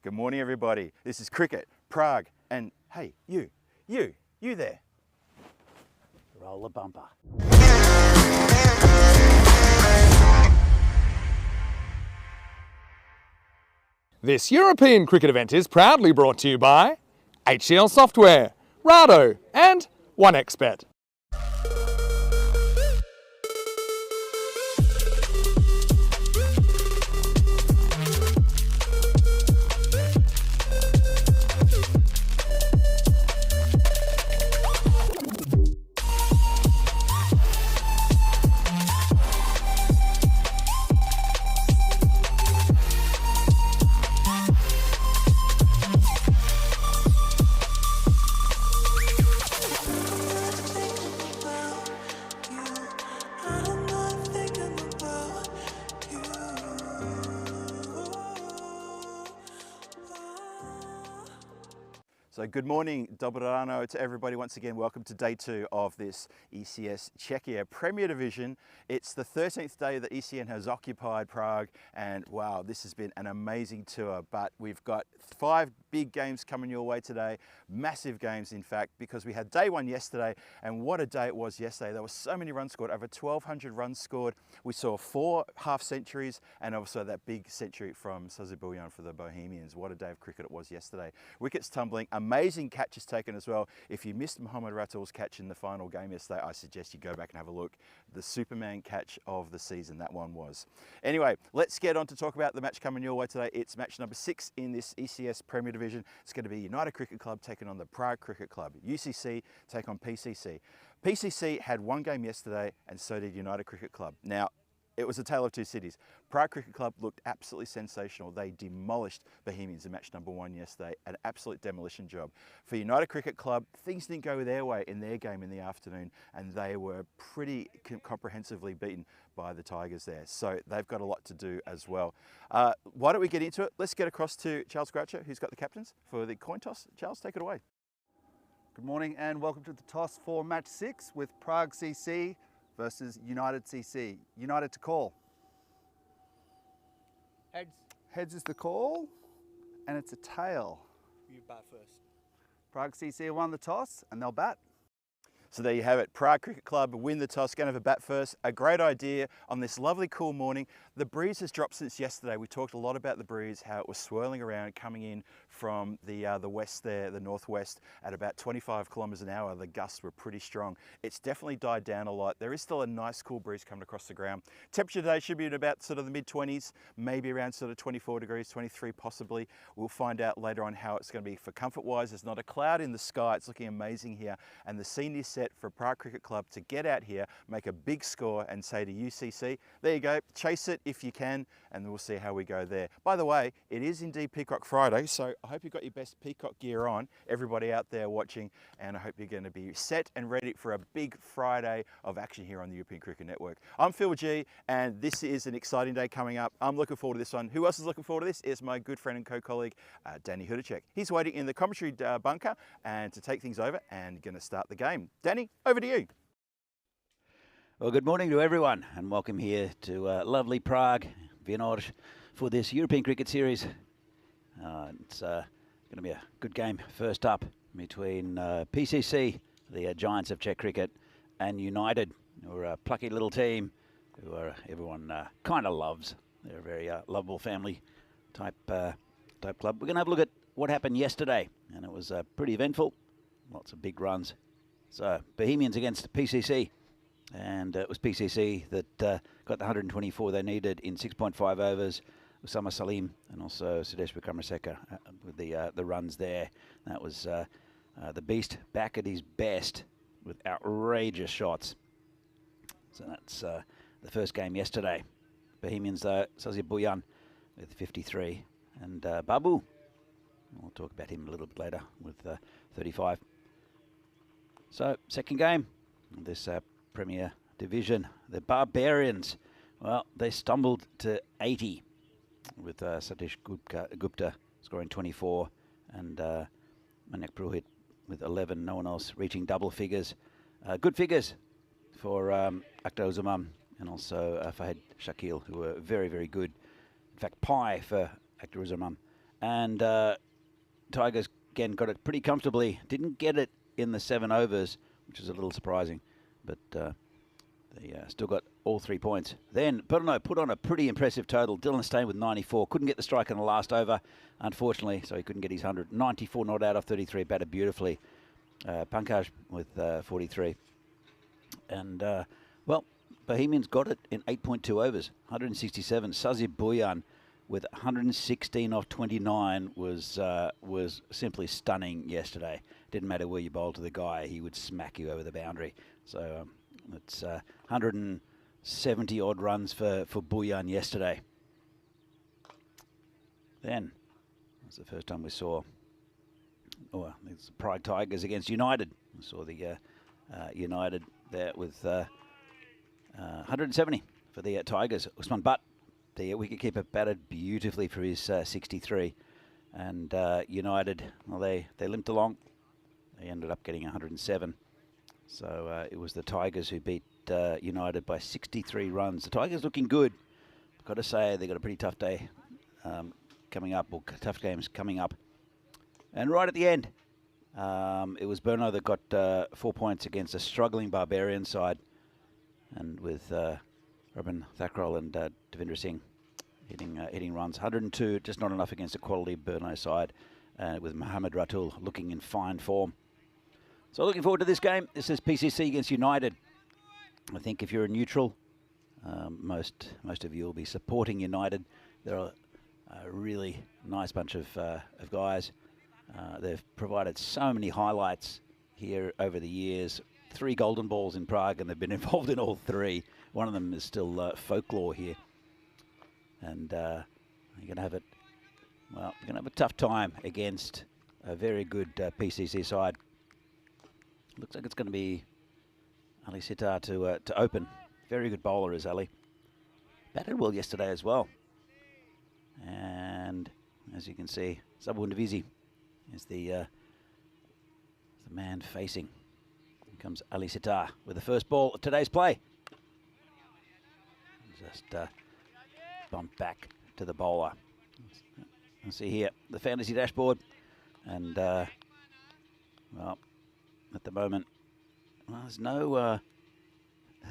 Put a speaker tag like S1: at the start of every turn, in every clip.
S1: Good morning, everybody. This is Cricket, Prague, and hey, you there.
S2: Roll the bumper.
S3: This European cricket event is proudly brought to you by HCL Software, Rado, and 1xBet.
S1: So good morning, Dobro rano to everybody. Once again, welcome to day 2 of this ECS Czechia Premier Division. It's the 13th day that ECN has occupied Prague, and wow, this has been an amazing tour. But we've got 5 big games coming your way today, massive games in fact, because we had day 1 yesterday, and what a day it was yesterday. There were so many runs scored, over 1,200 runs scored. We saw 4 half centuries, and also that big century from Sazibuyan for the Bohemians. What a day of cricket it was yesterday. Wickets tumbling, amazing catches taken as well. If you missed Mohammad Ratul's catch in the final game yesterday, I suggest you go back and have a look. The Superman catch of the season, that one was. Anyway, let's get on to talk about the match coming your way today. It's match number 6 in this ECS Premier Division. It's going to be United Cricket Club taking on the Prague Cricket Club. UCC take on PCC. PCC had 1 game yesterday, and so did United Cricket Club. Now, it was a tale of 2 cities. Prague Cricket Club looked absolutely sensational. They demolished Bohemians in match number 1 yesterday, an absolute demolition job. For United Cricket Club, things didn't go their way in their game in the afternoon, and they were pretty comprehensively beaten by the Tigers there. So they've got a lot to do as well. Why don't we get into it? Let's get across to Charles Groucho, who's got the captains for the coin toss. Charles, take it away.
S2: Good morning and welcome to the toss for match 6 with Prague CC versus United CC. United to call.
S4: Heads.
S2: Heads is the call, and it's a tail.
S4: You bat first.
S2: Prague CC won the toss, and they'll bat.
S1: So there you have it. Prague Cricket Club win the toss, going to have a bat first. A great idea on this lovely cool morning. The breeze has dropped since yesterday. We talked a lot about the breeze, how it was swirling around, coming in from the west there, the northwest, at about 25 kilometers an hour. The gusts were pretty strong. It's definitely died down a lot. There is still a nice cool breeze coming across the ground. Temperature today should be at about sort of the mid-20s, maybe around sort of 24 degrees, 23 possibly. We'll find out later on how it's going to be for comfort-wise. There's not a cloud in the sky. It's looking amazing here, and the scene is set for Prague Cricket Club to get out here, make a big score, and say to UCC, there you go, chase it if you can, and we'll see how we go there. By the way, it is indeed Peacock Friday, so I hope you've got your best Peacock gear on, everybody out there watching, and I hope you're going to be set and ready for a big Friday of action here on the European Cricket Network. I'm Phil G, and this is an exciting day coming up. I'm looking forward to this one. Who else is looking forward to this? It's my good friend and co-colleague, Danny Hudacek. He's waiting in the commentary bunker and to take things over and going to start the game. Danny, over to you.
S5: Well, good morning to everyone and welcome here to lovely Prague, Vienna, for this European Cricket Series. It's going to be a good game first up between PCC, the giants of Czech cricket, and United, who are a plucky little team who everyone kind of loves. They're a very lovable family type club. We're going to have a look at what happened yesterday, and it was pretty eventful. Lots of big runs. So Bohemians against PCC, and it was PCC that got the 124 they needed in 6.5 overs. Usama Salim and also Sudesh Vikramaseka with the runs there. That was the beast back at his best with outrageous shots. So that's the first game yesterday. Bohemians though, Sazibuyan with 53, and Babu, we'll talk about him a little bit later, with 35. So, second game of this Premier Division. The Barbarians, well, they stumbled to 80 with Satish Gupta scoring 24 and Manek Purohit with 11. No one else reaching double figures. Good figures for Akhtar Uzamam and also Fahid Shakil, who were very, very good. In fact, Pi for Akhtar Uzamam And Tigers, again, got it pretty comfortably. Didn't get it in the 7 overs, which is a little surprising. But they still got all 3 points. Then Purno put on a pretty impressive total. Dylan Stain with 94. Couldn't get the strike in the last over, unfortunately, so he couldn't get his 100. 94 not out of 33, batted beautifully. Pankaj with 43. And, well, Bohemians got it in 8.2 overs, 167. Sazib Buyan with 116 off 29 was simply stunning yesterday. Didn't matter where you bowled to the guy, he would smack you over the boundary. So it's 170 odd runs for Buyan yesterday. Then, that's the first time we saw, it's Prague Tigers against United. We saw the United there with 170 for the Tigers. Usman Butt, the wicketkeeper, batted beautifully for his 63. And United, well, they limped along. They ended up getting 107. So it was the Tigers who beat United by 63 runs. The Tigers looking good. I've got to say, they've got a pretty tough day coming up, or tough games coming up. And right at the end, it was Burno that got 4 points against a struggling Barbarian side. And with Robin Thakral and Devendra Singh hitting runs. 102, just not enough against a quality Burno side. With Mohammad Ratul looking in fine form. So looking forward to this game. This is PCC against United. I think if you're a neutral, most of you will be supporting United. They're a really nice bunch of guys. They've provided so many highlights here over the years. 3 golden balls in Prague, and they've been involved in all 3. One of them is still folklore here. And you're going to have it. Well, you're going to have a tough time against a very good PCC side. Looks like it's going to be Ali Sitar to open. Very good bowler is Ali. Batted well yesterday as well. And as you can see, Sabu Ndivisi is the man facing. Here comes Ali Sitar with the first ball of today's play. Just bump back to the bowler. Let's see here, the fantasy dashboard. And, well, at the moment, well,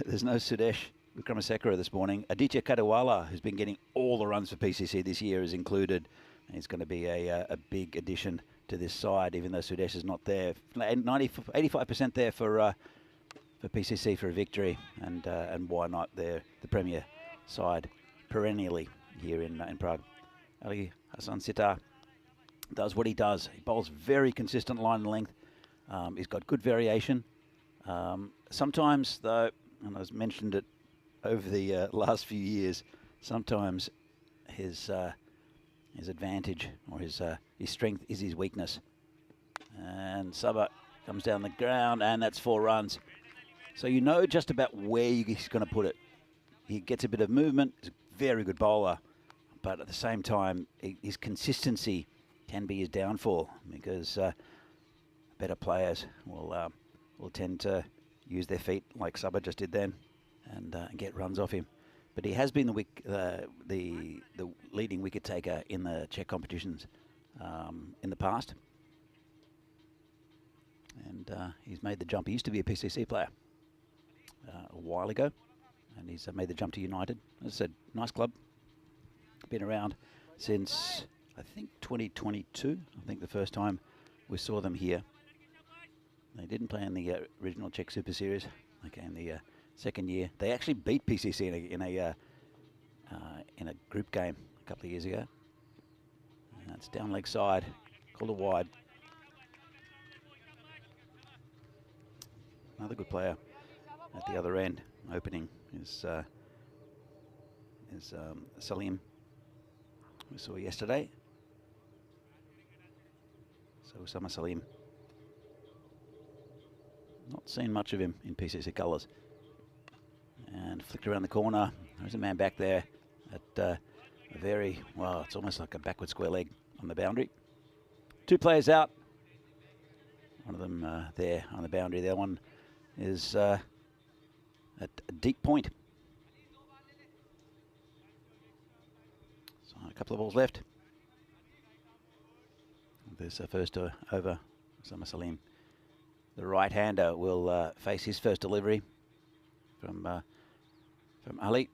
S5: there's no Sudesh Vikramasekara this morning. Aditya Kadewala, who's been getting all the runs for PCC this year, is included. And he's going to be a big addition to this side, even though Sudesh is not there. 85% there for PCC for a victory, and why not? They're the premier side perennially here in Prague. Ali Hassan Sitar does what he does. He bowls very consistent line and length. He's got good variation. Sometimes, though, and I've mentioned it over the last few years, sometimes his advantage or his strength is his weakness. And Sabah comes down the ground, and that's 4 runs. So you know just about where he's going to put it. He gets a bit of movement. He's a very good bowler. But at the same time, his consistency can be his downfall, because better players will tend to use their feet like Sabah just did then, and get runs off him. But he has been the leading wicket taker in the Czech competitions in the past, and he's made the jump. He used to be a PCC player a while ago, and he's made the jump to United. As I said, nice club. Been around since, I think, 2022. I think the first time we saw them here. They didn't play in the original Czech Super Series. They came the second year. They actually beat PCC in a group game a couple of years ago. It's down leg side, called a wide. Another good player at the other end, opening is Salim. We saw yesterday. So Osama Salim. Not seen much of him in PCC colours. And flicked around the corner. There's a man back there at a very, well, it's almost like a backward square leg on the boundary. 2 players out. One of them there on the boundary. The other one is at a deep point. So a couple of balls left. this first over, Osama Salim. The right-hander will face his first delivery from Ali.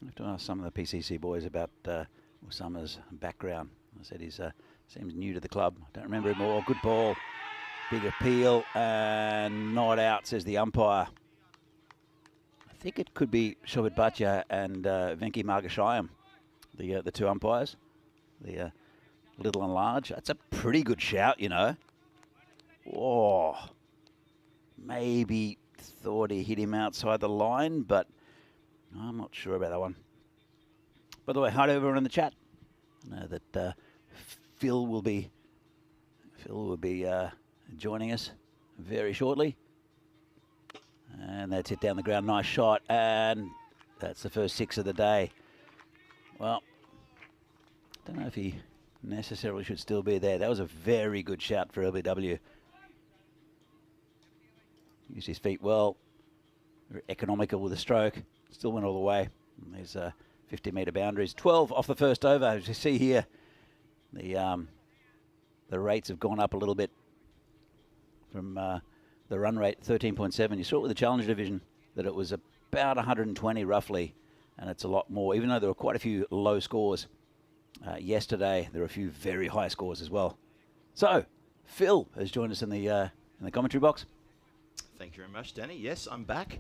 S5: I have to ask some of the PCC boys about Osama's background. I said he seems new to the club. Don't remember him all. Good ball, big appeal, and not out, says the umpire. I think it could be Shobit Bhatia and Venki Margashayam, the two umpires, the little and large. That's a pretty good shout, you know. Oh, maybe thought he hit him outside the line, but I'm not sure about that one. By the way, hi to everyone in the chat. I know that Phil will be joining us very shortly. And that's hit down the ground. Nice shot, and that's the first 6 of the day. Well, don't know if he necessarily should still be there. That was a very good shout for LBW. Used his feet well. Very economical with a stroke. Still went all the way. There's 50-metre boundaries. 12 off the first over. As you see here, the rates have gone up a little bit from the run rate, 13.7. You saw it with the Challenger division that it was about 120 roughly, and it's a lot more. Even though there were quite a few low scores yesterday, there were a few very high scores as well. So, Phil has joined us in the commentary box.
S1: Thank you very much, Danny. Yes, I'm back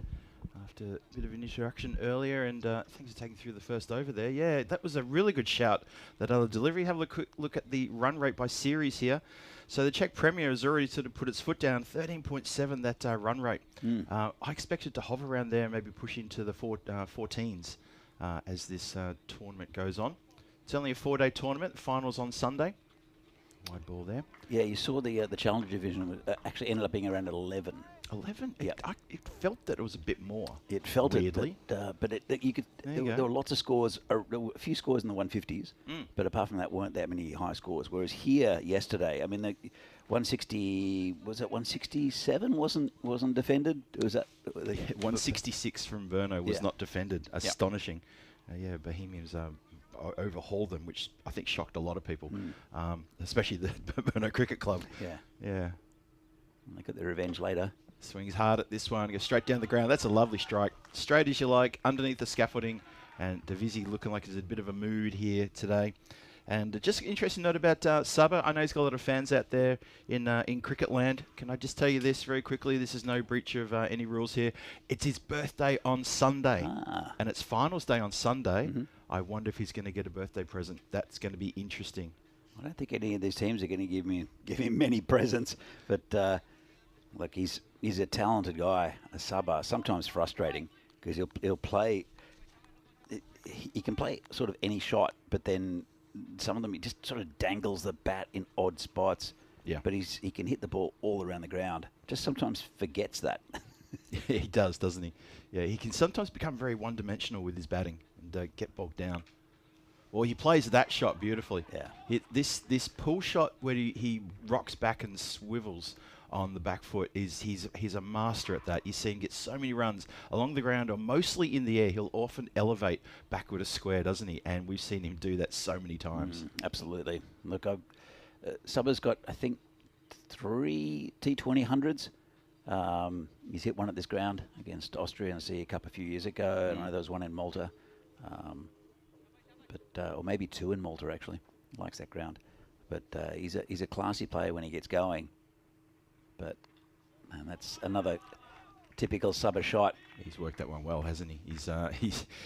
S1: after a bit of an introduction earlier, and things are taking through the first over there. Yeah, that was a really good shout, that other delivery. Have a quick look at the run rate by series here. So the Czech Premier has already sort of put its foot down, 13.7, that run rate. I expect it to hover around there, maybe push into the 14s as this tournament goes on. It's only a 4-day tournament. The final's on Sunday. Wide ball there.
S5: Yeah, you saw the Challenger division actually ended up being around 11.
S1: 11?
S5: Yeah.
S1: It felt that it was a bit more.
S5: It felt
S1: weirdly.
S5: But you could. There were lots of scores. There were a few scores in the 150s, but apart from that, weren't that many high scores. Whereas here yesterday, I mean, the 160 was it 167 wasn't defended. Was that
S1: 166 from Verno was not defended. Astonishing. Yeah, Bohemians overhauled them, which I think shocked a lot of people, especially the Verno Cricket Club. Yeah.
S5: They got their revenge later.
S1: Swings hard at this one, goes straight down the ground. That's a lovely strike. Straight as you like, underneath the scaffolding. And Davizzi looking like he's in a bit of a mood here today. And just an interesting note about Sabah. I know he's got a lot of fans out there in cricket land. Can I just tell you this very quickly? This is no breach of any rules here. It's his birthday on Sunday. And it's finals day on Sunday. I wonder if he's going to get a birthday present. That's going to be interesting.
S5: I don't think any of these teams are going to give him many presents. But look, he's a talented guy, a Sabah. Sometimes frustrating because he'll play. He can play sort of any shot, but then some of them he just sort of dangles the bat in odd spots.
S1: Yeah.
S5: But he can hit the ball all around the ground. Just sometimes forgets that.
S1: Yeah, he does, doesn't he? Yeah, he can sometimes become very one-dimensional with his batting and get bogged down. Well, he plays that shot beautifully.
S5: Yeah.
S1: This pull shot where he rocks back and swivels on the back foot he's a master at that. You see him get so many runs along the ground or mostly in the air. He'll often elevate backward a square, doesn't he? And we've seen him do that so many times.
S5: Absolutely. Look, Sabah's got I think 3 T20 100s. He's hit one at this ground against Austria and Sea Cup a few years ago. I know there was one in Malta, or maybe 2 in Malta actually. He likes that ground, but he's a classy player when he gets going. But man, that's another typical Sabah shot.
S1: He's worked that one well, hasn't he?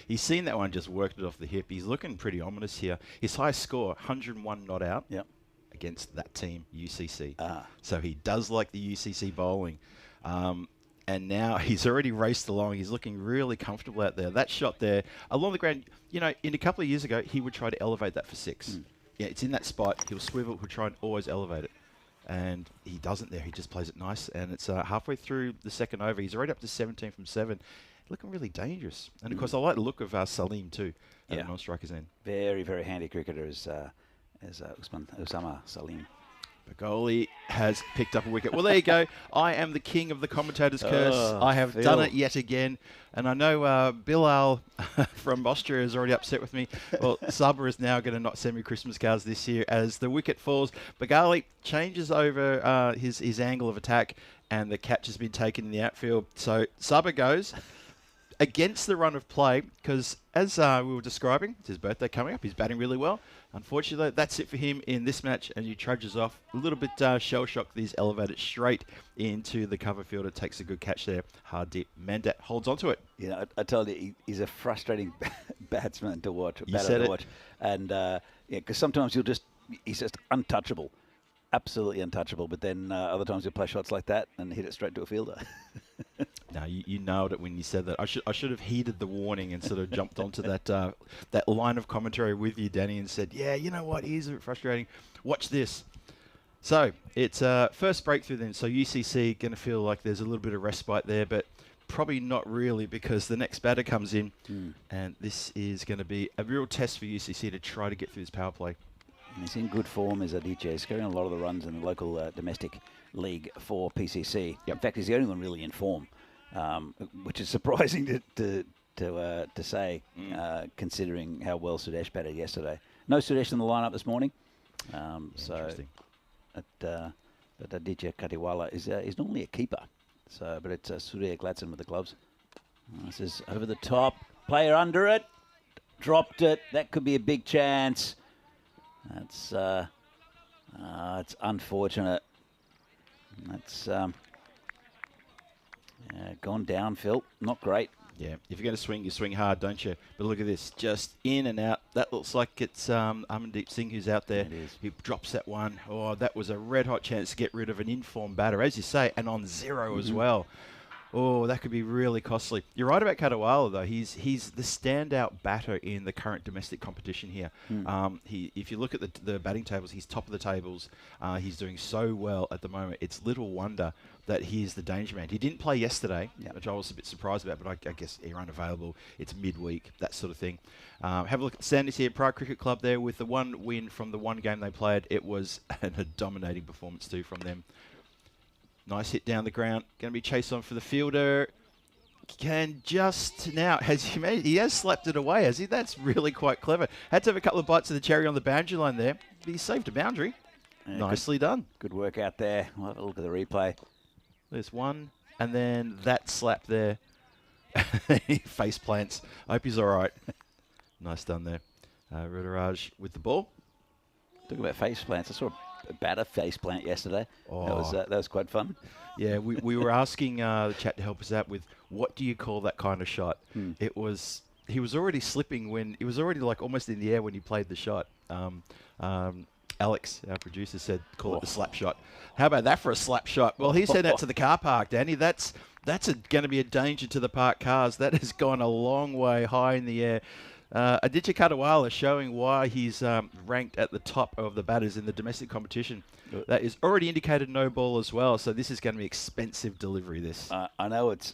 S1: He's seen that one, just worked it off the hip. He's looking pretty ominous here. His highest score, 101 not out.
S5: Yep.
S1: Against that team, UCC. So he does like the UCC bowling. And now he's already raced along. He's looking really comfortable out there. That shot there, along the ground, in a couple of years ago, he would try to elevate that for 6. Yeah, it's in that spot. He'll swivel, he'll try and always elevate it. And he doesn't there. He just plays it nice. And it's halfway through the second over. He's already up to 17 from 7. Looking really dangerous. And, of course, I like the look of Salim, too, at the non-striker's end.
S5: Very, very handy cricketer is Osama Salim.
S1: Goalie has picked up a wicket. Well, there you go. I am the king of the commentator's curse. I have
S5: Phil.
S1: done it yet again. And I know Bilal from Austria is already upset with me. Well, Sabah is now going to not send me Christmas cards this year as the wicket falls. Bagali changes over his angle of attack, and the catch has been taken in the outfield. So Sabah goes against the run of play because, as we were describing, it's his birthday coming up. He's batting really well. Unfortunately, that's it for him in this match, and he trudges off a little bit shell-shocked. He's elevated straight into the cover field. It takes a good catch there. Hard dip. Mandat holds onto it.
S5: Yeah, I told you, he's a frustrating batsman to watch.
S1: You said it.
S5: Watch. And, yeah, because sometimes he's just untouchable. Absolutely untouchable. But then other times he'll play shots like that and hit it straight to a fielder.
S1: No, you nailed it when you said that. I should have heeded the warning and sort of jumped onto that line of commentary with you, Danny, and said, yeah, you know what, here's a bit frustrating. Watch this. So it's first breakthrough then. So UCC going to feel like there's a little bit of respite there, but probably not really because the next batter comes in, and this is going to be a real test for UCC to try to get through this power play.
S5: And he's in good form as Aditya. He's scoring a lot of the runs in the local domestic league for PCC. Yep. In fact, he's the only one really in form, which is surprising to say, considering how well Sudesh batted yesterday. No Sudesh in the lineup this morning.
S1: Interesting.
S5: But Aditya Katiwala is normally a keeper. But it's Surya Gladson with the gloves. This is over the top. Player under it. Dropped it. That could be a big chance. That's it's unfortunate. That's gone down, Phil. Not great.
S1: Yeah, if you're going to swing, you swing hard, don't you? But look at this, just in and out. That looks like it's Amandeep Singh who's out there.
S5: It is.
S1: He drops that one. Oh, that was a red-hot chance to get rid of an informed batter, as you say, and on zero as well. Oh, that could be really costly. You're right about Katiwala, though. He's the standout batter in the current domestic competition here. If you look at the batting tables, he's top of the tables. He's doing so well at the moment. It's little wonder that he is the danger man. He didn't play yesterday, which I was a bit surprised about, but I guess they're unavailable. It's midweek, that sort of thing. Have a look at the standings here. Prague Cricket Club there with the one win from the one game they played. It was a dominating performance too from them. Nice hit down the ground. Going to be chased on for the fielder. Can just now, he has slapped it away, has he? That's really quite clever. Had to have a couple of bites of the cherry on the boundary line there. But he saved a boundary. Yeah, nicely done.
S5: Good work out there. We'll have a look at the replay.
S1: There's one, and then that slap there. He face plants. I hope he's all right. Nice done there. Rudraj with the ball.
S5: Talk about face plants. I saw a batter face plant yesterday.
S1: Oh.
S5: That was quite fun.
S1: Yeah, we were asking the chat to help us out with what do you call that kind of shot? He was already slipping when he was already like almost in the air when he played the shot. Alex, our producer, said call it the slap shot. How about that for a slap shot? Well, he's heading out to the car park, Danny. That's going to be a danger to the parked cars. That has gone a long way high in the air. Aditya Katiwala showing why he's ranked at the top of the batters in the domestic competition. That is already indicated no ball as well, so this is going to be expensive delivery, this.
S5: I know it's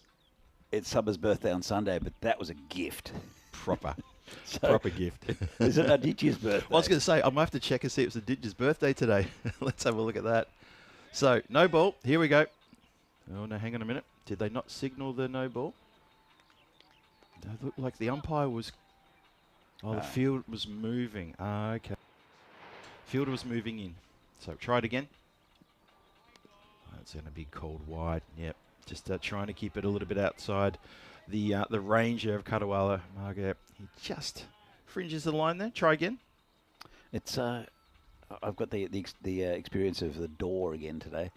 S5: Sabah's birthday on Sunday, but that was a gift.
S1: Proper. Proper gift.
S5: Is it Aditya's birthday?
S1: Well, I was going to say, I might have to check and see if it's Aditya's birthday today. Let's have a look at that. So, no ball. Here we go. Oh, no, hang on a minute. Did they not signal the no ball? It looked like the umpire was... Oh, the field was moving. Okay. Field was moving in. So try it again. That's going to be called wide. Yep. Just trying to keep it a little bit outside the range of Katiwala. Margaret, he just fringes the line there. Try again.
S5: It's I've got the experience of the door again today,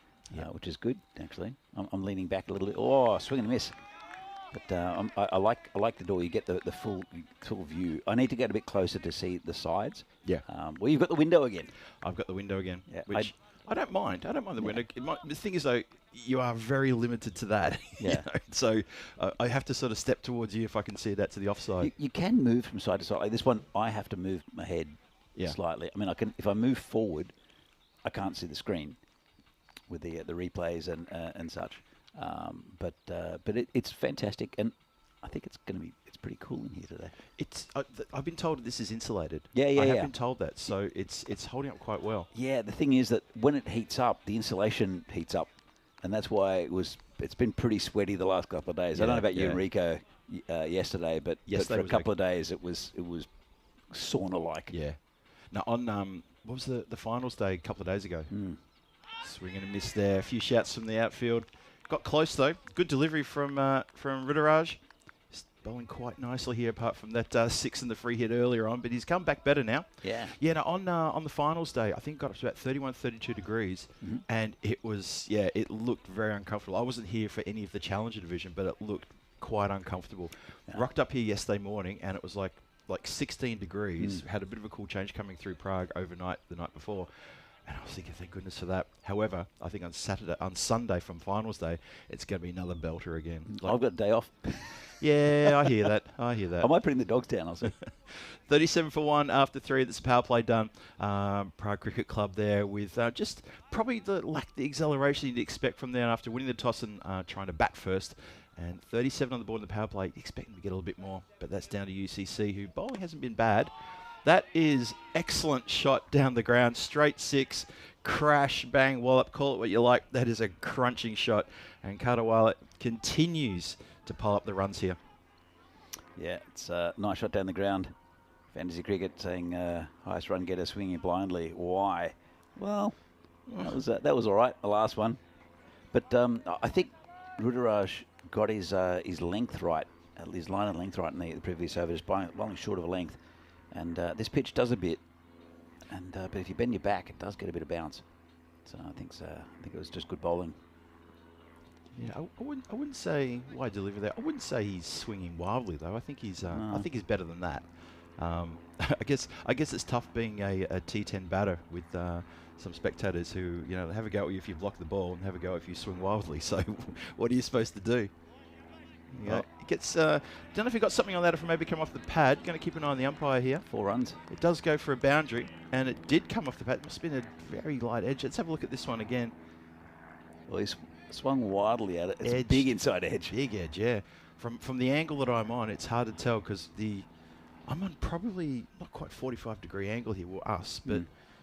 S5: which is good actually. I'm leaning back a little bit. Oh, swing and miss. But I like the door. You get the full view. I need to get a bit closer to see the sides.
S1: Yeah.
S5: Well, you've got the window again.
S1: I've got the window again.
S5: Yeah,
S1: which I don't mind. I don't mind the window. The thing is, though, you are very limited to that.
S5: Yeah.
S1: You know? So I have to sort of step towards you if I can see that to the offside.
S5: You can move from side to side. Like this one, I have to move my head slightly. I mean, I can if I move forward, I can't see the screen with the replays and such. But it's fantastic, and I think it's pretty cool in here today.
S1: I've been told this is insulated.
S5: Yeah,
S1: I have been told that, so it's holding up quite well.
S5: Yeah, the thing is that when it heats up, the insulation heats up, and that's why it's been pretty sweaty the last couple of days. I don't know about you and Rico yesterday, but for a couple of days it was sauna-like.
S1: Yeah. Now on what was the finals day a couple of days ago? Swing and a miss there. A few shouts from the outfield. Got close though. Good delivery from Ritteraj. Bowling quite nicely here, apart from that 6 in the free hit earlier on, but he's come back better now.
S5: Yeah.
S1: Yeah, now on the finals day, I think it got up to about 31, 32 degrees, and it was, it looked very uncomfortable. I wasn't here for any of the Challenger division, but it looked quite uncomfortable.
S5: Yeah.
S1: Rocked up here yesterday morning, and it was like 16 degrees. Had a bit of a cool change coming through Prague overnight the night before. And I was thinking, thank goodness for that. However, I think on Sunday from finals day, it's going to be another belter again.
S5: I've got a day off.
S1: Yeah, I hear that. I
S5: might put in the dogs down, I'll see.
S1: 37 for 1 after 3. That's a power play done. Prague Cricket Club there with just probably the acceleration you'd expect from there after winning the toss and trying to bat first. And 37 on the board in the power play. Expecting to get a little bit more, but that's down to UCC, who bowling hasn't been bad. That is excellent shot down the ground. Straight 6, crash, bang, wallop, call it what you like. That is a crunching shot. And Kadawala continues to pile up the runs here.
S5: Yeah, it's a nice shot down the ground. Fantasy cricket saying highest run getter swinging blindly. Why? Well, that was all right, the last one. But I think Ritteraj got his length right, his line and length right in the previous over, just bowling short of a length. And this pitch does a bit, and but if you bend your back, it does get a bit of bounce. So I think it was just good bowling.
S1: Yeah, I wouldn't say why deliver that. I wouldn't say he's swinging wildly though. I think he's better than that. I guess it's tough being a T10 batter with some spectators who have a go at you if you block the ball and have a go if you swing wildly. So what are you supposed to do? It gets. Don't know if he got something on that, if it maybe come off the pad. Going to keep an eye on the umpire here.
S5: 4 runs.
S1: It does go for a boundary, and it did come off the pad. It must have been a very light edge. Let's have a look at this one again.
S5: Well, he's swung wildly at it. It's a big inside edge.
S1: Big edge, yeah. From the angle that I'm on, it's hard to tell because I'm on probably not quite 45-degree angle here, well, us, but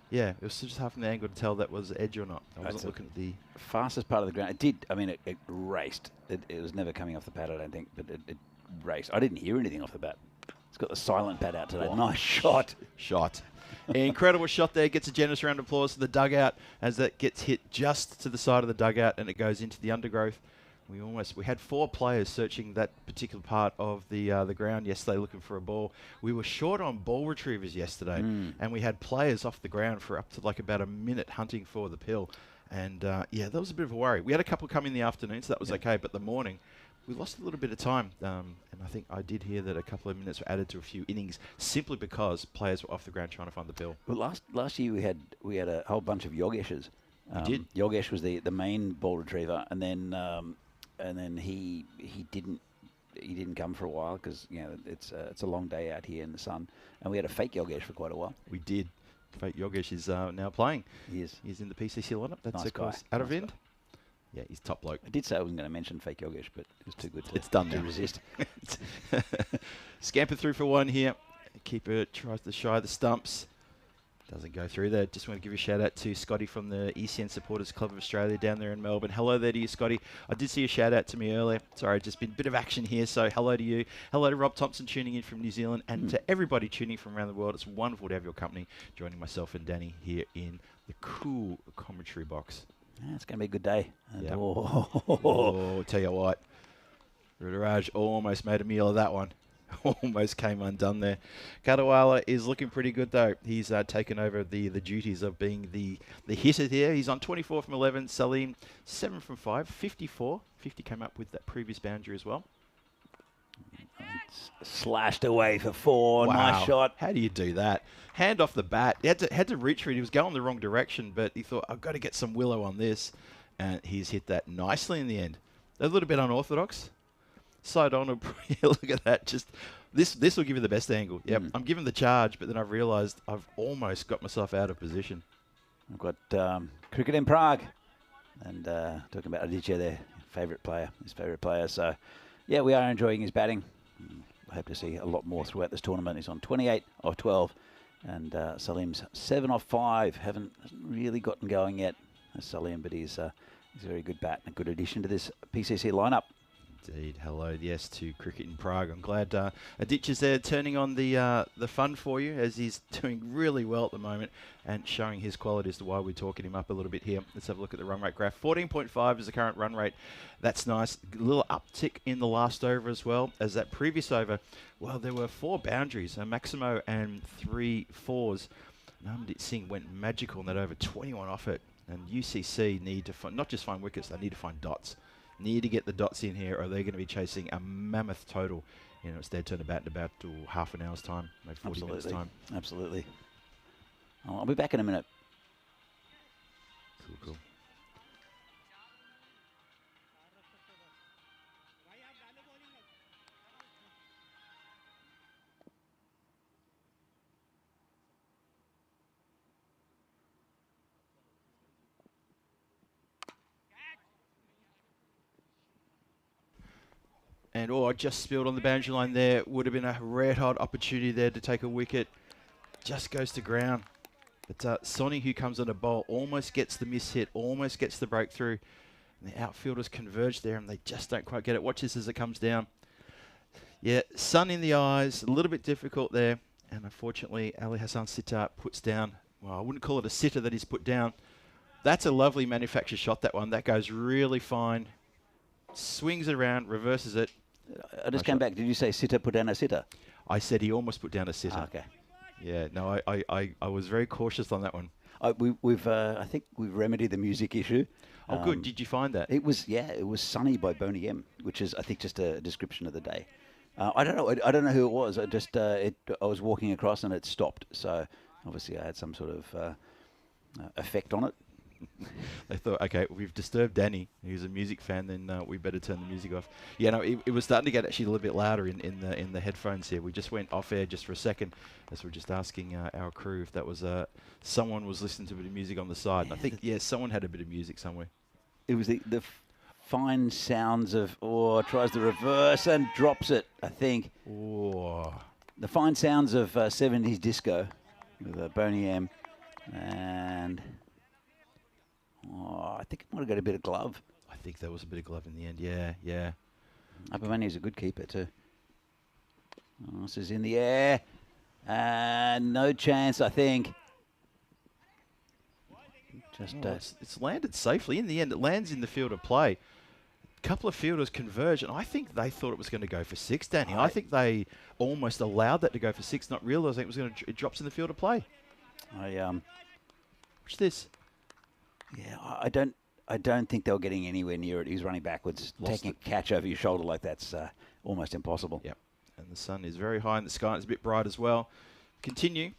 S1: yeah, it was just half an angle to tell that was edge or not. I wasn't looking at the
S5: fastest part of the ground. It did. I mean, it raced. It was never coming off the pad, I don't think, but it raced. I didn't hear anything off the bat. It's got the silent pad out today. Nice shot.
S1: Incredible shot there. Gets a generous round of applause to the dugout as that gets hit just to the side of the dugout and it goes into the undergrowth. We had 4 players searching that particular part of the ground yesterday looking for a ball. We were short on ball retrievers yesterday, and we had players off the ground for up to like about a minute hunting for the pill. And yeah, that was a bit of a worry. We had a couple come in the afternoon, so that was okay. But the morning, we lost a little bit of time, and I think I did hear that a couple of minutes were added to a few innings simply because players were off the ground trying to find the pill.
S5: Well, last year we had a whole bunch of Yogeshes.
S1: We did.
S5: Yogesh was the main ball retriever, and then he didn't come for a while because it's a long day out here in the sun, and we had a fake Yogesh for quite a while.
S1: We did. Fake Yogesh is now playing.
S5: He is.
S1: He's in the PCC lineup. That's
S5: nice
S1: of course Aravind. Yeah, he's top bloke.
S5: I did say I wasn't going to mention fake Yogesh, but it was too good
S1: to
S5: resist.
S1: Scamper through for 1 here. Keeper tries to shy the stumps. Doesn't go through there. Just want to give a shout out to Scotty from the ECN Supporters Club of Australia down there in Melbourne. Hello there to you, Scotty. I did see a shout out to me earlier. Sorry, just been a bit of action here, so hello to you. Hello to Rob Thompson tuning in from New Zealand, and to everybody tuning from around the world. It's wonderful to have your company, joining myself and Danny here in the cool commentary box.
S5: Yeah, it's going to be a good day.
S1: Yeah. Oh, tell you what, Ritteraj almost made a meal of that one. Almost came undone there. Kadawala is looking pretty good though. He's taken over the duties of being the hitter here. He's on 24 from 11. Salim 7 from 5. 54. 50 came up with that previous boundary as well.
S5: It's slashed away for 4. Wow. Nice shot.
S1: How do you do that? Hand off the bat. He had to reach for it. He was going the wrong direction, but he thought, I've got to get some willow on this. And he's hit that nicely in the end. A little bit unorthodox. Side on, look at that. Just this will give you the best angle. Yep, I'm giving the charge, but then I've realised I've almost got myself out of position.
S5: I've got cricket in Prague, and talking about Aditya, his favourite player. So yeah, we are enjoying his batting. I hope to see a lot more throughout this tournament. He's on 28 of 12, and Salim's 7 of 5. Hasn't really gotten going yet, Salim, but he's a very good bat and a good addition to this PCC lineup.
S1: Indeed. Hello, yes, to cricket in Prague. I'm glad Aditya is there turning on the fun for you, as he's doing really well at the moment and showing his quality as to why we're talking him up a little bit here. Let's have a look at the run rate graph. 14.5 is the current run rate. That's nice. A little uptick in the last over as well, as that previous over, well, there were 4 boundaries, a Maximo and 3 fours. Namdeep Singh went magical in that over, 21 off it. And UCC need to not just find wickets, they need to find dots. Need to get the dots in here, or they're going to be chasing a mammoth total. You know, it's their turn to bat in about half an hour's time, maybe 40 minutes time.
S5: Absolutely. I'll be back in a minute.
S1: Cool. And I just spilled on the boundary line there. Would have been a red hot opportunity there to take a wicket. Just goes to ground. But Sonny, who comes on a bowl, almost gets the miss hit, almost gets the breakthrough. And the outfielders converge there, and they just don't quite get it. Watch this as it comes down. Yeah, sun in the eyes, a little bit difficult there. And unfortunately, Ali Hassan Sitar puts down, well, I wouldn't call it a sitter that he's put down. That's a lovely manufactured shot, that one. That goes really fine. Swings it around, reverses it.
S5: I just came back. Did you say sitter put down a sitter?
S1: I said he almost put down a sitter.
S5: Okay.
S1: Yeah, no, I was very cautious on that one.
S5: I think we've remedied the music issue.
S1: Oh, good. Did you find that?
S5: It was Sunny by Boney M, which is, I think, just a description of the day. I don't know. I don't know who it was. I was walking across and it stopped. So obviously I had some sort of effect on it.
S1: They thought, okay, we've disturbed Danny, who's a music fan, then we better turn the music off. Yeah, no, it was starting to get actually a little bit louder in the headphones here. We just went off air just for a second, as we're just asking our crew if that was someone was listening to a bit of music on the side. And I think, someone had a bit of music somewhere.
S5: It was the fine sounds of, tries the reverse and drops it, I think.
S1: Oh.
S5: The fine sounds of 70s disco with Boney M. And I think it might have got a bit of glove.
S1: I think there was a bit of glove in the end, yeah.
S5: Uppermani's a good keeper too. This is in the air. And no chance, I think.
S1: It's landed safely. In the end, it lands in the field of play. A couple of fielders converge, and I think they thought it was going to go for 6, Danny. I think they almost allowed that to go for 6, not realising it was going to it drops in the field of play. Watch this.
S5: Yeah, I don't think they were getting anywhere near it. He's running backwards, taking a catch over your shoulder like that's almost impossible.
S1: Yep. And the sun is very high in the sky. It's a bit bright as well. Continue.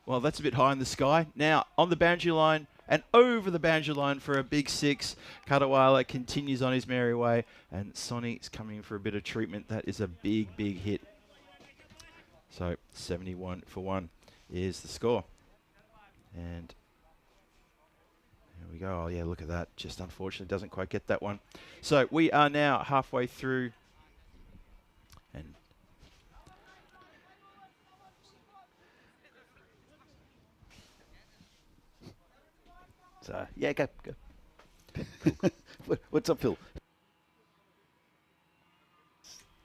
S1: Well, that's a bit high in the sky. Now, on the boundary line and over the boundary line for a big 6. Kadawala continues on his merry way. And Sonny is coming in for a bit of treatment. That is a big hit. So, 71 for 1 is the score. And there we go. Oh, yeah, look at that. Just unfortunately doesn't quite get that one. So, we are now halfway through. And
S5: so, yeah, go. What's up, Phil?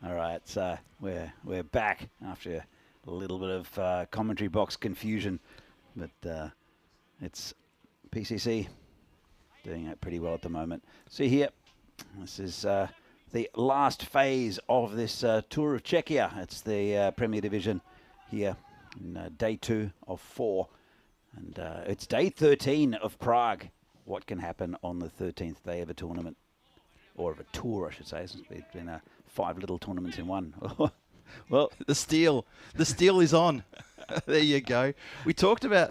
S5: All right, so we're back after a little bit of commentary box confusion, but it's PCC doing it pretty well at the moment. See here, this is the last phase of this tour of Czechia. It's the Premier Division here in day 2 of 4. And it's day 13 of Prague. What can happen on the 13th day of a tournament? Or of a tour, I should say. It's been 5 little tournaments in one.
S1: Well, the steal is on. There you go. We talked about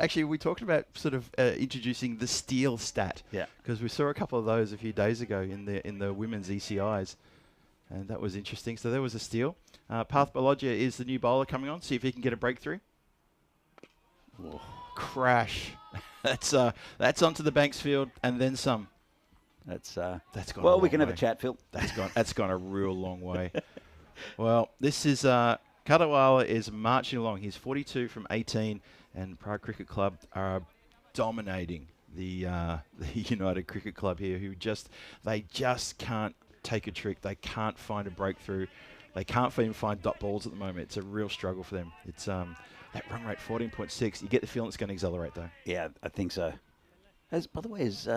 S1: sort of introducing the steal stat.
S5: Yeah.
S1: Because we saw a couple of those a few days ago in the women's ECIs. And that was interesting. So there was a steal. Parth Balogia is the new bowler coming on. See if he can get a breakthrough. Whoa. Crash. That's onto the Banks field and then some.
S5: That's
S1: gone
S5: well,
S1: a
S5: we can
S1: long
S5: have a
S1: way.
S5: chat, Phil.
S1: That's gone a real long way. Well, this is Kadawala is marching along. He's 42 from 18, and Prague Cricket Club are dominating the United Cricket Club here, who they just can't take a trick. They can't find a breakthrough. They can't even find dot balls at the moment. It's a real struggle for them. It's that run rate 14.6. You get the feeling it's going to accelerate though.
S5: Yeah, I think so. By the way, has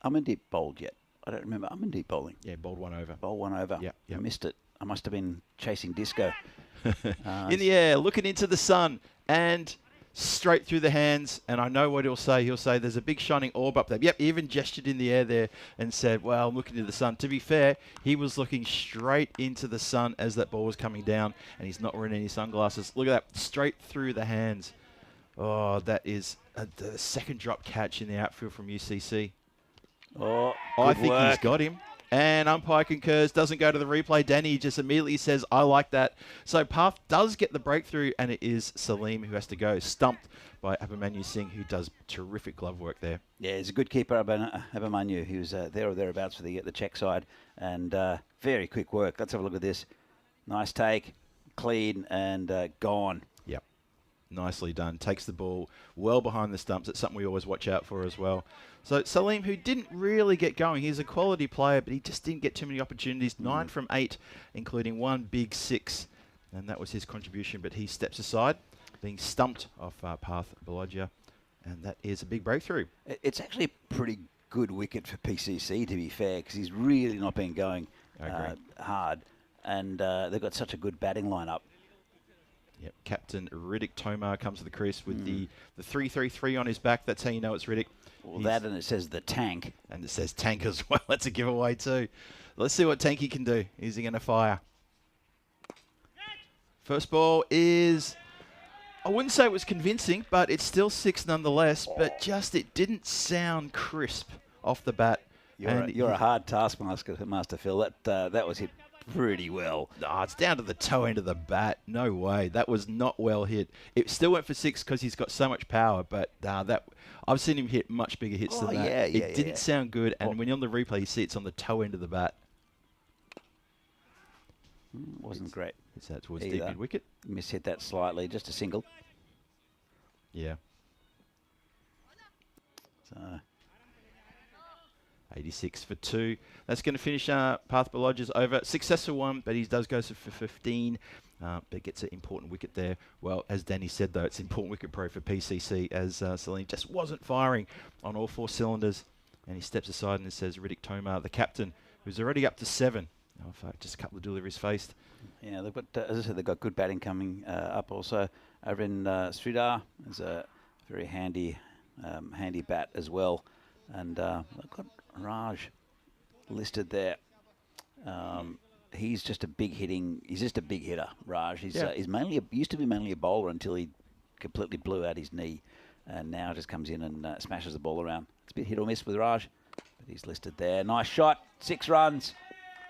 S5: Amandeep bowled yet? I don't remember Amandeep bowling.
S1: Yeah, bowled one over.
S5: Bowled one over.
S1: Yeah,
S5: I missed it. I must have been chasing disco.
S1: In the air, looking into the sun, and straight through the hands. And I know what he'll say. He'll say, there's a big shining orb up there. Yep, he even gestured in the air there and said, well, I'm looking into the sun. To be fair, he was looking straight into the sun as that ball was coming down, and he's not wearing any sunglasses. Look at that, straight through the hands. Oh, that is the second drop catch in the outfield from UCC.
S5: Oh,
S1: I think
S5: work.
S1: he's got him. And umpire concurs, doesn't go to the replay. Danny just immediately says, I like that. So Path does get the breakthrough, and it is Salim who has to go. Stumped by Abhimanyu Singh, who does terrific glove work there.
S5: Yeah, he's a good keeper, Abhimanyu. He was there or thereabouts for the Czech side. And very quick work. Let's have a look at this. Nice take, clean, and gone.
S1: Yep. Nicely done. Takes the ball well behind the stumps. It's something we always watch out for as well. So Salim, who didn't really get going, he's a quality player, but he just didn't get too many opportunities. 9 from 8, including one big 6. And that was his contribution, but he steps aside, being stumped off Path Balogia. And that is a big breakthrough.
S5: It's actually a pretty good wicket for PCC, to be fair, because he's really not been going hard. And they've got such a good batting lineup.
S1: Yep. Captain Riddick Tomar comes to the crease with the 333 on his back. That's how you know it's Riddick.
S5: Well, that and it says the tank.
S1: And it says tank as well. That's a giveaway too. Let's see what Tanky can do. Is he going to fire? First ball is, I wouldn't say it was convincing, but it's still 6 nonetheless. But just it didn't sound crisp off the bat.
S5: You're a hard taskmaster, Phil. That was hit pretty well.
S1: Oh, it's down to the toe end of the bat. No way. That was not well hit. It still went for 6 because he's got so much power, but that I've seen him hit much bigger hits than that.
S5: Yeah,
S1: it didn't sound good, and when you're on the replay, you see it's on the toe end of the bat.
S5: Wasn't great.
S1: It's that towards deep mid-wicket.
S5: Mishit that slightly, just a single.
S1: Yeah.
S5: So
S1: 86 for 2. That's going to finish Path Balogia's over. Successful one, but he does go for 15. But gets an important wicket there. Well, as Danny said, though, it's important wicket pro for PCC as Salim just wasn't firing on all 4 cylinders. And he steps aside and says, Riddick Tomar, the captain, who's already up to 7. Oh, fuck, just a couple of deliveries faced.
S5: Yeah, they've got, as I said, they've got good batting coming up also. Over in Sridhar, there's a very handy bat as well. And they've got Raj listed there. He's just a big hitter, Raj. He's used to be mainly a bowler until he completely blew out his knee, and now just comes in and smashes the ball around. It's a bit hit or miss with Raj, but he's listed there. Nice shot, 6 runs.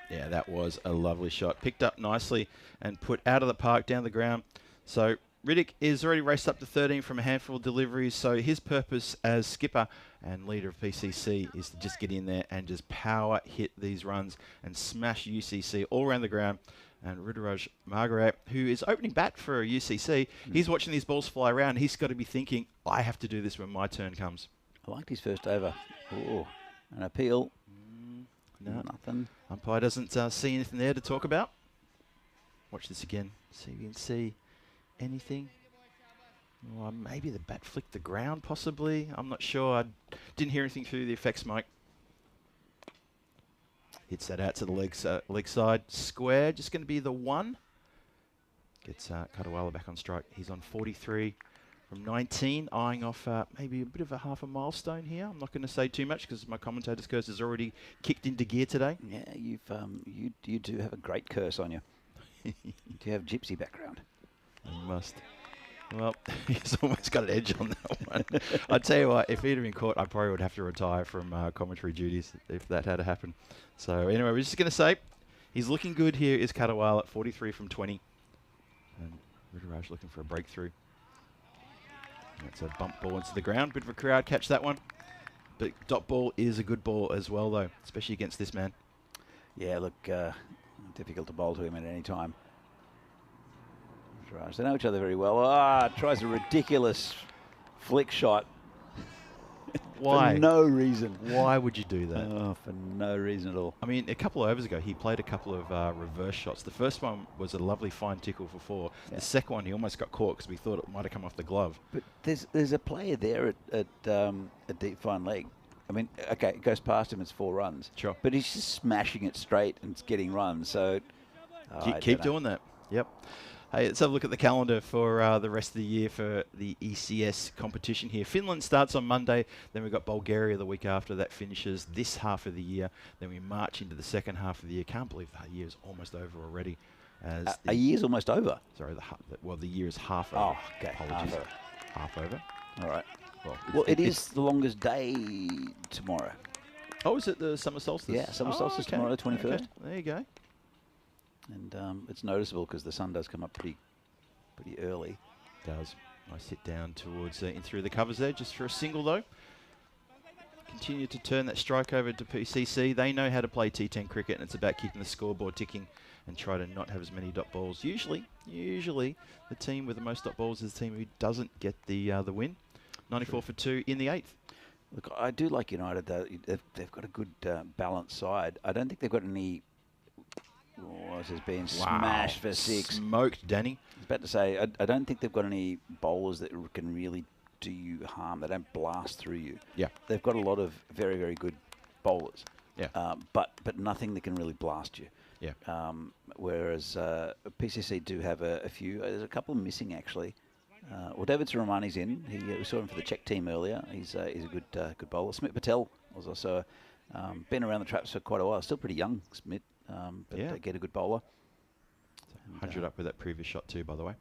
S1: Yeah, that was a lovely shot. Picked up nicely and put out of the park, down the ground. So Riddick is already raced up to 13 from a handful of deliveries. So his purpose as skipper and leader of PCC is to just get in there and just power hit these runs and smash UCC all around the ground. And Rudraj Margaret, who is opening bat for UCC, he's watching these balls fly around. He's got to be thinking, I have to do this when my turn comes.
S5: I liked his first over. Oh, an appeal.
S1: No,
S5: nothing.
S1: Umpire doesn't see anything there to talk about. Watch this again. See if you can see anything. Well, maybe the bat flicked the ground, possibly. I'm not sure. I didn't hear anything through the effects mic. Hits that out to the leg side. Square, just going to be the 1. Gets Kadawala back on strike. He's on 43 from 19, eyeing off maybe a bit of a half a milestone here. I'm not going to say too much because my commentator's curse has already kicked into gear today.
S5: Yeah, you do have a great curse on you. Do you have gypsy background?
S1: I must. Well, he's almost got an edge on that one. I tell you what, if he'd have been caught, I probably would have to retire from commentary duties if that had to happen. So anyway, we're just going to say he's looking good here. Is Kadawala at 43 from 20, and Rudraj looking for a breakthrough. That's a bump ball into the ground. Bit of a crowd catch that one. But dot ball is a good ball as well, though, especially against this man.
S5: Yeah, look, difficult to bowl to him at any time. They know each other very well. Tries a ridiculous flick shot.
S1: Why?
S5: For no reason.
S1: Why would you do that?
S5: Oh, for no reason at all.
S1: I mean, a couple of overs ago, he played a couple of reverse shots. The first one was a lovely fine tickle for 4.
S5: Yeah.
S1: The second one, he almost got caught because we thought it might have come off the glove.
S5: But there's a player there at deep fine leg. I mean, okay, it goes past him, it's 4 runs.
S1: Sure.
S5: But he's just smashing it straight and it's getting runs. So
S1: Keep doing that. Yep. Hey, let's have a look at the calendar for the rest of the year for the ECS competition here. Finland starts on Monday, then we've got Bulgaria the week after. That finishes this half of the year. Then we march into the second half of the year. Can't believe the year is almost over already. As
S5: a year's almost over.
S1: Sorry, the year is half over.
S5: Oh, okay.
S1: Apologies. Half over.
S5: All right.
S1: Well,
S5: it is the longest day tomorrow.
S1: Oh, is it the summer solstice?
S5: Yeah, summer solstice tomorrow, the 21st.
S1: Okay. There you go.
S5: And it's noticeable because the sun does come up pretty early.
S1: It does. I sit down towards in through the covers there just for a single though. Continue to turn that strike over to PCC. They know how to play T10 cricket, and it's about keeping the scoreboard ticking and try to not have as many dot balls. Usually the team with the most dot balls is the team who doesn't get the win. 94 for 2 in the 8th.
S5: Look, I do like United though. They've got a good balanced side. I don't think they've got any. This has been smashed for 6.
S1: Smoked, Danny.
S5: I was about to say, I don't think they've got any bowlers that can really do you harm. They don't blast through you.
S1: Yeah.
S5: They've got a lot of very, very good bowlers.
S1: Yeah.
S5: But nothing that can really blast you.
S1: Yeah.
S5: Whereas PCC do have a few. There's a couple missing actually. Well, David Saramani's in. We saw him for the Czech team earlier. He's a good bowler. Smit Patel was also been around the traps for quite a while. Still pretty young, Smit. But
S1: yeah.
S5: Get a good bowler.
S1: 100 up with that previous shot too, by the way.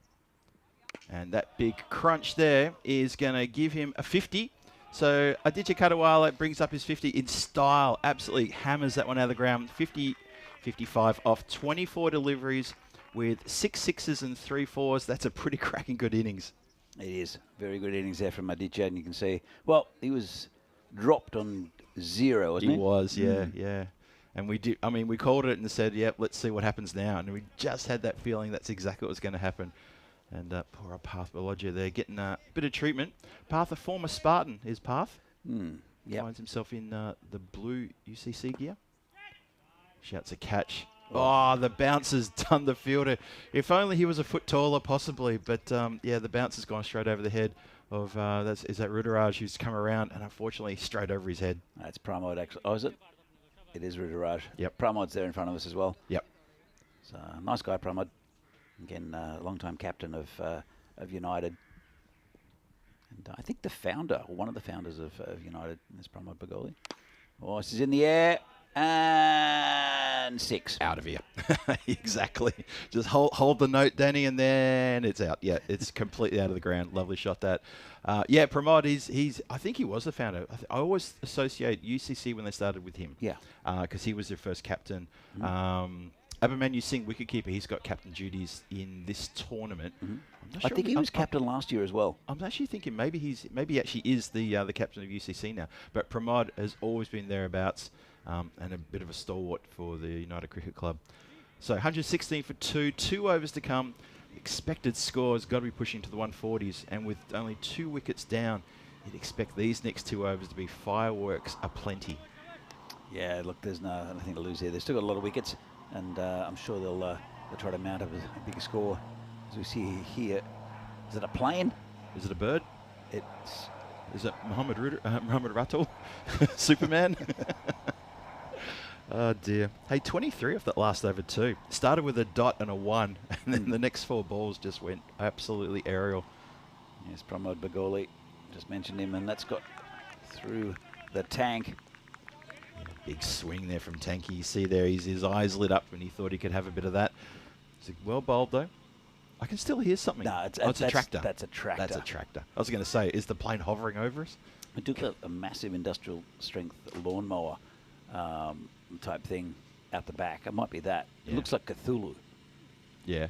S1: And that big crunch there is going to give him a 50. So Aditya Kadawala brings up his 50 in style. Absolutely hammers that one out of the ground. 50, 55 off 24 deliveries with 6 sixes and 3 fours. That's a pretty cracking good innings.
S5: It is. Very good innings there from Aditya. And you can see, well, he was dropped on 0, wasn't he?
S1: He was, yeah, yeah. And we did. I mean, we called it and said, "Yep, let's see what happens now." And we just had that feeling that's exactly what was going to happen. And poor old Parth Balogia there getting a bit of treatment. Parth, a former Spartan, is Parth.
S5: Yeah.
S1: Finds himself in the blue UCC gear. Shouts a catch. Oh, the bounce has done the fielder. If only he was a foot taller, possibly. But yeah, the bounce has gone straight over the head of is that Rudraj, who's come around and unfortunately straight over his head.
S5: That's Pramod actually. Oh, is it? It is Rudraj.
S1: Yep.
S5: Pramod's there in front of us as well.
S1: Yep.
S5: So nice guy, Pramod. Again, long-time captain of United. And I think the founder, or one of the founders of United, is Pramod Bagoli. Oh, this is in the air. And 6.
S1: Out of here. Exactly. Just hold the note, Danny, and then it's out. Yeah, it's completely out of the ground. Lovely shot that. Yeah, Pramod, he's. I think he was the founder. I always associate UCC when they started with him.
S5: Yeah.
S1: Because he was their first captain. Abhimanyu Singh, wicketkeeper, he's got captain duties in this tournament.
S5: I think he was captain last year as well.
S1: I'm actually thinking maybe he actually is the captain of UCC now. But Pramod has always been thereabouts. And a bit of a stalwart for the United Cricket Club. So 116 for 2, 2 overs to come. Expected score has got to be pushing to the 140s, and with only 2 wickets down, you'd expect these next 2 overs to be fireworks aplenty.
S5: Yeah, look, there's nothing to lose here. They've still got a lot of wickets, and I'm sure they'll try to mount up a bigger score. As we see here, is it a plane?
S1: Is it a bird?
S5: Is
S1: it Muhammad Ratul? Superman? Oh dear. Hey, 23 off that last over 2. Started with a dot and a 1, and then the next 4 balls just went absolutely aerial.
S5: Yes, Pramod Bagoli, just mentioned him, and that's got through the tank.
S1: Yeah, big swing there from Tanky. You see there, his eyes lit up when he thought he could have a bit of that. It's well bowled though. I can still hear something.
S5: No, it's
S1: a tractor.
S5: That's a tractor.
S1: That's a tractor. I was going to say, is the plane hovering over us?
S5: I took a massive industrial strength lawnmower type thing out the back. It might be that.
S1: Yeah.
S5: It looks like Cthulhu.
S1: Yeah.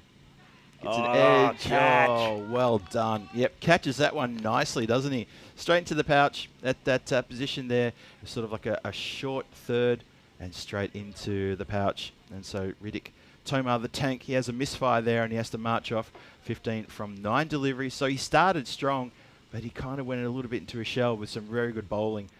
S1: It's an edge.
S5: Catch.
S1: Oh, well done. Yep, catches that one nicely, doesn't he? Straight into the pouch at that position there. Sort of like a short third and straight into the pouch. And so Riddick Tomar, the tank, he has a misfire there and he has to march off 15 from 9 deliveries. So he started strong, but he kind of went a little bit into a shell with some very good bowling.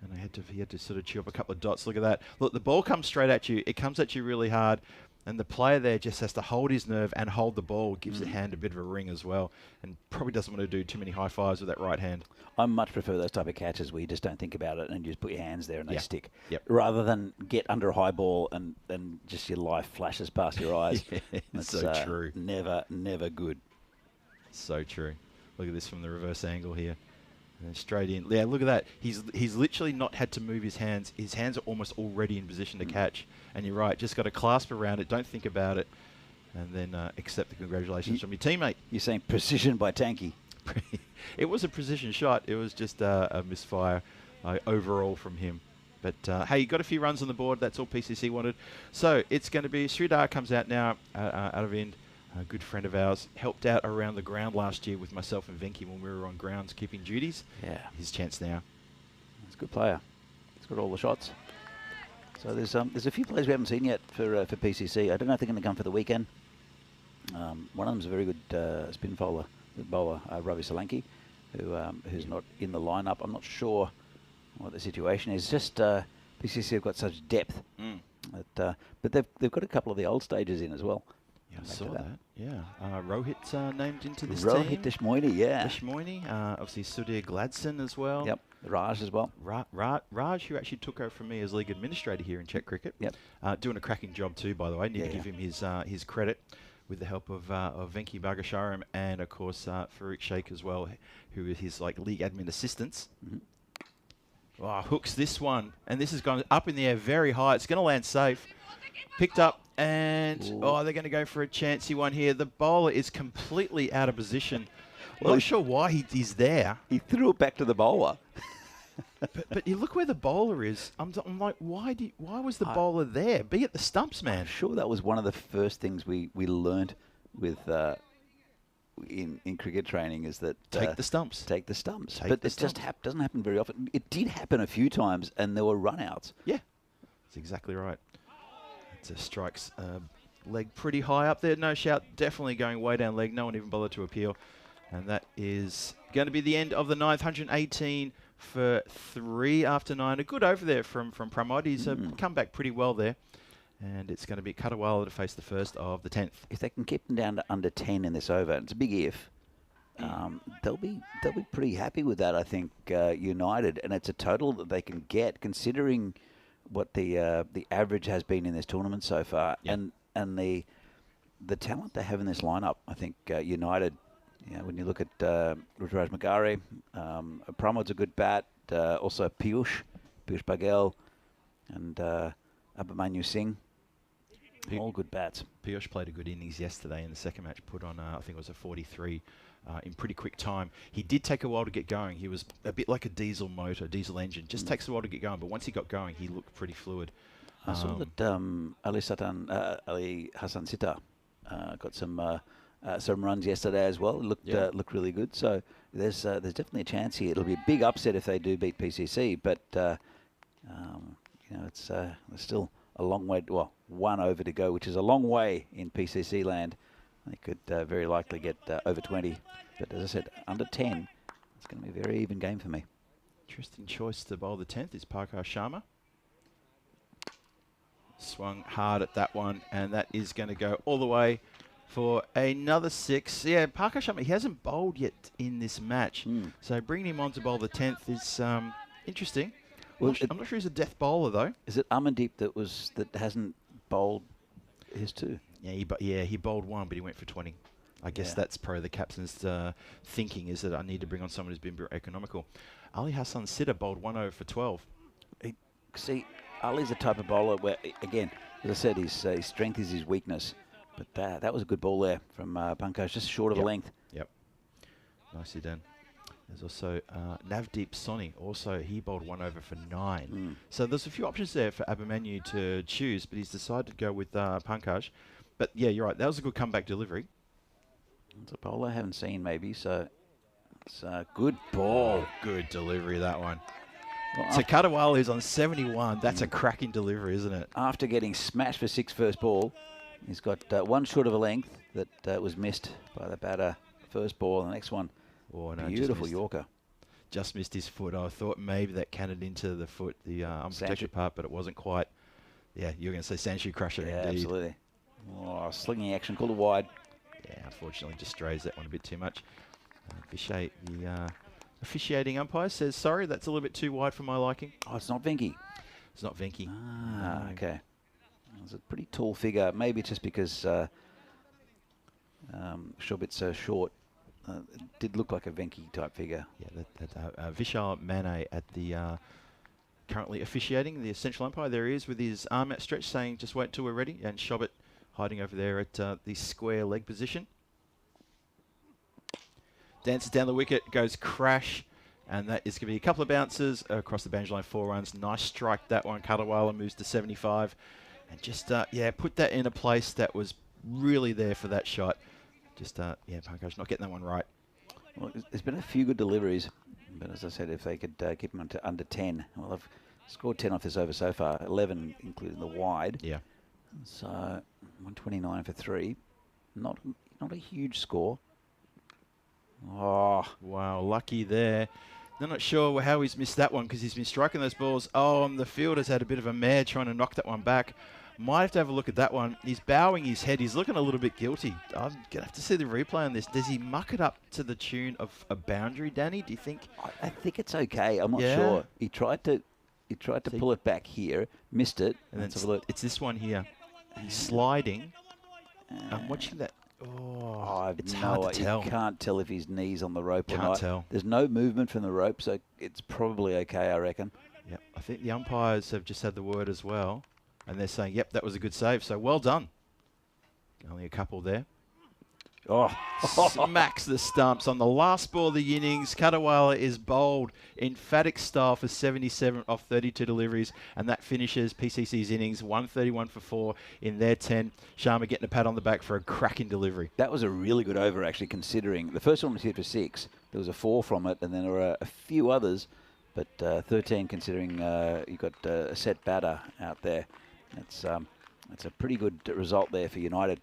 S1: And he had to sort of chew up a couple of dots. Look at that. Look, the ball comes straight at you. It comes at you really hard. And the player there just has to hold his nerve and hold the ball. Gives the hand a bit of a ring as well. And probably doesn't want to do too many high fives with that right hand.
S5: I much prefer those type of catches where you just don't think about it and you just put your hands there and they stick.
S1: Yep.
S5: Rather than get under a high ball and just your life flashes past your eyes.
S1: That's so true.
S5: Never good.
S1: So true. Look at this from the reverse angle here. And then straight in. Yeah, look at that. He's literally not had to move his hands. His hands are almost already in position to catch. And you're right, just got to clasp around it. Don't think about it. And then accept the congratulations from your teammate.
S5: You're saying precision by Tanky.
S1: It was a precision shot. It was just a misfire overall from him. But, hey, you got a few runs on the board. That's all PCC wanted. So it's going to be Sridhar comes out now out of end. A good friend of ours, helped out around the ground last year with myself and Venki when we were on groundskeeping duties.
S5: Yeah.
S1: His chance now.
S5: He's a good player. He's got all the shots. So there's a few players we haven't seen yet for PCC. I don't know if they're going to come for the weekend. One of them's a very good spin bowler, Ravi Solanki, who's not in the lineup. I'm not sure what the situation is. Just PCC have got such depth, but they've got a couple of the old stages in as well.
S1: Yeah, I saw that. Yeah. Rohit's named into this
S5: Rohit
S1: team.
S5: Deshmoini, yeah.
S1: Deshmoini. Obviously, Sudhir Gladson as well.
S5: Yep. Raj as well.
S1: Raj, who actually took over from me as league administrator here in Czech cricket.
S5: Yep.
S1: Doing a cracking job too, by the way. Need to give him his credit with the help of Venki Bhagasharam and, of course, Farouk Sheikh as well, who is his league admin assistants. Oh, hooks this one. And this has gone up in the air very high. It's going to land safe. Picked up. And, they're going to go for a chancy one here. The bowler is completely out of position. Well, not sure why he's there.
S5: He threw it back to the bowler.
S1: but you look where the bowler is. I'm like, why was the bowler there? Be at the stumps, man.
S5: I'm sure that was one of the first things we learned with in cricket training is that
S1: take the stumps.
S5: Take the stumps.
S1: Take
S5: but
S1: the
S5: it
S1: stumps.
S5: just doesn't happen very often. It did happen a few times, and there were run-outs.
S1: Yeah, that's exactly right. It strikes leg pretty high up there. No shout. Definitely going way down leg. No one even bothered to appeal. And that is going to be the end of the ninth. 118 for 3 after 9. A good over there from Pramod. He's come back pretty well there. And it's going to be Cuttawalla to face the first of the 10th.
S5: If they can keep them down to under 10 in this over, it's a big if. They'll be pretty happy with that, I think, United. And it's a total that they can get, considering what the average has been in this tournament so far, and the talent they have in this lineup. I think United, when you look at Ruturaj Magari, Pramod's a good bat. Also Piyush Baghel, and Abhimanyu Singh, all good bats.
S1: Piyush played a good innings yesterday in the second match. Put on, I think it was a 43. In pretty quick time. He did take a while to get going. He was a bit like a diesel engine. Just takes a while to get going, but once he got going, he looked pretty fluid.
S5: I saw that Ali Hassan Sitar got some runs yesterday as well. It looked really good. So there's definitely a chance here. It'll be a big upset if they do beat PCC, but it's there's still a long way. Well, 1 over to go, which is a long way in PCC land. They could very likely get over 20. But as I said, under 10, it's going to be a very even game for me.
S1: Interesting choice to bowl the 10th is Parkar Sharma. Swung hard at that one, and that is going to go all the way for another 6. Yeah, Parkar Sharma, he hasn't bowled yet in this match. So bringing him on to bowl the 10th is interesting. Well, I'm not sure he's a death bowler, though.
S5: Is it Amandeep that hasn't bowled his 2?
S1: Yeah, he bowled 1, but he went for 20. I guess that's the captain's thinking, is that I need to bring on someone who's been very economical. Ali Hassan Sitter bowled 1 over for 12.
S5: See, Ali's the type of bowler where, again, as I said, his strength is his weakness. But that was a good ball there from Pankaj, just short of a length.
S1: Yep. Nicely done. There's also Navdeep Soni. Also, he bowled 1 over for 9. So there's a few options there for Abhimanyu to choose, but he's decided to go with Pankaj. But yeah, you're right. That was a good comeback delivery.
S5: It's a bowler I haven't seen maybe, so it's a good ball.
S1: Good delivery, that one.
S5: Well,
S1: So Kadawala is on 71. That's a cracking delivery, isn't it?
S5: after getting smashed for 6 first ball, he's got one short of a length that was missed by the batter first ball. The next one,
S1: Oh, no,
S5: beautiful Yorker.
S1: Just missed his foot. I thought maybe that cannoned into the foot, the unprotected part, but it wasn't quite. Yeah, you're going to say Sandshoe Crusher,
S5: Yeah,
S1: indeed.
S5: absolutely. Oh, slinging action, called a wide.
S1: Yeah, unfortunately, just strays that one a bit too much. Vishay, the officiating umpire, says, sorry, that's a little bit too wide for my liking.
S5: Oh, it's not Venky.
S1: It's not Venky.
S5: Ah,
S1: No.
S5: okay. It's a pretty tall figure. Maybe just because Shobit's so short. It did look like a Venky type figure.
S1: Yeah, Vishal Mane at the currently officiating, the essential umpire. There he is with his arm outstretched, saying, just wait till we're ready. And Shobit hiding over there at the square leg position. Dances down the wicket, goes crash, and that is going to be a couple of bounces across the boundary line, 4 runs. Nice strike, that one. Kadawala moves to 75. And just, put that in a place that was really there for that shot. Just, Pankaj not getting that one right.
S5: Well, there's been a few good deliveries, but as I said, if they could keep them under 10, well, they've scored 10 off this over so far, 11 including the wide.
S1: Yeah.
S5: So 129 for 3, not a huge score. Oh,
S1: Wow, lucky there. I'm not sure how he's missed that one because he's been striking those balls. Oh, and the fielder's had a bit of a mare trying to knock that one back. Might have to have a look at that one. He's bowing his head. He's looking a little bit guilty. I'm going to have to see the replay on this. Does he muck it up to the tune of a boundary, Danny? Do you think?
S5: I think it's okay. I'm not
S1: Yeah.
S5: sure. He tried to
S1: See?
S5: pull it back here, missed it.
S1: And then
S5: Let's have a look.
S1: it's this one here. He's sliding. I'm watching that. Oh,
S5: I've
S1: it's
S5: no
S1: hard to
S5: idea.
S1: tell.
S5: You can't tell if his knee's on the rope or
S1: Can't
S5: not.
S1: tell.
S5: There's no movement from the rope, so it's probably okay, I reckon.
S1: Yeah, I think the umpires have just had the word as well. And they're saying, yep, that was a good save. So well done. Only a couple there.
S5: Oh,
S1: Smacks the stumps on the last ball of the innings. Kadawala is bowled emphatic style for 77 off 32 deliveries, and that finishes PCC's innings 131 for 4 in their 10. Sharma getting a pat on the back for a cracking delivery.
S5: that was a really good over, actually, considering the first one was hit for 6. There was a 4 from it, and then there were a few others, but 13 considering you got a set batter out there. That's a pretty good result there for United.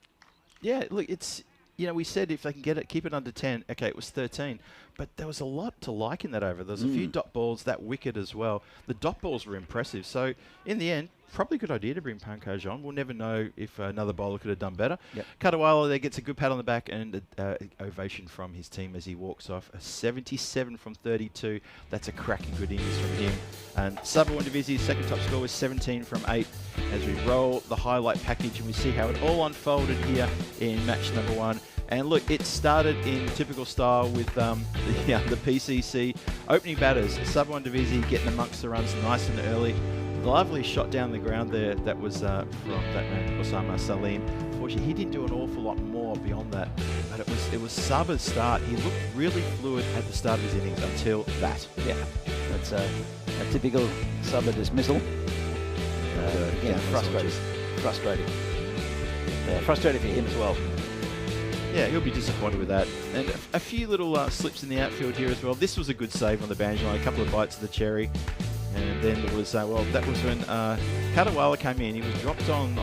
S1: Yeah, look, it's, we said if they can get it, keep it under 10. Okay, it was 13. But there was a lot to like in that over. There was a few dot balls, that wicket as well. The dot balls were impressive. So, in the end, probably a good idea to bring Pankaj on. We'll never know if another bowler could have done better.
S5: Yep.
S1: Kadawala there gets a good pat on the back and an ovation from his team as he walks off. A 77 from 32. That's a cracking good innings from him. And Sabah Windavisi's second top score was 17 from 8. As we roll the highlight package and we see how it all unfolded here in match number 1. And look, it started in typical style with the PCC opening batters. Sabah Windavisi getting amongst the runs nice and early. Lovely shot down the ground there. That was from that man, Osama Salim. Unfortunately, he didn't do an awful lot more beyond that. But it was Sabah's start. He looked really fluid at the start of his innings until that.
S5: Yeah, that's a typical Sabah dismissal. Again, frustrating. Frustrating for him as well.
S1: Yeah, he'll be disappointed with that. And a few little slips in the outfield here as well. This was a good save on the boundary line, a couple of bites of the cherry. And then there was, that was when Kadawala came in. He was dropped on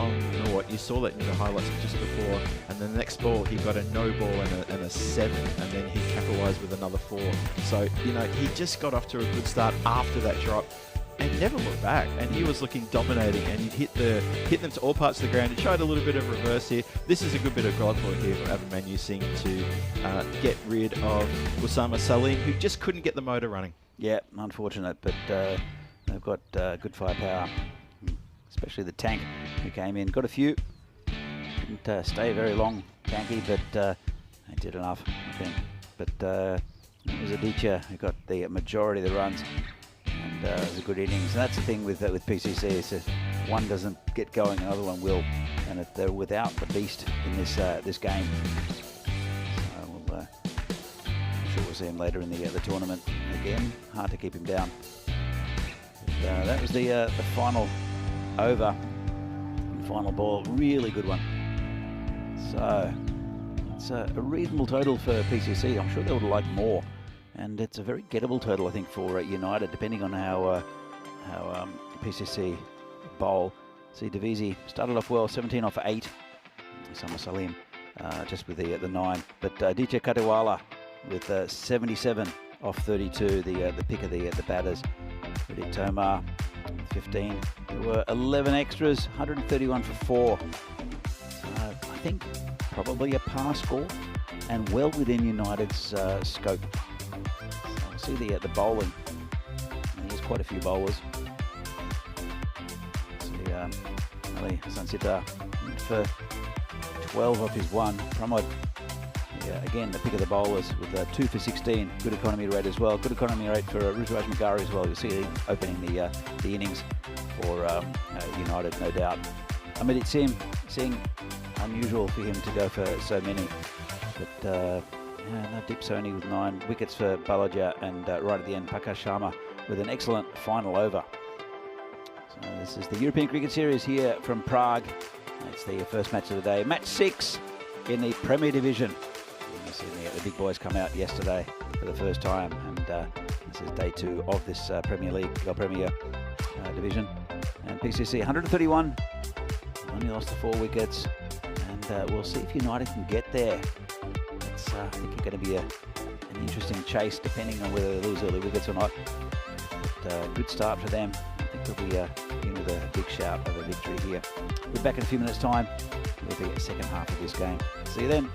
S1: what you saw that in the highlights just before. And then the next ball, he got a no ball and a 7. And then he capitalised with another 4. So, he just got off to a good start after that drop. And never looked back, and he was looking dominating, and he'd hit them to all parts of the ground. He tried a little bit of reverse here. This is a good bit of Godful here from Abhimanyu Singh to get rid of Osama Salim, who just couldn't get the motor running.
S5: Yeah, unfortunate, but they've got good firepower, especially the tank who came in. Got a few, didn't stay very long, Tanky, but they did enough, I think. But it was Aditya who got the majority of the runs. And it was a good innings, and that's the thing with PCC. Is if one doesn't get going, another one will, and if they're without the beast in this game, so I'm sure we'll see him later in the tournament. Again, hard to keep him down. But, that was the final over, and final ball, really good one. So It's a reasonable total for PCC. I'm sure they would like more. And it's a very gettable total, I think, for United, depending on how PCC bowl. See, Davisi started off well, 17 off 8. Sama Salim just with the 9. But DJ Kadiwala with 77 off 32, the pick of the batters. Ridik Tomar, 15. There were 11 extras, 131 for 4. I think probably a par score and well within United's scope. So we'll see the bowling. And there's quite a few bowlers. See Ali Hassan Sitar for 12 off his 1. Pramod, again, the pick of the bowlers with 2 for 16. Good economy rate as well. Good economy rate for Ruturaj Magara as well. You'll see him opening the innings for United, no doubt. Amit Singh, unusual for him to go for so many. But Navdeep Soni with 9 wickets for Balaja, and right at the end, Prakash Sharma with an excellent final over. So this is the European Cricket Series here from Prague. It's the first match of the day. Match 6 in the Premier Division. You see the big boys come out yesterday for the first time, and this is day 2 of this Premier Division. And PCC 131, only lost the 4 wickets, and we'll see if United can get there. It's I think it's going to be an interesting chase, depending on whether they lose early wickets or not. But good start for them. I think they'll be in with a big shout of a victory here. We're back in a few minutes' time. We'll be at the second half of this game. See you then.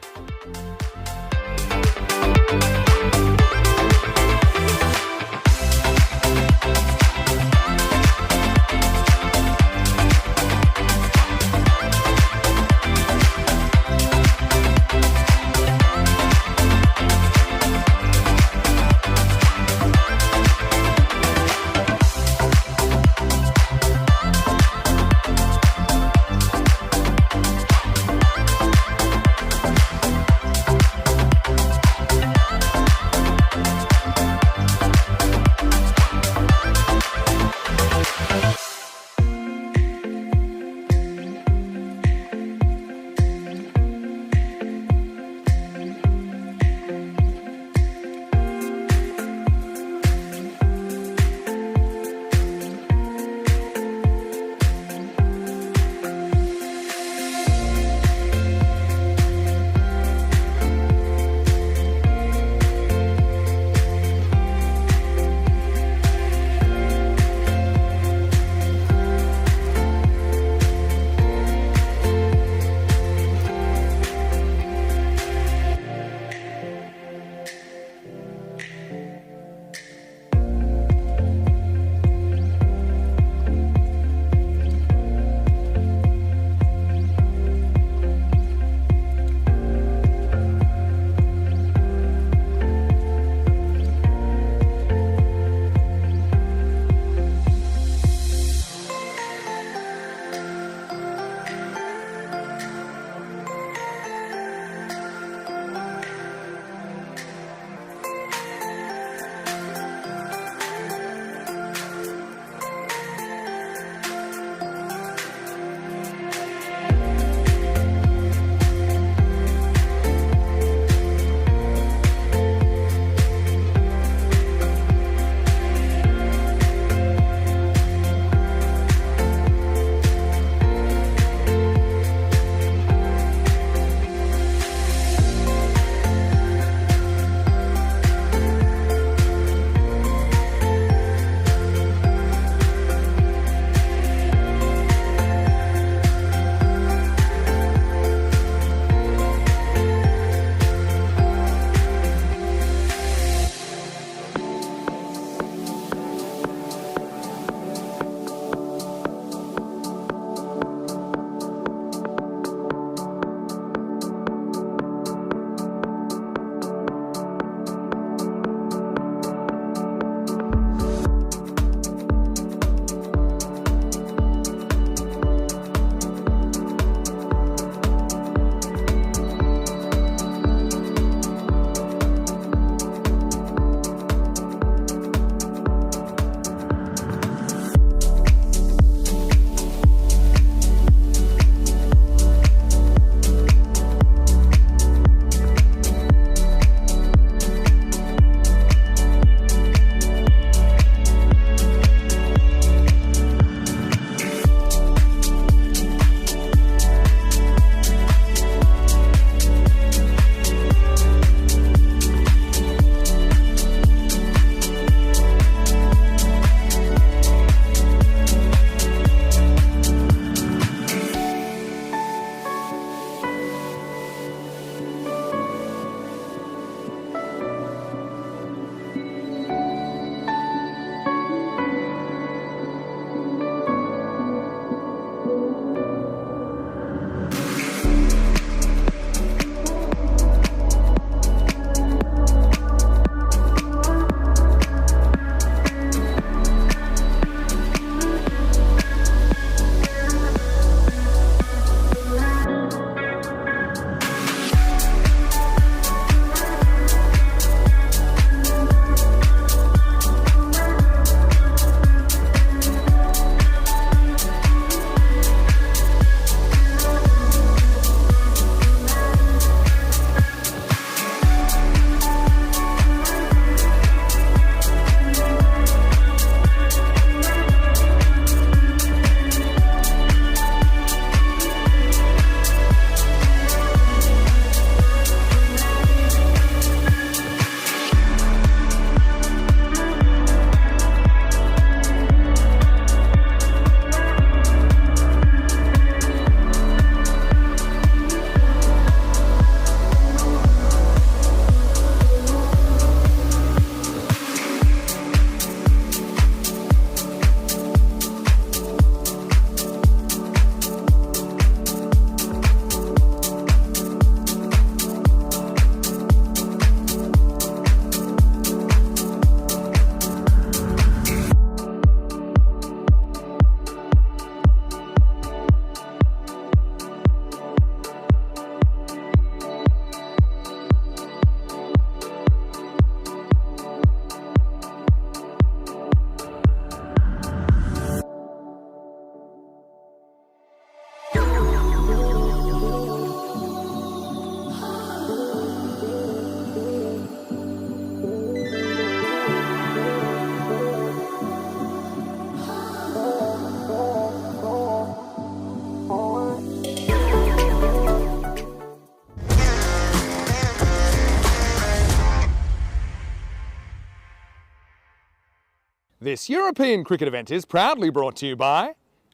S3: This European cricket event is proudly brought to you by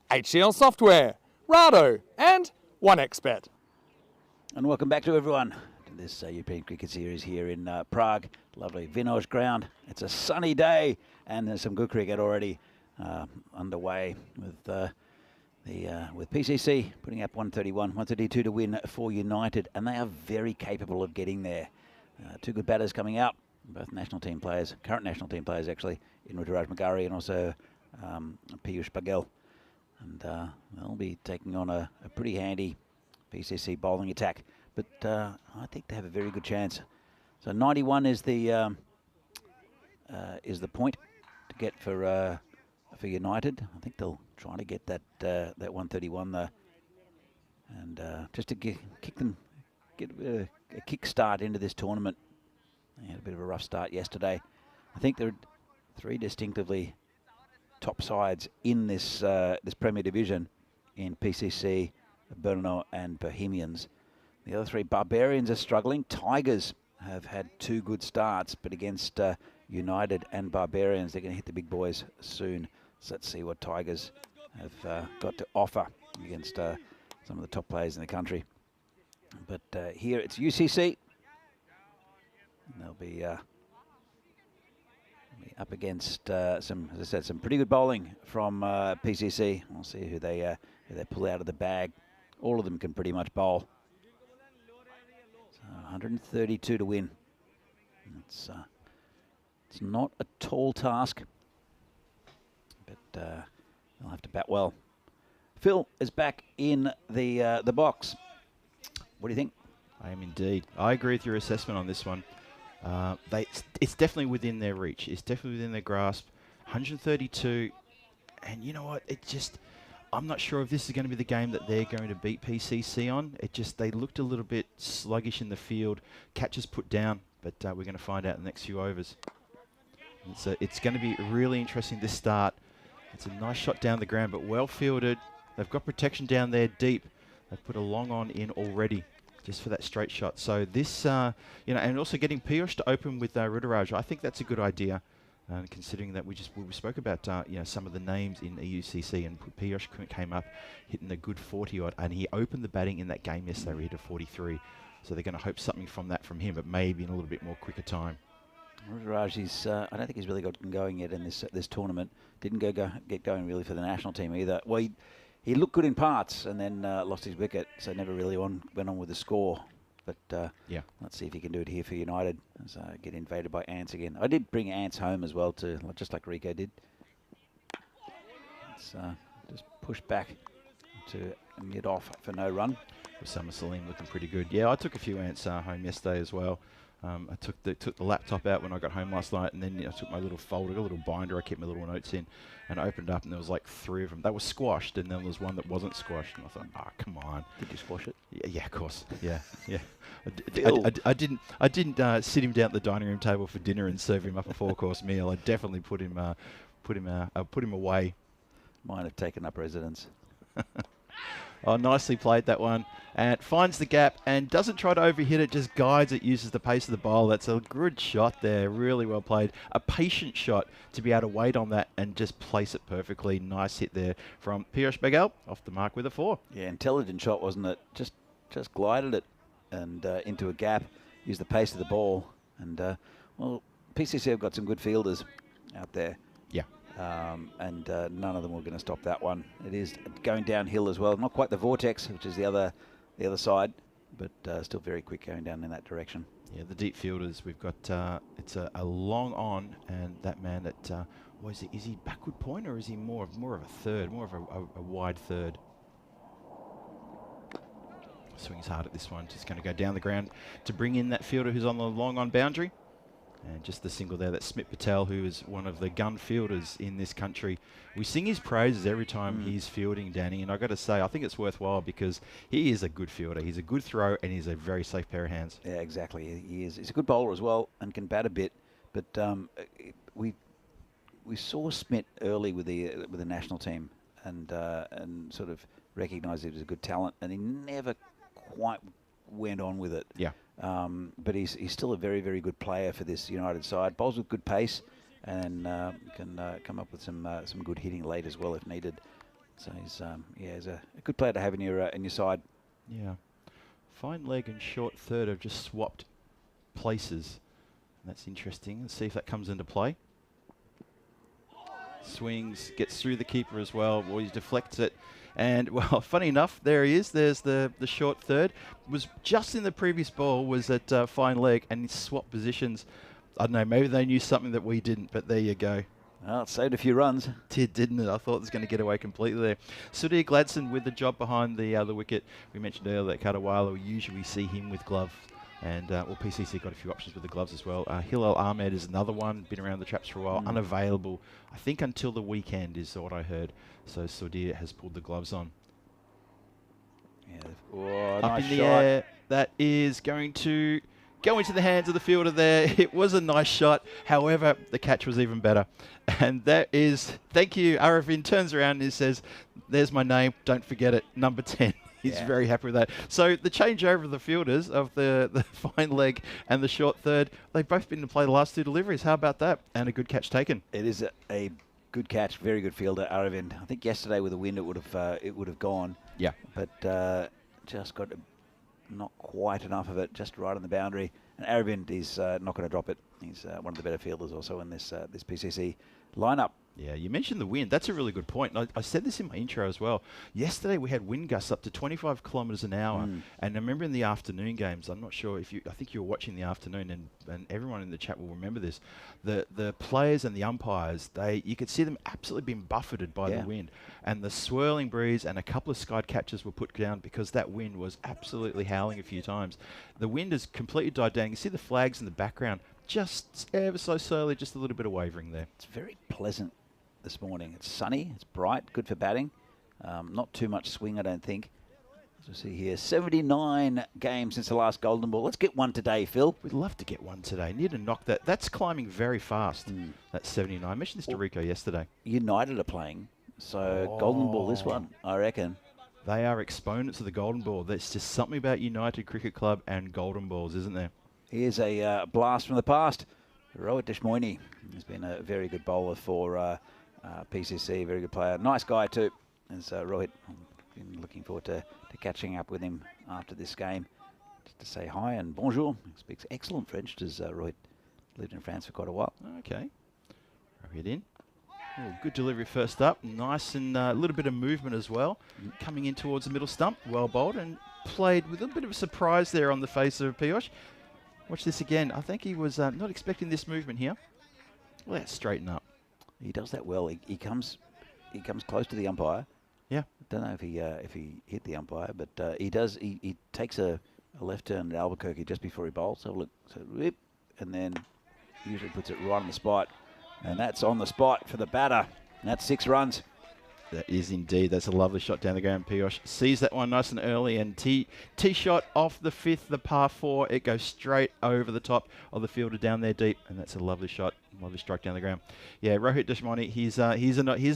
S3: HCL Software, Rado and 1xBet.
S5: And welcome back to everyone to this European Cricket Series here in Prague. Lovely Vinoj ground. It's a sunny day and there's some good cricket already underway with PCC putting up 131, 132 to win for United, and they are very capable of getting there. Two good batters coming out, both national team players, current national team players actually, in Ruturaj Magari and also Piyush Paghel. And they'll be taking on a pretty handy PCC bowling attack, but I think they have a very good chance. So 91 is the point to get for United. I think they'll try to get that 131 though, and just to get a kick start into this tournament. They had a bit of a rough start yesterday. I think there are three distinctively top sides in this this Premier Division in PCC, Brno and Bohemians. The other three, Barbarians, are struggling. Tigers have had two good starts, but against United and Barbarians, they're going to hit the big boys soon. So let's see what Tigers have got to offer against some of the top players in the country. But here it's UCC. And they'll be up against some, as I said, some pretty good bowling from PCC. We'll see who they pull out of the bag. All of them can pretty much bowl. So 132 to win. It's not a tall task, but they'll have to bat well. Phil is back in the box. What do you think?
S1: I am indeed. I agree with your assessment on this one. It's definitely within their reach. It's definitely within their grasp. 132, and you know what? I'm not sure if this is going to be the game that they're going to beat PCC on. They looked a little bit sluggish in the field. Catches put down, but we're going to find out in the next few overs. It's going to be really interesting this start. It's a nice shot down the ground, but well fielded. They've got protection down there deep. They've put a long on in already, just for that straight shot. So this, and also getting Piyush to open with Ruturaj, I think that's a good idea, considering that we spoke about, some of the names in the UCC, and Piyush came up hitting a good 40 odd, and he opened the batting in that game yesterday. We hit a 43, so they're going to hope something from from him, but maybe in a little bit more quicker time.
S5: Ruturaj, I don't think he's really gotten going yet in this tournament. Didn't get going really for the national team either. Well, he looked good in parts and then lost his wicket, so never really went on with the score. But
S1: yeah,
S5: let's see if he can do it here for United. So get invaded by Ants again. I did bring Ants home as well, just like Rico did. Let's just push back to get off for no run.
S1: Osama Salim looking pretty good. Yeah, I took a few Ants home yesterday as well. I took the laptop out when I got home last night, and then I took my little folder, a little binder I kept my little notes in, and I opened it up, and there was like 3 of them. They were squashed, and then there was one that wasn't squashed, and I thought, come on.
S5: Did you squash it?
S1: Yeah, of course. Yeah. I didn't sit him down at the dining room table for dinner and serve him up a 4-course meal. I definitely put him away.
S5: Might have taken up residence.
S1: Oh, nicely played that one. And finds the gap and doesn't try to overhit it, just guides it, uses the pace of the bowl. That's a good shot there, really well played. A patient shot to be able to wait on that and just place it perfectly. Nice hit there from Piyush Paghel, off the mark with a 4.
S5: Yeah, intelligent shot, wasn't it? Just glided it and into a gap, used the pace of the ball. And, PCC have got some good fielders out there.
S1: Yeah.
S5: And none of them were going to stop that one. It is going downhill as well. Not quite the vortex, which is the other side, but still very quick going down in that direction.
S1: Yeah, the deep fielders, we've got, it's a long on, and that man that, is he backward point, or is he more of a third, more of a wide third? Swings hard at this one, just going to go down the ground to bring in that fielder who's on the long on boundary. And just the single there, that's Smit Patel, who is one of the gun fielders in this country. We sing his praises every time he's fielding, Danny, and I've got to say, I think it's worthwhile because he is a good fielder. He's a good throw, and he's a very safe pair of hands.
S5: Yeah, exactly. He is. He's a good bowler as well and can bat a bit. But we saw Smit early with the national team and sort of recognised he was a good talent, and he never quite went on with it.
S1: Yeah.
S5: But he's still a very, very good player for this United side. Bowls with good pace, and can come up with some good hitting late as well if needed. So he's a good player to have in your side.
S1: Yeah. Fine leg and short third have just swapped places. That's interesting. Let's see if that comes into play. Swings, gets through the keeper as well. Well, he deflects it. And, well, funny enough, there he is. There's the short third. Was just in the previous ball, was at fine leg, and he swapped positions. I don't know, maybe they knew something that we didn't, but there you go.
S5: Well, it saved a few runs.
S1: Did, didn't it? I thought it was going to get away completely there. Sudhir Gladson with the job behind the wicket. We mentioned earlier that Kadawala, we usually see him with gloves. And, well, PCC got a few options with the gloves as well. Hilal Ahmed is another one, been around the traps for a while, unavailable, I think until the weekend is what I heard. So Sudhir has pulled the gloves on.
S5: Yeah. Oh,
S1: Up
S5: nice
S1: in the
S5: shot.
S1: air, that is going to go into the hands of the fielder there. It was a nice shot. However, the catch was even better. And that is, thank you, Arifin turns around and he says, there's my name, don't forget it, number 10. He's very happy with that. So the changeover of the fielders of the fine leg and the short third, they've both been to play the last two deliveries. How about that? And a good catch taken.
S5: It is a good catch, very good fielder, Aravind. I think yesterday with the wind it would have gone.
S1: Yeah.
S5: But just got not quite enough of it, just right on the boundary. And Aravind is not going to drop it. He's one of the better fielders also in this PCC lineup.
S1: Yeah, you mentioned the wind. That's a really good point. And I said this in my intro as well. Yesterday we had wind gusts up to 25 kilometres an hour. And I remember in the afternoon games, I'm not sure if I think you were watching the afternoon, and everyone in the chat will remember this. The players and the umpires, you could see them absolutely being buffeted by the wind. And the swirling breeze and a couple of sky catches were put down because that wind was absolutely howling a few times. The wind has completely died down. You can see the flags in the background, just ever so slowly, just a little bit of wavering there.
S5: It's very pleasant this morning. It's sunny, it's bright, good for batting. Not too much swing, I don't think. As we see here, 79 games since the last Golden Ball. Let's get one today, Phil.
S1: We'd love to get one today. Need to knock that. That's climbing very fast. That's 79. I mentioned this to Rico yesterday.
S5: United are playing, so Golden Ball this one, I reckon.
S1: They are exponents of the Golden Ball. There's just something about United Cricket Club and Golden Balls, isn't there?
S5: Here's a blast from the past. Rohit Deshmoini has been a very good bowler for PCC, very good player. Nice guy too. As Rohit, I'm been looking forward to catching up with him after this game. Just to say hi and bonjour. He speaks excellent French, as Rohit lived in France for quite a while.
S1: Okay. Rohit in. Oh, good delivery first up. Nice and a little bit of movement as well. Coming in towards the middle stump. Well bowled and played with a bit of a surprise there on the face of Piyush. Watch this again. I think he was not expecting this movement here. Let's straighten up.
S5: He does that well. He comes close to the umpire.
S1: Yeah.
S5: Don't know if he hit the umpire, but he does. He takes a left turn at Albuquerque just before he bowls. So look, whip, and then usually puts it right on the spot, and that's on the spot for the batter. And that's 6 runs.
S1: That is indeed. That's a lovely shot down the ground. Piyush sees that one nice and early, and tee shot off the 5th, the par 4. It goes straight over the top of the fielder down there deep, and that's a lovely shot, lovely strike down the ground. Yeah, Rohit Deshmoini, he's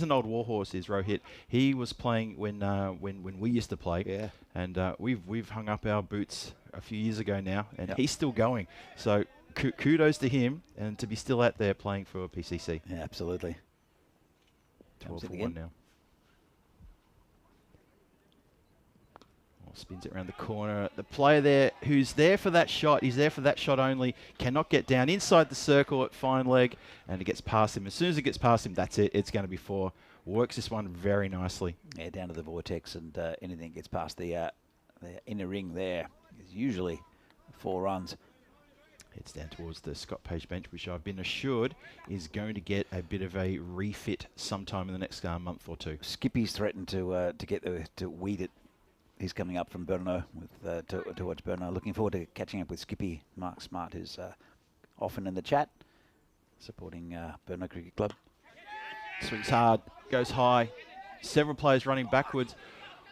S1: an old warhorse. Is Rohit? He was playing when we used to play.
S5: Yeah.
S1: And we've hung up our boots a few years ago now, and he's still going. So kudos to him, and to be still out there playing for PCC.
S5: Yeah, absolutely.
S1: 12 for 1 now. Spins it around the corner. The player there who's there for that shot, he's there for that shot only, cannot get down inside the circle at fine leg, and it gets past him. As soon as it gets past him, that's it. It's going to be 4. Works this one very nicely.
S5: Yeah, down to the vortex, and anything that gets past the inner ring there is usually 4 runs.
S1: Heads down towards the Scott Page bench, which I've been assured is going to get a bit of a refit sometime in the next month or 2.
S5: Skippy's threatened to weed it. He's coming up from Brno towards Brno. Looking forward to catching up with Skippy. Mark Smart, who's often in the chat, supporting Brno Cricket Club.
S1: Swings hard, goes high. Several players running backwards.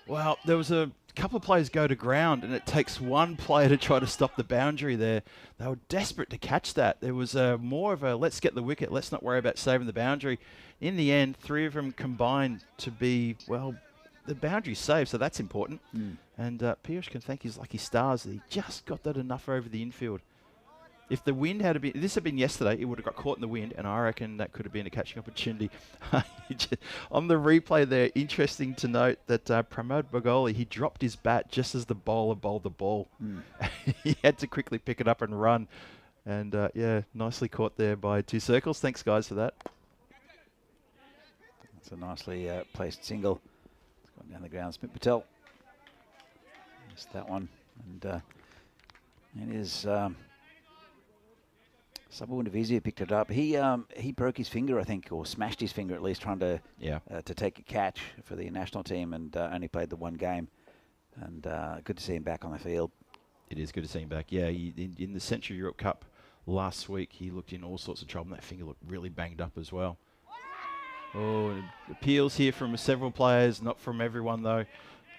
S1: Well, there was a couple of players go to ground, and it takes one player to try to stop the boundary there. They were desperate to catch that. There was more of a let's get the wicket, let's not worry about saving the boundary. In the end, 3 of them combined to be, well, the boundary's saved, so that's important. And Piyush can thank his lucky stars that he just got that enough over the infield. If the wind had been, this had been yesterday, it would have got caught in the wind, and I reckon that could have been a catching opportunity. On the replay there, interesting to note that Pramod Bagoli, he dropped his bat just as the bowler bowled the ball. He had to quickly pick it up and run. And yeah, nicely caught there by 2 circles. Thanks, guys, for that.
S5: It's a nicely placed single. It's gone down the ground. Smith Patel missed that one. And it is... Sabawundavizia picked it up. He broke his finger, I think, or smashed his finger at least, trying to take a catch for the national team, and only played the 1 game. And good to see him back on the field.
S1: It is good to see him back. Yeah, in the Central Europe Cup last week, he looked in all sorts of trouble, and that finger looked really banged up as well. Oh, appeals here from several players, not from everyone though.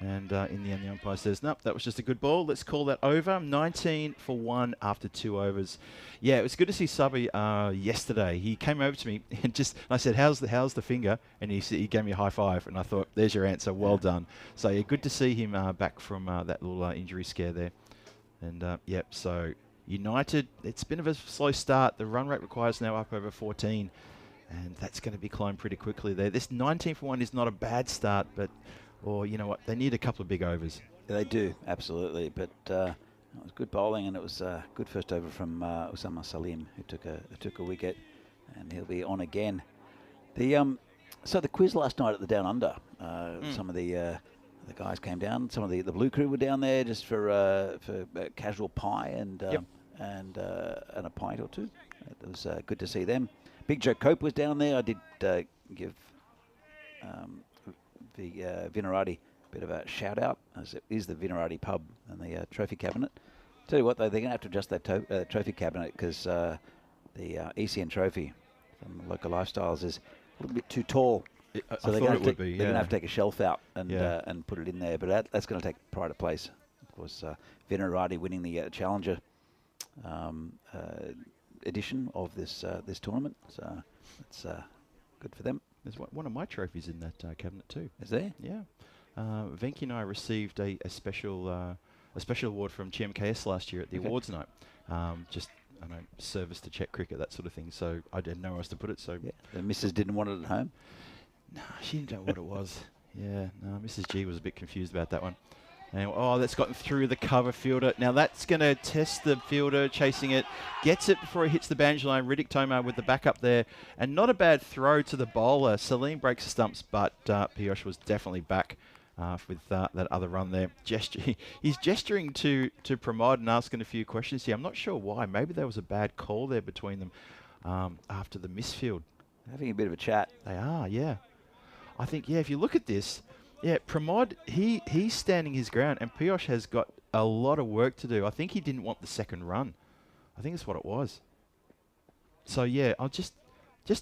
S1: And in the end, the umpire says, nope, that was just a good ball. Let's call that over. 19 for 1 after 2 overs. Yeah, it was good to see Subby yesterday. He came over to me and I said, how's the finger? And he gave me a high five. And I thought, there's your answer. Well done. So yeah, good to see him back from that little injury scare there. And yep, so United, it's been a slow start. The run rate requires now up over 14. And that's going to be climbed pretty quickly there. This 19 for 1 is not a bad start, but... Or, you know what, they need a couple of big overs.
S5: Yeah, they do, absolutely. But it was good bowling, and it was a good first over from Osama Salim, who took a wicket, and he'll be on again. So the quiz last night at the Down Under, some of the guys came down. Some of the Blue Crew were down there just for casual pie and a pint or two. It was good to see them. Big Joe Cope was down there. I did give... the Vinarati bit of a shout out, as it is the Vinarati pub and the trophy cabinet. Tell you what though, they're going to have to adjust that trophy cabinet, because the ECN trophy from Local Lifestyles is a little bit too tall.
S1: So they're going
S5: to have to take a shelf out and put it in there, but that's going to take pride of place. Of course, Vinarati winning the Challenger edition of this tournament, so it's good for them.
S1: There's one of my trophies in that cabinet too.
S5: Is there?
S1: Yeah. Venky and I received a special award from GMKS last year at the awards night. Just, I don't know, service to Czech cricket, that sort of thing. So I didn't know where else to put it. So
S5: the missus didn't want it at home?
S1: No, she didn't know what it was. Yeah, no, Mrs. G was a bit confused about that one. And, that's gotten through the cover fielder. Now that's going to test the fielder, chasing it. Gets it before he hits the boundary line. Riddick Tomar with the backup there. And not a bad throw to the bowler. Salim breaks the stumps, but Piyush was definitely back with that other run there. He's gesturing to Pramod and asking a few questions here. I'm not sure why. Maybe there was a bad call there between them after the misfield.
S5: Having a bit of a chat.
S1: They are, yeah. I think, if you look at this, Pramod, he's standing his ground, and Piyush has got a lot of work to do. I think he didn't want the second run. I think that's what it was. So, I'll just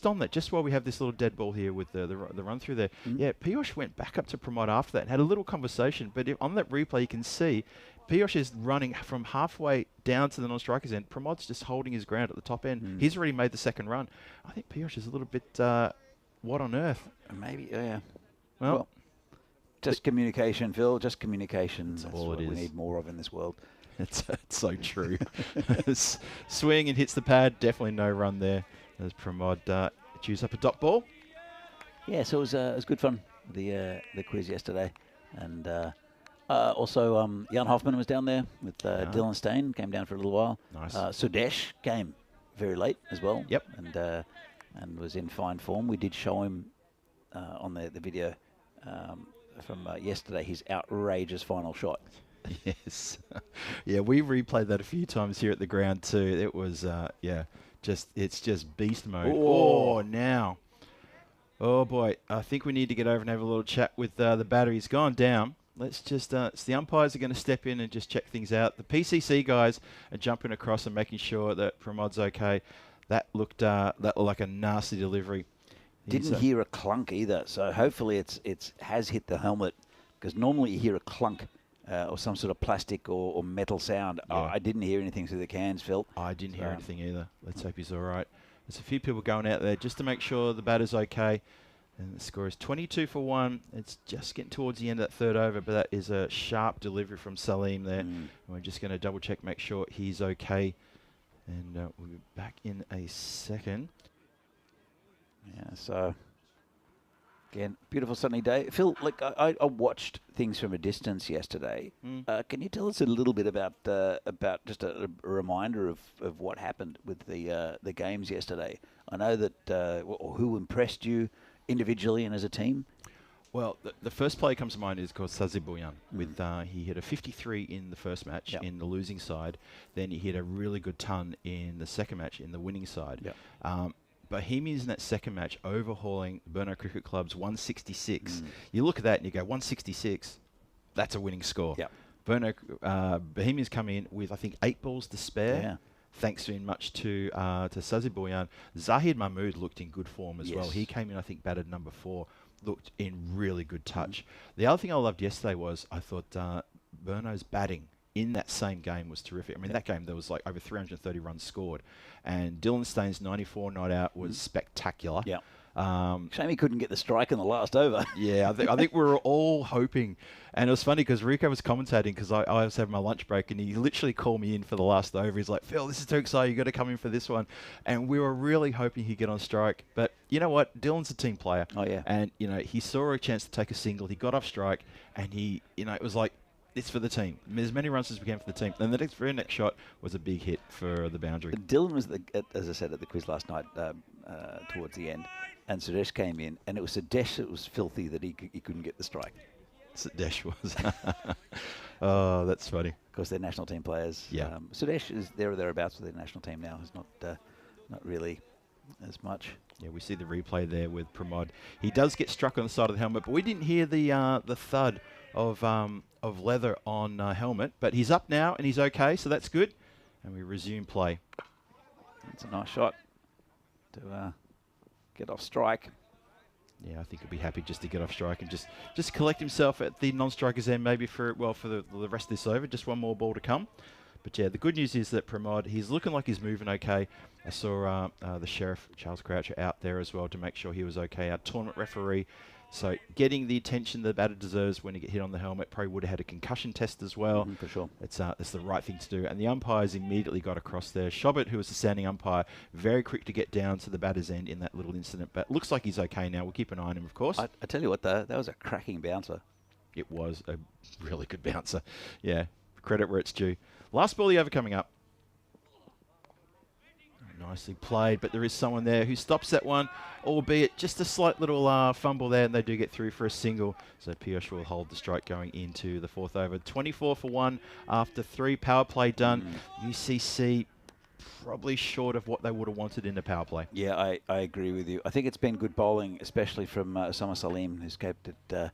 S1: on that, just while we have this little dead ball here with the run through there, Piyush went back up to Pramod after that and had a little conversation. But on that replay, you can see Piyush is running from halfway down to the non-striker's end. Pramod's just holding his ground at the top end. He's already made the second run. I think Piyush is a little bit, what on earth?
S5: Maybe, yeah.
S1: Well
S5: just communication, Phil. Just communication.
S1: That's all
S5: what
S1: it is.
S5: We need more of in this world.
S1: It's so true. Swing and hits the pad. Definitely no run there. As Pramod chews up a dot ball.
S5: Yeah, so it was good fun. The quiz yesterday, and also Jan Hoffman was down there with Dylan Stain. Came down for a little while.
S1: Nice.
S5: Sudesh came very late as well.
S1: Yep.
S5: And was in fine form. We did show him on the video from yesterday his outrageous final shot.
S1: Yes. We replayed that a few times here at the ground too. It was, it's just beast mode. Oh, now. Oh, boy. I think we need to get over and have a little chat with the batter. He's gone down. Let's just, the umpires are going to step in and just check things out. The PCC guys are jumping across and making sure that Pramod's okay. That looked like a nasty delivery.
S5: Didn't hear a clunk either, so hopefully it has hit the helmet, because normally you hear a clunk or some sort of plastic or metal sound.
S1: Yeah.
S5: I didn't hear anything through the cans, Phil.
S1: I didn't hear anything either. Let's hope he's all right. There's a few people going out there just to make sure the batter's okay. And the score is 22 for 1. It's just getting towards the end of that third over, but that is a sharp delivery from Salim there. And we're just going to double check, make sure he's okay. And we'll be back in a second.
S5: Yeah, so again, beautiful sunny day. Phil, like I watched things from a distance yesterday. Can you tell us a little bit about just a reminder of what happened with the games yesterday? I know that who impressed you individually and as a team.
S1: Well, the first play comes to mind is called Saziboyan. With he hit a 53 in the first match in the losing side. Then he hit a really good ton in the second match in the winning side. Bohemians in that second match overhauling Burno Cricket Club's 166. You look at that and you go, 166, that's a winning score. Bohemians come in with, I think, 8 balls to spare. Thanks very much to Saziboyan. Zahid Mahmood looked in good form as well. He came in, I think, batted number 4. Looked in really good touch. The other thing I loved yesterday was I thought Burno's batting in that same game was terrific. I mean, that game there was like over 330 runs scored, and Dylan Staines' 94 not out was spectacular.
S5: Shame he couldn't get the strike in the last over.
S1: I think we were all hoping, and it was funny because Rico was commentating because I was having my lunch break, and he literally called me in for the last over. He's like, "Phil, this is too exciting. You got to come in for this one," and we were really hoping he'd get on strike. But you know what? Dylan's a team player. And he saw a chance to take a single. He got off strike, and he, it was like, it's for the team. As many runs as we can for the team. And the very next shot was a big hit for the boundary.
S5: Dylan was, as I said at the quiz last night, towards the end, and Sudesh came in, and it was Sudesh that was filthy that he couldn't get the strike.
S1: Sudesh was. Oh, that's funny.
S5: Of course, they're national team players. Sudesh is there or thereabouts with their national team now. He's not really as much.
S1: Yeah, we see the replay there with Pramod. He does get struck on the side of the helmet, but we didn't hear the thud of leather on helmet. But he's up now and he's okay, so that's good. And we resume play.
S5: It's a nice shot to get off strike.
S1: Yeah, I think he'll be happy just to get off strike and just collect himself at the non-striker's end, maybe for the rest of this over. Just one more ball to come. But yeah, the good news is that Pramod, he's looking like he's moving okay. I saw the Sheriff, Charles Croucher, out there as well to make sure he was okay, our tournament referee. So getting the attention the batter deserves when he get hit on the helmet. Probably would have had a concussion test as well.
S5: For sure.
S1: It's the right thing to do. And the umpires immediately got across there. Shobert, who was the standing umpire, very quick to get down to the batter's end in that little incident. But looks like he's okay now. We'll keep an eye on him, of course.
S5: I tell you what, though, that was a cracking bouncer.
S1: It was a really good bouncer. Yeah, credit where it's due. Last ball of the over coming up. Nicely played, but there is someone there who stops that one, albeit just a slight little fumble there, and they do get through for a single. So Piyush will hold the strike going into the 4th over. 24 for 1 after 3. Power play done. UCC probably short of what they would have wanted in the power play.
S5: Yeah, I agree with you. I think it's been good bowling, especially from Osama Salim, who's kept it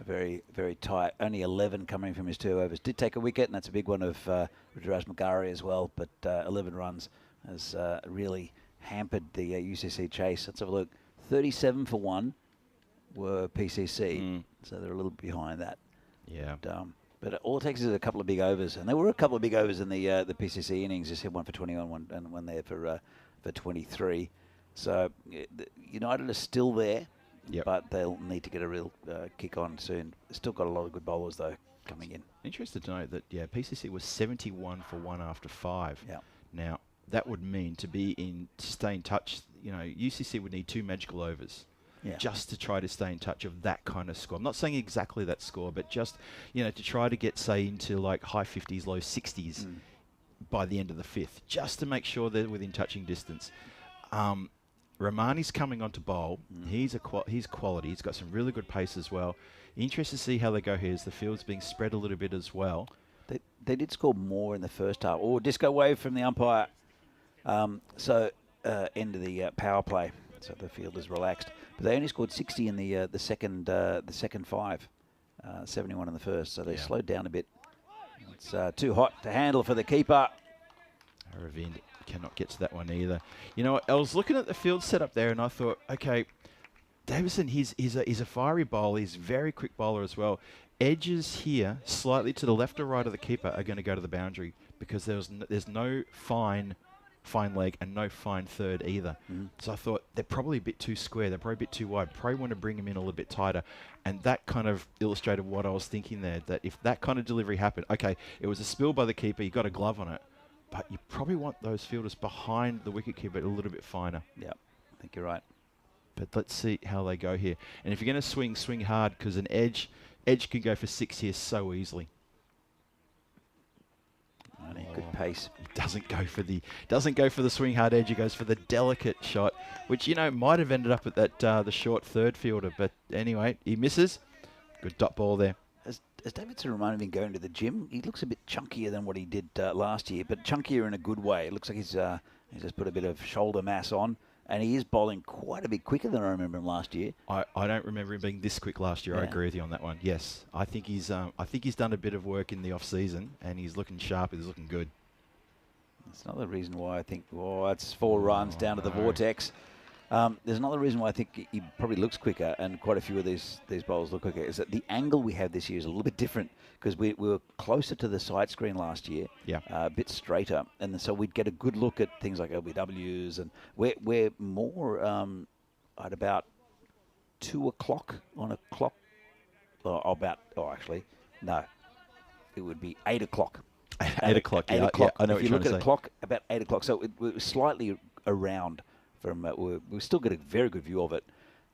S5: very, very tight. Only 11 coming from his 2 overs. Did take a wicket, and that's a big one of Ruturaj Magari as well, but 11 runs has really hampered the UCC chase. Let's have a look. 37 for 1 were PCC, so they're a little behind that.
S1: Yeah.
S5: But all it takes is a couple of big overs, and there were a couple of big overs in the PCC innings. Just hit one for 21 and one there for 23. So United are still there, but they'll need to get a real kick on soon. Still got a lot of good bowlers though coming in.
S1: Interested to know that PCC was 71 for 1 after 5.
S5: Yeah.
S1: Now that would mean to stay in touch. UCC would need 2 magical overs. Just to try to stay in touch of that kind of score. I'm not saying exactly that score, but just, to try to get, say, into like high 50s, low 60s by the end of the 5th, just to make sure they're within touching distance. Ramani's coming on to bowl. He's quality. He's got some really good pace as well. Interested to see how they go here as the field's being spread a little bit as well.
S5: They did score more in the first half. Disco wave from the umpire. End of the power play. So the field is relaxed. But they only scored 60 in the second 5, 71 in the first. So they slowed down a bit. It's too hot to handle for the keeper.
S1: Aravind cannot get to that one either. I was looking at the field setup there and I thought, okay, Davison, he's a fiery bowler. He's a very quick bowler as well. Edges here, slightly to the left or right of the keeper, are going to go to the boundary because there's no fine leg and no fine third either. So I thought they're probably a bit too square. They're probably a bit too wide. Probably want to bring him in a little bit tighter. And that kind of illustrated what I was thinking there, that if that kind of delivery happened, okay, it was a spill by the keeper, you got a glove on it. but you probably want those fielders behind the wicketkeeper a little bit finer.
S5: Yeah, I think you're right.
S1: But let's see how they go here. And if you're going to swing hard, because an edge can go for 6 here so easily.
S5: Only good pace.
S1: He doesn't go for the swing hard edge. He goes for the delicate shot, which might have ended up at that the short third fielder. But anyway, he misses. Good dot ball there.
S5: Has Davidson reminded me of going to the gym? He looks a bit chunkier than what he did last year, but chunkier in a good way. It looks like he's just put a bit of shoulder mass on, and he is bowling quite a bit quicker than I remember him last year.
S1: I don't remember him being this quick last year.
S5: Yeah.
S1: I agree with you on that one. Yes, I think he's done a bit of work in the off season, and he's looking sharp. He's looking good.
S5: That's another reason why I think, that's 4 runs down to the vortex. There's another reason why I think he probably looks quicker, and quite a few of these bowlers look quicker, is that the angle we have this year is a little bit different, because we were closer to the side screen last year, a bit straighter, and so we'd get a good look at things like LBWs, and we're more at about 2 o'clock on a clock, actually, no, it would be 8 o'clock.
S1: 8 o'clock,
S5: 8 o'clock.
S1: I know
S5: if
S1: what
S5: you
S1: you're
S5: look
S1: trying
S5: at
S1: to
S5: the
S1: say.
S5: clock, about 8 o'clock, so it was slightly around from, we still get a very good view of it,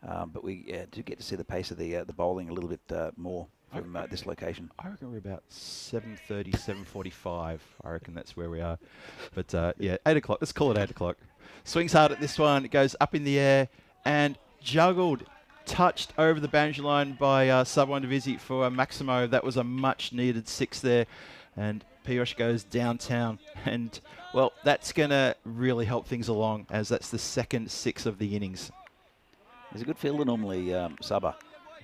S5: but we do get to see the pace of the bowling a little bit more from this location.
S1: I reckon we're about 7:30, 7:45. I reckon that's where we are. But yeah, 8 o'clock. Let's call it 8 o'clock. Swings hard at this one. It goes up in the air and juggled, touched over the boundary line by Sub-1 Divisi for Maximo. That was a much-needed 6 there. And Piyush goes downtown. And, well, that's going to really help things along, as that's the second 6 of the innings.
S5: He's a good fielder normally, Sabah,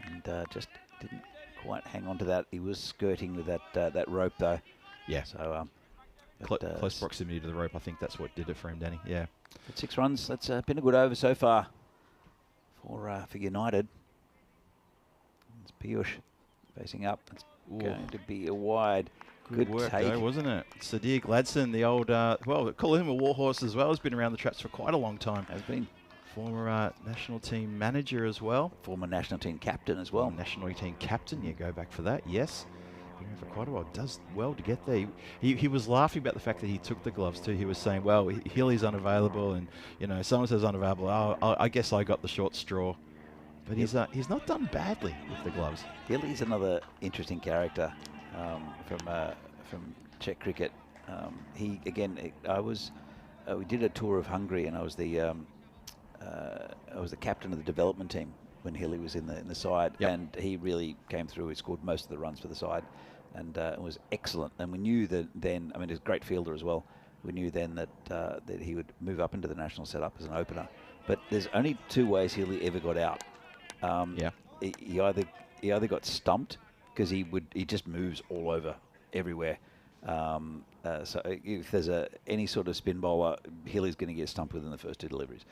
S5: and just didn't quite hang on to that. He was skirting with that rope, though. Yeah. So
S1: close proximity to the rope. I think that's what did it for him, Danny. Yeah.
S5: But 6 runs. That's been a good over so far for United. It's Piyush facing up. It's going to be a wide.
S1: Good work, though, wasn't it? Sudhir Gladson, the old, well, call him a warhorse as well. He's been around the traps for quite a long time.
S5: Has been.
S1: Former national team manager as well.
S5: Former national team captain as well.
S1: National team captain, yeah, go back for that, yes. Been around for quite a while. Does well to get there. He was laughing about the fact that he took the gloves too. He was saying, well, Healy's unavailable, and, someone says unavailable. I guess I got the short straw. But he's not done badly with the gloves.
S5: Healy's another interesting character from Czech cricket. We did a tour of Hungary, and I was the captain of the development team when Healy was in the side, and he really came through. He scored most of the runs for the side, and it was excellent. And we knew that then. I mean, he's a great fielder as well. We knew then that he would move up into the national setup as an opener. But there's only 2 ways Healy ever got out. He either got stumped, because he just moves all over everywhere. So if there's any sort of spin bowler, Healy's going to get stumped within the first 2 deliveries.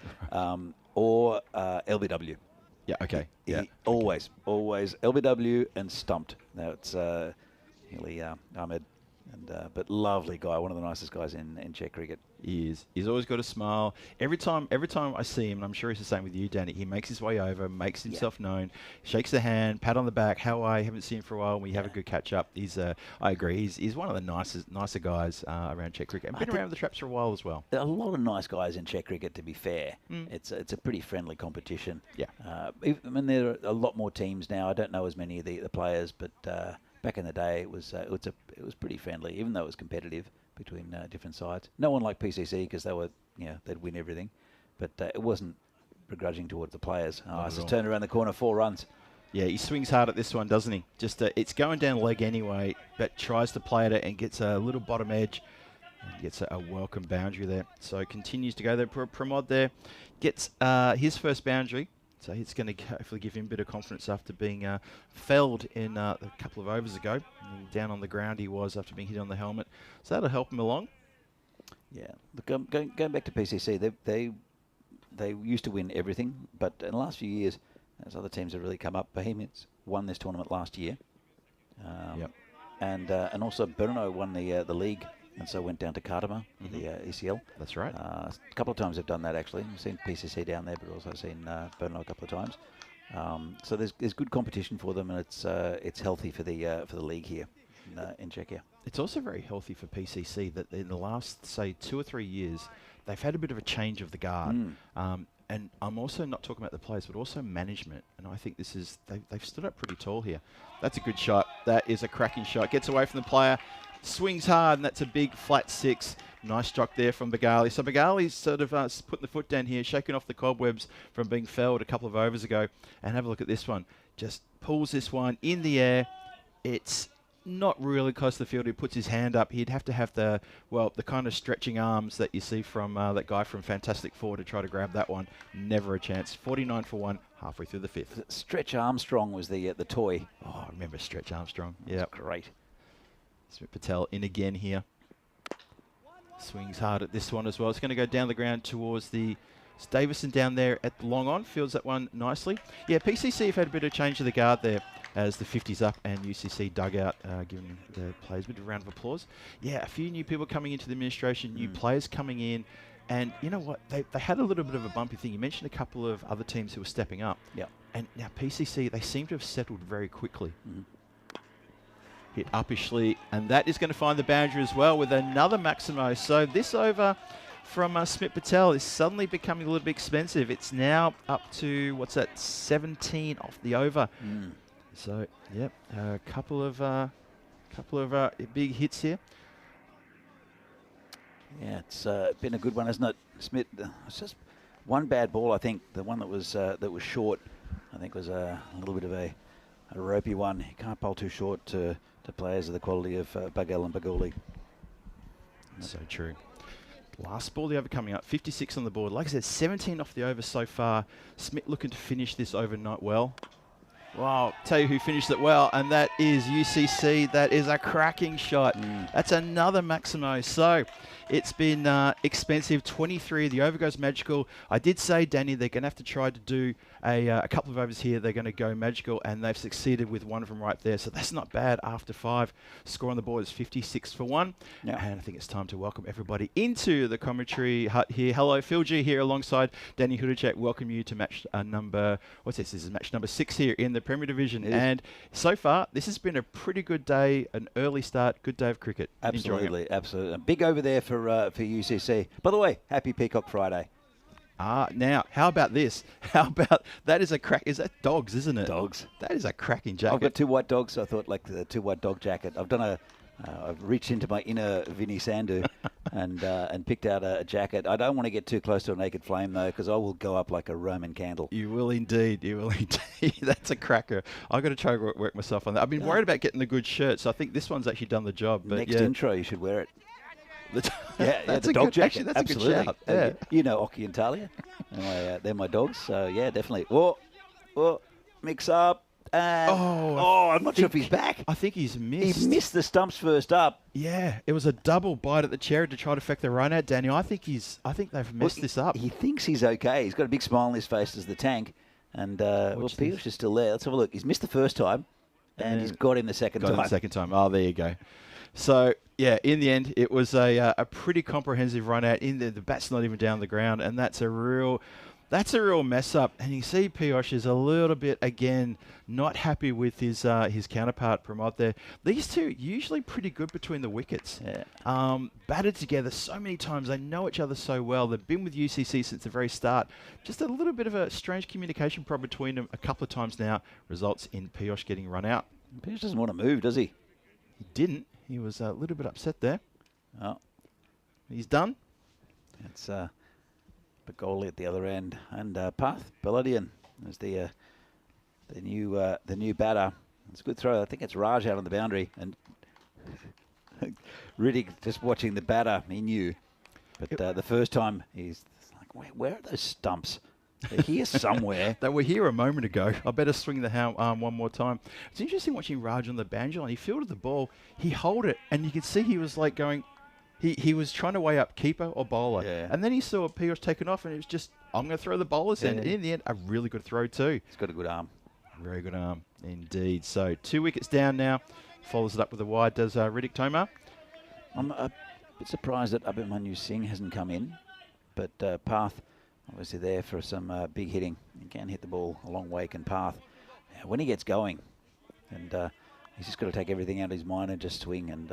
S5: Or LBW.
S1: Yeah, okay.
S5: Always LBW and stumped. Now it's Healy Ahmed, but lovely guy, one of the nicest guys in Czech cricket.
S1: He is. He's always got a smile. Every time I see him, and I'm sure he's the same with you, Danny, he makes his way over, makes himself known, shakes the hand, pat on the back. How are you? Haven't seen him for a while. We have a good catch up. I agree. He's one of the nicer guys around Czech cricket, and been around the traps for a while as well.
S5: There are a lot of nice guys in Czech cricket, to be fair. It's a pretty friendly competition.
S1: Yeah.
S5: I mean, there are a lot more teams now. I don't know as many of the players, but back in the day, it was pretty friendly, even though it was competitive between different sides. No one like PCC, because they were, they'd win everything, but it wasn't begrudging towards the players. It's just turned around the corner, 4 runs.
S1: Yeah, he swings hard at this one, doesn't he? Just it's going down the leg anyway, but tries to play at it and gets a little bottom edge and gets a welcome boundary there. So continues to go there. Pramod there gets his first boundary. So it's going to hopefully give him a bit of confidence after being felled in a couple of overs ago. And down on the ground he was after being hit on the helmet. So that'll help him along.
S5: Yeah. Look, going back to PCC, they used to win everything, but in the last few years, as other teams have really come up, Bohemians won this tournament last year. And also Brno won the league, and so went down to Kartama, the ECL.
S1: That's right.
S5: A couple of times they've done that, actually. I've seen PCC down there, but also seen Brno a couple of times. So there's good competition for them, and it's healthy for the league here. in Czechia.
S1: It's also very healthy for PCC that in the last, say, 2 or 3 years, they've had a bit of a change of the guard. And I'm also not talking about the players, but also management. And I think this is, they've stood up pretty tall here. That's a good shot. That is a cracking shot. Gets away from the player, swings hard, and that's a big flat 6. Nice struck there from Bagali. So Bagali's sort of putting the foot down here, shaking off the cobwebs from being felled a couple of overs ago. And have a look at this one. Just pulls this one in the air. It's not really close to the field. He puts his hand up. He'd have to have the kind of stretching arms that you see from that guy from Fantastic Four to try to grab that one. Never a chance. 49 for 1, halfway through the 5th.
S5: Stretch Armstrong was the toy.
S1: Oh, I remember Stretch Armstrong. Yeah,
S5: great.
S1: Smith Patel in again here. Swings hard at this one as well. It's going to go down the ground towards the Davison down there at the long on. Fields that one nicely. Yeah, PCC have had a bit of change of the guard there as the 50's up and UCC dug out, giving the players a bit of a round of applause. Yeah, a few new people coming into the administration, new players coming in. And you know what? They had a little bit of a bumpy thing. You mentioned a couple of other teams who were stepping up.
S5: Yeah.
S1: And now PCC, they seem to have settled very quickly. Hit uppishly, and that is going to find the boundary as well with another Maximo. So this over from Smith Patel is suddenly becoming a little bit expensive. It's now up to, what's that, 17 off the over. So, yep, a couple of big hits here.
S5: Yeah, it's been a good one, hasn't it, Smith? It's just one bad ball, I think. The one that was short, I think, was a little bit of a ropey one. You can't bowl too short to players of the quality of Bagel and Baguli.
S1: So true. Last ball the over coming up, 56 on the board. Like I said, 17 off the over so far. Smith looking to finish this overnight well. Wow, tell you who finished it well, and that is UCC. That is a cracking shot. That's another Maximo. So it's been expensive, 23. The over goes magical. I did say, Danny, they're going to have to try to do a couple of overs here. They're going to go magical, and they've succeeded with one of them right there. So that's not bad after 5. Score on the board is 56 for 1. Yeah. And I think it's time to welcome everybody into the commentary hut here. Hello, Phil G here alongside Danny Hudacek. Welcome you to match number, what's this? This is match number 6 here in the Premier Division. And so far, this has been a pretty good day, an early start, good day of cricket.
S5: Absolutely, absolutely. Big over there for UCC. By the way, happy Peacock Friday.
S1: Now, how about this? How about, that is a crack, is that dogs, isn't it?
S5: Dogs.
S1: That is a cracking jacket.
S5: I've got 2 white dogs, so I thought like the 2 white dog jacket. I've reached into my inner Vinnie Sandu and picked out a jacket. I don't want to get too close to a naked flame, though, because I will go up like a Roman candle.
S1: You will indeed. You will indeed. That's a cracker. I've got to try to work myself on that. I've been worried about getting the good shirt, so I think this one's actually done the job. But
S5: Next intro, you should wear it.
S1: That's
S5: the
S1: a
S5: dog
S1: good,
S5: jacket.
S1: actually, that's
S5: Absolutely.
S1: a good shout. Yeah.
S5: You know Occhi and Talia. They're my dogs, so yeah, definitely. Oh, mix up. I'm not sure if he's back.
S1: I think he's missed.
S5: He missed the stumps first up.
S1: Yeah, it was a double bite at the cherry to try to affect the run out, Daniel. I think they've messed this up.
S5: He thinks he's okay. He's got a big smile on his face as the tank. And Piyush is still there. Let's have a look. He's missed the first time, and he's got him the second time.
S1: Oh, there you go. So, yeah, in the end, it was a pretty comprehensive run out. The bat's not even down the ground, and that's a real mess up. And you see Piyush is a little bit, again, not happy with his counterpart, Pramod there. These two usually pretty good between the wickets.
S5: Yeah.
S1: Batted together so many times. They know each other so well. They've been with UCC since the very start. Just a little bit of a strange communication problem between them a couple of times now results in Piyush getting run out.
S5: Piyush doesn't want to move, does he?
S1: He didn't. He was a little bit upset there.
S5: Oh.
S1: He's done.
S5: It's Bagoli at the other end, and Path Belladian is the new batter. It's a good throw. I think it's Raj out on the boundary, and Riddick just watching the batter. He knew, but the first time he's like, where are those stumps? They're here somewhere.
S1: They were here a moment ago. I better swing the arm one more time. It's interesting watching Raj on the boundary line. He fielded the ball. He held it, and you could see he was like going. He was trying to weigh up keeper or bowler.
S5: Yeah.
S1: And then he saw Piyush taken off, and it was just, I'm going to throw the bowlers in. And in the end, a really good throw too.
S5: He's got a good arm.
S1: Very good arm indeed. So 2 wickets down now. Follows it up with a wide. Does Riddick Tomar?
S5: I'm a bit surprised that Abhimanyu Singh hasn't come in, but Path obviously there for some big hitting. He can hit the ball a long way, can Path. When he gets going, and He's just got to take everything out of his mind and just swing, and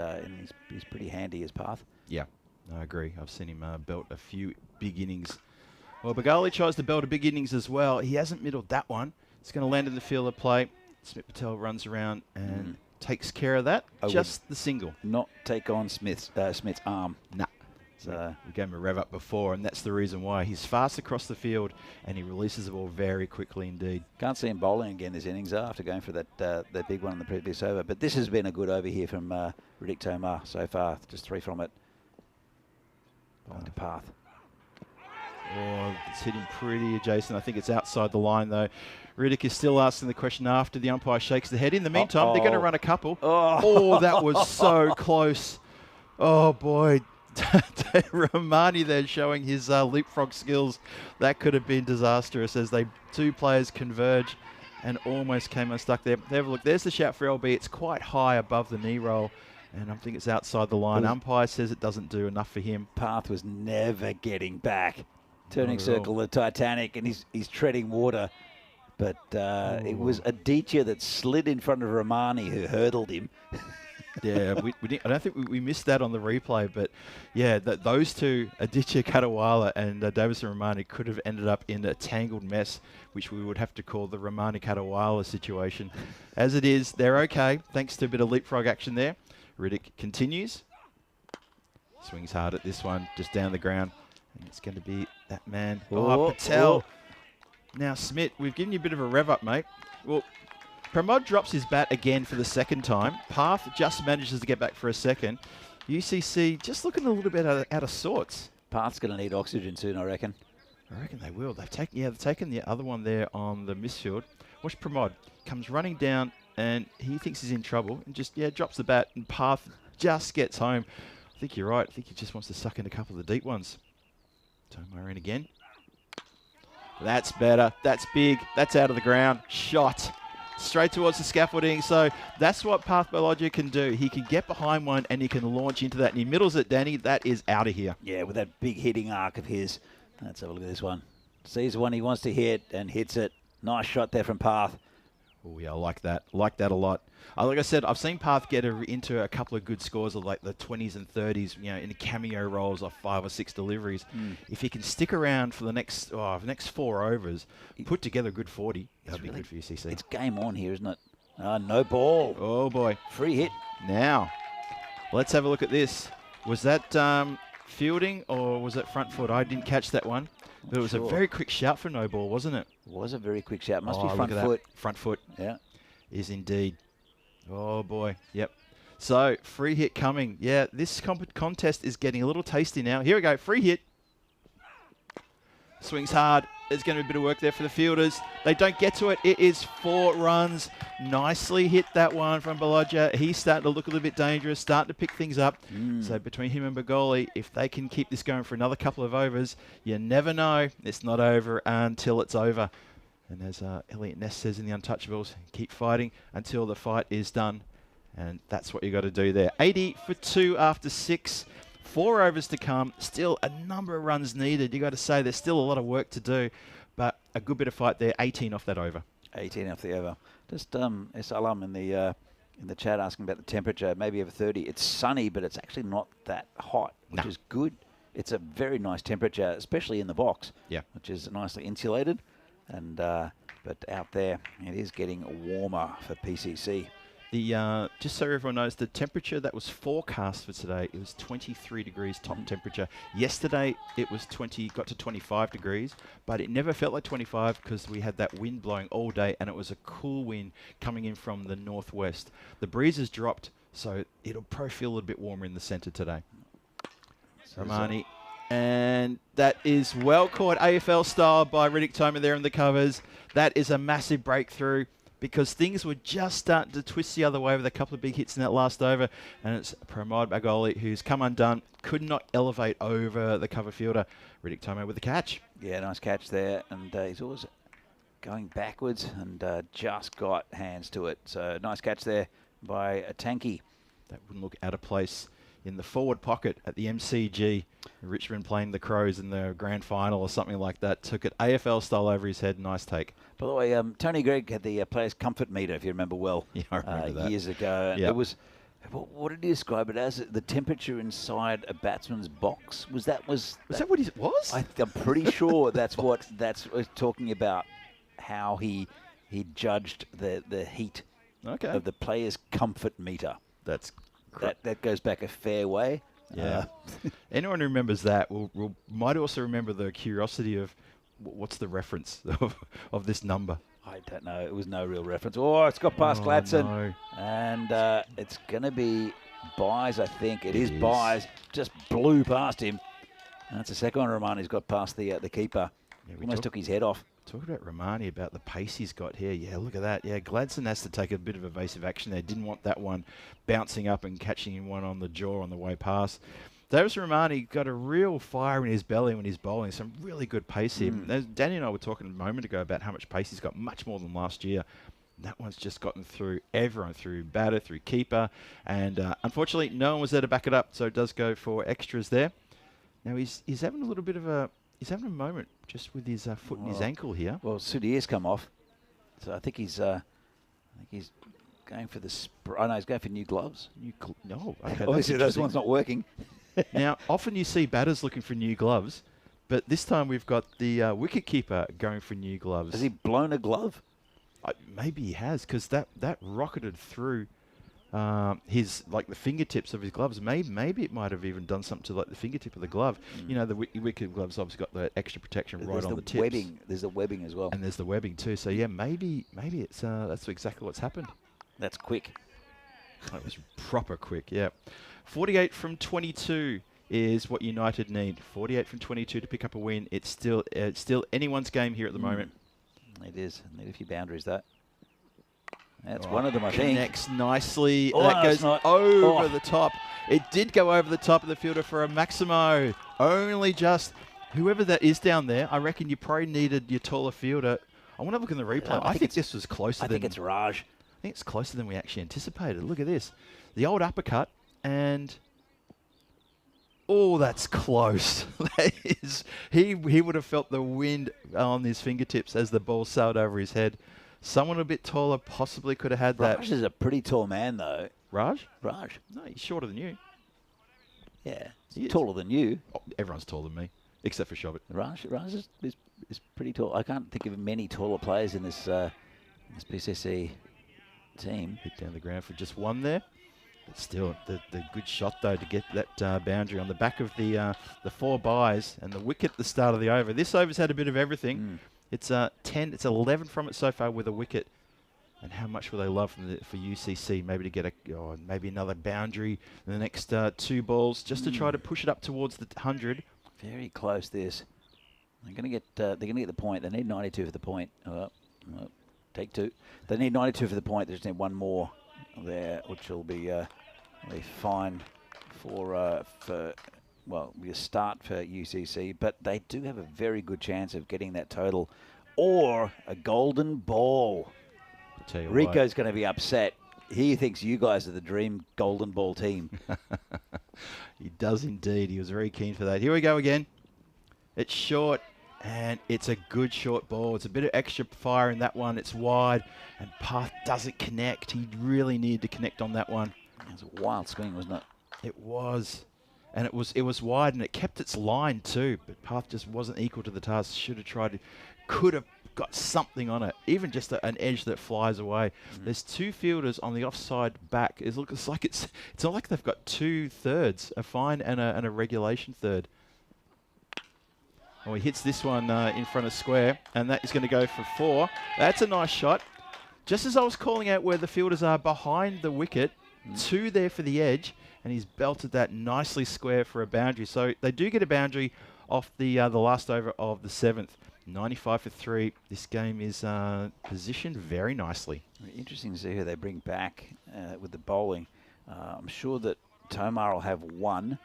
S5: he's pretty handy as path.
S1: Yeah, I agree. I've seen him belt a few big innings. Well, Bagoli tries to belt a big innings as well. He hasn't middled that one. It's going to land in the field of play. Smith Patel runs around and takes care of that. Just the single.
S5: Not take on Smith's arm.
S1: Nah. So we gave him a rev up before, and that's the reason why. He's fast across the field, and he releases the ball very quickly indeed.
S5: Can't see him bowling again this innings after going for that big one in the previous over. But this has been a good over here from Riddick Tomar so far. Just 3 from it. Bowling to path.
S1: Oh, it's hitting pretty adjacent. I think it's outside the line, though. Riddick is still asking the question after the umpire shakes the head. In the meantime, they're going to run a couple. Oh, that was so close. Oh, boy. Romani there showing his leapfrog skills. That could have been disastrous as two players converge and almost came unstuck there. Have a look. There's the shout for LB. It's quite high above the knee roll, and I think it's outside the line. Umpire says it doesn't do enough for him.
S5: Path was never getting back. Turning circle, the Titanic, and he's treading water. But it was Aditya that slid in front of Romani, who hurdled him.
S1: Yeah, we didn't, I don't think we missed that on the replay, but yeah, those two, Aditya Kadawala and Davison Romani, could have ended up in a tangled mess, which we would have to call the Romani Kadawala situation. As it is, they're okay, thanks to a bit of leapfrog action there. Riddick continues. Swings hard at this one, just down the ground. And it's going to be that man. Patel. Now, Smith, we've given you a bit of a rev up, mate. Well, Pramod drops his bat again for the second time. Path just manages to get back for a second. UCC just looking a little bit out of sorts.
S5: Path's going to need oxygen soon, I reckon.
S1: I reckon they will. They've taken the other one there on the misfield. Watch Pramod. Comes running down, and he thinks he's in trouble, and just, drops the bat, and Path just gets home. I think you're right. I think he just wants to suck in a couple of the deep ones. Tomar in again. That's better. That's big. That's out of the ground. Shot. Straight towards the scaffolding. So that's what Path Biologia can do. He can get behind one and he can launch into that. And he middles it, Danny. That is out of here.
S5: Yeah, with that big hitting arc of his. Let's have a look at this one. Sees the one he wants to hit and hits it. Nice shot there from Path.
S1: Oh, yeah, I like that. Like that a lot. Like I said, I've seen Path get into a couple of good scores of like the 20s and 30s, in cameo roles of 5 or 6 deliveries. If he can stick around for the next 4 overs, put together a good 40, that'd be good for UCC.
S5: It's game on here, isn't it? No ball.
S1: Oh, boy.
S5: Free hit.
S1: Now, let's have a look at this. Was that fielding or was it front foot? I didn't catch that one. But it was a very quick shout for no ball, wasn't it?
S5: It was a very quick shout. Must be front foot.
S1: Front foot.
S5: Yeah.
S1: Is indeed. Oh, boy. Yep. So, free hit coming. Yeah, this contest is getting a little tasty now. Here we go. Free hit. Swings hard. There's going to be a bit of work there for the fielders. They don't get to it. It is 4 runs. Nicely hit that one from Baloja. He's starting to look a little bit dangerous, starting to pick things up. So between him and Bagoli, if they can keep this going for another couple of overs, you never know. It's not over until it's over. And as Elliot Ness says in the Untouchables, keep fighting until the fight is done. And that's what you got to do there. 80 for 2 after 6. 4 overs to come. Still a number of runs needed. You got to say there's still a lot of work to do, but a good bit of fight there. 18 off that over.
S5: 18 off the over. Just Salam in the chat asking about the temperature. Maybe over 30. It's sunny, but it's actually not that hot, which is good. It's a very nice temperature, especially in the box.
S1: Yeah,
S5: which is nicely insulated. And but out there, it is getting warmer for PCC.
S1: The just so everyone knows, the temperature that was forecast for today, it was 23 degrees top temperature. Yesterday, it was got to 25 degrees, but it never felt like 25 because we had that wind blowing all day, and it was a cool wind coming in from the northwest. The breeze has dropped, so it'll probably feel a little bit warmer in the centre today. Romani. And that is well caught AFL style by Riddick Tomar there in the covers. That is a massive breakthrough because things were just starting to twist the other way with a couple of big hits in that last over. And it's Pramod Bagoli who's come undone, could not elevate over the cover fielder. Riddick Tomar with the catch.
S5: Yeah, nice catch there. And he's always going backwards and just got hands to it. So nice catch there by Tanky.
S1: That wouldn't look out of place in the forward pocket at the MCG. Richmond playing the Crows in the grand final or something like that. Took it AFL style over his head. Nice take.
S5: By the way, Tony Gregg had the players' comfort meter, if you remember well,
S1: Yeah, I remember that.
S5: years ago. And
S1: Yep.
S5: it was, what did he describe it as? The temperature inside a batsman's box? Was that
S1: what it was?
S5: I'm pretty sure that's what talking about, how he judged the heat
S1: Okay.
S5: of the players' comfort meter.
S1: That's
S5: That goes back a fair way.
S1: Yeah. Anyone who remembers that might also remember the curiosity of what's the reference of this number.
S5: I don't know. It was no real reference. Oh, it's got past Gladson.
S1: No.
S5: And it's going to be Byes, I think. It is
S1: is.
S5: Byes. Just blew past him. That's the second one Romani's got past the keeper.
S1: Yeah,
S5: Almost took his head off.
S1: Talk about Romani, about the pace he's got here. Yeah, look at that. Yeah, Gladson has to take a bit of evasive action there. Didn't want that one bouncing up and catching him one on the jaw on the way past. Davis Romani got a real fire in his belly when he's bowling. Some really good pace here. As Danny and I were talking a moment ago about how much pace he's got, much more than last year. That one's just gotten through everyone, through batter, through keeper. And unfortunately, no one was there to back it up, so it does go for extras there. Now, he's having a little bit of a... He's having a moment just with his foot and his ankle here.
S5: Well, Sudhir's come off. So I think he's going for the... I know, he's going for new gloves.
S1: No. Okay,
S5: Obviously, those ones not working.
S1: Now, often you see batters looking for new gloves, but this time we've got the wicketkeeper going for new gloves.
S5: Has he blown a glove?
S1: Maybe he has, because that rocketed through his, like, the fingertips of his gloves. Maybe it might have even done something to, like, the fingertip of the glove. You know, the wicket gloves obviously got the extra protection right on the tips.
S5: Webbing. There's the webbing as well.
S1: And there's the webbing too. So yeah, maybe it's that's exactly what's happened.
S5: That's quick.
S1: That was proper quick. Yeah, 48 from 22 is what United need. 48 from 22 to pick up a win. It's still anyone's game here at the moment.
S5: It is. Need a few boundaries, that. That's one of them, I think.
S1: Connects nicely.
S5: Oh,
S1: that goes
S5: not.
S1: over the top. It did go over the top of the fielder for a Maximo. Only just whoever that is down there. I reckon you probably needed your taller fielder. I want to look in the replay. I think this was closer.
S5: I think it's Raj.
S1: I think it's closer than we actually anticipated. Look at this. The old uppercut and... Oh, that's close. That is, he would have felt the wind on his fingertips as the ball sailed over his head. Someone a bit taller possibly could have had that.
S5: Raj is a pretty tall man, though.
S1: Raj?
S5: Raj.
S1: No, he's shorter than you.
S5: Yeah.
S1: He is.
S5: Taller than you.
S1: Oh, everyone's taller than me, except for Shobit.
S5: Raj is pretty tall. I can't think of many taller players in this PCC team.
S1: Hit down the ground for just one there. But still, the good shot, though, to get that boundary on the back of the 4 byes and the wicket at the start of the over. This over's had a bit of everything. It's 10, it's 11 from it so far with a wicket. And how much will they love for UCC maybe to get maybe another boundary in the next 2 balls just to try to push it up towards the 100.
S5: Very close. This. They're going to get the point. They need 92 for the point. Take 2. They need 92 for the point. They just need one more there, which will be fine for be a start for UCC. But they do have a very good chance of getting that total or a golden ball.
S1: Tell you
S5: Rico's going to be upset. He thinks you guys are the dream golden ball team.
S1: He does indeed. He was very keen for that. Here we go again. It's short, and it's a good short ball. It's a bit of extra fire in that one. It's wide, and Path doesn't connect. He really needed to connect on that one.
S5: It was a wild swing, wasn't it?
S1: It was. And it was wide, and it kept its line too, but Path just wasn't equal to the task. Should have tried to, could have got something on it, even just an edge that flies away. There's 2 fielders on the offside back. It looks like it's not like they've got 2 thirds, a fine and a regulation third. Oh, he hits this one in front of square, and that is going to go for 4. That's a nice shot. Just as I was calling out where the fielders are behind the wicket, 2 there for the edge, and he's belted that nicely square for a boundary. So they do get a boundary off the last over of the 7th. 95 for 3. This game is positioned very nicely.
S5: Interesting to see who they bring back with the bowling. I'm sure that Tomar will have 1.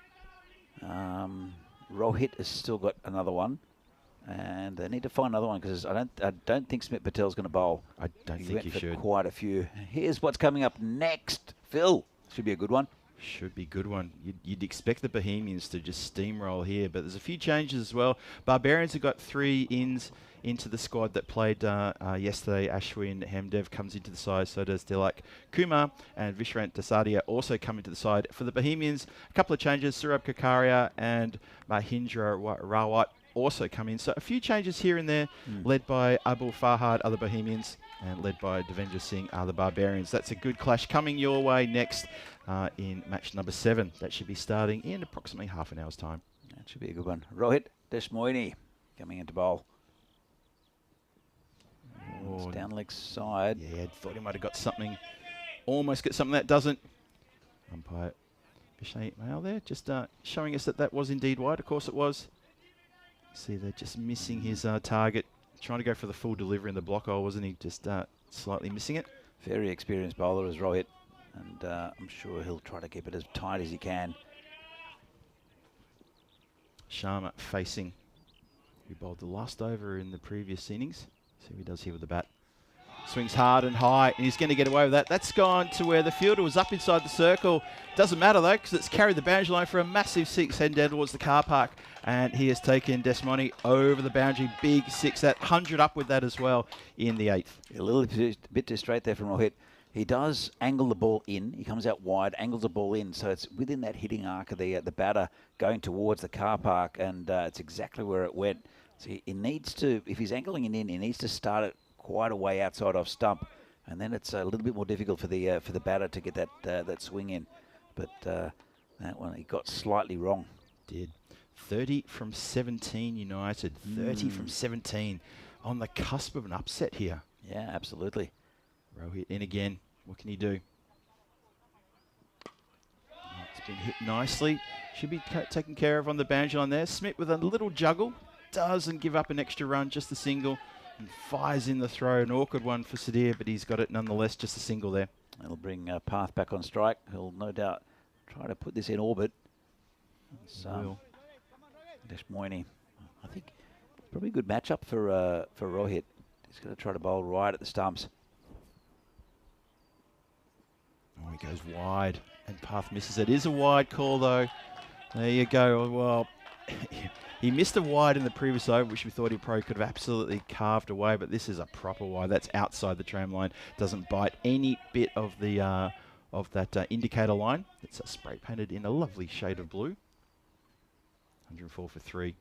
S5: Rohit has still got another one, and they need to find another one because I don't think Smith Patel's going to bowl.
S1: I don't think he should.
S5: Quite a few. Here's what's coming up next. Phil, should be a good one.
S1: Should be a good one. You'd expect the Bohemians to just steamroll here, but there's a few changes as well. Barbarians have got 3 ins into the squad that played yesterday. Ashwin Hamdev comes into the side, so does Tilak Kumar, and Vishrant Tasadia also come into the side. For the Bohemians, a couple of changes. Surab Kakaria and Mahindra Rawat also come in. So a few changes here and there, led by Abul Farhad, other Bohemians, and led by Devendra Singh, other Barbarians. That's a good clash coming your way next in match number 7. That should be starting in approximately half an hour's time.
S5: That should be a good one. Rohit Deshmoini coming into bowl. It's down leg side.
S1: Yeah, thought he might have got something. Almost get something that doesn't. Umpire Bishay Mail there, just showing us that that was indeed wide. Of course it was. See, they're just missing his target. Trying to go for the full delivery in the block hole, wasn't he? Just slightly missing it.
S5: Very experienced bowler is Rohit, and I'm sure he'll try to keep it as tight as he can.
S1: Sharma facing, who bowled the last over in the previous innings. See what he does here with the bat. Swings hard and high, and he's going to get away with that. That's gone to where the fielder was up inside the circle. Doesn't matter, though, because it's carried the boundary line for a massive 6 heading down towards the car park. And he has taken Desmoni over the boundary. Big 6, that 100 up with that as well in the 8th.
S5: A little bit too straight there from Rohit. He does angle the ball in. He comes out wide, angles the ball in. So it's within that hitting arc of the batter going towards the car park, and it's exactly where it went. So he needs to, if he's angling it in, he needs to start it quite a way outside off stump, and then it's a little bit more difficult for the batter to get that swing in. But that one he got slightly wrong.
S1: Did 30 from 17 United. 30 from 17 on the cusp of an upset here.
S5: Yeah, absolutely.
S1: Rohit in again. What can he do? It's been hit nicely. Should be taken care of on the boundary line there. Smith with a little juggle. Doesn't give up an extra run, just a single. And fires in the throw. An awkward one for Sadir, but he's got it nonetheless, just a single there.
S5: It'll bring Path back on strike. He'll no doubt try to put this in orbit. Deshmoini, I think probably a good matchup for Rohit. He's going to try to bowl right at the stumps.
S1: Oh, he goes wide, and Path misses it. It is a wide call, though. There you go. Well, he missed a wide in the previous over, which we thought he probably could have absolutely carved away, but this is a proper wide. That's outside the tram line. Doesn't bite any bit of the that indicator line. It's spray painted in a lovely shade of blue. 104 for 3.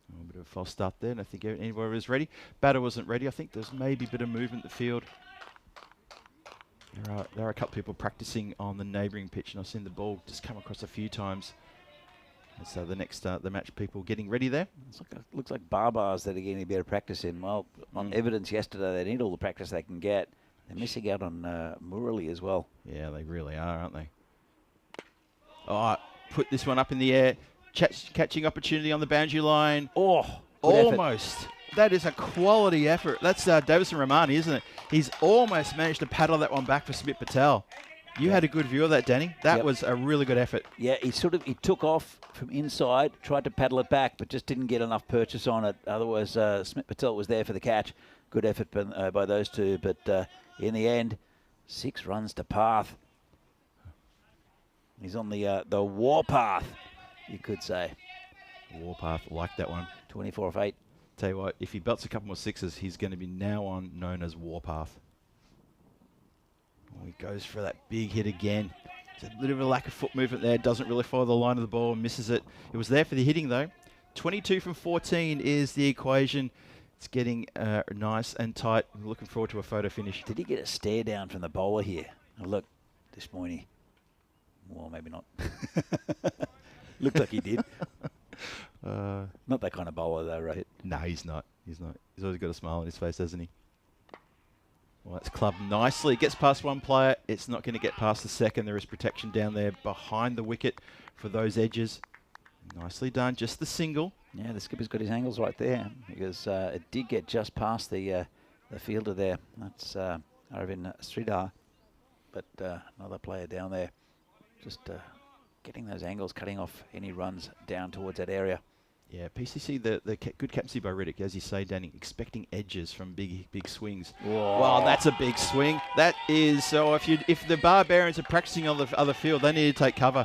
S1: A bit of a false start there, and I think anybody was ready. Batter wasn't ready. I think there's maybe a bit of movement in the field. There are a couple of people practicing on the neighbouring pitch, and I've seen the ball just come across a few times. And so the next the match people getting ready there.
S5: Looks like barbars that are getting a bit of practice in. Well, on evidence yesterday, they need all the practice they can get. They're missing out on Murali as well.
S1: Yeah, they really are, aren't they? Oh, put this one up in the air. Catching opportunity on the boundary line.
S5: Oh,
S1: almost. Effort. That is a quality effort. That's Davison Ramani, isn't it? He's almost managed to paddle that one back for Smith Patel. You had a good view of that, Danny. That was a really good effort.
S5: Yeah, he took off from inside, tried to paddle it back, but just didn't get enough purchase on it. Otherwise, Smith Patel was there for the catch. Good effort by those two, but in the end, 6 runs to Path. He's on the warpath, you could say.
S1: Warpath, like that one.
S5: 24 off 8.
S1: Tell you what, if he belts a couple more 6s, he's going to be now on known as Warpath. Oh, he goes for that big hit again. It's a little bit of a lack of foot movement there. Doesn't really follow the line of the ball and misses it. It was there for the hitting, though. 22 from 14 is the equation. It's getting nice and tight. I'm looking forward to a photo finish.
S5: Did he get a stare down from the bowler here? Oh, look, Deshmoini. Well, maybe not. Looked like he did. Not that kind of bowler, though, right?
S1: No, he's not. He's not. He's always got a smile on his face, hasn't he? Well, that's clubbed nicely. It gets past one player. It's not going to get past the second. There is protection down there behind the wicket for those edges. Nicely done. Just the single.
S5: Yeah, the skipper's got his angles right there because it did get just past the fielder there. That's Arvind Sridhar, but another player down there. Just getting those angles, cutting off any runs down towards that area.
S1: Yeah, PCC, the good captaincy by Riddick, as you say, Danny, expecting edges from big swings.
S5: Whoa.
S1: Wow, that's a big swing. That is, so if the Barbarians are practicing on the other field, they need to take cover,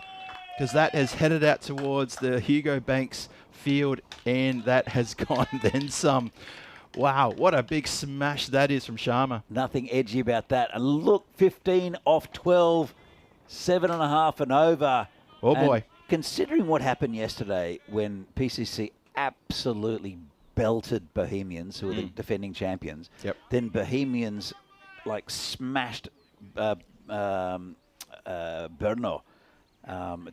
S1: because that has headed out towards the Hugo Banks field, and that has gone then some. Wow, what a big smash that is from Sharma.
S5: Nothing edgy about that. And look, 15 off 12, 7.5 and over.
S1: Oh,
S5: and
S1: boy.
S5: Considering what happened yesterday when PCC absolutely belted Bohemians, who are the defending champions, then Bohemians like smashed Brno,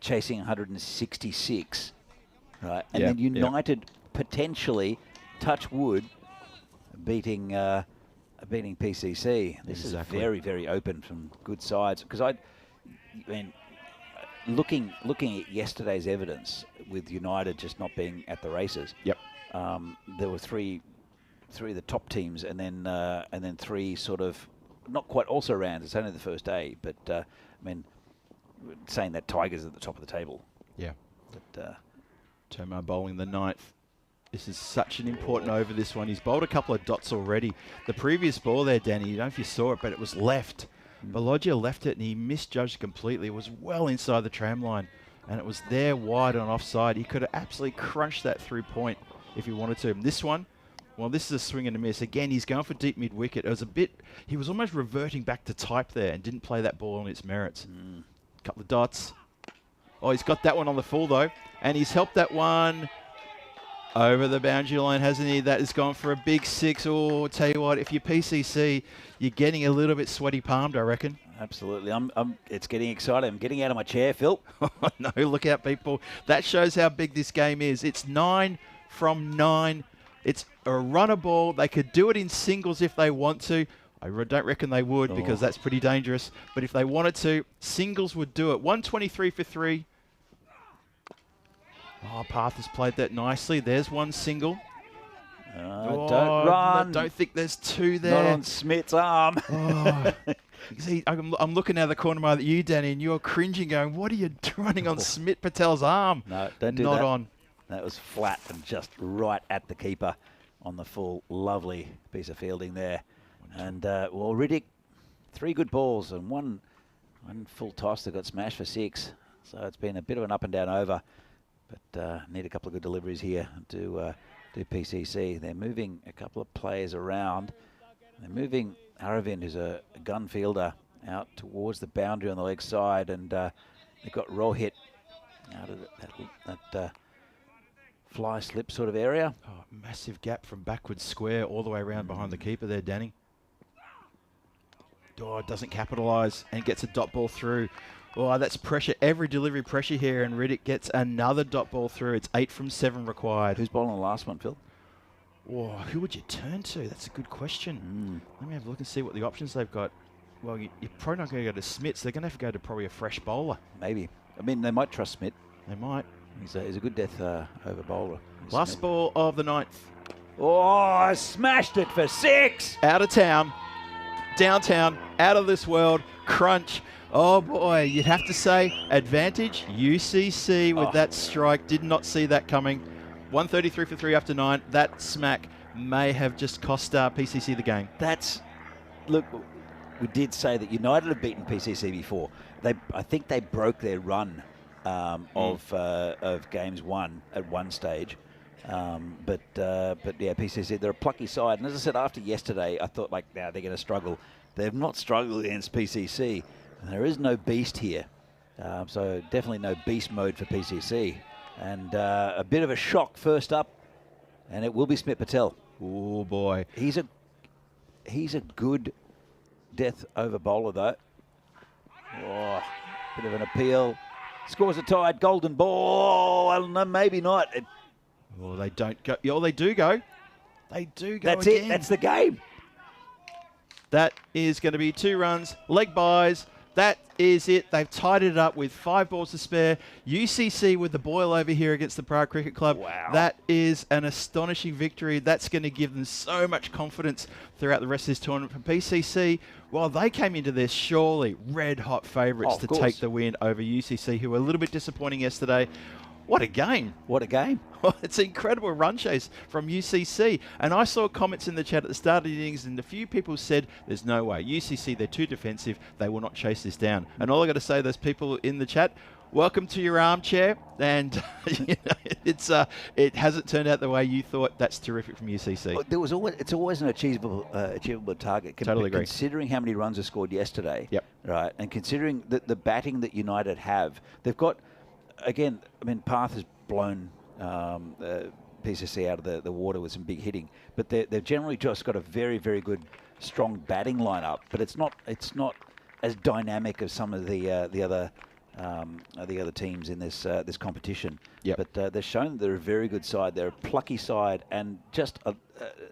S5: chasing 166, right? And then United potentially, touch wood, beating PCC. This is very, very open from good sides. Because I mean, looking at yesterday's evidence with United just not being at the races. There were three of the top teams, and then three sort of not quite also rounds. It's only the first day, but I mean, saying that Tigers at the top of the table.
S1: Yeah.
S5: But
S1: Tomo bowling the 9th. This is such an important over, this one. He's bowled a couple of dots already. The previous ball there, Danny, I don't know if you saw it, but it was left. Balogia left it, and he misjudged completely. It was well inside the tram line, and it was there wide on offside. He could have absolutely crunched that through point if he wanted to. This one, well, this is a swing and a miss. Again, he's going for deep mid-wicket. It was a bit, he was almost reverting back to type there and didn't play that ball on its merits. Couple of dots. Oh, he's got that one on the full, though, and he's helped that one over the boundary line, hasn't he? That has gone for a big 6. Oh, tell you what, if you're PCC, you're getting a little bit sweaty palmed, I reckon.
S5: absolutely. It's getting exciting. I'm getting out of my chair, Phil.
S1: No, look out, people. That shows how big this game is. It's 9 from 9. It's a runner ball. They could do it in singles if they want to. I don't reckon they would because that's pretty dangerous. But if they wanted to, singles would do it. 123 for 3. Oh, Path has played that nicely. There's one single.
S5: Don't run.
S1: I don't think there's two there.
S5: Not on Smith's arm.
S1: See, I'm looking out of the corner of my eye at you, Danny, and you're cringing going, what are you running on Smith Patel's arm?
S5: No, don't do
S1: Not
S5: that.
S1: on.
S5: That was flat and just right at the keeper on the full. Lovely piece of fielding there. And, well, Riddick, 3 good balls and one full toss that got smashed for 6. So it's been a bit of an up and down over. But need a couple of good deliveries here to PCC. They're moving a couple of players around. They're moving Aravind, who's a gun fielder, out towards the boundary on the leg side. And they've got Rohit out of that fly slip sort of area.
S1: Oh, massive gap from backwards square all the way around behind the keeper there, Danny. Oh, it doesn't capitalise and gets a dot ball through. Oh, that's pressure. Every delivery pressure here, and Riddick gets another dot ball through. It's 8 from 7 required.
S5: Who's bowling the last one, Phil?
S1: Oh, who would you turn to? That's a good question. Let me have a look and see what the options they've got. Well, you're probably not going to go to Smith, so they're going to have to go to probably a fresh bowler.
S5: Maybe. I mean, they might trust Smith.
S1: They might.
S5: He's a good death over bowler.
S1: Last
S5: Smith.
S1: ball of the 9th.
S5: Oh, smashed it for 6.
S1: Out of town. Downtown. Out of this world. Crunch. Oh boy, you'd have to say advantage UCC with that strike. Did not see that coming. 133 for 3 after 9. That smack may have just cost PCC the game.
S5: Look, we did say that United have beaten PCC before. I think they broke their run of games won at one stage. But yeah, PCC, they're a plucky side. And as I said, after yesterday, I thought like, now they're going to struggle. They've not struggled against PCC. There is no beast here, so definitely no beast mode for PCC. And a bit of a shock first up, and it will be Smith Patel.
S1: Oh boy,
S5: he's a good death over bowler though. Oh, bit of an appeal. Scores a tied golden ball. I don't know, maybe not.
S1: Oh, they don't go. Oh, they do go. They do go.
S5: That's
S1: again.
S5: it. That's the game.
S1: That is going to be 2 runs. Leg buys. That is it. They've tied it up with 5 balls to spare. UCC with the boil over here against the Prague Cricket Club.
S5: Wow.
S1: That is an astonishing victory. That's going to give them so much confidence throughout the rest of this tournament. For PCC, well, they came into this surely red-hot favourites to take the win over UCC, who were a little bit disappointing yesterday. What a game.
S5: What a game.
S1: It's an incredible run chase from UCC. And I saw comments in the chat at the start of the innings, and a few people said, there's no way. UCC, they're too defensive. They will not chase this down. And all I got to say, those people in the chat, welcome to your armchair. And it hasn't turned out the way you thought. That's terrific from UCC.
S5: It's always an achievable target.
S1: Totally agree.
S5: Considering how many runs are scored yesterday,
S1: Yep.
S5: right, and considering the batting that United have, they've got, again, I mean, Path has blown PCC out of the water with some big hitting, but they've generally just got a very, very good, strong batting lineup. But it's not as dynamic as some of the other teams in this competition.
S1: Yep.
S5: But they've shown that they're a very good side. They're a plucky side and just a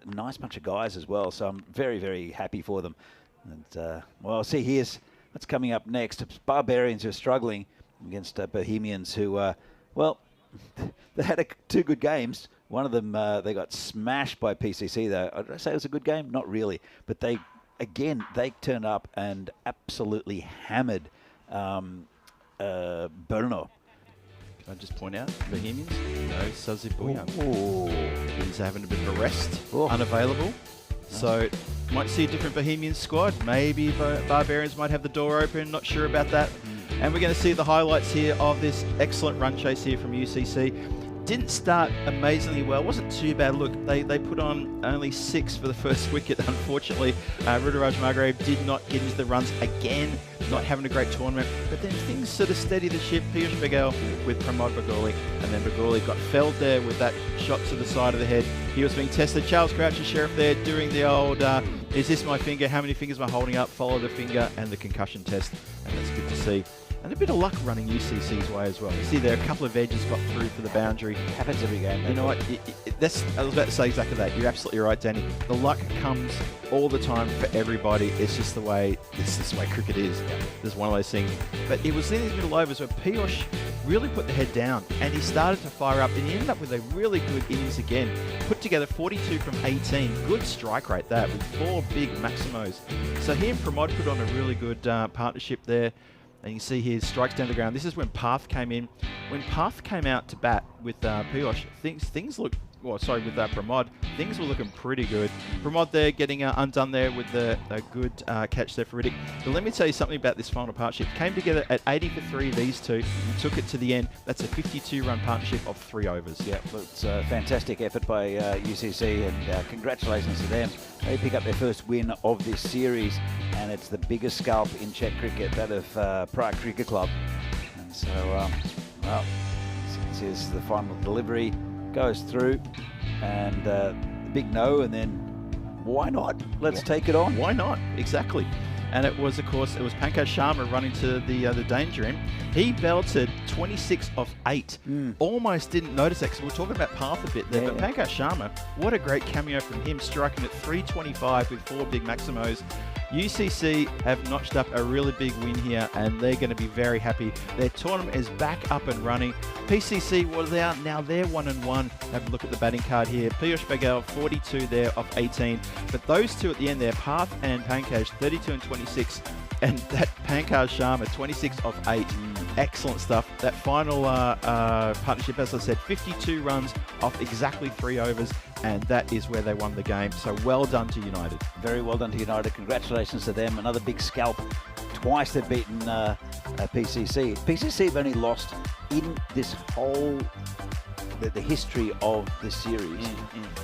S5: nice bunch of guys as well. So I'm very, very happy for them. And well, see, here's what's coming up next. It's Barbarians who are struggling against Bohemians who, well, they had two good games. One of them, they got smashed by PCC, though. Did I say it was a good game? Not really. But they turned up and absolutely hammered Brno.
S1: Can I just point out, Bohemians, no Sazi Bouyan.
S5: Oh.
S1: He's having a bit of a rest,
S5: Oh.
S1: unavailable. So might see a different Bohemian squad. Maybe Barbarians might have the door open, not sure about that. And we're going to see the highlights here of this excellent run chase here from UCC. Didn't start amazingly well. Wasn't too bad. Look, they put on only 6 for the first wicket. Unfortunately, Ruturaj Margrave did not get into the runs again. Not having a great tournament. But then things sort of steady the ship. Piyush Baghel with Pramod Bagoli. And then Bagoli got felled there with that shot to the side of the head. He was being tested. Charles Crouch and Sheriff there doing the old, is this my finger? How many fingers am I holding up? Follow the finger and the concussion test. And that's good to see. And a bit of luck running UCC's way as well. You see there, a couple of edges got through for the boundary.
S5: Happens every game.
S1: You know what? I was about to say exactly that. You're absolutely right, Danny. The luck comes all the time for everybody. It's just the way cricket is. There's one of those things. But it was in these middle overs where Piyush really put the head down and he started to fire up and he ended up with a really good innings again. Put together 42 from 18. Good strike rate that with 4 big maximos. So he and Pramod put on a really good partnership there. And you can see here, strikes down the ground. This is when Path came in. When Path came out to bat with Piyush, things look. Well, sorry, with Pramod, things were looking pretty good. Pramod there getting undone there with a good catch there for Riddick. But let me tell you something about this final partnership. Came together at 80 for 3, these two, and took it to the end. That's a 52-run partnership of 3 overs.
S5: Yeah, it's a fantastic effort by UCC, and congratulations to them. They pick up their first win of this series, and it's the biggest scalp in Czech cricket, that of Prague Cricket Club. And so, well, this is the final delivery. Goes through, and the big no, and then why not? Let's take it on.
S1: Why not? Exactly. And it was, of course, Pankaj Sharma running to the danger end. He belted 26 of 8. Almost didn't notice that because we were talking about Path a bit there. But Pankaj Sharma, what a great cameo from him, striking at 325 with 4 big maximos. UCC have notched up a really big win here, and they're going to be very happy. Their tournament is back up and running. PCC, well, now they're 1-1. Have a look at the batting card here. Piyush Baghel, 42 there of 18. But those two at the end there, Path and Pankaj, 32 and 26. And that Pankaj Sharma, 26 of 8. Excellent stuff. That final partnership, as I said, 52 runs off exactly 3 overs, and that is where they won the game. So well done to United.
S5: Very well done to United. Congratulations to them. Another big scalp. Twice they've beaten PCC. PCC have only lost in this whole the history of this series.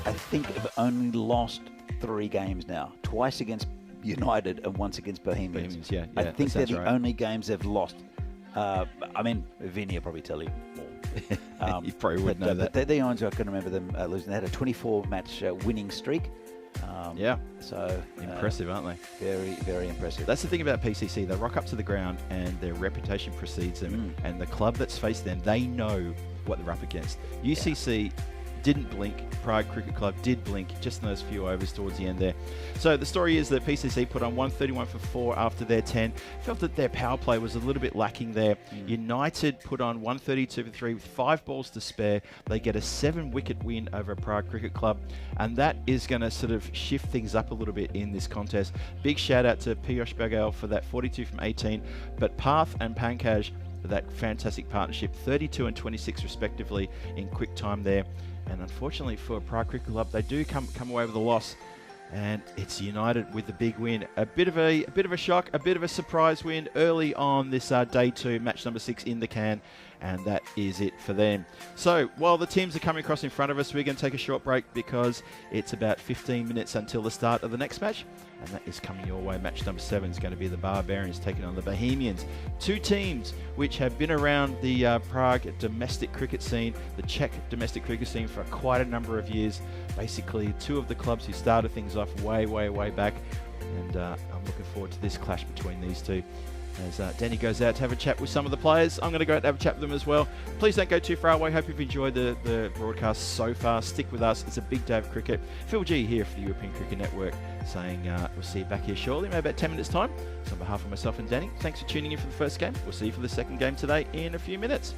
S5: I think have only lost 3 games now. Twice against United and once against Bohemians.
S1: Yeah,
S5: I think they're the
S1: right.
S5: only games they've lost. I mean, Vinny will probably tell you more.
S1: You probably would know that.
S5: They're the only ones I can remember them losing. They had a 24-match winning streak. So
S1: impressive, aren't they?
S5: Very, very impressive.
S1: That's the thing about PCC. They rock up to the ground and their reputation precedes them. And the club that's faced them, they know what they're up against. UCC didn't blink. Prague Cricket Club did blink just in those few overs towards the end there. So the story is that PCC put on 131 for 4 after their 10. Felt that their power play was a little bit lacking there. United put on 132 for 3 with 5 balls to spare. They get a 7-wicket win over Prague Cricket Club, and that is going to sort of shift things up a little bit in this contest. Big shout out to Piyush Baghel for that 42 from 18, but Path and Pankaj but that fantastic partnership, 32 and 26 respectively in quick time there. And unfortunately for Prague Cricket Club, they do come away with a loss. And it's United with the big win. A bit of a shock, a bit of a surprise win early on this day 2, match number 6 in the can, and that is it for them. So while the teams are coming across in front of us, we're going to take a short break because it's about 15 minutes until the start of the next match, and that is coming your way. Match number 7 is going to be the Barbarians taking on the Bohemians. Two teams which have been around the Prague domestic cricket scene, the Czech domestic cricket scene for quite a number of years. Basically, two of the clubs who started things off way back, and I'm looking forward to this clash between these two. As Danny goes out to have a chat with some of the players, I'm going to go out to have a chat with them as well. Please don't go too far away. Hope you've enjoyed the broadcast so far. Stick with us. It's a big day of cricket. Phil G here for the European Cricket Network saying we'll see you back here shortly, maybe about 10 minutes time. So on behalf of myself and Danny, thanks for tuning in for the first game. We'll see you for the second game today in a few minutes.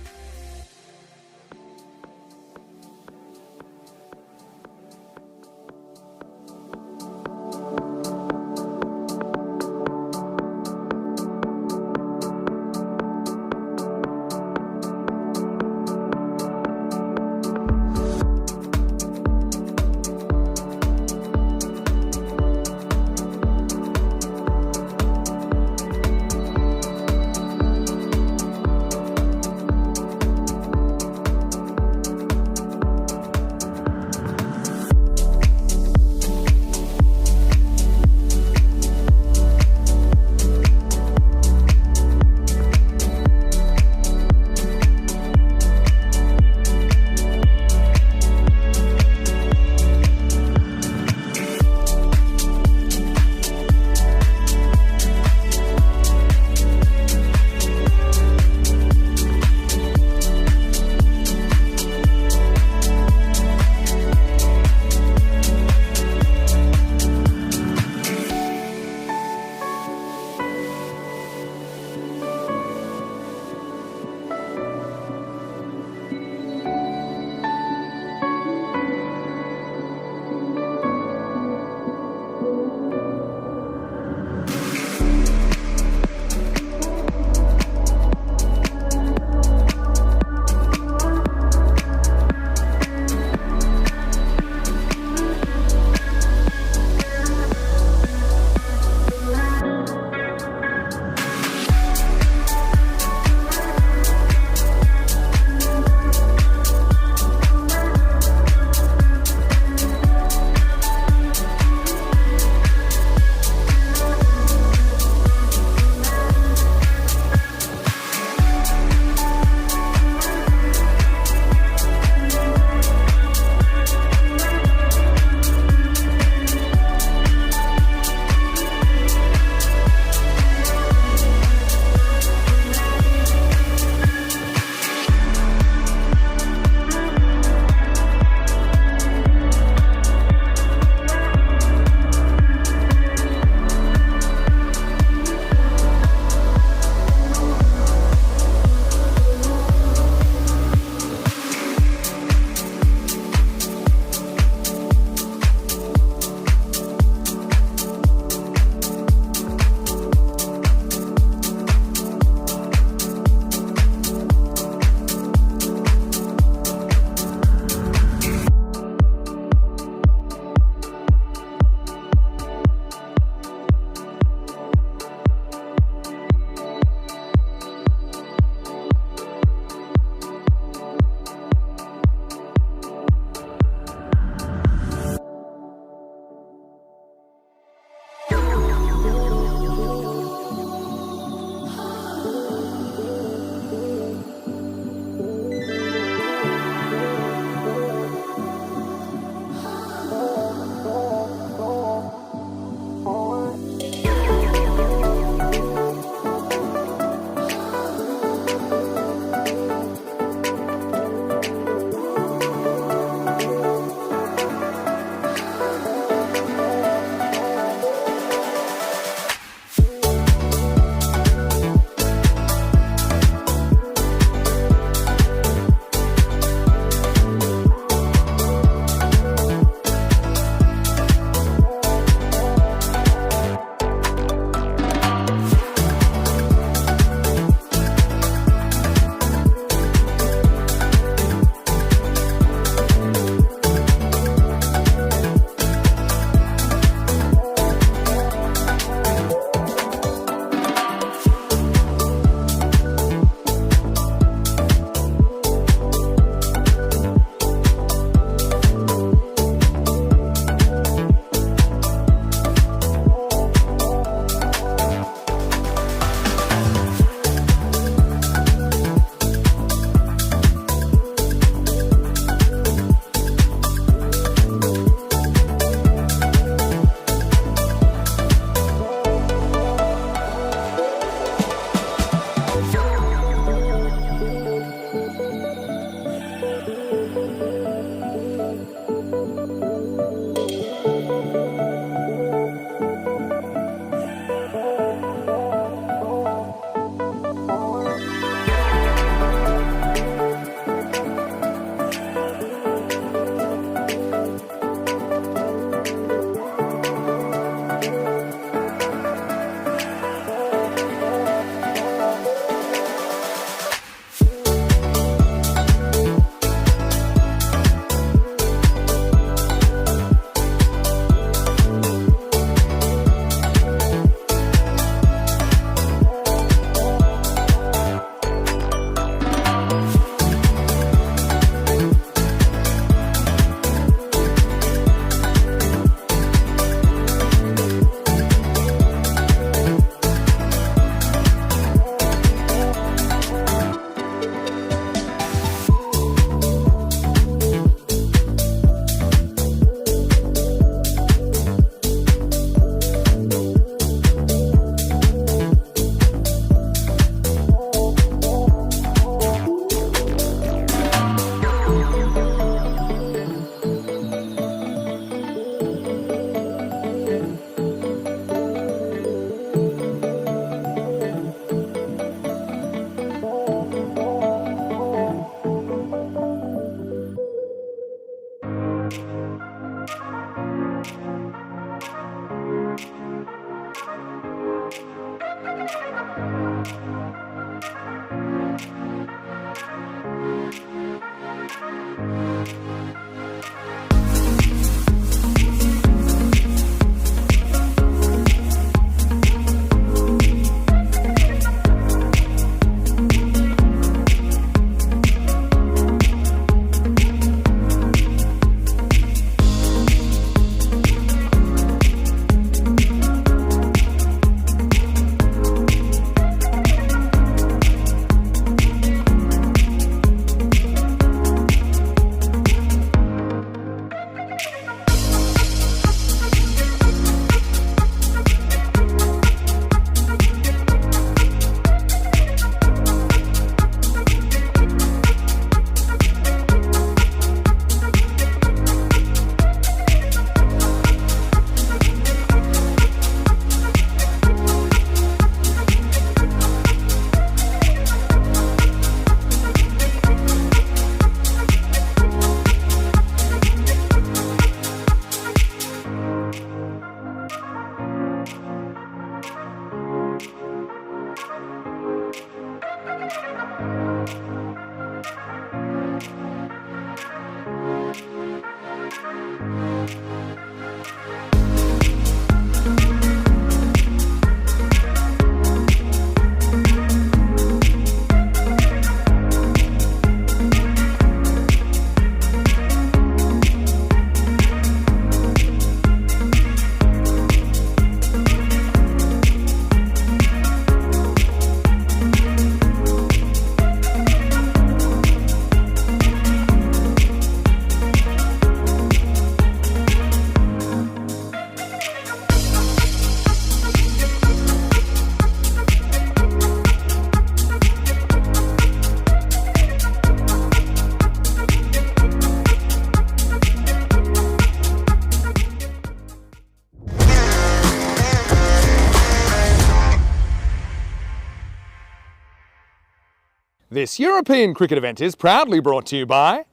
S3: This European cricket event is proudly brought to you by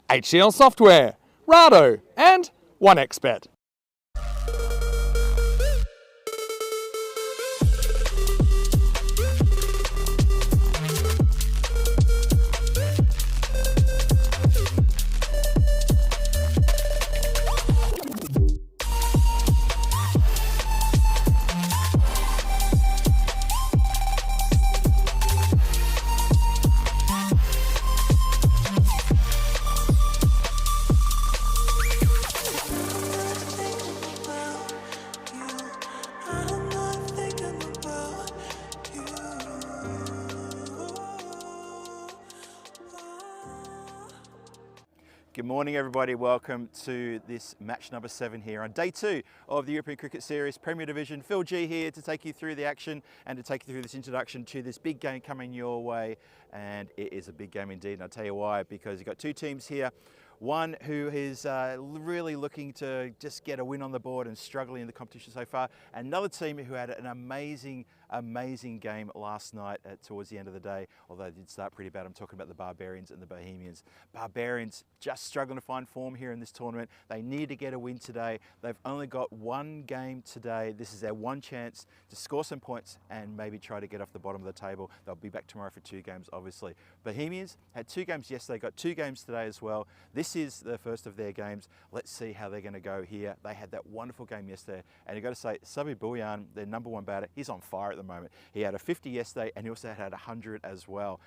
S3: HCL Software, Rado and 1xBet.
S1: Good morning everybody, welcome to this match number 7 here on day 2 of the European Cricket Series Premier Division. Phil G here to take you through the action and to take you through this introduction to this big game coming your way, and it is a big game indeed, and I'll tell you why, because you've got two teams here. One who is really looking to just get a win on the board and struggling in the competition so far. Another team who had an amazing game last night towards the end of the day, although it did start pretty bad. I'm talking about the Barbarians and the Bohemians. Barbarians just struggling to find form here in this tournament. They need to get a win today. They've only got one game today. This is their one chance to score some points and maybe try to get off the bottom of the table. They'll be back tomorrow for 2 games, obviously. Bohemians had 2 games yesterday, got 2 games today as well. This is the first of their games. Let's see how they're going to go here. They had that wonderful game yesterday, and you've got to say, Sabi Bhuyan, their number 1 batter, he's on fire at the moment. He had a 50 yesterday, and he also had 100 as well.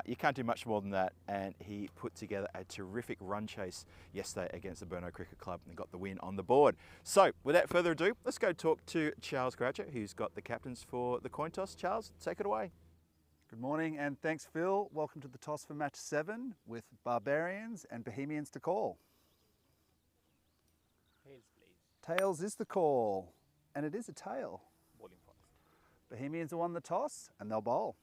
S1: You can't do much more than that, and he put together a terrific run chase yesterday against the Brno Cricket Club and got the win on the board. So, without further ado, let's go talk to Charles Groucher, who's got the captains for the coin toss. Charles, take it away.
S2: Good morning and thanks, Phil. Welcome to the toss for match 7 with Barbarians and Bohemians to call.
S4: Tails, please.
S2: Tails is the call, and it is a tail.
S4: Bowling first.
S2: Bohemians have won the toss and they'll bowl.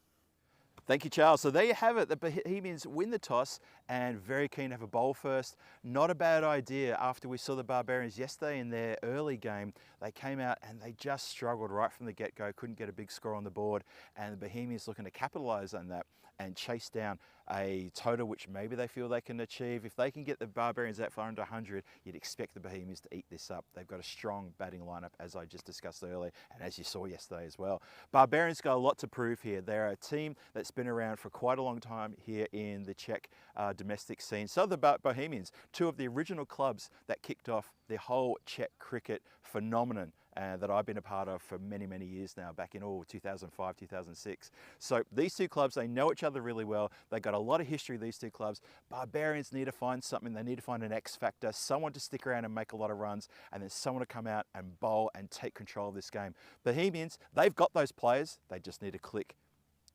S1: Thank you, Charles. So there you have it. The Bohemians win the toss and very keen to have a bowl first. Not a bad idea after we saw the Barbarians yesterday in their early game. They came out and they just struggled right from the get-go, couldn't get a big score on the board, and the Bohemians looking to capitalise on that and chase down a total which maybe they feel they can achieve. If they can get the Barbarians out for under 100, you'd expect the Bohemians to eat this up. They've got a strong batting lineup, as I just discussed earlier, and as you saw yesterday as well. Barbarians got a lot to prove here. They're a team that's been around for quite a long time here in the Czech domestic scene. So the Bohemians, 2 of the original clubs that kicked off the whole Czech cricket phenomenon that I've been a part of for many, many years now, back in 2005, 2006. So these 2 clubs, they know each other really well. They've got a lot of history, these 2 clubs. Barbarians need to find something. They need to find an X factor, someone to stick around and make a lot of runs, and then someone to come out and bowl and take control of this game. Bohemians, they've got those players. They just need to click.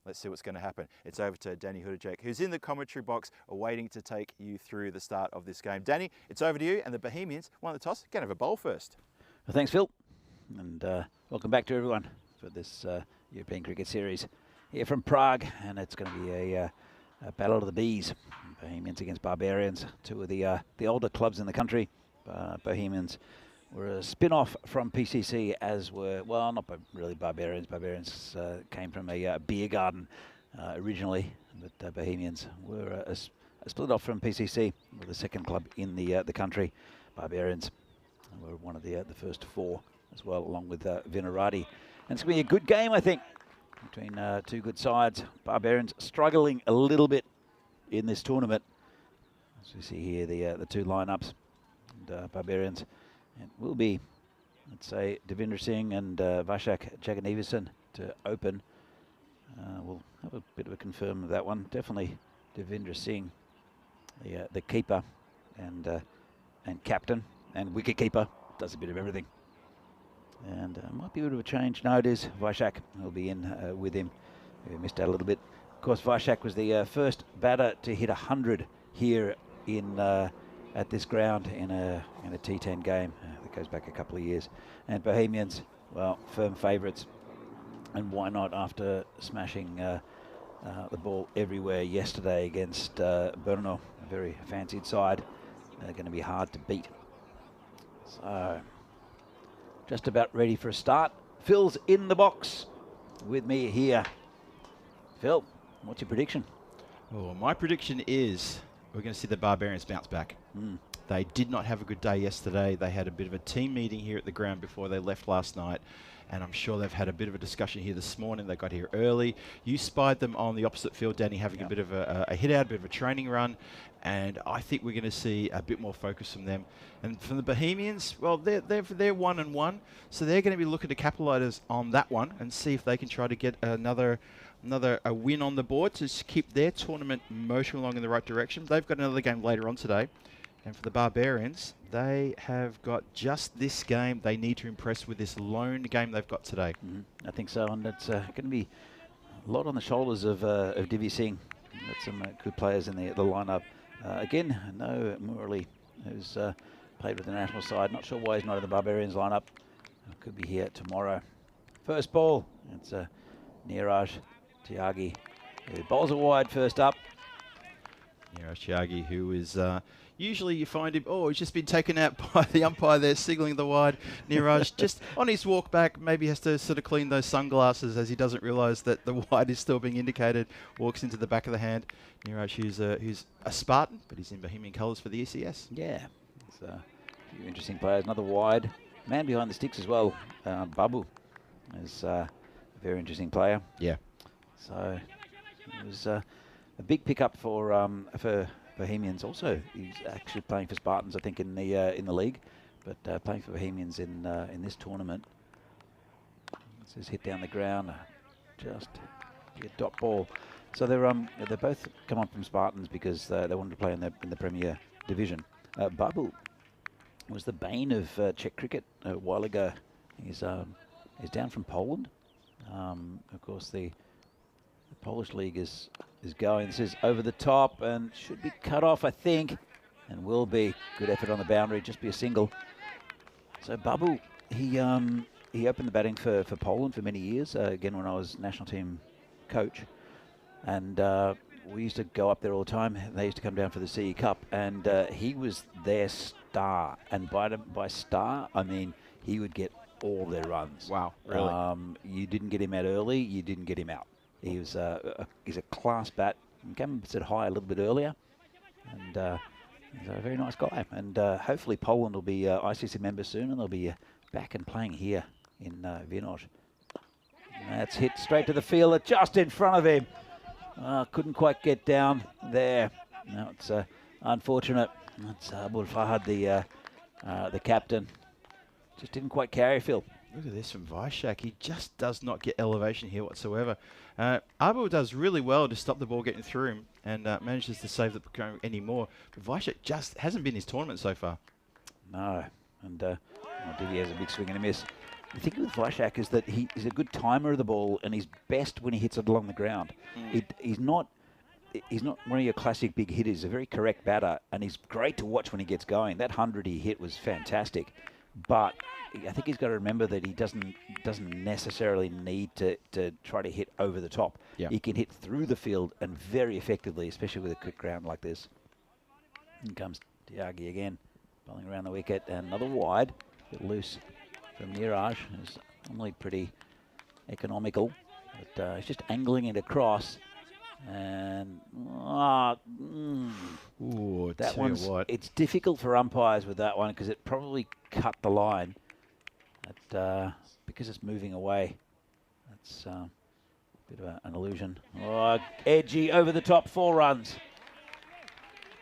S1: Let's see what's going to happen. It's over to Danny Hudajek, who's in the commentary box waiting to take you through the start of this game. Danny, it's over to you, and the Bohemians won the toss. Going to have a bowl first.
S5: Well, thanks, Phil. And welcome back to everyone for this European Cricket Series here from Prague. And it's going to be a battle of the bees. Bohemians against Barbarians, 2 of the older clubs in the country. Bohemians were a spin-off from PCC, as were, well, not really Barbarians. Barbarians came from a beer garden originally, but Bohemians were a split off from PCC, were the 2nd club in the country. Barbarians were one of the first 4 as well, along with Vinarati. And it's going to be a good game, I think, between 2 good sides. Barbarians struggling a little bit in this tournament. As we see here, the 2 lineups. And Barbarians, it will be, let's say, Devendra Singh and Vashak Jagannathan to open. We'll have a bit of a confirm of that one. Definitely Devendra Singh, the keeper and captain and wicket keeper. Does a bit of everything. And might be a bit of a change. No, it is Vashak will be in with him. We missed out a little bit. Of course, Vashak was the first batter to hit 100 here in at this ground in a T10 game that goes back a couple of years. And Bohemians, well, firm favourites. And why not, after smashing the ball everywhere yesterday against Brno, a very fancied side. They're going to be hard to beat. So, just about ready for a start. Phil's in the box with me here. Phil, what's your prediction?
S1: Oh, my prediction is we're going to see the Barbarians bounce back. They did not have a good day yesterday. They had a bit of a team meeting here at the ground before they left last night. And I'm sure they've had a bit of a discussion here this morning. They got here early. You spied them on the opposite field, Danny, having a bit of a hit out, a bit of a training run. And I think we're going to see a bit more focus from them. And from the Bohemians, well, they're 1-1. So they're going to be looking to capitalize on that one and see if they can try to get another win on the board to keep their tournament motion along in the right direction. They've got another game later on today. And for the Barbarians, they have got just this game. They need to impress with this lone game they've got today.
S5: I think so, and it's going to be a lot on the shoulders of Divi Singh. Got some good players in the lineup. Again, no Murali, who's played with the national side. Not sure why he's not in the Barbarians lineup. Could be here tomorrow. First ball, it's Niraj Tyagi, who bowls it wide first up.
S1: Niraj Tyagi, who is... usually you find him, he's just been taken out by the umpire there, signalling the wide. Niraj, just on his walk back, maybe has to sort of clean those sunglasses as he doesn't realise that the wide is still being indicated, walks into the back of the hand. Niraj, who's a Spartan, but he's in Bohemian colours for the ECS.
S5: Yeah, there's a few interesting players. Another wide. Man behind the sticks as well, Babu, is a very interesting player.
S1: Yeah.
S5: So it was a big pickup for Bohemians. Also, he's actually playing for Spartans, I think, in the league, but playing for Bohemians in this tournament. This is hit down the ground, just a dot ball. So they both come on from Spartans because they wanted to play in the Premier Division. Babu was the bane of Czech cricket a while ago. He's down from Poland. Of course, the Polish league is going. This is over the top and should be cut off, I think, and will be. Good effort on the boundary, just be a single. So Babu, he opened the batting for Poland for many years. Again, when I was national team coach, and we used to go up there all the time. They used to come down for the CE Cup, and he was their star. And by star, I mean he would get all their runs.
S1: Wow, really?
S5: You didn't get him out early, you didn't get him out. He's a class bat. He came a bit high a little bit earlier, and he's a very nice guy. And hopefully Poland will be ICC members soon, and they'll be back and playing here in Viennosh. That's hit straight to the fielder, just in front of him. Couldn't quite get down there. No, it's unfortunate. That's Abul Fahad, the captain. Just didn't quite carry, Phil.
S1: Look at this from Vaishak. He just does not get elevation here whatsoever. Abu does really well to stop the ball getting through him and manages to save the going anymore. But Vaishak just hasn't been his tournament so far.
S5: No, and Divi has a big swing and a miss. The thing with Vaishak is that he's a good timer of the ball, and he's best when he hits it along the ground. He's not one of your classic big hitters. He's a very correct batter, and he's great to watch when he gets going. That 100 he hit was fantastic, but I think he's got to remember that he doesn't necessarily need to try to hit over the top.
S1: Yeah.
S5: He can hit through the field and very effectively, especially with a quick ground like this. In comes Tyagi again, bowling around the wicket, and another wide, bit loose from Niraj, who's normally pretty economical, but he's just angling it across. And
S1: ooh,
S5: that one's, it's difficult for umpires with that one because it probably cut the line. But because it's moving away, that's a bit of an illusion. Edgy over the top, 4 runs.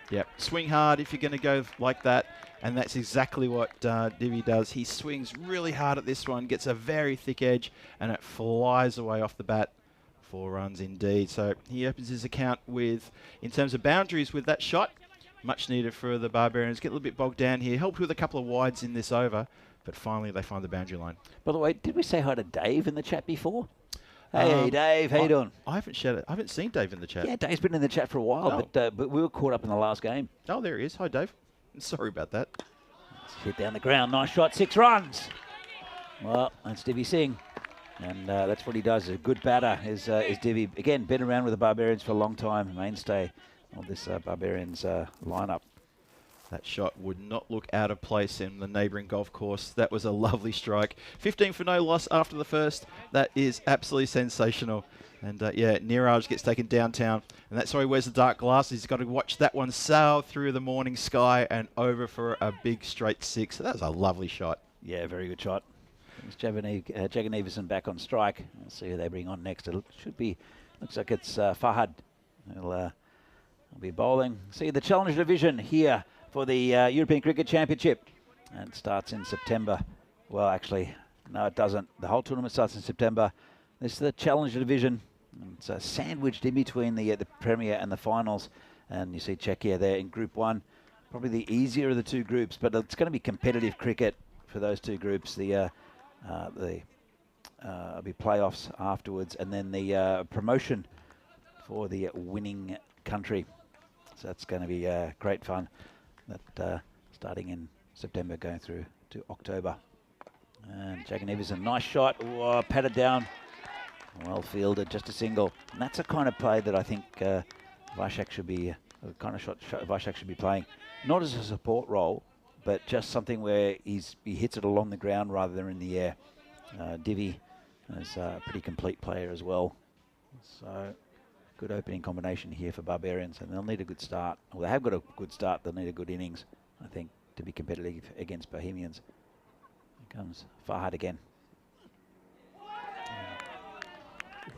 S1: Yep, swing hard if you're going to go like that, and that's exactly what Divi does. He swings really hard at this one, gets a very thick edge, and it flies away off the bat. 4 runs indeed. So he opens his account with, in terms of boundaries with that shot, much needed for the Barbarians. Get a little bit bogged down here. Helped with a couple of wides in this over, but finally they find the boundary line.
S5: By the way, did we say hi to Dave in the chat before? Hey, Dave, how you doing?
S1: I haven't seen Dave in the chat.
S5: Yeah, Dave's been in the chat for a while, but we were caught up in the last game.
S1: Oh, there he is. Hi, Dave. Sorry about that.
S5: Let's hit down the ground. Nice shot, 6 runs. Well, that's Divi Singh. And that's what he does. A good batter is Divi. Again, been around with the Barbarians for a long time. Mainstay of this Barbarians lineup.
S1: That shot would not look out of place in the neighbouring golf course. That was a lovely strike. 15 for no loss after the first. That is absolutely sensational. And yeah, Niraj gets taken downtown. And that's why he wears the dark glasses. He's got to watch that one sail through the morning sky and over for a big straight 6. So that was a lovely shot.
S5: Yeah, very good shot. Jaganevison back on strike. We'll see who they bring on next. It should be, looks like it's Fahad. He'll be bowling. See the Challenger Division here for the European Cricket Championship. And it starts in September. Well, actually, no, it doesn't. The whole tournament starts in September. This is the Challenger Division. It's sandwiched in between the Premier and the finals. And you see Czechia there in Group 1. Probably the easier of the two groups, but it's going to be competitive cricket for those two groups. There'll be playoffs afterwards, and then the promotion for the winning country. So that's going to be great fun. That starting in September, going through to October. And Jaganevison, nice shot. Oh, patted down. Well fielded, just a single. And that's the kind of play that I think Vaishak should be, the kind of shot Vaishak should be playing. Not as a support role, but just something where he hits it along the ground rather than in the air. Divi is a pretty complete player as well. So good opening combination here for Barbarians, and they'll need a good start. Well, they have got a good start. They'll need a good innings, I think, to be competitive against Bohemians. Here comes Fahad again.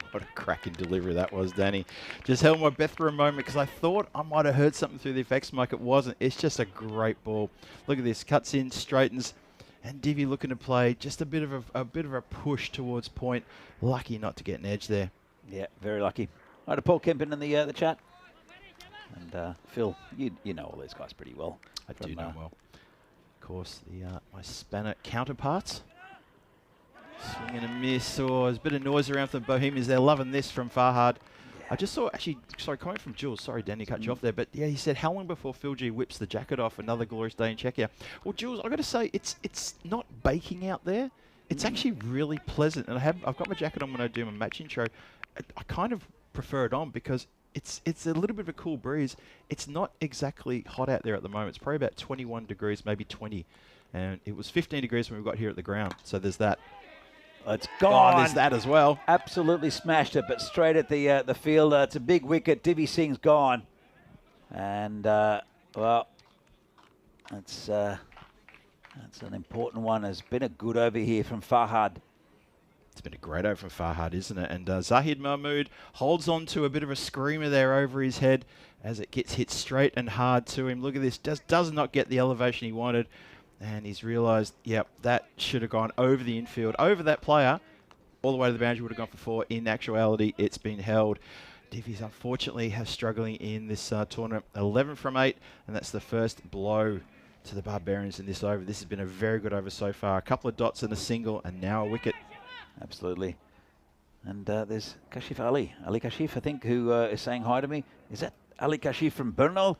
S1: What a cracking delivery that was, Danny. Just held my breath for a moment because I thought I might have heard something through the effects mic. It wasn't. It's just a great ball. Look at this. Cuts in, straightens, and Divi looking to play. Just a bit of a push towards point. Lucky not to get an edge there.
S5: Yeah, very lucky. Hi to Paul Kempin in the chat. And Phil, you know all these guys pretty well.
S1: I do know well. Of course, my spanner counterparts. Swing and a miss. Oh, there's a bit of noise around for the Bohemians. They're loving this from Fahad. Yeah. I just saw, actually, sorry, comment from Jules. Sorry, Danny, cut you off there. But yeah, he said, how long before Phil G whips the jacket off? Another glorious day in Czechia. Well, Jules, I've got to say, it's not baking out there. It's actually really pleasant. And I've got my jacket on when I do my match intro. I kind of prefer it on because it's a little bit of a cool breeze. It's not exactly hot out there at the moment. It's probably about 21 degrees, maybe 20. And it was 15 degrees when we got here at the ground. So there's that.
S5: It's gone.
S1: Oh, there's that as well.
S5: Absolutely smashed it, but straight at the field. It's a big wicket. Divi Singh's gone. And, well, that's an important one. It's been a good over here from Fahad.
S1: It's been a great over from Fahad, isn't it? And Zahid Mahmood holds on to a bit of a screamer there over his head as it gets hit straight and hard to him. Look at this. Just does not get the elevation he wanted. And he's realised, yep, that should have gone over the infield, over that player, all the way to the boundary, would have gone for 4. In actuality, it's been held. Divi's unfortunately has struggling in this tournament. 11 from 8, and that's the first blow to the Barbarians in this over. This has been a very good over so far. A couple of dots and a single, and now a wicket.
S5: Absolutely. And there's Kashif Ali Kashif, I think, who is saying hi to me. Is that Ali Kashif from Brno?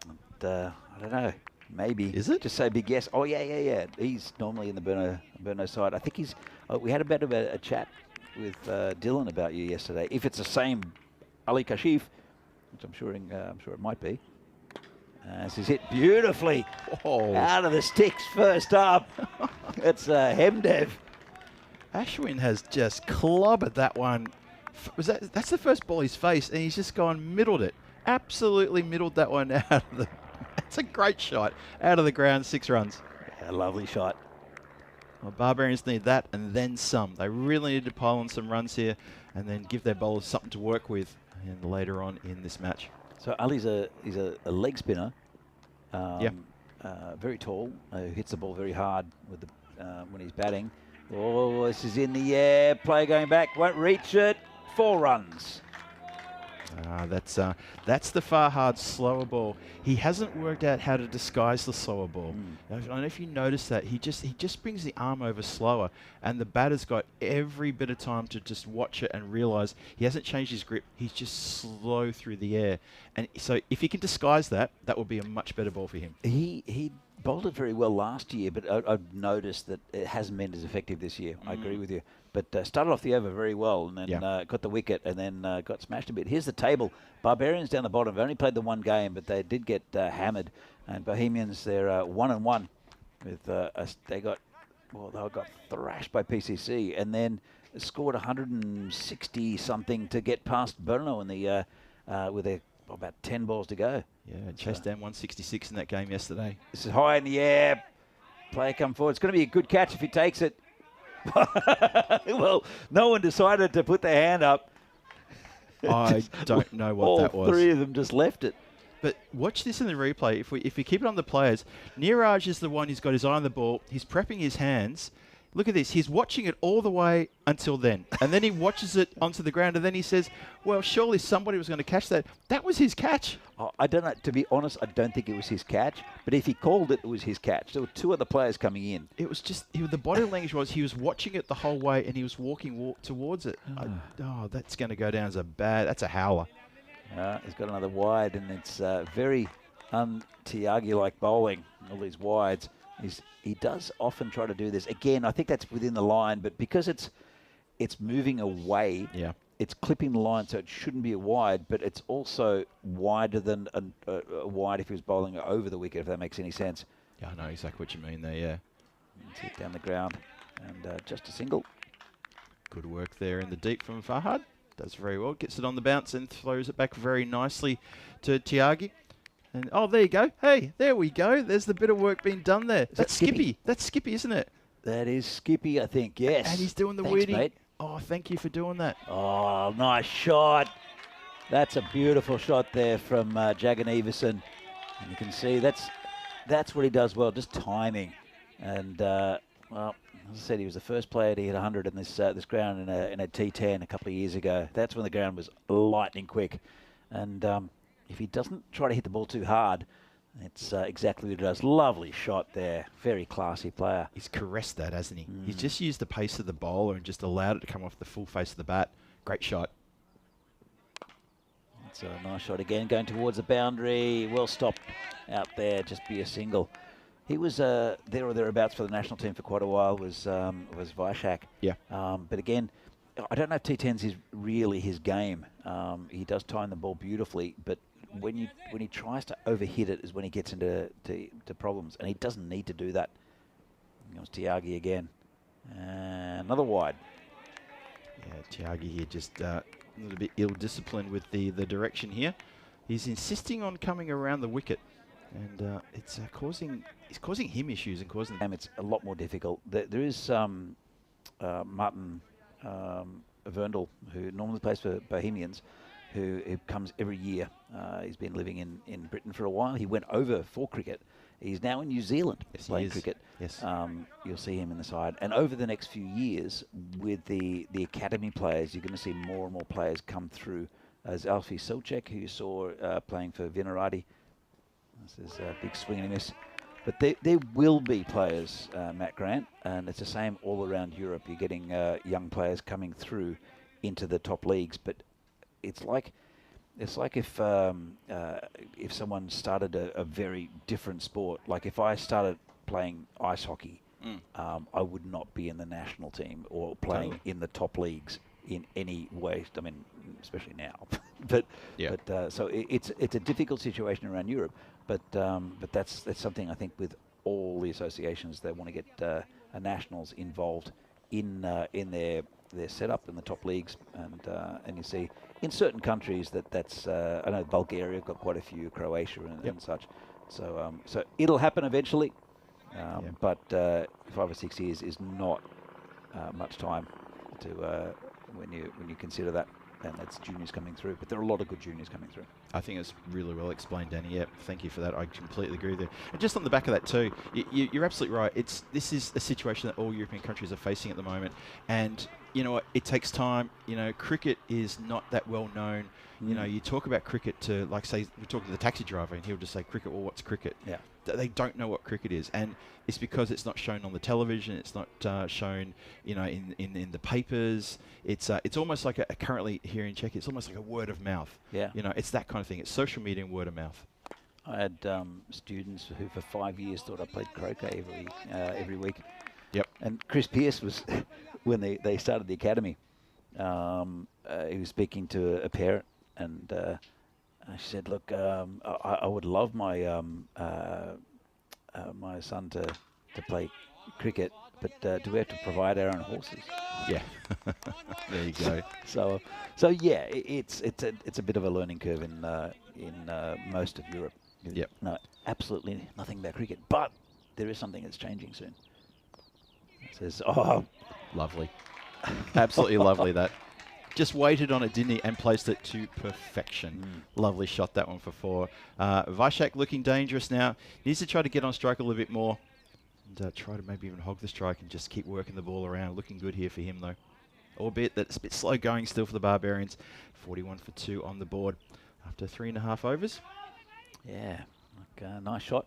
S5: And, I don't know. Maybe.
S1: Is it?
S5: Just say big yes. Oh, yeah. He's normally in the Brno side. I think he's... we had a bit of a chat with Dylan about you yesterday. If it's the same Ali Kashif, which I'm sure it might be. This is hit beautifully.
S1: Oh.
S5: Out of the sticks first up. It's Hemdev.
S1: Ashwin has just clobbered that one. That's the first ball he's faced, and he's just gone middled it. Absolutely middled that one out of the... It's a great shot. Out of the ground, 6 runs.
S5: Yeah, lovely shot.
S1: Well, Barbarians need that and then some. They really need to pile on some runs here and then give their bowlers something to work with and later on in this match.
S5: So Ali's he's a leg spinner. Very tall. Hits the ball very hard with when he's batting. Oh, this is in the air. Player going back. Won't reach it. 4 runs.
S1: That's the Fahad slower ball. He hasn't worked out how to disguise the slower ball. I don't know if you notice that. He just brings the arm over slower, and the batter's got every bit of time to just watch it and realise he hasn't changed his grip. He's just slow through the air. And so if he can disguise that, that will be a much better ball for him.
S5: He bowled it very well last year, but I've noticed that it hasn't been as effective this year. I agree with you. but started off the over very well, and then got the wicket, and then got smashed a bit. Here's the table. Barbarians down the bottom have only played the one game, but they did get hammered. And Bohemians, they're 1-1 with they got thrashed by PCC, and then scored 160 something to get past Brno in the with about 10 balls to go.
S1: Yeah, chased down 166 in that game yesterday.
S5: This is high in the air. Player come forward. It's going to be a good catch if he takes it. Well, no one decided to put their hand up.
S1: I don't know what that was.
S5: All three of them just left it.
S1: But watch this in the replay. If we keep it on the players, Neeraj is the one who's got his eye on the ball. He's prepping his hands. Look at this. He's watching it all the way until then. And then he watches it onto the ground, and then he says, well, surely somebody was going to catch that. That was his catch.
S5: Oh, I don't know. To be honest, I don't think it was his catch. But if he called it, it was his catch. There were two other players coming in.
S1: It was just, the body language was, he was watching it the whole way, and he was walking towards it. That's going to go down as that's a howler.
S5: He's got another wide, and it's very Tiagi-like bowling, all these wides. He does often try to do this. Again, I think that's within the line, but because it's moving away, it's clipping the line, so it shouldn't be a wide, but it's also wider than a wide if he was bowling over the wicket, if that makes any sense.
S1: Yeah, I know exactly what you mean there, yeah.
S5: Let's hit down the ground, and just a single.
S1: Good work there in the deep from Fahad. Does very well. Gets it on the bounce and throws it back very nicely to Tiagi. And there you go. Hey, there we go. There's the bit of work being done there. That's Skippy. That's Skippy, isn't it?
S5: That is Skippy, I think, yes.
S1: And he's doing the
S5: Thanks,
S1: weedie.
S5: mate.
S1: Oh, thank you for doing that.
S5: Oh, nice shot. That's a beautiful shot there from Jagan Everson. And you can see that's what he does well, just timing. And, well, as I said, he was the first player to hit 100 in this ground in a T10 a couple of years ago. That's when the ground was lightning quick. And if he doesn't try to hit the ball too hard, it's exactly what he does. Lovely shot there. Very classy player.
S1: He's caressed that, hasn't he? He's just used the pace of the bowler and just allowed it to come off the full face of the bat. Great shot.
S5: It's a nice shot again, going towards the boundary. Well stopped out there, just be a single. He was there or thereabouts for the national team for quite a while, was Vaishak.
S1: Yeah.
S5: But again, I don't know if T10s is really his game. He does time the ball beautifully, but when he tries to overhit it is when he gets into problems, and he doesn't need to do that. It was Tiagi again. Another wide.
S1: Yeah, Tiagi here just a little bit ill-disciplined with the direction here. He's insisting on coming around the wicket, and it's causing him issues and causing.
S5: It's a lot more difficult. There is Martin Verndl, who normally plays for Bohemians, who comes every year. He's been living in Britain for a while. He went over for cricket. He's now in New Zealand playing cricket.
S1: Yes.
S5: You'll see him in the side. And over the next few years, with the academy players, you're going to see more and more players come through. As Alfie Silchek, who you saw playing for Vinarati. This is a big swing and a miss. But there will be players, Matt Grant, and it's the same all around Europe. You're getting young players coming through into the top leagues, but it's like if someone started a very different sport. Like if I started playing ice hockey, I would not be in the national team or playing in the top leagues in any way. I mean, especially now. but so it's a difficult situation around Europe. But that's something I think with all the associations, they want to get nationals involved in their setup in the top leagues, and you see in certain countries that's I know Bulgaria have got quite a few, Croatia and such. So it'll happen eventually, but 5 or 6 years is not much time to when you consider that. And that's juniors coming through, but there are a lot of good juniors coming through.
S1: I think it's really well explained, Danny. Yeah, thank you for that. I completely agree with you. And just on the back of that too, you're absolutely right. This is a situation that all European countries are facing at the moment, and you know what? It takes time. You know, cricket is not that well known. You know, you talk about cricket to, like, say, we talk to the taxi driver, and he'll just say, cricket, well, what's cricket?
S5: Yeah.
S1: They don't know what cricket is, and it's because it's not shown on the television. It's not shown, you know, in the papers. It's almost like currently here in Czechia, it's almost like a word of mouth.
S5: Yeah.
S1: You know, it's that kind of thing. It's social media and word of mouth.
S5: I had students who for 5 years thought I played croquet every week.
S1: Yep.
S5: And Chris Pearce when they started the academy. He was speaking to a parent, and she said, "Look, I would love my my son to play cricket, but do we have to provide our own horses?"
S1: Yeah. There you go.
S5: So yeah, it's a bit of a learning curve in most of Europe.
S1: Yep.
S5: No, absolutely nothing about cricket, but there is something that's changing soon. It says, "Oh,
S1: Lovely. Absolutely lovely that. Just waited on it, didn't he, and placed it to perfection. Lovely shot, that one for 4. Vaishak looking dangerous now. Needs to try to get on strike a little bit more. And try to maybe even hog the strike and just keep working the ball around. Looking good here for him, though. Albeit that it's a bit slow going still for the Barbarians. 41 for 2 on the board after 3.5 overs.
S5: yeah, nice shot."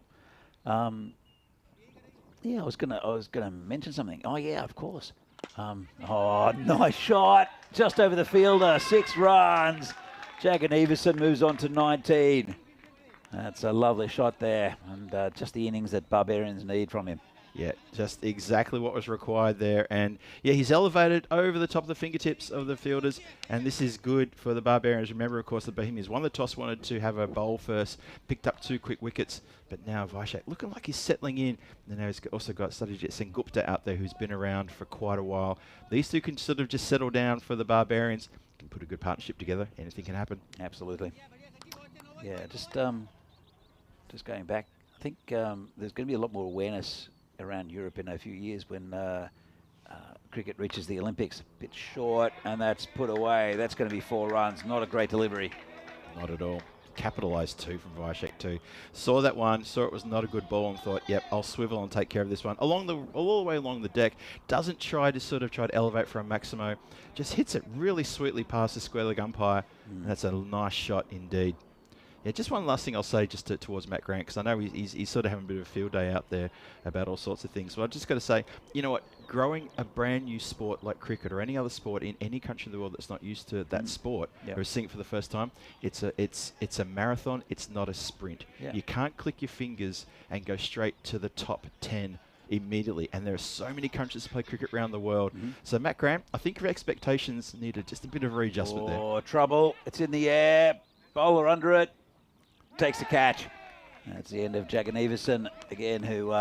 S5: Yeah, I was gonna mention something. Oh yeah, of course. Oh, nice shot, just over the fielder. 6 runs. Jagan Everson moves on to 19. That's a lovely shot there, and just the innings that Barbarians need from him.
S1: Yeah, just exactly what was required there. And yeah, he's elevated over the top of the fingertips of the fielders, and this is good for the Barbarians. Remember, of course, the Bohemians won the toss, wanted to have a bowl first, picked up 2 quick wickets, but now Vaishak looking like he's settling in. And now he's also got Satyajit Sengupta out there, who's been around for quite a while. These two can sort of just settle down for the Barbarians, can put a good partnership together. Anything can happen.
S5: Absolutely. Yeah, just going back, I think there's going to be a lot more awareness around Europe in a few years when cricket reaches the Olympics. Bit short, and that's put away. That's going to be 4 runs. Not a great delivery.
S1: Not at all. Capitalised 2 from Vaishak too. Saw that one, saw it was not a good ball, and thought, yep, I'll swivel and take care of this one. All the way along the deck. Doesn't try to elevate for a Maximo. Just hits it really sweetly past the square leg umpire. And that's a nice shot indeed. Yeah, just one last thing I'll say just towards Matt Grant, because I know he's sort of having a bit of a field day out there about all sorts of things. So I've just got to say, you know what, growing a brand new sport like cricket or any other sport in any country in the world that's not used to that sport or is seeing it for the first time, it's a marathon, it's not a sprint.
S5: Yeah.
S1: You can't click your fingers and go straight to the top 10 immediately, and there are so many countries that play cricket around the world. So Matt Grant, I think your expectations needed just a bit of readjustment there.
S5: Oh, trouble. It's in the air. Bowler under it. Takes the catch. That's the end of Jagan Everson again, who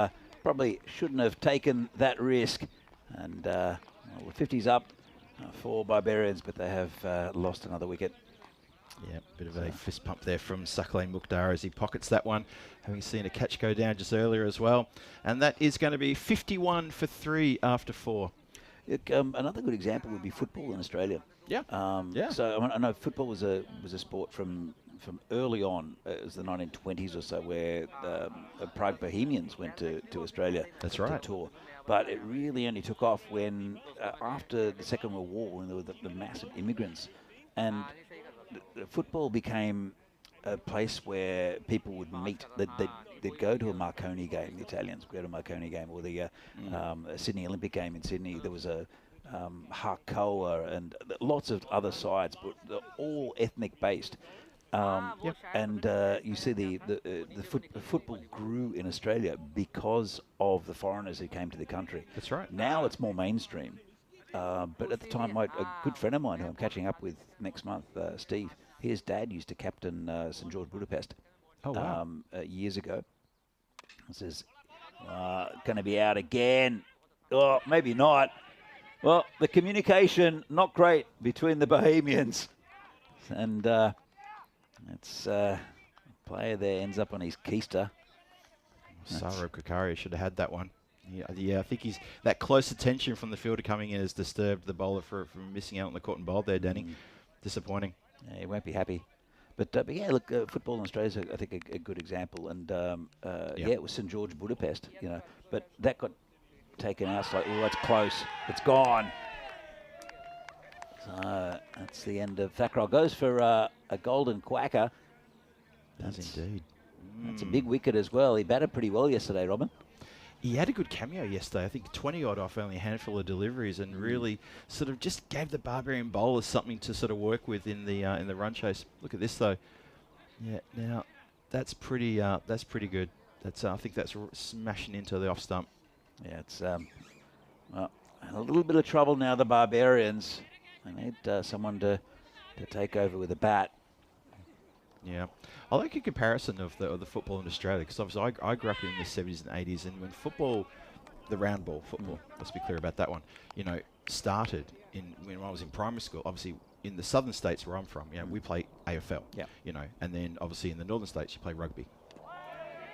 S5: probably shouldn't have taken that risk. And well, the 50's up for Barbarians, but they have lost another wicket.
S1: Yeah, bit of a fist pump there from Sakalain Mukhtar as he pockets that one, having seen a catch go down just earlier as well. And that is going to be 51 for 3 after 4.
S5: Another good example would be football in Australia.
S1: Yeah.
S5: So I know football was a sport from early on. It was the 1920s or so, where Prague Bohemians went to Australia.
S1: That's right.
S5: To tour. But it really only took off when after the Second World War, when there were the massive immigrants, and the football became a place where people would meet. They'd go to a Marconi game. The Italians would go to a Marconi game, or the Sydney Olympic game in Sydney. There was a Harcoa and lots of other sides, but they're all ethnic based. And you see the football grew in Australia because of the foreigners who came to the country.
S1: That's right.
S5: Now it's more mainstream. But at the time, a good friend of mine who I'm catching up with next month, Steve, his dad used to captain St. George Budapest years ago. He says, going to be out again. Oh, maybe not. Well, the communication, not great between the Bohemians. And it's a player there ends up on his keister.
S1: Saurabh Kakaria should have had that one. Yeah, I think that close attention from the fielder coming in has disturbed the bowler from missing out on the caught and bowled there, Danny. Disappointing.
S5: Yeah, he won't be happy. But yeah, look, football in Australia is, I think, a good example. And yeah, it was St. George Budapest, but that got taken out. It's like, oh, that's close. It's gone. So that's the end of Thakral. Goes for a golden quacker.
S1: Does indeed.
S5: That's a big wicket as well. He batted pretty well yesterday, Robin.
S1: He had a good cameo yesterday. I think 20-odd off only a handful of deliveries, and really sort of just gave the Barbarian bowlers something to sort of work with in the run chase. Look at this though. Yeah, now that's pretty good. That's I think that's smashing into the off stump.
S5: Yeah, it's well, And a little bit of trouble now, the Barbarians. They need someone to take over with a bat.
S1: Yeah, I like a comparison of the football in Australia, because obviously I grew up in the 70s and 80s, and when football, the round ball football, let's be clear about that one, you know, started when I was in primary school. Obviously, in the southern states where I'm from, you know, we play AFL.
S5: Yeah.
S1: You know, and then obviously in the northern states you play rugby.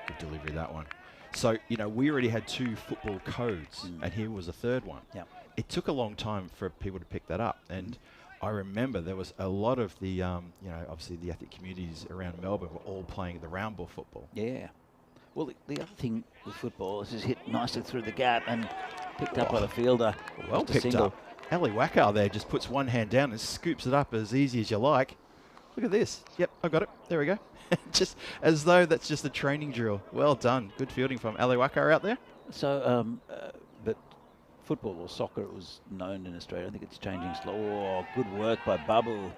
S1: Good delivery, that one. So, you know, we already had 2 football codes, and here was a third one.
S5: Yeah.
S1: It took a long time for people to pick that up, and I remember there was a lot of the, you know, obviously the athletic communities around Melbourne were all playing the round ball football.
S5: Yeah. Well, the other thing with football is it's hit nicely through the gap and picked up by the fielder.
S1: Well
S5: Just a
S1: picked
S5: single.
S1: up. Ali Wakar there just puts one hand down and scoops it up as easy as you like. Look at this. Yep, I got it. There we go. Just as though that's just a training drill. Well done. Good fielding from Ali Wakar out there.
S5: So, but football or soccer, it was known in Australia. I think it's changing slow. Oh, good work by Babu.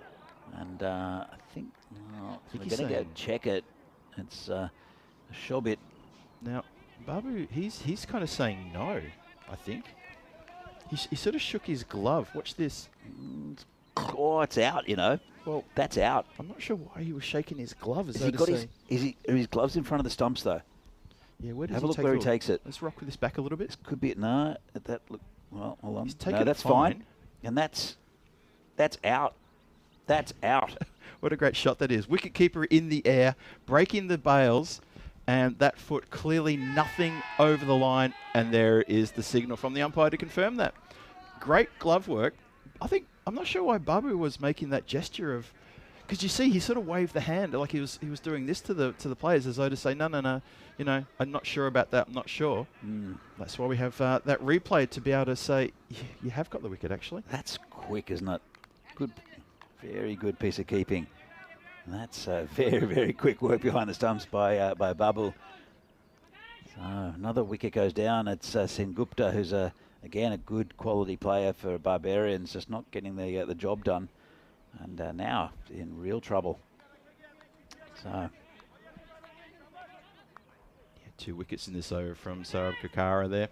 S5: And I think we're
S1: he's
S5: going to go
S1: saying-
S5: check it. It's a shobit.
S1: Now, Babu, he's kind of saying no, I think. He sort of shook his glove. Watch this.
S5: Oh, it's out, you know.
S1: Well,
S5: That's out.
S1: I'm not sure why he was shaking his glove. As
S5: Has
S1: though
S5: he
S1: to
S5: got his,
S1: say,
S5: are his gloves in front of the stumps, though?
S1: yeah, where does
S5: Have
S1: he
S5: a look
S1: take
S5: where
S1: it
S5: he
S1: all?
S5: takes it.
S1: Let's rock with this back a little bit.
S5: Could be, no, that look, well, hold on.
S1: He's taking
S5: No,
S1: it
S5: that's
S1: fine.
S5: fine. And that's out. That's out.
S1: What a great shot that is. Wicketkeeper in the air, breaking the bails, and that foot clearly nothing over the line, and there is the signal from the umpire to confirm that. Great glove work. I'm not sure why Babu was making that gesture of, because you see he sort of waved the hand like he was doing this to the players as though to say no, you know, I'm not sure about that. I'm not sure. That's why we have that replay to be able to say you have got the wicket actually.
S5: That's quick, isn't it? Good, very good piece of keeping. And that's very, very quick work behind the stumps by Babu. So another wicket goes down. It's Sengupta, who's again a good quality player for Barbarians, just not getting the job done, and now in real trouble. So
S1: Yeah, 2 wickets in this over from Saurabh Kakara there.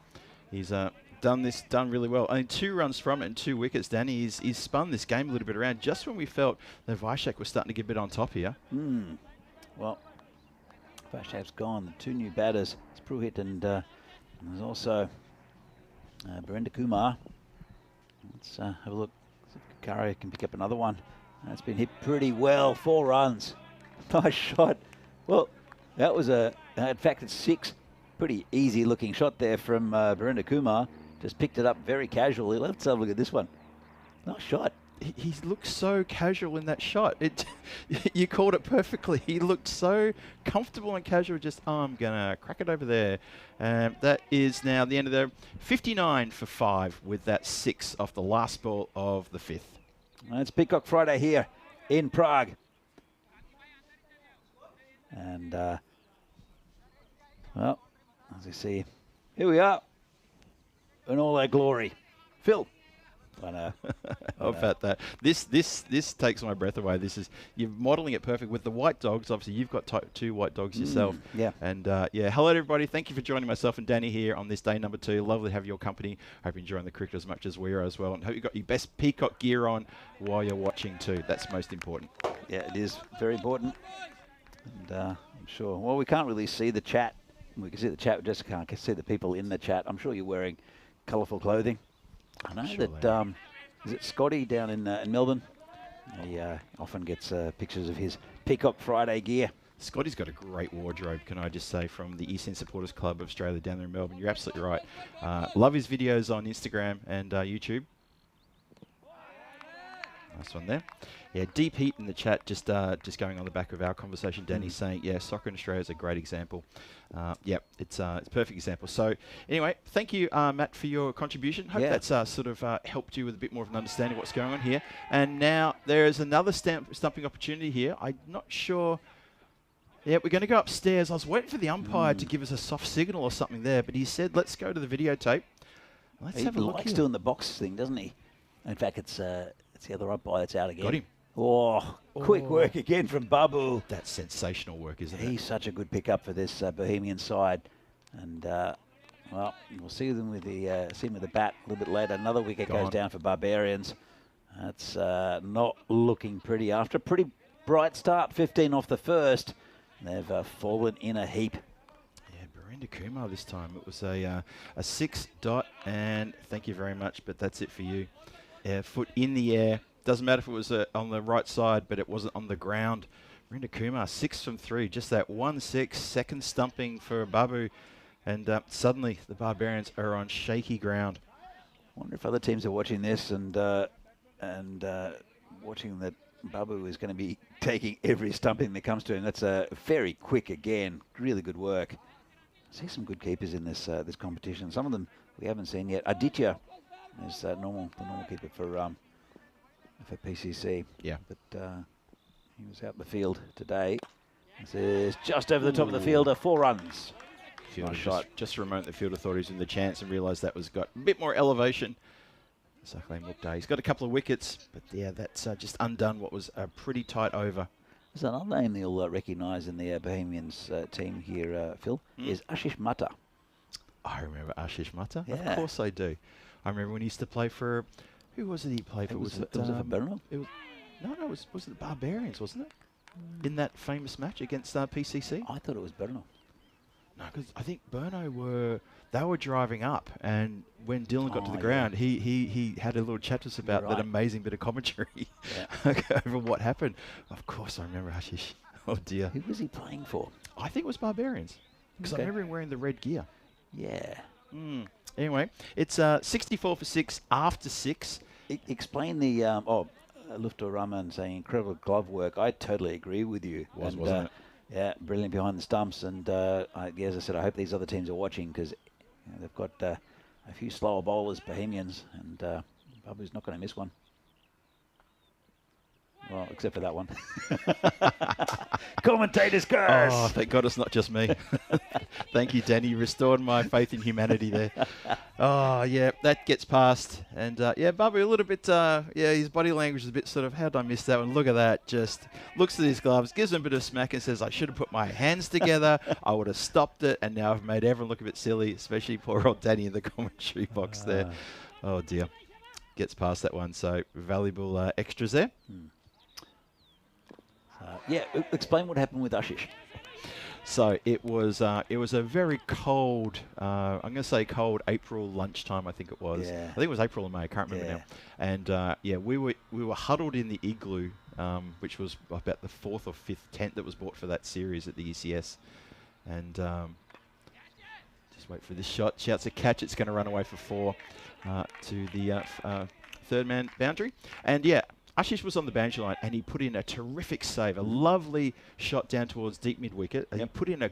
S1: He's done really well. Only 2 runs from it and 2 wickets. Danny, he's spun this game a little bit around just when we felt that Vaishak was starting to get a bit on top here.
S5: Well, Vaishak's gone. The 2 new batters, it's Pruhit and there's also Birendra Kumar. Let's have a look. See if Kakara can pick up another one. That's been hit pretty well. 4 runs. Nice shot. Well, that was in fact, it's 6. Pretty easy looking shot there from Birendra Kumar. Just picked it up very casually. Let's have a look at this one. Nice shot.
S1: He looked so casual in that shot. You called it perfectly. He looked so comfortable and casual. Just, I'm going to crack it over there. That is now the end of the 59 for 5 with that 6 off the last ball of the 5th.
S5: Well, it's Peacock Friday here in Prague. And, well, as you see, here we are in all our glory. Phil. I know.
S1: How about that? This takes my breath away. You're modelling it perfect with the white dogs. Obviously, you've got 2 white dogs yourself.
S5: Yeah.
S1: And yeah, hello everybody. Thank you for joining myself and Danny here on this day number 2. Lovely to have your company. Hope you're enjoying the cricket as much as we are as well. And hope you got your best Peacock gear on while you're watching too. That's most important.
S5: Yeah, it is very important. And I'm sure. Well, we can't really see the chat. We can see the chat. We just can't see the people in the chat. I'm sure you're wearing colourful clothing. I know
S1: Sure
S5: that, is it Scotty down in Melbourne? He often gets pictures of his Peacock Friday gear.
S1: Scotty's got a great wardrobe, can I just say, from the ECS Supporters Club of Australia down there in Melbourne. You're absolutely right. Love his videos on Instagram and YouTube. Nice one there. Yeah, deep heat in the chat, just going on the back of our conversation. Danny's saying, yeah, soccer in Australia is a great example. Yep, it's a perfect example. So anyway, thank you, Matt, for your contribution. Hope that's sort of helped you with a bit more of an understanding of what's going on here. And now there is another stumping opportunity here. I'm not sure. Yeah, we're going to go upstairs. I was waiting for the umpire to give us a soft signal or something there, but he said, let's go to the videotape. Let's have a look
S5: likes
S1: here.
S5: doing the box thing, doesn't he? In fact, it's the other umpire that's out again.
S1: Got him.
S5: Oh, quick work again from Babu.
S1: That's sensational work, isn't it?
S5: He's such a good pickup for this Bohemian side. And Well, we'll see them with the see him with the bat a little bit later. Another wicket goes down for Barbarians. That's not looking pretty. After a pretty bright start, 15 off the first, they've fallen in a heap.
S1: Yeah, Barinder Kumar this time. It was a 6 dot, and thank you very much, but that's it for you. Foot in the air. Doesn't matter if it was on the right side, but it wasn't on the ground. Barinder Kumar, 6 from 3. Just that 1-6, second stumping for Babu. And suddenly the Barbarians are on shaky ground.
S5: I wonder if other teams are watching this and watching that Babu is going to be taking every stumping that comes to him. That's very quick again. Really good work. I see some good keepers in this this competition. Some of them we haven't seen yet. Aditya is the normal keeper for PCC.
S1: Yeah.
S5: But he was out in the field today. This is just over the top of the fielder. 4 runs.
S1: Fielder
S5: Nice shot.
S1: just for a moment, the fielder thought he was in the chance and realised that was got a bit more elevation. Sakhlem Mukta, he's got a couple of wickets, but yeah, that's just undone what was a pretty tight over.
S5: There's another name you'll recognise in the Bohemians team here, Phil, is Ashish Mata.
S1: I remember Ashish Mata.
S5: Yeah.
S1: Of course I do. I remember when he used to play for, who was it he played for?
S5: Was it for Burnham?
S1: No, was it the Barbarians, wasn't it? In that famous match against PCC?
S5: I thought it was Burnham.
S1: No, because I think Burno were driving up, and when Dylan got to the ground, he had a little chat to us about that amazing bit of commentary over what happened. Of course, I remember Ashish. Oh dear.
S5: Who was he playing for?
S1: I think it was Barbarians, because I remember him wearing the red gear.
S5: Yeah.
S1: Anyway, it's 64 for 6 after 6.
S5: Explain the Luftur Rahman saying incredible glove work. I totally agree with you.
S1: Wasn't it?
S5: Yeah, brilliant behind the stumps. And as I said, I hope these other teams are watching because they've got a few slower bowlers, Bohemians, and Babu's not going to miss one. Well, except for that one. Commentator's curse.
S1: Oh, thank God it's not just me. Thank you, Danny. You restored my faith in humanity there. Oh, yeah, that gets past. And, yeah, Babu, a little bit, his body language is a bit sort of, how did I miss that one? Look at that. Just looks at his gloves, gives him a bit of smack and says, I should have put my hands together. I would have stopped it. And now I've made everyone look a bit silly, especially poor old Danny in the commentary box there. Oh, dear. Gets past that one. So, valuable extras there.
S5: Explain what happened with Ashish.
S1: So it was a very cold, I'm going to say cold April lunchtime, I think it was.
S5: Yeah.
S1: I think it was April or May, I can't remember now. And we were huddled in the igloo, which was about the 4th or 5th tent that was bought for that series at the ECS. And just wait for this shot. Shouts a catch. It's going to run away for 4 to the third man boundary. And yeah, Ashish was on the boundary line and he put in a terrific save, a lovely shot down towards deep mid-wicket. He put in a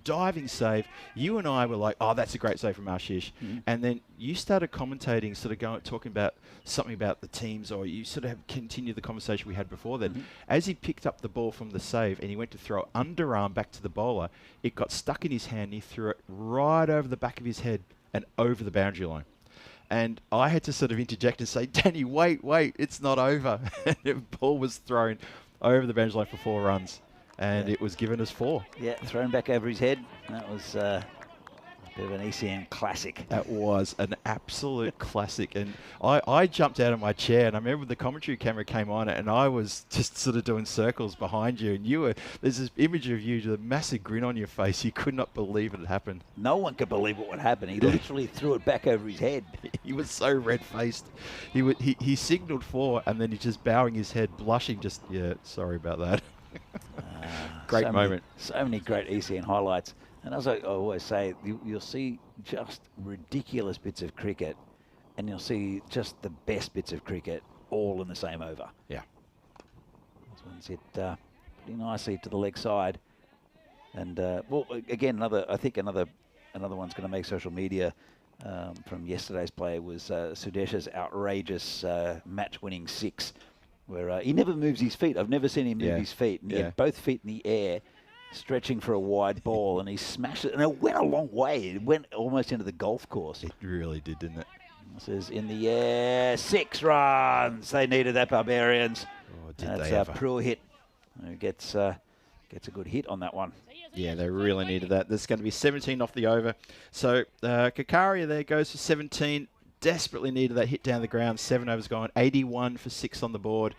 S1: diving save. You and I were like, oh, that's a great save from Ashish. And then you started commentating, sort of talking about something about the teams, or you sort of have continued the conversation we had before then. As he picked up the ball from the save and he went to throw it underarm back to the bowler, it got stuck in his hand and he threw it right over the back of his head and over the boundary line. And I had to sort of interject and say, Danny, wait, it's not over. And the ball was thrown over the boundary line for 4 runs. And it was given us 4.
S5: Yeah, thrown back over his head. That was a bit of an ECN classic.
S1: That was an absolute classic. And I jumped out of my chair, and I remember the commentary camera came on, and I was just sort of doing circles behind you. And there's this image of you with a massive grin on your face. You could not believe it had happened.
S5: No one could believe what would happen. He literally threw it back over his head.
S1: He was so red-faced. He signalled 4, and then he's just bowing his head, blushing, just, sorry about that. Great moment.
S5: So many great ECN highlights. And as I always say, you'll see just ridiculous bits of cricket, and you'll see just the best bits of cricket all in the same over.
S1: Yeah.
S5: This one's hit pretty nicely to the leg side. And, again, I think another one's going to make social media from yesterday's play was Sudesh's outrageous match-winning 6, where he never moves his feet. I've never seen him move his feet. And he had both feet in the air, stretching for a wide ball, and he smashed it. And it went a long way. It went almost into the golf course.
S1: It really did, didn't it?
S5: This is in the air. 6 runs. They needed that, Barbarians.
S1: Oh, did
S5: That's
S1: they ever.
S5: Pruitt hit. Who gets a good hit on that one.
S1: Yeah, they really needed that. There's going to be 17 off the over. So Kakaria there goes for 17. Desperately needed that hit down the ground. 7 overs gone. 81 for 6 on the board.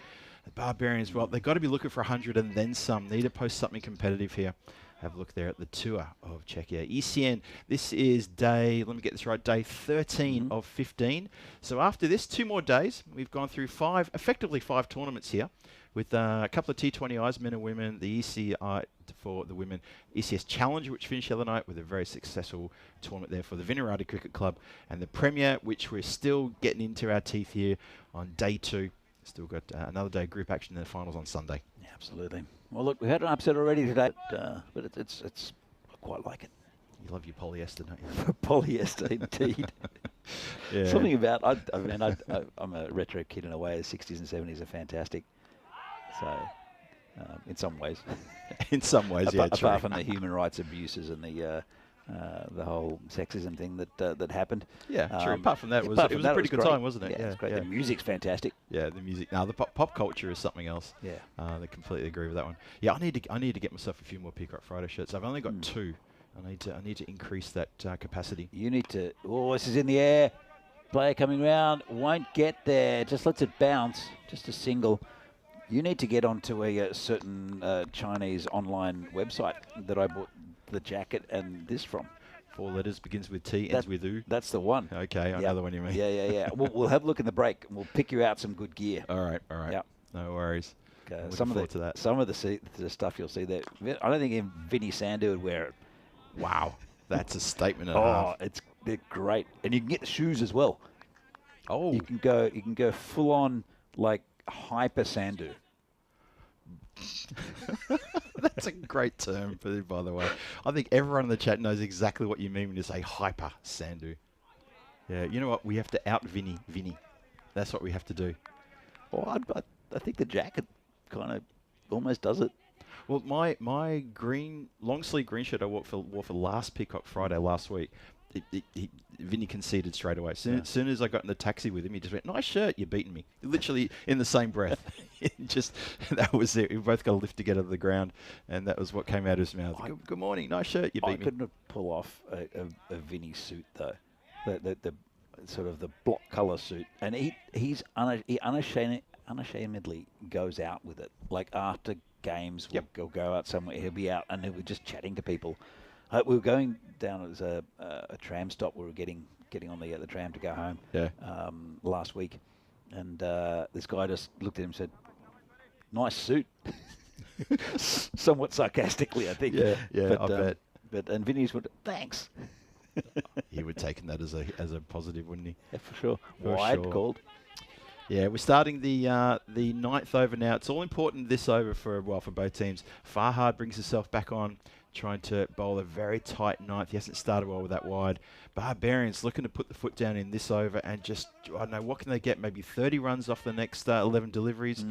S1: The Barbarians, well, they've got to be looking for 100 and then some. Need to post something competitive here. Have a look there at the tour of Czechia. ECN, this is day, let me get this right, day 13 of 15. So after this, 2 more days. We've gone through effectively five tournaments here with a couple of T20Is, men and women, the ECI for the women, ECS Challenger, which finished the other night with a very successful tournament there for the Vinarati Cricket Club, and the Premier, which we're still getting into our teeth here on day 2. Still got another day of group action in the finals on Sunday.
S5: Yeah, absolutely. Well, look, we had an upset already today, but it's I quite like it.
S1: You love your polyester, don't you?
S5: Polyester, indeed.
S1: Yeah.
S5: Something about, I'm a retro kid in a way. The 60s and 70s are fantastic. So, in some ways.
S1: In some ways, yeah, true.
S5: Apart from the human rights abuses and the whole sexism thing that happened.
S1: Yeah, true. Apart from that, it was a pretty good time, wasn't it?
S5: Yeah, it was great. The music's fantastic.
S1: Yeah, the music. Now the pop culture is something else.
S5: Yeah,
S1: I completely agree with that one. Yeah, I need to get myself a few more Peacock Friday shirts. I've only got 2. I need to increase that capacity.
S5: You need to. Oh, this is in the air. Player coming round, won't get there. Just lets it bounce. Just a single. You need to get onto a certain Chinese online website that I bought the jacket and this from.
S1: 4 letters, begins with T, ends with U.
S5: That's the one.
S1: Okay, I know the one you mean.
S5: Yeah. We'll have a look in the break and we'll pick you out some good gear.
S1: All right.
S5: Yep.
S1: No worries.
S5: Some of the stuff you'll see there. I don't think even Vinny Sandu would wear it.
S1: Wow, that's a statement and a half.
S5: They're great, and you can get the shoes as well.
S1: Oh,
S5: you can go full on like hyper Sandu.
S1: That's a great term, by the way. I think everyone in the chat knows exactly what you mean when you say hyper Sandu. Yeah, you know what? We have to out Vinny. That's what we have to do.
S5: Well, I think the jacket kind of almost does it.
S1: Well, my green long sleeve green shirt I wore for last Peacock Friday last week. Vinny conceded straight away. Soon as I got in the taxi with him, he just went, "Nice shirt, you're beating me." Literally in the same breath. That was it. We both got a lift to get out of the ground, and that was what came out of his mouth. Good morning, nice shirt, you beat me.
S5: I couldn't pull off a Vinny suit though, the sort of the block colour suit, and he unashamedly goes out with it. Like after games, we'll go out somewhere. He'll be out, and he'll be just chatting to people. We were going down. It was a tram stop. We were getting on the tram to go home.
S1: Yeah.
S5: Last week, and this guy just looked at him and said, "Nice suit," somewhat sarcastically, I think.
S1: Yeah. I bet.
S5: And Vinny's went, "Thanks."
S1: He would have taken that as a positive, wouldn't he?
S5: Yeah, for sure. Wide called.
S1: Yeah, we're starting the 9th over now. It's all important this over for both teams. Farhad brings himself back on, trying to bowl a very tight 9th. He hasn't started well with that wide. Barbarians looking to put the foot down in this over and just, I don't know, what can they get? Maybe 30 runs off the next 11 deliveries.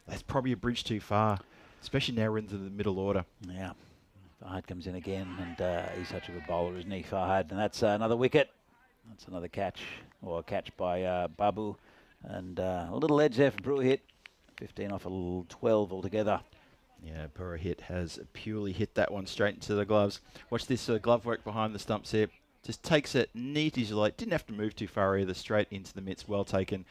S1: That's probably a bridge too far, especially now we're into the middle order.
S5: Yeah. Farhad comes in again, and he's such a good bowler, isn't he, Farhad? And that's another wicket. That's another catch, or a catch by Babu. And a little edge there for Purohit. 15 off a 12 altogether.
S1: Yeah, Purohit has purely hit that one straight into the gloves. Watch this glove work behind the stumps here. Just takes it neat as you like. Didn't have to move too far either. Straight into the mitts. Well taken.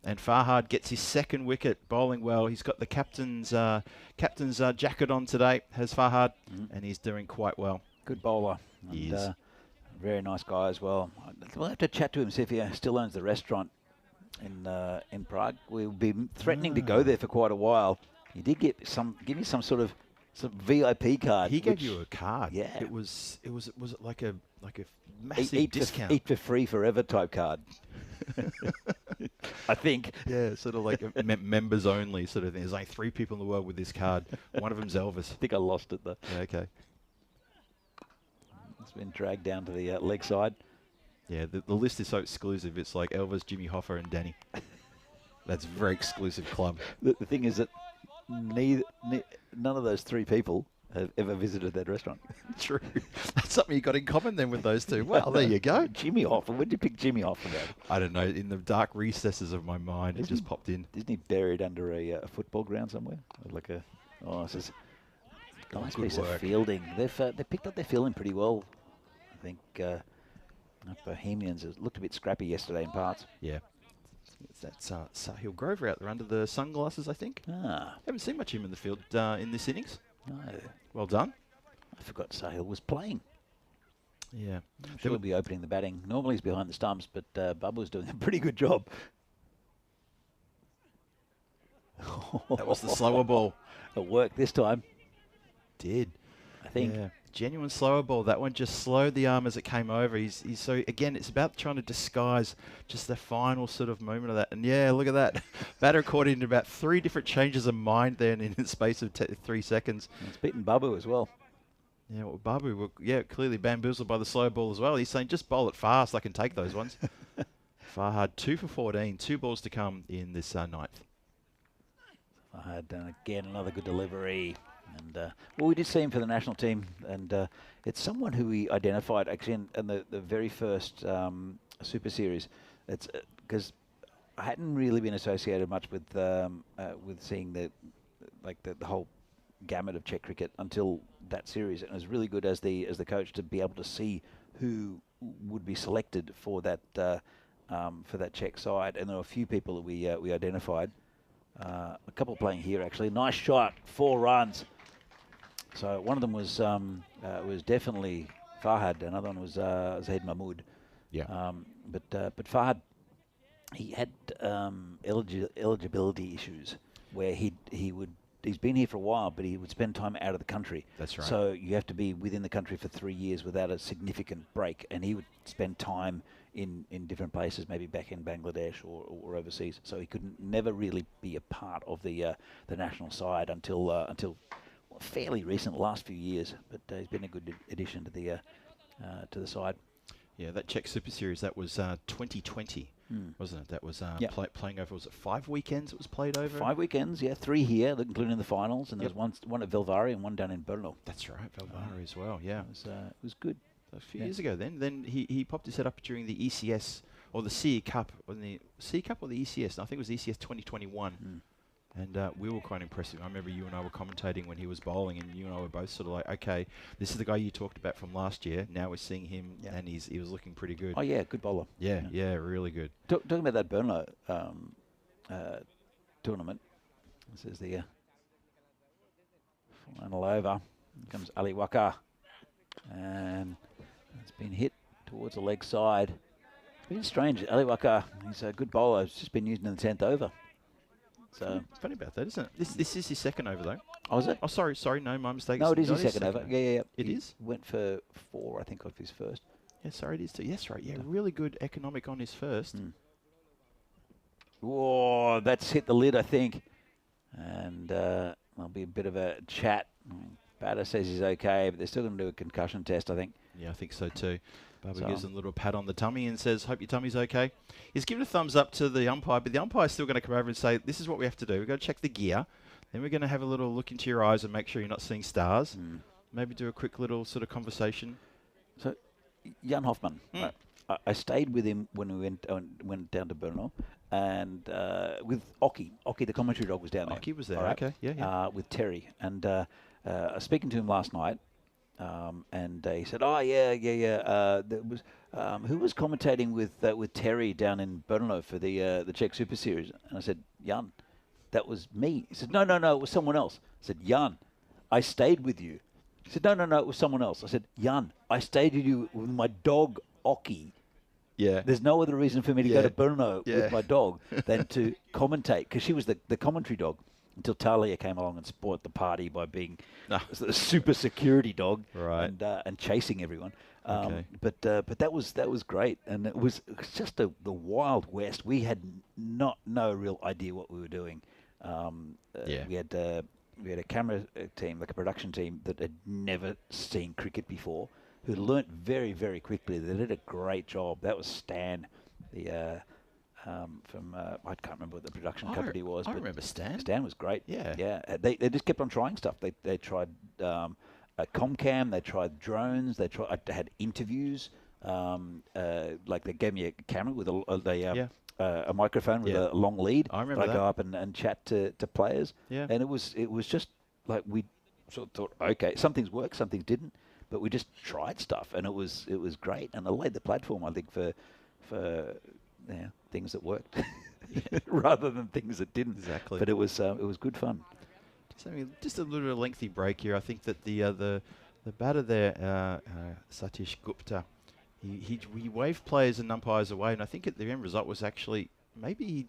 S1: And Farhad gets his 2nd wicket, bowling well. He's got the captain's jacket on today, has Farhad, and he's doing quite well.
S5: Good bowler.
S1: He is.
S5: Very nice guy as well. We'll have to chat to him, see if he still owns the restaurant in Prague. We'll be threatening to go there for quite a while. He did give me some sort of VIP card.
S1: He gave you a card.
S5: Yeah.
S1: It was like a massive discount.
S5: Eat for free forever type card. I think.
S1: Yeah, sort of like a members only sort of thing. There's only 3 people in the world with this card. One of them's Elvis.
S5: I think I lost it though.
S1: Yeah, okay.
S5: It's been dragged down to the leg side.
S1: Yeah, the list is so exclusive. It's like Elvis, Jimmy Hoffa, and Danny. That's a very exclusive club.
S5: The thing is that none of those 3 people have ever visited that restaurant.
S1: True. That's something you got in common then with those 2. Well, there you go.
S5: Jimmy Hoffa. When did you pick Jimmy Hoffa about?
S1: I don't know. In the dark recesses of my mind, it just popped in.
S5: Isn't he buried under a football ground somewhere? Like this is Nice
S1: Good
S5: piece
S1: work.
S5: of fielding. They picked up their fielding pretty well. I think Bohemians looked a bit scrappy yesterday in parts.
S1: Yeah. That's Sahil Grover out there under the sunglasses, I think.
S5: Ah,
S1: Haven't seen much of him in the field in this innings.
S5: no.
S1: Well done.
S5: I forgot Sahil was playing.
S1: Yeah.
S5: I'm sure he'll be opening the batting. Normally he's behind the stumps, but Bubba's doing a pretty good job.
S1: That was the slower ball.
S5: It worked this time,
S1: Did.
S5: I think.
S1: Yeah. Genuine slower ball. That one just slowed the arm as it came over. He's so, again, it's about trying to disguise just the final sort of moment of that. And yeah, look at that. Batter caught in about 3 different changes of mind then in the space of 3 seconds.
S5: And it's beaten Bubba as well.
S1: Yeah, well, Babu, clearly bamboozled by the slow ball as well. He's saying, just bowl it fast. I can take those ones. Farhad, 2 for 14. 2 balls to come in this ninth.
S5: I had again another good delivery, and well, we did see him for the national team, and it's someone who we identified actually in the very first Super Series. It's because I hadn't really been associated much with seeing the whole gamut of Czech cricket until that series, and it was really good as the coach to be able to see who would be selected for that Czech side, and there were a few people that we identified. A couple playing here actually. Nice shot, 4 runs. So one of them was definitely Farhad. Another one was Zaid Mahmood.
S1: Yeah.
S5: But Farhad, he had eligibility issues where he's been here for a while, but he would spend time out of the country. That's right. So you have to be within the country for 3 years without a significant break, and he would spend time in different places, maybe back in Bangladesh or overseas. So he could never really be a part of the national side until fairly recent, last few years. But he's been a good addition to the side.
S1: Yeah, that Czech Super Series, that was 2020, wasn't it? That was playing over, was it 5 weekends it was played over?
S5: 5 weekends, yeah. 3 here, including the finals, and there was one at Velvari and one down in Brno.
S1: That's right, Velvari as well, yeah.
S5: It was good.
S1: A few years ago then he popped his head up during the ECS, or the CE Cup, or the ECS, I think it was ECS 2021. And we were quite impressed. I remember you and I were commentating when he was bowling, and you and I were both sort of like, okay, this is the guy you talked about from last year. Now we're seeing him, and he was looking pretty good.
S5: Oh, yeah, good bowler.
S1: Yeah, really good.
S5: Talking about that Brno tournament, this is the final over. Here comes Ali Waka, and it's been hit towards the leg side. It's been strange. Ali Waka, he's a good bowler. He's just been used in the 10th over. So
S1: funny about that, isn't it? This is his second over though.
S5: Oh, is it?
S1: Oh, sorry, no, my mistake.
S5: No, it is his second over. Yeah.
S1: It is?
S5: Went for 4, I think, off his first.
S1: Yeah, sorry, it is too. Yes, right. Yeah, really good economic on his first.
S5: Whoa, that's hit the lid, I think. And there'll be a bit of a chat. Batter says he's okay, but they're still going to do a concussion test, I think.
S1: Yeah, I think so too. Bubba gives him a little pat on the tummy and says, hope your tummy's okay. He's given a thumbs up to the umpire, but the umpire's still going to come over and say, this is what we have to do. We've got to check the gear. Then we're going to have a little look into your eyes and make sure you're not seeing stars. Maybe do a quick little sort of conversation.
S5: So, Jan Hoffman, I stayed with him when we went down to Brno, and with Oki. Oki, the commentary dog, was down there.
S1: Oki was there, okay. Yeah.
S5: With Terry. And I was speaking to him last night, and he said, "Oh yeah. There was who was commentating with Terry down in Brno for the Czech Super Series?" And I said, "Jan, that was me." He said, "No, it was someone else." I said, "Jan, I stayed with you." He said, "No, it was someone else." I said, "Jan, I stayed with you with my dog Oki."
S1: Yeah.
S5: There's no other reason for me to go to Brno with my dog than to commentate, because she was the commentary dog. Until Talia came along and spoiled the party by being a super security dog, and chasing everyone. But that was great, and it was just the Wild West. We had no real idea what we were doing. We had a camera team, like a production team, that had never seen cricket before, who learnt very, very quickly. They did a great job. That was Stan, from I can't remember what the production company was.
S1: I remember Stan.
S5: Stan was great.
S1: Yeah.
S5: They just kept on trying stuff. They tried a Comcam. They tried drones. They had interviews. Like they gave me a camera with a microphone with a long lead.
S1: I remember that.
S5: Go up and chat to players.
S1: Yeah.
S5: And it was just like sort of thought, okay, some things worked, some things didn't, but we just tried stuff, and it was great, and it laid the platform, I think, for things that worked rather than things that didn't.
S1: Exactly.
S5: But it was good fun.
S1: Just a little lengthy break here. I think that the batter there, Satish Gupta, he waved players and umpires away, and I think the end result was actually maybe he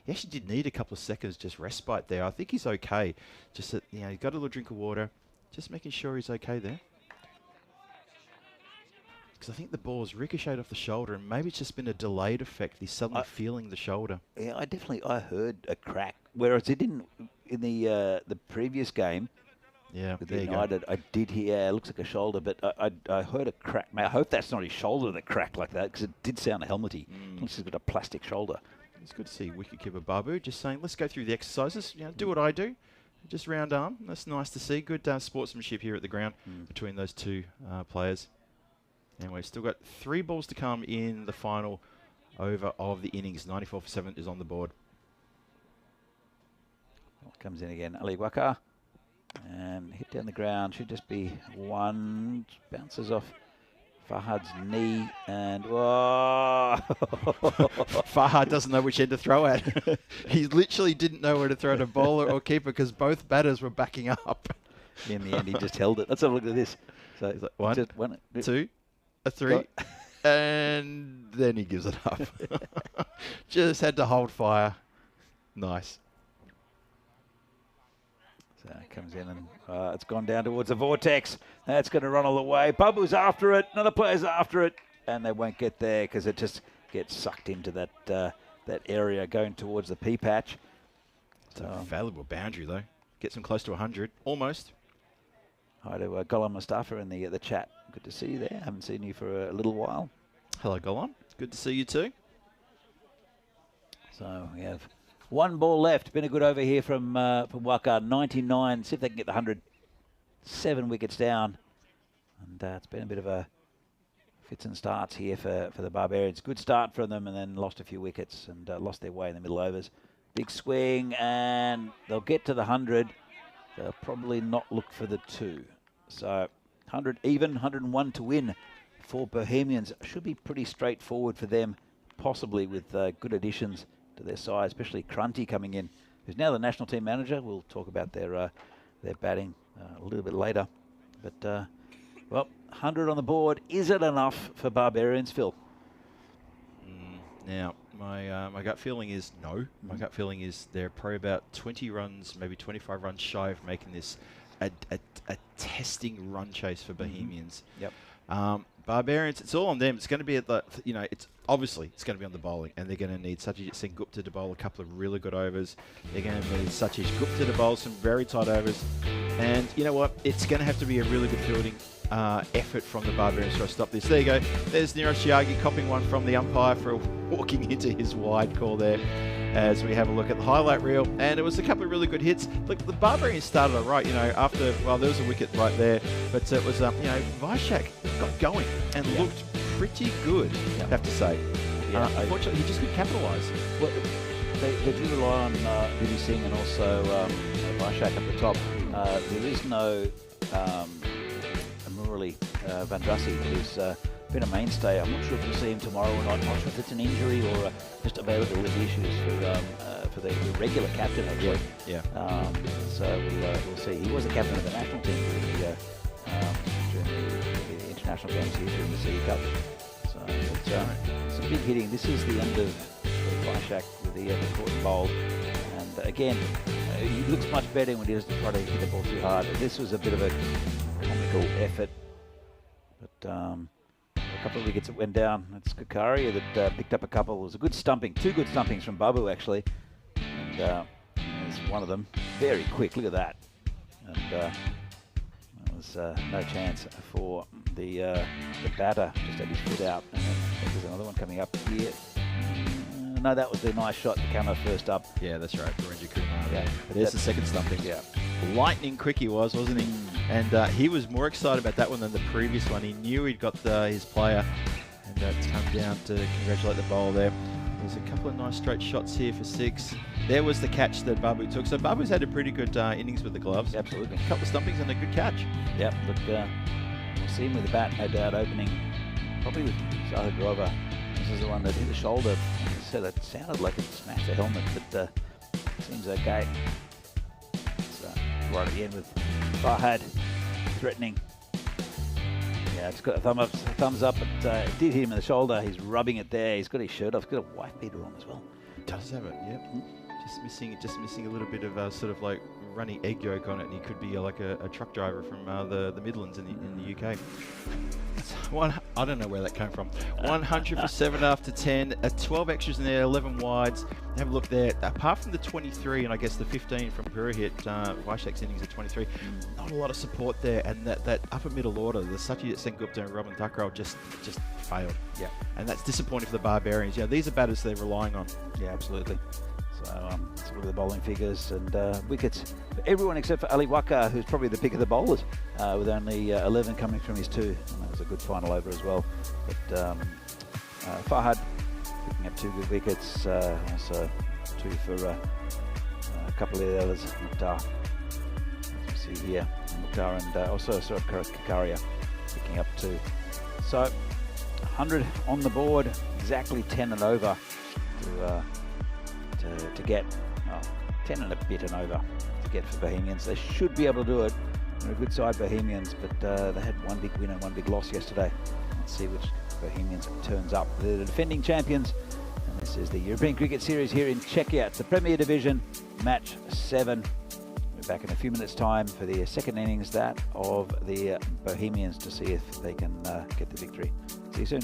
S1: actually did need a couple of seconds just respite there. I think he's okay. Just that he got a little drink of water, just making sure he's okay there. Because I think the ball's ricocheted off the shoulder, and maybe it's just been a delayed effect. He's suddenly feeling the shoulder.
S5: Yeah, I heard a crack, whereas it didn't in the previous game.
S1: Yeah,
S5: with
S1: there you
S5: United,
S1: go.
S5: I did hear it looks like a shoulder, but I heard a crack. I hope that's not his shoulder that cracked like that, because it did sound helmety. Looks like he's got a plastic shoulder.
S1: It's good to see wicketkeeper Babu just saying, let's go through the exercises. Do what I do. Just round arm. That's nice to see. Good sportsmanship here at the ground between those two players. And we've still got 3 balls to come in the final over of the innings. 94 for 7 is on the board.
S5: Comes in again, Ali Waka. And hit down the ground. Should just be one. Bounces off Fahad's knee. And whoa!
S1: Fahad doesn't know which end to throw at. He literally didn't know where to throw to bowler or keeper because both batters were backing up.
S5: In the end, he just held it. Let's have a look at this. So
S1: he's like, one, 2, a 3, and then he gives it up. Just had to hold fire. Nice.
S5: So it comes in and it's gone down towards the vortex. That's going to run all the way. Babu's after it. Another player's after it, and they won't get there because it just gets sucked into that area going towards the pea patch.
S1: It's a valuable boundary though. Gets him close to 100, almost.
S5: Hi to Golan Mustafa in the chat. Good to see you there. Haven't seen you for a little while.
S1: Hello, Golan. Good to see you too.
S5: So we have 1 ball left. Been a good over here from Waka. 99. See if they can get the 100. 7 wickets down. And it's been a bit of a fits and starts here for the Barbarians. Good start from them, and then lost a few wickets and lost their way in the middle overs. Big swing, and they'll get to the 100. They'll probably not look for the 2. So 100 even, 101 to win for Bohemians. Should be pretty straightforward for them, possibly with good additions to their side, especially Crunty coming in, who's now the national team manager. We'll talk about their batting a little bit later. But, well, 100 on the board. Is it enough for Barbarians, Phil?
S1: Now, my gut feeling is no. My gut feeling is they're probably about 20 runs, maybe 25 runs shy of making this a testing run chase for Bohemians.
S5: Yep.
S1: Barbarians, it's all on them. It's going to be at the, it's obviously it's going to be on the bowling, and they're going to need Satish Singh Gupta to bowl a couple of really good overs. They're going to need Satish Gupta to bowl some very tight overs, and you know what? It's going to have to be a really good fielding effort from the Barbarians to stop this. There you go. There's Niraj Tyagi copping one from the umpire for walking into his wide call there. As we have a look at the highlight reel, and it was a couple of really good hits. Look, the Barbarians started all right, after, well, there was a wicket right there, but it was, Vishak got going and looked pretty good, I have to say.
S5: Yeah,
S1: unfortunately, he just couldn't capitalise.
S5: Well, they do rely on Vijay Singh and also Vishak at the top. There is no Murali Vandrasi, who's been a mainstay. I'm not sure if we'll see him tomorrow or not. I'm not sure if it's an injury or just availability issues for the regular captain, actually.
S1: Yeah.
S5: So we'll see. He was the captain of the national team during the international games here during the City Cup. So it's a big hitting. This is the end of Vishak with the court and bowl. And again, he looks much better when he doesn't try to hit the ball too hard. This was a bit of a comical effort. But a couple of wickets that went down. It's Kakaria that picked up a couple. It was a good stumping. 2 good stumpings from Babu, actually. And there's one of them. Very quick. Look at that. And there was no chance for the batter. Just had his foot out. And then I think there's another one coming up here. No, that was the nice shot to come up first up.
S1: Yeah, that's right. Ranger Kumar.
S5: Yeah.
S1: There's the second stumping.
S5: Yeah.
S1: Lightning quick he was, wasn't he? And he was more excited about that one than the previous one. He knew he'd got his player, and to come down to congratulate the bowler there. There's a couple of nice straight shots here for 6. There was the catch that Babu took. So Babu's had a pretty good innings with the gloves.
S5: Absolutely.
S1: A couple of stumpings and a good catch.
S5: Yep, look, we'll see him with the bat, no doubt, opening probably with Zahid Grover. This is the one that hit the shoulder. Like I said, it sounded like it smashed the helmet, but seems okay. So, right at the end with Farhad threatening. Yeah, it's got a thumbs up, but it did hit him in the shoulder. He's rubbing it there. He's got his shirt off. He's got a wife beater on as well.
S1: Does have it, yep. Just missing a little bit of sort of like runny egg yolk on it, and he could be like a truck driver from the Midlands in the UK. I don't know where that came from. 100 for 7 after 10, 12 extras in there, 11 wides. Have a look there. Apart from the 23 and I guess the 15 from Purohit, Vaishak's innings at 23, not a lot of support there, and that upper middle order, the Satyajit Sengupta and Robin Thakral just failed.
S5: Yeah,
S1: and that's disappointing for the Barbarians. Yeah, these are batters they're relying on.
S5: Yeah, absolutely. So let's look at the bowling figures and wickets for everyone except for Ali Waka, who's probably the pick of the bowlers, with only 11 coming from his 2. And that was a good final over as well. But Farhad picking up 2 good wickets, also 2 for a couple of the others. Mukhtar, as we see here, Mukhtar and also sort of Kakaria picking up 2. So 100 on the board, exactly 10 and over to get 10 and a bit and over to get for Bohemians. They should be able to do it. They're a good side, Bohemians, but they had 1 big win and 1 big loss yesterday. Let's see which Bohemians turns up. They're the defending champions, and this is the European Cricket Series here in Czechia. It's the Premier Division, match 7. We're back in a few minutes' time for the second innings, that of the Bohemians, to see if they can get the victory. See you soon.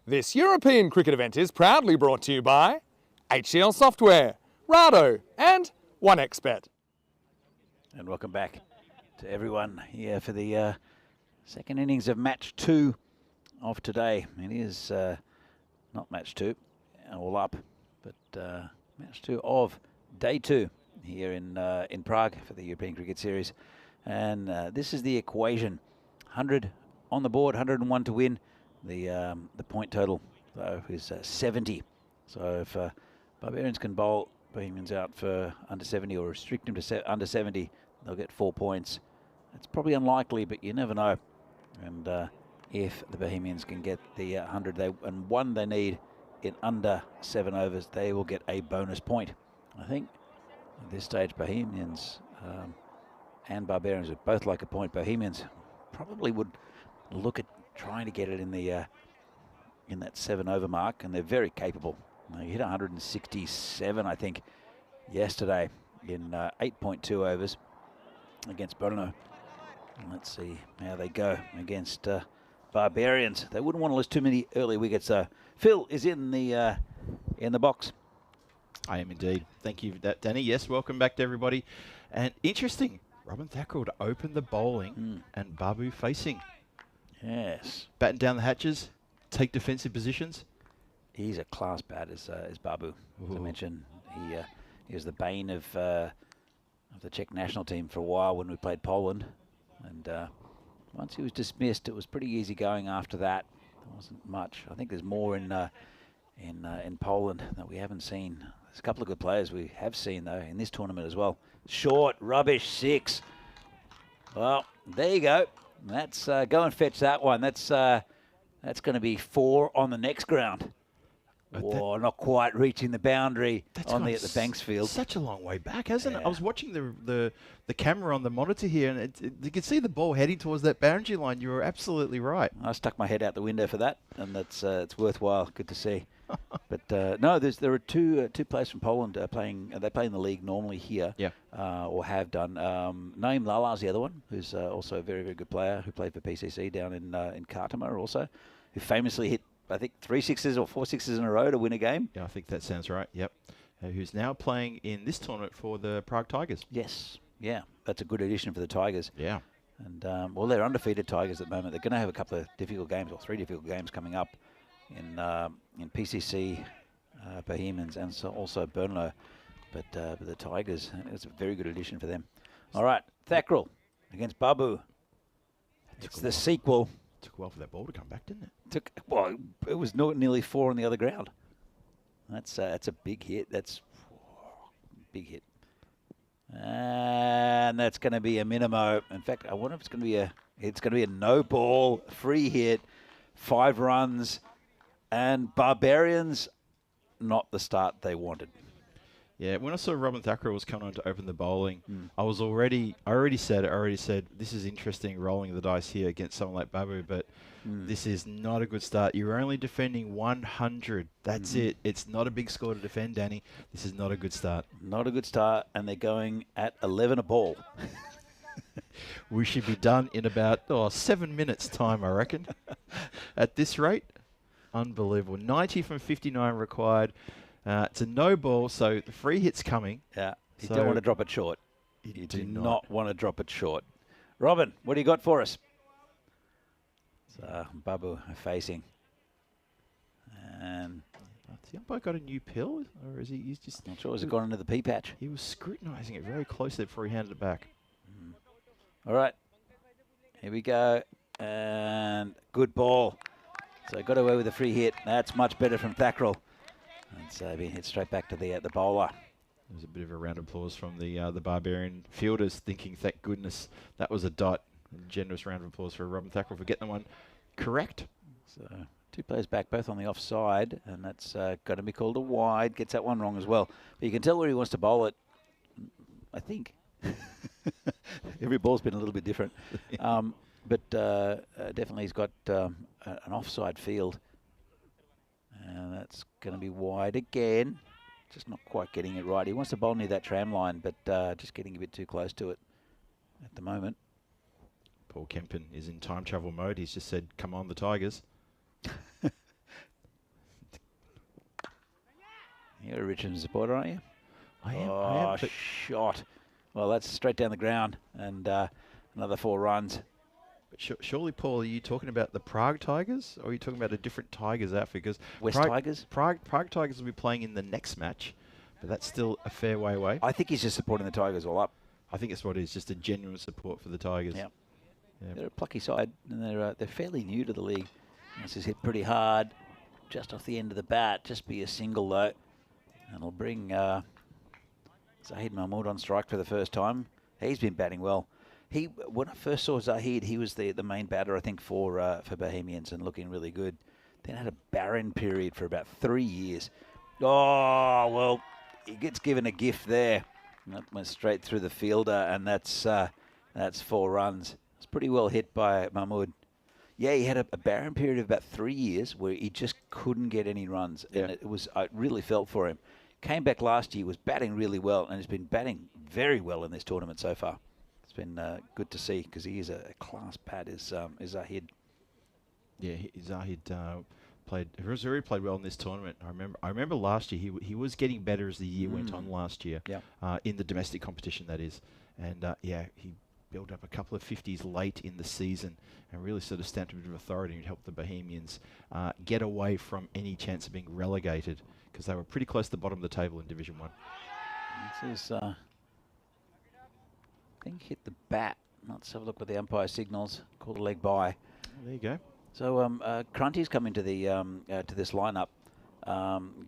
S3: This European cricket event is proudly brought to you by HCL Software, Rado and 1xBet.
S5: And welcome back to everyone here for the second innings of match 2 of today. It is not match 2, all up, but match 2 of day 2 here in Prague for the European Cricket Series. And this is the equation: 100 on the board, 101 to win. The point total, though, is 70. So if Barbarians can bowl Bohemians out for under 70 or restrict them to under 70, they'll get 4 points. It's probably unlikely, but you never know. And if the Bohemians can get the 100 and 1 they need in under 7 overs, they will get a bonus point. I think at this stage, Bohemians and Barbarians would both like a point. Bohemians probably would look at trying to get it in the in that 7 over mark, and they're very capable. They hit 167, I think, yesterday in 8.2 overs against Brno. And let's see how they go against Barbarians. They wouldn't want to lose too many early wickets. Phil is in the box.
S1: I am indeed. Thank you for that, Danny. Yes, welcome back to everybody. And interesting, Robin Thackrell to open the bowling and Babu facing.
S5: Yes.
S1: Batten down the hatches, take defensive positions.
S5: He's a class bat, as Babu. As I mentioned, he was the bane of the Czech national team for a while when we played Poland. And once he was dismissed, it was pretty easy going after that. There wasn't much. I think there's more in Poland that we haven't seen. There's a couple of good players we have seen, though, in this tournament as well. Short, rubbish 6. Well, there you go. That's go and fetch that one. That's going to be 4 on the next ground. Or not quite reaching the boundary at the Banks field.
S1: Such a long way back, hasn't it? I was watching the camera on the monitor here, and you could see the ball heading towards that boundary line. You were absolutely right.
S5: I stuck my head out the window for that, and that's it's worthwhile. Good to see. But no, there are two players from Poland playing. They play in the league normally here, or have done. Naeem Lala's the other one, who's also a very, very good player who played for PCC down in Khartoum also, who famously hit, I think, 3 sixes or 4 sixes in a row to win a game.
S1: Yeah, I think that sounds right. Yep. Who's now playing in this tournament for the Prague Tigers.
S5: Yes. Yeah, that's a good addition for the Tigers.
S1: Yeah.
S5: And well, they're undefeated Tigers at the moment. They're going to have a couple of difficult games, or 3 difficult games coming up in PCC, Bohemians, and also Brno. But the Tigers, it's a very good addition for them. All right, Thackrell against Babu. It's the sequel.
S1: Took a while for that ball to come back, didn't it?
S5: It was nearly 4 on the other ground. That's a big hit. That's big hit. And that's going to be a minimo. In fact, I wonder if it's going to be a no ball, free hit, 5 runs, and Barbarians, not the start they wanted.
S1: Yeah, when I saw Robin Thackrell was coming on to open the bowling, I already said this is interesting rolling the dice here against someone like Babu, but this is not a good start. You're only defending 100. That's it. It's not a big score to defend, Danny. This is not a good start.
S5: Not a good start, and they're going at 11 a ball.
S1: We should be done in about 7 minutes time, I reckon. At this rate, unbelievable. 90 from 59 required. It's a no ball, so the free hit's coming.
S5: Yeah, you don't want to drop it short. You do not want to drop it short. Robin, what do you got for us? Babu facing. And
S1: has the umpire got a new pill, or is he's just...
S5: Not sure. Has it gone into the pea patch?
S1: He was scrutinising it very closely before he handed it back.
S5: All right. Here we go. And good ball. So got away with a free hit. That's much better from Thackrell. And so being hit straight back to the bowler.
S1: There's a bit of a round of applause from the Barbarian fielders, thinking, thank goodness that was a dot. A generous round of applause for Robin Thackrell for getting that one correct.
S5: So 2 players back, both on the offside, and that's going to be called a wide. Gets that one wrong as well. But you can tell where he wants to bowl it, I think. Every ball's been a little bit different. But definitely he's got an offside field. And that's going to be wide again. Just not quite getting it right. He wants to bowl near that tram line, but just getting a bit too close to it at the moment.
S1: Paul Kempen is in time travel mode. He's just said, come on, the Tigers.
S5: You're a Richmond supporter, aren't you?
S1: I am.
S5: Oh, shot. Well, that's straight down the ground, and another 4 runs.
S1: But surely, Paul, are you talking about the Prague Tigers, or are you talking about a different Tigers outfit? Because
S5: West Tigers?
S1: Prague Tigers will be playing in the next match, but that's still a fair way away.
S5: I think he's just supporting the Tigers all up.
S1: I think it's what it is, just a genuine support for the Tigers.
S5: Yeah. They're a plucky side, and they're fairly new to the league. This is hit pretty hard, just off the end of the bat. Just be a single, though. And it'll bring Zahid Mahmood on strike for the first time. He's been batting well. When I first saw Zahid, he was the main batter, I think, for Bohemians, and looking really good. Then had a barren period for about 3 years. Oh, well, he gets given a gift there. That went straight through the fielder, and that's 4 runs. It's pretty well hit by Mahmood. Yeah, he had a barren period of about 3 years where he just couldn't get any runs, and I really felt for him. Came back last year, was batting really well, and has been batting very well in this tournament so far. It's been good to see, because he is a class bat, is Zahid.
S1: Yeah, Zahid has already played well in this tournament. I remember last year he was getting better as the year went on last year. In the domestic competition, that is. And he built up a couple of 50s late in the season and really sort of stamped a bit of authority and helped the Bohemians get away from any chance of being relegated, because they were pretty close to the bottom of the table in Division 1.
S5: This is, I think, hit the bat. Let's have a look what the umpire signals. Called a leg by.
S1: There you go.
S5: So Crunty's coming to the to this lineup.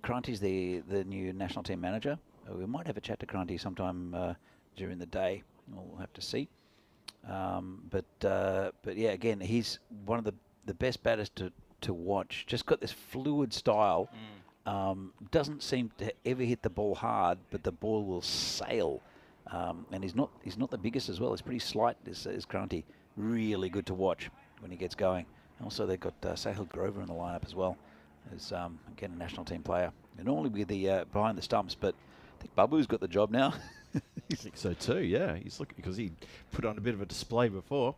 S5: Crunty's the new national team manager. We might have a chat to Crunty sometime during the day. We'll have to see. But yeah, again, he's one of the best batters to watch. Just got this fluid style. Doesn't seem to ever hit the ball hard, but the ball will sail. And he's not the biggest as well. He's pretty slight, is Crunty. Really good to watch when he gets going. Also, they've got Sahil Grover in the lineup as well, as again a national team player. They normally be the behind the stumps, but I think Babu's got the job now.
S1: I think so too, yeah. He's looking, because he put on a bit of a display before.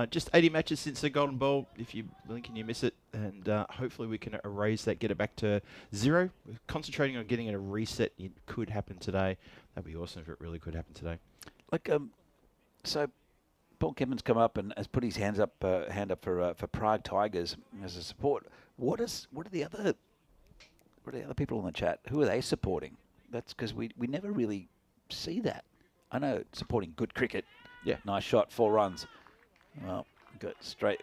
S1: Just 80 matches since the Golden Ball. If you blink and you miss it, and hopefully we can erase that, get it back to 0. We're concentrating on getting a reset. It could happen today. That'd be awesome if it really could happen today.
S5: So Paul Kempen's come up and has put his hand up for Prague Tigers as a support. What are the other people in the chat? Who are they supporting? That's because we never really see that. I know supporting good cricket.
S1: Yeah.
S5: Nice shot, 4 runs. Well, got straight,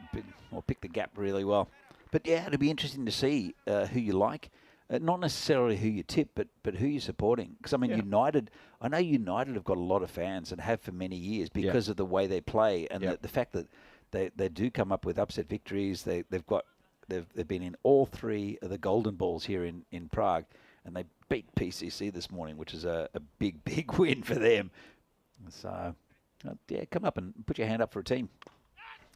S5: or picked the gap really well. But yeah, it'll be interesting to see who you like. Not necessarily who you tip, but who you're supporting. Because, I mean, United, I know United have got a lot of fans and have for many years because of the way they play and the fact that they do come up with upset victories. They've been in all 3 of the Golden Balls here in Prague, and they beat PCC this morning, which is a big win for them. So, come up and put your hand up for a team.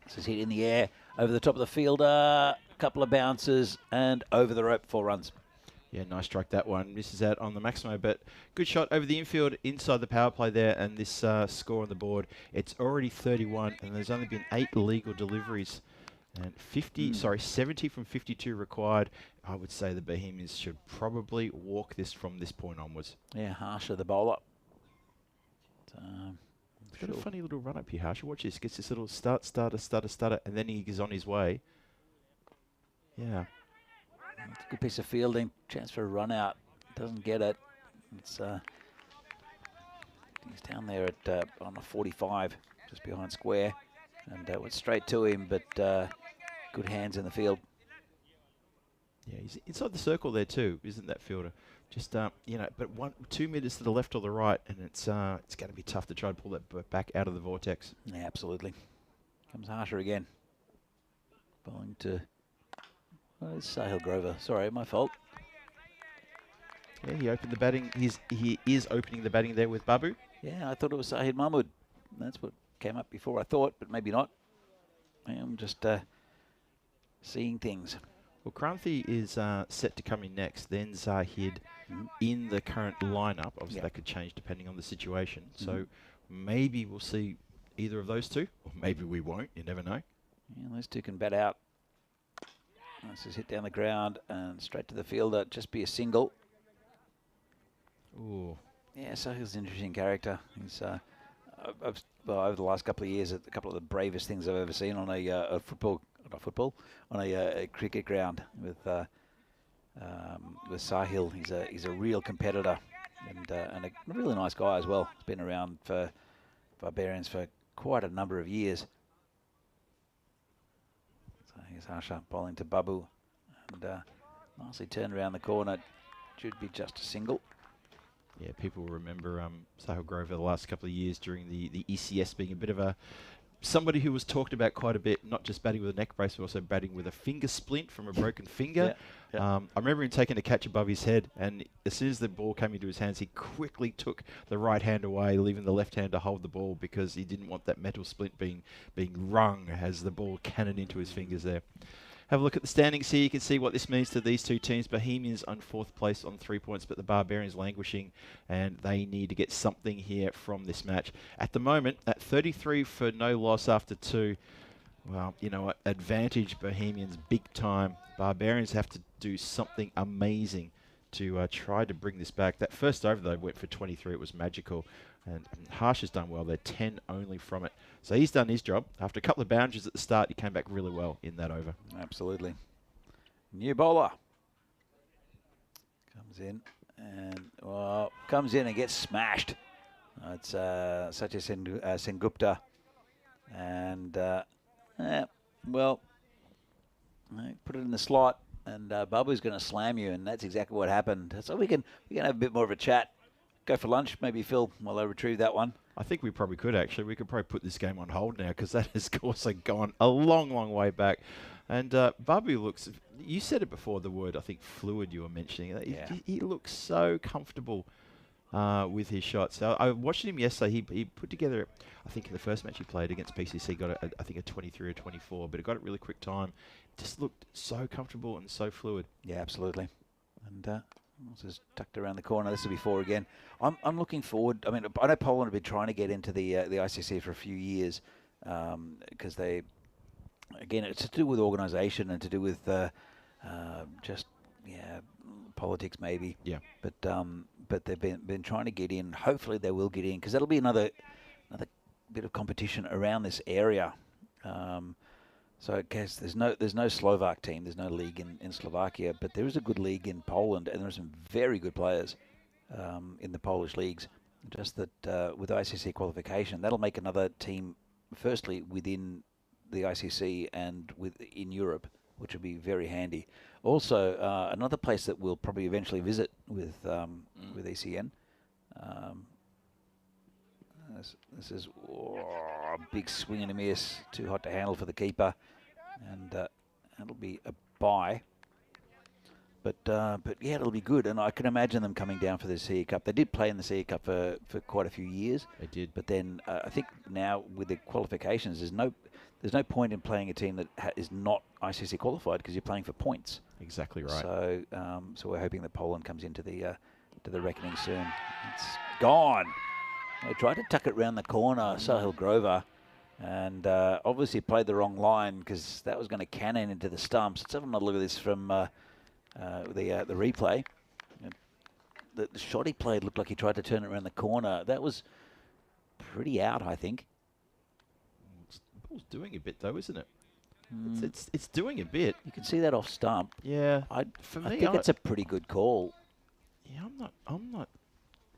S5: This is hit in the air, over the top of the fielder, couple of bounces, and over the rope, 4 runs.
S1: Yeah, nice strike that one. Misses out on the Maximo, but good shot over the infield inside the power play there, and this score on the board, it's already 31, and there's only been 8 legal deliveries. And 70 from 52 required. I would say the Bohemians should probably walk this from this point onwards.
S5: Yeah, Harsha, the bowler.
S1: He's got a funny little run up here, Harsha. Watch this. Gets this little stutter, and then he is on his way. Yeah.
S5: It's a good piece of fielding. Chance for a run out. Doesn't get it. It's He's down there at on a 45, just behind square, and went straight to him, but good hands in the field.
S1: Yeah, he's inside the circle there too, isn't that fielder? Just you know, but 2 meters to the left or the right, and it's going to be tough to try to pull that back out of the vortex.
S5: Yeah, absolutely. Comes Harsher again. Bowling to it's Sahil Grover. Sorry, my fault.
S1: Yeah, he opened the batting. He is opening the batting there with Babu.
S5: Yeah, I thought it was Sahid Mahmood. That's what came up before I thought, but maybe not. I'm just seeing things.
S1: Well, Kranthi is set to come in next, then Zahid in the current lineup. Obviously, that could change depending on the situation. So maybe we'll see either of those two, or maybe we won't. You never know.
S5: Yeah, those two can bat out. This is hit down the ground and straight to the fielder. Just be a single.
S1: Ooh.
S5: Yeah, Sahil's an interesting character. He's well, over the last couple of years, a couple of the bravest things I've ever seen on a on a cricket ground with Sahil. He's a real competitor and a really nice guy as well. He's been around for Barbarians for quite a number of years. So here's Harsha bowling to Babu, and nicely turned around the corner. Should be just a single.
S1: Yeah, people will remember Sahil Grover the last couple of years during the ECS being a bit of somebody who was talked about quite a bit, not just batting with a neck brace, but also batting with a finger splint from a broken finger. I remember him taking a catch above his head, and as soon as the ball came into his hands, he quickly took the right hand away, leaving the left hand to hold the ball because he didn't want that metal splint being rung as the ball cannoned into his fingers there. Have a look at the standings here. You can see what this means to these two teams. Bohemians on 4th place on 3 points, but the Barbarians languishing, and they need to get something here from this match. At the moment, at 33 for no loss after 2, well, you know what, advantage Bohemians big time. Barbarians have to do something amazing to try to bring this back. That first over, though, went for 23. It was magical. And Harsh has done well. They're 10 only from it. So he's done his job. After a couple of boundaries at the start, he came back really well in that over.
S5: Absolutely. New bowler. Comes in and gets smashed. It's Satya Sengupta. And, well, put it in the slot, and Babu's going to slam you, and that's exactly what happened. So we can have a bit more of a chat. Go for lunch, maybe Phil, while I retrieve that one.
S1: I think we probably could, actually. We could probably put this game on hold now because that has also gone a long, long way back. And Babu looks, you said it before, the word, I think, fluid you were mentioning.
S5: Yeah.
S1: He looks so comfortable with his shots. So I watched him yesterday. He put together, I think in the first match he played against PCC, got I think a 23 or 24, but it got it really quick time. Just looked so comfortable and so fluid.
S5: Yeah, absolutely. And this is tucked around the corner. This will be 4 again. I'm looking forward. I mean, I know Poland have been trying to get into the ICC for a few years because they, again, it's to do with organisation and to do with just politics maybe. Yeah. But they've been trying to get in. Hopefully they will get in because that'll be another bit of competition around this area. So I guess there's no Slovak team, there's no league in Slovakia, but there is a good league in Poland, and there are some very good players in the Polish leagues. Just that with ICC qualification, that'll make another team, firstly within the ICC and in Europe, which will be very handy. Also, another place that we'll probably eventually visit with ECN. This is a big swing and a miss, too hot to handle for the keeper, and that'll be a bye. But yeah, it'll be good, and I can imagine them coming down for the CE Cup. They did play in the CE Cup for quite a few years.
S1: They did,
S5: but then I think now with the qualifications, there's no point in playing a team that is not ICC qualified because you're playing for points.
S1: Exactly right.
S5: So so we're hoping that Poland comes into the reckoning soon. It's gone. They tried to tuck it round the corner, Sahil Grover, and obviously played the wrong line because that was going to cannon into the stumps. Let's have another look at this from the replay. The shot he played looked like he tried to turn it around the corner. That was pretty out, I think.
S1: The ball's doing a bit though, isn't it? It's doing a bit.
S5: You can see that off stump.
S1: Yeah.
S5: I think it's a pretty good call.
S1: Yeah, I'm not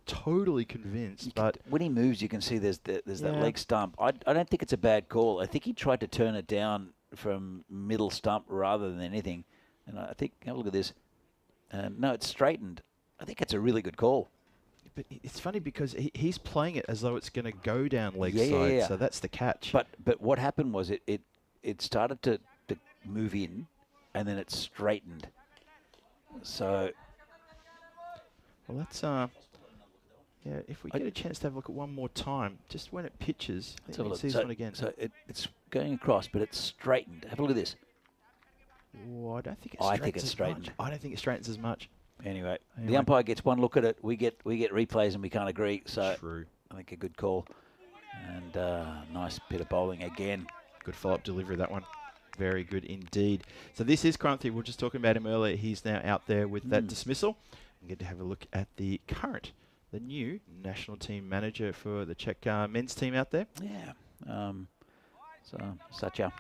S1: totally convinced, but
S5: when he moves, you can see there's that
S1: Yeah.
S5: leg stump. I don't think it's a bad call. I think he tried to turn it down from middle stump rather than anything. And I think, have a look at this. No, it's straightened. I think it's a really good call.
S1: but it's funny because he's playing it as though it's going to go down leg
S5: Yeah,
S1: side,
S5: yeah.
S1: so that's the catch.
S5: But what happened was it started to move in, and then it straightened. So
S1: well, that's yeah. If we get a chance to have a look at one more time, just when it pitches,
S5: let's have a look.
S1: see this
S5: So,
S1: one again.
S5: so it's going across, but it's straightened. Have a look at this.
S1: Oh, I don't think it
S5: I
S1: straightens
S5: think it's
S1: as
S5: straightened.
S1: much. I don't think it straightens as much.
S5: Anyway, the
S1: Anyway.
S5: umpire gets one look at it. We get replays, and we can't agree. So
S1: True.
S5: I think a good call, and nice bit of bowling again.
S1: Good follow-up delivery, that one. Very good indeed. So this is Kranthi. We were just talking about him earlier. He's now out there with that dismissal. We get to have a look at the new national team manager for the Czech men's team out there.
S5: Yeah. So Satya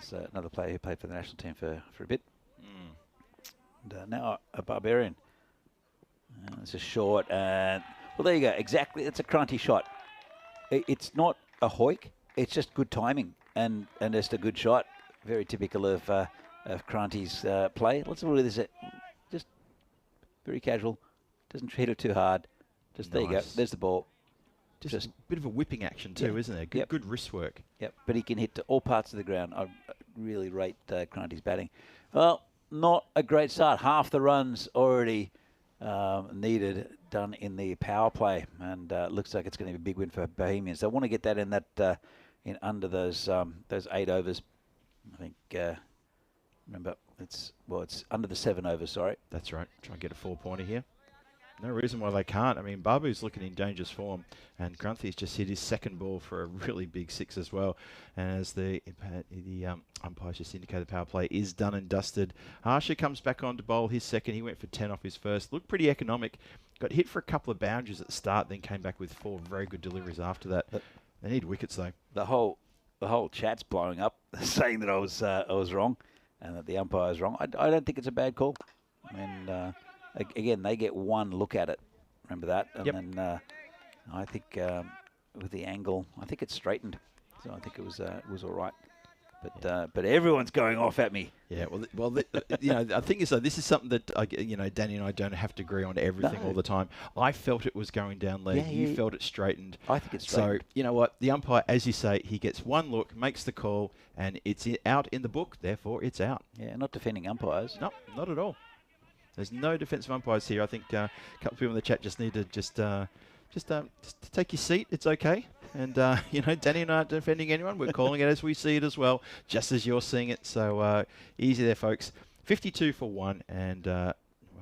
S5: is another player who played for the national team for a bit. And now a Barbarian. It's a short, and well, there you go. Exactly, it's a Kranthi shot. It's not a hoik. It's just good timing and just a good shot. Very typical of Kranthi's play. Let's look at this. Just very casual. Doesn't treat it too hard. Just there you go.
S1: Nice.
S5: There's the ball.
S1: Just a bit of a whipping action too,
S5: Yeah.
S1: isn't there? Good,
S5: Yep.
S1: good wrist work.
S5: Yep, but he can hit to all parts of the ground. I really rate Kranthi's batting. Well, not a great start. Half the runs already needed done in the power play, and looks like it's going to be a big win for Bohemians. They want to get that in in under those 8 overs. I think. Remember, it's under the 7 overs. Sorry.
S1: That's right. Try and get a 4-pointer here. No reason why they can't. I mean, Babu's looking in dangerous form, and Grunthy's just hit his second ball for a really big 6 as well. And as the umpires just indicated, the power play is done and dusted. Harsha comes back on to bowl his second. He went for 10 off his first. Looked pretty economic. Got hit for a couple of boundaries at the start, then came back with 4 very good deliveries after that. They need wickets though.
S5: The whole chat's blowing up, saying that I was wrong, and that the umpire is wrong. I don't think it's a bad call. I mean. Again, they get one look at it. Remember that? And
S1: Yep.
S5: then I think with the angle, I think it's straightened. So I think it was all right. But everyone's going off at me.
S1: Yeah, I think is this is something that Danny and I don't have to agree on everything all the time. I felt it was going down leg. You felt it straightened.
S5: I think it's straightened.
S1: So you know what? The umpire, as you say, he gets one look, makes the call, and it's out in the book. Therefore, it's out.
S5: Yeah, not defending umpires.
S1: No, not at all. There's no defensive umpires here. I think a couple of people in the chat just need to just take your seat. It's okay. And Danny and I aren't defending anyone. We're calling it as we see it as well, just as you're seeing it. So easy there, folks. 52 for 1, and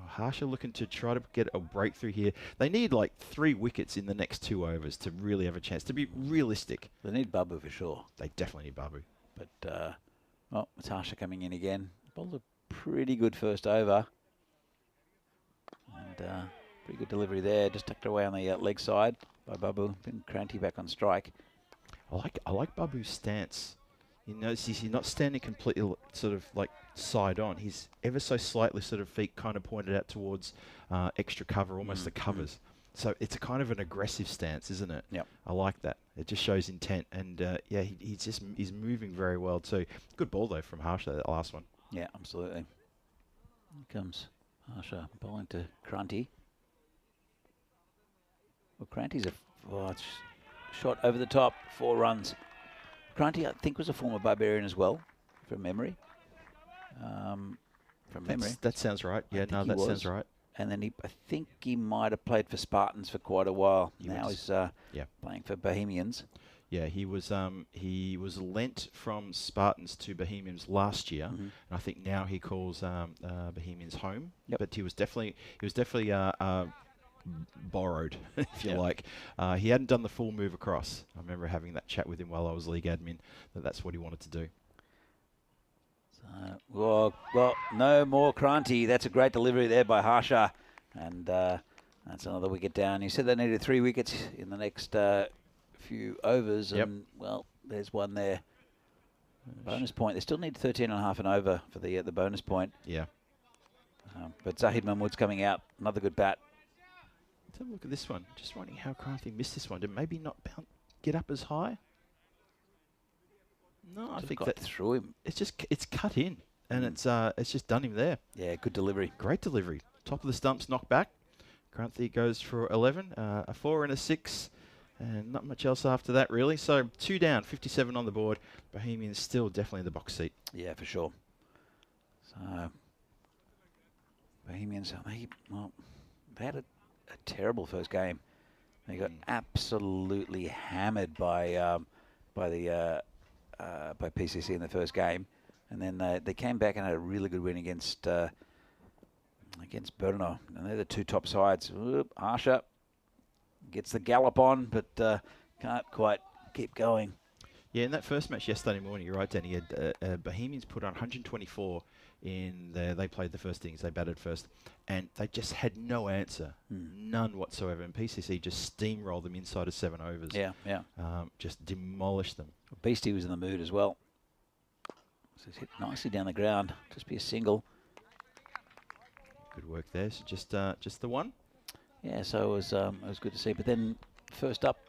S1: Harsha looking to try to get a breakthrough here. They need like 3 wickets in the next 2 overs to really have a chance, to be realistic.
S5: They need Babu for sure.
S1: They definitely need Babu.
S5: But it's Harsha coming in again. Bowled a pretty good first over. And pretty good delivery there. Just tucked away on the leg side by Babu. Then Kranthi back on strike.
S1: I like Babu's stance. You notice he's not standing completely sort of like side on. He's ever so slightly sort of feet kind of pointed out towards extra cover, almost the covers. So it's a kind of an aggressive stance, isn't it?
S5: Yep.
S1: I like that. It just shows intent. And he's moving very well too. Good ball though from Harsha, that last one.
S5: Yeah, absolutely. Here comes Harsha bowling to Kranthi. Well, Kranti's it's shot over the top, 4 runs. Kranthi, I think, was a former Barbarian as well, from memory.
S1: That sounds right. Yeah, no, that sounds right.
S5: And then I think he might have played for Spartans for quite a while. Now he's playing for Bohemians.
S1: Yeah, he was lent from Spartans to Bohemians last year, and I think now he calls Bohemians home.
S5: Yep.
S1: But he was definitely borrowed, if you like. He hadn't done the full move across. I remember having that chat with him while I was league admin. That's what he wanted to do.
S5: Well, no more Kranthi. That's a great delivery there by Harsha, and that's another wicket down. You said they needed 3 wickets in the next few overs, and well, there's one there. Bonus point. They still need 13.5 an over for the bonus point.
S1: Yeah.
S5: But Zahid Mahmood's coming out. Another good bat.
S1: Let's have a look at this one. Just wondering how Kranthi missed this one. Did maybe not get up as high? No, I think that
S5: through him.
S1: It's cut in, and it's just done him there.
S5: Yeah, good delivery.
S1: Great delivery. Top of the stumps, knocked back. Kranthi goes for 11, a 4 and a 6, and not much else after that really. So 2 down, 57 on the board. Bohemians still definitely in the box seat.
S5: Yeah, for sure. So Bohemians, they had a terrible first game. They got absolutely hammered by PCC in the first game, and then they came back and had a really good win against Brno, and they're the 2 top sides. Harsha gets the gallop on, but can't quite keep going.
S1: Yeah, in that first match yesterday morning, you're right, Danny. Bohemians put on 124 in there. They played the first innings. They batted first, and they just had no answer, none whatsoever. And PCC just steamrolled them inside of 7 overs.
S5: Yeah.
S1: Just demolished them.
S5: Beastie was in the mood as well. So he's hit nicely down the ground. Just be a single.
S1: Good work there. So just the one.
S5: Yeah, so it was good to see. But then first up,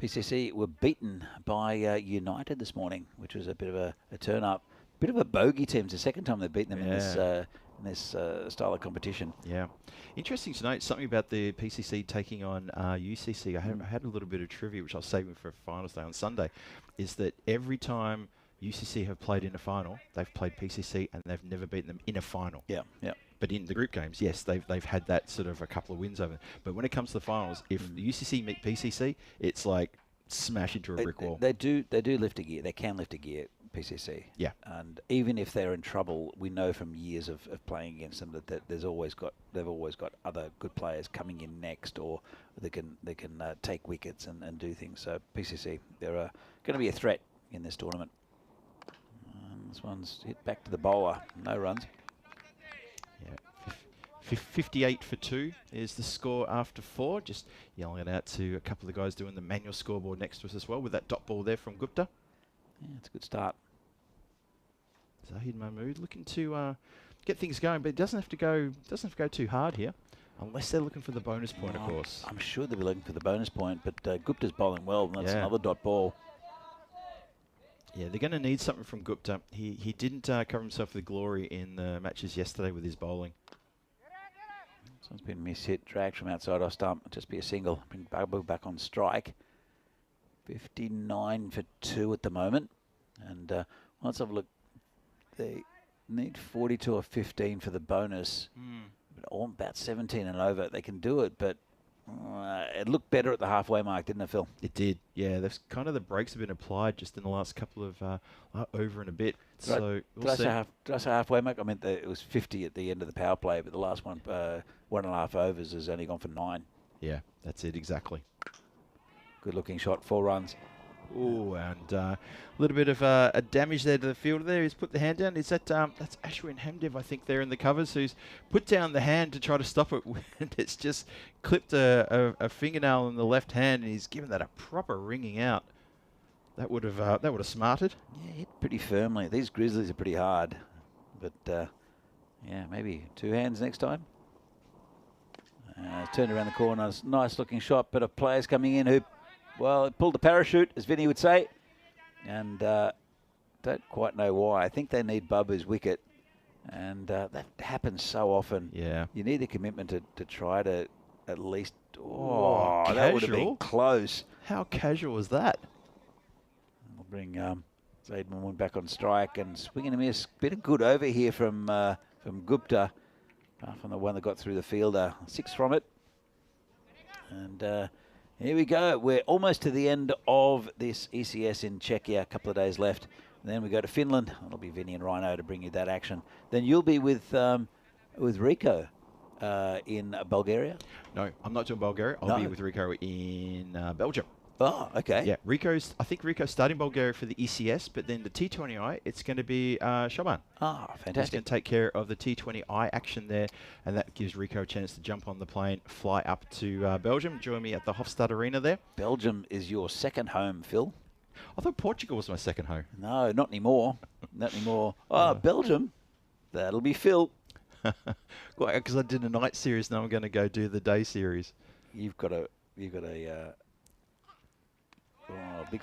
S5: PCC were beaten by United this morning, which was a bit of a turn up. Bit of a bogey team. It's the second time they've beaten them in this style of competition.
S1: Yeah. Interesting to note something about the PCC taking on UCC. I had a little bit of trivia, which I'll save for finals day on Sunday, is that every time UCC have played in a final, they've played PCC and they've never beaten them in a final.
S5: Yeah.
S1: But in the group games, yes, they've had that sort of a couple of wins over them. But when it comes to the finals, if the UCC meet PCC, it's like smash into a brick wall.
S5: They do lift a gear. They can lift a gear, PCC.
S1: Yeah.
S5: And even if they're in trouble, we know from years of playing against them that they've always got other good players coming in next, or they can take wickets and do things. So PCC, they're going to be a threat in this tournament. This one's hit back to the bowler. No runs.
S1: Yeah. 58 for 2 is the score after 4. Just yelling it out to a couple of the guys doing the manual scoreboard next to us as well with that dot ball there from Gupta.
S5: Yeah, it's a good start.
S1: Zahid Mahmood looking to get things going, but it doesn't have to go too hard here, unless they're looking for the bonus point, of course.
S5: I'm sure they'll be looking for the bonus point, but Gupta's bowling well, and that's another dot ball.
S1: Yeah, they're going to need something from Gupta. He didn't cover himself with glory in the matches yesterday with his bowling.
S5: This one's been mishit, dragged from outside off stump. Just be a single. Bring Babu back on strike. 59 for 2 at the moment. And let's have a look. They need 42 or 15 for the bonus. But all about 17 and over. They can do it, but it looked better at the halfway mark, didn't it, Phil?
S1: It did, yeah. There's kind of the brakes have been applied just in the last couple of over and a bit. So
S5: did I say halfway mark? I meant that it was 50 at the end of the power play, but the last one, 1.5 overs, has only gone for 9.
S1: Yeah, that's it exactly.
S5: Good looking shot, 4 runs.
S1: Oh, and a little bit of a damage there to the fielder there. He's put the hand down. Is that that's Ashwin Hamdev, I think, there in the covers, who's put down the hand to try to stop it. And it's just clipped a fingernail in the left hand, and he's given that a proper ringing out. That would have smarted.
S5: Yeah, hit pretty firmly. These Grizzlies are pretty hard, but yeah, maybe 2 hands next time. Turned around the corner, nice looking shot, but a player's coming in who, well, it pulled the parachute, as Vinny would say, and don't quite know why. I think they need Babu's wicket, and that happens so often.
S1: Yeah.
S5: You need a commitment to try to at least... Oh, that would have been close.
S1: How casual was that?
S5: We'll bring Zaid Mahmood back on strike, and swinging a miss. Bit of good over here from Gupta, from the one that got through the fielder. 6 from it. And... here we go. We're almost to the end of this ECS in Czechia. A couple of days left. And then we go to Finland. It'll be Vinny and Rhino to bring you that action. Then you'll be with Rico in Bulgaria?
S1: No, I'm not doing Bulgaria. I'll be with Rico in Belgium.
S5: Oh, okay.
S1: Yeah, I think Rico's starting Bulgaria for the ECS, but then the T20I, it's going to be Shaban.
S5: Ah, fantastic.
S1: He's going to take care of the T20I action there, and that gives Rico a chance to jump on the plane, fly up to Belgium, join me at the Hofstad Arena there.
S5: Belgium is your second home, Phil.
S1: I thought Portugal was my second home.
S5: No, not anymore. Not anymore. Oh, Belgium. That'll be Phil.
S1: Because I did a night series, now I'm going to go do the day series.
S5: You've got a big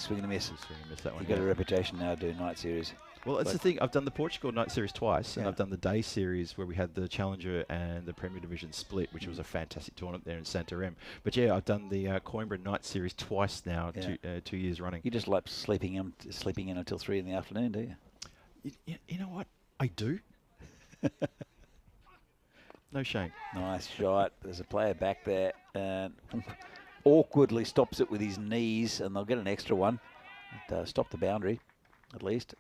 S5: swing and a miss.
S1: That one.
S5: You've got a reputation now doing night series.
S1: Well, that's the thing. I've done the Portugal night series twice, and
S5: Yeah.
S1: I've done the day series where we had the Challenger and the Premier Division split, which was a fantastic tournament there in Santarém. But yeah, I've done the Coimbra night series twice now,
S5: Yeah.
S1: 2 years running.
S5: You just like sleeping in until 3 in the afternoon, do you?
S1: You know what? I do. No shame.
S5: Nice shot. There's a player back there and awkwardly stops it with his knees, and they'll get an extra one. Stop the boundary, at least.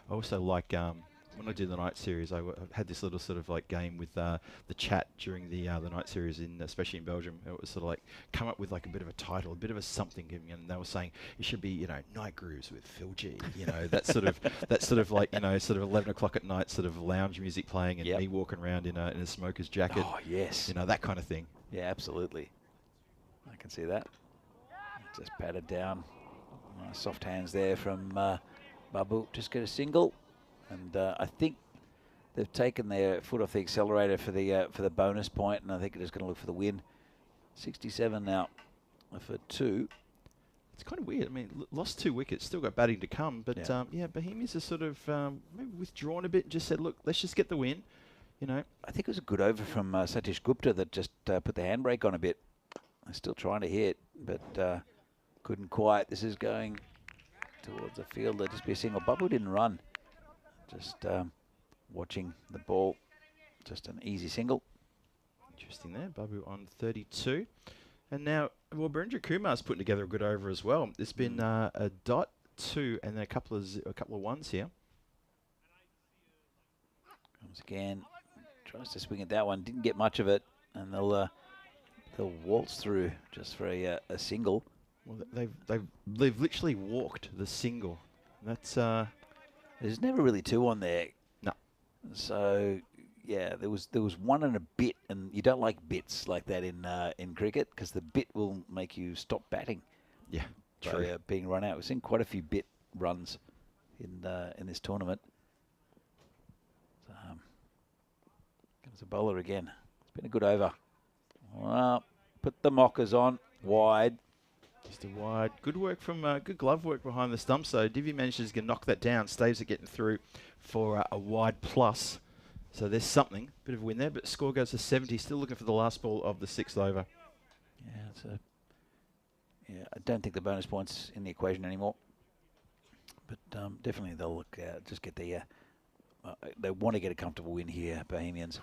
S1: I also like when I do the night series, I had this little sort of like game with the chat during the night series, especially in Belgium. It was sort of like come up with like a bit of a title, a bit of a something, and they were saying it should be Night Grooves with Phil G. That sort of like sort of 11 o'clock at night, sort of lounge music playing, and me walking around in a smoker's jacket.
S5: Oh yes,
S1: that kind of thing.
S5: Yeah, absolutely. I can see that. Just patted down. Nice soft hands there from Babu. Just get a single. And I think they've taken their foot off the accelerator for the bonus point, and I think they're just going to look for the win. 67 now for 2.
S1: It's kind of weird. I mean, lost 2 wickets, still got batting to come, but Bohemians have sort of maybe withdrawn a bit and just said, look, let's just get the win.
S5: I think it was a good over from Satish Gupta that just put the handbrake on a bit. They're still trying to hit, but couldn't quite. This is going towards the fielder. Just be a single. Babu didn't run. Just watching the ball. Just an easy single.
S1: Interesting there. Babu on 32. And now, well, Birendra Kumar's putting together a good over as well. There's been a dot, 2, and then a couple of ones here.
S5: Comes again. Tries to swing at that one. Didn't get much of it. And they'll waltz through just for a single.
S1: Well, they've literally walked the single. That's
S5: there's never really 2 on there.
S1: No.
S5: So yeah, there was 1 and a bit, and you don't like bits like that in cricket because the bit will make you stop batting.
S1: Yeah, true.
S5: By, being run out. We've seen quite a few bit runs in this tournament. Comes a bowler again. It's been a good over. Well, put the mockers on wide.
S1: Just a wide. Good work from good glove work behind the stump. So Divi manages to knock that down. Staves are getting through for a wide plus. So there's something. Bit of a win there, but score goes to 70. Still looking for the last ball of the 6th over.
S5: Yeah, I don't think the bonus points in the equation anymore. But definitely they'll look just get the. They want to get a comfortable win here, Bohemians.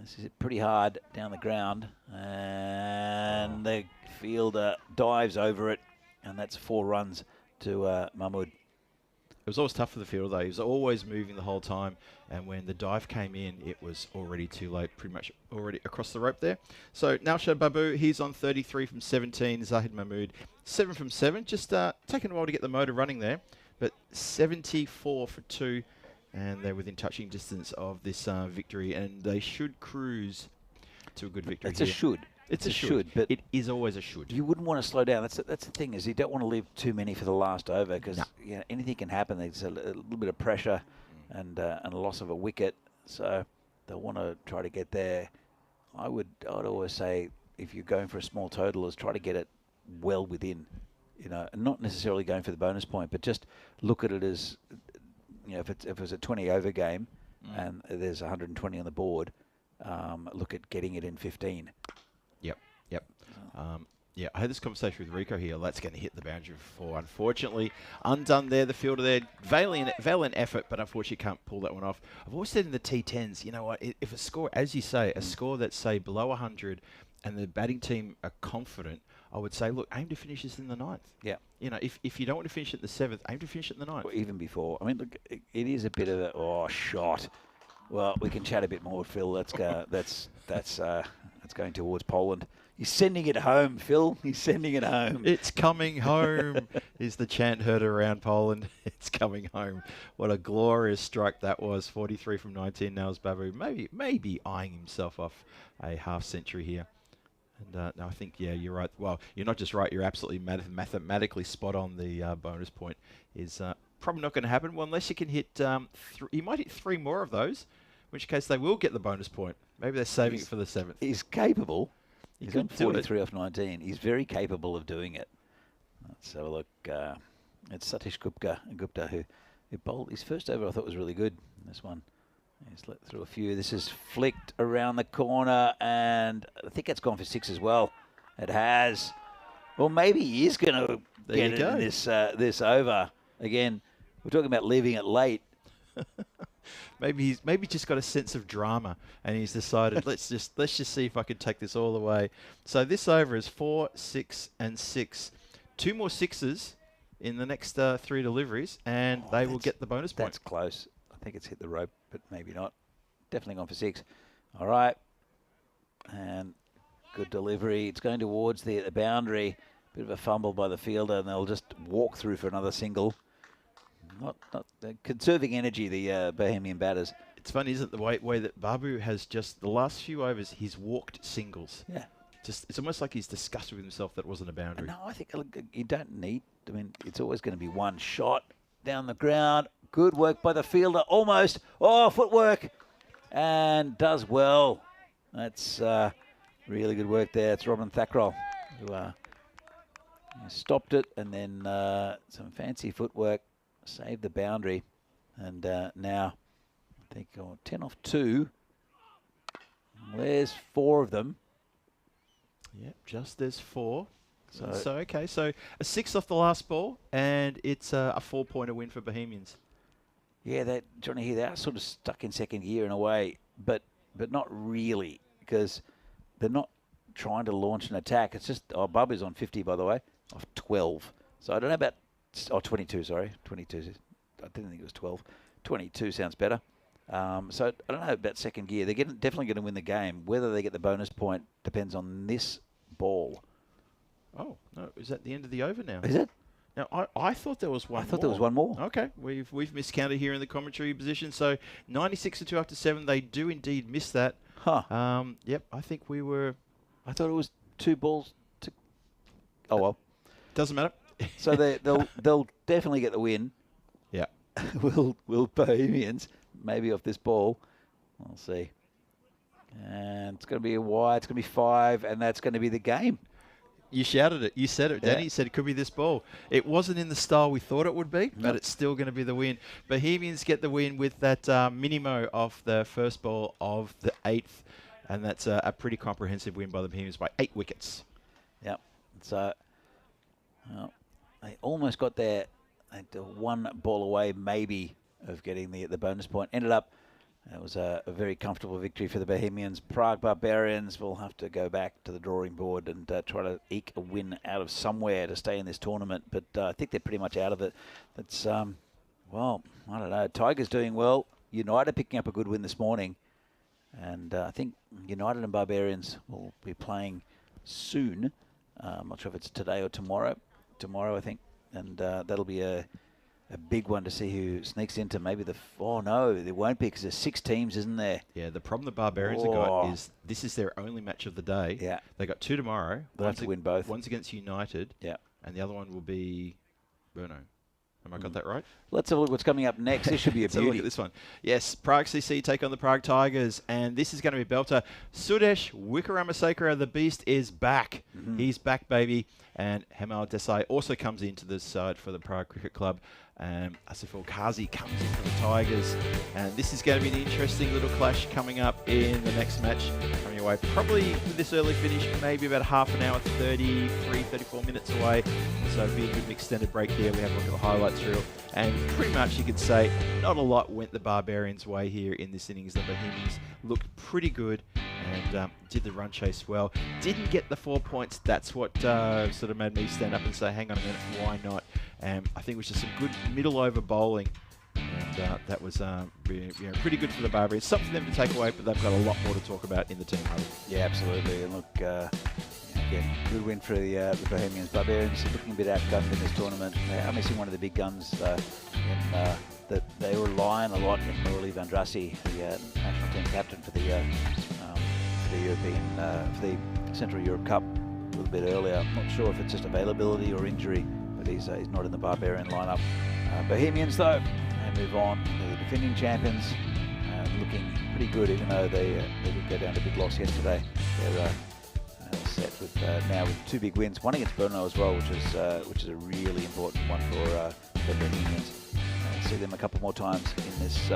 S5: This is pretty hard down the ground, and the fielder dives over it, and that's 4 runs to Mahmood.
S1: It was always tough for the fielder, though. He was always moving the whole time, and when the dive came in, it was already too late, pretty much already across the rope there. So Naushad Babu, he's on 33 from 17. Zahid Mahmood, 7 from 7. Just taking a while to get the motor running there, but 74 for 2. And they're within touching distance of this victory, and they should cruise to a good victory.
S5: It's a should.
S1: It's a should,
S5: but
S1: it is always a should.
S5: You wouldn't want to slow down. That's the thing, is you don't want to leave too many for the last over, because anything can happen. There's a little bit of pressure and a loss of a wicket, so they'll want to try to get there. I'd always say, if you're going for a small total, is try to get it well within, and not necessarily going for the bonus point, but just look at it as, if it was a 20 over game and there's 120 on the board, look at getting it in 15.
S1: Yep. I had this conversation with Rico here. That's going to hit the boundary for 4. Unfortunately, undone there. The fielder there, valiant effort, but unfortunately can't pull that one off. I've always said in the T10s, you know what, if a score, as you say, a score that's, say, below 100 and the batting team are confident, I would say, look, aim to finish this in the 9th.
S5: Yeah.
S1: If you don't want to finish it in the 7th, aim to finish it in the 9th.
S5: Or even before. I mean, look, it is a bit of a shot. Well, we can chat a bit more with Phil. Let's go. That's going towards Poland. He's sending it home, Phil. He's sending it home.
S1: It's coming home is the chant heard around Poland. It's coming home. What a glorious strike that was. 43 from 19 now is Babu. Maybe eyeing himself off a half century here. And no, I think, you're right. Well, you're not just right. You're absolutely mathematically spot on. The bonus point is probably not going to happen. Well, unless you can hit, you might hit 3 more of those. which case they will get the bonus point. Maybe they're saving it for the 7th.
S5: He's capable. He's
S1: could
S5: got
S1: do it.
S5: 43 off 19. He's very capable of doing it. Let's have a look. It's Satish Gupta who bowled his first over. I thought was really good. This one, he's let through a few. This is flicked around the corner, and I think it's gone for 6 as well. It has. Well, maybe he is going to get it in this over again. We're talking about leaving it late.
S1: Maybe he's just got a sense of drama, and he's decided let's just see if I can take this all the way. So this over is 4, 6, and 6. 2 more 6s in the next 3 deliveries, and they will get the bonus point.
S5: That's close. I think it's hit the rope, but maybe not. Definitely gone for 6. All right, and good delivery. It's going towards the boundary. Bit of a fumble by the fielder, and they'll just walk through for another single. Not conserving energy, the Bahamian batters.
S1: It's funny, isn't it, the way that Babu has just, the last few overs, he's walked singles.
S5: Yeah.
S1: It's almost like he's disgusted with himself that it wasn't a boundary.
S5: No, I think you don't need, I mean, it's always going to be one shot down the ground. Good work by the fielder, almost. Oh, footwork. And does well. That's really good work there. It's Robin Thakral who stopped it, and then some fancy footwork. Saved the boundary, and now I think 10 off 2. There's 4 of them.
S1: Yep, just there's 4.
S5: So
S1: Okay, so a 6 off the last ball, and it's a 4-pointer win for Bohemians.
S5: Yeah, Johnny here, they are sort of stuck in second gear in a way, but not really, because they're not trying to launch an attack. It's just, Babu's on 50, by the way, off 12. So I don't know about. 22, sorry. 22. I didn't think it was 12. 22 sounds better. So I don't know about second gear. They're definitely going to win the game. Whether they get the bonus point depends on this ball.
S1: Oh, no. Is that the end of the over now?
S5: Is it?
S1: Now, I thought there was one more.
S5: I thought there was one more.
S1: Okay. We've miscounted here in the commentary position. So 96 to 2 after 7. They do indeed miss that.
S5: Huh.
S1: Yep. I think we were.
S5: I thought it was 2 balls to. Oh, well.
S1: Doesn't matter.
S5: So they'll definitely get the win.
S1: Yeah.
S5: will Bohemians, maybe off this ball. We'll see. And it's going to be a wide. It's going to be 5, and that's going to be the game.
S1: You shouted it. You said it, Danny.
S5: Yeah.
S1: You said it could be this ball. It wasn't in the style we thought it would be, but it's still going to be the win. Bohemians get the win with that minimo off the first ball of the 8th, and that's a pretty comprehensive win by the Bohemians by 8 wickets.
S5: Yep. So they almost got there. One ball away, maybe, of getting the bonus point. Ended up, it was a very comfortable victory for the Bohemians. Prague Barbarians will have to go back to the drawing board and try to eke a win out of somewhere to stay in this tournament. But I think they're pretty much out of it. It's, well, I don't know. Tigers doing well. United picking up a good win this morning. And I think United and Barbarians will be playing soon. I'm not sure if it's today or tomorrow. Tomorrow, I think. And that'll be a big one to see who sneaks into maybe oh, no, there won't be because there's 6 teams, isn't there?
S1: Yeah, the problem the Barbarians have got is this is their only match of the day.
S5: Yeah.
S1: They got 2 tomorrow.
S5: They'll have to win both.
S1: One's against United.
S5: Yeah.
S1: And the other one will be Brno. Have I got that right?
S5: Let's have a look what's coming up next. This should be a
S1: Let's have a look
S5: beauty.
S1: at this one. Yes, Prague CC take on the Prague Tigers, and this is going to be belter. Sudesh Wickramasekara, the beast, is back. He's back, baby. And Hemal Desai also comes into this side for the Prague Cricket Club. Asif Kazi comes in for the Tigers. And this is going to be an interesting little clash coming up in the next match. Coming away probably with this early finish, maybe about half an hour, 33, 34 minutes away. So it'll be a good extended break here. We have a look at the highlights reel. And pretty much you could say not a lot went the Barbarians' way here in this innings. The Bohemians looked pretty good and did the run chase well. Didn't get the 4 points. That's what sort of made me stand up and say, hang on a minute, why not? I think it was just some good middle over bowling. And that was pretty good for the Barbarians. Something for them to take away, but they've got a lot more to talk about in the team huddle.
S5: Yeah, absolutely. And look, again, good win for the Bohemians. Barbarians looking a bit outgunned in this tournament. They are missing one of the big guns that they were relying a lot in Murali Vandrasi, the national team captain for the European, for the Central Europe Cup a little bit earlier. I'm not sure if it's just availability or injury, but he's not in the Barbarian lineup. Bohemians, though, they move on. They're the defending champions. looking pretty good, even though they did go down to a big loss yesterday. They're set with now with 2 big wins, one against Brno as well, which is a really important one for the Bohemians. See them a couple more times in this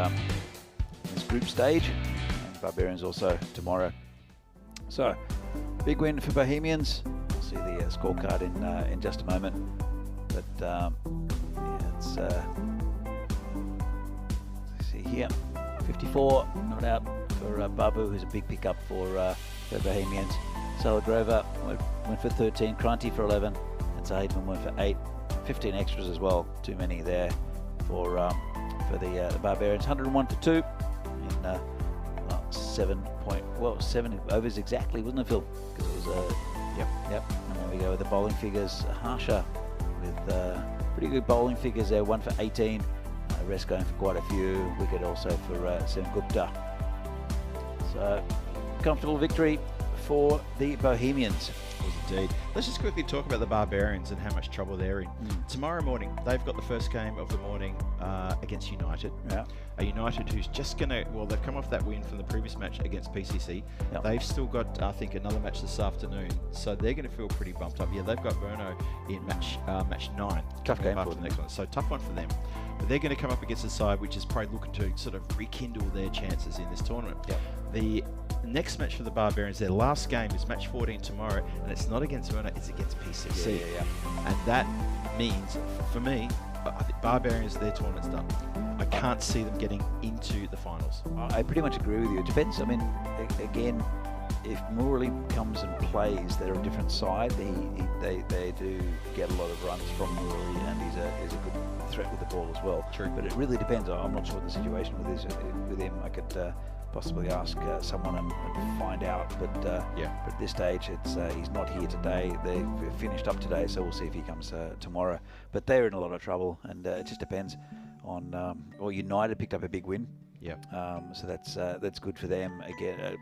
S5: group stage, and Barbarians also tomorrow. So, big win for Bohemians. We'll see the scorecard in just a moment. But yeah, it's let's see here, 54 not out for Babu, who's a big pickup for Bohemians. Salagrova went for 13, Kranti for 11, and Zahidman went for 8. 15 extras as well. Too many there for the Barbarians. 101 to 2 in 7 overs exactly, wasn't it, Phil? Because it was yep. And then we go with the bowling figures. Harsha with pretty good bowling figures there. 1 for 18. Rest going for quite a few. Wicket also for Sam Gupta. So comfortable victory for the Bohemians.
S1: Indeed. Let's just quickly talk about the Barbarians and how much trouble they're in. Tomorrow morning, they've got the first game of the morning against United.
S5: Yeah.
S1: A United who's just going to, well, they've come off that win from the previous match against PCC. Yep. They've still got, I think, another match this afternoon. So they're going to feel pretty bumped up. Yeah, they've got Brno in match 9.
S5: Tough game
S1: after the next one. So tough one for them. But they're going to come up against a side which is probably looking to sort of rekindle their chances in this tournament.
S5: Yep. The
S1: next match for the Barbarians, their last game is match 14 tomorrow, and it's not against Brno, it's against PCC.
S5: Yeah.
S1: And that means, for me, I think Barbarians, their tournament's done. I can't see them getting into the finals.
S5: I pretty much agree with you. It depends. I mean, again, if Morley comes and plays, they're a different side. They do get a lot of runs from Morley, and he's a good threat with the ball as well.
S1: True.
S5: But it really depends. I'm not sure what the situation with him. I could possibly ask someone and find out. But but at this stage, it's he's not here today. They finished up today, so we'll see if he comes tomorrow. But they're in a lot of trouble, and it just depends on. Well, United picked up a big win.
S1: Yeah.
S5: So that's good for them. Again,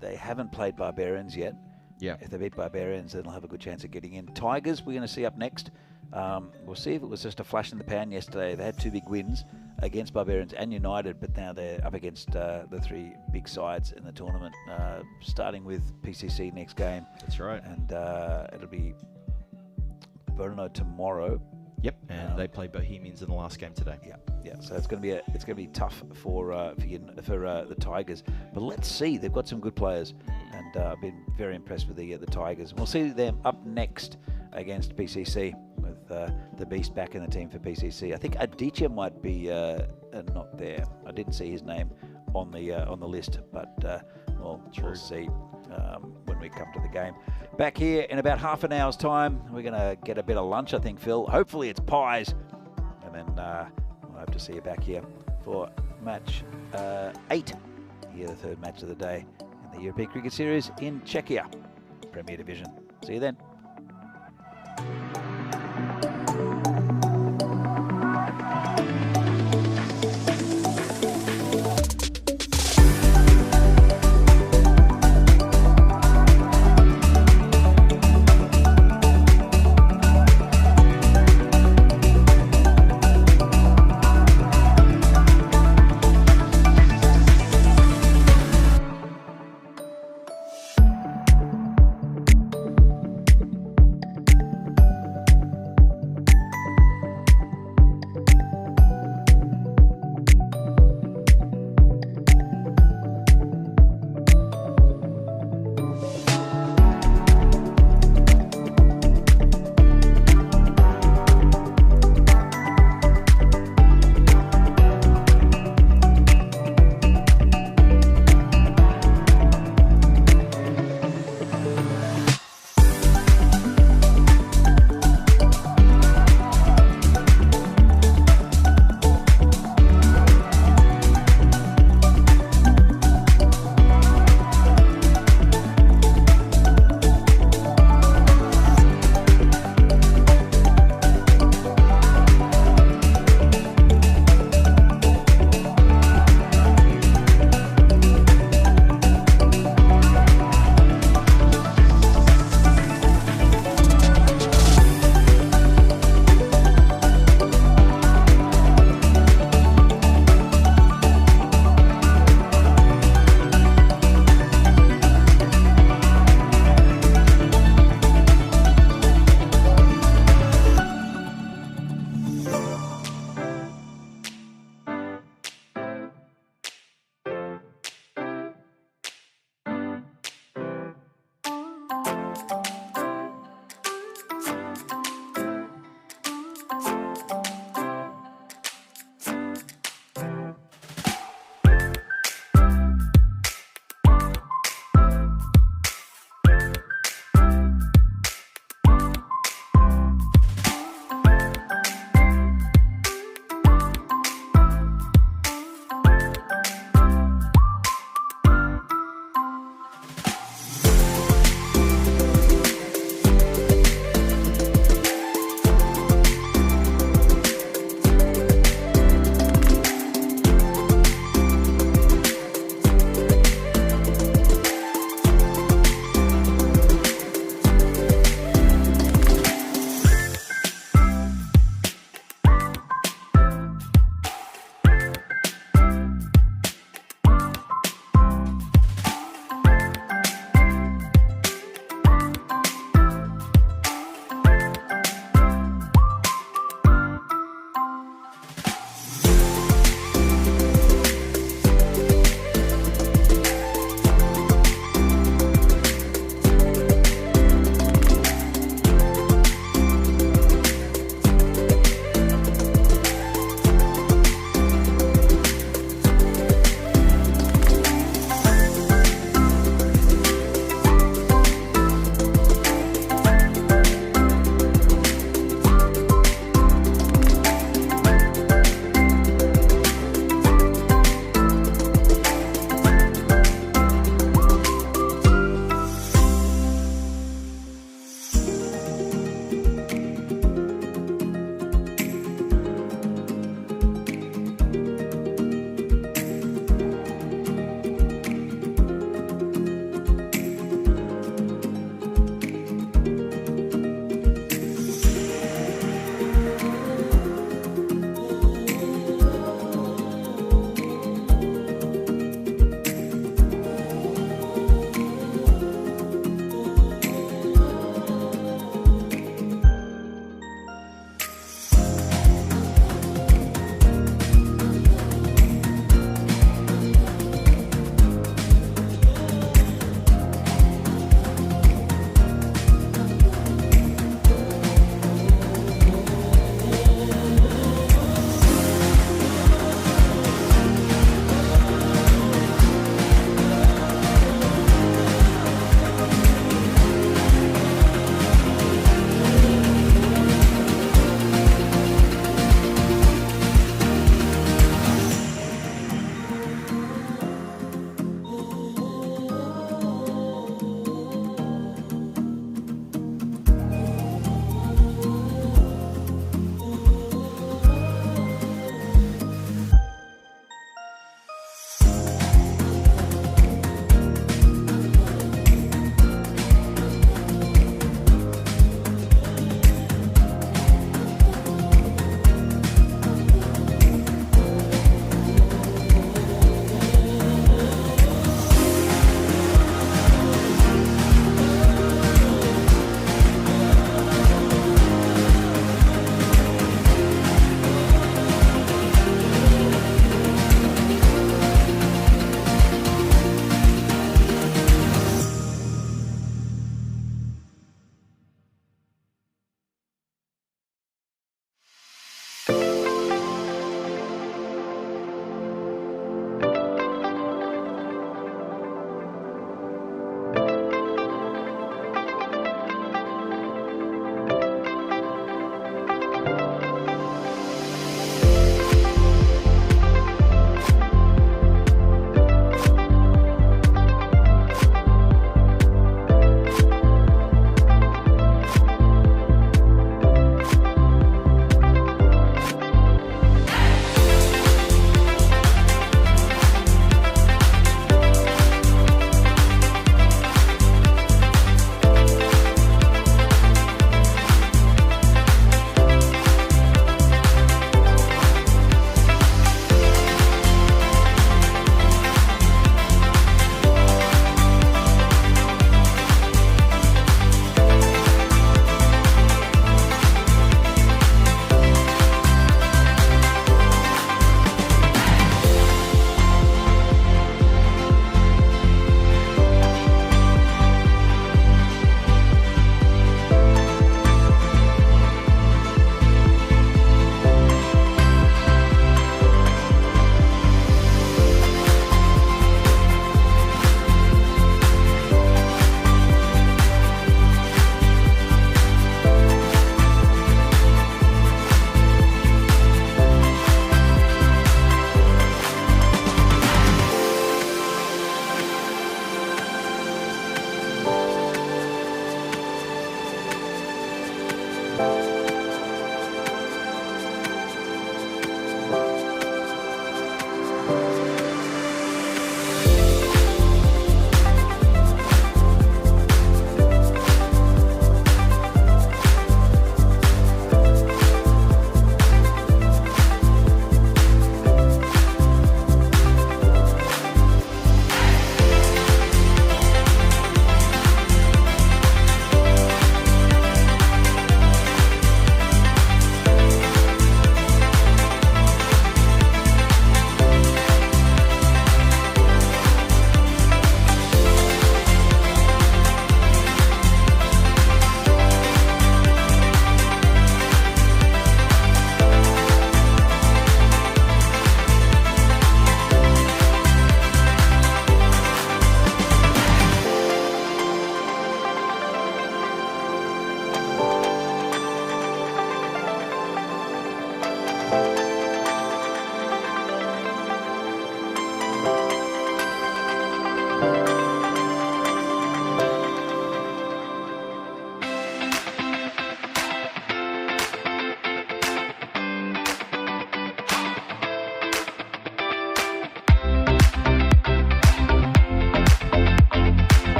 S5: they haven't played Barbarians yet.
S1: Yeah.
S5: If they beat Barbarians, then they'll have a good chance of getting in. Tigers, we're going to see up next. We'll see if it was just a flash in the pan yesterday. They had 2 big wins against Barbarians and United, but now they're up against the 3 big sides in the tournament, starting with PCC next game.
S1: That's right.
S5: And it'll be Brno tomorrow.
S1: Yep. And they play Bohemians in the last game today.
S5: Yeah. So it's going to be tough for the Tigers. But let's see. They've got some good players, and I've been very impressed with the Tigers. And we'll see them up next against PCC with the Beast back in the team for PCC. I think Aditya might be not there. I didn't see his name on the list, but we'll see when we come to the game. Back here in about half an hour's time, we're going to get a bit of lunch, I think, Phil. Hopefully it's pies, and then we'll have to see you back here for match 8, here the 3rd match of the day in the European Cricket Series in Czechia, Premier Division. See you then.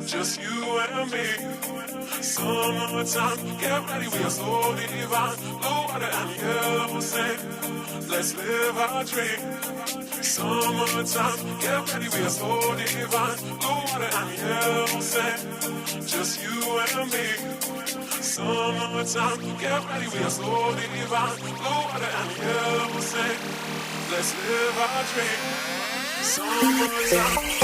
S6: just you and me. Summertime, get ready, we are so divine. Blue water and yellow sand, let's live our dream. Summertime, get ready, we are so divine. Blue water and yellow sand, just you and me. Summertime, get ready, we are so divine. Blue water and yellow sand, let's live our dream. Summertime.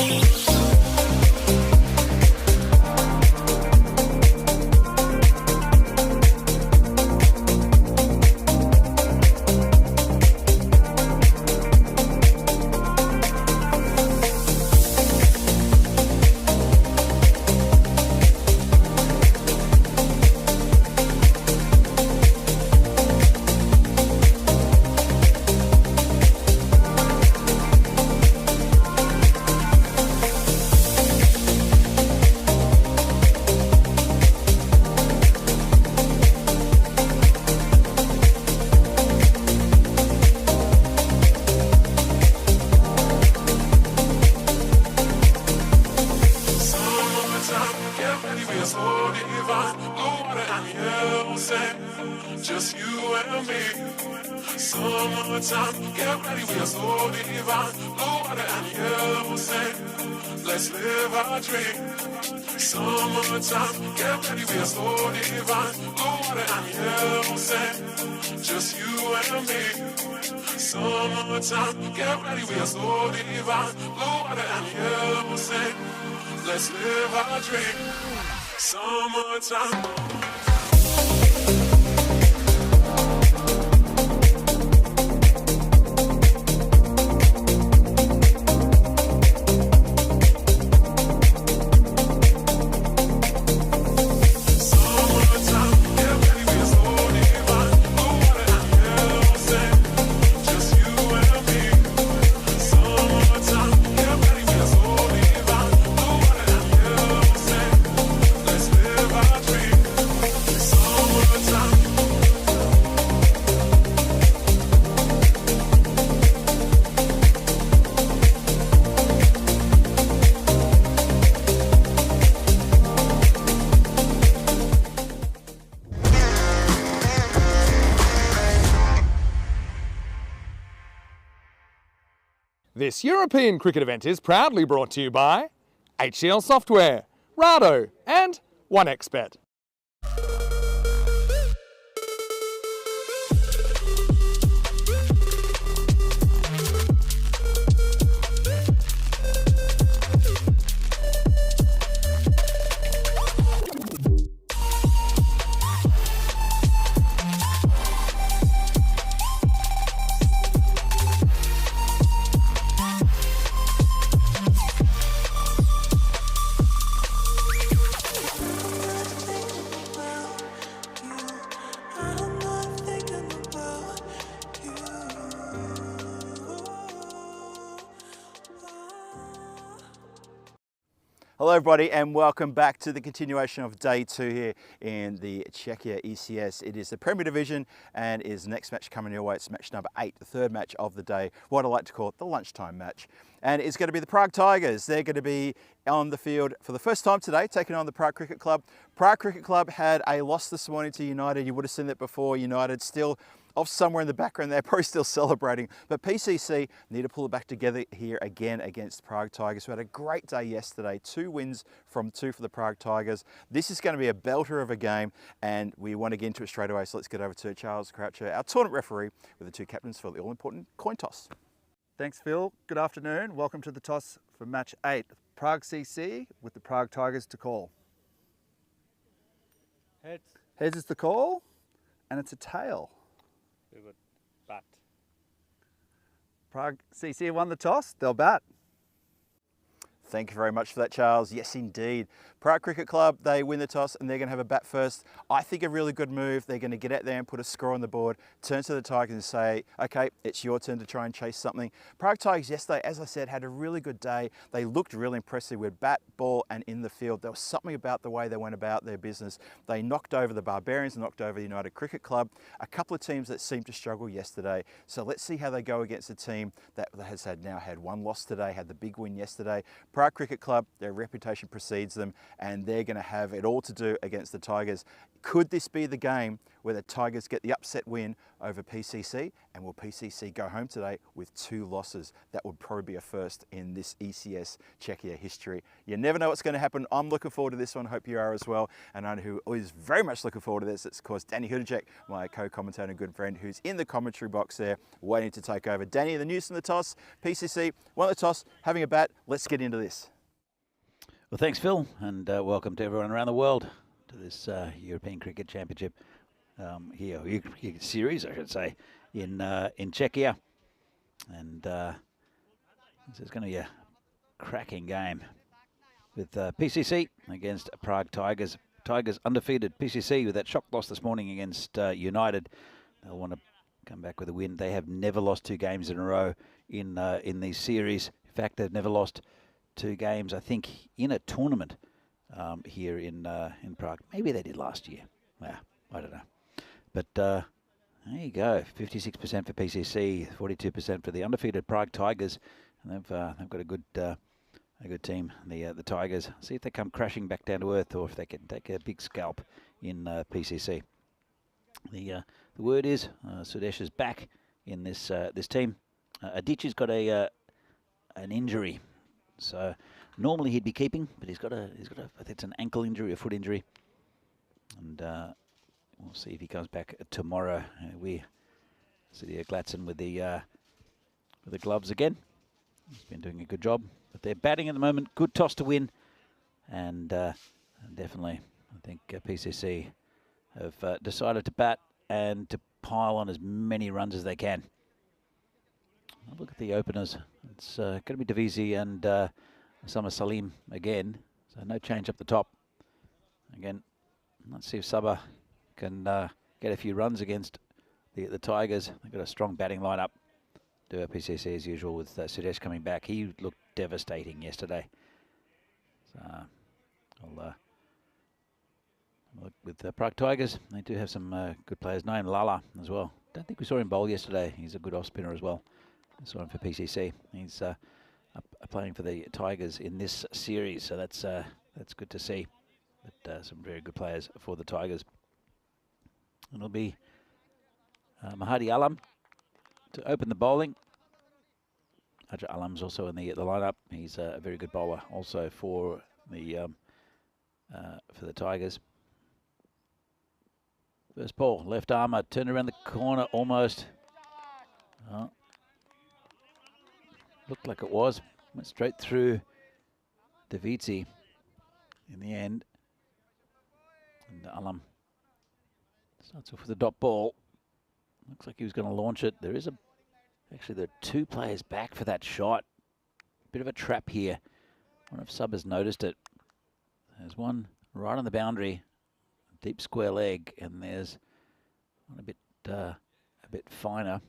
S6: Just you and me. Summertime, get ready, we are so divine. Blue water and yellow sand, let's live our dream. Summertime, get ready, we are so divine. Blue water and yellow sand, just you and me. Summertime, get ready, we are so divine. Blue water water and yellow sand. Let's live our dream. Summertime.
S3: This European cricket event is proudly brought to you by HCL Software, Rado and 1xBet.
S1: Hello everybody and welcome back to the continuation of day 2 here in the Czechia ECS. It is the Premier Division and is next match coming your way. It's match number 8, the third match of the day, what I like to call it the lunchtime match. And it's going to be the Prague Tigers. They're going to be on the field for the first time today, taking on the Prague Cricket Club. Prague Cricket Club had a loss this morning to United. You would have seen that before. United still off somewhere in the background, they're probably still celebrating. But PCC need to pull it back together here again against Prague Tigers, who had a great day yesterday. 2 wins from 2 for the Prague Tigers. This is going to be a belter of a game, and we want to get into it straight away. So let's get over to Charles Croucher, our tournament referee, with the 2 captains for the all-important coin toss.
S2: Thanks, Phil. Good afternoon. Welcome to the toss for match 8. Prague CC with the Prague Tigers to call.
S4: Heads.
S2: Heads is the call, and it's a tail.
S4: We would bat.
S2: Prague CC won the toss. They'll bat.
S1: Thank you very much for that, Charles. Yes, indeed. Prague Cricket Club, they win the toss and they're going to have a bat first. I think a really good move. They're going to get out there and put a score on the board, turn to the Tigers and say, okay, it's your turn to try and chase something. Prague Tigers yesterday, as I said, had a really good day. They looked really impressive with bat, ball and in the field. There was something about the way they went about their business. They knocked over the Barbarians, knocked over the United Cricket Club, a couple of teams that seemed to struggle yesterday. So let's see how they go against a team that has now had 1 loss today, had the big win yesterday. Prague Cricket Club, their reputation precedes them, and they're going to have it all to do against the Tigers. Could this be the game where the Tigers get the upset win over PCC? And will PCC go home today with 2 losses? That would probably be a first in this ECS Czechia history. You never know what's going to happen. I'm looking forward to this one. Hope you are as well. And I know who is very much looking forward to this. It's of course Danny Hudacek, my co-commentator and good friend, who's in the commentary box there waiting to take over. Danny, the news from the toss. PCC won the toss, having a bat. Let's get into this.
S5: Well, thanks, Phil, and welcome to everyone around the world to this European Cricket Championship series, I should say, in Czechia. And this is going to be a cracking game with PCC against Prague Tigers. Tigers undefeated. PCC with that shock loss this morning against United. They'll want to come back with a win. They have never lost 2 games in a row in these series. In fact, they've never lost 2 games, I think, in a tournament here in Prague. Maybe they did last year. Well, I don't know. But there you go, 56% for PCC, 42% for the undefeated Prague Tigers, and they've got a good team, the Tigers. See if they come crashing back down to earth, or if they can take a big scalp in PCC. The word is Sudesh is back in this team. Adichie's got an injury. So normally he'd be keeping, but he's got a I think it's an ankle injury, a foot injury, and we'll see if he comes back tomorrow. We see Gladson with the gloves again. He's been doing a good job. But they're batting at the moment. Good toss to win. And definitely, I think PCC have decided to bat and to pile on as many runs as they can. I'll look at the openers. It's going to be Davisi and Summer Salim again. So no change up the top. Again, let's see if Sabah can get a few runs against the Tigers. They've got a strong batting lineup. Do our PCC as usual with Sudesh coming back. He looked devastating yesterday. So I'll look with the Prague Tigers. They do have some good players. Naim Lala as well. Don't think we saw him bowl yesterday. He's a good off spinner as well. I saw him for PCC. He's playing for the Tigers in this series, so that's good to see. But some very good players for the Tigers. It'll be Mahadi Alam to open the bowling. Ajay Alam's also in the lineup. He's a very good bowler also for the Tigers. First ball, left armour, turned around the corner almost. Oh. Looked like it was. Went straight through Daviti in the end. And Alam starts off with a dot ball. Looks like he was going to launch it. Actually, there are two players back for that shot. Bit of a trap here. I wonder if Sub has noticed it. There's one right on the boundary, deep square leg, and there's one a bit finer.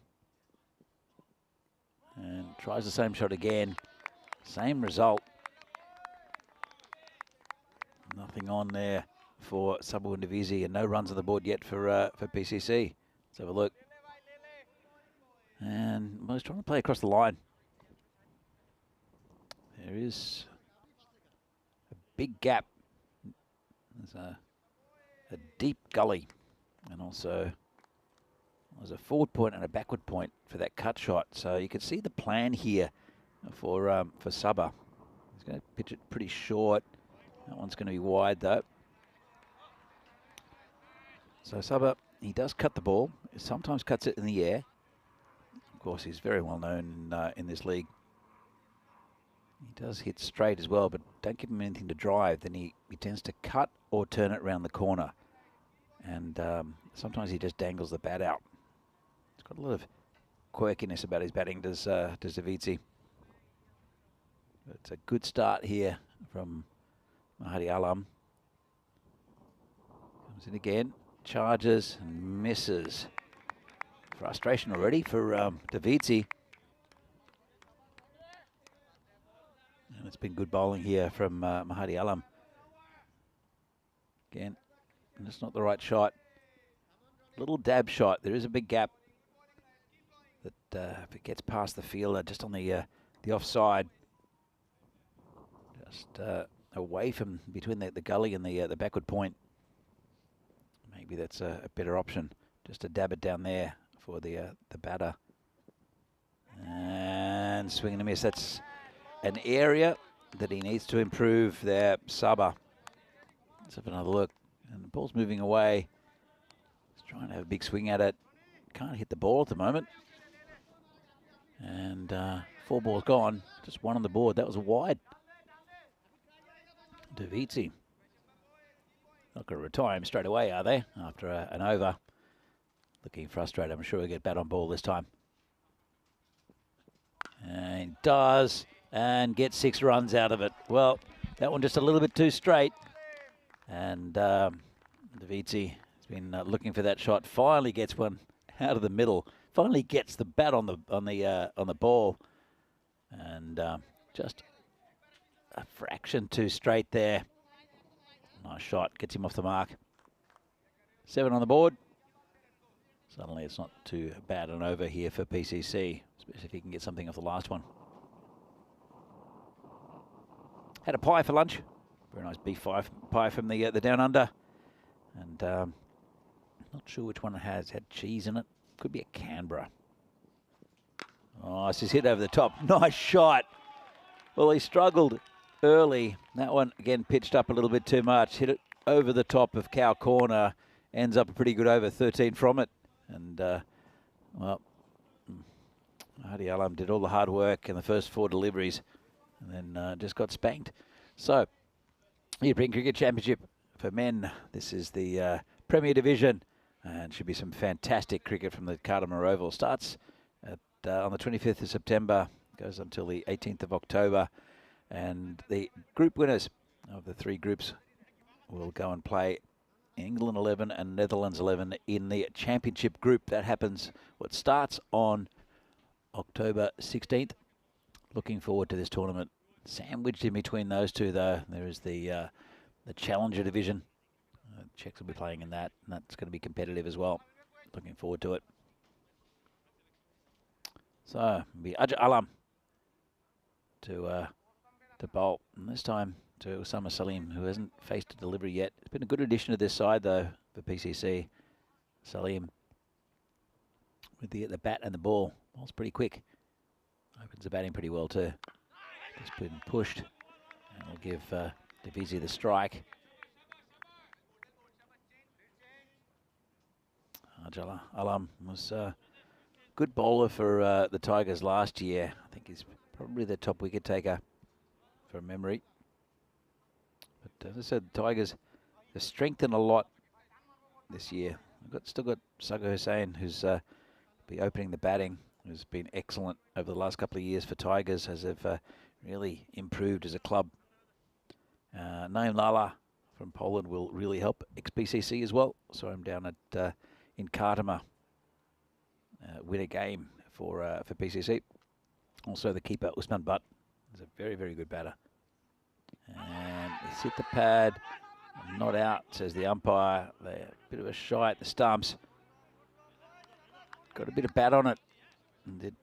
S5: And tries the same shot again. Same result. Nothing on there for Sabu and Divisi, and no runs on the board yet for PCC. Let's have a look. And I was trying to play across the line. There is a big gap. There's a deep gully, and also there's a forward point and a backward point for that cut shot. So you can see the plan here for Sabah. He's going to pitch it pretty short. That one's going to be wide though. So Sabah, he does cut the ball. He sometimes cuts it in the air. Of course, he's very well known in this league. He does hit straight as well, but don't give him anything to drive. Then he tends to cut or turn it around the corner. And sometimes he just dangles the bat out. He's got a lot of quirkiness about his batting, does Daviti. It's a good start here from Mahadi Alam. Comes in again, charges and misses. Frustration already for Daviti. And it's been good bowling here from Mahadi Alam. Again, it's not the right shot. Little dab shot. There is a big gap that if it gets past the fielder, just on the offside, just away from between the gully and the backward point. Maybe that's a better option, just to dab it down there for the batter. And swing and a miss. That's an area that he needs to improve there, Sabah. Let's have another look. And the ball's moving away. He's trying to have a big swing at it. Can't hit the ball at the moment. And 4 balls gone. Just one on the board. That was a wide. Daviti. Not going to retire him straight away, are they? After an over. Looking frustrated. I'm sure he'll get bat on ball this time. And does. And gets 6 runs out of it. Well, that one just a little bit too straight. And Daviti has been looking for that shot. Finally gets one out of the middle. Finally gets the bat on the ball. And just a fraction too straight there. Nice shot. Gets him off the mark. 7 on the board. Suddenly it's not too bad an over here for PCC, especially if he can get something off the last one. Had a pie for lunch. Very nice beef pie from the Down Under. And not sure which one it has. Had cheese in it. Could be a Canberra. Oh, it's just hit over the top. Nice shot. Well, he struggled early. That one, again, pitched up a little bit too much. Hit it over the top of cow corner. Ends up a pretty good over, 13 from it. And, well, Mahadi Alam did all the hard work in the first 4 deliveries. and then just got spanked. So, European Cricket Championship for men. This is the Premier Division, and should be some fantastic cricket from the Cardamom Oval. Starts on the 25th of September, goes until the 18th of October, and the group winners of the 3 groups will go and play England 11 and Netherlands 11 in the championship group. That happens, what starts on October 16th. Looking forward to this tournament. Sandwiched in between those two, though, there is the Challenger division. Czechs will be playing in that, and that's going to be competitive as well. Looking forward to it. So, it'll be Ajay Alam to bowl, and this time to Usama Salim, who hasn't faced a delivery yet. It's been a good addition to this side, though, for PCC. Salim with the bat and the ball. Ball's pretty quick. Opens the batting pretty well, too. Just been pushed, and we'll give Davisi the strike. Ajay Alam was a good bowler for the Tigers last year. I think he's probably the top wicket taker from memory. But as I said, the Tigers have strengthened a lot this year. We've still got Sagar Hussain, who's be opening the batting, who's been excellent over the last couple of years for Tigers, as they've really improved as a club. Naim Lala from Poland will really help ex-PCC as well. So I'm down at in Kartama, win a game for PCC. Also the keeper Usman Butt is a very, very good batter. And he's hit the pad, not out, says the umpire. A bit of a shy at the stumps. Got a bit of bat on it. And did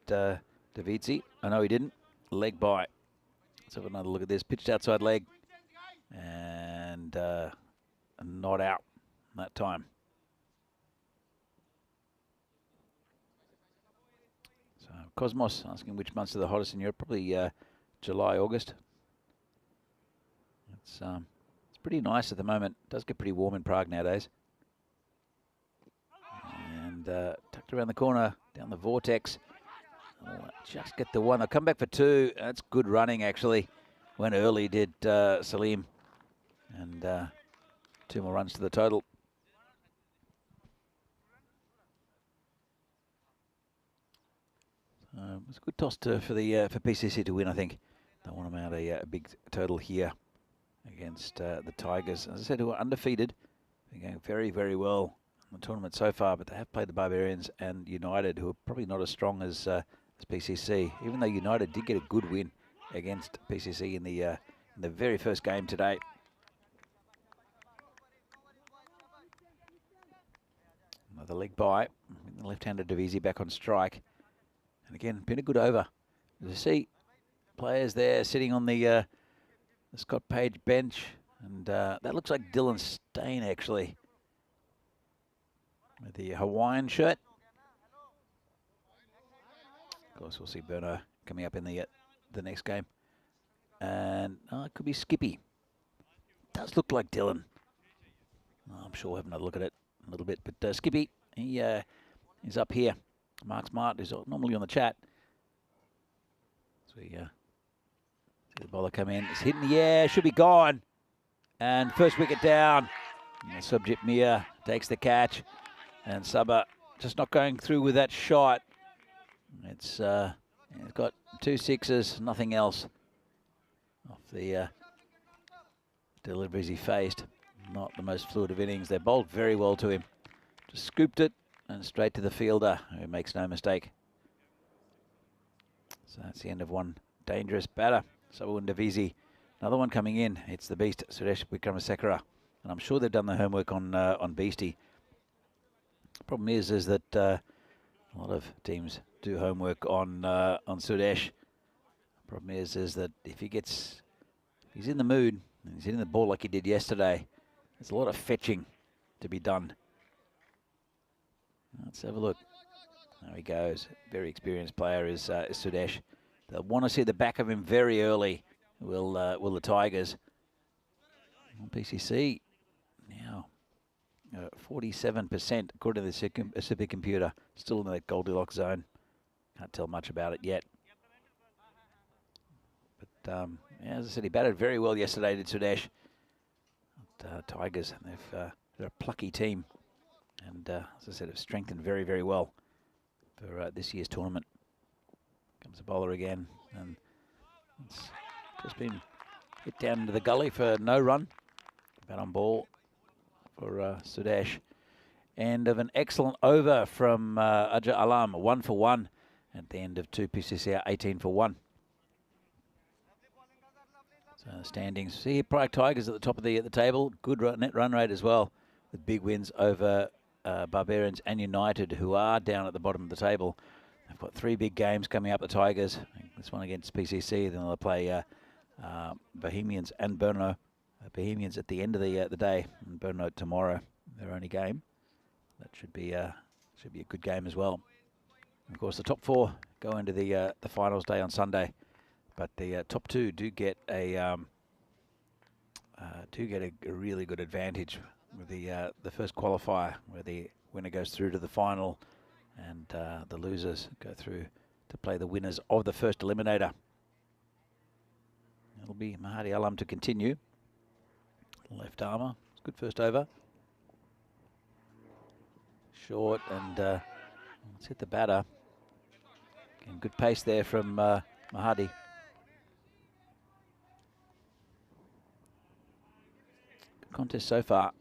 S5: Davisi? Oh no, he didn't. Leg by. Let's have another look at this. Pitched outside leg. And not out that time. So Cosmos asking which months are the hottest in Europe. Probably July, August. It's pretty nice at the moment. It does get pretty warm in Prague nowadays. And tucked around the corner, down the vortex. Oh, just get the one. They'll come back for 2. That's good running, actually. Went early, did Salim. And 2 more runs to the total. It was a good toss for PCC to win, I think. They want them out a big total here against the Tigers. As I said, who are undefeated. They're going very, very well in the tournament so far, but they have played the Barbarians and United, who are probably not as strong as PCC, even though United did get a good win against PCC in the very first game today. Another leg by. The left-handed Davisi back on strike. And again, been a good over. As you see, players there sitting on the Scott Page bench, and that looks like Dylan Stain, actually, with the Hawaiian shirt. Of course, we'll see Berno coming up in the next game. And it could be Skippy. Does look like Dylan. I'm sure we'll have another look at it in a little bit. But Skippy, he is up here. Mark Smart is normally on the chat. So we see the bowler come in. It's hit in the air, should be gone. And first wicket down. Subjit Mir takes the catch. And Sabah just not going through with that shot. It's got 2 6s, nothing else off the deliveries he faced. Not the most fluid of innings. They bowled very well to him. Just scooped it and straight to the fielder, who makes no mistake. So that's the end of one dangerous batter. Sabun Davisi. Another one coming in. It's the beast, Suresh Wickramasekara. And I'm sure they've done the homework on Beastie. Problem is that a lot of teams do homework on Suresh. Problem is that if he's in the mood and he's hitting the ball like he did yesterday, there's a lot of fetching to be done. Let's have a look. There he goes. Very experienced player is Sudesh. They'll want to see the back of him very early. Will the Tigers? PCC now 47% according to the supercomputer. Still in that Goldilocks zone. Can't tell much about it yet. yeah, as I said, he batted very well yesterday, did Sudesh. Tigers, they're a plucky team. And as I said, have strengthened very, very well for this year's tournament. Comes the bowler again, and it's just been hit down into the gully for no run. Bat on ball for Sudesh. End of an excellent over from Ajay Alam, 1 for 1 at the end of 2 PCC, 18 for 1. So standings, see here, Prague Tigers at the top of the table. Good net run rate as well, with big wins over Barbarians and United, who are down at the bottom of the table. They've got 3 big games coming up, the Tigers. This one against PCC, then they'll play Bohemians and Brno. Bohemians at the end of the day, and Brno tomorrow, their only game. That should be a good game as well. And of course, the top 4 go into the finals day on Sunday, but the top 2 do get a really good advantage with the first qualifier, where the winner goes through to the final, and the losers go through to play the winners of the first eliminator. It'll be Mahadi Alam to continue. Left armour, good first over. Short, and let's hit the batter. Again, good pace there from Mahadi. Good contest so far,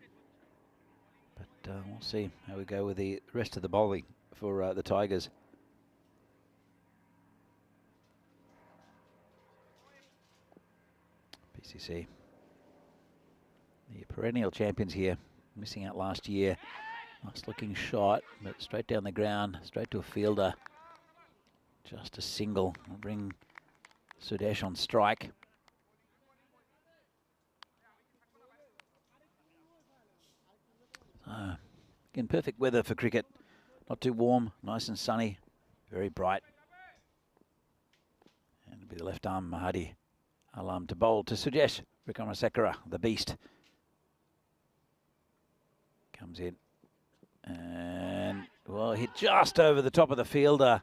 S5: but we'll see how we go with the rest of the bowling for the Tigers. PCC, the perennial champions here, missing out last year. Nice looking shot, but straight down the ground, straight to a fielder. Just a single. We'll bring Sudesh on strike. Again, perfect weather for cricket. Not too warm, nice and sunny, very bright. And it'll be the left arm Mahadi Alam to bowl to Sudesh Wickramasinghe, the beast. Comes in. And, well, hit just over the top of the fielder.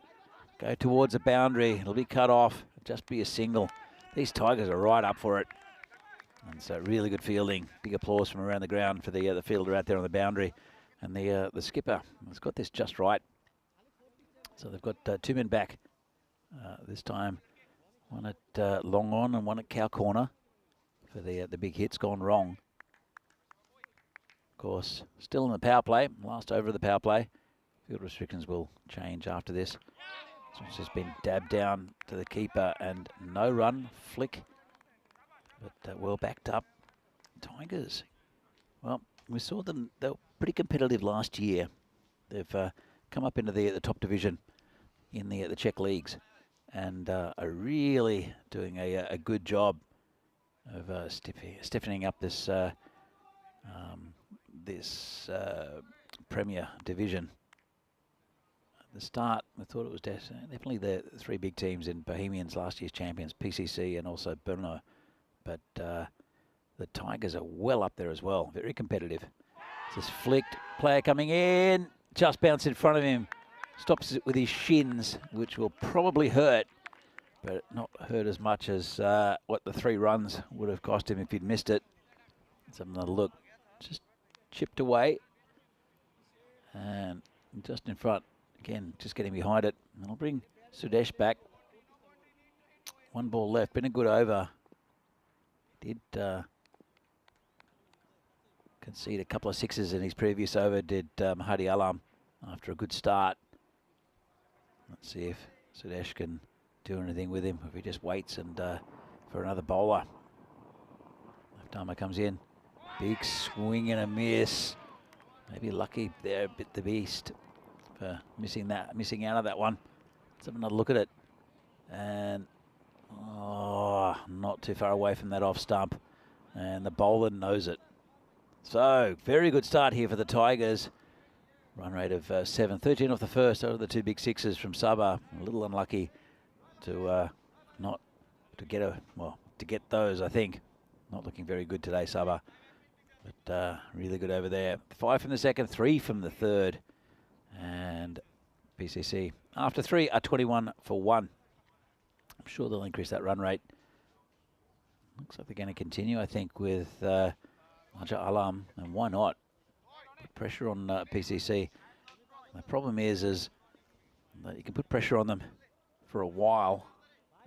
S5: Go towards a boundary. It'll be cut off. Just be a single. These Tigers are right up for it. And so really good fielding. Big applause from around the ground for the fielder out there on the boundary. And the skipper has got this just right. So they've got 2 men back this time. One at long on and one at cow corner for the big hits gone wrong. Of course, still in the power play, last over of the power play. Field restrictions will change after this. So it's just been dabbed down to the keeper and no run, flick. But well backed up. Tigers, well, we saw them, they were pretty competitive last year. They've come up into the top division in the Czech leagues and are really doing a good job of stiffening up this Premier Division. At the start, I thought it was definitely the 3 big teams in Bohemians, last year's champions, PCC and also Brno. But the Tigers are well up there as well, very competitive. This flicked, player coming in, just bounced in front of him, stops it with his shins, which will probably hurt, but not hurt as much as what the 3 runs would have cost him if he'd missed it. Let's have another look. Just chipped away and just in front again, just getting behind it. And I'll bring Sudesh back. 1 ball left, been a good over. Did concede a couple of 6s in his previous over, did Mahadi Alam, after a good start. Let's see if Sudesh can do anything with him, if he just waits and for another bowler. Left armer comes in. Big swing and a miss. Maybe lucky there, a bit the beast for missing out of that one. Let's have another look at it. And not too far away from that off stump. And the bowler knows it. So, very good start here for the Tigers. Run rate of 7, 13 off the first, out of the 2 big 6s from Sabah. A little unlucky to get those, I think. Not looking very good today, Sabah. But really good over there. 5 from the second, 3 from the third. And PCC, after 3, are 21 for 1. I'm sure they'll increase that run rate Looks like they're going to continue, I think, with Raja Alam, and why not? Put pressure on PCC. The problem is that you can put pressure on them for a while.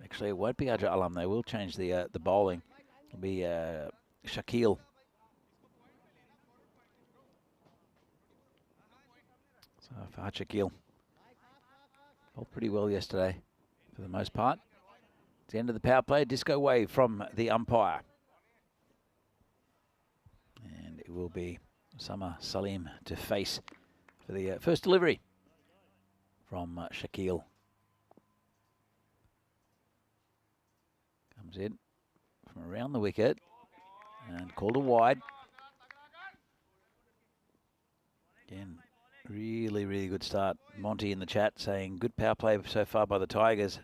S5: Actually, it won't be Raja Alam. They will change the bowling. It'll be Shakil. So Fahad Shakil bowled pretty well yesterday for the most part. It's the end of the power play. Disco wave from the umpire. And it will be Sama Salim to face for the first delivery from Shakil. Comes in from around the wicket and called a wide. Again, really, really good start. Monty in the chat saying good power play so far by the Tigers.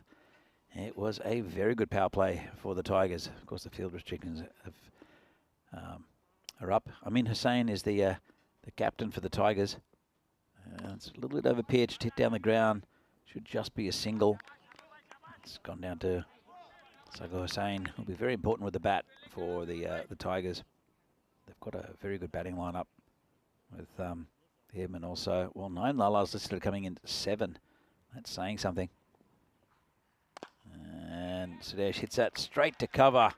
S5: It was a very good power play for the Tigers. Of course, the field restrictions are up. Amin Hussain is the captain for the Tigers. It's a little bit over pitched, hit down the ground. Should just be a single. It's gone down to Sago Hussain. Will be very important with the bat for the Tigers. They've got a very good batting lineup with him and also, well, 9 Lalas listed coming in 7. That's saying something. And Sudesh hits that straight to cover.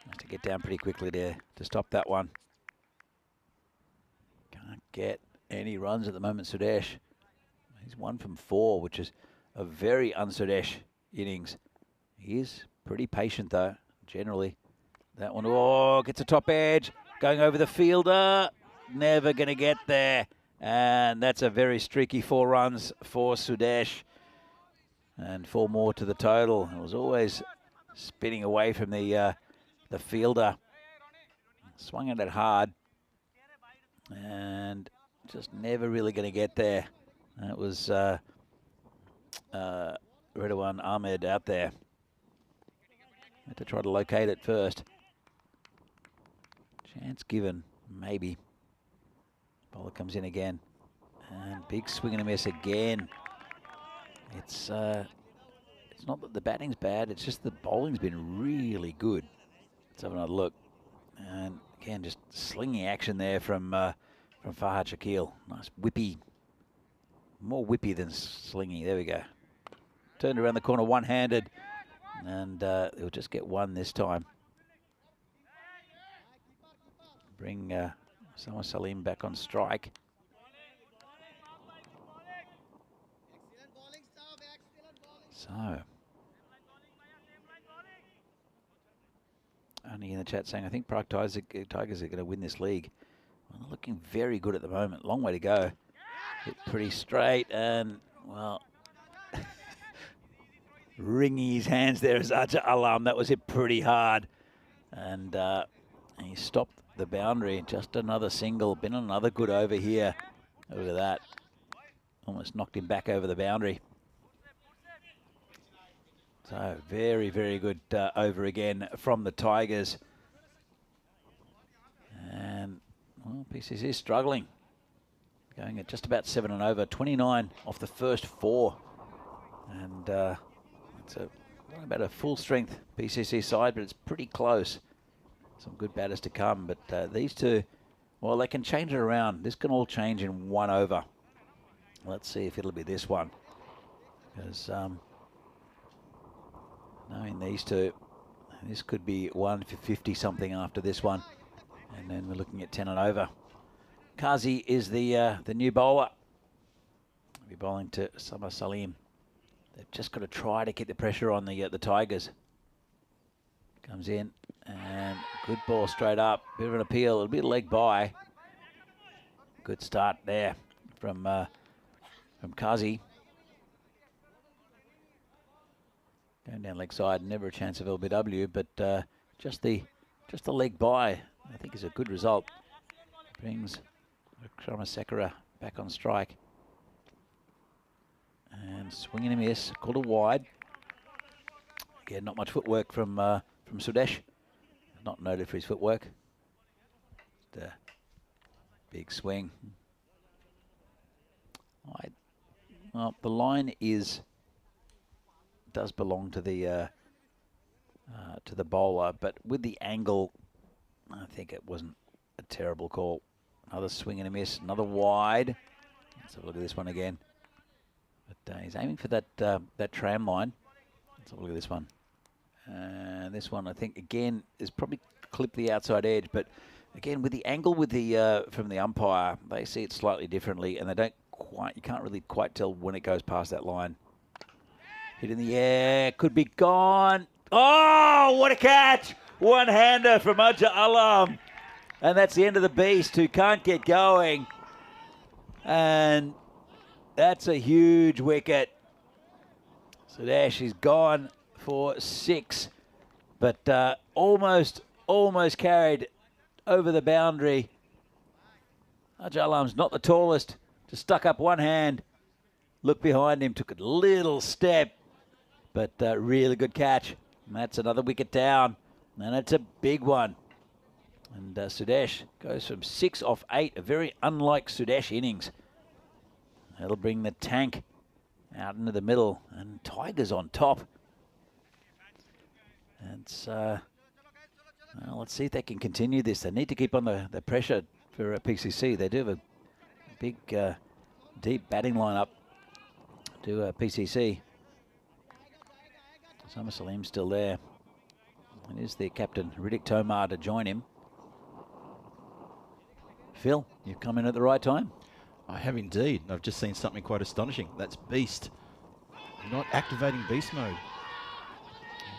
S5: Has to get down pretty quickly there to stop that one. Can't get any runs at the moment, Sudesh. He's 1 from 4, which is a very un-Sudesh innings. He is pretty patient though, generally. That one, oh, gets a top edge, going over the fielder. Never going to get there. And that's a very streaky 4 runs for Sudesh. And 4 more to the total. It was always spinning away from the fielder. Swung at it hard. And just never really going to get there. That was Ridwan Ahmed out there. Had to try to locate it first. Chance given, maybe. Bowler comes in again. And big swing and a miss again. It's not that the batting's bad, it's just the bowling's been really good. Let's have another look. And again, just slinging action there from Fahad Shakil. Nice whippy. More whippy than slingy. There we go. Turned around the corner one-handed. And he'll just get 1 this time. Bring Sama Salim back on strike. So, only in the chat saying, I think Prague Tigers are going to win this league. Well, they're looking very good at the moment. Long way to go. Hit pretty straight and, well, wringing his hands there as Raja Alam. That was hit pretty hard. And he stopped the boundary. Just another single. Been another good over here. Look at that. Almost knocked him back over the boundary. So very, very good over again from the Tigers. And, well, PCC is struggling. Going at just about 7 and over. 29 off the first 4. And it's not about a full strength PCC side, but it's pretty close. Some good batters to come, but these two, well, they can change it around. This can all change in 1 over. Let's see if it'll be this one. Because knowing these two, this could be 1 for 50 something after this one. And then we're looking at 10 and over. Kazi is the new bowler. He'll be bowling to Sama Salim. They've just got to try to keep the pressure on the Tigers. Comes in and good ball straight up. Bit of an appeal. It'll be a leg by. Good start there from Kazi. Going down leg side, never a chance of LBW, but just the leg by, I think, is a good result. Brings Kramasekara back on strike. And swinging a miss, called a wide. Again, not much footwork from Sudesh. Not noted for his footwork. The big swing. Well, the line does belong to the to the bowler, but with the angle, I think it wasn't a terrible call. Another swing and a miss, another wide. Let's have a look at this one again. But he's aiming for that that tram line. Let's have a look at this one. And this one, I think, again, is probably clipped the outside edge, but again, with the angle with the from the umpire, they see it slightly differently, and they don't quite, you can't really quite tell when it goes past that line. Hit in the air, could be gone. Oh, what a catch! One-hander from Aja Alam. And that's the end of the beast, who can't get going. And that's a huge wicket. Sudesh is gone for 6, but almost carried over the boundary. Aja Alam's not the tallest, just stuck up one hand, looked behind him, took a little step, but really good catch. And that's another wicket down, and it's a big one. And Sudesh goes from 6 off 8, a very unlike Sudesh innings. That'll bring the tank out into the middle, and Tigers on top. And well, let's see if they can continue this. They need to keep on the pressure for PCC. They do have a big, deep batting lineup to PCC. Summer Salim's still there. And is their captain, Riddick Tomar, to join him. Phil, you've come in at the right time.
S1: I have indeed. I've just seen something quite astonishing. That's Beast. Not activating Beast mode.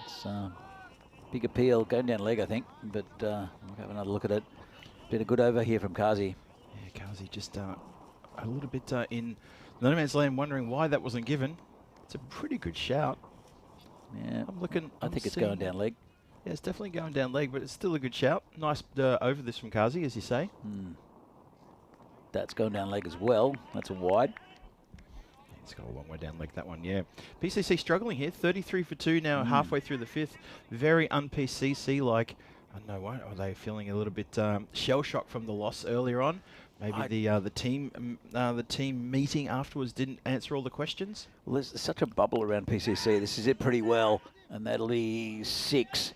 S5: It's big appeal, going down leg, I think. But we'll have another look at it. Been a good over here from Kazi.
S1: Yeah, Kazi just a little bit in no man's land, wondering why that wasn't given. It's a pretty good shout.
S5: Yeah,
S1: I'm looking.
S5: I think it's going down leg.
S1: Yeah, it's definitely going down leg, but it's still a good shout. Nice over this from Kazi, as you say.
S5: That's going down leg as well. That's a wide.
S1: It's got a long way down leg, that one, yeah. PCC struggling here, 33 for 2 now, halfway through the 5th. Very un-PCC-like. I don't know, why are they feeling a little bit shell-shocked from the loss earlier on? Maybe the team meeting afterwards didn't answer all the questions?
S5: Well, there's such a bubble around PCC. This is it pretty well, and that'll be 6.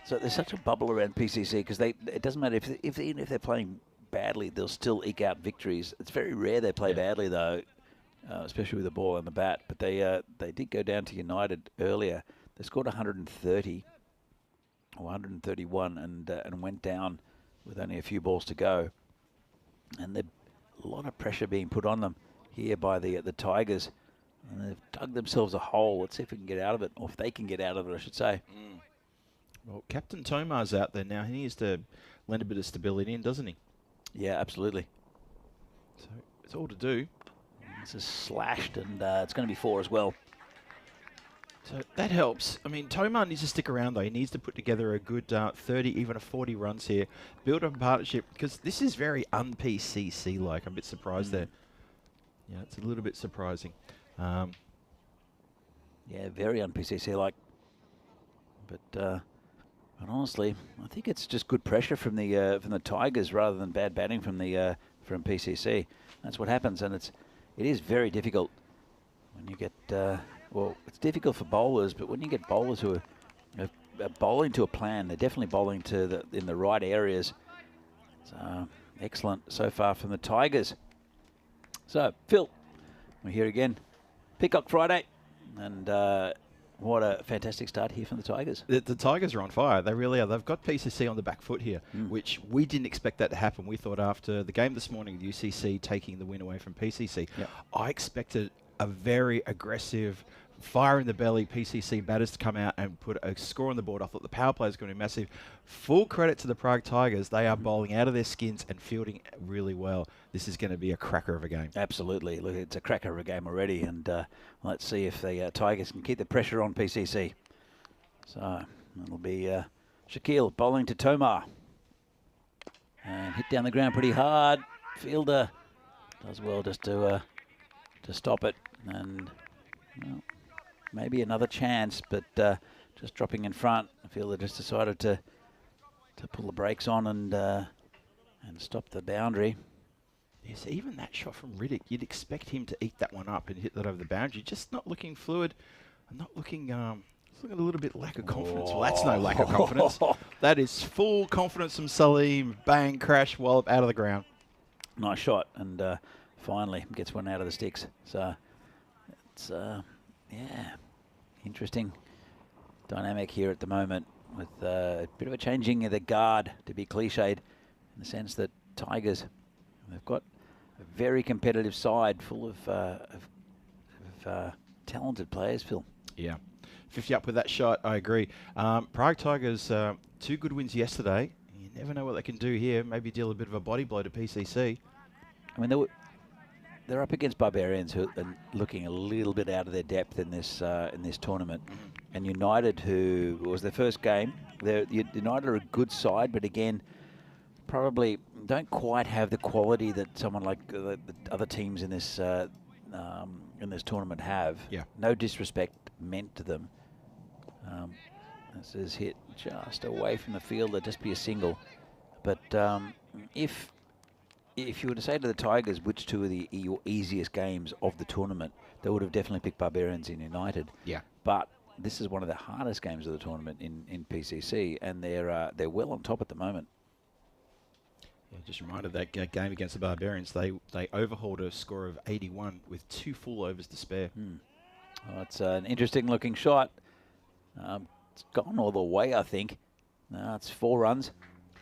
S5: So there's such a bubble around PCC because it doesn't matter even if they're playing badly, they'll still eke out victories. It's very rare they play badly though, especially with the ball and the bat. But they did go down to United earlier. They scored 130 or 131 and went down with only a few balls to go. And there's a lot of pressure being put on them here by the Tigers. And they've dug themselves a hole. Let's see if we can get out of it, or if they can get out of it, I should say.
S1: Well, Captain Tomar's out there now. He needs to lend a bit of stability in, doesn't he?
S5: Yeah, absolutely.
S1: So it's all to do.
S5: This is slashed, and it's going to be 4 as well.
S1: So that helps. I mean, Tomar needs to stick around, though. He needs to put together a good 30, even a 40 runs here. Build up a partnership, because this is very un-PCC-like. I'm a bit surprised there. Yeah, it's a little bit surprising.
S5: Yeah, very un-PCC-like. But honestly, I think it's just good pressure from the Tigers rather than bad batting from PCC. That's what happens, and it is very difficult when you get. Well, it's difficult for bowlers, but when you get bowlers who are bowling to a plan, they're definitely bowling in the right areas. So excellent so far from the Tigers. So Phil, we're here again, Peacock Friday, and what a fantastic start here from the Tigers.
S1: The Tigers are on fire. They really are. They've got PCC on the back foot here, which we didn't expect that to happen. We thought after the game this morning, UCC taking the win away from PCC, I expected a very aggressive, fire in the belly PCC batters to come out and put a score on the board. I thought the power play is going to be massive. Full credit to the Prague Tigers. They are bowling out of their skins and fielding really well. This is going to be a cracker of a game.
S5: Absolutely. Look, it's a cracker of a game already, and let's see if the Tigers can keep the pressure on PCC. So it'll be Shaquille bowling to Tomar. And hit down the ground pretty hard. Fielder does well just to stop it. And well, maybe another chance, but just dropping in front. The fielder just decided to pull the brakes on and stop the boundary.
S1: Yes, even that shot from Riddick, you'd expect him to eat that one up and hit that over the boundary. Just not looking fluid, not looking looking a little bit lack of confidence. Well, that's no lack of confidence. That is full confidence from Salim. Bang, crash, wallop, out of the ground.
S5: Nice shot, and finally gets one out of the sticks. So it's, yeah, interesting dynamic here at the moment with a bit of a changing of the guard, to be cliched, in the sense that Tigers, they've got a very competitive side full of talented players, Phil.
S1: Yeah. 50 up with that shot, I agree. Prague Tigers, 2 good wins yesterday. You never know what they can do here. Maybe deal a bit of a body blow to PCC.
S5: I mean, they're up against Barbarians who are looking a little bit out of their depth in this tournament. And United, who was their first game, United are a good side, but again, probably don't quite have the quality that someone like the other teams in this tournament have.
S1: Yeah.
S5: No disrespect meant to them. This is hit just away from the field. That'd just be a single. But if you were to say to the Tigers which two are your easiest games of the tournament, they would have definitely picked Barbarians in United.
S1: Yeah.
S5: But this is one of the hardest games of the tournament in PCC, and they're well on top at the moment.
S1: Yeah, just reminded that game against the Barbarians, they overhauled a score of 81 with 2 full overs to spare.
S5: Oh, it's an interesting looking shot. It's gone all the way, I think. It's 4 runs.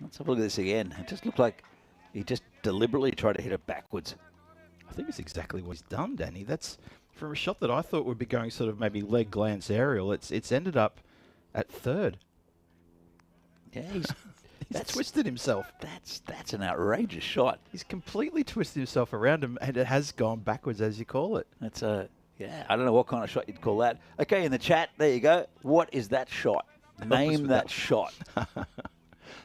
S5: Let's have a look at this again. It just looked like he just deliberately tried to hit it backwards.
S1: I think it's exactly what he's done, Danny. That's from a shot that I thought would be going sort of maybe leg glance aerial. It's ended up at third.
S5: Yeah,
S1: He's twisted himself.
S5: That's an outrageous shot.
S1: He's completely twisted himself around him, and it has gone backwards, as you call it.
S5: That's yeah, I don't know what kind of shot you'd call that. Okay, in the chat, there you go. What is that shot? Name that shot.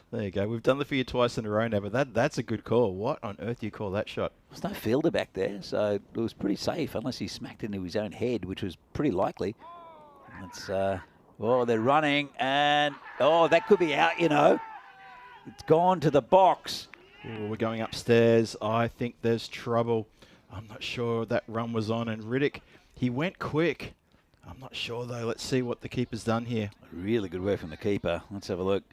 S1: There you go. We've done the for you twice in a row now, but that's a good call. What on earth do you call that shot?
S5: There's no fielder back there, so it was pretty safe, unless he smacked into his own head, which was pretty likely. It's oh, they're running, and oh, that could be out, you know. It's gone to the box.
S1: Ooh, we're going upstairs. I think there's trouble. I'm not sure that run was on, and Riddick, he went quick. I'm not sure, though. Let's see what the keeper's done here.
S5: Really good work from the keeper. Let's have a look.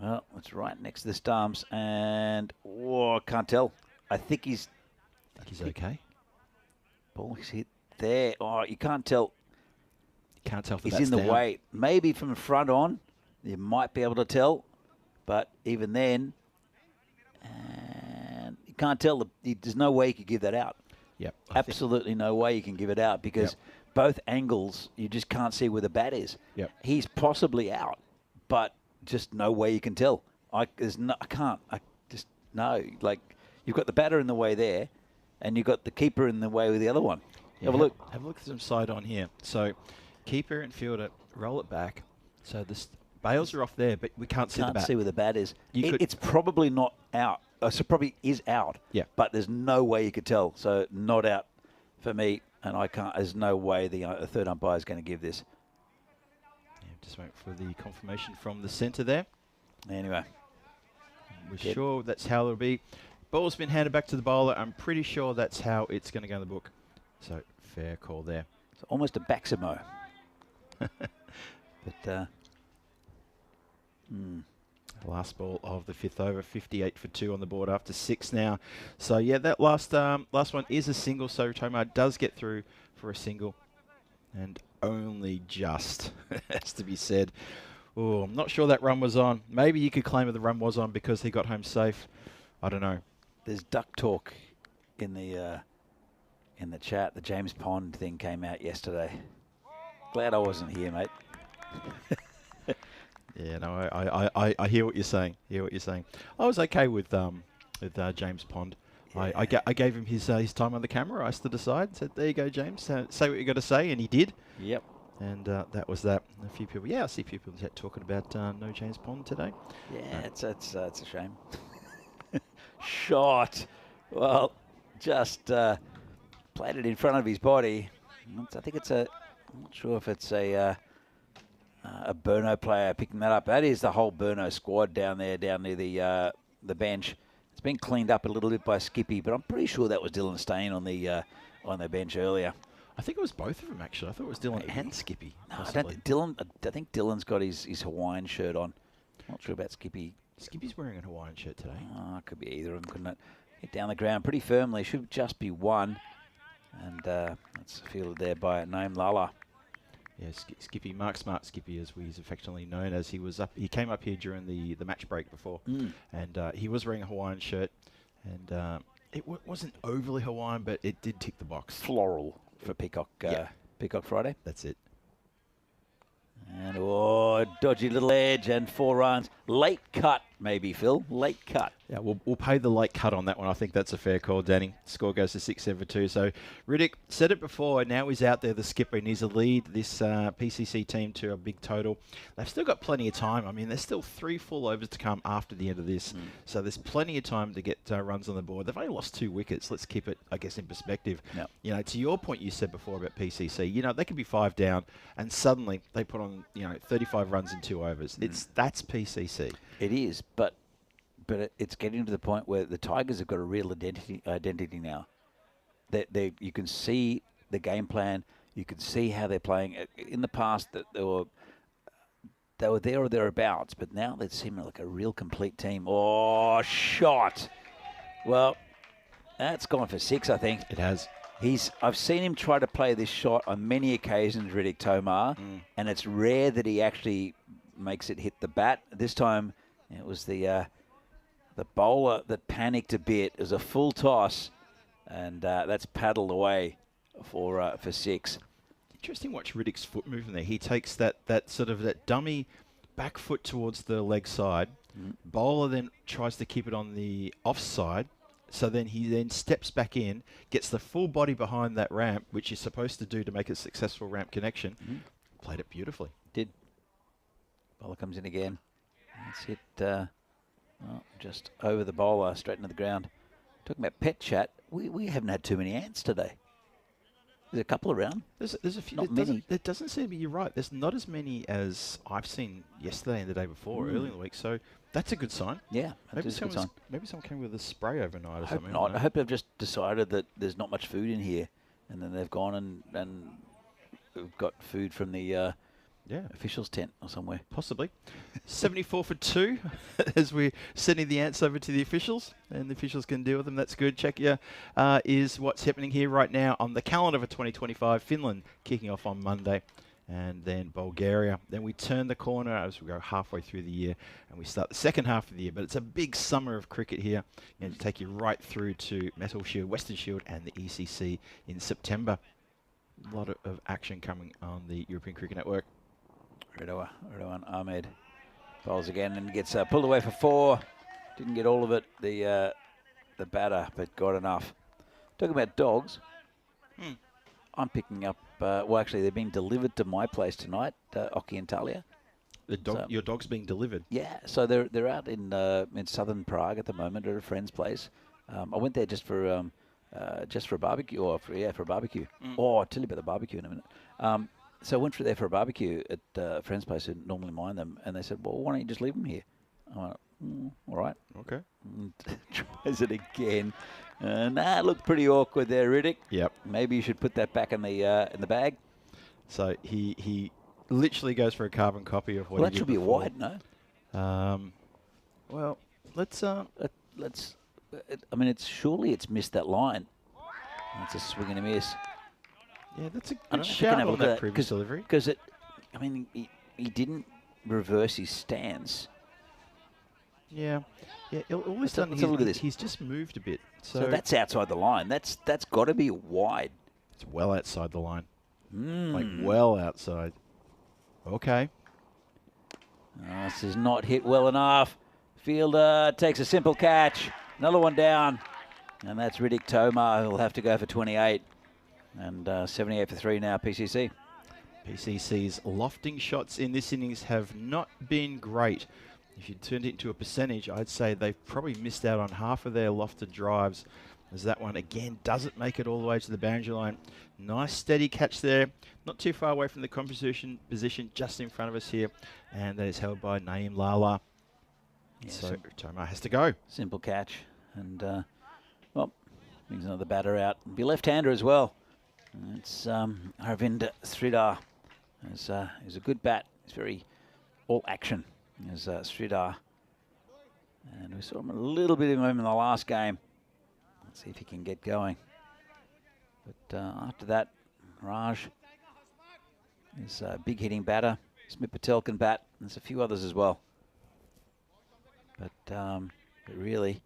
S5: Well, it's right next to the stumps, and oh, I can't tell. I think he's
S1: okay.
S5: Ball's hit there. Oh, you can't tell.
S1: You can't tell if
S5: he's
S1: that's
S5: in the
S1: down.
S5: way. Maybe from the front on, you might be able to tell, but even then, and you can't tell. There's no way you could give that out.
S1: Yep.
S5: Absolutely no way you can give it out because both angles, you just can't see where the bat is.
S1: Yep.
S5: He's possibly out, but just no way you can tell. I just no. Like, you've got the batter in the way there, and you've got the keeper in the way with the other one.
S1: Yeah,
S5: have a look.
S1: Have a look at some side on here. So, keeper and fielder, roll it back. So the bails are off there, but we can't see the bat.
S5: Can't see where the bat is.
S1: You
S5: It's probably not out. So probably is out.
S1: Yeah.
S5: But there's no way you could tell. So not out for me, and I can't. There's no way the third umpire is going to give this.
S1: Yeah, just wait for the confirmation from the centre there.
S5: Anyway,
S1: We're sure that's how it'll be. Ball's been handed back to the bowler. I'm pretty sure that's how it's going to go in the book. So fair call there.
S5: it's almost a Baximo. But
S1: Last ball of the 5th over, 58 for 2 on the board after 6 now. So yeah, that last one is a single. So Tomar does get through for a single, and only just has to be said. Oh, I'm not sure that run was on. Maybe you could claim that the run was on because he got home safe. I don't know.
S5: there's duck talk in the chat. The James Pond thing came out yesterday. Glad I wasn't here, mate.
S1: Yeah, no, I hear what you're saying. I was okay with James Pond.
S5: Yeah.
S1: I gave him his time on the camera. I stood aside, said, "There you go, James. Say what you got to say," and he did.
S5: Yep.
S1: And that was that. A few people, I see people in the chat talking about no James Pond today.
S5: Yeah, it's a shame. Shot. Well, just played it in front of his body. I think it's I'm not sure if it's a Burno player picking that up. That is the whole Burno squad down there, down near the bench. It's been cleaned up a little bit by Skippy, but I'm pretty sure that was Dylan Stain on the bench earlier.
S1: I think it was both of them, actually. I thought it was Dylan and Skippy.
S5: No,
S1: possibly.
S5: I think Dylan's got his Hawaiian shirt on. Not sure about Skippy.
S1: Skippy's wearing a Hawaiian shirt today.
S5: Oh, it could be either of them, couldn't it? Hit down the ground pretty firmly. Should just be one. And that's fielded there by Naeem Lala.
S1: Yeah, Skippy, Mark Smart Skippy, as he's affectionately known, as he was up. He came up here during the match break before, and he was wearing a Hawaiian shirt, and it wasn't overly Hawaiian, but it did tick the box.
S5: Floral for Peacock. Peacock Friday.
S1: That's it.
S5: And dodgy little edge and 4 runs. Late cut, maybe, Phil. Late cut.
S1: Yeah, we'll pay the late cut on that one. I think that's a fair call, Danny. Score goes to 6-7-2. So Riddick said it before. Now he's out there, the skipper, and he's a lead this PCC team to a big total. They've still got plenty of time. I mean, there's still 3 full overs to come after the end of this. So there's plenty of time to get runs on the board. They've only lost 2 wickets. Let's keep it, I guess, in perspective.
S5: Yep.
S1: You know, to your point you said before about PCC, you know, they could be 5 down, and suddenly they put on, 35 runs in 2 overs. That's PCC.
S5: It is, but it's getting to the point where the Tigers have got a real identity now. You can see the game plan. You can see how they're playing. In the past, that they were there or thereabouts, but now they seem like a real complete team. Oh, shot! Well, that's gone for 6, I think.
S1: It has.
S5: I've seen him try to play this shot on many occasions, Riddick Tomar, and it's rare that he actually makes it hit the bat. This time, it was the bowler that panicked a bit. It was a full toss, and that's paddled away for 6.
S1: Interesting watch Riddick's foot movement there. He takes that sort of that dummy back foot towards the leg side. Bowler then tries to keep it on the offside. So then he then steps back in, gets the full body behind that ramp, which you're supposed to do to make a successful ramp connection. Played it beautifully.
S5: Did. Bowler comes in again. It's hit just over the bowler, straight into the ground. Talking about pet chat, we haven't had too many ants today. There's a couple around.
S1: There's a few.
S5: Not many.
S1: There doesn't seem to be, you're right. There's not as many as I've seen yesterday and the day before, early in the week. So that's a good sign.
S5: Yeah, that's a good sign.
S1: Maybe someone came with a spray overnight or
S5: I hope
S1: something.
S5: not. I hope they've just decided that there's not much food in here, and then they've gone and got food from the officials' tent or somewhere.
S1: Possibly. 74 for 2 as we're sending the ants over to the officials, and the officials can deal with them. That's good. Czechia is what's happening here right now on the calendar for 2025. Finland kicking off on Monday, and then Bulgaria. Then we turn the corner as we go halfway through the year, and we start the second half of the year. But it's a big summer of cricket here, and to take you right through to Metal Shield, Western Shield, and the ECC in September. A lot of action coming on the European Cricket Network.
S5: Ridwan Ahmed bowls again and gets pulled away for 4. Didn't get all of it, the batter, but got enough. Talking about dogs, I'm picking up, well, actually, they're being delivered to my place tonight, Oki and Talia.
S1: Your dog's being delivered?
S5: Yeah, so they're out in southern Prague at the moment at a friend's place. I went there just for a barbecue, for a barbecue. Oh, I'll tell you about the barbecue in a minute. So I went there for a barbecue at a friend's place who normally mind them, and they said, well, why don't you just leave them here? I went, all right.
S1: Okay.
S5: And tries it again. It looked pretty awkward there, Riddick.
S1: Yep.
S5: Maybe you should put that back in the bag.
S1: So he literally goes for a carbon copy of what
S5: Well,
S1: he
S5: that should
S1: did
S5: be
S1: before.
S5: wide, no?
S1: Well, let's...
S5: surely it's missed that line. It's a swing and a miss.
S1: Yeah, that's a
S5: I
S1: good
S5: don't know,
S1: shout
S5: have a
S1: on
S5: look at
S1: that previous delivery.
S5: Because he didn't reverse his stance.
S1: Yeah. All he's done,
S5: let's have a look at this.
S1: he's just moved a bit.
S5: So
S1: So
S5: that's outside the line. That's got to be wide.
S1: it's well outside the line. Like well outside. Okay.
S5: This is not hit well enough. Fielder takes a simple catch. Another one down. And that's Riddick Tomar, who'll have to go for 28. And 78 for 3 now, PCC.
S1: PCC's lofting shots in this innings have not been great. If you turned it into a percentage, I'd say they've probably missed out on half of their lofted drives, as that one again doesn't make it all the way to the boundary line. Nice steady catch there, not too far away from the composition position, just in front of us here, and that is held by Naeem Lala.
S5: Yes.
S1: So Tomar has to go.
S5: Simple catch. And, brings another batter out. Be left-hander as well. It's Aravind Sridhar. He's a good bat. He's very all action. Is Sridhar. And we saw him a little bit of him in the last game. Let's see if he can get going. But after that, Raj is a big hitting batter. Smith Patel can bat. There's a few others as well. But really,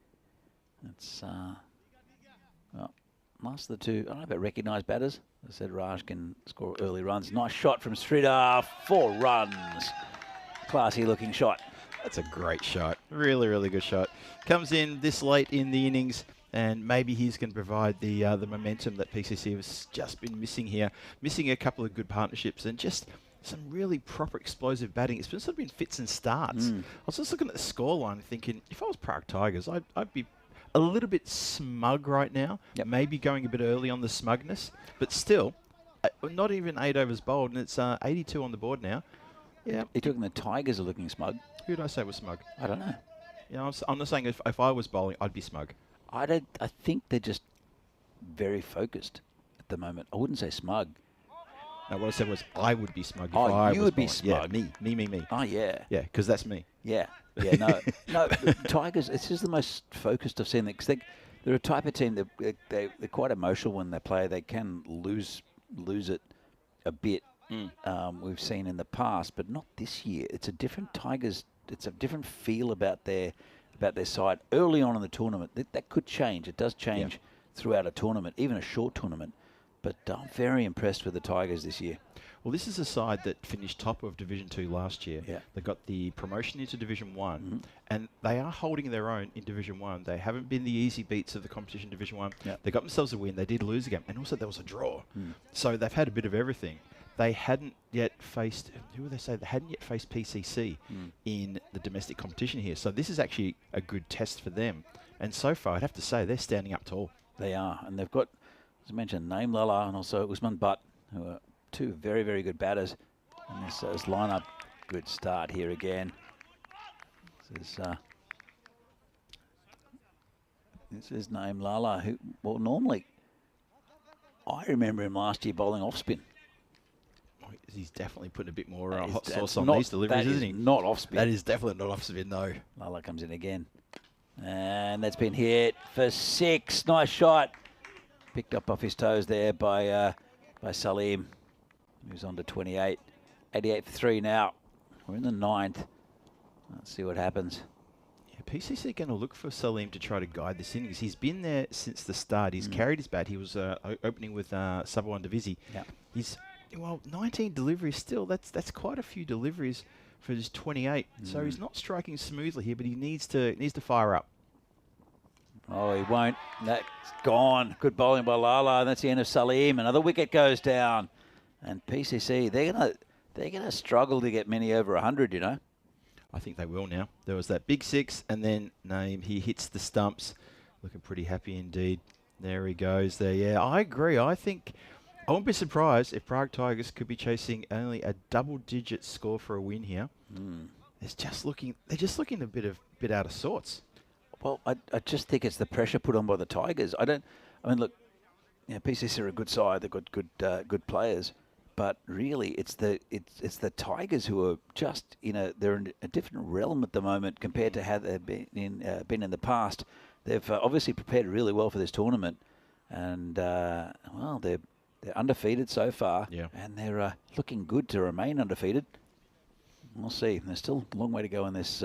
S5: it's well, last of the two. I don't know about recognised batters. As I said, Raj can score early runs. Nice shot from Sridhar. 4 runs. Classy looking shot.
S1: That's a great shot. Really, really good shot. Comes in this late in the innings, and maybe he's going to provide the momentum that PCC has just been missing here. Missing a couple of good partnerships and just some really proper explosive batting. It's been sort of been fits and starts. I was just looking at the scoreline thinking, if I was Prague Tigers, I'd be a little bit smug right now.
S5: Yep.
S1: Maybe going a bit early on the smugness, but still, not even 8 overs bowled, and it's 82 on the board now. Yeah.
S5: You're talking the Tigers are looking smug.
S1: Who did I say was smug?
S5: I don't know.
S1: You know, I'm not saying if I was bowling, I'd be smug.
S5: I think they're just very focused at the moment. I wouldn't say smug.
S1: No, what I said was I would be smug if
S5: Oh,
S1: I
S5: you
S1: was
S5: would be
S1: bowling.
S5: smug.
S1: Yeah, me.
S5: Oh, yeah.
S1: Yeah, because that's me.
S5: Yeah. Yeah, no. No, the Tigers, it's just the most focused I've seen. Because they're a type of team, they're quite emotional when they play. They can lose it a bit. We've seen in the past, but not this year. It's a different Tigers. It's a different feel about their side early on in the tournament. That could change. It does change throughout a tournament, even a short tournament. But I'm very impressed with the Tigers this year.
S1: Well, this is a side that finished top of Division 2 last year.
S5: Yeah.
S1: They got the promotion into Division 1, and they are holding their own in Division 1. They haven't been the easy beats of the competition Division 1.
S5: Yeah.
S1: They got themselves a win. They did lose a game, and also there was a draw. So they've had a bit of everything. They hadn't yet faced, who would they say? They hadn't yet faced PCC in the domestic competition here. So this is actually a good test for them. And so far, I'd have to say, they're standing up tall.
S5: They are, and they've got, as I mentioned, Naeem Lala and also Usman Butt, who are two very, very good batters. And this lineup, good start here again. This is Naeem Lala, who, well, normally, I remember him last year bowling off spin.
S1: He's definitely putting a bit more
S5: That is-
S1: hot
S5: that's
S1: sauce on
S5: not-
S1: these deliveries,
S5: that
S1: isn't
S5: is
S1: he?
S5: not off spin.
S1: That is definitely not off spin, no.
S5: Lala comes in again. And that's been hit for 6. Nice shot. Picked up off his toes there by Salim. Moves on to 28. 88 for 3 now. We're in the 9th. Let's see what happens.
S1: Yeah, PCC going to look for Salim to try to guide this innings. He's been there since the start. He's carried his bat. He was opening with Sabawan Divisi.
S5: Yeah.
S1: He's, well, 19 deliveries still. That's quite a few deliveries for his 28. So he's not striking smoothly here, but he needs to fire up.
S5: Oh, he won't. That's gone. Good bowling by Lala. And that's the end of Salim. Another wicket goes down. And PCC, they're gonna struggle to get many over 100, you know.
S1: I think they will now. There was that big 6, and then Naeem, he hits the stumps. Looking pretty happy indeed. There he goes there. Yeah, I agree. I think I won't be surprised if Prague Tigers could be chasing only a double-digit score for a win here. They're just looking a bit out of sorts.
S5: Well, I just think it's the pressure put on by the Tigers. I mean, look, PCC are a good side. They've got good players. But really, it's the Tigers who are just they're in a different realm at the moment compared to how they've been in the past. They've obviously prepared really well for this tournament, and well, they're undefeated so far, and they're looking good to remain undefeated. We'll see. There's still a long way to go in this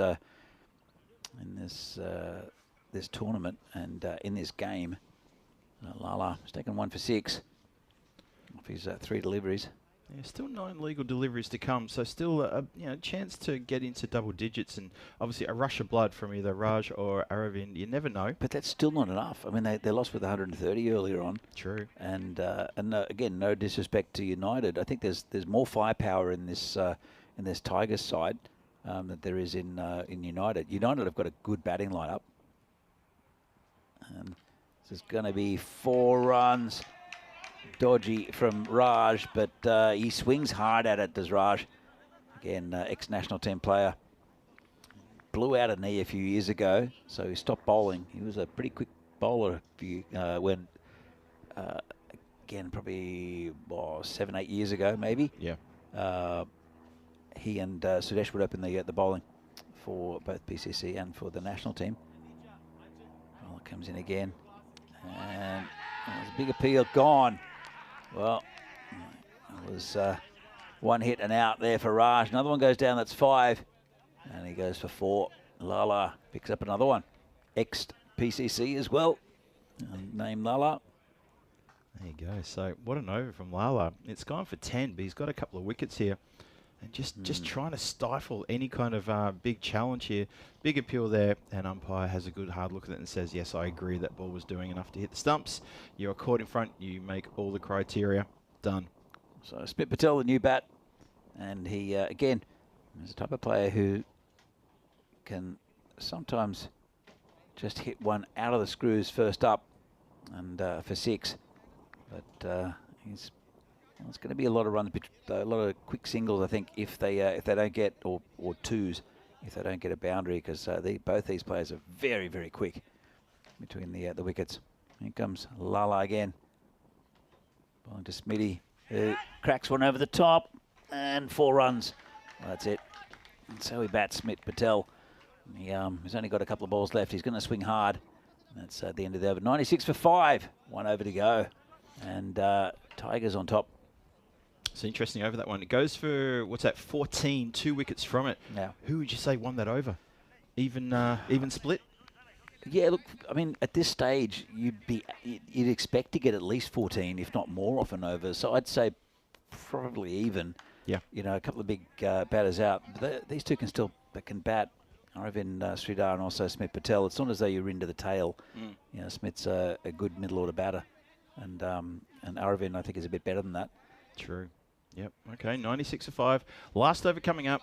S5: this tournament and in this game. Lala has taken 1 for 6 off his 3 deliveries.
S1: Yeah, still 9 legal deliveries to come, so still a chance to get into double digits, and obviously a rush of blood from either Raj or Aravind. You never know.
S5: But that's still not enough. I mean, they lost with 130 earlier on.
S1: True.
S5: And again, no disrespect to United. I think there's more firepower in this Tigers side that there is in United. United have got a good batting lineup. This is going to be 4 runs. Dodgy from Raj, but he swings hard at it, does Raj. Again, ex-national team player. Blew out a knee a few years ago, so he stopped bowling. He was a pretty quick bowler again, again, probably 7, 8 years ago, maybe.
S1: Yeah.
S5: He and Sudesh would open the bowling for both PCC and for the national team. Well, it comes in again. And there's a big appeal gone. Well, it was one hit and out there for Raj. Another one goes down, that's 5. And he goes for 4. Lala picks up another one. Ex-PCC as well. Name Lala.
S1: There you go. So what an over from Lala. It's gone for 10, but he's got a couple of wickets here. And just trying to stifle any kind of big challenge here. Big appeal there, and umpire has a good hard look at it and says, yes, I agree that ball was doing enough to hit the stumps. You're caught in front. You make all the criteria. Done.
S5: So Smit Patel, the new bat. And he, again, is a type of player who can sometimes just hit one out of the screws first up and for 6. But it's going to be a lot of runs, a lot of quick singles, I think, if they don't get, or twos, if they don't get a boundary, because both these players are very, very quick between the wickets. Here comes Lala again. Bowling to Smitty, who cracks one over the top, and 4 runs. Well, that's it. And so he bats Smit Patel. He's only got a couple of balls left. He's going to swing hard. That's the end of the over. 96 for 5. 1 over to go. And Tigers on top.
S1: It's interesting over that one. It goes for, what's that, 14, 2 wickets from it.
S5: Yeah.
S1: Who would you say won that over? Even split?
S5: Yeah, look, I mean, at this stage, you'd expect to get at least 14, if not more, off an over. So I'd say probably even.
S1: Yeah.
S5: You know, a couple of big batters out. But these two can bat. Aravind Sridhar and also Smit Patel. It's not as though you're into the tail. You know, Smith's a good middle order batter, and Aravind I think is a bit better than that.
S1: True. Yep. Okay. 96 for 5. Last over coming up,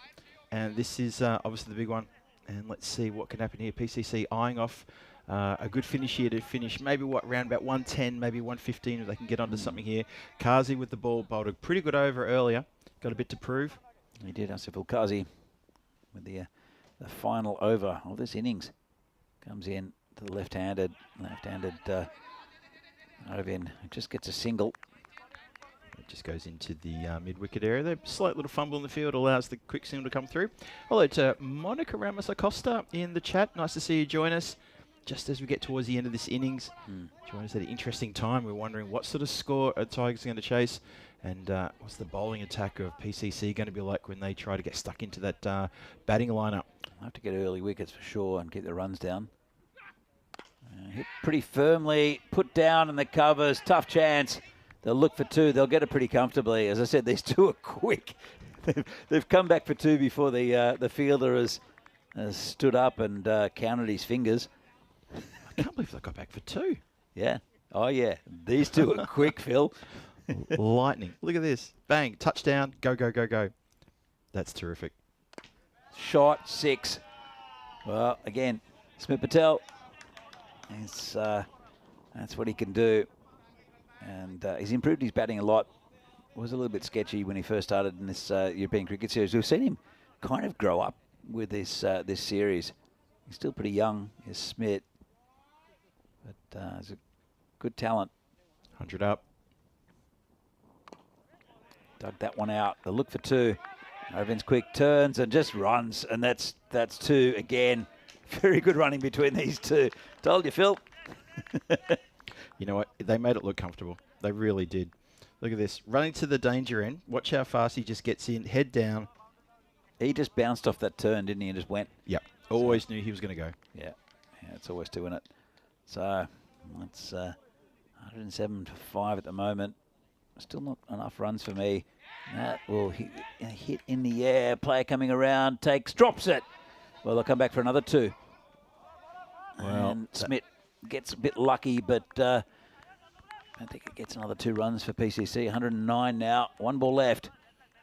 S1: and this is obviously the big one. And let's see what can happen here. PCC eyeing off a good finish here to finish maybe around about 110, maybe 115 if they can get onto something here. Kazi with the ball bowled a pretty good over earlier. Got a bit to prove.
S5: He did. Asif Kazi with the final over of this innings. Comes in to the left-handed Aravind. Just gets a single.
S1: It just goes into the mid-wicket area. The slight little fumble in the field allows the quick single to come through. Hello to Monica Ramos Acosta in the chat. Nice to see you join us just as we get towards the end of this innings. Join us at an interesting time. We're wondering what sort of score are Tigers going to chase, and what's the bowling attack of PCC going to be like when they try to get stuck into that batting lineup.
S5: I'll have to get early wickets for sure and keep the runs down. Hit pretty firmly, put down in the covers, tough chance. They'll look for 2. They'll get it pretty comfortably. As I said, these two are quick. They've come back for 2 before the fielder has stood up and counted his fingers.
S1: I can't believe they got back for 2.
S5: Yeah. Oh, yeah. These two are quick, Phil.
S1: Lightning. Look at this. Bang. Touchdown. Go, go, go, go. That's terrific.
S5: Shot 6. Well, again, Smit Patel. That's what he can do. And he's improved his batting a lot. Was a little bit sketchy when he first started in this European Cricket Series. We've seen him kind of grow up with this series. He's still pretty young, is Smit. But he's a good talent.
S1: 100 up.
S5: Dug that one out. The look for 2. Arvind's quick turns and just runs. And that's 2 again. Very good running between these two. Told you, Phil.
S1: You know what? They made it look comfortable. They really did. Look at this. Running to the danger end. Watch how fast he just gets in. Head down.
S5: He just bounced off that turn, didn't he? And just went.
S1: Yep. Always knew he was going to go.
S5: Yeah. Yeah, it's always 2 in it. So that's 107 for 5 at the moment. Still not enough runs for me. That will hit in the air. Player coming around. Drops it. Well, they'll come back for another 2.
S1: Well,
S5: and Smit gets a bit lucky, but I think it gets another 2 runs for PCC. 109 now. 1 ball left.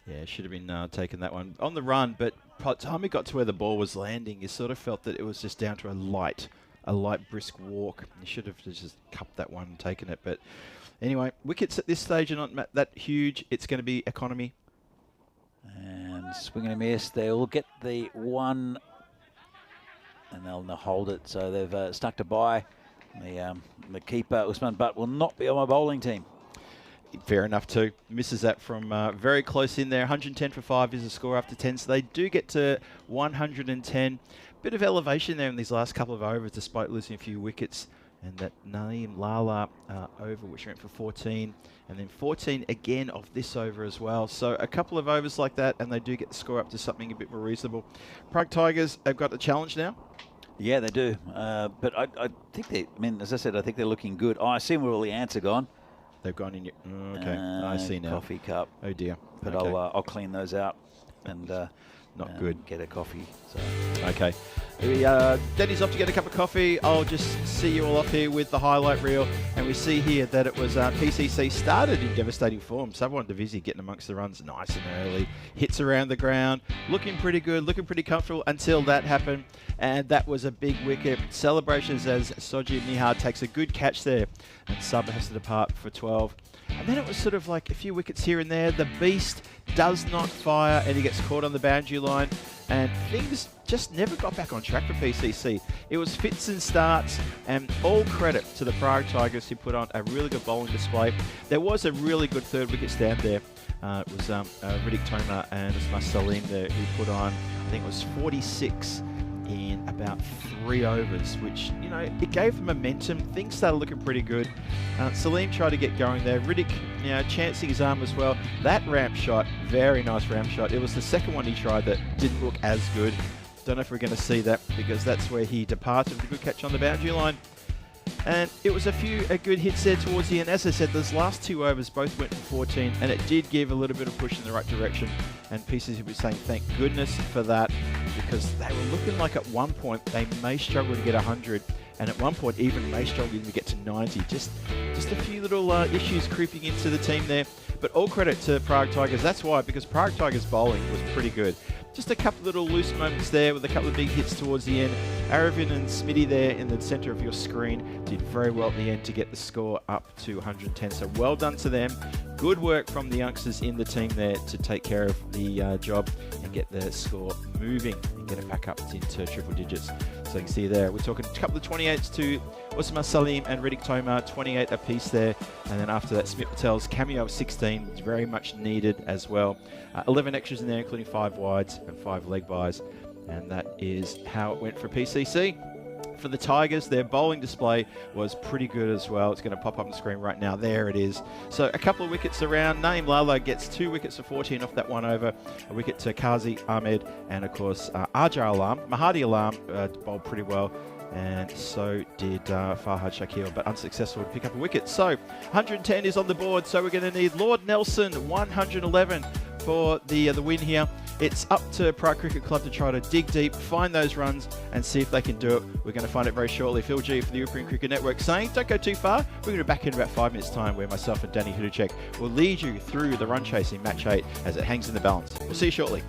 S1: Yeah, should have been taking that one on the run, but by the time he got to where the ball was landing, you sort of felt that it was just down to a light brisk walk. You should have just cupped that one and taken it. But anyway, wickets at this stage are not that huge. It's going to be economy.
S5: And swing and a miss. They'll get the 1, and they'll hold it. So they've stuck to bye. The keeper, Usman Butt, will not be on my bowling team.
S1: Fair enough too. Misses that from very close in there. 110 for 5 is the score after 10, so they do get to 110. Bit of elevation there in these last couple of overs despite losing a few wickets. And that Naeem Lala over, which went for 14, and then 14 again off this over as well. So a couple of overs like that, and they do get the score up to something a bit more reasonable. Prague Tigers have got the challenge now.
S5: Yeah, they do. But I think they, I mean, as I said, I think they're looking good. Oh, I see where all the ants are gone.
S1: They've gone in your... okay, I see now.
S5: Coffee cup.
S1: Oh dear.
S5: But
S1: okay.
S5: I'll clean those out and
S1: not good.
S5: Get a coffee. So.
S1: Okay. Danny's off to get a cup of coffee. I'll just see you all off here with the highlight reel. And we see here that it was PCC started in devastating form. Sub-1 Divisi getting amongst the runs nice and early. Hits around the ground. Looking pretty good, looking pretty comfortable until that happened. And that was a big wicket. Celebrations as Soji Nihar takes a good catch there. And Sub has to depart for 12. And then it was sort of like a few wickets here and there. The Beast does not fire and he gets caught on the boundary line. And things just never got back on track for PCC. It was fits and starts, and all credit to the Prague Tigers who put on a really good bowling display. There was a really good third wicket stand there. It was Riddick Toma and Usman Salim there who put on, I think it was 46 in about 3 overs, which, you know, it gave them momentum. Things started looking pretty good. Salim tried to get going there. Riddick, you know, chancing his arm as well. That ramp shot, very nice ramp shot. It was the second one he tried that didn't look as good. Don't know if we're going to see that because that's where he departed with a good catch on the boundary line. And it was a good hits there towards the end. As I said, those last 2 overs both went for 14, and it did give a little bit of push in the right direction. And PCC was saying thank goodness for that, because they were looking like at one point they may struggle to get 100, and at one point even may struggle to get to 90. Just a few little issues creeping into the team there. But all credit to Prague Tigers. That's why, because Prague Tigers bowling was pretty good. Just a couple little loose moments there with a couple of big hits towards the end. Aravind and Smitty there in the center of your screen did very well at the end to get the score up to 110. So well done to them. Good work from the youngsters in the team there to take care of the job and get the score moving and get it back up into triple digits. So you can see there, we're talking a couple of 28s to Usman Salim and Riddick Toma, 28 apiece there. And then after that, Smith Patel's cameo of 16 was very much needed as well. 11 extras in there, including 5 wides and 5 leg byes. And that is how it went for PCC. For the Tigers, their bowling display was pretty good as well. It's going to pop up on the screen right now. There it is. So a couple of wickets around. Naeem Lala gets 2 wickets for 14 off that one over. A wicket to Kazi Ahmed, and of course Arjar Alam. Mahadi Alam bowled pretty well, and so did Farhad Shakil, but unsuccessful to pick up a wicket. So 110 is on the board, so we're going to need Lord Nelson 111 for the win here. It's up to Prague Cricket Club to try to dig deep, find those runs, and see if they can do it. We're going to find it very shortly. Phil G for the European Cricket Network saying, don't go too far. We're going to be back in about 5 minutes' time, where myself and Danny Hudacek will lead you through the run chasing match 8 as it hangs in the balance. We'll see you shortly.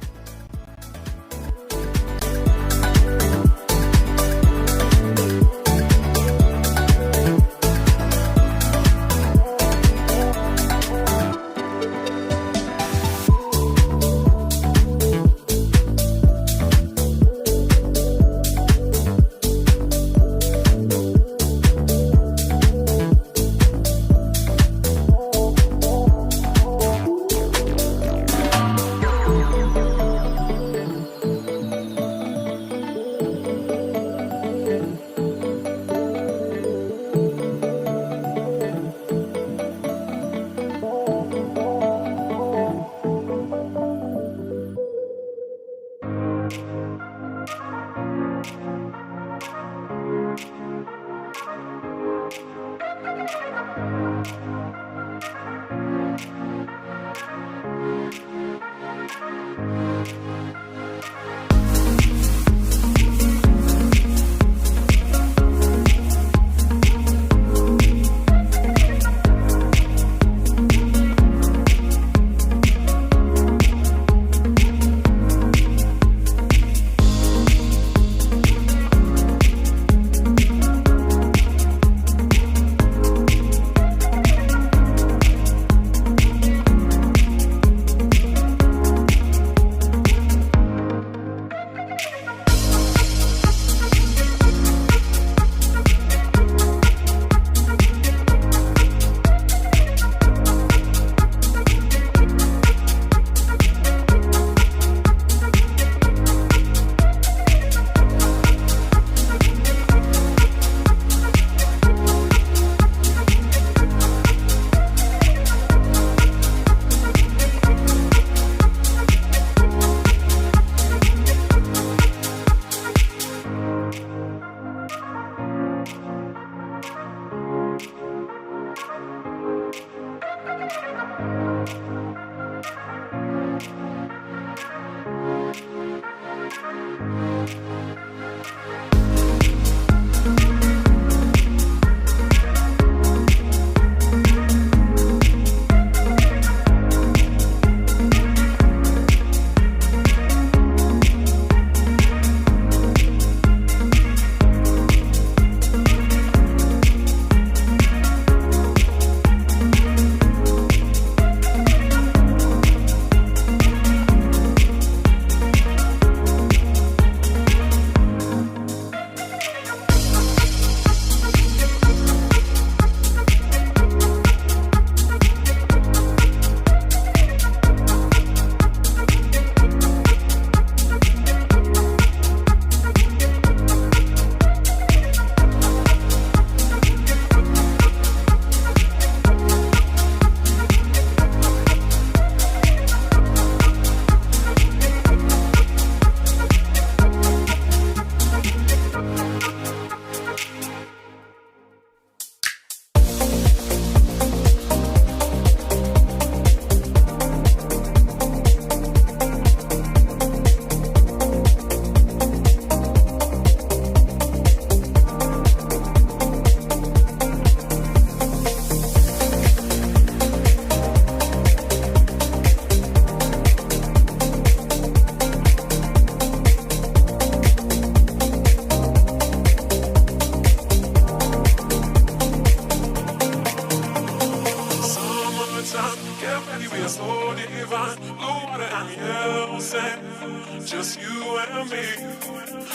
S6: get ready, we are so divine. Blue water and yellow sand, just you and me.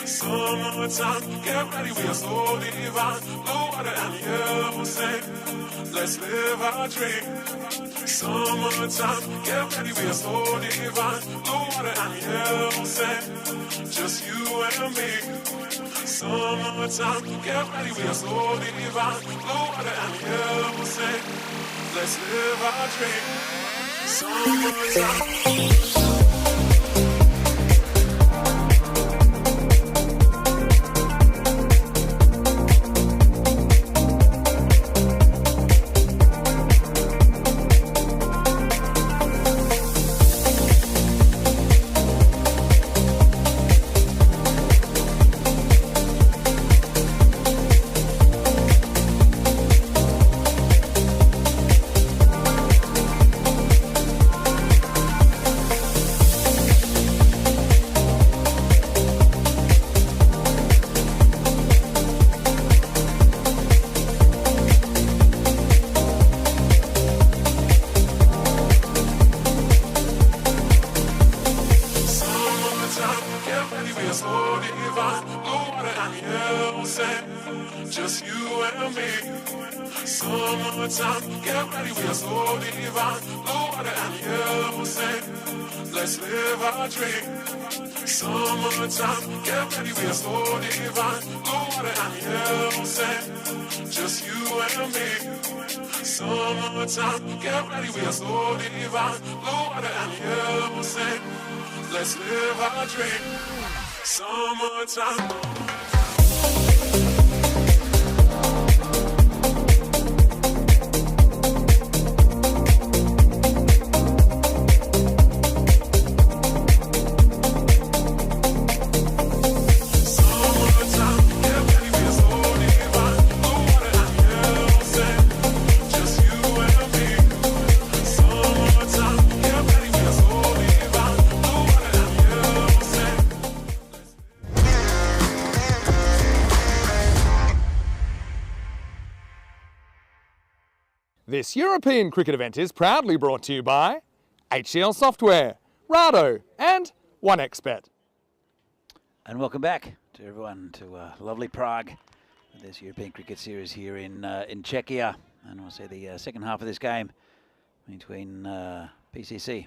S6: Summertime, get ready, we are so divine. Blue water and yellow sand, let's live our dream. Summertime, get ready, we are so divine. Blue water and yellow sand, just you and me. Summertime, get ready, we are so divine. Blue water and yellow sand, let's live our dream. Summertime. Just you and me. Summertime, get ready, we are so divine. Blue water and yellow sand, let's live our dream. Summertime, get ready, we are so divine. Blue water and yellow sand, just you and me. Summertime, get ready, we are so divine. Blue water and yellow sand, let's live our dream. Summertime.
S3: This European cricket event is proudly brought to you by HCL Software, Rado and 1xBet.
S5: And welcome back to everyone to lovely Prague for this European Cricket Series here in Czechia. And we'll see the second half of this game between PCC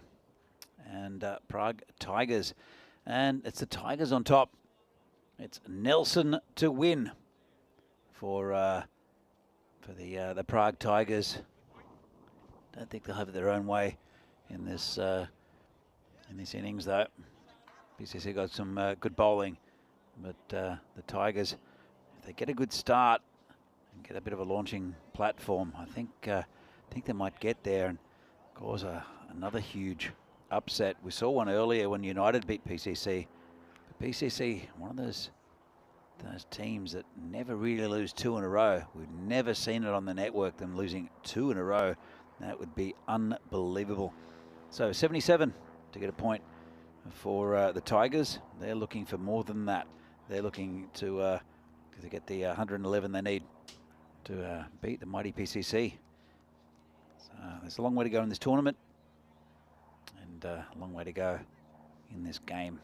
S5: and Prague Tigers. And it's the Tigers on top. It's Nelson to win for the Prague Tigers. Don't think they'll have it their own way in this innings, though. PCC got some good bowling, but the Tigers, if they get a good start and get a bit of a launching platform, I think they might get there and cause another huge upset. We saw one earlier when United beat PCC. But PCC, one of those teams that never really lose two in a row. We've never seen it on the network, them losing two in a row. That would be unbelievable. So 77 to get a point for the Tigers. They're looking for more than that. They're looking to get the 111 they need to beat the mighty PCC. So there's a long way to go in this tournament and a long way to go in this game.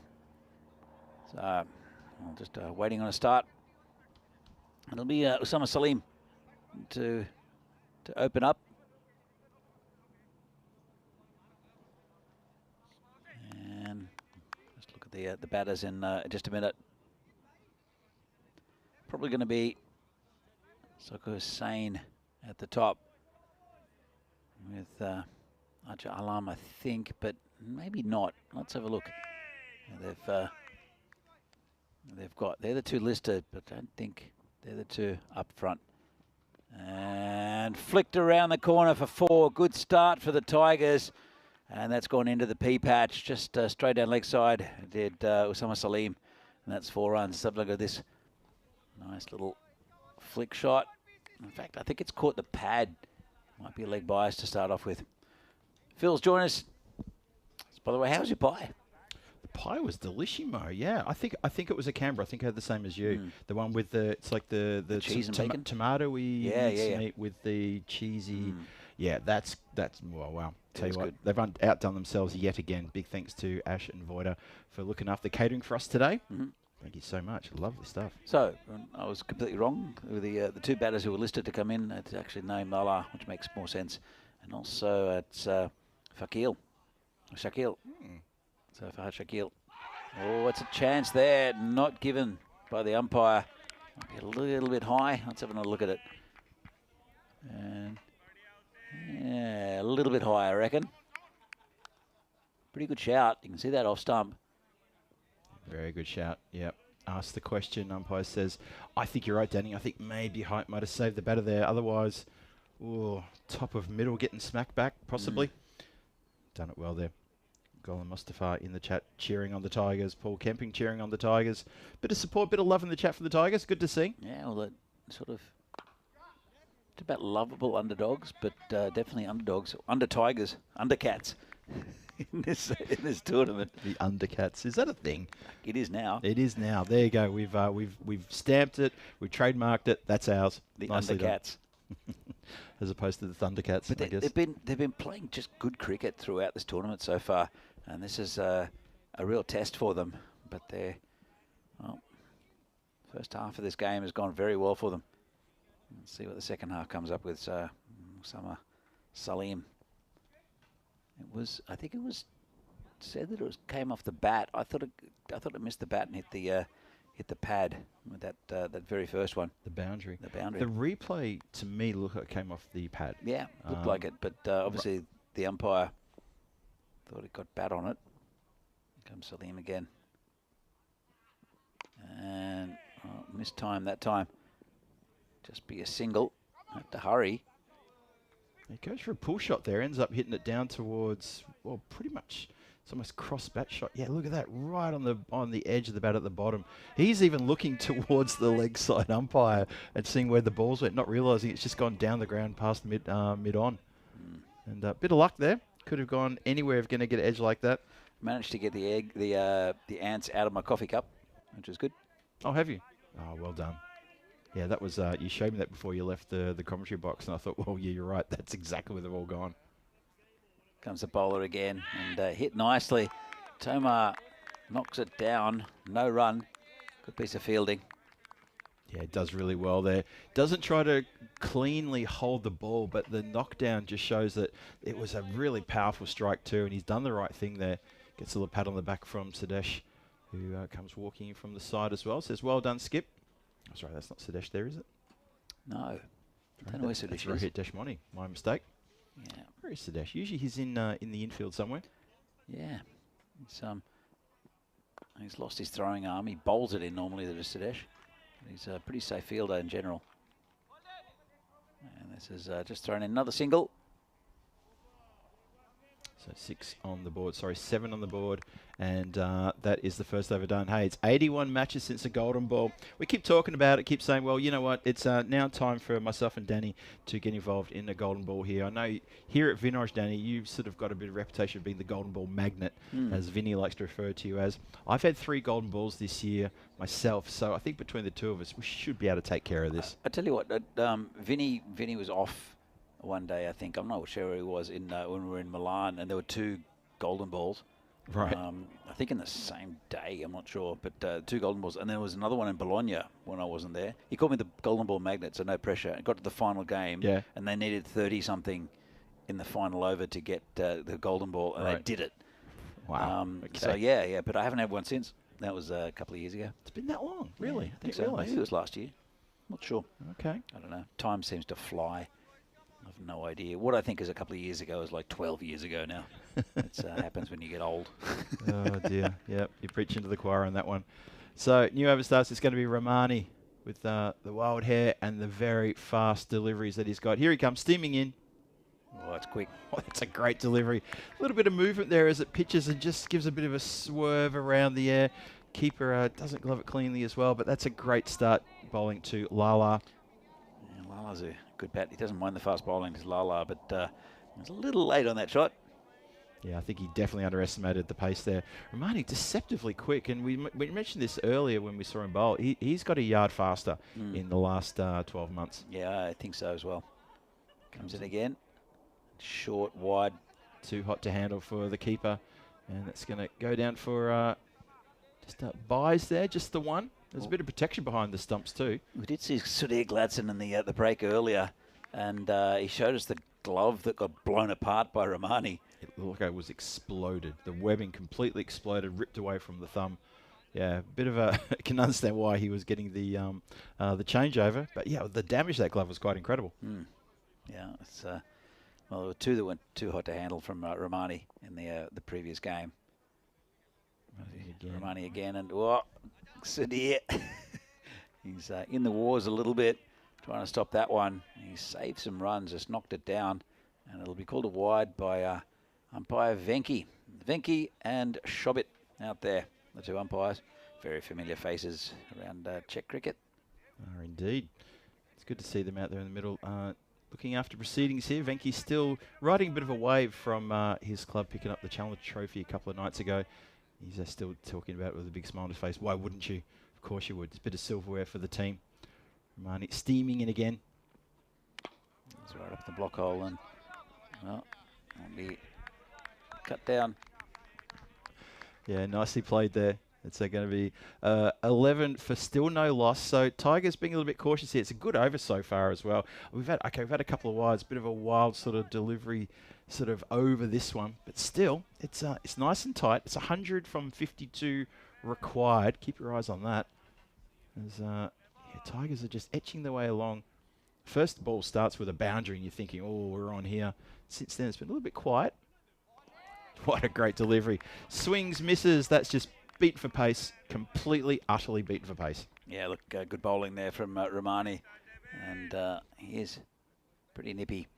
S5: So just waiting on a start. It'll be Usama Salim to open up. And let's look at the batters in just a minute. Probably going to be Soko Hussain at the top with Archer Alam, I think, but maybe not. Let's have a look. They're the two listed, but I don't think they're the two up front. And flicked around the corner for four. Good start for the Tigers. And that's gone into the P patch, just straight down leg side. Did Usama Salim, and that's 4 runs. Let's have a look at this nice little flick shot. In fact, I think it's caught the pad. Might be a leg bias to start off with. Phil's join us. By the way, how's your pie?
S1: Pie was delissimo, yeah. I think it was a Canberra. I think I had the same as you. The one with it's like the
S5: cheese and bacon?
S1: tomatoey
S5: yeah.
S1: meat with the cheesy Yeah, that's well, wow. Tell you
S5: was
S1: what,
S5: good.
S1: they've outdone themselves yet again. Big thanks to Ash and Voida for looking after catering for us today. Thank you so much. Lovely stuff.
S5: So, I was completely wrong. The two batters who were listed to come in, it's actually named Lala, which makes more sense. And also it's Shaquille. So Fahad Shaquille. Oh, it's a chance there, not given by the umpire. Might be a little bit high. Let's have another look at it. And yeah, a little bit high, I reckon. Pretty good shout. You can see that off stump.
S1: Very good shout. Yep. Asked the question. Umpire says, I think you're right, Danny. I think maybe height might have saved the batter there. Otherwise, top of middle getting smacked back, possibly. Done it well there. Golan Mustafa in the chat cheering on the Tigers. Paul Kemping cheering on the Tigers. Bit of support, bit of love in the chat for the Tigers. Good to see.
S5: Yeah, well, that sort of... It's about lovable underdogs, but definitely underdogs, under Tigers, under Cats in this tournament.
S1: The Undercats. Is that a thing?
S5: It is now.
S1: It is now. There you go. We've stamped it. We've trademarked it. That's ours.
S5: The
S1: Nicely done.
S5: Undercats.
S1: As opposed to the Thundercats,
S5: But
S1: I guess.
S5: they've been playing just good cricket throughout this tournament so far, and this is a real test for them. But first half of this game has gone very well for them. Let's see what the second half comes up with. Osama Salim. I think it was said that it came off the bat. I thought it missed the bat and hit the pad with that very first one.
S1: The boundary.
S5: The boundary.
S1: The replay, to me, looked like it came off the pad.
S5: Yeah, looked like it, but obviously the umpire thought it got bat on it. Comes Salim again. And missed time that time. Just be a single. Have to hurry.
S1: He goes for a pull shot there, ends up hitting it down towards, well, pretty much, it's almost cross bat shot. Yeah, look at that, right on the edge of the bat at the bottom. He's even looking towards the leg side umpire and seeing where the balls went, not realising it's just gone down the ground past mid on. And a bit of luck there. Could have gone anywhere if going to get an edge like that.
S5: Managed to get the ants out of my coffee cup, which is good.
S1: Oh, have you? Oh, well done. Yeah, that was, you showed me that before you left the commentary box, and I thought, well, yeah, you're right. That's exactly where they've all gone.
S5: Comes the bowler again and hit nicely. Tomar knocks it down. No run. Good piece of fielding.
S1: Yeah, it does really well there. Doesn't try to cleanly hold the ball, but the knockdown just shows that it was a really powerful strike too, and he's done the right thing there. Gets a little pat on the back from Sadesh, who comes walking in from the side as well. Says, well done, Skip. Oh, sorry, that's not Sadesh there, is it?
S5: No. I don't know where Sadesh is.
S1: Rohit Deshmani. My mistake.
S5: Yeah.
S1: Where is Sadesh? Usually he's in the infield somewhere.
S5: Yeah. He's lost his throwing arm. He bowls it in normally, that is Sadesh. He's a pretty safe fielder in general. And this is just thrown in another single.
S1: So 7 on the board, and that is the first over done. Hey, it's 81 matches since the Golden Ball. We keep talking about it, keep saying, well, you know what, it's now time for myself and Danny to get involved in the Golden Ball here. I know here at Vinoj, Danny, you've sort of got a bit of reputation of being the Golden Ball magnet, as Vinny likes to refer to you as. I've had 3 Golden Balls this year myself, so I think between the two of us, we should be able to take care of this.
S5: I tell you what, Vinny was off one day, I think. I'm not sure where he was when we were in Milan, and there were 2 Golden Balls.
S1: Right.
S5: I think in the same day, I'm not sure, but 2 Golden Balls. And there was another one in Bologna when I wasn't there. He called me the Golden Ball magnet, so no pressure. It got to the final game, and they needed 30-something in the final over to get the Golden Ball, and they did it.
S1: Wow. Okay.
S5: So, yeah, but I haven't had one since. That was a couple of years ago.
S1: It's been that long, really?
S5: Yeah, I think so. Maybe it was last year. Not sure.
S1: Okay.
S5: I don't know. Time seems to fly. I've no idea. What I think is a couple of years ago is like 12 years ago now. It happens when you get old.
S1: Oh, dear. Yep, you're preaching to the choir on that one. So, new over starts, it's going to be Romani with the wild hair and the very fast deliveries that he's got. Here he comes, steaming in.
S5: Oh, that's quick.
S1: Oh, that's a great delivery. A little bit of movement there as it pitches and just gives a bit of a swerve around the air. Keeper doesn't glove it cleanly as well, but that's a great start bowling to Lala.
S5: Yeah, Lala's a good bat. He doesn't mind the fast bowling, he's Lala, but he was a little late on that shot.
S1: Yeah, I think he definitely underestimated the pace there. Romani deceptively quick, and we mentioned this earlier when we saw him bowl. He's got a yard faster in the last 12 months.
S5: Yeah, I think so as well. Comes in again. short, wide.
S1: Too hot to handle for the keeper. And it's going to go down for just buys there, just the one. There's a bit of protection behind the stumps too.
S5: We did see Sudhir Gladson in the break earlier, and he showed us the glove that got blown apart by Romani.
S1: It looked like it was exploded. The webbing completely exploded, ripped away from the thumb. Yeah, a bit of a... I can understand why he was getting the changeover. But yeah, the damage to that glove was quite incredible.
S5: Yeah, it's well, there were two that went too hot to handle from Romani in the previous game. Romani again, and Sudhir. He's in the wars a little bit, trying to stop that one. He saved some runs, just knocked it down, and it'll be called a wide by umpire Venki. Venki and Shobit out there, the two umpires. Very familiar faces around Czech cricket.
S1: Are indeed. It's good to see them out there in the middle. Looking after proceedings here. Venki's still riding a bit of a wave from his club, picking up the Challenger Trophy a couple of nights ago. He's still talking about it with a big smile on his face. Why wouldn't you? Of course you would. It's a bit of silverware for the team. Romani steaming in again.
S5: It's right up the block hole, and well, will be cut down.
S1: Yeah, nicely played there. It's going to be 11 for still no loss. So Tigers being a little bit cautious here. It's a good over so far as well. We've had a couple of wides, bit of a wild sort of delivery, sort of over this one, but still, it's nice and tight. It's 100 from 52 required. Keep your eyes on that. As Tigers are just etching their way along. First ball starts with a boundary, and you're thinking, oh, we're on here. Since then, it's been a little bit quiet. What a great delivery. Swings, misses. That's just beat for pace. Completely, utterly beat for pace.
S5: Yeah, look, good bowling there from Romani. And he is pretty nippy.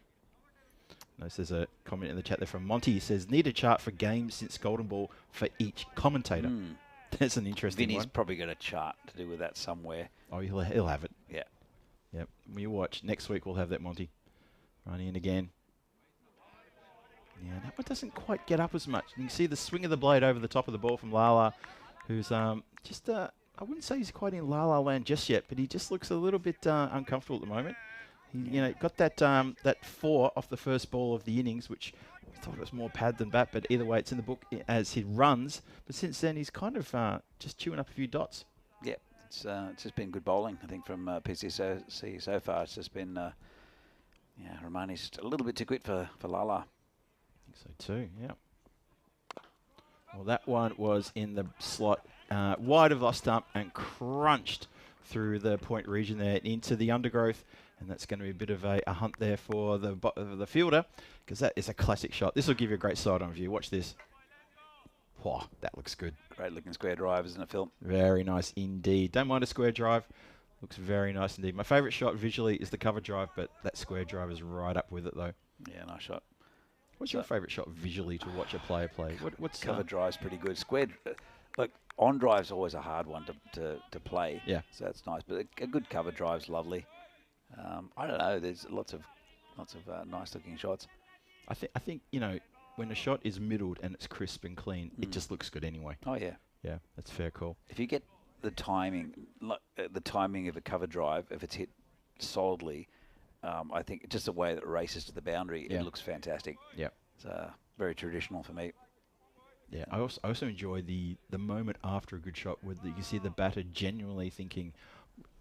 S1: Notice there's a comment in the chat there from Monty. He says, need a chart for games since Golden Ball for each commentator. That's an interesting
S5: Vinny's
S1: one.
S5: probably got a chart to do with that somewhere.
S1: Oh, he'll have it.
S5: Yeah.
S1: Yep. When you watch, next week we'll have that, Monty. Running in again. Yeah, that one doesn't quite get up as much. You can see the swing of the blade over the top of the ball from Lala, who's just, I wouldn't say he's quite in Lala land just yet, but he just looks a little bit uncomfortable at the moment. He, got that that 4 off the first ball of the innings, which I thought it was more pad than bat, but either way, it's in the book as he runs. But since then, he's kind of just chewing up a few dots.
S5: Yeah, it's just been good bowling, I think, from PCC so far. It's just been, Romani's just a little bit too quick for Lala.
S1: I think so too, yeah. Well, that one was in the slot wide of the stump and crunched through the point region there into the undergrowth. And that's going to be a bit of a hunt there for the fielder, because that is a classic shot. This will give you a great side-on view. Watch this. Wow, that looks good.
S5: Great looking square drive, isn't it, Phil?
S1: Very nice indeed. Don't mind a square drive. Looks very nice indeed. My favourite shot visually is the cover drive, but that square drive is right up with it though.
S5: Yeah, nice shot.
S1: What's your favourite shot visually to watch a player play? What's
S5: cover drive's pretty good. Square, like on drive's always a hard one to play.
S1: Yeah.
S5: So that's nice, but a good cover drive's lovely. I don't know. There's lots of nice looking shots.
S1: I think when a shot is middled and it's crisp and clean, it just looks good anyway.
S5: Oh yeah.
S1: Yeah, that's fair call.
S5: If you get the timing of a cover drive, if it's hit solidly, I think just the way that it races to the boundary, it looks fantastic.
S1: Yeah.
S5: It's very traditional for me.
S1: Yeah, I also enjoy the moment after a good shot where you see the batter genuinely thinking,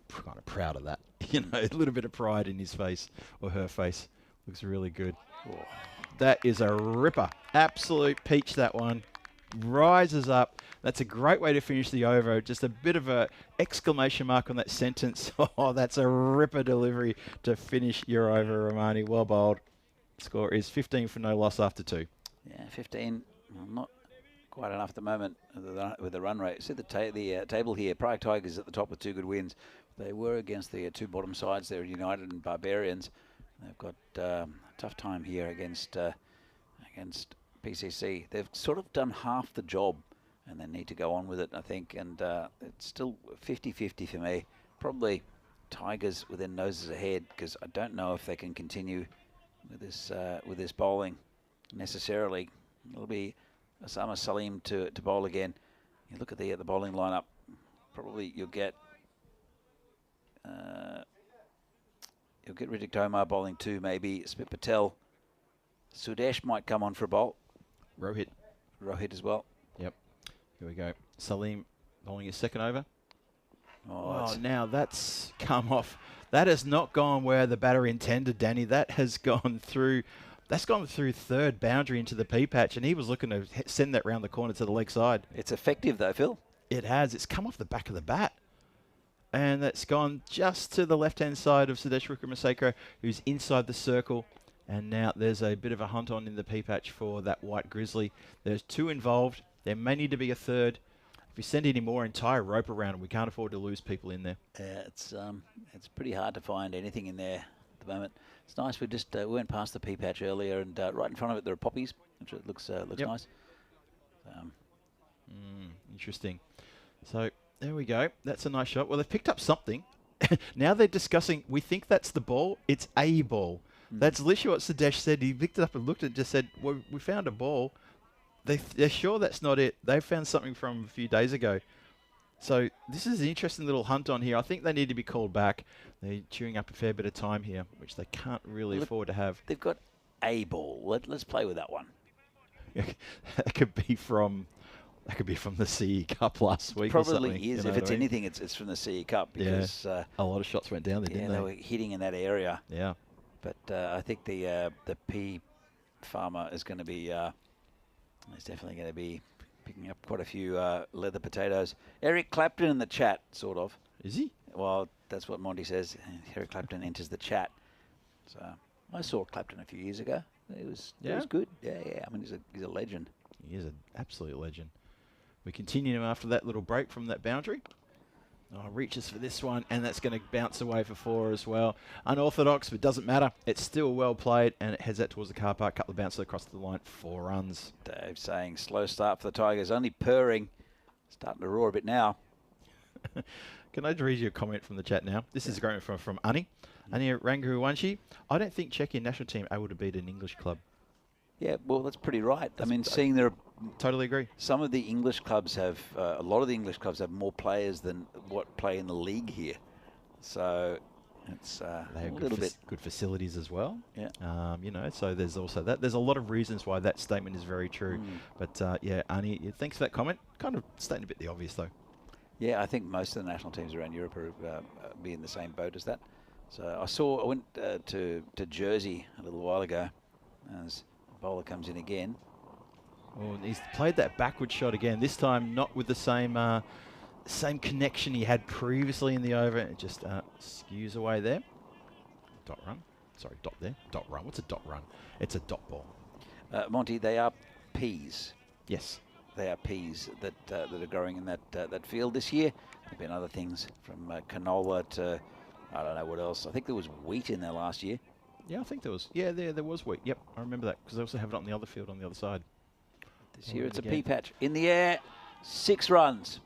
S1: kind of proud of that. A little bit of pride in his face or her face. Looks really good. Oh, that is a ripper. Absolute peach, that one. Rises up. That's a great way to finish the over. Just a bit of a exclamation mark on that sentence. Oh, that's a ripper delivery to finish your over, Romani. Well bowled. Score is 15 for no loss after 2.
S5: Yeah, 15. Well, not quite enough at the moment with the run rate. See the table here. Prague Tigers at the top with 2 good wins. They were against the 2 bottom sides there, United and Barbarians. They've got a tough time here against PCC. They've sort of done half the job, and they need to go on with it, I think. And it's still 50-50 for me. Probably Tigers with their noses ahead, because I don't know if they can continue with this bowling necessarily. It'll be Osama Salim to bowl again. You look at the bowling lineup. Probably you'll get Ritik Tomar bowling 2, maybe Smith Patel Sudesh might come on for a bowl.
S1: Rohit.
S5: Rohit as well.
S1: Yep. Here we go. Salim bowling his second over.
S5: Oh,
S1: Now that's come off. That has not gone where the batter intended, Danny. That has gone through. That's gone through third boundary into the pea patch, and he was looking to send that round the corner to the leg side.
S5: it's effective though, Phil.
S1: It has. It's come off the back of the bat. And that's gone just to the left-hand side of Sudesh Wickramaseko, who's inside the circle. And now there's a bit of a hunt on in the pea patch for that white grizzly. There's 2 involved. There may need to be a third. If we send any more, entire rope around, we can't afford to lose people in there.
S5: It's pretty hard to find anything in there at the moment. It's nice. We just went past the pea patch earlier, and right in front of it there are poppies, which looks nice.
S1: Interesting. So there we go. That's a nice shot. Well, they've picked up something. Now they're discussing, we think that's the ball. It's a ball. That's literally what Sudesh said. He picked it up and looked at it and just said, well, we found a ball. They're sure that's not it. They found something from a few days ago. So this is an interesting little hunt on here. I think they need to be called back. They're chewing up a fair bit of time here, which they can't really afford to have.
S5: They've got a ball. Let's play with that one.
S1: That could be from the CE Cup last week.
S5: Probably
S1: or something,
S5: is.
S1: you know
S5: If it's
S1: what I mean?
S5: anything, it's from the CE Cup because
S1: a lot of shots went down there, didn't
S5: they
S1: they?
S5: were hitting in that area.
S1: Yeah.
S5: But I think the pea farmer is going to be is definitely going to be picking up quite a few leather potatoes. Eric Clapton in the chat, sort of.
S1: Is he?
S5: Well, that's what Monty says. Eric Clapton enters the chat. So I saw Clapton a few years ago. It was good. Yeah. I mean, he's a legend.
S1: He is an absolute legend. We continue after that little break from that boundary. Oh, reaches for this one, and that's going to bounce away for 4 as well. Unorthodox, but doesn't matter. It's still well played, and it heads out towards the car park. Couple of bounces across the line, 4 runs.
S5: Dave saying slow start for the Tigers, only purring. Starting to roar a bit now.
S1: Can I read you a comment from the chat now? This is going from Ani. Ani Ranguwanshi. I don't think Czechia national team able to beat an English club.
S5: Yeah, well, that's pretty right. I mean, seeing there are
S1: Totally agree.
S5: some of the English clubs have, a lot of the English clubs have more players than what play in the league here. So it's
S1: They
S5: a
S1: have
S5: little bit.
S1: good facilities as well.
S5: Yeah.
S1: You know, so there's also that. There's a lot of reasons why that statement is very true. But yeah, Ani, thanks for that comment. Kind of stating a bit the obvious though.
S5: Yeah, I think most of the national teams around Europe are be in the same boat as that. So I went to Jersey a little while ago as the bowler comes in again.
S1: Oh, and he's played that backward shot again. This time not with the same connection he had previously in the over. It just skews away there. Dot run. Sorry, dot there. Dot run. What's a dot run? It's a dot ball.
S5: Monty, they are peas.
S1: Yes.
S5: They are peas that are growing in that field this year. There've been other things from canola to I don't know what else. I think there was wheat in there last year.
S1: Yeah, I think there was. Yeah, there was wheat. Yep, I remember that because they also have it on the other field on the other side.
S5: This year it's a pea patch. In the air, 6 runs.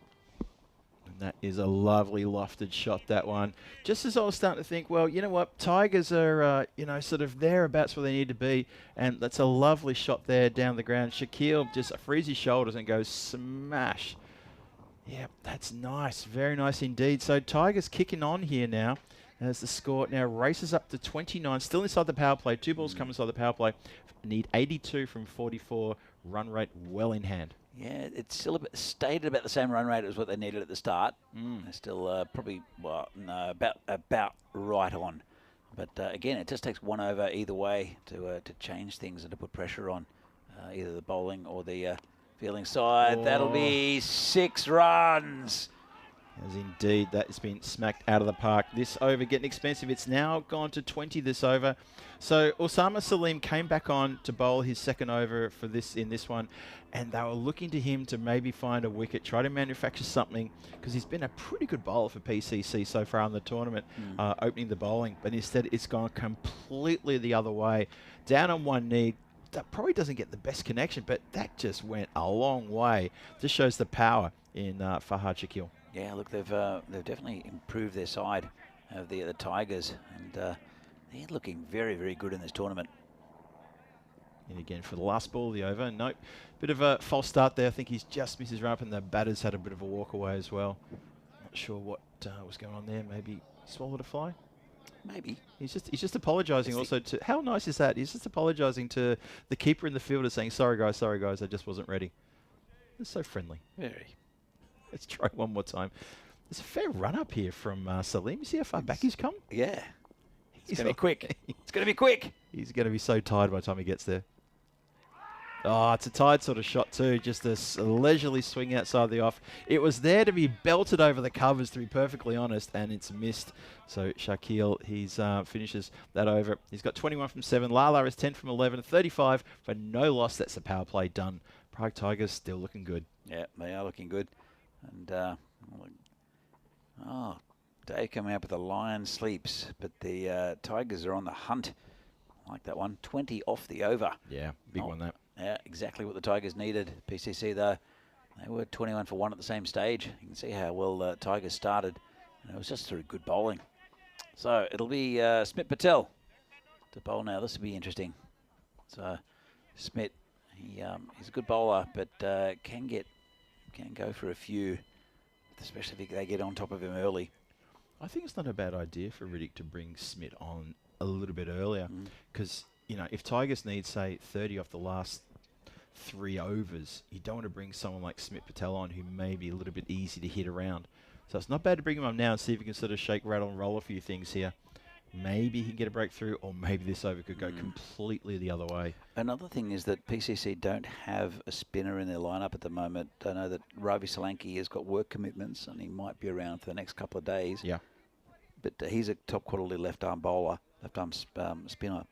S1: And that is a lovely lofted shot, that one. Just as I was starting to think, well, you know what, Tigers are, you know, sort of thereabouts where they need to be, and that's a lovely shot there down the ground. Shaquille just frees his shoulders and goes smash. Yep, that's nice. Very nice indeed. So Tigers kicking on here now as the score now races up to 29, still inside the power play. 2 balls come inside the power play. Need 82 from 44. Run rate well in hand.
S5: Yeah, it's still stayed at about the same run rate as what they needed at the start. They're still probably about right on. But again, it just takes 1 over either way to change things and to put pressure on either the bowling or the fielding side. That'll be 6 runs.
S1: As indeed, that has been smacked out of the park. This over getting expensive. It's now gone to 20 this over. So Osama Salim came back on to bowl his second over for in this one, and they were looking to him to maybe find a wicket, try to manufacture something, because he's been a pretty good bowler for PCC so far in the tournament, opening the bowling. But instead, it's gone completely the other way. Down on one knee. That probably doesn't get the best connection, but that just went a long way. Just shows the power in Fahad Shakil.
S5: Yeah, look, they've definitely improved their side of the Tigers, and they're looking very, very good in this tournament.
S1: And again for the last ball of the over. Nope. Bit of a false start there. I think he's just missed his run up, and the batter's had a bit of a walk away as well. Not sure what was going on there. Maybe swallowed a fly.
S5: Maybe.
S1: He's just apologising also to... How nice is that? He's just apologising to the keeper in the field, saying, sorry guys, I just wasn't ready. It's so friendly.
S5: Very.
S1: Let's try one more time. There's a fair run up here from Salim. You see how far back he's come?
S5: Yeah. It's going to be
S1: not-
S5: quick. It's going to be quick.
S1: He's going to be so tired by the time he gets there. Oh, it's a tired sort of shot too. Just a leisurely swing outside the off. It was there to be belted over the covers, to be perfectly honest, and it's missed. So Shaquille, he's finishes that over. He's got 21 from 7. Lala is 10 from 11. 35 for no loss. That's the power play done. Prague Tigers still looking good.
S5: Yeah, they are looking good. And, Dave coming up with a lion sleeps, but the Tigers are on the hunt. I like that one. 20 off the over.
S1: Yeah, big one that.
S5: Yeah, exactly what the Tigers needed. PCC, though, they were 21 for 1 at the same stage. You can see how well Tigers started. And it was just through good bowling. So it'll be Smit Patel to bowl now. This will be interesting. So Smit, he's a good bowler, but can go for a few, especially if they get on top of him early.
S1: I think it's not a bad idea for Riddick to bring Smit on a little bit earlier, because if Tigers need, say, 30 off the last 3 overs, you don't want to bring someone like Smit Patel on who may be a little bit easy to hit around. So it's not bad to bring him on now and see if he can sort of shake, rattle, and roll a few things here. Maybe he can get a breakthrough, or maybe this over could go completely the other way.
S5: Another thing is that PCC don't have a spinner in their lineup at the moment. I know that Ravi Solanki has got work commitments and he might be around for the next couple of days.
S1: Yeah.
S5: But he's a top quality left-arm bowler, left-arm spinner.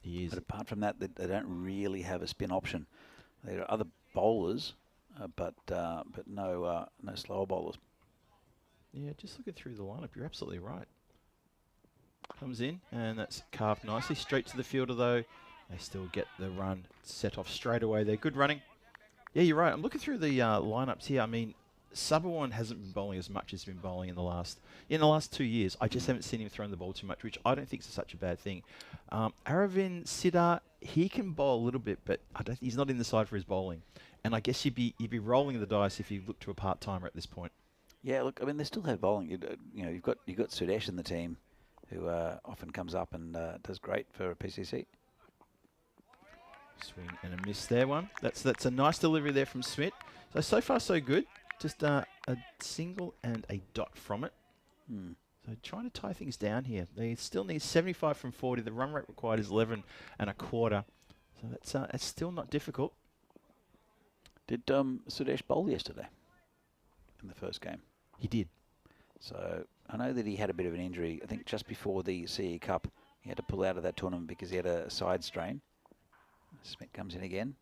S1: He is.
S5: But apart from that, they don't really have a spin option. There are other bowlers, but no slower bowlers.
S1: Yeah, just looking through the lineup, you're absolutely right. Comes in, and that's carved nicely. Straight to the fielder, though. They still get the run set off straight away. They're good running. Yeah, you're right. I'm looking through the lineups here. I mean, Subberwan hasn't been bowling as much as he's been bowling in the last 2 years. I just haven't seen him throwing the ball too much, which I don't think is such a bad thing. Aravind Siddhar, he can bowl a little bit, but he's not in the side for his bowling. And I guess you'd be rolling the dice if you look to a part-timer at this point.
S5: Yeah, look, I mean, they still have bowling. You've got Sudesh in the team, who often comes up and does great for PCC.
S1: Swing and a miss there, one. That's a nice delivery there from Smit. So far so good. Just a single and a dot from it. So trying to tie things down here. They still need 75 from 40. The run rate required is 11 and a quarter. So that's still not difficult.
S5: Did Sudesh bowl yesterday in the first game?
S1: He did.
S5: So I know that he had a bit of an injury. I think just before the CE Cup, he had to pull out of that tournament because he had a side strain. Smith comes in again.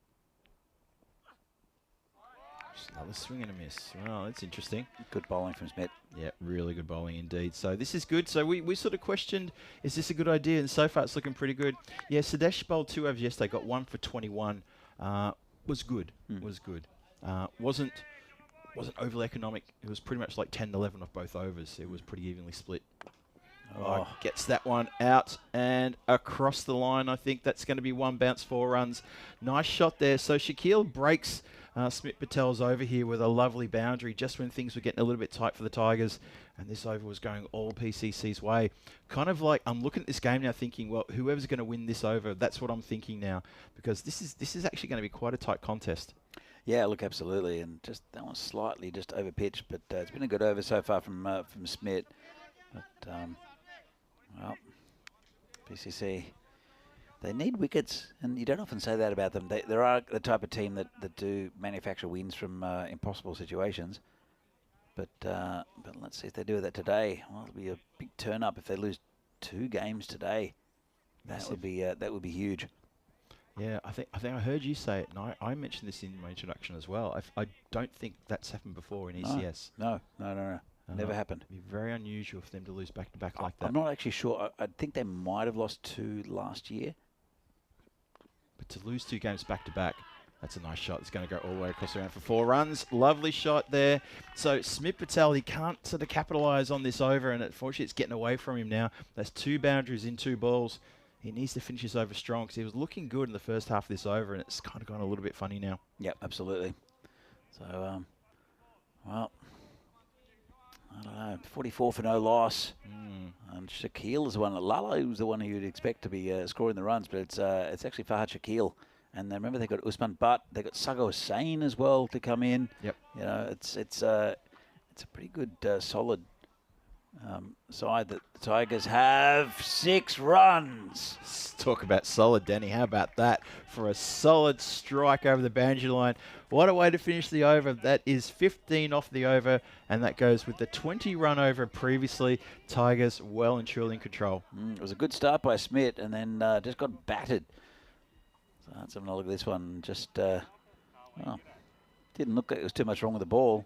S1: Just another swing and a miss. Well, that's interesting.
S5: Good bowling from Smith.
S1: Yeah, really good bowling indeed. So this is good. So we sort of questioned, is this a good idea? And so far it's looking pretty good. Yeah, Sudesh bowled 2 overs yesterday, got 1 for 21. Was good. Was good. Wasn't overly economic. It was pretty much like 10-11 off both overs. It was pretty evenly split. Oh, gets that one out and across the line. I think that's going to be 1 bounce, 4 runs. Nice shot there. So Shaquille breaks Smit Patel's over here with a lovely boundary just when things were getting a little bit tight for the Tigers. And this over was going all PCC's way. Kind of like, I'm looking at this game now thinking, well, whoever's going to win this over, that's what I'm thinking now. Because this is actually going to be quite a tight contest.
S5: Yeah, look, absolutely. And just that one's slightly just over pitched, but it's been a good over so far from Smit. But, well, PCC, they need wickets, and you don't often say that about them. They are the type of team that do manufacture wins from impossible situations. But let's see if they do that today. Well, it'll be a big turn up if they lose 2 games today. That would be huge.
S1: Yeah, I think I heard you say it, and I mentioned this in my introduction as well. I don't think that's happened before in ECS.
S5: No. Never happened.
S1: It'd be very unusual for them to lose back-to-back like that.
S5: I'm not actually sure. I think they might have lost 2 last year.
S1: But to lose 2 games back-to-back, that's a nice shot. It's going to go all the way across the round for 4 runs. Lovely shot there. So Smit Patel, he can't sort of capitalise on this over, and unfortunately it's getting away from him now. That's 2 boundaries in 2 balls. He needs to finish this over strong because he was looking good in the first half of this over, and it's kind of gone a little bit funny now.
S5: Yep, absolutely. So, well, I don't know, 44 for no loss. And Shaquille is the one. Lala was the one who you'd expect to be scoring the runs, but it's actually Fahad Shaquille. And then remember, they got Usman Butt, they got Sago Hussain as well to come in.
S1: Yep.
S5: You know, it's a pretty good solid side that the Tigers have 6 runs.
S1: Let's talk about solid, Danny. How about that for a solid strike over the boundary line? What a way to finish the over. That is 15 off the over, and that goes with the 20 run over previously. Tigers well and truly in control.
S5: It was a good start by Smith, and then just got battered. So let's have a look at this one. Just didn't look like there was too much wrong with the ball.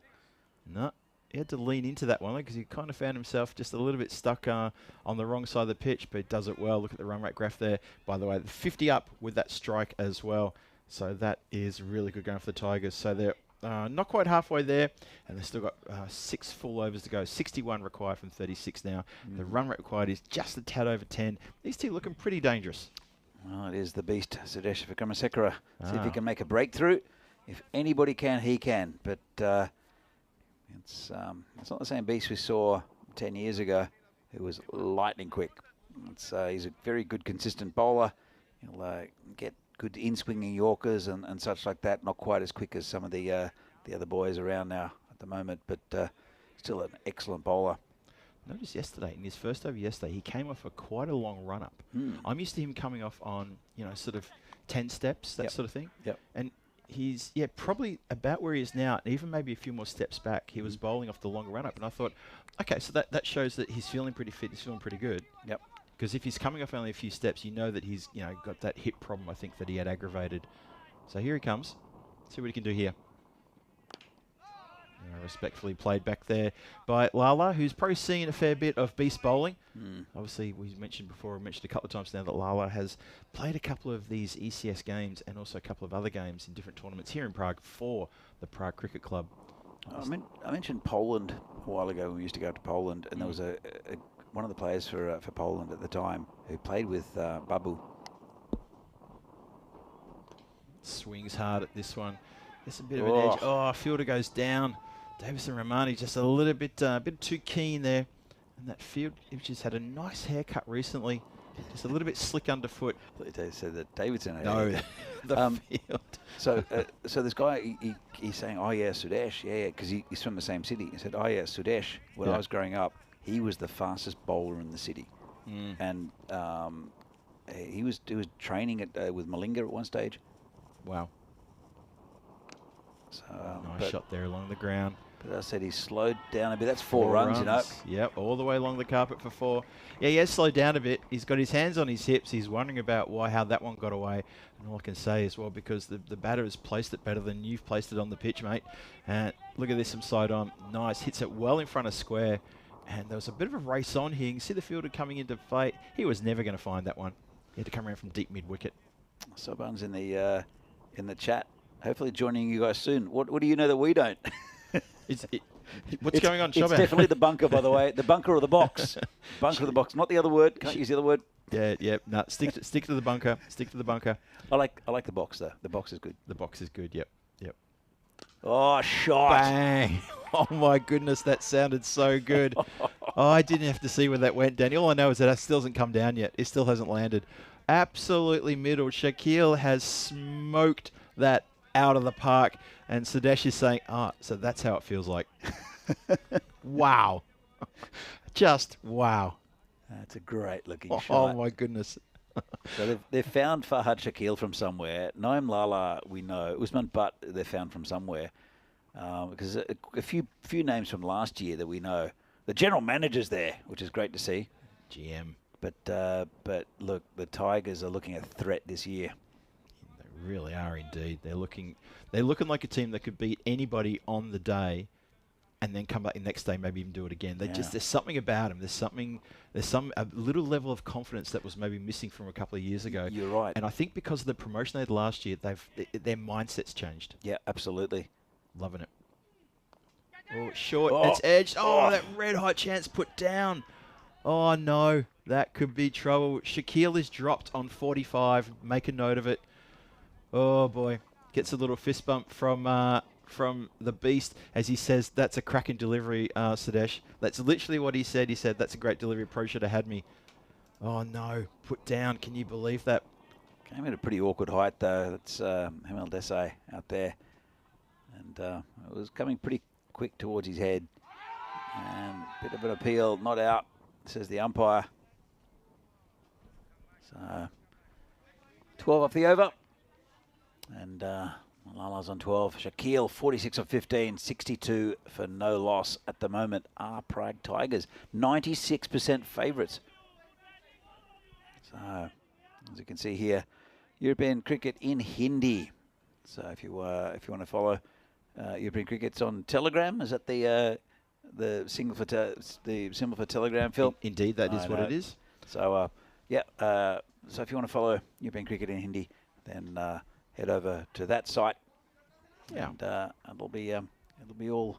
S1: No. He had to lean into that one because he kind of found himself just a little bit stuck on the wrong side of the pitch, but he does it well. Look at the run rate graph there. By the way, the 50 up with that strike as well. So that is really good going for the Tigers. So they're not quite halfway there, and they've still got 6 full overs to go. 61 required from 36 now. The run rate required is just a tad over 10. These two looking pretty dangerous.
S5: Well, it is the beast, Sudesh Vikramasekara. See if he can make a breakthrough. If anybody can, he can. But it's not the same beast we saw 10 years ago. It was lightning quick. He's a very good, consistent bowler. He'll get good in-swinging Yorkers and such like that. Not quite as quick as some of the other boys around now at the moment, but still an excellent bowler.
S1: Notice yesterday, in his first over yesterday, he came off quite a long run-up. I'm used to him coming off on, sort of 10 steps, that sort of thing.
S5: Yep.
S1: And he's, probably about where he is now, and even maybe a few more steps back. He was bowling off the longer run-up, and I thought, okay, so that shows that he's feeling pretty fit, he's feeling pretty good.
S5: Yep.
S1: Because if he's coming off only a few steps, you know that he's, got that hip problem, I think, that he had aggravated. So here he comes. See what he can do here. Respectfully played back there by Lala, who's probably seen a fair bit of beast bowling. Obviously, we mentioned a couple of times now that Lala has played a couple of these ECS games and also a couple of other games in different tournaments here in Prague for the Prague Cricket Club.
S5: I mentioned Poland a while ago when we used to go to Poland, and there was one of the players for Poland at the time who played with Babu.
S1: Swings hard at this one. There's a bit of an edge. Oh, fielder goes down. Davison Romani just a little bit too keen there. And that field, which has had a nice haircut recently, just a little bit slick underfoot.
S5: They said that Davidson.
S1: No, the field.
S5: So this guy, he's saying, oh yeah, Sudesh, yeah, because he's from the same city. He said, oh yeah, Sudesh. When I was growing up, he was the fastest bowler in the city, and he was training with Malinga at one stage.
S1: Wow.
S5: So,
S1: nice shot there along the ground.
S5: But I said he slowed down a bit. That's 4 runs, you know.
S1: Yep, all the way along the carpet for 4. Yeah, he has slowed down a bit. He's got his hands on his hips. He's wondering about how that one got away. And all I can say is, well, because the batter has placed it better than you've placed it on the pitch, mate. And look at this from side on. Nice. Hits it well in front of square. And there was a bit of a race on here. You can see the fielder coming into play. He was never going to find that one. He had to come around from deep mid-wicket.
S5: Soban's in the chat. Hopefully joining you guys soon. What do you know that we don't?
S1: What's going on, Soban?
S5: It's definitely the bunker, by the way. The bunker or the box. Bunker or the box. Not the other word. Can't use the other word.
S1: Yeah. No, stick to the bunker. Stick to the bunker.
S5: I like the box though. The box is good.
S1: The box is good. Yep.
S5: Oh, shot!
S1: Bang! Oh my goodness, that sounded so good. I didn't have to see where that went, Danny. All I know is that it still hasn't come down yet. It still hasn't landed. Absolutely middle. Shaquille has smoked that out of the park, and Sudesh is saying, so that's how it feels like. Wow. Just wow.
S5: That's a great looking shot.
S1: Oh my goodness.
S5: So they've found Fahad Shaquille from somewhere. Naim Lala, we know. Usman Butt, they've found from somewhere. Because a few names from last year that we know. The general manager's there, which is great to see.
S1: GM.
S5: But look, the Tigers are looking a threat this year.
S1: They really are indeed. They're looking like a team that could beat anybody on the day, and then come back the next day, maybe even do it again. There's something about them. There's a little level of confidence that was maybe missing from a couple of years ago.
S5: You're right.
S1: And I think because of the promotion they had last year, their mindset's changed.
S5: Yeah, absolutely.
S1: Loving it. Oh, short. It's edged. Oh, that red hot chance put down. Oh no, that could be trouble. Shaquille is dropped on 45. Make a note of it. Oh boy, gets a little fist bump from from the beast as he says, that's a cracking delivery, Sadesh. That's literally what he said. He said, that's a great delivery. Pro should have had me. Oh, no. Put down. Can you believe that?
S5: Came at a pretty awkward height, though. That's Hamel Desai out there. And it was coming pretty quick towards his head. And a bit of an appeal, not out, says the umpire. So 12 off the over. And Malala's on 12. Shaquille, 46 of 15, 62 for no loss at the moment. Prague Tigers, 96% favourites. So, as you can see here, European cricket in Hindi. So if you want to follow European cricket's on Telegram, is that the symbol for Telegram, Phil?
S1: Indeed, that is what it is.
S5: So so if you want to follow European cricket in Hindi, then head over to that site.
S1: Yeah,
S5: and it'll be all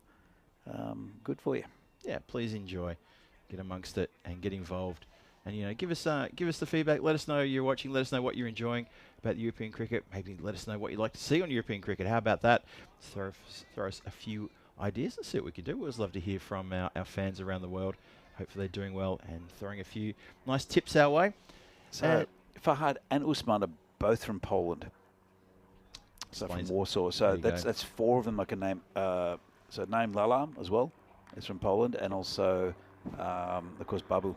S5: good for you.
S1: Yeah, please enjoy, get amongst it, and get involved. And give us the feedback. Let us know you're watching. Let us know what you're enjoying about European cricket. Maybe let us know what you'd like to see on European cricket. How about that? Throw us a few ideas and see what we can do. We always love to hear from our fans around the world. Hopefully they're doing well and throwing a few nice tips our way.
S5: So Fahad and Usman are both from Poland. So from Warsaw. So that's 4 of them I can name. So name Lala as well is from Poland, and also of course Babu.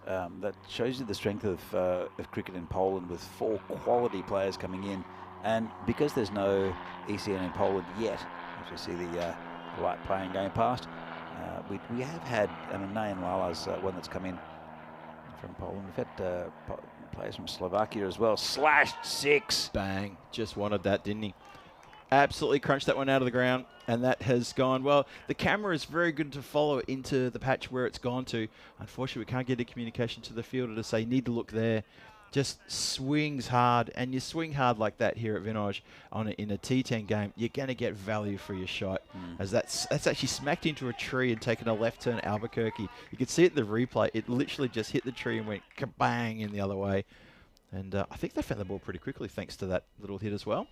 S5: That shows you the strength of cricket in Poland, with 4 quality players coming in. And because there's no ECN in Poland yet, as we see the light playing game past, we have had, Nayan Lala's one that's come in from Poland. We've had players from Slovakia as well. Slashed 6.
S1: Bang. Just wanted that, didn't he? Absolutely crunched that one out of the ground, and that has gone. Well, the camera is very good to follow into the patch where it's gone to. Unfortunately, we can't get a communication to the fielder to say, need to look there. Just swings hard, and you swing hard like that here at Vinoj in a T10 game, you're going to get value for your shot. As that's actually smacked into a tree and taken a left turn Albuquerque. You can see it in the replay. It literally just hit the tree and went kabang in the other way. And I think they found the ball pretty quickly thanks to that little hit as well.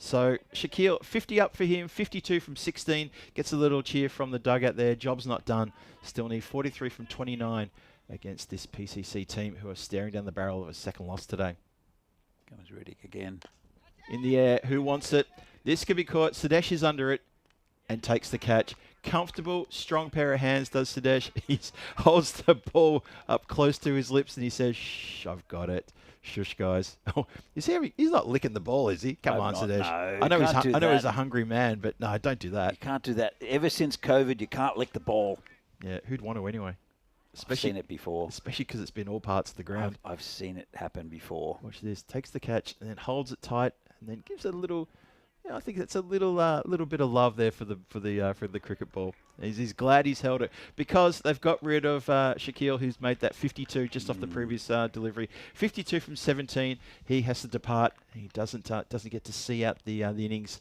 S1: So Shaquille, 50 up for him, 52 from 16. Gets a little cheer from the dugout there. Job's not done. Still need 43 from 29 against this PCC team who are staring down the barrel of a second loss today.
S5: Comes Riddick again.
S1: In the air, who wants it? This could be caught. Sadesh is under it and takes the catch. Comfortable, strong pair of hands does Sadesh. He holds the ball up close to his lips and he says, shh, I've got it. Shush, guys. Oh, he's not licking the ball, is he? Come on, Sadesh.
S5: No,
S1: I know he's a hungry man, but no, don't do that.
S5: You can't do that. Ever since COVID, you can't lick the ball.
S1: Yeah, who'd want to anyway?
S5: I've seen it before.
S1: Especially because it's been all parts of the ground.
S5: I've seen it happen before.
S1: Watch this. Takes the catch and then holds it tight and then gives it a little. Yeah, I think that's a little bit of love there for the cricket ball. He's glad he's held it because they've got rid of Shaquille, who's made that 52 just off the previous delivery. 52 from 17. He has to depart. He doesn't get to see out the innings,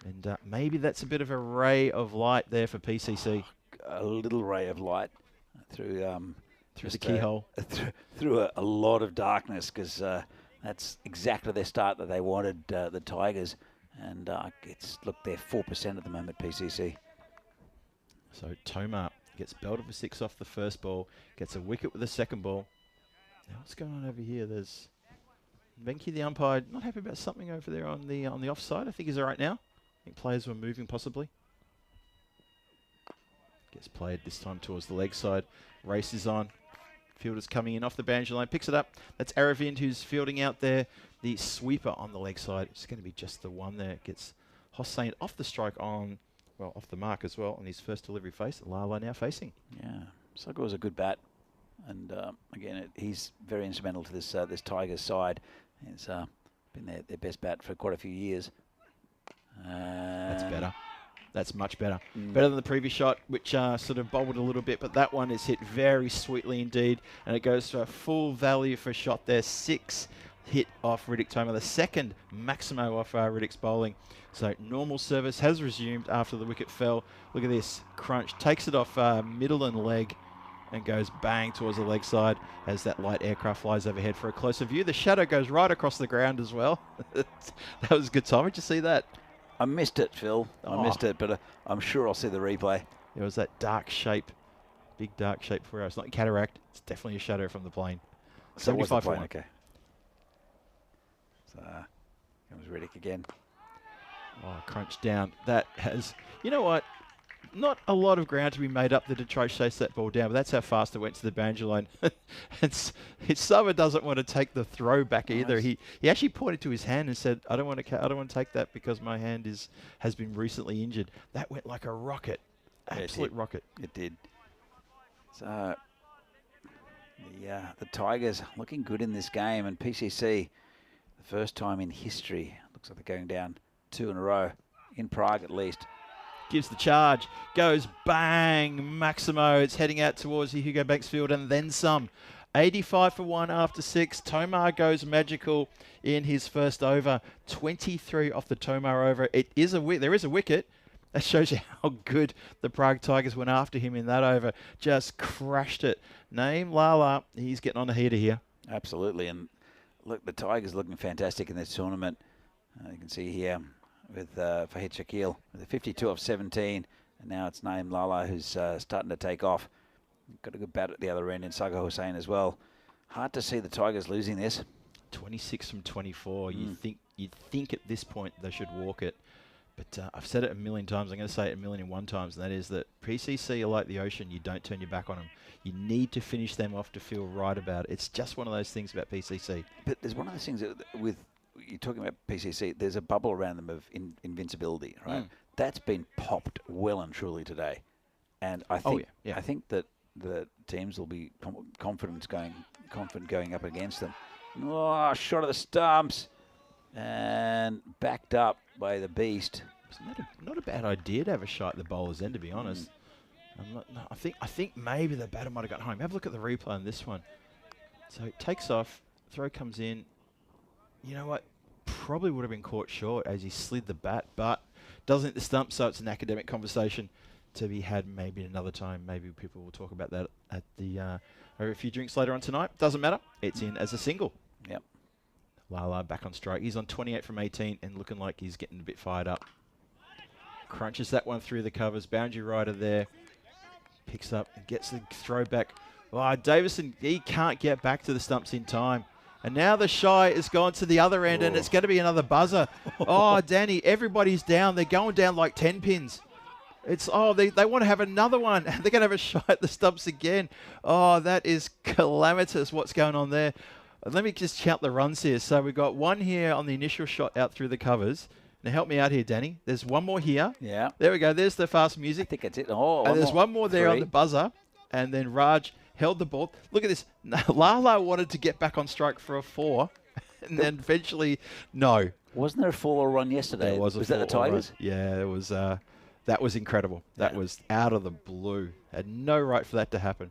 S1: and maybe that's a bit of a ray of light there for PCC.
S5: A little ray of light through
S1: the keyhole,
S5: through a lot of darkness, because that's exactly the start that they wanted, the Tigers. And they're 4% at the moment, PCC.
S1: So Tomar gets belted for 6 off the first ball, gets a wicket with the second ball. Now what's going on over here? There's Venki, the umpire, not happy about something over there on the offside. I think he's all right now. I think players were moving possibly. Gets played this time towards the leg side. Race is on. Fielder's coming in off the boundary line, picks it up. That's Aravind who's fielding out there. The sweeper on the leg side. It's going to be just the one there. Gets Hossain off the strike off the mark as well on his first delivery face. Lala now facing.
S5: Yeah, Sucker was a good bat. And again, he's very instrumental to this Tigers side. It's been their best bat for quite a few years.
S1: That's better. That's much better. Better than the previous shot, which sort of bobbled a little bit, but that one is hit very sweetly indeed, and it goes for a full value for a shot there. 6 hit off Riddick Tomar, the second Maximo off Riddick's bowling. So normal service has resumed after the wicket fell. Look at this, crunch, takes it off middle and leg, and goes bang towards the leg side as that light aircraft flies overhead for a closer view. The shadow goes right across the ground as well. That was a good time. Did you see that?
S5: I missed it, Phil.
S1: Oh.
S5: I missed it, but I'm sure I'll see the replay.
S1: There was that dark shape, big dark shape for us. It's not cataract. It's definitely a shadow from the plane.
S5: So it was the
S1: 75 for
S5: plane,
S1: 1.
S5: okay. So comes Riddick again.
S1: Oh, crunch down. That has, you know what? Not a lot of ground to be made up to try to chase that ball down, but that's how fast it went to the boundary line. Summer doesn't want to take the throw back either. He actually pointed to his hand and said, "I don't want to take that because my hand has been recently injured." That went like a rocket, absolute rocket.
S5: It did. So the Tigers looking good in this game, and PCC, the first time in history, looks like they're going down 2 in a row in Prague at least.
S1: Gives the charge, goes bang, Maximo. It's heading out towards the Hugo Banks field and then some. 85 for 1 after 6. Tomar goes magical in his first over. 23 off the Tomar over. There is a wicket. That shows you how good the Prague Tigers went after him in that over. Just crashed it. Naeem Lala, he's getting on a heater here.
S5: Absolutely, and look, the Tigers looking fantastic in this tournament. You can see here with Fahid Shakil with a 52 off 17, and now it's Naeem Lala who's starting to take off. Got a good bat at the other end in Sagar Hussain as well. Hard to see the Tigers losing this.
S1: 26 from 24. You'd think at this point they should walk it, but I've said it a million times. I'm going to say it 1,000,001 times, and that is that PCC are like the ocean. You don't turn your back on them. You need to finish them off to feel right about it. It's just one of those things about PCC.
S5: But there's one of those things that with you're talking about PCC, there's a bubble around them of invincibility, right? That's been popped well and truly today, and I think I think that the teams will be confident going up against them. Oh, shot of the stumps, and backed up by the beast.
S1: It's not a bad idea to have a shot at the bowler's end, to be honest. I think maybe the batter might have got home. Have a look at the replay on this one. So it takes off, throw comes in. You know what? Probably would have been caught short as he slid the bat, but doesn't hit the stump, so it's an academic conversation to be had maybe another time. Maybe people will talk about that at the over a few drinks later on tonight. Doesn't matter. It's in as a single.
S5: Yep.
S1: Lala back on strike. He's on 28 from 18 and looking like he's getting a bit fired up. Crunches that one through the covers. Boundary rider there. Picks up and gets the throw back. Oh, Davison, he can't get back to the stumps in time. And now the shy has gone to the other end, and it's going to be another buzzer. Oh, Danny, everybody's down. They're going down like 10 pins. It's, they want to have another one. They're going to have a shy at the stumps again. Oh, that is calamitous what's going on there. Let me just count the runs here. So we've got one here on the initial shot out through the covers. Now help me out here, Danny. There's one more here.
S5: Yeah.
S1: There we go. There's the fast music.
S5: I think that's it. Oh,
S1: and there's one more there on the buzzer. And then Raj held the ball. Look at this. Lala wanted to get back on strike for a 4. And then eventually, no.
S5: Wasn't there a 4 run yesterday?
S1: There was
S5: that the Tigers?
S1: Yeah, it was. That was incredible. That was out of the blue. Had no right for that to happen.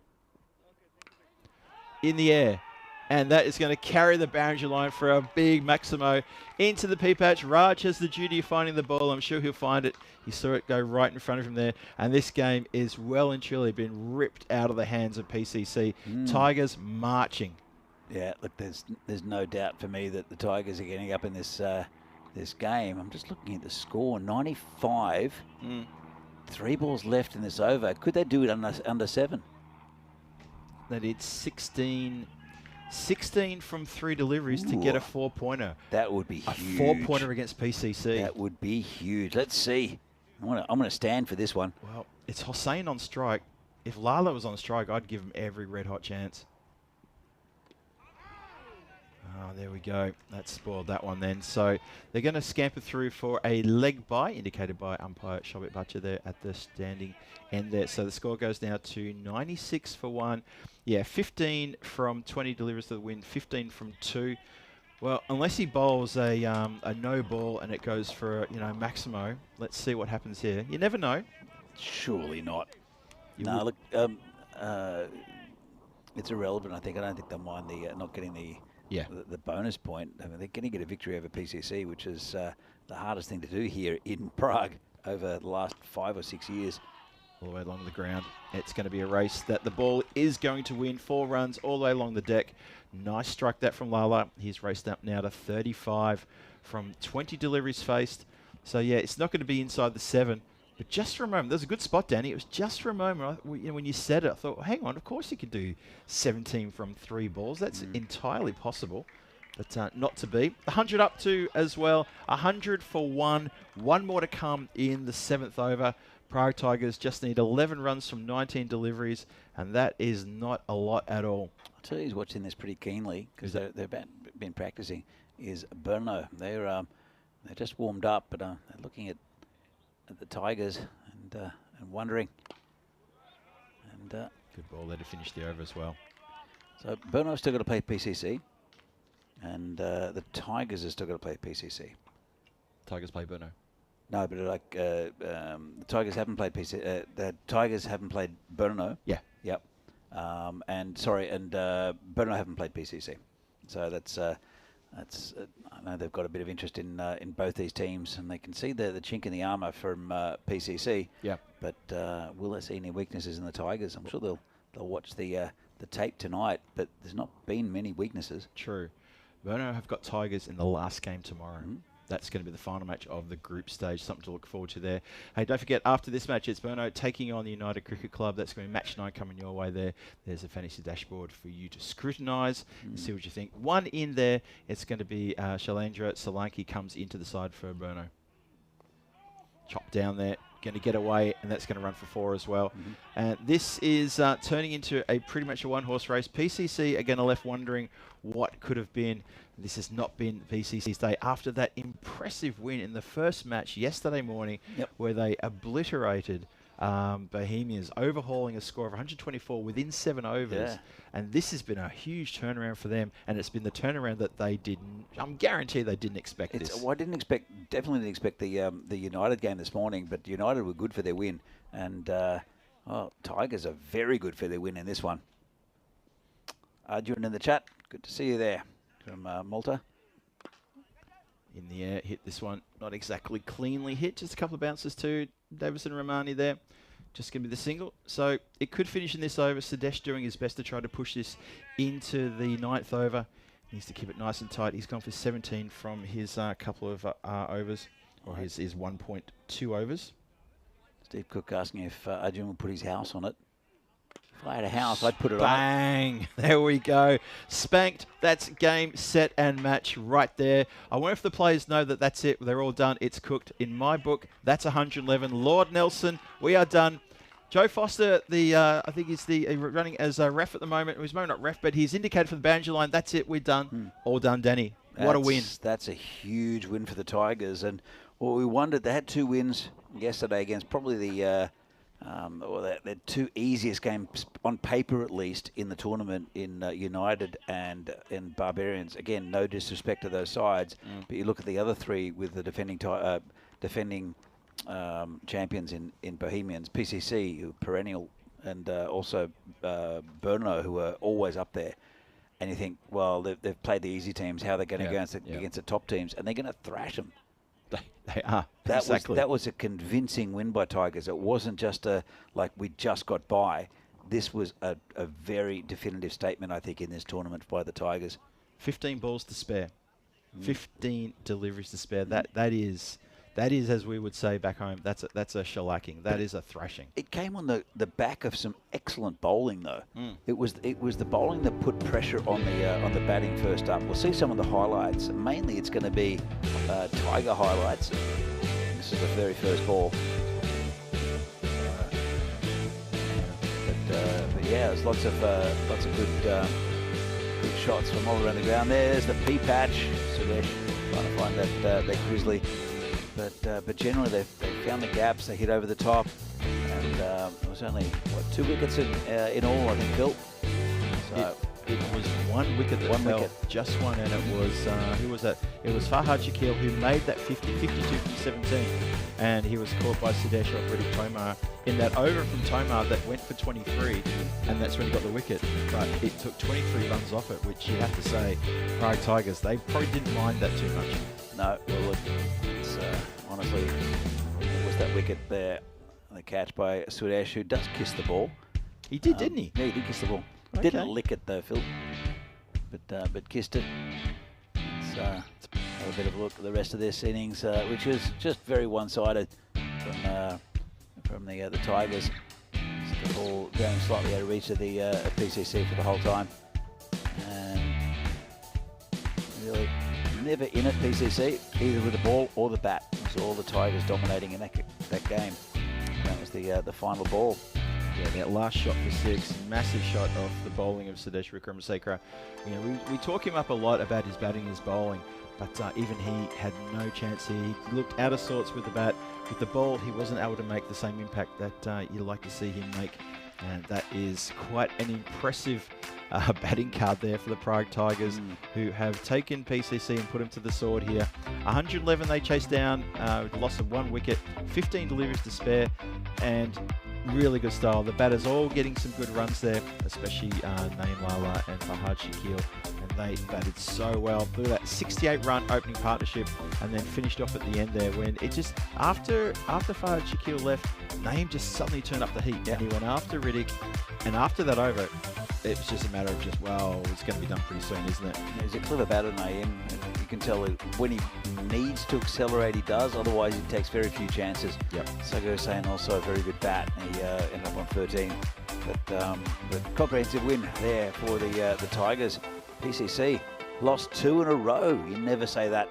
S1: In the air. And that is going to carry the boundary line for a big Maximo into the pea patch. Raj has the duty of finding the ball. I'm sure he'll find it. He saw it go right in front of him there. And this game is well and truly been ripped out of the hands of PCC. Tigers marching.
S5: Yeah, look, there's no doubt for me that the Tigers are getting up in this this game. I'm just looking at the score, 95. 3 balls left in this over. Could they do it under 7?
S1: They did 16 from 3 deliveries to get a 4-pointer.
S5: That would be huge.
S1: A 4-pointer against PCC.
S5: That would be huge. Let's see. I'm gonna stand for this one.
S1: Well, it's Hossain on strike. If Lala was on strike, I'd give him every red-hot chance. Oh, there we go. That spoiled that one then. So they're going to scamper through for a leg bye, indicated by umpire Shobit Butcher there at the standing end there. So the score goes now to 96 for 1. Yeah, 15 from 20 deliveries to the wind, 15 from 2. Well, unless he bowls a no ball and it goes for Maximo, let's see what happens here. You never know.
S5: Surely not.
S1: No,
S5: look, it's irrelevant. I don't think they'll mind the not getting the bonus point. I mean, they're going to get a victory over PCC, which is the hardest thing to do here in Prague over the last 5 or 6 years.
S1: All the way along the ground. It's going to be a race that the ball is going to win. 4 runs all the way along the deck. Nice strike that from Lala. He's raced up now to 35 from 20 deliveries faced. So yeah, it's not going to be inside the 7. But just for a moment, there's a good spot, Danny. It was just for a moment. When you said it, I thought, well, hang on, of course you could do 17 from 3 balls. That's entirely possible, but not to be. 100 up to as well. 100 for 1. 1 more to come in the 7th over. Prague Tigers just need 11 runs from 19 deliveries, and that is not a lot at all.
S5: I'll tell you who's watching this pretty keenly because they've been practicing. Is Brno. They're just warmed up, but they're looking at the Tigers and wondering. And
S1: good ball there to finish the over as well.
S5: So Brno's still got to play PCC, and the Tigers are still got to play PCC.
S1: Tigers play Brno.
S5: No, but like the Tigers haven't played PC. The Tigers haven't played Brno.
S1: Yeah.
S5: Yep. And Brno haven't played PCC. So that's I know they've got a bit of interest in both these teams, and they can see the chink in the armour from PCC.
S1: Yeah.
S5: But will they see any weaknesses in the Tigers? I'm sure they'll watch the tape tonight. But there's not been many weaknesses.
S1: True. Brno have got Tigers in the last game tomorrow. That's going to be the final match of the group stage. Something to look forward to there. Hey, don't forget, after this match, it's Brno taking on the United Cricket Club. That's going to be match 9 coming your way there. There's a fantasy dashboard for you to scrutinise and see what you think. 1 in there. It's going to be Shailendra Solanki comes into the side for Brno. Chop down there. Going to get away, and that's going to run for 4 as well. And this is turning into a pretty much a one-horse race. PCC are going to left wondering what could have been. This has not been PCC's day after that impressive win in the first match yesterday morning, where they obliterated Bohemians, overhauling a score of 124 within 7 overs.
S5: Yeah.
S1: And this has been a huge turnaround for them, and it's been the turnaround that they didn't. I'm guaranteed they didn't expect this.
S5: Well, I definitely didn't expect the United game this morning, but United were good for their win, and Tigers are very good for their win in this one. Arjun in the chat, good to see you there from Malta.
S1: In the air, hit this one, not exactly cleanly hit, just a couple of bounces to Davison Romani there. Just going to be the single. So it could finish in this over. Sudesh doing his best to try to push this into the 9th over. He needs to keep it nice and tight. He's gone for 17 from his couple of overs, or his 1.2 overs.
S5: Steve Cook asking if Arjun will put his house on it. If I had a house, I'd put it on.
S1: Bang! There we go. Spanked. That's game, set, and match right there. I wonder if the players know that that's it. They're all done. It's cooked. In my book, that's 111. Lord Nelson, we are done. Joe Foster, I think he's running as a ref at the moment. He's maybe not ref, but he's indicated for the boundary line. That's it. We're done. All done, Danny. What a win.
S5: That's a huge win for the Tigers. And what we wondered, they had 2 wins yesterday against probably the two easiest games on paper, at least, in the tournament in United and in Barbarians. Again, no disrespect to those sides, but you look at the other 3 with the defending champions in Bohemians, PCC, who are perennial, and also Brno, who are always up there. And you think, well, they've played the easy teams. How are they going to go against the top teams? And they're going to thrash them.
S1: They are.
S5: That was a convincing win by Tigers. It wasn't just like we just got by. This was a very definitive statement, I think, in this tournament by the Tigers.
S1: 15 balls to spare. 15 deliveries to spare. That is, as we would say back home, that's a shellacking. That is a thrashing.
S5: It came on the back of some excellent bowling, though. It was the bowling that put pressure on the batting first up. We'll see some of the highlights. Mainly, it's going to be Tiger highlights. This is the very first ball. But yeah, there's lots of good shots from all around the ground. There's the P patch. So they're trying to find that grizzly. But generally they've found the gaps. They hit over the top, and it was only 2 wickets in all, I think, Phil. So
S1: it was 1 wicket that fell, just one, and it was who was that? It was Farhad Shakil who made that 52 from 17, and he was caught by Sudesh off Riddick Tomar in that over from Tomar that went for 23, and that's when he got the wicket. But it took 23 runs off it, which you have to say, Prague Tigers, they probably didn't mind that too much.
S5: No, well, it's honestly, it was that wicket there, the catch by Sudesh, who does kiss the ball.
S1: He did, didn't he?
S5: Yeah, he did kiss the ball. Didn't lick it though, Phil, but kissed it. It's Have a bit of a look at the rest of this innings, which was just very one-sided from the Tigers. Just the ball going slightly out of reach of the PCC for the whole time, and really never in at PCC, either with the ball or the bat. It was all the Tigers dominating in that game. That was the final ball.
S1: Yeah, that last shot for 6, massive shot off the bowling of Sudesh Wickramasinghe. You know, we talk him up a lot about his batting, his bowling, but even he had no chance here. He looked out of sorts with the bat. With the ball, he wasn't able to make the same impact that you like to see him make. And that is quite an impressive batting card there for the Prague Tigers, who have taken PCC and put him to the sword here. 111 they chased down, with a loss of 1 wicket, 15 deliveries to spare, and really good style. The batters all getting some good runs there, especially Naeem Lala and Fahad Shakil, and they batted so well. Look at that 68-run opening partnership, and then finished off at the end there when it just, after Fahad Shakil left, Naeem just suddenly turned up the heat, and he went after Riddick, and after that over, it was just a matter of just, well, it's going to be done pretty soon, isn't it?
S5: He's a clever batter, Naeem. You can tell when he needs to accelerate, he does. Otherwise, he takes very few chances.
S1: Yep.
S5: Sago Hussain also a very good bat. He ended up on 13. But comprehensive win there for the Tigers. PCC lost 2 in a row. You never say that.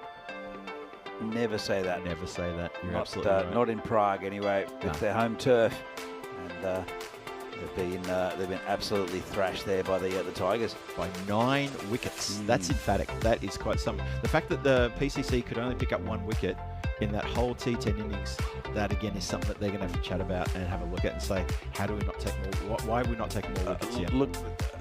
S5: Never say that.
S1: Never say that. You're
S5: Not,
S1: absolutely right.
S5: Not in Prague, anyway. It's their home turf. And they've been absolutely thrashed there by the Tigers.
S1: By 9 wickets. That's emphatic. That is quite something. The fact that the PCC could only pick up 1 wicket in that whole T10 innings, that again is something that they're going to have to chat about and have a look at and say, how do we not take more? Why are we not taking more wickets here?
S5: Look,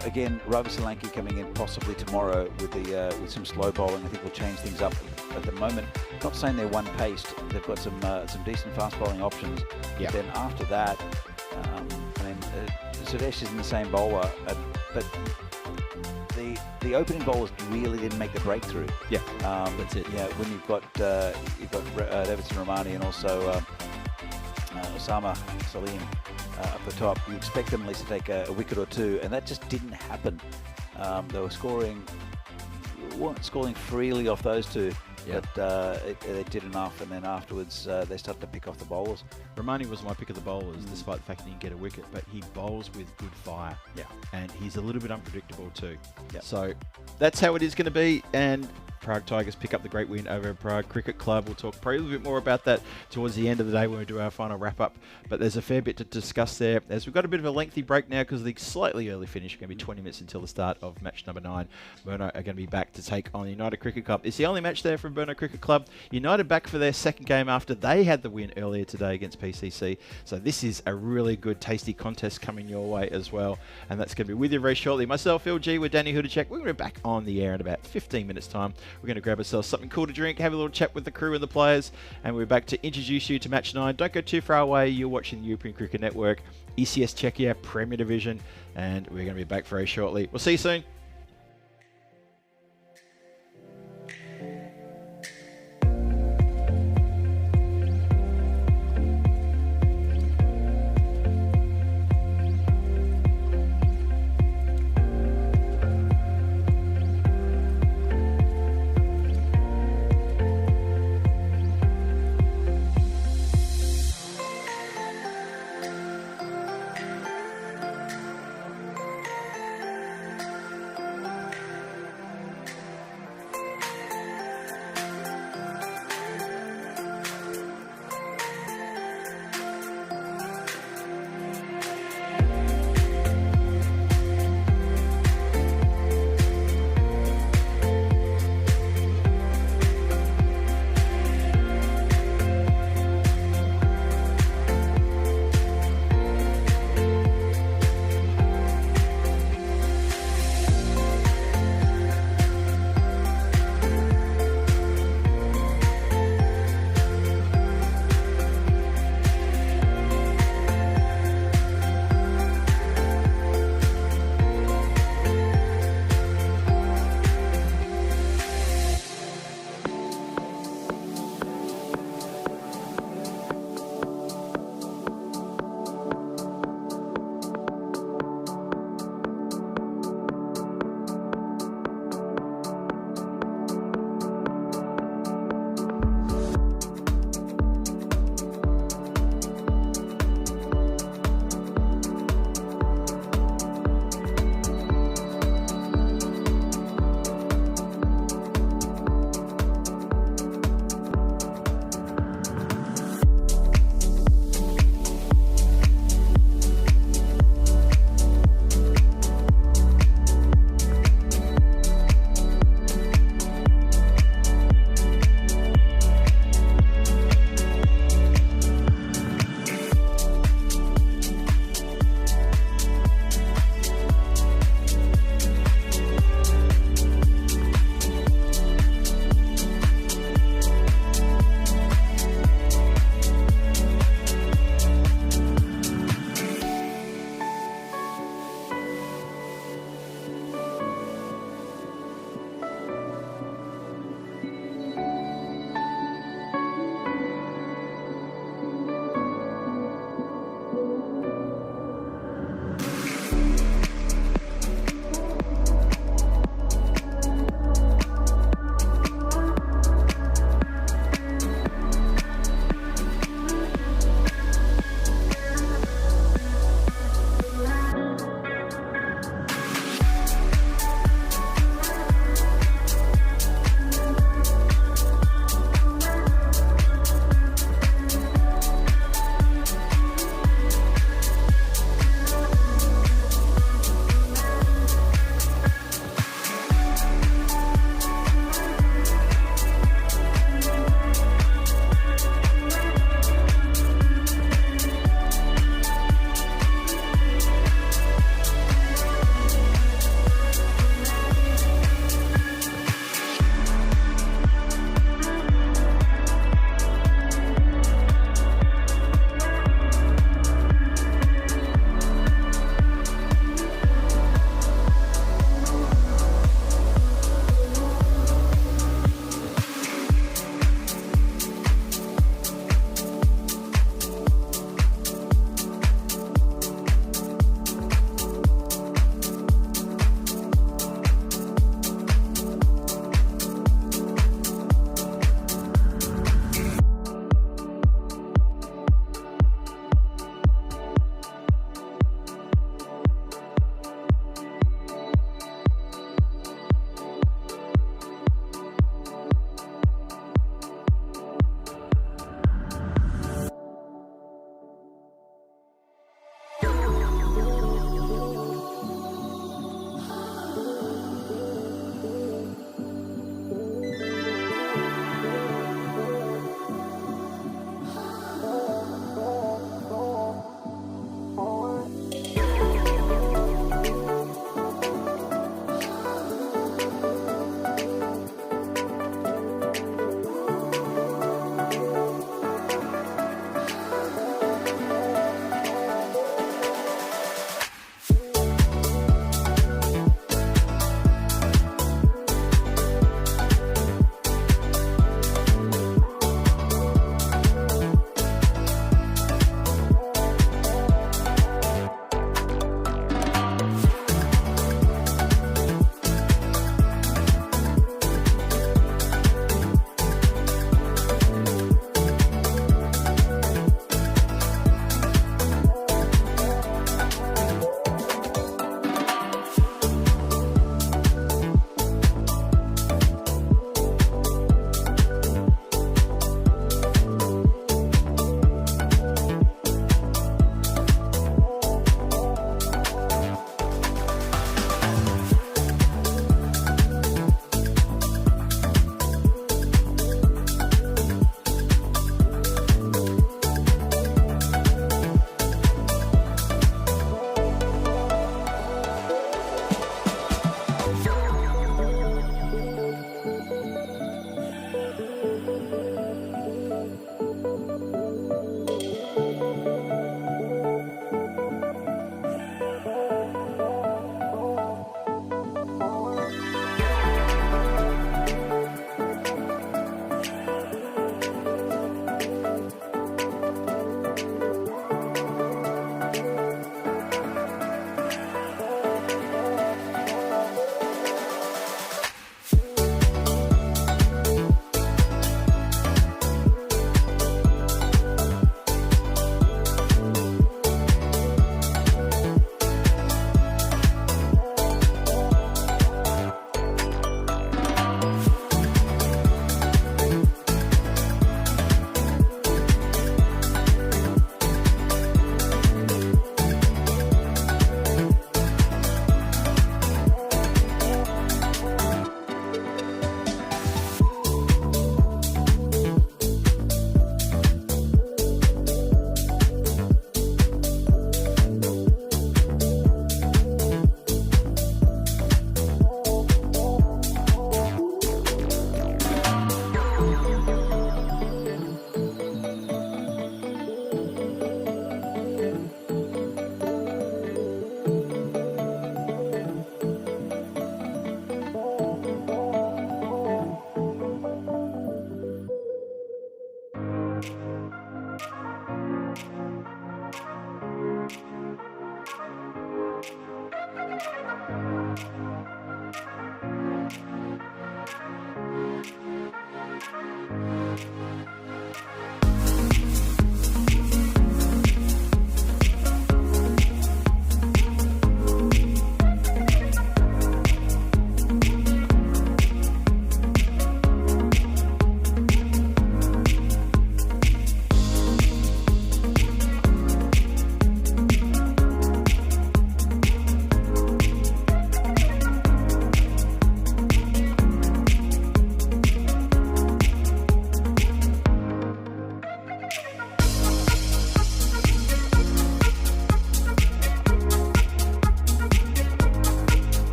S5: again, Ravi Solanki coming in possibly tomorrow with some slow bowling. I think will change things up at the moment. Not saying they're one-paced. They've got some decent fast bowling options.
S1: Yeah.
S5: Then after that, Sudesh isn't the same bowler, but the opening bowlers really didn't make the breakthrough.
S1: Yeah, that's it.
S5: Yeah, when you've got Davidson Romani and also Osama Salim up the top, you expect them at least to take a wicket or 2, and that just didn't happen. They weren't scoring freely off those 2.
S1: Yeah.
S5: But they did enough, and then afterwards they started to pick off the bowlers.
S1: Romani was my pick of the bowlers, despite the fact that he didn't get a wicket, but he bowls with good fire.
S5: Yeah.
S1: And he's a little bit unpredictable too.
S5: Yeah.
S1: So that's how it is going to be, and Prague Tigers pick up the great win over Prague Cricket Club. We'll talk probably a little bit more about that towards the end of the day when we do our final wrap-up, but there's a fair bit to discuss there, as we've got a bit of a lengthy break now because of the slightly early finish. Going to be 20 minutes until the start of match number 9. Burno are going to be back to take on United Cricket Club. It's the only match there from Burno Cricket Club. United back for their second game after they had the win earlier today against PCC. So this is a really good, tasty contest coming your way as well. And that's going to be with you very shortly. Myself, LG, with Danny Hudacek. We're going to be back on the air in about 15 minutes' time. We're going to grab ourselves something cool to drink, have a little chat with the crew and the players, and we're back to introduce you to match 9. Don't go too far away. You're watching the European Cricket Network, ECS Czechia, Premier Division, and we're going to be back very shortly. We'll see you soon.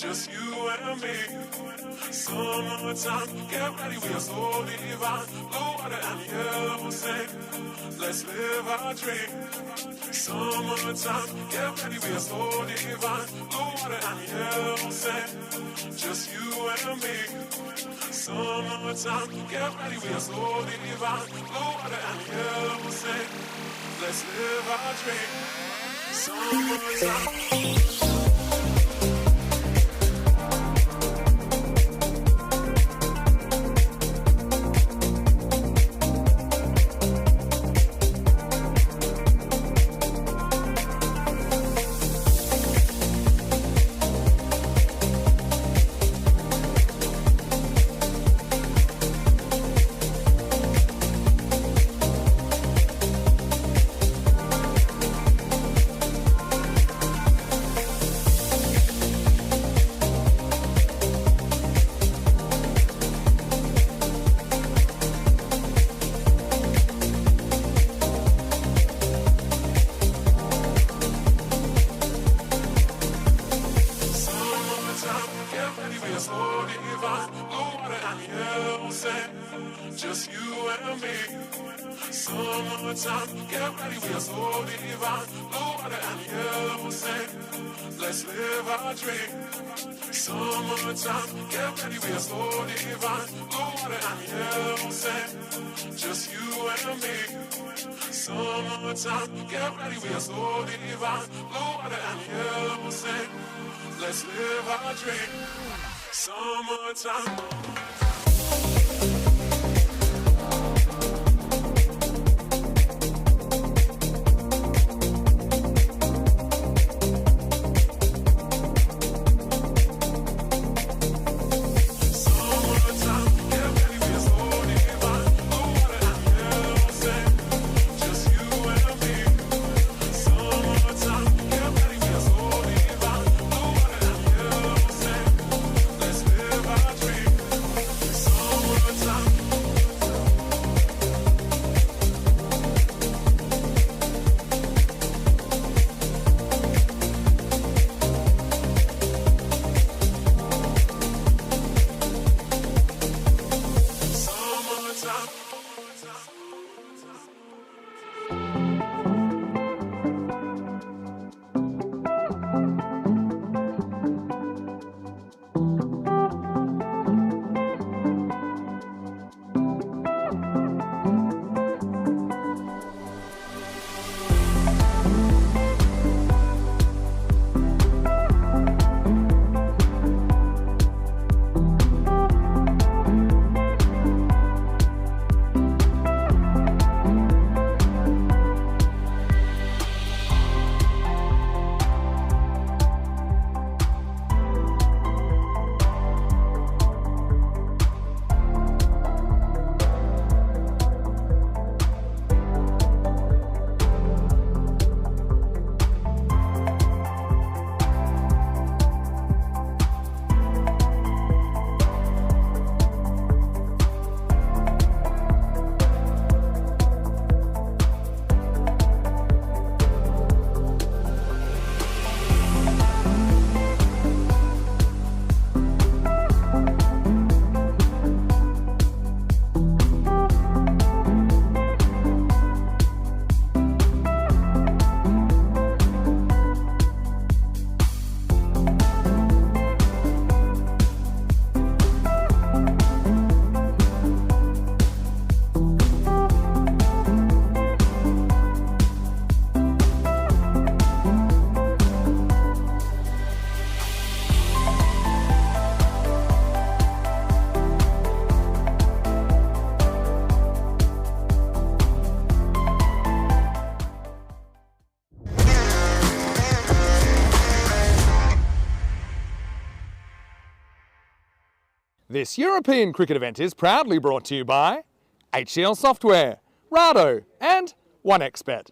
S6: just you and me. Summertime, get ready, we are so divine. Blue water and yellow sand, let's live our dream. Summertime, get ready, we are so divine. Blue water and yellow sand, just you and me. Summertime, get ready, we are so divine. Blue water and yellow sand, let's live our dream. Summertime. Just you and me. Summertime, get ready, we are so divine. Blue water and yellow sand, let's live our dream. Summertime, get ready, we are so divine. Blue water and yellow sand, just you and me. Summertime, get ready, we are so divine. Blue water and yellow sand, let's live our dream. Summertime.
S3: This European cricket event is proudly brought to you by HCL Software, Rado and 1xBet.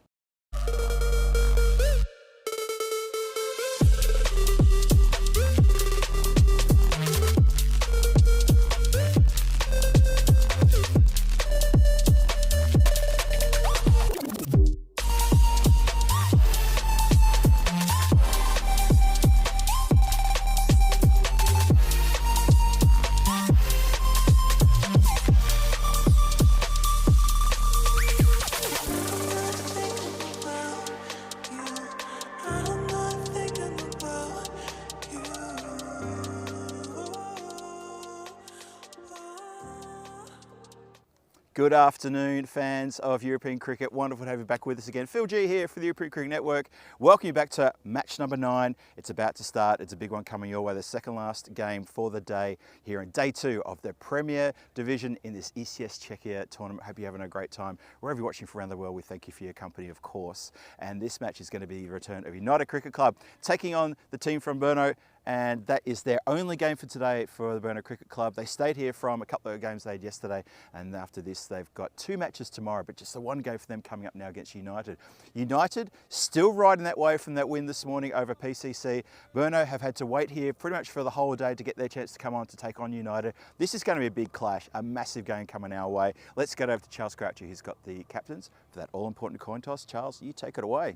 S1: Good afternoon, fans of European cricket. Wonderful to have you back with us again. Phil G here for the European Cricket Network. Welcome you back to match number 9. It's about to start. It's a big one coming your way. The second last game for the day here in day 2 of the Premier Division in this ECS Czechia tournament. Hope you're having a great time. Wherever you're watching from around the world, we thank you for your company, of course. And this match is going to be the return of United Cricket Club taking on the team from Brno. And that is their only game for today for the Brno Cricket Club. They stayed here from a couple of games they had yesterday, and after this they've got 2 matches tomorrow, but just the one game for them coming up now against United. United still riding that way from that win this morning over PCC. Brno have had to wait here pretty much for the whole day to get their chance to come on to take on United. This is going to be a big clash, a massive game coming our way. Let's get over to Charles Crouchy, who's got the captains for that all-important coin toss. Charles, you take it away.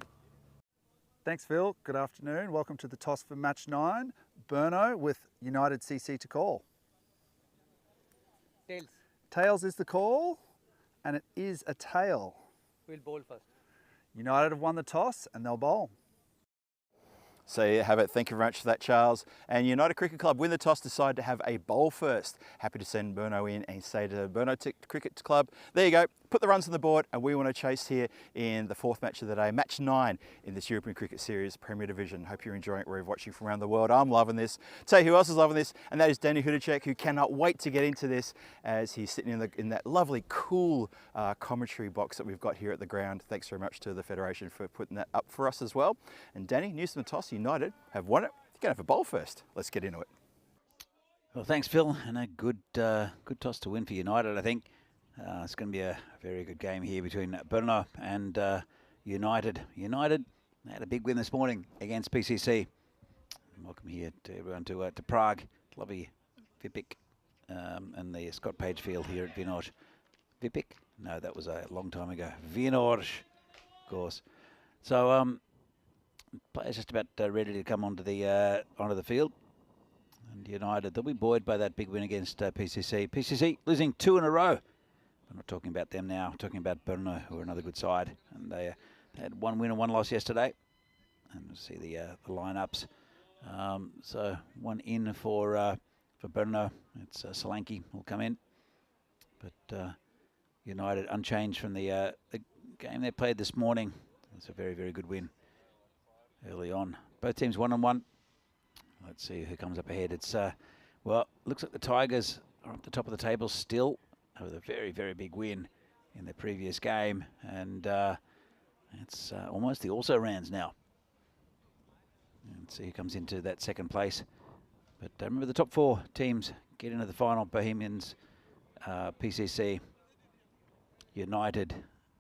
S2: Thanks, Phil. Good afternoon. Welcome to the toss for match 9. Brno with United CC to call.
S7: Tails.
S2: Tails is the call, and it is a tail.
S7: We'll bowl first.
S2: United have won the toss, and they'll bowl.
S1: So you have it. Thank you very much for that, Charles. And United Cricket Club win the toss, decide to have a bowl first. Happy to send Brno in and say to Brno Cricket Club, there you go, put the runs on the board, and we want to chase here in the 4th match of the day, match 9 in this European Cricket Series Premier Division. Hope you're enjoying it wherever you're watching from around the world. I'm loving this. Tell you who else is loving this, and that is Danny Hudacek, who cannot wait to get into this as he's sitting in that lovely, cool commentary box that we've got here at the ground. Thanks very much to the Federation for putting that up for us as well. And Danny, news from the toss, United have won it. You're going to have a bowl first. Let's get into it.
S5: Well, thanks, Phil, and a good toss to win for United, I think. It's going to be a very good game here between Brno and United. United had a big win this morning against PCC. Welcome here to everyone to Prague. Lovely Vipik and the Scott Page field here at Vynorž. Vipik? No, that was a long time ago. Vynorž, of course. So players just about ready to come onto the field. And United, they'll be buoyed by that big win against PCC. PCC losing 2 in a row. I'm not talking about them now. I'm talking about Brno, who are another good side. And they had 1 win and 1 loss yesterday. And we'll see the lineups. So 1 in for Brno. It's Solanke will come in. But United unchanged from the game they played this morning. It's a very, very good win early on. Both teams 1-1. Let's see who comes up ahead. It's well, looks like the Tigers are up the top of the table still, with a very, very big win in the previous game, and it's almost the also-rans now. And see who comes into that 2nd place. But remember, the top 4 teams get into the final. Bohemians, PCC, United,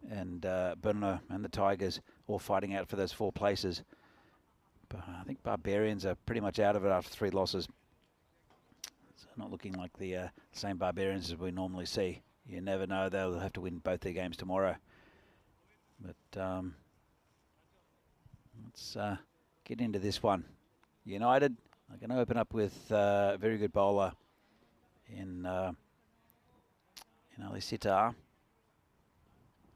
S5: and Brno, and the Tigers all fighting out for those 4 places. But I think Barbarians are pretty much out of it after 3 losses. So not looking like the same Barbarians as we normally see. You never know, they'll have to win both their games tomorrow. But let's get into this one. United are going to open up with a very good bowler in Ali Sitar.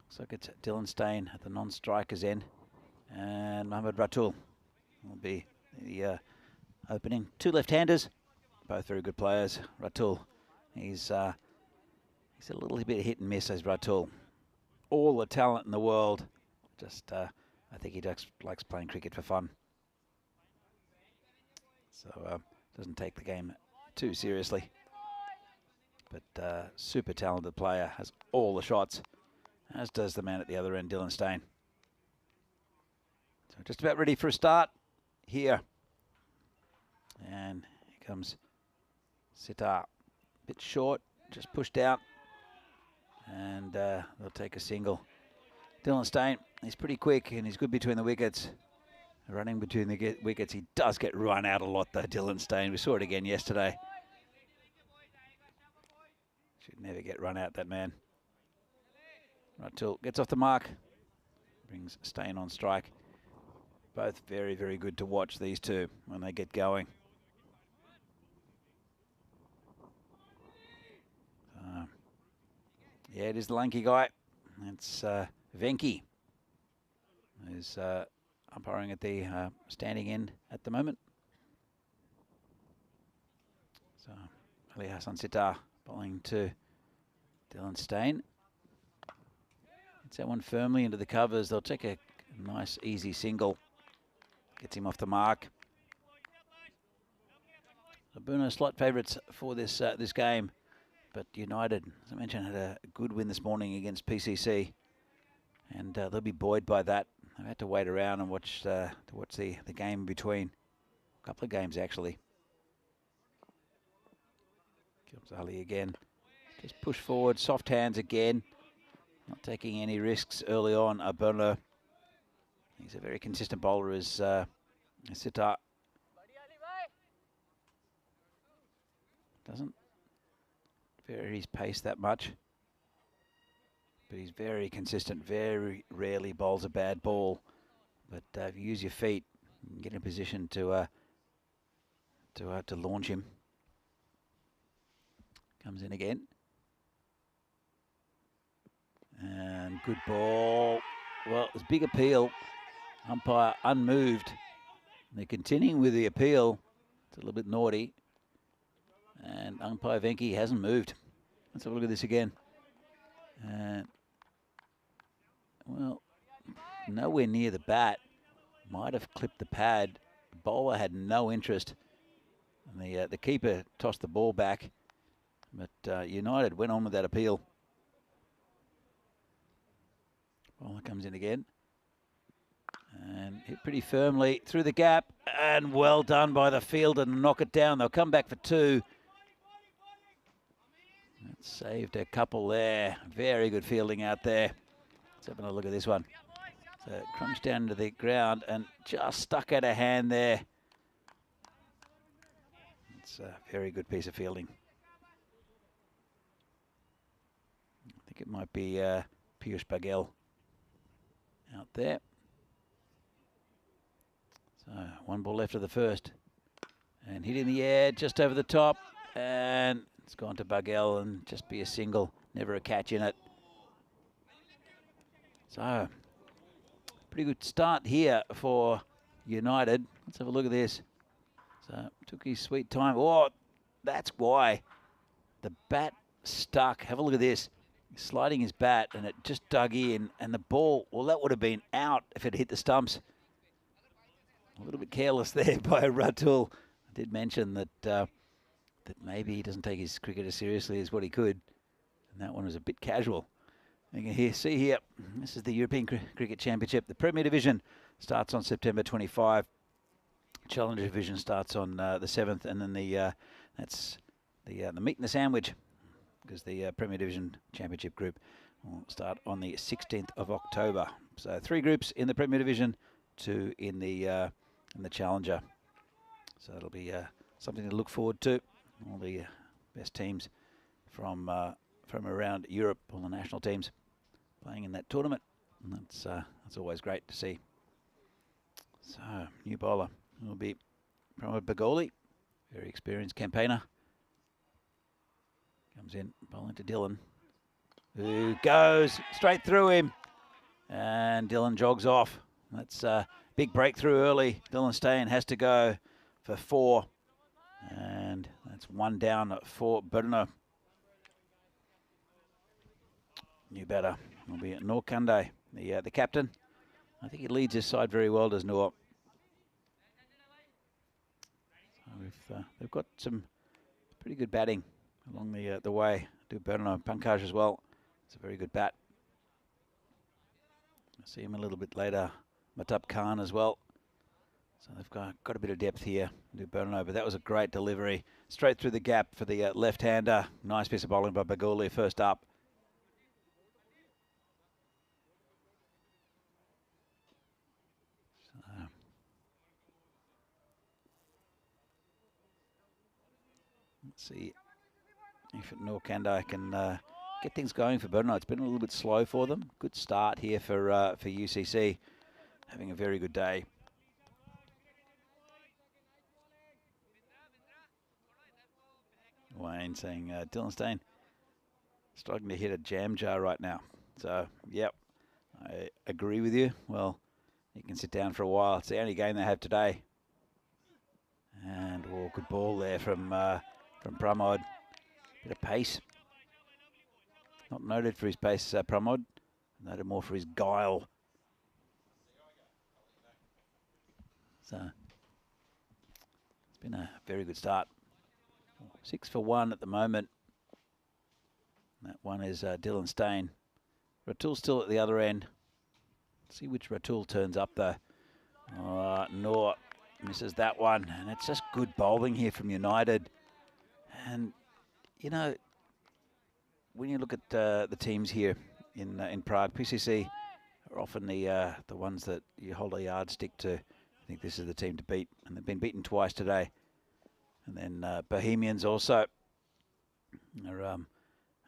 S5: Looks like it's Dylan Stain at the non-strikers end. And Mohammad Ratul will be the opening. 2 left-handers, both very good players. Ratul, he's a little bit hit and miss as Ratul. All the talent in the world. Just, I think he just likes playing cricket for fun. So doesn't take the game too seriously. But super talented player, has all the shots, as does the man at the other end, Dylan Stain. So just about ready for a start here. And here comes Sitar. Bit short, just pushed out. And they'll take a single. Dylan Stain, he's pretty quick and he's good between the wickets. Running between the wickets, he does get run out a lot though, Dylan Stain. We saw it again yesterday. Should never get run out, that man. Ratul gets off the mark. Brings Stain on strike. Both very, very good to watch, these two, when they get going. Yeah, it is the lanky guy. It's Venki, who's umpiring at the standing end at the moment. So Ali Hassan Sitar bowling to Dylan Stain. Gets that one firmly into the covers. They'll take a nice, easy single. Gets him off the mark. So Bruno slight favourites for this this game, but United, as I mentioned, had a good win this morning against PCC, and they'll be buoyed by that. They've had to wait around and watch the game in between. A couple of games actually. Comes Ali again. Just push forward, soft hands again. Not taking any risks early on. Bruno. He's a very consistent bowler, is Sitar. Doesn't vary his pace that much, but he's very consistent. Very rarely bowls a bad ball, but if you use your feet, you can get in a position to launch him. Comes in again, and good ball. Well, it's big appeal. Umpire unmoved. They're continuing with the appeal. It's a little bit naughty. And umpire Venki hasn't moved. Let's have a look at this again. Well, nowhere near the bat. Might have clipped the pad. The bowler had no interest. And the keeper tossed the ball back. But United went on with that appeal. Bowler comes in again. And hit pretty firmly through the gap. And well done by the fielder to knock it down. They'll come back for two. That saved a couple there. Very good fielding out there. Let's have a look at this one. So crunched down to the ground and just stuck out a hand there. It's a very good piece of fielding. I think it might be Piyush Baghel out there. So one ball left of the first. And hit in the air just over the top. And it's gone to Baghel and just be a single. Never a catch in it. So pretty good start here for United. Let's have a look at this. So took his sweet time. Oh, that's why the bat stuck. Have a look at this. He's sliding his bat and it just dug in, and the ball, well, that would have been out if it hit the stumps. A little bit careless there by Ratul. I did mention that that maybe he doesn't take his cricket as seriously as what he could, and that one was a bit casual. You can see here, this is the European Cricket Championship. The Premier Division starts on September 25. Challenger Division starts on the 7th, and then that's the meat and the sandwich, because the Premier Division Championship group will start on the 16th of October. So 3 groups in the Premier Division, 2 in the Challenger. So it'll be something to look forward to. All the best teams from around Europe, all the national teams playing in that tournament. And that's always great to see. So new bowler will be Pramod Bagoli, very experienced campaigner. Comes in, bowling to Dylan, who goes straight through him, and Dylan jogs off. That's a big breakthrough early. Dylan Steyn has to go for 4, and that's 1 down for Bruno. New batter will be Noor Kande, the captain. I think he leads his side very well, does Noor. So they've got some pretty good batting along the way. Do Bruno Pankaj as well. It's a very good bat. I'll see him a little bit later. Matab Khan as well. So they've got a bit of depth here. Do Bruno, but that was a great delivery. Straight through the gap for the left-hander. Nice piece of bowling by Bagoli first up. Let's see if Noor Kande can get things going for Bruno. It's been a little bit slow for them. Good start here for UCC. Having a very good day. Wayne saying Dylan Steyn struggling to hit a jam jar right now. So, yep, I agree with you. Well, you can sit down for a while. It's the only game they have today. And, oh, good ball there from Pramod. Bit of pace. Not noted for his pace, Pramod. noted more for his guile. So it's been a very good start. 6 for 1 at the moment. That one is Dylan Stain. Ratul still at the other end. Let's see which Ratul turns up though. Noor misses that one, and it's just good bowling here from United. And you know, when you look at the teams here in Prague, PCC are often the ones that you hold a yardstick to. I think this is the team to beat, and they've been beaten twice today. And then Bohemians also are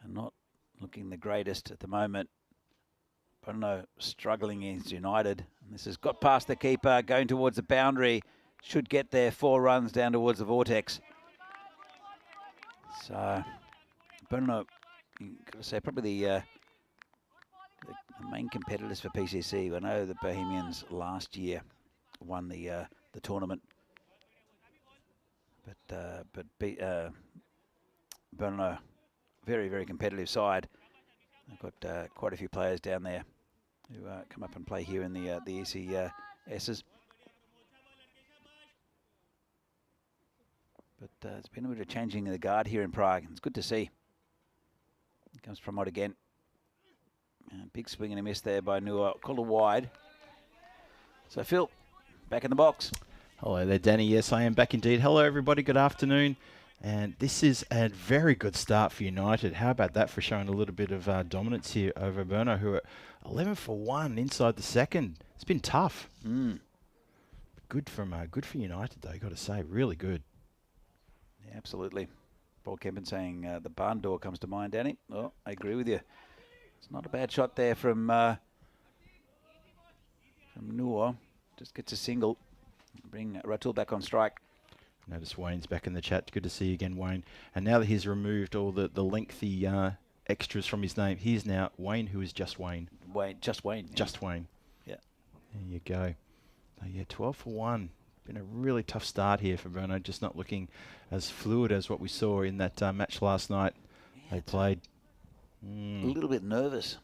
S5: not looking the greatest at the moment. Brno struggling against United. And this has got past the keeper, going towards the boundary. Should get there, 4 runs down towards the vortex. So, Brno, you've got to say, probably the main competitors for PCC. I know the Bohemians last year won the tournament. But Brno, very, very competitive side. They've got quite a few players down there who come up and play here in the ECSs. But it's been a bit of changing of the guard here in Prague. It's good to see. Here comes Pramod again. Big swing and a miss there by Noor. Called a wide. So Phil, back in the box.
S1: Hello there, Danny. Yes, I am back indeed. Hello, everybody. Good afternoon. And this is a very good start for United. How about that for showing a little bit of dominance here over Brno, who are 11 for 1 inside the second. It's been tough. Good for United, though, got to say. Really good.
S5: Yeah, absolutely. Paul Kempen saying the barn door comes to mind, Danny. Oh, I agree with you. It's not a bad shot there from Noor. Just gets a single. Bring Ratul back on strike.
S1: Notice Wayne's back in the chat. Good to see you again, Wayne. And now that he's removed all the lengthy extras from his name, he's now Wayne, who is just Wayne.
S5: Just Wayne. Yeah.
S1: Just Wayne.
S5: Yeah.
S1: There you go. So yeah, 12 for 1. Been a really tough start here for Brno. Just not looking as fluid as what we saw in that match last night. Yeah, they played.
S5: A little bit nervous.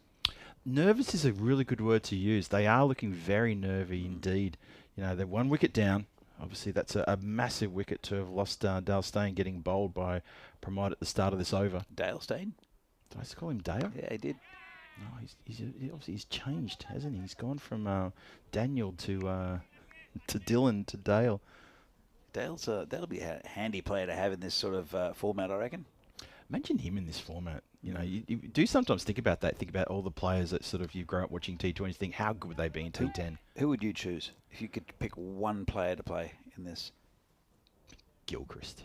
S1: Nervous is a really good word to use. They are looking very nervy indeed. You know, they're 1 wicket down. Obviously, that's a massive wicket to have lost Dale Steyn getting bowled by Pramod at the start of this over.
S5: Dale Steyn?
S1: Did I just call him Dale?
S5: Yeah, he did.
S1: No, obviously he's changed, hasn't he? He's gone from Daniel to Dylan to Dale.
S5: Dale's that'll be a handy player to have in this sort of format, I reckon.
S1: Imagine him in this format. You know, you do sometimes think about that. Think about all the players that sort of you grow up watching T20. Think how good would they be in T10?
S5: Who would you choose if you could pick one player to play in this?
S1: Gilchrist.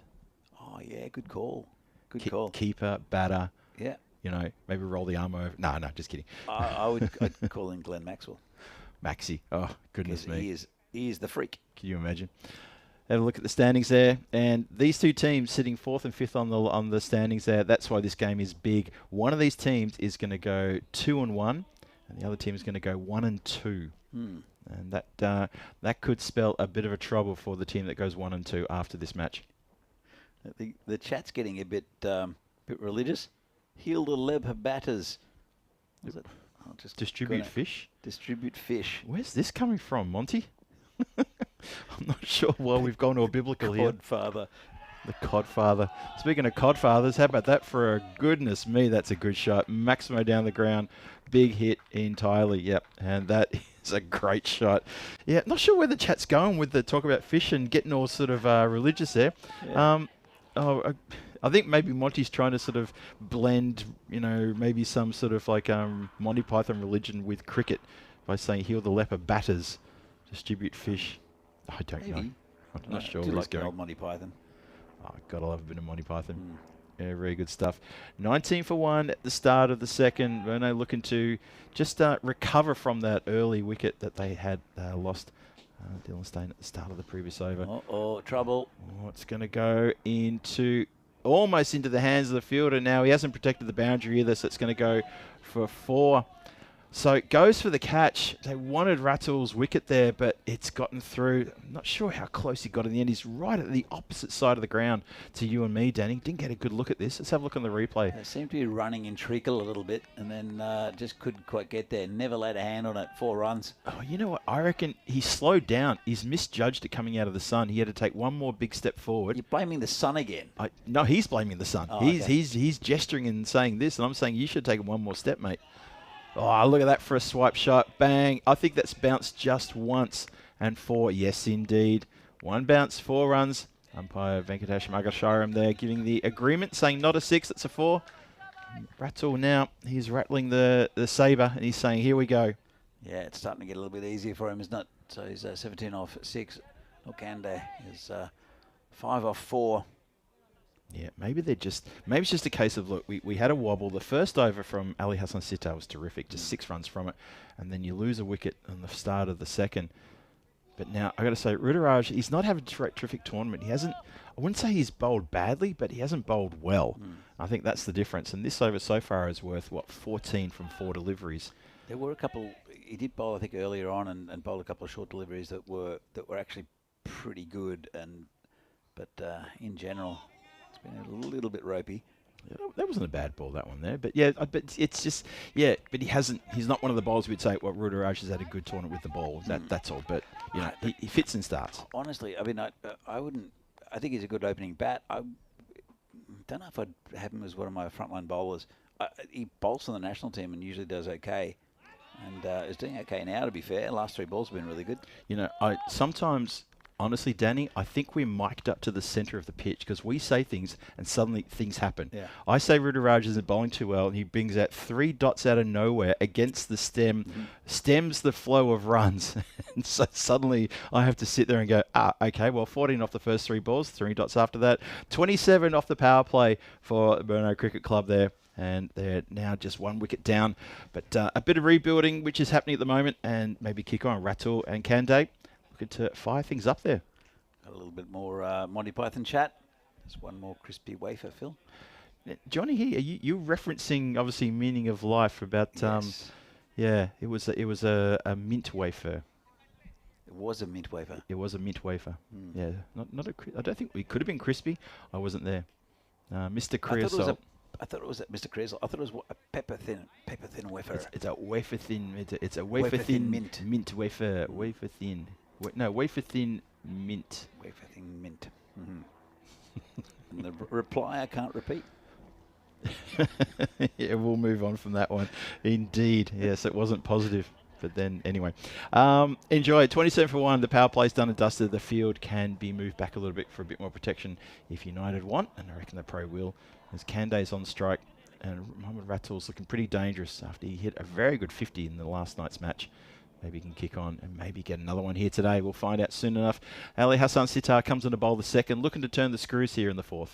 S5: Oh yeah, good call. Good call.
S1: Keeper, batter.
S5: Yeah.
S1: You know, maybe roll the arm over. No, just kidding.
S5: I'd call in Glenn Maxwell.
S1: Maxie. Oh goodness me.
S5: He is the freak.
S1: Can you imagine? Have a look at the standings there, and these two teams sitting 4th and 5th on the standings there. That's why this game is big. One of these teams is going to go 2-1, and the other team is going to go 1-2. And that could spell a bit of a trouble for the team that goes 1-2 after this match.
S5: I think the chat's getting a bit religious. Hilda Lebha batters.
S1: Distribute fish.
S5: Distribute fish.
S1: Where's this coming from, Monty? I'm not sure why we've gone to a biblical here.
S5: Codfather.
S1: The Codfather. Speaking of Codfathers, how about that for a goodness me? That's a good shot. Maximo down the ground. Big hit entirely. Yep. And that is a great shot. Yeah, not sure where the chat's going with the talk about fish and getting all sort of religious there. Yeah. I think maybe Monty's trying to sort of blend, you know, maybe some sort of like Monty Python religion with cricket by saying heal the leper batters. Distribute fish. I don't know. I'm not sure where he's going.
S5: Old Monty Python.
S1: Oh, gotta love a bit of Monty Python. Yeah, very good stuff. 19 for 1 at the start of the second. Brno looking to just recover from that early wicket that they had lost. Dylan Stain at the start of the previous over.
S5: Trouble.
S1: Oh, it's going to go almost into the hands of the fielder. Now he hasn't protected the boundary either, so it's going to go for 4. So it goes for the catch. They wanted Rattle's wicket there, but it's gotten through. I'm not sure how close he got in the end. He's right at the opposite side of the ground to you and me, Danny. Didn't get a good look at this. Let's have a look on the replay.
S5: They seemed to be running in treacle a little bit and then just couldn't quite get there. Never laid a hand on it. 4 runs.
S1: Oh, you know what? I reckon he slowed down. He's misjudged it coming out of the sun. He had to take one more big step forward.
S5: You're blaming the sun again.
S1: No, he's blaming the sun.
S5: Oh,
S1: he's gesturing and saying this, and I'm saying you should take one more step, mate. Oh, look at that for a swipe shot. Bang. I think that's bounced just once. And 4. Yes, indeed. 1 bounce, 4 runs. Umpire Venkatesh Magasharam there giving the agreement, saying not a 6, it's a 4. Rattle now, he's rattling the sabre, and he's saying, here we go.
S5: Yeah, it's starting to get a little bit easier for him, isn't it? So he's 17 off 6. Okande is 5 off 4.
S1: Yeah, maybe it's just a case of, look, we had a wobble. The first over from Ali Hassan Sitar was terrific, just 6 runs from it, and then you lose a wicket on the start of the second. But now, I got to say, Ruturaj, he's not having a terrific tournament. He hasn't, I wouldn't say he's bowled badly, but he hasn't bowled well. I think that's the difference. And this over so far is worth, 14 from 4 deliveries.
S5: There were a couple, he did bowl, I think, earlier on and bowled a couple of short deliveries that were actually pretty good. But in general, it's been a little bit ropey.
S1: Yeah, that wasn't a bad ball, that one there. But yeah, but it's just, yeah, but he's not one of the bowlers we'd say, Ruturaj has had a good tournament with the ball. That's all. But, you know, he fits and starts.
S5: Honestly, I mean, I wouldn't, I think he's a good opening bat. I don't know if I'd have him as one of my frontline bowlers. He bowls on the national team and usually does okay. And is doing okay now, to be fair. Last 3 balls have been really good. You know,
S1: I sometimes, honestly, Danny, I think we're mic'd up to the centre of the pitch because we say things and suddenly things happen.
S5: Yeah.
S1: I say Ruturaj isn't bowling too well, and he brings out 3 dots out of nowhere against the stem, stems the flow of runs. And so suddenly I have to sit there and go, okay, well, 14 off the first 3 balls, 3 dots after that, 27 off the power play for Burno Cricket Club there. And they're now just 1 wicket down. But a bit of rebuilding, which is happening at the moment, and maybe kick on Rattle and Kande. Looking to fire things up there.
S5: Got a little bit more Monty Python chat. There's one more crispy wafer, Phil.
S1: Johnny, here you referencing obviously meaning of life about
S5: Yes.
S1: yeah, it was a mint wafer.
S5: It was a mint wafer.
S1: It was a mint wafer. Yeah, not a. I don't think we could have been crispy. I wasn't there. Mr. Creosote.
S5: I thought it was Mr. Creosote. I thought it was a pepper thin wafer.
S1: It's a wafer thin. It's a wafer thin mint wafer. Wafer thin. Wafer thin mint.
S5: Wafer thin mint. And the reply I can't repeat.
S1: Yeah, we'll move on from that one. Indeed. Yes, it wasn't positive. But then, anyway. Enjoy. 27 for 1. The power play's done and dusted. The field can be moved back a little bit for a bit more protection if United want. And I reckon they probably will. As Kande's on strike. And Mohammad Rattle's looking pretty dangerous after he hit a very good 50 in the last night's match. Maybe he can kick on and maybe get another one here today. We'll find out soon enough. Ali Hassan Sitar comes in to bowl the second. Looking to turn the screws here in the 4th.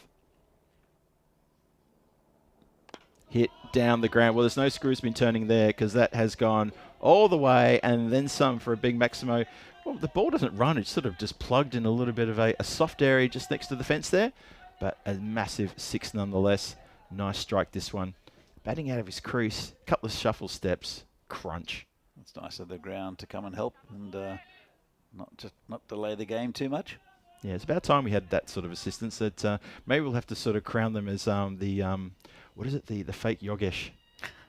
S1: Hit down the ground. Well, there's no screws been turning there because that has gone all the way and then some for a big Maximo. Well, the ball doesn't run. It's sort of just plugged in a little bit of a soft area just next to the fence there. But a massive 6 nonetheless. Nice strike, this one. Batting out of his crease. Couple of shuffle steps. Crunch.
S5: It's nice of the ground to come and help and not delay the game too much.
S1: Yeah, it's about time we had that sort of assistance. That maybe we'll have to sort of crown them as what is it? The fake Yogesh.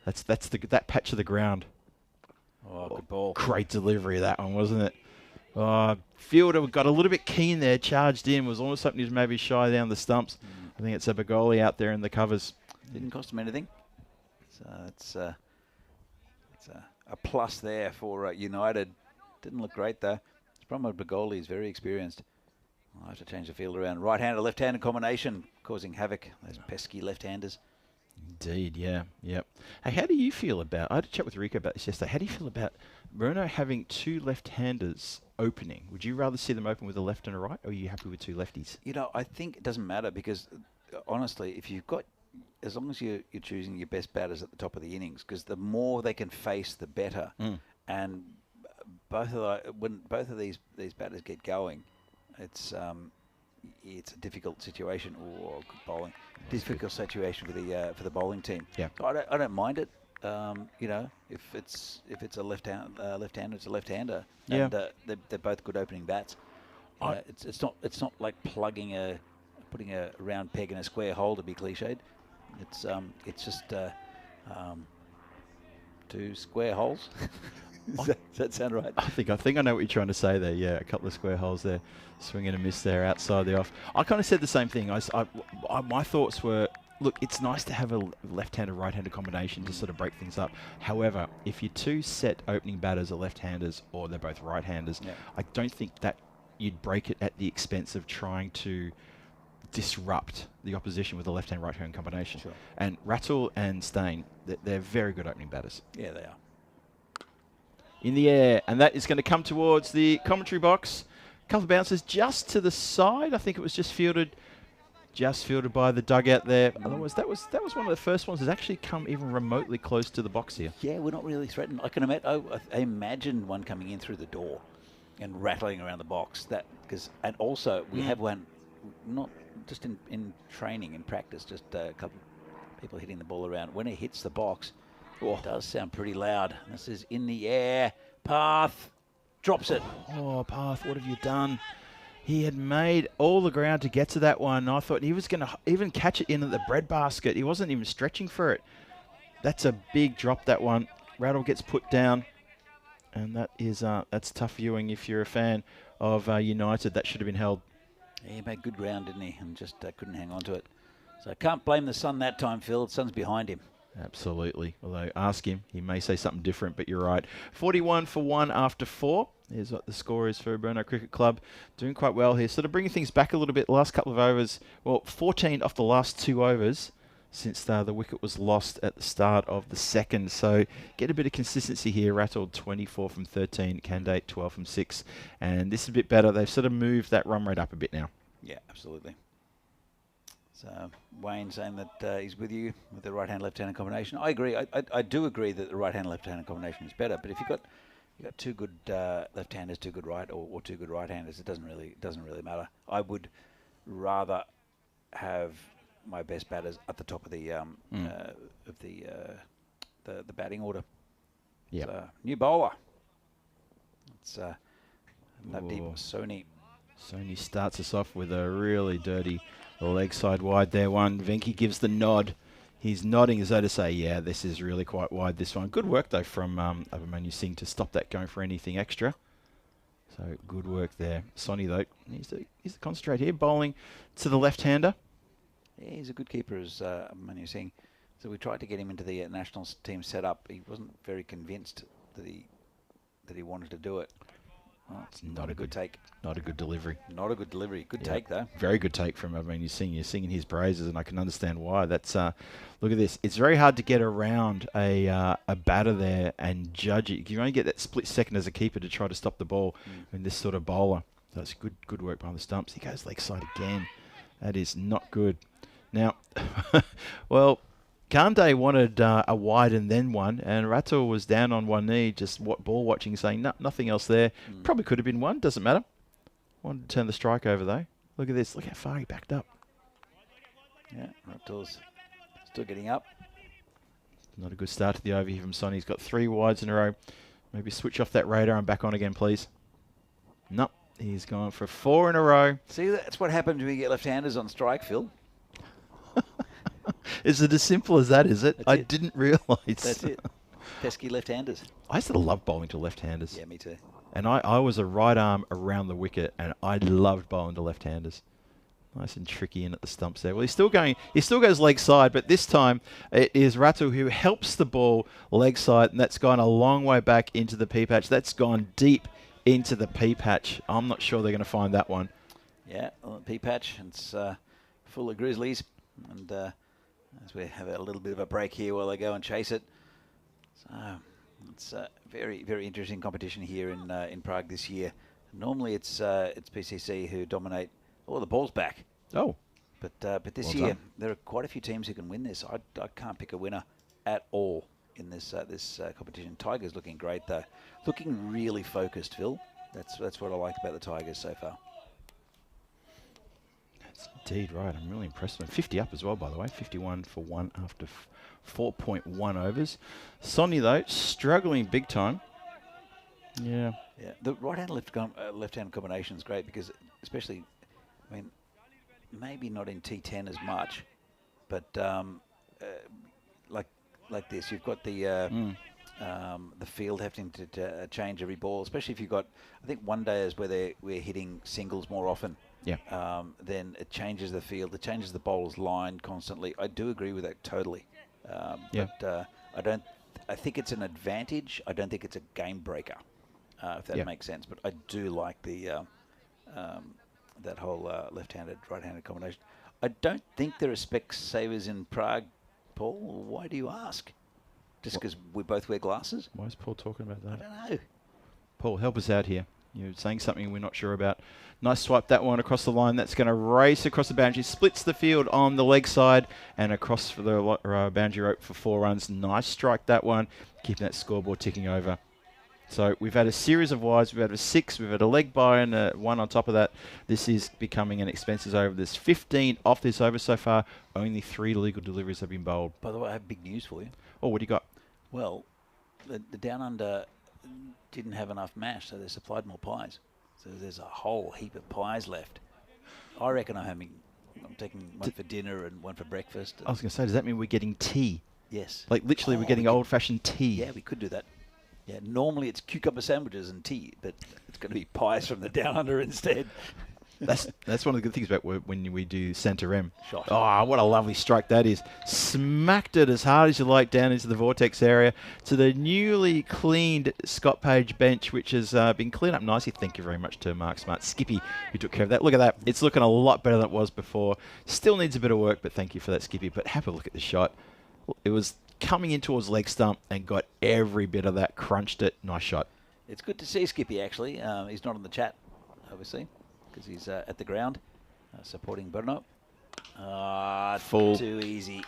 S1: That's that patch of the ground.
S5: Oh, good ball.
S1: Great delivery of that one, wasn't it? Fielder got a little bit keen there, charged in, was almost hoping he was maybe shy down the stumps. I think it's a Bagoli out there in the covers.
S5: Didn't cost him anything. So it's a plus there for United. Didn't look great though. The problem with Bagoli is very experienced. I'll have to change the field around. Right-handed, left-handed combination, causing havoc. Those pesky left-handers.
S1: Indeed, yeah, yep. Hey, how do you feel about, I had a chat with Rico about this yesterday, how do you feel about Bruno having 2 left-handers opening? Would you rather see them open with a left and a right, or are you happy with 2 lefties?
S5: You know, I think it doesn't matter because, honestly, if you've got, as long as you're choosing your best batters at the top of the innings, because the more they can face, the better. And when both of these batters get going, it's a difficult situation or good bowling. Difficult situation for the bowling team.
S1: Yeah.
S5: I don't mind it you know, if it's a left-hander, it's a left-hander.
S1: Yeah.
S5: And they're both good opening bats. It's not like putting a round peg in a square hole, to be cliched. It's just two square holes. Does that sound right?
S1: I think I know what you're trying to say there. Yeah, a couple of square holes there, swing and a miss there outside the off. I kind of said the same thing. My thoughts were, look, it's nice to have a left-handed, right-handed combination to sort of break things up. However, if your two set opening batters are left-handers or they're both right-handers, I don't think that you'd break it at the expense of trying to disrupt the opposition with a left-hand, right-hand combination.
S5: Sure.
S1: And Rattle and Stain, they're very good opening batters.
S5: Yeah, they are.
S1: In the air, and that is going to come towards the commentary box. A couple of bounces just to the side. I think it was just fielded by the dugout there. Otherwise, that was one of the first ones that's actually come even remotely close to the box here.
S5: Yeah, we're not really threatened. I can imagine one coming in through the door and rattling around the box. And also we have one, not just in training, in practice, just a couple of people hitting the ball around. When it hits the box, it does sound pretty loud. This is in the air. Path drops it.
S1: Oh, Path, what have you done? He had made all the ground to get to that one. I thought he was going to even catch it in at the breadbasket. He wasn't even stretching for it. That's a big drop, that one. Rattle gets put down. And that's tough viewing if you're a fan of United. That should have been held.
S5: Yeah, he made good ground, didn't he? And just couldn't hang on to it. So I can't blame the sun that time, Phil. The sun's behind him.
S1: Absolutely. Although, ask him. He may say something different, but you're right. 41 for 1 after 4. Here's what the score is for Burno Cricket Club. Doing quite well here. Sort of bringing things back a little bit. Last couple of overs. Well, 14 off the last 2 overs since the wicket was lost at the start of the second. So get a bit of consistency here. Rattled 24 from 13. Candidate 12 from 6. And this is a bit better. They've sort of moved that run rate up a bit now.
S5: Yeah, absolutely. So Wayne saying that he's with you with the right-hand, left-handed combination. I agree. I do agree that the right-hand, left-handed combination is better. But if you've got two good left-handers, two good right, or two good right-handers, it doesn't really matter. I would rather have my best batters at the top of the batting order.
S1: Yeah.
S5: So, new bowler. It's Navdeep Soni.
S1: Sony starts us off with a really dirty leg side wide there one. Venki gives the nod. He's nodding as though to say, yeah, this is really quite wide, this one. Good work, though, from Abhimanyu Singh to stop that going for anything extra. So good work there. Sonny, though, needs to concentrate here. Bowling to the left-hander.
S5: Yeah, he's a good keeper, as Abhimanyu Singh. So we tried to get him into the national team setup. He wasn't very convinced that he wanted to do it. Well, it's not a good take.
S1: Not a good delivery.
S5: Not a good delivery. Good take, though.
S1: Very good take from Abhimanyu Singh. You're singing his praises, and I can understand why. That's look at this. It's very hard to get around a batter there and judge it. You only get that split second as a keeper to try to stop the ball in this sort of bowler. That's good work behind the stumps. He goes leg side again. That is not good. Now, well, Kande wanted a wide and then one, and Rattle was down on one knee, just ball watching, saying nothing else there. Probably could have been one, doesn't matter. Wanted to turn the strike over, though. Look at this. Look how far he backed up.
S5: Yeah, Rattle's still getting up.
S1: Not a good start to the over here from Sonny. He's got 3 wides in a row. Maybe switch off that radar and back on again, please. Nope. He's gone for 4 in a row.
S5: See, that's what happens when you get left-handers on strike, Phil.
S1: Is it as simple as that, is it? I didn't realise.
S5: That's it. Pesky left-handers.
S1: I used to love bowling to left-handers.
S5: Yeah, me too.
S1: And I was a right arm around the wicket, and I loved bowling to left-handers. Nice and tricky in at the stumps there. Well, he still goes leg side, but this time it is Rattle who helps the ball leg side, and that's gone a long way back into the pea patch. That's gone deep into the pea patch. I'm not sure they're going to find that one.
S5: Yeah, well, pea patch. It's full of grizzlies, and as we have a little bit of a break here while they go and chase it. So it's a very, very interesting competition here in Prague this year. Normally it's PCC who dominate. Oh, the ball's back.
S1: Oh.
S5: But this year there are quite a few teams who can win this. I can't pick a winner at all in this competition. Tigers looking great though. Looking really focused, Phil. That's what I like about the Tigers so far.
S1: Indeed, right. I'm really impressed with him. 50 up as well, by the way. 51 for 1 after 4.1 overs. Sonny, though, struggling big time. Yeah.
S5: Yeah, the right-hand left-hand combination is great because, especially, I mean, maybe not in T10 as much, but like this, you've got the field having to change every ball, especially if you've got, I think one day is where we're hitting singles more often.
S1: Yeah.
S5: Then it changes the field, it changes the bowler's line constantly. I do agree with that totally. But I think it's an advantage. I don't think it's a game breaker, if that makes sense. But I do like the that whole left-handed, right-handed combination. I don't think there are spec savers in Prague, Paul. Why do you ask? Just because we both wear glasses?
S1: Why is Paul talking about that?
S5: I don't know.
S1: Paul, help us out here. You're saying something we're not sure about. Nice swipe, that one across the line. That's going to race across the boundary. Splits the field on the leg side and across for the boundary rope for 4 runs. Nice strike, that one. Keeping that scoreboard ticking over. So we've had a series of wides. We've had a 6. We've had a leg by and a 1 on top of that. This is becoming an expenses over. There's 15 off this over so far. Only 3 legal deliveries have been bowled.
S5: By the way, I have big news for you.
S1: Oh, what do you got?
S5: Well, the Down Under didn't have enough mash, so they supplied more pies. So there's a whole heap of pies left. I reckon I'm taking one for dinner and one for breakfast.
S1: I was going to say, does that mean we're getting tea?
S5: Yes.
S1: Like literally we're getting old-fashioned tea?
S5: Yeah, we could do that. Yeah, normally it's cucumber sandwiches and tea, but it's going to be pies from the Down Under instead.
S1: That's one of the good things about when we do Centre M.
S5: Shot.
S1: Oh, what a lovely strike that is. Smacked it as hard as you like down into the vortex area to the newly cleaned Scott Page bench, which has been cleaned up nicely. Thank you very much to Mark Smart, Skippy, who took care of that. Look at that. It's looking a lot better than it was before. Still needs a bit of work, but thank you for that, Skippy. But have a look at the shot. It was coming in towards leg stump and got every bit of that, crunched it. Nice shot.
S5: It's good to see Skippy, actually. He's not on the chat, obviously, because he's at the ground supporting Bruno.
S1: Full.
S5: Too easy.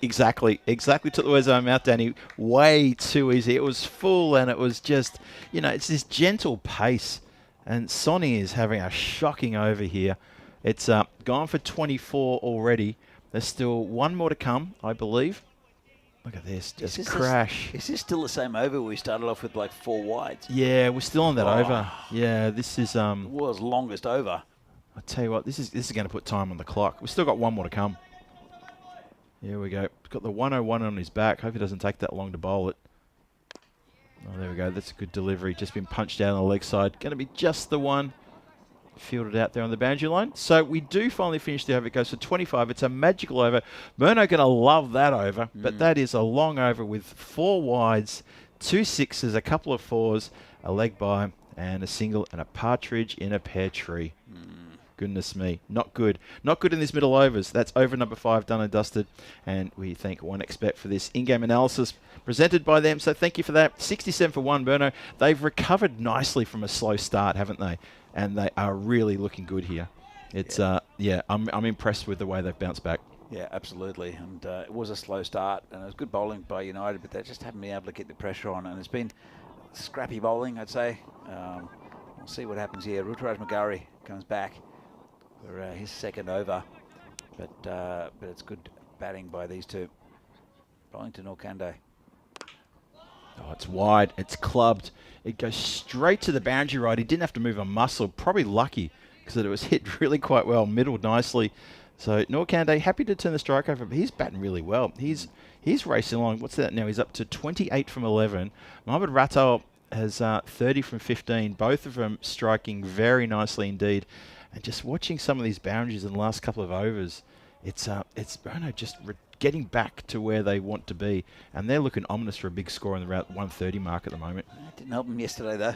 S1: Exactly took the words out of my mouth, Danny. Way too easy. It was full and it was just, it's this gentle pace. And Sonny is having a shocking over here. It's gone for 24 already. There's still 1 more to come, I believe. Look at this, just crash.
S5: Is this still the same over we started off with like 4 wides?
S1: Yeah, we're still on that over. Yeah, this is
S5: the world's longest over.
S1: I tell you what, this is going to put time on the clock. We've still got 1 more to come. Here we go. Got the 101 on his back. Hope it doesn't take that long to bowl it. Oh, there we go. That's a good delivery. Just been punched down on the leg side. Going to be just the one. Fielded out there on the boundary line. So we do finally finish the over. It goes for 25. It's a magical over. Murno going to love that over, but that is a long over with 4 wides, 2 sixes, a couple of 4s, a leg by, and a single, and a partridge in a pear tree. Goodness me. Not good. Not good in this middle overs. That's over number 5, done and dusted. And we thank 1xBet for this in-game analysis presented by them. So thank you for that. 67 for 1, Berno. They've recovered nicely from a slow start, haven't they? And they are really looking good here. It's I'm impressed with the way they've bounced back.
S5: Yeah, absolutely. And it was a slow start, and it was good bowling by United, but they just haven't been able to get the pressure on. And it's been scrappy bowling, I'd say. We'll see what happens here. Ruturaj Magari comes back for his second over, but it's good batting by these two. Bowling to Norkande.
S1: Oh, it's wide. It's clubbed. It goes straight to the boundary right. He didn't have to move a muscle. Probably lucky because it was hit really quite well, middled nicely. So Norkande happy to turn the strike over, but he's batting really well. He's racing along. What's that now? He's up to 28 from 11. Mohammad Ratal has 30 from 15. Both of them striking very nicely indeed. And just watching some of these boundaries in the last couple of overs, it's Bruno just getting back to where they want to be, and they're looking ominous for a big score in the around 130 mark at the moment.
S5: It didn't help them yesterday though.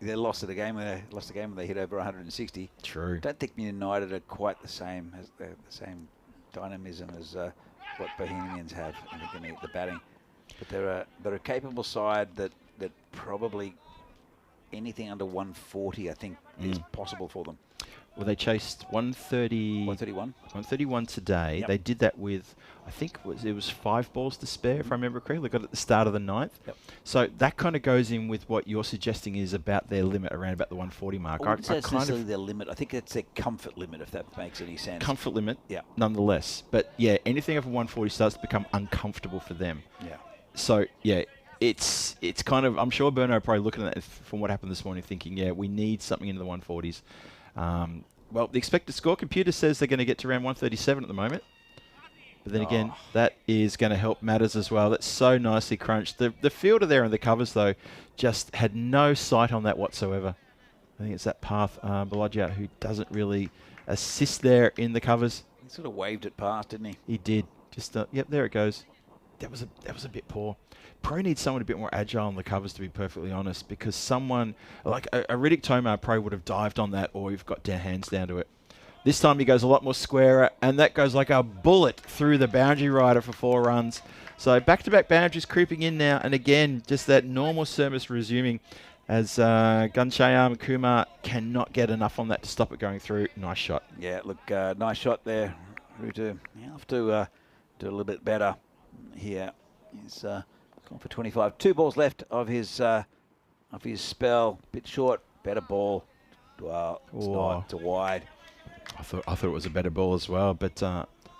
S5: They lost the game when they hit over 160.
S1: True.
S5: I don't think United are quite the same as the same dynamism as what Bohemians have in the batting, but they're a capable side that probably anything under 140 I think is possible for them.
S1: Well, they chased 130.
S5: 131.
S1: 131 today.
S5: Yep.
S1: They did that with, I think it was 5 balls to spare, if I remember correctly. They got it at the start of the 9th.
S5: Yep.
S1: So that kind of goes in with what you're suggesting is about their limit, around about the 140 mark.
S5: I wouldn't say it's necessarily their limit. I think it's their comfort limit, if that makes any sense.
S1: Comfort limit,
S5: Yeah.
S1: nonetheless. But yeah, anything over 140 starts to become uncomfortable for them.
S5: Yeah.
S1: So yeah, it's kind of, I'm sure Berno probably looking at it from what happened this morning, thinking, yeah, we need something into the 140s. Well, the expected score computer says they're going to get to around 137 at the moment. But then again, that is going to help matters as well. That's so nicely crunched. The fielder there in the covers, though, just had no sight on that whatsoever. I think it's that path, Balagia, who doesn't really assist there in the covers.
S5: He sort of waved it past, didn't he?
S1: He did. Just, yep, there it goes. That was a bit poor. Probably needs someone a bit more agile on the covers, to be perfectly honest, because someone like a Riddick Tomar probably would have dived on that, or you've got hands down to it. This time he goes a lot more squarer, and that goes like a bullet through the boundary rider for 4 runs. So back-to-back boundaries creeping in now, and again, just that normal service resuming as Ganshayam Kumar cannot get enough on that to stop it going through. Nice shot.
S5: Yeah, look, nice shot there, Rutu. You have to do a little bit better here. He's gone for 25. 2 balls left of his spell. Bit short, better ball. Well, it's not. It's a wide.
S1: I thought it was a better ball as well, but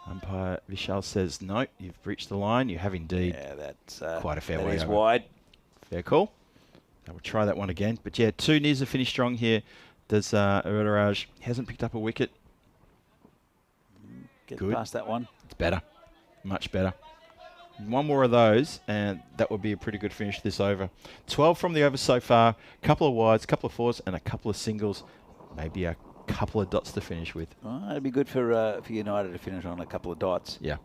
S1: umpire Vishal says no. You've breached the line. You have indeed.
S5: Yeah, that's
S1: quite a fair way.
S5: That is
S1: over.
S5: wide.
S1: Fair call. I will try that one again. But yeah, 2 needs to finish strong here. Does Urudaraj. Hasn't picked up a wicket.
S5: Get
S1: Good.
S5: past that one.
S1: It's better. Much better. 1 more of those, and that would be a pretty good finish to this over. 12 from the over so far. Couple of wides, couple of fours, and a couple of singles. Maybe a couple of dots to finish with.
S5: Well, it'd be good for United to finish on a couple of dots.
S1: Yeah.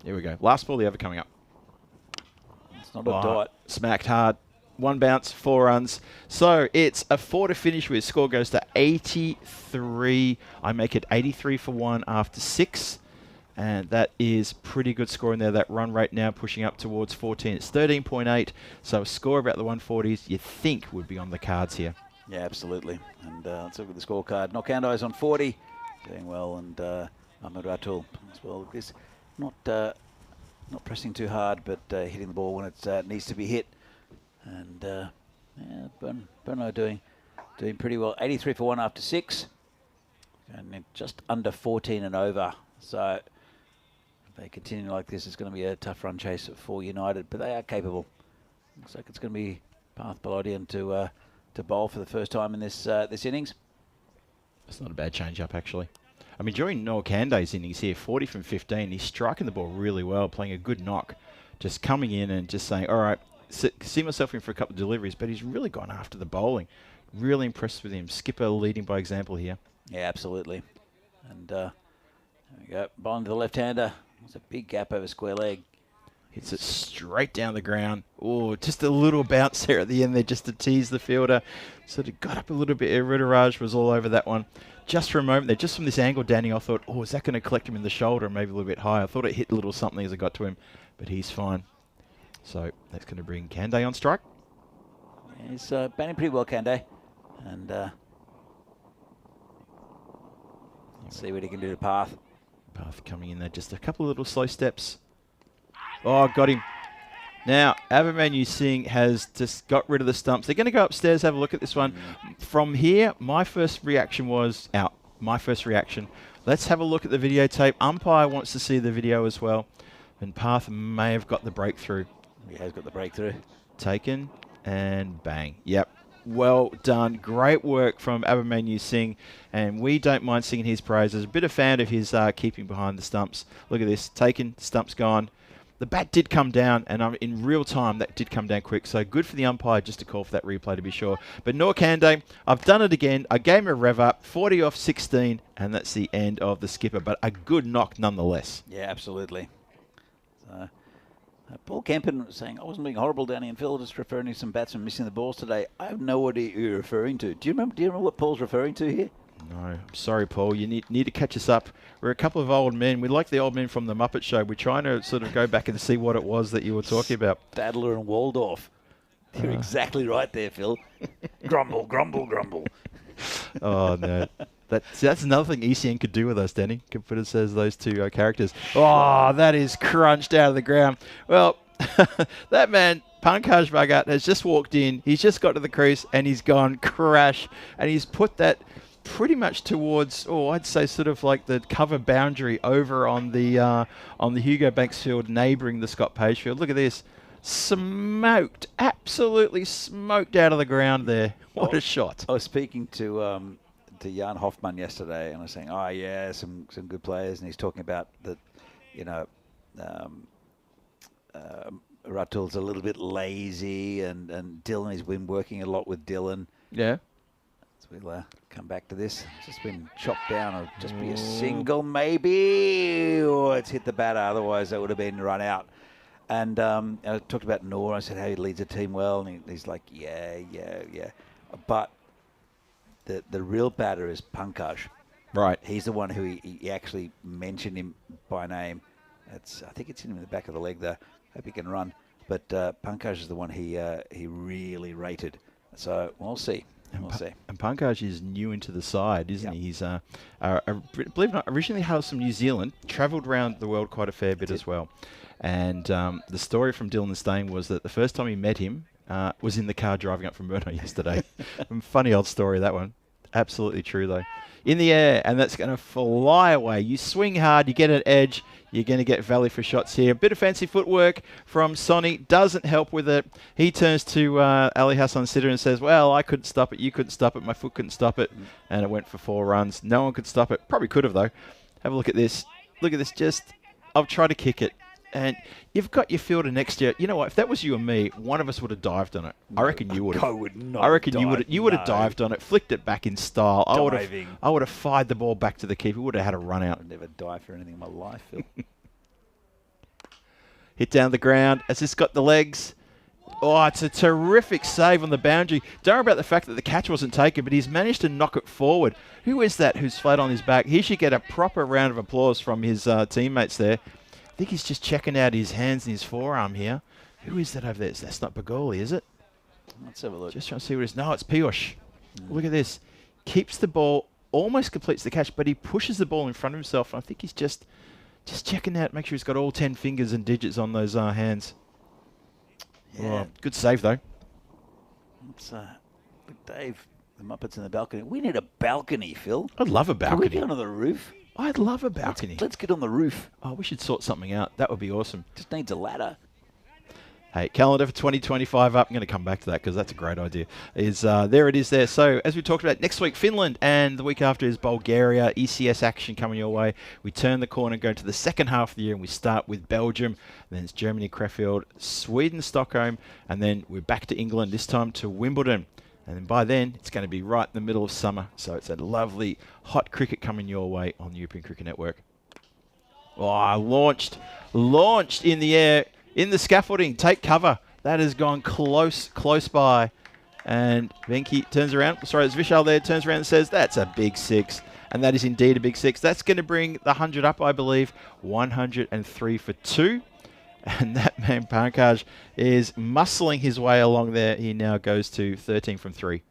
S1: Here we go. Last ball, the over coming up.
S5: It's not a dot.
S1: Smacked hard. 1 bounce, 4 runs. So it's a 4 to finish with. Score goes to 83. I make it 83 for 1 after 6. And that is pretty good score in there. That run rate now pushing up towards 14. It's 13.8. So a score about the 140s you think would be on the cards here.
S5: Yeah, absolutely. And let's look at the scorecard. Nokandai's on 40. Doing well. And Ahmed Ratul as well. This not pressing too hard, but hitting the ball when it needs to be hit. And yeah, Berno doing pretty well. 83 for 1 after 6. And just under 14 and over. So if they continue like this, it's going to be a tough run chase for United, but they are capable. Looks like it's going to be Parth Balodian to bowl for the first time in this innings.
S1: It's not a bad change-up, actually. I mean, during Noah Kandai's innings here, 40 from 15, he's striking the ball really well, playing a good knock, just coming in and just saying, all right, see myself in for a couple of deliveries, but he's really gone after the bowling. Really impressed with him. Skipper leading by example here.
S5: Yeah, absolutely. And there we go. Bowling to the left-hander. There's a big gap over square leg.
S1: Hits it straight down the ground. Oh, just a little bounce there at the end there just to tease the fielder. Sort of got up a little bit. Rudaraj was all over that one. Just for a moment there, just from this angle, Danny, I thought, oh, is that going to collect him in the shoulder and maybe a little bit higher? I thought it hit a little something as it got to him, but he's fine. So that's going to bring Kandai on strike.
S5: Yeah, he's batting pretty well, Kandai. And let's see what he can do to Parth.
S1: Parth coming in there, just a couple of little slow steps. Oh, got him. Now, Abhimanyu Singh has just got rid of the stumps. They're going to go upstairs, have a look at this one. From here, my first reaction was out. My first reaction. Let's have a look at the videotape. Umpire wants to see the video as well. And Parth may have got the breakthrough.
S5: He has got the breakthrough.
S1: Taken and bang. Yep. Well done. Great work from Abhimanyu Singh. And we don't mind singing his praises. A bit of fan of his keeping behind the stumps. Look at this. Taken. Stumps gone. The bat did come down, and in real time, that did come down quick. So good for the umpire just to call for that replay to be sure. But Noor Kandai, I've done it again. I gave him a rev up, 40 off 16, and that's the end of the skipper. But a good knock nonetheless.
S5: Yeah, absolutely. So, Paul Kempen was saying, I wasn't being horrible down in Phil, just referring to some batsmen missing the balls today. I have no idea who you're referring to. Do you remember what Paul's referring to here?
S1: No, I'm sorry, Paul. You need to catch us up. We're a couple of old men. We're like the old men from the Muppet Show. We're trying to sort of go back and see what it was that you were talking about.
S5: Stadler and Waldorf. You're exactly right there, Phil. Grumble, grumble, grumble.
S1: Oh, no. That's another thing ECN could do with us, Danny. Could put us as those two characters. Oh, that is crunched out of the ground. Well, that man, Pankaj Bhagat, has just walked in. He's just got to the crease and he's gone crash. And he's put that pretty much towards, I'd say sort of like the cover boundary over on the Hugo Banks field, neighbouring the Scott Page field. Look at this. Smoked, absolutely smoked out of the ground there. What a shot.
S5: I was speaking to Jan Hoffman yesterday, and I was saying, oh yeah, some good players, and he's talking about that, Ratul's a little bit lazy, and Dylan, he's been working a lot with Dylan.
S1: Yeah.
S5: So we'll come back to this. It's just been chopped down. It'll just be a single, maybe. Or it's hit the batter, otherwise that would have been run out. And I talked about Noor. I said how he leads the team well, and he's like, yeah. But the real batter is Pankaj.
S1: Right.
S5: He's the one who he actually mentioned him by name. I think it's in him in the back of the leg there. Hope he can run. But Pankaj is the one he really rated. So we'll see. We'll see.
S1: And Pankaj is new into the side, isn't he? He's, believe it or not, originally hails from New Zealand, travelled around the world quite a fair bit as well. And the story from Dylan Stain was that the first time he met him was in the car driving up from Murno yesterday. Funny old story, that one. Absolutely true, though. In the air, and that's going to fly away. You swing hard, you get an edge, you're going to get value for shots here. A bit of fancy footwork from Sonny doesn't help with it. He turns to Ali Hassan Sitter and says, well, I couldn't stop it, you couldn't stop it, my foot couldn't stop it. And it went for 4 runs. No one could stop it. Probably could have, though. Have a look at this. Look at this. I'll try to kick it. And you've got your fielder next to you. You know what? If that was you and me, one of us would have dived on it. I reckon you would have. I reckon you would have dived on it, flicked it back in style. I would have fired the ball back to the keeper. Would have had a run out.
S5: I'd never dive for anything in my life, Phil.
S1: Hit down the ground. Has this got the legs? Oh, it's a terrific save on the boundary. Don't worry about the fact that the catch wasn't taken, but he's managed to knock it forward. Who is that who's flat on his back? He should get a proper round of applause from his teammates there. I think he's just checking out his hands and his forearm here. Who is that over there? That's not Bagoli, is it?
S5: Let's have a look.
S1: Just trying to see what it is. No, it's Piyush. Look at this. Keeps the ball, almost completes the catch, but he pushes the ball in front of himself. I think he's just checking out, make sure he's got all 10 fingers and digits on those hands. Yeah. Oh, good save, though.
S5: It's, look, Dave, the Muppets in the balcony. We need a balcony, Phil.
S1: I'd love a balcony.
S5: Can we get onto the roof?
S1: I'd love a balcony.
S5: Let's get on the roof.
S1: Oh, we should sort something out. That would be awesome.
S5: Just needs a ladder.
S1: Hey, calendar for 2025 up. I'm going to come back to that because that's a great idea. There it is there. So, as we talked about, next week, Finland, and the week after is Bulgaria. ECS action coming your way. We turn the corner, go to the second half of the year, and we start with Belgium. Then it's Germany, Krefeld, Sweden, Stockholm, and then we're back to England, this time to Wimbledon. And then by then, it's going to be right in the middle of summer. So it's a lovely, hot cricket coming your way on the European Cricket Network. Oh, launched in the air, in the scaffolding. Take cover. That has gone close by. And Venki turns around. Sorry, it's Vishal there. Turns around and says, that's a big 6. And that is indeed a big 6. That's going to bring the 100 up, I believe. 103 for 2. And that man, Pankaj, is muscling his way along there. He now goes to 13 from 3.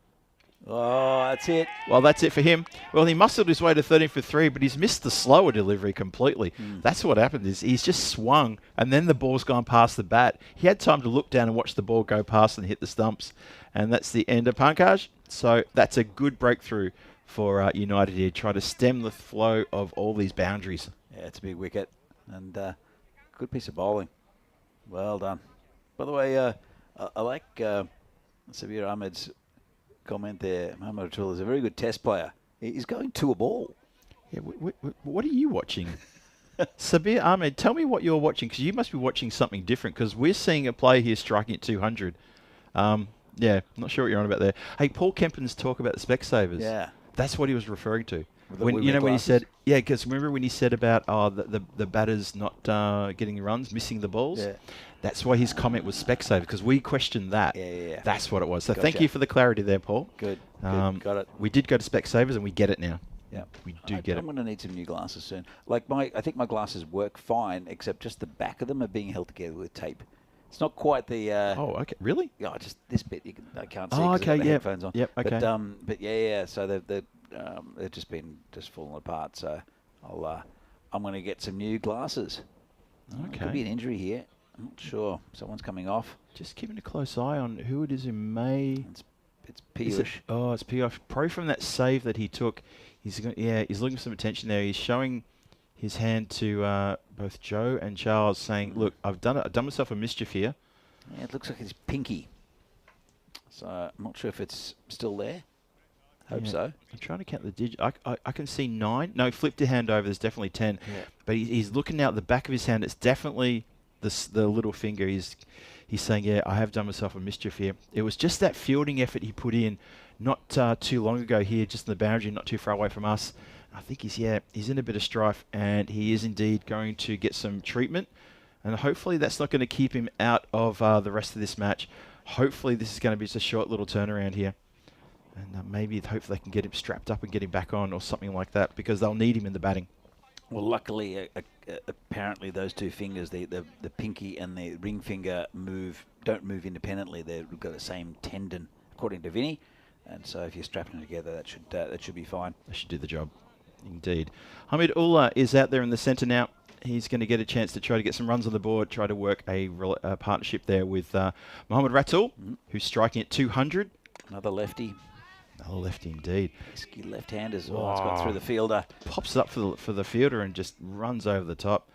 S5: Oh, that's it.
S1: Well, that's it for him. Well, he muscled his way to 13 for 3, but he's missed the slower delivery completely. That's what happened is he's just swung, and then the ball's gone past the bat. He had time to look down and watch the ball go past and hit the stumps. And that's the end of Pankaj. So that's a good breakthrough for United here. Try to stem the flow of all these boundaries.
S5: Yeah, it's a big wicket. And good piece of bowling. Well done. By the way, I like Sabir Ahmed's comment there. Mohamed Ratul is a very good test player. He's going to a ball.
S1: Yeah, what are you watching? Sabir Ahmed, tell me what you're watching, because you must be watching something different, because we're seeing a player here striking at 200. Yeah, not sure what you're on about there. Hey, Paul Kempen's talk about the Specsavers.
S5: Yeah.
S1: That's what he was referring to.
S5: When
S1: he said, yeah, because remember when he said about the batters not getting runs, missing the balls?
S5: Yeah.
S1: That's why his comment was Specsavers, because we questioned that.
S5: Yeah.
S1: That's what it was. So
S5: Gotcha.
S1: thank you for the clarity there, Paul.
S5: Good. Got it.
S1: We did go to Specsavers and we get it now.
S5: Yeah,
S1: we do get it.
S5: I'm going to need some new glasses soon. Like I think my glasses work fine, except just the back of them are being held together with tape. It's not quite the.
S1: Oh, okay. Really?
S5: Yeah, just this bit I can't see.
S1: Oh, okay.
S5: The headphones on.
S1: Yep. Okay.
S5: But yeah. So they've just been falling apart. So I'm going to get some new glasses.
S1: Okay.
S5: Could be an injury here. I'm not sure. Someone's coming off.
S1: Just keeping a close eye on who it is who may.
S5: It's Piyush.
S1: It's Piyush. Probably from that save that he took. He's looking for some attention there. He's showing his hand to both Joe and Charles, saying, "Look, I've done myself a mischief here."
S5: Yeah, it looks like it's pinky. So I'm not sure if it's still there. Hope so.
S1: I'm trying to count the digit. I can see 9. No, flip your hand over. There's definitely 10.
S5: Yeah.
S1: But he's looking out the back of his hand. It's definitely the little finger. He's saying, yeah, I have done myself a mischief here. It was just that fielding effort he put in not too long ago here, just in the boundary, not too far away from us. I think he's in a bit of strife, and he is indeed going to get some treatment. And hopefully that's not going to keep him out of the rest of this match. Hopefully this is going to be just a short little turnaround here. And hopefully they can get him strapped up and get him back on or something like that, because they'll need him in the batting.
S5: Well, luckily, apparently those two fingers, the pinky and the ring finger, don't move independently. They've got the same tendon, according to Vinny. And so if you're strapping them together, that should be fine.
S1: That should do the job. Indeed. Hamid Ullah is out there in the centre now. He's going to get a chance to try to get some runs on the board, try to work a partnership there with Mohammad Ratul, who's striking at 200.
S5: Another lefty.
S1: Another lefty indeed.
S5: Pesky left-handers. Oh, it's got through the fielder.
S1: Pops it up for the fielder and just runs over the top.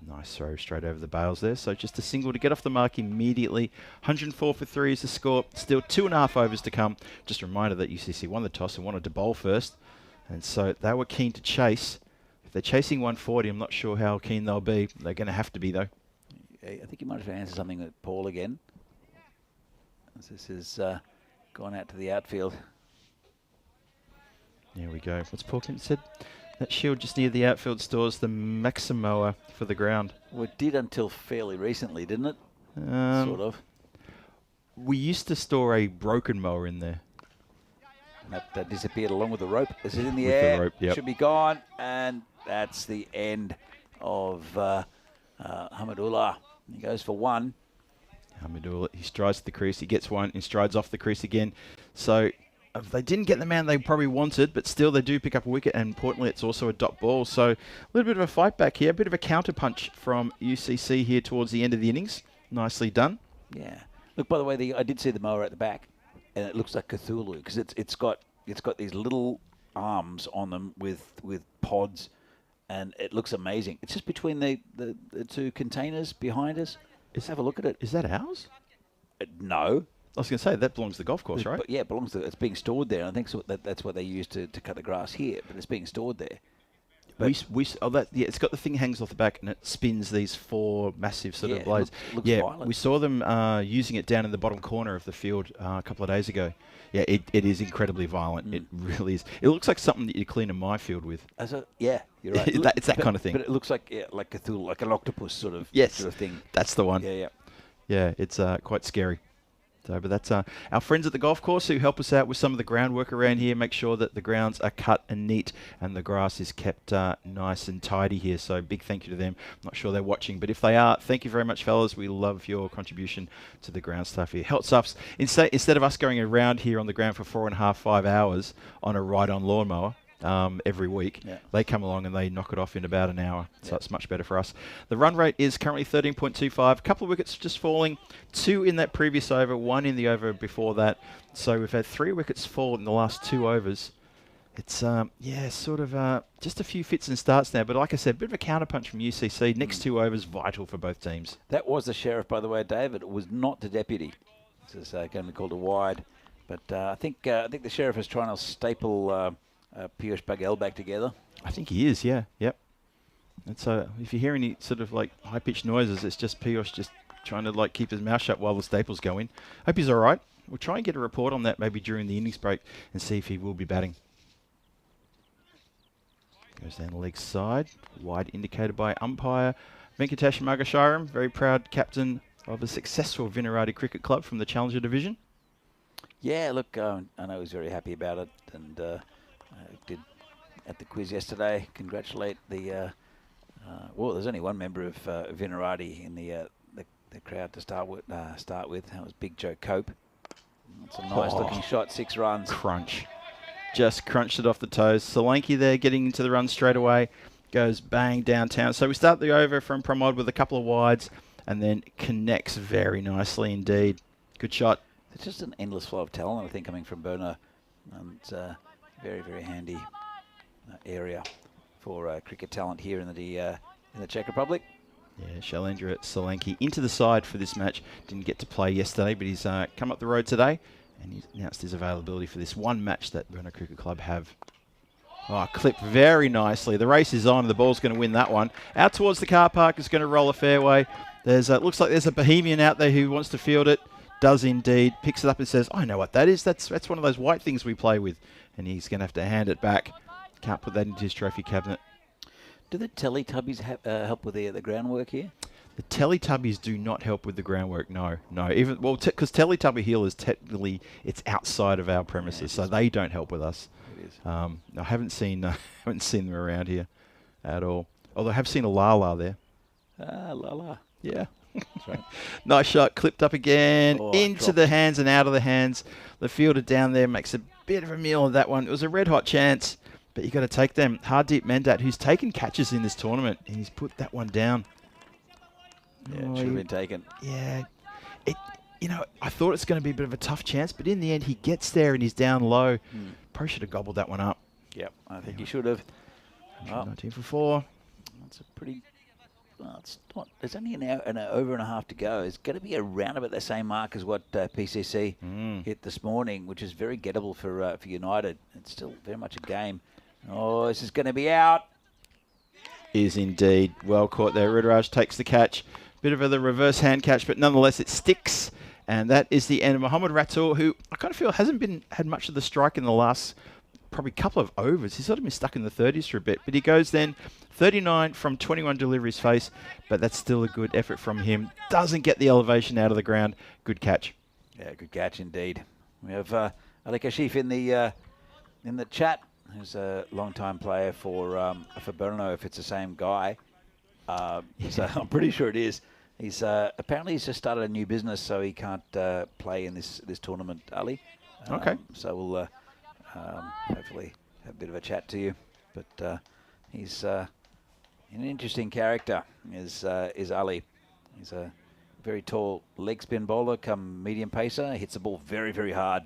S1: Nice throw straight over the bails there. So just a single to get off the mark immediately. 104 for 3 is the score. Still 2.5 overs to come. Just a reminder that UCC won the toss and wanted to bowl first. And so they were keen to chase. If they're chasing 140, I'm not sure how keen they'll be. They're going to have to be, though.
S5: I think you might have answered something with Paul again. As this is gone out to the outfield.
S1: There we go. What's Paul Kent said? That shield just near the outfield stores the Maximoa for the ground.
S5: Well, it did until fairly recently, didn't it? Sort of.
S1: We used to store a broken mower in there.
S5: And that disappeared along with the rope. This is in the
S1: With
S5: air.
S1: the rope, yep.
S5: Should be gone. And that's the end of Hamidullah. He goes for 1.
S1: Hamidullah, he strides to the crease. He gets 1 and strides off the crease again. So if they didn't get the man they probably wanted, but still they do pick up a wicket, and importantly it's also a dot ball. So a little bit of a fight back here, a bit of a counter punch from UCC here towards the end of the innings. Nicely done.
S5: Yeah. Look, by the way, I did see the mower at the back, and it looks like Cthulhu because it's got these little arms on them with pods, and it looks amazing. It's just between the two containers behind us. Let's have a look at it.
S1: Is that ours?
S5: No.
S1: I was going to say, that belongs to the golf course, right?
S5: But yeah, it belongs to. It's being stored there. And I think that's what they use to cut the grass here. But it's being stored there. It's got the thing hangs off the back and it spins these 4 massive sort of blades. It looks violent.
S1: We saw them using it down in the bottom corner of the field a couple of days ago. Yeah, it is incredibly violent. It really is. It looks like something that you clean a minefield with.
S5: Yeah, you're right.
S1: It's that kind of thing.
S5: But it looks like Cthulhu, like an octopus sort of thing.
S1: That's the one.
S5: Yeah.
S1: Yeah, it's quite scary. So, but that's our friends at the golf course who help us out with some of the groundwork around here, make sure that the grounds are cut and neat and the grass is kept nice and tidy here. So big thank you to them. I'm not sure they're watching, but if they are, thank you very much, fellas. We love your contribution to the ground stuff here. Helps us, instead of us going around here on the ground for 4.5, 5 hours on a ride-on lawnmower, every week, they come along and they knock it off in about an hour. So it's much better for us. The run rate is currently 13.25. A couple of wickets just falling. 2 in that previous over, 1 in the over before that. So we've had 3 wickets fall in the last 2 overs. It's, just a few fits and starts now. But like I said, a bit of a counterpunch from UCC. Next 2 overs, vital for both teams.
S5: That was the sheriff, by the way, David. It was not the deputy. This is going to be called a wide. But I think the sheriff is trying to staple Piyush Baghel back together.
S1: I think he is, yeah. Yep. And so if you hear any sort of like high-pitched noises, it's just Piyush just trying to like keep his mouth shut while the staples go in. Hope he's all right. We'll try and get a report on that maybe during the innings break and see if he will be batting. Goes down the leg side. Wide indicated by umpire Venkatesh Magasharam, very proud captain of a successful Vinarati Cricket Club from the Challenger Division.
S5: Yeah, look, I know he was very happy about it, and did at the quiz yesterday congratulate the. Well, there's only one member of Vinarati in the crowd to start with. That was Big Joe Cope. It's a nice looking shot, 6 runs.
S1: Crunch. just crunched it off the toes. Solanke there getting into the run straight away. Goes bang downtown. So we start the over from Pramod with a couple of wides and then connects very nicely indeed. Good shot.
S5: It's just an endless flow of talent, I think, coming from Berno. And it's a very, very handy area for cricket talent here in the Czech Republic.
S1: Yeah, Shailendra Solanke into the side for this match. Didn't get to play yesterday, but he's come up the road today and he's announced his availability for this one match that Brno Cricket Club have. Oh, clipped very nicely. The race is on. The ball's going to win that one. Out towards the car park. It's going to roll a fairway. There's looks like there's a Bohemian out there who wants to field it. Does indeed. Picks it up and says, I know what that is. That's one of those white things we play with. And he's going to have to hand it back. Can't put that into his trophy cabinet.
S5: Do the Teletubbies help with the groundwork here?
S1: The Teletubbies do not help with the groundwork. No. Even because Teletubby Hill is technically it's outside of our premises, so they don't help with us.
S5: It is.
S1: I haven't seen them around here at all. Although I have seen a Lala there.
S5: Lala.
S1: Yeah.
S5: That's right.
S1: Nice shot, clipped up again, into
S5: dropped.
S1: the hands and out of the hands. The fielder down there makes a bit of a meal of that one. It was a red hot chance, but you got to take them. Hardeep Mendat, who's taken catches in this tournament, and he's put that one down.
S5: Yeah, it should have been taken.
S1: Yeah. I thought it's going to be a bit of a tough chance, but in the end, he gets there and he's down low. Probably should have gobbled that one up.
S5: Yep, I think he should have.
S1: 19 for 4.
S5: That's a pretty... Well, it's not. There's only an over and a half to go. It's going to be around about the same mark as what PCC hit this morning, which is very gettable for United. It's still very much a game. Oh, this is going to be out.
S1: Is indeed well caught there. Rudraj takes the catch. Bit of the reverse hand catch, but nonetheless it sticks. And that is the end of Mohammad Ratul, who I kind of feel hasn't had much of the strike in the last probably couple of overs. He's sort of been stuck in the 30s for a bit. But he goes then 39 from 21 deliveries face, but that's still a good effort from him. Doesn't get the elevation out of the ground. Good catch.
S5: Yeah, good catch indeed. We have Ali Kashif in the chat, who's a long-time player for Brno, if it's the same guy. So I'm pretty sure it is. He's apparently he's just started a new business, so he can't play in this tournament, Ali.
S1: Okay.
S5: So we'll hopefully have a bit of a chat to you. But he's an interesting character, is Ali. He's a very tall leg spin bowler, come medium pacer. Hits the ball very, very hard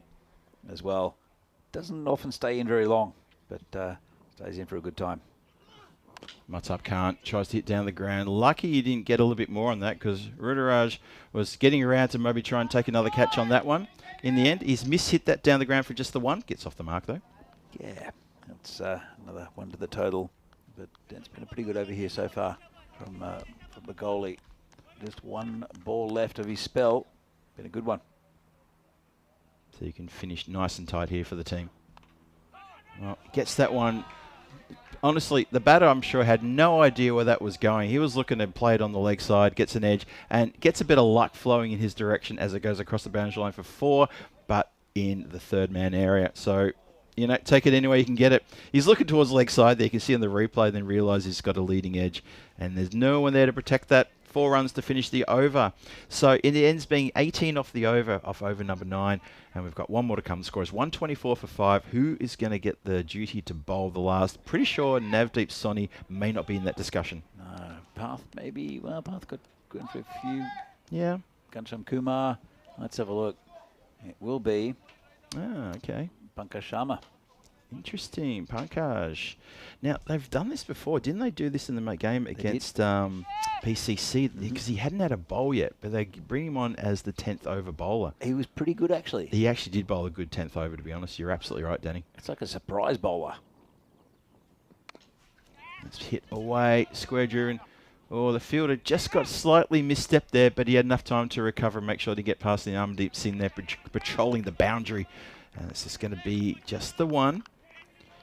S5: as well. Doesn't often stay in very long, but stays in for a good time.
S1: Matab Khan tries to hit down the ground. Lucky he didn't get a little bit more on that because Rudraj was getting around to maybe try and take another catch on that one. In the end, he's mishit that down the ground for just the one. Gets off the mark though.
S5: Yeah, that's another one to the total. But it's been a pretty good over here so far from the goalie. Just one ball left of his spell. Been a good one.
S1: So you can finish nice and tight here for the team. Well, gets that one. Honestly, the batter, I'm sure, had no idea where that was going. He was looking to play it on the leg side, gets an edge, and gets a bit of luck flowing in his direction as it goes across the boundary line for 4, but in the third man area. So, take it any way you can get it. He's looking towards the leg side there. You can see on the replay, then realise he's got a leading edge, and there's no one there to protect that. 4 runs to finish the over. So in the ends being 18 off the over, off over number 9. And we've got one more to come. The score is 124 for 5. Who is going to get the duty to bowl the last? Pretty sure Navdeep Soni may not be in that discussion.
S5: No, Path maybe. Well, Path got going for a few.
S1: Yeah.
S5: Gansham Kumar. Let's have a look. It will be
S1: Okay.
S5: Pankaj Sharma.
S1: Interesting. Pankaj. Now, they've done this before. Didn't they do this in the game against PCC? Because he hadn't had a bowl yet, but they bring him on as the 10th over bowler.
S5: He was pretty good, actually.
S1: He actually did bowl a good 10th over, to be honest. You're absolutely right, Danny.
S5: It's like a surprise bowler.
S1: It's hit away. Square driven. Oh, the fielder just got slightly misstepped there, but he had enough time to recover and make sure to get past the Armdeep Singh there, patrolling the boundary. And it's just going to be just the one.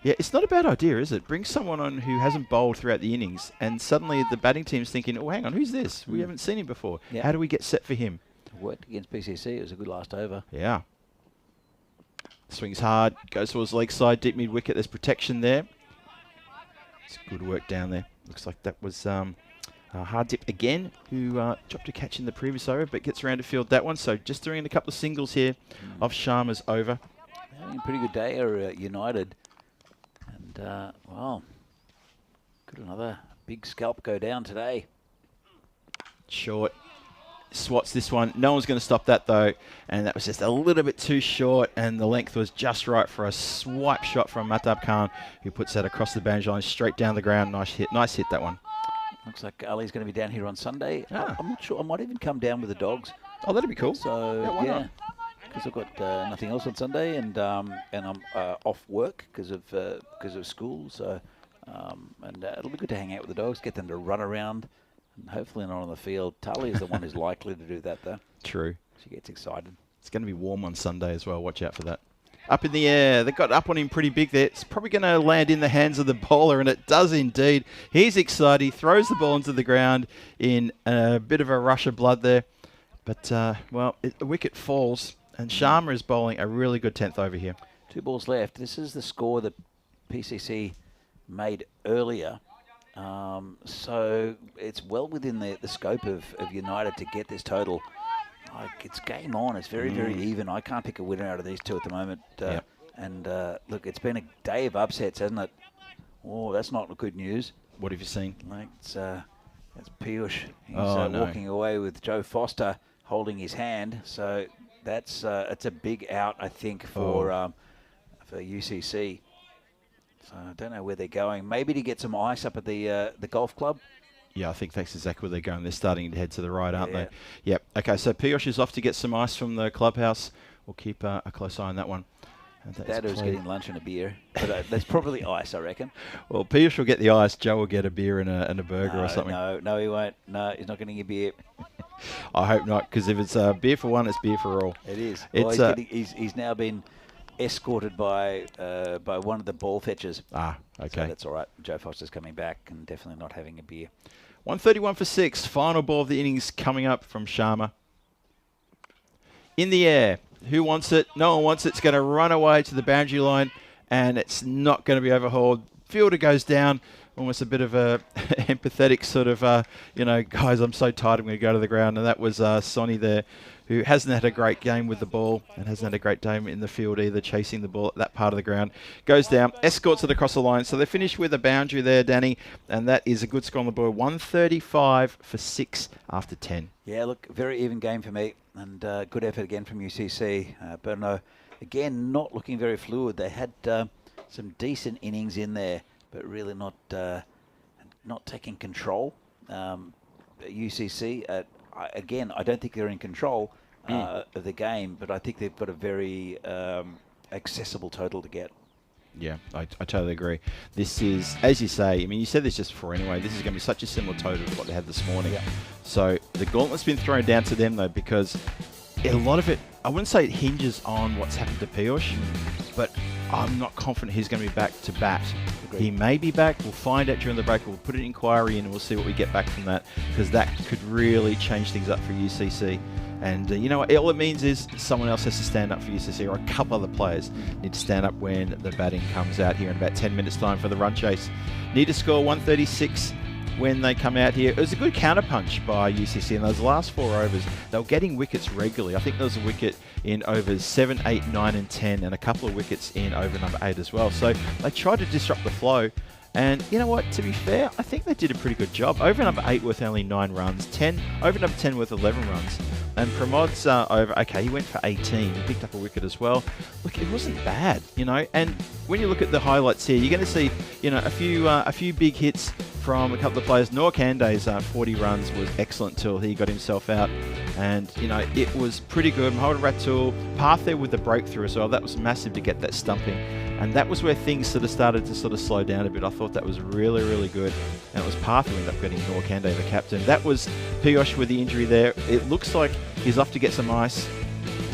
S1: Yeah, it's not a bad idea, is it? Bring someone on who hasn't bowled throughout the innings, and suddenly the batting team's thinking, oh, hang on, who's this? We haven't seen him before.
S5: Yep.
S1: How do we get set for him?
S5: Worked against PCC. It was a good last over.
S1: Yeah. Swings hard, goes towards the leg side, deep mid wicket. There's protection there. It's good work down there. Looks like that was Hardeep again, who dropped a catch in the previous over, but gets around to field that one. So just doing a couple of singles here off Sharma's over.
S5: Yeah, having a pretty good day, are United. And, well, could another big scalp go down today.
S1: Short. Swats this one. No one's going to stop that, though. And that was just a little bit too short, and the length was just right for a swipe shot from Mahtab Khan, who puts that across the boundary line, straight down the ground. Nice hit, that one.
S5: Looks like Ali's going to be down here on Sunday.
S1: Ah.
S5: I'm not sure. I might even come down with the dogs.
S1: Oh, that'd be cool.
S5: So,
S1: why
S5: yeah.
S1: not?
S5: Because I've got nothing else on Sunday, and I'm off work because of school. So, it'll be good to hang out with the dogs, get them to run around, and hopefully not on the field. Tully is the one who's likely to do that, though.
S1: True.
S5: She gets excited.
S1: It's going to be warm on Sunday as well. Watch out for that. Up in the air. They got up on him pretty big there. It's probably going to land in the hands of the bowler, and it does indeed. He's excited. He throws the ball into the ground in a bit of a rush of blood there. But, the wicket falls, and Sharma is bowling a really good 10th over here.
S5: 2 balls left. This is the score that PCC made earlier. So it's well within the scope of United to get this total. It's game on. It's very, very even. I can't pick a winner out of these two at the moment.
S1: Yep.
S5: And look, it's been a day of upsets, hasn't it? Oh, that's not good news.
S1: What have you seen?
S5: It's Piyush. He's
S1: no.
S5: walking away with Joe Foster holding his hand. So that's it's a big out, I think, for UCC. So I don't know where they're going. Maybe to get some ice up at the golf club.
S1: Yeah, I think that's exactly where they're going. They're starting to head to the right, aren't
S5: Yeah.
S1: they? Yep. Okay, so Piyush is off to get some ice from the clubhouse. We'll keep a close eye on that one. And that is
S5: Dad was
S1: played.
S5: getting lunch and a beer. But that's probably ice, I reckon.
S1: Well, Piyush will get the ice. Joe will get a beer and a burger or something.
S5: No, he won't. No, he's not getting a beer.
S1: I hope not, because if it's beer for one, it's beer for all.
S5: It is.
S1: It's,
S5: Well, he's now been escorted by one of the ball fetchers.
S1: Ah,
S5: So
S1: okay.
S5: that's all right. Joe Foster's coming back and definitely not having a beer.
S1: 131 for 6. Final ball of the innings coming up from Sharma. In the air. Who wants it? No one wants it. It's going to run away to the boundary line, and it's not going to be overhauled. Fielder goes down. Almost a bit of a empathetic sort of, guys, I'm so tired, I'm going to go to the ground. And that was Sonny there, who hasn't had a great game with the ball and hasn't had a great game in the field either, chasing the ball at that part of the ground. Goes down, escorts it across the line. So they finish with a boundary there, Danny, and that is a good score on the board. 135 for 6 after 10.
S5: Yeah, look, very even game for me, and good effort again from UCC. Berno, again, not looking very fluid. They had some decent innings in there, but really not taking control. UCC, again, I don't think they're in control of the game, but I think they've got a very accessible total to get.
S1: Yeah, I totally agree. This is, as you say, I mean, you said this just before anyway, this is going to be such a similar total to what they had this morning.
S5: Yeah.
S1: So the gauntlet's been thrown down to them, though, because a lot of it, I wouldn't say it hinges on what's happened to Piyush, but I'm not confident he's going to be back to bat.
S5: Agreed.
S1: He may be back. We'll find out during the break. We'll put an inquiry in and we'll see what we get back from that, because that could really change things up for UCC. And you know what? All it means is someone else has to stand up for UCC, or a couple other players need to stand up when the batting comes out here in about 10 minutes' time for the run chase. Need to score 136 when they come out here. It was a good counterpunch by UCC in those last 4 overs. They were getting wickets regularly. I think there was a wicket in overs 7, 8, 9 and 10, and a couple of wickets in over number 8 as well. So they tried to disrupt the flow. And you know what, to be fair, I think they did a pretty good job. Over number 8 with only 9 runs, over number 10 with 11 runs. And Pramod's over, okay, he went for 18. He picked up a wicket as well. Look, it wasn't bad, you know. And when you look at the highlights here, you're going to see, you know, a few big hits from a couple of players. Noah Kande's 40 runs was excellent till he got himself out. And, you know, it was pretty good. Mahoda Ratul, Path there with the breakthrough as well. That was massive to get that stumping. And that was where things sort of started to sort of slow down a bit. I thought that was really, really good. And it was Path who ended up getting Noah Kande, the captain. That was Piyush with the injury there. It looks like he's off to get some ice.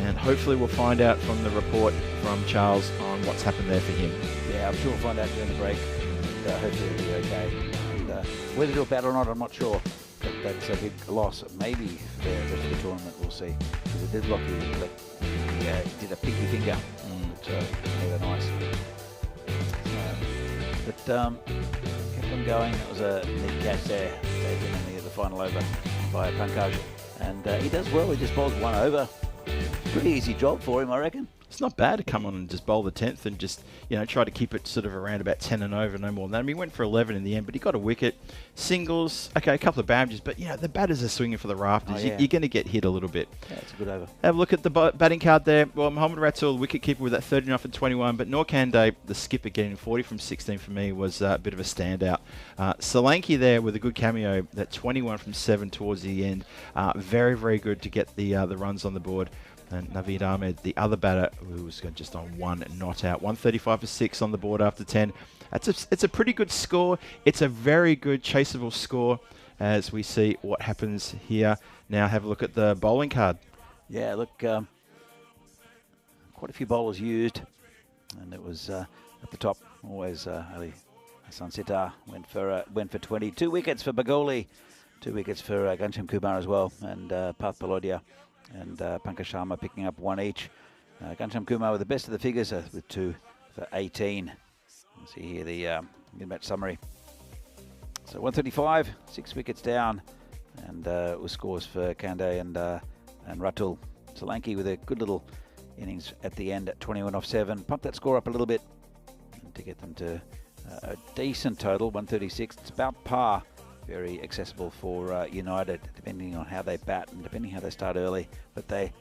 S1: And hopefully we'll find out from the report from Charles on what's happened there for him.
S5: Yeah, I'm sure we'll find out during the break. And, hopefully it'll be okay. And whether he'll bat or not, I'm not sure. But that's a big loss. Maybe for the rest of the tournament, we'll see. Because it did look he did a picky finger. So never nice. But kept on going. That was a neat catch there, taken in the final over by Pankaj. And he does well. He just bowls 1 over. Pretty easy job for him, I reckon.
S1: it's not bad to come on and just bowl the 10th and just, you know, try to keep it sort of around about 10 and over, no more than that. I mean, he went for 11 in the end, but he got a wicket. Singles, okay, a couple of boundaries, but, you know, the batters are swinging for the rafters.
S5: Oh, yeah.
S1: You're going to get hit a little bit.
S5: Yeah, it's a good over.
S1: Have a look at the batting card there. Well, Mohammad Ratul, wicketkeeper, with that 39 for 21, but Noor Kande, the skipper, getting 40 from 16 for me was a bit of a standout. Solanke there with a good cameo, that 21 from 7 towards the end. Very, very good to get the runs on the board. And Naveed Ahmed, the other batter, who was just on 1 not out. 135 for 6 on the board after 10. It's a pretty good score. It's a very good chaseable score as we see what happens here. Now have a look at the bowling card.
S5: Yeah, look, quite a few bowlers used, and it was at the top always Ali Hassan Sitar went for 20. 2 wickets for Bagoli, 2 wickets for Ghanshyam Kumar as well, and Path Palodia and Pankaj Sharma picking up 1 each. Ghanshyam Kumar with the best of the figures with 2 for 18. You see here the mid-match summary. So 135, 6 wickets down, and it was scores for Kande and Ratul. Solanke with a good little innings at the end at 21 off 7. Pumped that score up a little bit to get them to a decent total, 136. It's about par. Very accessible for United, depending on how they bat and depending how they start early. But they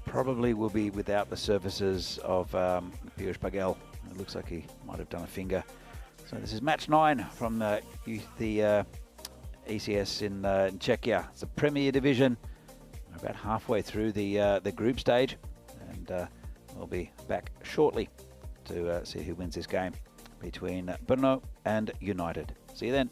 S5: probably will be without the services of Piyush Paghel. It looks like he might have done a finger. So this is match 9 from the ECS in Czechia. It's a Premier Division. We're about halfway through the group stage, and we'll be back shortly to see who wins this game between Brno and United. See you then.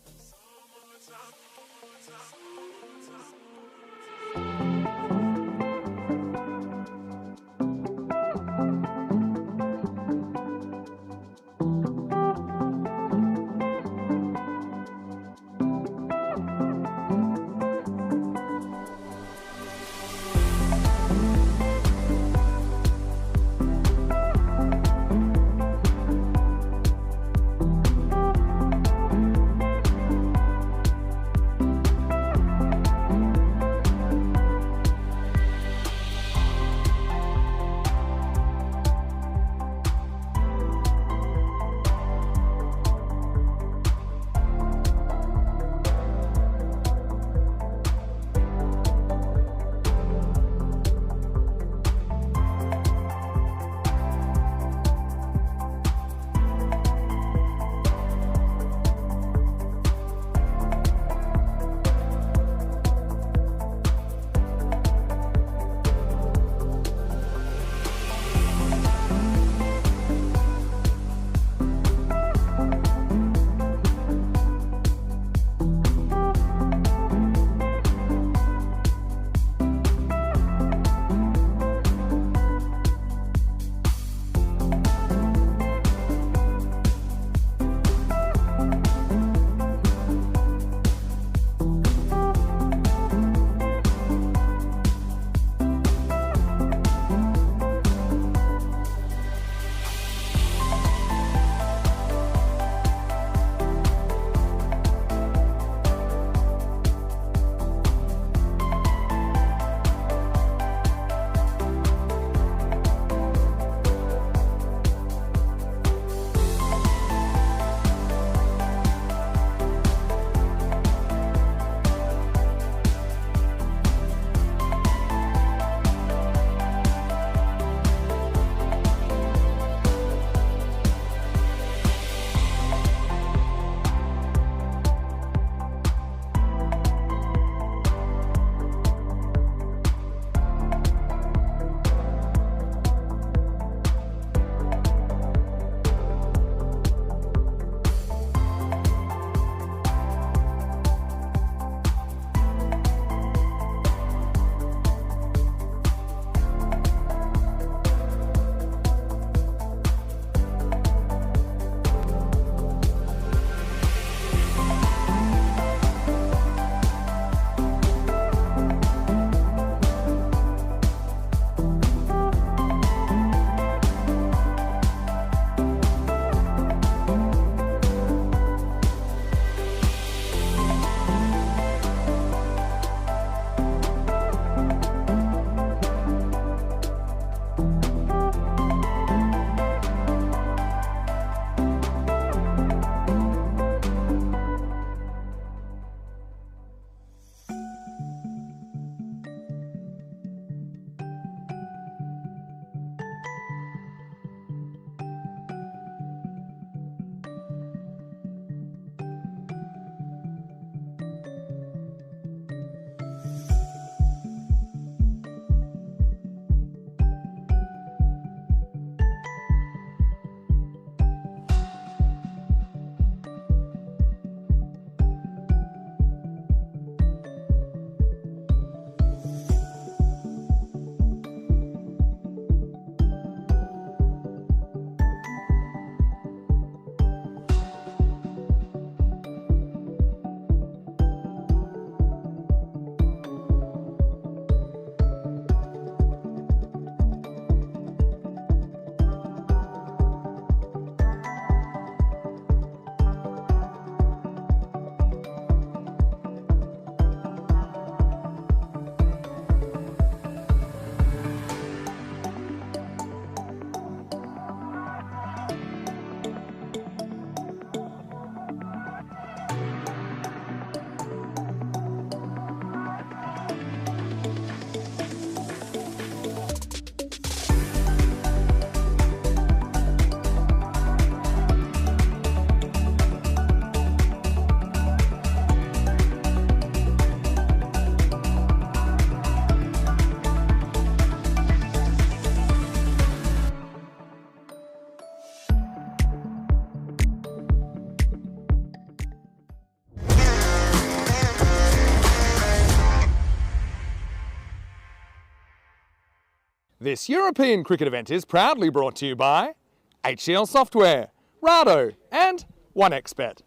S3: This European cricket event is proudly brought to you by HCL Software, Rado and 1xBet.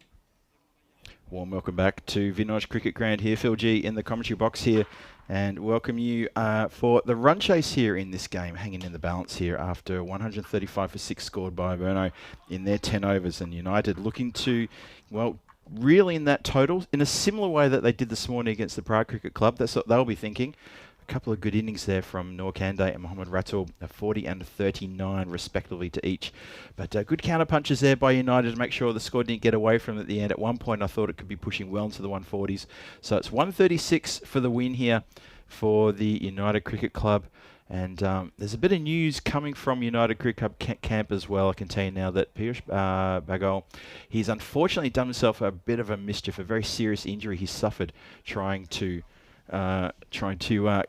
S1: Warm welcome back to Vinoj Cricket Ground here. Phil G in the commentary box here, and welcome you for the run chase here in this game, hanging in the balance here after 135 for 6 scored by Burno in their 10 overs, and United looking to, well, reel in that total in a similar way that they did this morning against the Prague Cricket Club. That's what they'll be thinking. A couple of good innings there from Noor Kande and Mohammad Ratul, 40 and 39 respectively to each. But good counter punches there by United to make sure the score didn't get away from them at the end. At one point I thought it could be pushing well into the 140s. So it's 136 for the win here for the United Cricket Club. And there's a bit of news coming from United Cricket Club camp as well. I can tell you now that Piyush Bagal, he's unfortunately done himself a bit of a mischief, a very serious injury he suffered trying to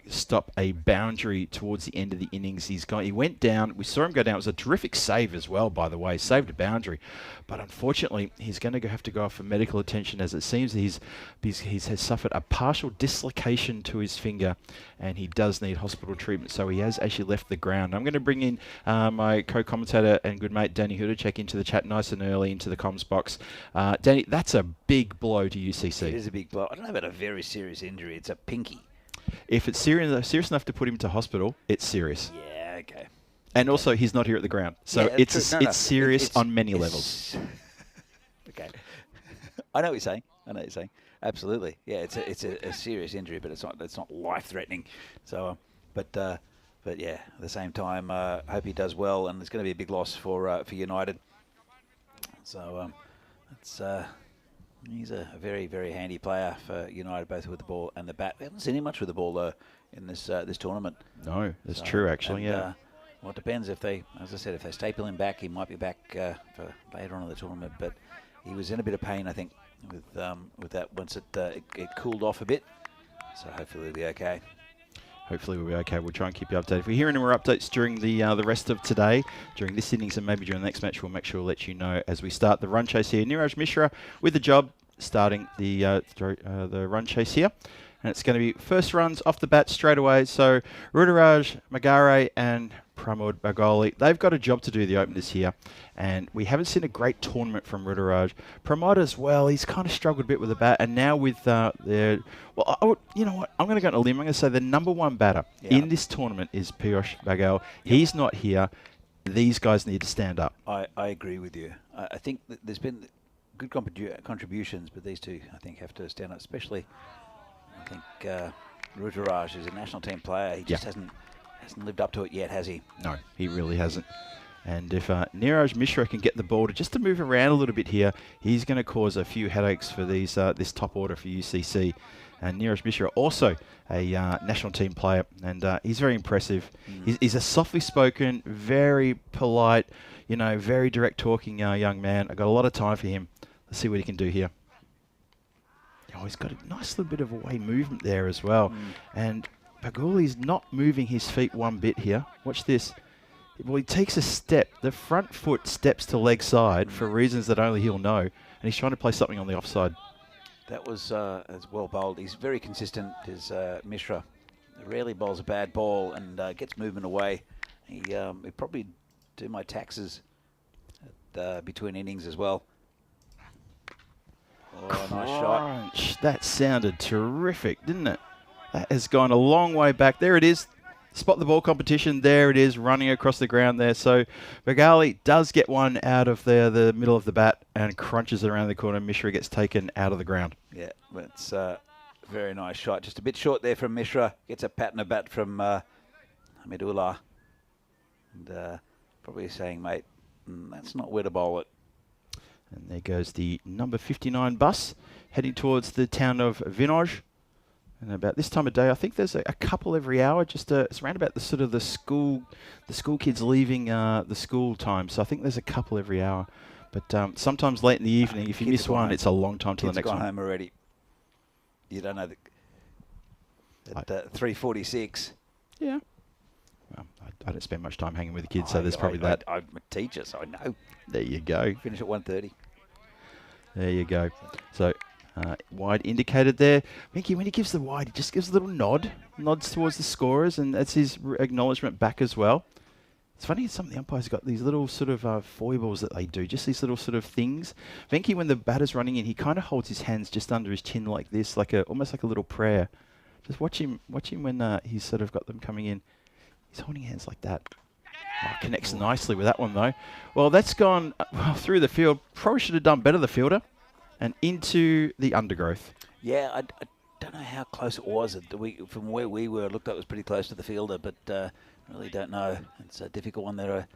S1: stop a boundary towards the end of the innings. He went down. We saw him go down. It was a terrific save as well, by the way. Saved a boundary. But unfortunately, he's going to have to go off for medical attention, as it seems he has suffered a partial dislocation to his finger, and he does need hospital treatment. So he has actually left the ground. I'm going to bring in my co-commentator and good mate, Danny Hudacek, into the chat nice and early into the comms box. Danny, that's a big blow to UCC.
S5: It is a big blow. I don't know about a very serious injury. It's a pinky.
S1: If it's serious enough to put him to hospital, it's serious.
S5: Yeah, okay.
S1: And also, he's not here at the ground. So
S5: Yeah,
S1: it's
S5: true.
S1: serious on many levels.
S5: Okay. I know what you're saying. Absolutely. Yeah, it's a serious injury, but it's not life-threatening. So, but yeah, at the same time, hope he does well, and it's going to be a big loss for United. So, he's a very, very handy player for United, both with the ball and the bat. We haven't seen him much with the ball though in this tournament.
S1: No, that's true actually.
S5: And,
S1: yeah.
S5: Well, it depends if they staple him back, he might be back for later on in the tournament. But he was in a bit of pain, I think, with that once it cooled off a bit. So hopefully he'll be okay.
S1: Hopefully we'll be okay. We'll try and keep you updated. If we hear any more updates during the rest of today, during this innings and maybe during the next match, we'll make sure we'll let you know as we start the run chase here. Niraj Mishra with the job, starting the run chase here. And it's going to be first runs off the bat straight away. So Ruturaj Magare and Pramod Bagoli, they've got a job to do, the openers here. And we haven't seen a great tournament from Ruturaj. Pramod as well, he's kind of struggled a bit with the bat. And now with you know what, I'm going to go on a limb. I'm going to say the number one batter in this tournament is Piyush Bagal. He's not here. These guys need to stand up.
S5: I agree with you. I think that there's been good contributions, but these two, I think, have to stand up, especially... I think Ruturaj is a national team player. He just hasn't lived up to it yet, has he?
S1: No, he really hasn't. And if Niraj Mishra can get the ball to move around a little bit here, he's going to cause a few headaches for these this top order for UCC. And Niraj Mishra also a national team player, and he's very impressive. He's a softly spoken, very polite, very direct talking young man. I've got a lot of time for him. Let's see what he can do here. Oh, he's got a nice little bit of away movement there as well. And Bagoli's not moving his feet one bit here. Watch this. Well, he takes a step. The front foot steps to leg side for reasons that only he'll know. And he's trying to play something on the offside.
S5: That was as well bowled. He's very consistent, is Mishra. Rarely bowls a bad ball and gets movement away. He probably do my taxes between innings as well. Oh, nice shot.
S1: That sounded terrific, didn't it? That has gone a long way back. There it is. Spot the ball competition. There it is, running across the ground there. So Bagali does get one out of the middle of the bat and crunches it around the corner. Mishra gets taken out of the ground.
S5: Yeah, that's a very nice shot. Just a bit short there from Mishra. Gets a pat and a bat from Hamidullah. And probably saying, mate, that's not where to bowl it.
S1: And there goes the number 59 bus heading towards the town of Vinoj. And about this time of day, I think there's a couple every hour. Just it's around about the sort of the school kids leaving the school time. So I think there's a couple every hour. But sometimes late in the evening, if you miss one, it's a long time till the next one.
S5: Kids gone home already. You don't know at 3:46.
S1: Yeah. Well, I don't spend much time hanging with the kids, so there's probably that.
S5: I'm a teacher, so I know.
S1: There you go.
S5: Finish at 1:30.
S1: There you go. So Wide indicated there. Vinky, when he gives the wide, he just gives a little nods towards the scorers, and that's his acknowledgement back as well. It's funny, some of the umpires got these little sort of foibles that they do, just these little sort of things. Venky, when the batter's running in, he kind of holds his hands just under his chin like this, almost like a little prayer. Just watch him when he's sort of got them coming in. He's holding hands like that. Oh, connects nicely with that one though. Well, that's gone through the field. Probably should have done better, the fielder, and into the undergrowth.
S5: Yeah, I don't know how close it was. From where we were, it looked like it was pretty close to the fielder, but really don't know. It's a difficult one. There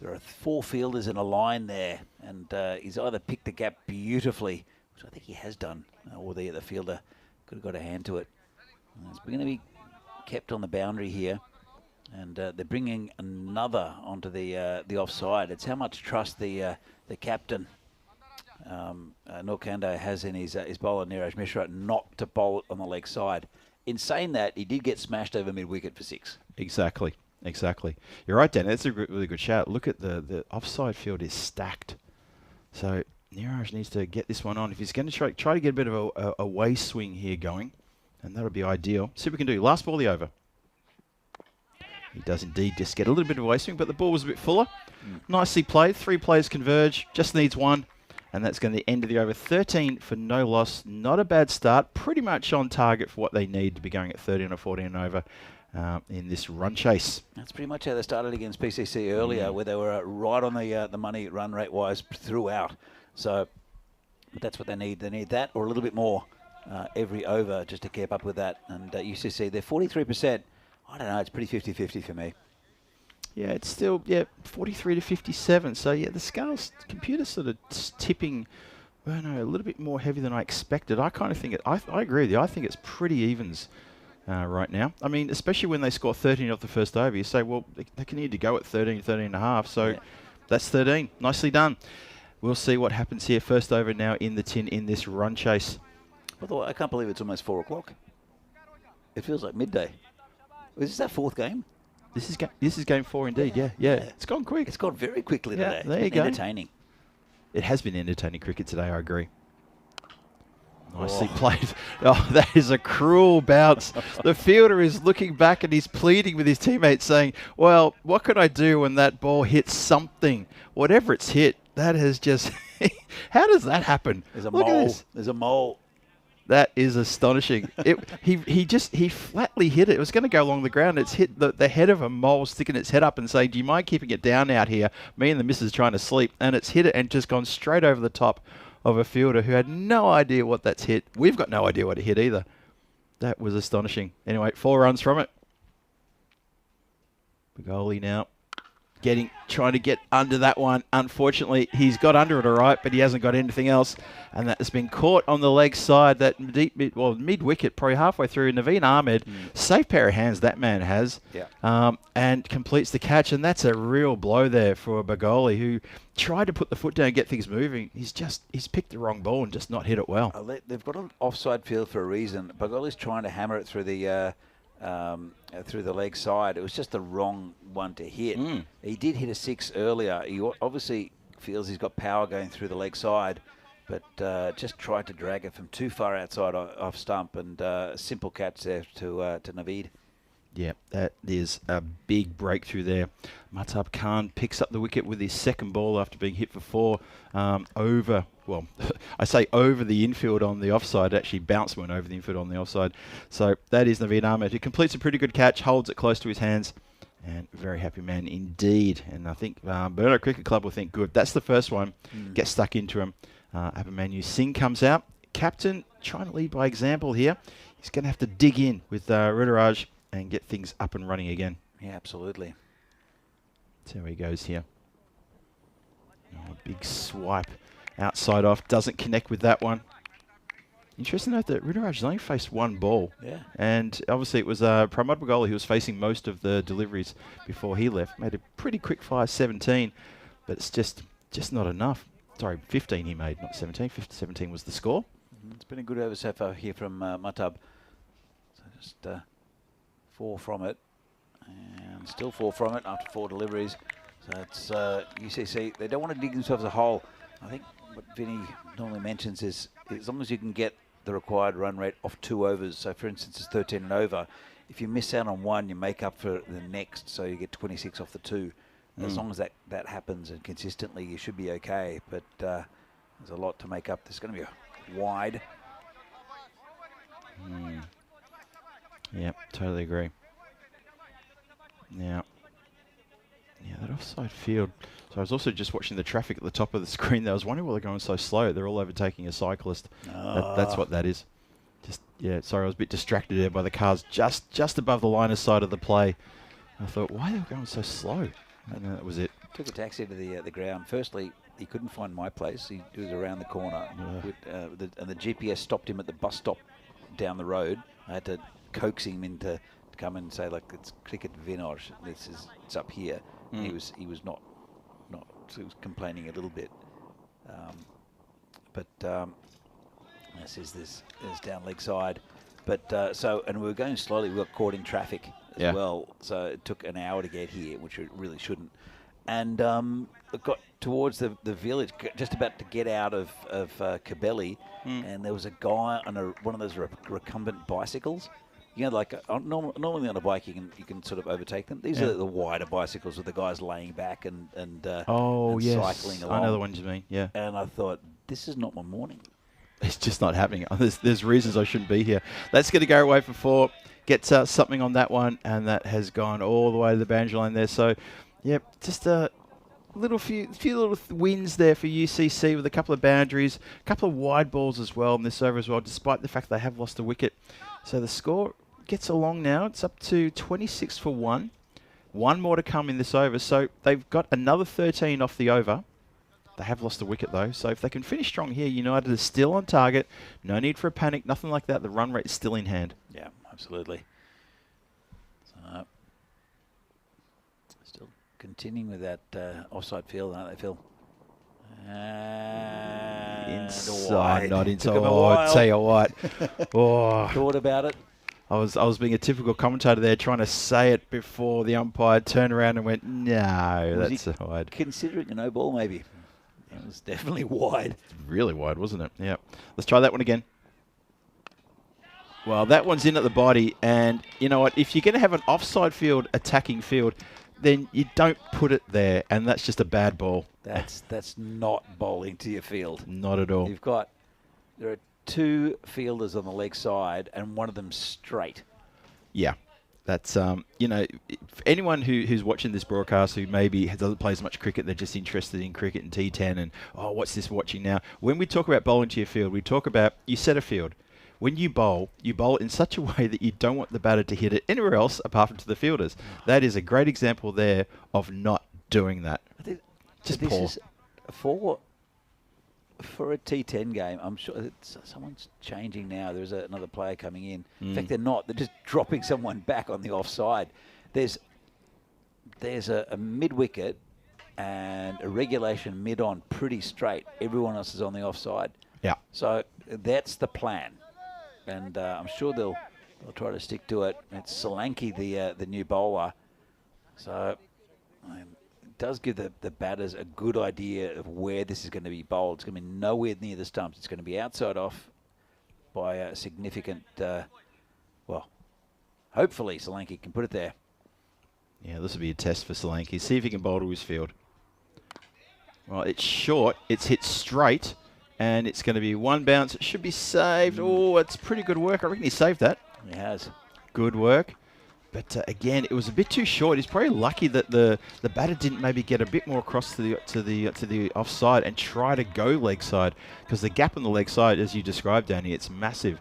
S5: are 4 fielders in a line there, and he's either picked the gap beautifully, which I think he has done, or the fielder could have got a hand to it. It's going to be kept on the boundary here, and they're bringing another onto the offside. It's how much trust the captain Norkando has in his bowler Niraj Mishra not to bowl it on the leg side. In saying that, he did get smashed over mid-wicket for 6.
S1: Exactly. You're right, Dan. That's a really good shout. Look at the offside field is stacked. So Niraj needs to get this one on. If he's going to try to get a bit of a way swing here going, and that'll be ideal. See what we can do. Last ball of the over. He does indeed just get a little bit of a way swing, but the ball was a bit fuller. Nicely played. 3 players converge. Just needs 1. And that's going to be the end of the over. 13 for no loss. Not a bad start. Pretty much on target for what they need to be going at 13 or 14 and over in this run chase.
S5: That's pretty much how they started against PCC earlier, where they were right on the money run rate-wise throughout. So that's what they need. They need that or a little bit more every over just to keep up with that. And UCC, they're 43%. I don't know. It's pretty 50-50 for me.
S1: Yeah, it's still 43 to 57. So yeah, the computer's sort of tipping, a little bit more heavy than I expected. I kind of think I agree with you. I think it's pretty evens right now. I mean, especially when they score 13 off the first over, you say, well, they can need to go at 13 and a half. So that's 13. Nicely done. We'll see what happens here. First over now in the tin in this run chase.
S5: Although I can't believe it's almost 4 o'clock. It feels like midday. Is this our 4th game?
S1: This is game 4 indeed. Yeah. It's gone quick.
S5: It's gone very quickly today.
S1: There you go.
S5: Entertaining.
S1: It has been entertaining cricket today, I agree. Nicely played. Oh, that is a cruel bounce. The fielder is looking back and he's pleading with his teammates saying, well, what can I do when that ball hits something? Whatever it's hit, that has just... How does that happen?
S5: There's a mole. There's a mole.
S1: That is astonishing. He flatly hit it. It was going to go along the ground. It's hit the head of a mole, sticking its head up and saying, do you mind keeping it down out here? Me and the missus trying to sleep. And it's hit it and just gone straight over the top of a fielder who had no idea what that's hit. We've got no idea what it hit either. That was astonishing. Anyway, 4 runs from it. Bagoli now trying to get under that one. Unfortunately, he's got under it all right, but he hasn't got anything else. And that has been caught on the leg side, that mid-wicket, probably halfway through. Naveen Ahmed, safe pair of hands that man has, and completes the catch. And that's a real blow there for Bagoli, who tried to put the foot down and get things moving. He's picked the wrong ball and just not hit it well.
S5: They've got an offside field for a reason. Bagoli's trying to hammer it through the leg side. It was just the wrong one to hit. He did hit a 6 earlier. He obviously feels he's got power going through the leg side, but just tried to drag it from too far outside off stump, and a simple catch there to Naveed.
S1: Yeah, that is a big breakthrough there. Mahtab Khan picks up the wicket with his second ball after being hit for 4 over. Well, I say over the infield on the offside. Actually, bounce went over the infield on the offside. So that is Naveen Ahmed, who completes a pretty good catch, holds it close to his hands, and very happy man indeed. And I think Burno Cricket Club will think, good. That's the first one. Get stuck into him. Abhimanyu Singh comes out. Captain trying to lead by example here. He's going to have to dig in with Ruturaj and get things up and running again.
S5: Yeah, absolutely.
S1: That's how he goes here. Oh, big swipe outside off. Doesn't connect with that one. Interesting to note that Ruturaj only faced 1 ball.
S5: Yeah.
S1: And obviously it was Pramod Bagoli who was facing most of the deliveries before he left. Made a pretty quick fire 17, but it's just not enough. Sorry, 15 he made, not 17. 17 was the score.
S5: It's been a good over so far here from Mahtab. So just 4 from it, and still 4 from it after 4 deliveries. So it's UCC. They don't want to dig themselves a hole. I think what Vinny normally mentions is as long as you can get the required run rate of 2 overs. So, for instance, it's 13 and over. If you miss out on one, you make up for the next, so you get 26 off the 2. As long as that happens and consistently, you should be okay. But there's a lot to make up. There's going to be a wide.
S1: Yeah, totally agree. Now, yeah, that offside field. So I was also just watching the traffic at the top of the screen there. I was wondering why they're going so slow. They're all overtaking a cyclist. That's what that is. Just, yeah, sorry, I was a bit distracted there by the cars just above the line of sight of the play. I thought, why are they going so slow? And that was it.
S5: Took a taxi to the ground. Firstly, he couldn't find my place. He was around the corner. And the GPS stopped him at the bus stop down the road. I had to coax him into to come and say, like, it's cricket Vinor. It's up here. He was not he was complaining a little bit. This is down leg side. But and we were going slowly. We got caught in traffic as well. So it took an hour to get here, which it really shouldn't. And it got towards the village, just about to get out of Cabelli, and there was a guy on one of those recumbent bicycles. You know, like normally on a bike, you can sort of overtake them. These are the wider bicycles with the guys laying back and cycling along.
S1: I know the ones you mean. Yeah.
S5: And I thought, this is not my morning.
S1: It's just not happening. There's reasons I shouldn't be here. That's going to go away for 4. Gets something on that one, and that has gone all the way to the boundary line there. So, yeah, just a few little wins there for UCC with a couple of boundaries, a couple of wide balls as well in this over as well, despite the fact they have lost a wicket. So the score gets along now. It's up to 26 for 1. 1 more to come in this over. So they've got another 13 off the over. They have lost a wicket though. So if they can finish strong here, United is still on target. No need for a panic, nothing like that. The run rate is still in hand.
S5: Yeah, absolutely. So still continuing with that offside field, aren't they, Phil?
S1: Inside, not inside. Oh, I tell you what.
S5: Thought about it.
S1: I was being a typical commentator there, trying to say it before the umpire turned around and went, no, that's wide.
S5: Considering a no ball, maybe. It was definitely wide.
S1: Really wide, wasn't it? Yeah. Let's try that one again. Well, that one's in at the body, and you know what? If you're going to have an offside field, attacking field, then you don't put it there, and that's just a bad ball.
S5: That's not bowling to your field.
S1: Not at all.
S5: There are 2 fielders on the leg side, and one of them straight.
S1: Yeah. That's, you know, for anyone who's watching this broadcast who maybe doesn't play as much cricket, they're just interested in cricket and T10 and, what's this watching now? When we talk about bowling to your field, we talk about you set a field. When you bowl it in such a way that you don't want the batter to hit it anywhere else apart from to the fielders. That is a great example there of not doing that. Just
S5: this
S1: poor.
S5: Is for a T10 game, I'm sure someone's changing now. There's another player coming in. In fact, they're not. They're just dropping someone back on the offside. There's a mid-wicket and a regulation mid-on pretty straight. Everyone else is on the offside.
S1: Yeah.
S5: So that's the plan. And I'm sure they'll try to stick to it. It's Solanke, the new bowler. So it does give the batters a good idea of where this is going to be bowled. It's going to be nowhere near the stumps. It's going to be outside off by a significant, hopefully Solanke can put it there.
S1: Yeah, this will be a test for Solanke. See if he can bowl to his field. Well, it's short. It's hit straight. And it's going to be 1 bounce. It should be saved. Oh, it's pretty good work. I reckon he saved that.
S5: He has.
S1: Good work. But again, it was a bit too short. He's probably lucky that the batter didn't maybe get a bit more across to the offside and try to go leg side, because the gap on the leg side, as you described, Danny, it's massive.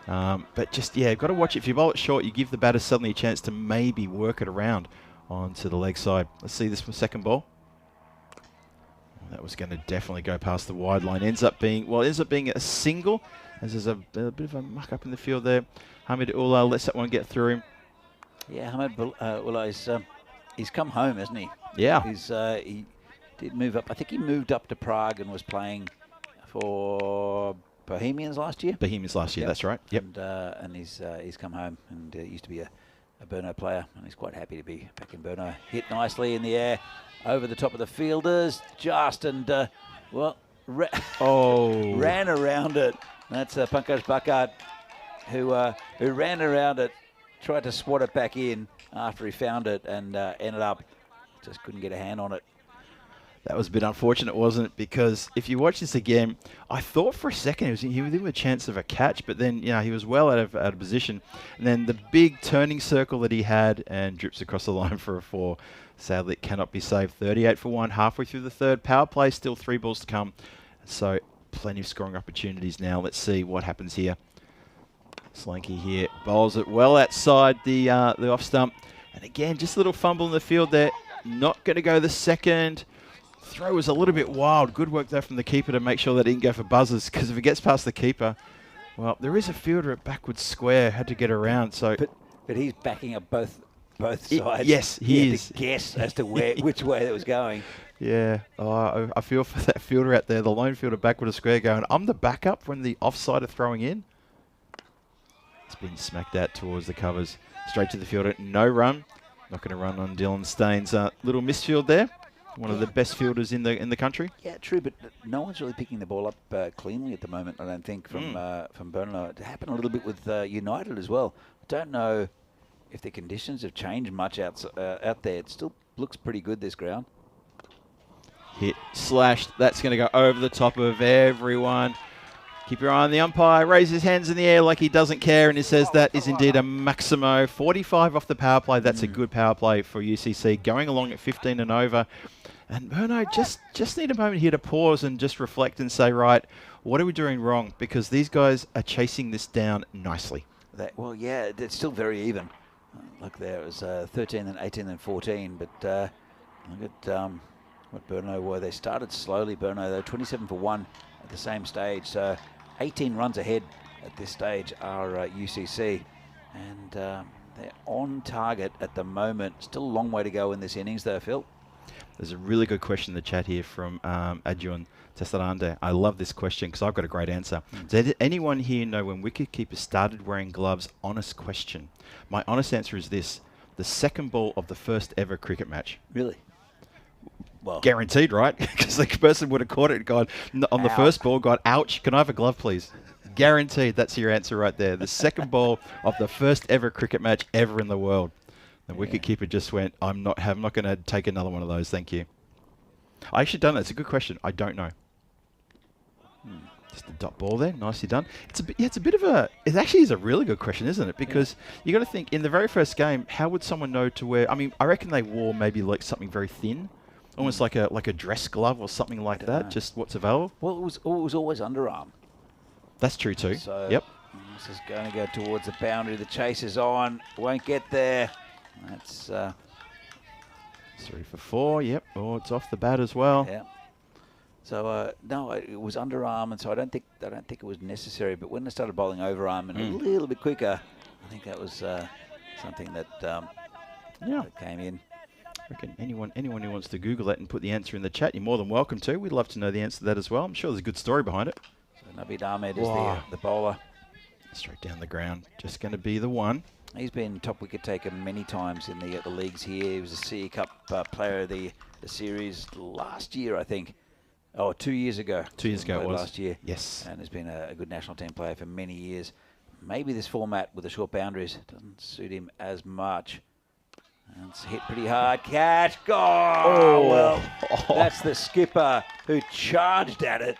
S1: But just, you've got to watch it. If you bowl it short, you give the batter suddenly a chance to maybe work it around onto the leg side. Let's see this second ball. That was going to definitely go past the wide line. Ends up being a single, as there's a bit of a muck up in the field there. Hamid Ullah lets that one get through him.
S5: Yeah, Hamid Ullah, he's come home, hasn't he?
S1: Yeah.
S5: He did move up. I think he moved up to Prague and was playing for Bohemians last year.
S1: Yep. That's right. Yep.
S5: And he's come home and used to be a Burno player, and he's quite happy to be back in Burno. Hit nicely in the air over the top of the fielders, ran around it. That's Pankaj Bakart, who ran around it, tried to swat it back in after he found it, and ended up just couldn't get a hand on it.
S1: That was a bit unfortunate, wasn't it? Because if you watch this again, I thought for a second he was in a chance of a catch, but then he was well out of position. And then the big turning circle that he had and drips across the line for a 4. Sadly, it cannot be saved. 38 for 1, halfway through the third. Power play, still 3 balls to come. So plenty of scoring opportunities now. Let's see what happens here. Slanky here bowls it well outside the off stump. And again, just a little fumble in the field there. Not going to go the second. Throw was a little bit wild. Good work there from the keeper to make sure that he didn't go for buzzers, because if it gets past the keeper, well, there is a fielder at backwards square. Had to get around. So,
S5: but he's backing up both sides.
S1: Yes, he is.
S5: Had to guess as to which way that was going.
S1: Yeah, I feel for that fielder out there, the lone fielder backwards square, going, I'm the backup when the offside are throwing in. It's been smacked out towards the covers. Straight to the fielder. No run. Not going to run on Dylan Staines. Little misfield there. One of the best fielders in the country.
S5: Yeah, true, but no one's really picking the ball up cleanly at the moment, I don't think, from Burnlow. It happened a little bit with United as well. I don't know if the conditions have changed much out there. It still looks pretty good, this ground.
S1: Hit, slashed. That's going to go over the top of everyone. Keep your eye on the umpire. Raise his hands in the air like he doesn't care, and he says that is indeed a Maximo. 45 off the power play. That's a good power play for UCC. Going along at 15 and over. And Berno, just need a moment here to pause and just reflect and say, right, what are we doing wrong? Because these guys are chasing this down nicely.
S5: Well, yeah, it's still very even. Look there, it was 13 and 18 and 14. But look at what Berno were. They started slowly, Berno, though, 27 for 1 at the same stage. So 18 runs ahead at this stage are UCC. And they're on target at the moment. Still a long way to go in this innings, though, Phil.
S1: There's a really good question in the chat here from Adjuan Tesarande. I love this question because I've got a great answer. Does anyone here know when wicketkeepers started wearing gloves? Honest question. My honest answer is this. The second ball of the first ever cricket match.
S5: Really? Well,
S1: guaranteed, right? Because the person would have caught it and gone, on the first ball, gone, ouch, can I have a glove, please? Guaranteed. That's your answer right there. The second ball of the first ever cricket match ever in the world. The wicketkeeper just went, I'm not going to take another one of those, thank you. I actually don't know. It's a good question. I don't know. Just a dot ball there. Nicely done. It actually is a really good question, isn't it? Because you got to think, in the very first game, how would someone know to wear... I mean, I reckon they wore maybe like something very thin, almost like a dress glove or something like that, just what's available.
S5: Well, it was always underarm.
S1: That's true too.
S5: So
S1: yep.
S5: This is going to go towards the boundary. The chase is on. Won't get there. That's
S1: 3 for 4. Yep. Oh, it's off the bat as well.
S5: Yeah. So no, it was underarm, and so I don't think it was necessary. But when they started bowling overarm and a little bit quicker, I think that was something that that came in.
S1: I reckon anyone who wants to Google that and put the answer in the chat, you're more than welcome to. We'd love to know the answer to that as well. I'm sure there's a good story behind it.
S5: So Naveed Ahmed is the bowler.
S1: Straight down the ground. Just going to be the one.
S5: He's been top wicket taker many times in the leagues here. He was a CE Cup player of the series last year, I think. Oh, 2 years ago.
S1: 2 years ago it was.
S5: Last year.
S1: Yes.
S5: And has been a good national team player for many years. Maybe this format with the short boundaries doesn't suit him as much. And it's hit pretty hard. Catch. Well, that's the skipper who charged at it.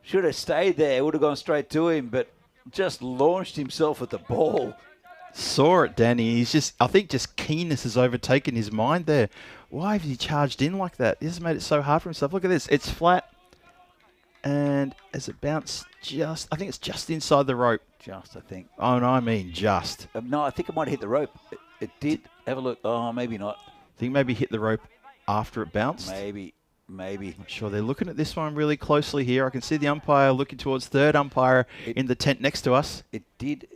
S5: Should have stayed there. Would have gone straight to him, but just launched himself at the ball.
S1: Saw it, Danny. I think just keenness has overtaken his mind there. Why have he charged in like that? This has made it so hard for himself. Look at this. It's flat. And as it bounced I think it's just inside the rope.
S5: Just, I think.
S1: Oh, no, I mean just.
S5: No, I think it might have hit the rope. It did. Have a look. Oh, maybe not.
S1: I think maybe hit the rope after it bounced.
S5: Maybe.
S1: Not sure. They're looking at this one really closely here. I can see the umpire looking towards third umpire in the tent next to us.
S5: It did.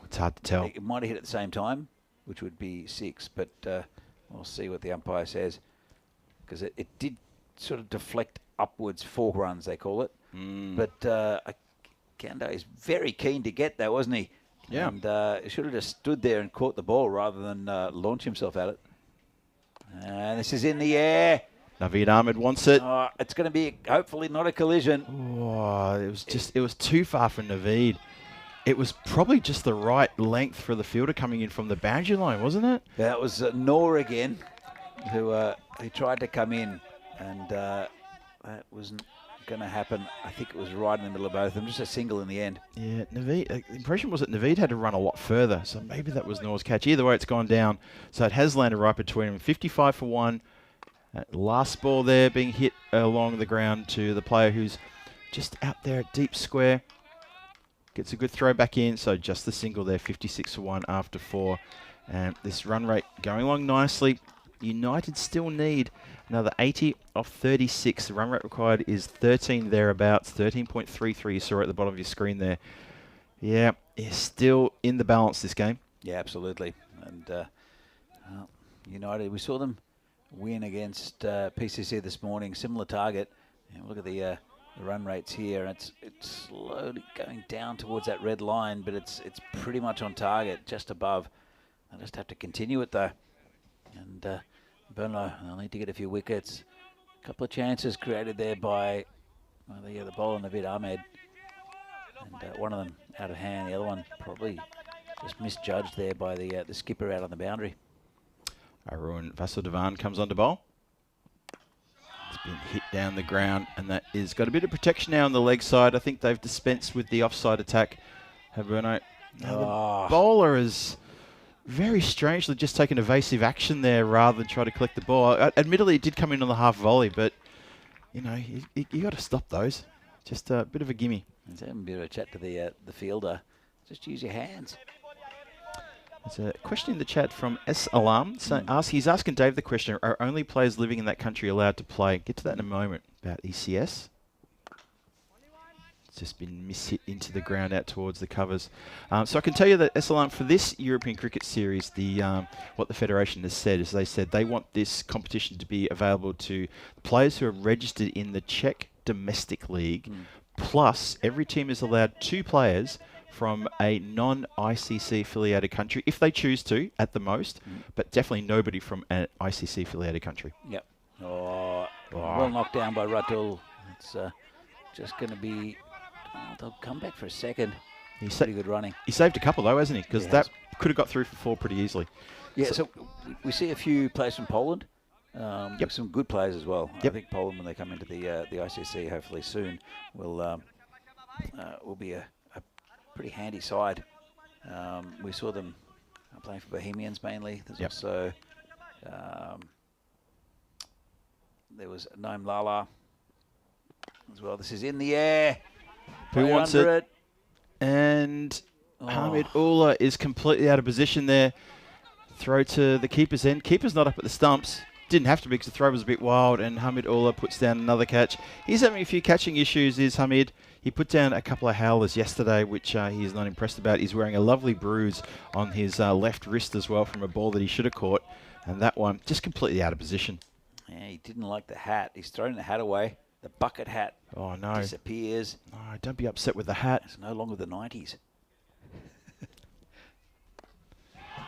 S1: It's hard to tell.
S5: It might have hit at the same time, which would be 6, but we'll see what the umpire says. Because it did sort of deflect upwards, 4 runs, they call it. But Kando is very keen to get that, wasn't he?
S1: Yeah.
S5: And he should have just stood there and caught the ball rather than launch himself at it. And this is in the air.
S1: Naveed Ahmed wants it.
S5: It's going to be hopefully not a collision.
S1: Oh, it was too far for Naveed. It was probably just the right length for the fielder coming in from the boundary line, wasn't it?
S5: That was Noor again, who tried to come in, and that wasn't going to happen. I think it was right in the middle of both of them, just a single in the end.
S1: Yeah, Naveed, the impression was that Naveed had to run a lot further, so maybe that was Noor's catch. Either way, it's gone down, so it has landed right between them. 55 for one. Last ball there being hit along the ground to the player who's just out there at deep square. Gets a good throw back in, so just the single there, 56 for one after 4. And this run rate going along nicely. United still need another 80 off 36. The run rate required is 13 thereabouts, 13.33. You saw at the bottom of your screen there. Yeah, it's still in the balance this game.
S5: Yeah, absolutely. And United, we saw them win against PCC this morning, similar target. And look at the run rates here. It's slowly going down towards that red line, but it's pretty much on target, just above. They'll just have to continue it though. And Burnlow, they'll need to get a few wickets. A couple of chances created there by the bowler Naveed Ahmed. And one of them out of hand, the other one probably just misjudged there by the skipper out on the boundary.
S1: Arun Vasudevan comes on to bowl. It's been hit down the ground, and that is got a bit of protection now on the leg side. I think they've dispensed with the offside attack. Haverno. The bowler is very strangely just taken evasive action there rather than try to collect the ball. Admittedly, it did come in on the half volley, but you know you got to stop those. Just a bit of a gimme.
S5: Let's have a bit of a chat to the fielder. Just use your hands.
S1: There's a question in the chat from S. Alam. So he's asking Dave the question, are only players living in that country allowed to play? Get to that in a moment about ECS. It's just been mishit into the ground out towards the covers. So I can tell you that S. Alam, for this European Cricket Series, what the Federation has said is they said they want this competition to be available to players who are registered in the Czech Domestic League, plus every team is allowed 2 players from a non-ICC affiliated country, if they choose to, at the most, but definitely nobody from an ICC affiliated country.
S5: Yep. Well knocked down by Ratul. It's just going to be... they'll come back for a second. He's pretty good running.
S1: He saved a couple though, hasn't he? Because that could have got through for 4 pretty easily.
S5: Yeah, so we see a few players from Poland. Some good players as well. I think Poland, when they come into the ICC, hopefully soon, will be a pretty handy side. We saw them playing for Bohemians mainly. There's also there was Naim Lala as well. This is in the air.
S1: Who wants it? And Hamid Ullah is completely out of position there. Throw to the keeper's end. Keeper's not up at the stumps. Didn't have to be because the throw was a bit wild, and Hamid Ullah puts down another catch. He's having a few catching issues, is Hamid. He put down a couple of howlers yesterday, which he's not impressed about. He's wearing a lovely bruise on his left wrist as well from a ball that he should have caught. And that one just completely out of position.
S5: Yeah, he didn't like the hat. He's thrown the hat away. The bucket hat disappears.
S1: Oh, don't be upset with the hat.
S5: It's no longer the 90s.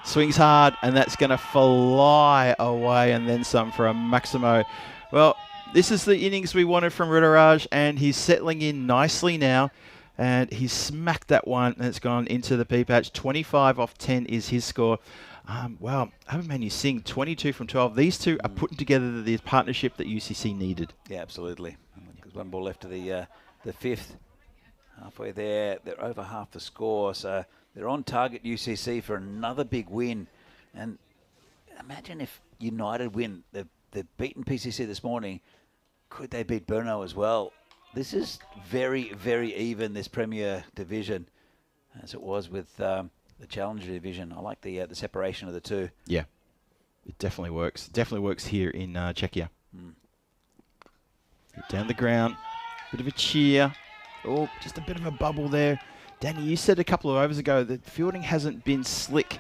S1: Swings hard, and that's going to fly away, and then some for a Maximo. Well, this is the innings we wanted from Ruturaj, and he's settling in nicely now. And he's smacked that one, and it's gone into the pea patch. 25 off 10 is his score. Well, Abhimanyu Singh, 22 from 12. These two are putting together the partnership that UCC needed.
S5: Yeah, absolutely. There's one ball left to the 5th. Halfway there, they're over half the score, so they're on target, UCC, for another big win. And imagine if United win. They've beaten PCC this morning. Could they beat Brno as well? This is very, very even, this Premier Division, as it was with the Challenger Division. I like the separation of the two.
S1: Yeah, it definitely works. Definitely works here in Czechia. Down the ground, bit of a cheer. Oh, just a bit of a bubble there. Danny, you said a couple of overs ago that fielding hasn't been slick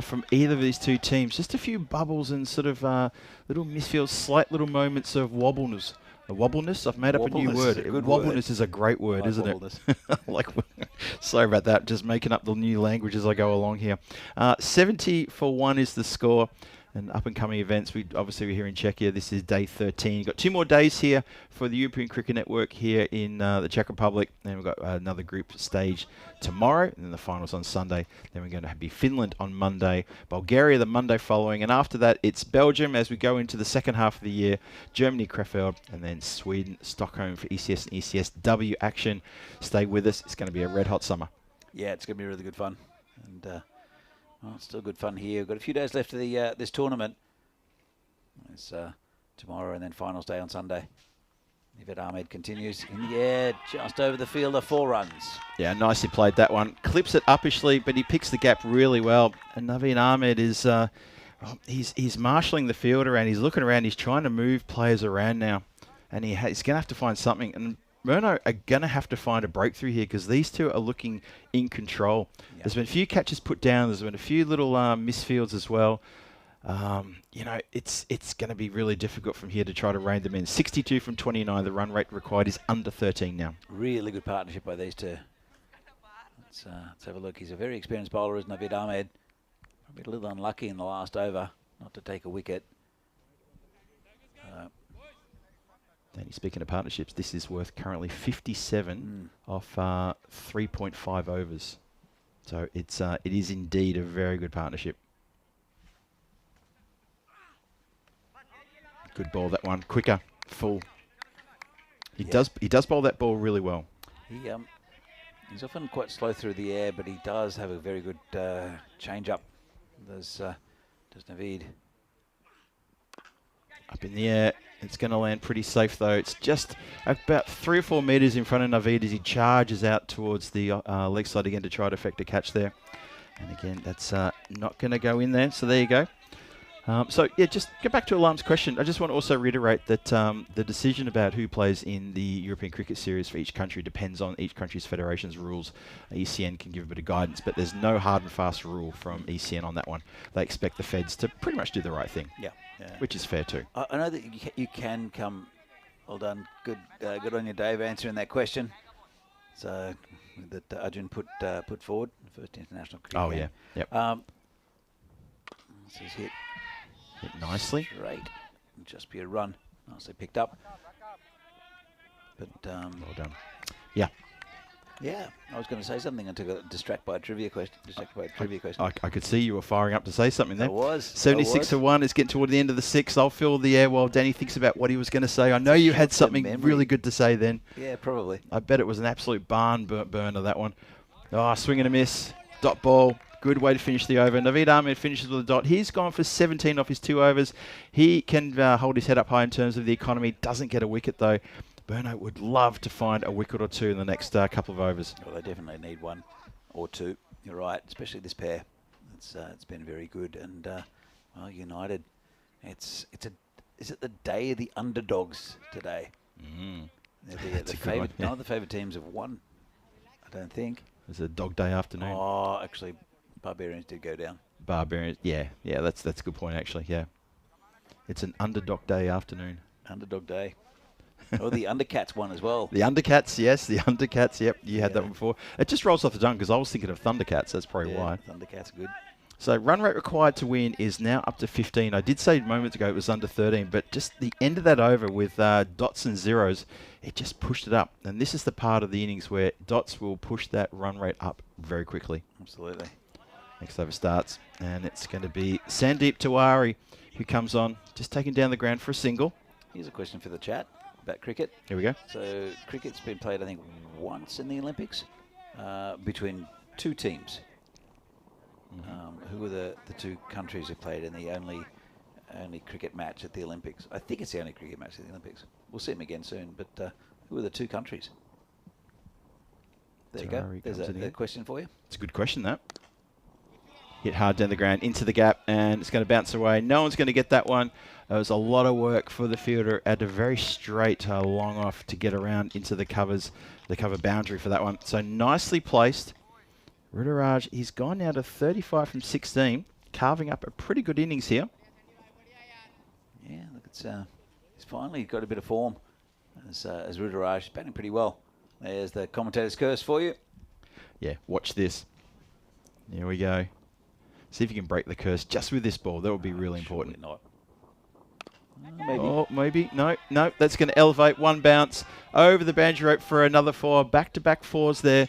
S1: from either of these two teams. Just a few bubbles and sort of little misfields, slight little moments of wobbleness. Wobbleness? I've made up a new word. Wobbleness is a great word, isn't it? Sorry about that. Just making up the new language as I go along here. 70 for 1 is the score. and up-and-coming events. We're here in Czechia. This is day 13. You've got 2 more days here for the European Cricket Network here in the Czech Republic. Then we've got another group stage tomorrow, and then the finals on Sunday. Then we're going to be Finland on Monday, Bulgaria the Monday following, and after that it's Belgium as we go into the second half of the year, Germany, Krefeld, and then Sweden, Stockholm for ECS and ECSW action. Stay with us. It's going to be a red-hot summer.
S5: Yeah, it's going to be really good fun. And well, it's still good fun here. We've got a few days left of the this tournament. It's tomorrow and then finals day on Sunday. Naved Ahmed continues in the air, just over the fielder, 4 runs.
S1: Yeah, nicely played that one. Clips it uppishly, but he picks the gap really well. And Naved Ahmed is he's marshalling the fielder and he's looking around. He's trying to move players around now, and he's going to have to find something. And Murno are going to have to find a breakthrough here because these two are looking in control. Yep. There's been a few catches put down. There's been a few little misfields as well. You know, it's going to be really difficult from here to try to rein them in. 62 from 29. The run rate required is under 13 now.
S5: Really good partnership by these two. Let's have a look. He's a very experienced bowler, is Naved Ahmed. Probably a little unlucky in the last over not to take a wicket.
S1: Danny, speaking of partnerships, this is worth currently 57 off 3.5 overs. So it is indeed a very good partnership. Good ball, that one. Quicker, full. He does bowl that ball really well.
S5: He's often quite slow through the air, but he does have a very good change up. Does Naved. Up
S1: in the air. It's going to land pretty safe, though. It's just about 3 or 4 metres in front of Naved as he charges out towards the leg side again to try to effect a catch there. And again, that's not going to go in there. So there you go. So, yeah, just get back to Alarm's question. I just want to also reiterate that the decision about who plays in the European Cricket Series for each country depends on each country's federation's rules. ECN can give a bit of guidance, but there's no hard and fast rule from ECN on that one. They expect the feds to pretty much do the right thing, which is fair too.
S5: I know that you can come. Well done. Good on you, Dave, answering that question. So that Arjun put forward, the first international cricket game.
S1: Yeah. Yep.
S5: This is hit.
S1: Hit nicely.
S5: Straight. Just be a run. Nicely picked up. But
S1: well done. Yeah.
S5: Yeah. I was going to say something until I got distracted by a trivia question.
S1: I could see you were firing up to say something there.
S5: I was.
S1: 76 to 1. It's getting toward the end of the 6th. I'll fill the air while Danny thinks about what he was going to say. I know you had something really good to say then.
S5: Yeah, probably.
S1: I bet it was an absolute barn burner, that one. Oh, swing and a miss. Dot ball. Good way to finish the over. Naved Ahmed finishes with a dot. He's gone for 17 off his 2 overs. He can hold his head up high in terms of the economy. Doesn't get a wicket, though. Burno would love to find a wicket or 2 in the next couple of overs.
S5: Well, they definitely need 1 or 2. You're right, especially this pair. It's been very good. And, well, United, is it the day of the underdogs today? They're the favourite. None of the favourite teams have won, I don't think.
S1: It's a dog day afternoon.
S5: Oh, actually, Barbarians did go down.
S1: Barbarians, yeah, that's a good point, actually, yeah. It's an underdog day afternoon.
S5: Underdog day. Oh, the Undercats won as well.
S1: The Undercats, yes, the Undercats, yep, you had that one before. It just rolls off the tongue because I was thinking of Thundercats, that's probably why.
S5: Thundercats are good.
S1: So run rate required to win is now up to 15. I did say moments ago it was under 13, but just the end of that over with dots and zeros, it just pushed it up. And this is the part of the innings where dots will push that run rate up very quickly.
S5: Absolutely.
S1: Next over starts, and it's going to be Sandeep Tiwari who comes on, just taking down the ground for a single.
S5: Here's a question for the chat about cricket.
S1: Here we go.
S5: So cricket's been played, I think, once in the Olympics between 2 teams. Who were the 2 countries who played in the only cricket match at the Olympics? I think it's the only cricket match at the Olympics. We'll see them again soon, but who were the 2 countries? There you go. There's a question for you.
S1: It's a good question, that. Hit hard down the ground, into the gap, and it's going to bounce away. No one's going to get that one. It was a lot of work for the fielder at a very straight, long off to get around into the cover boundary for that one. So nicely placed. Ruturaj, he's gone now to 35 from 16, carving up a pretty good innings here.
S5: Yeah, look, he's finally got a bit of form as Ruturaj is batting pretty well. There's the commentator's curse for you.
S1: Yeah, watch this. There we go. See if you can break the curse just with this ball. That would be really important.
S5: Not. Maybe.
S1: Oh, maybe. No, no. That's going to elevate one bounce over the boundary rope for another 4. Back-to-back 4s there.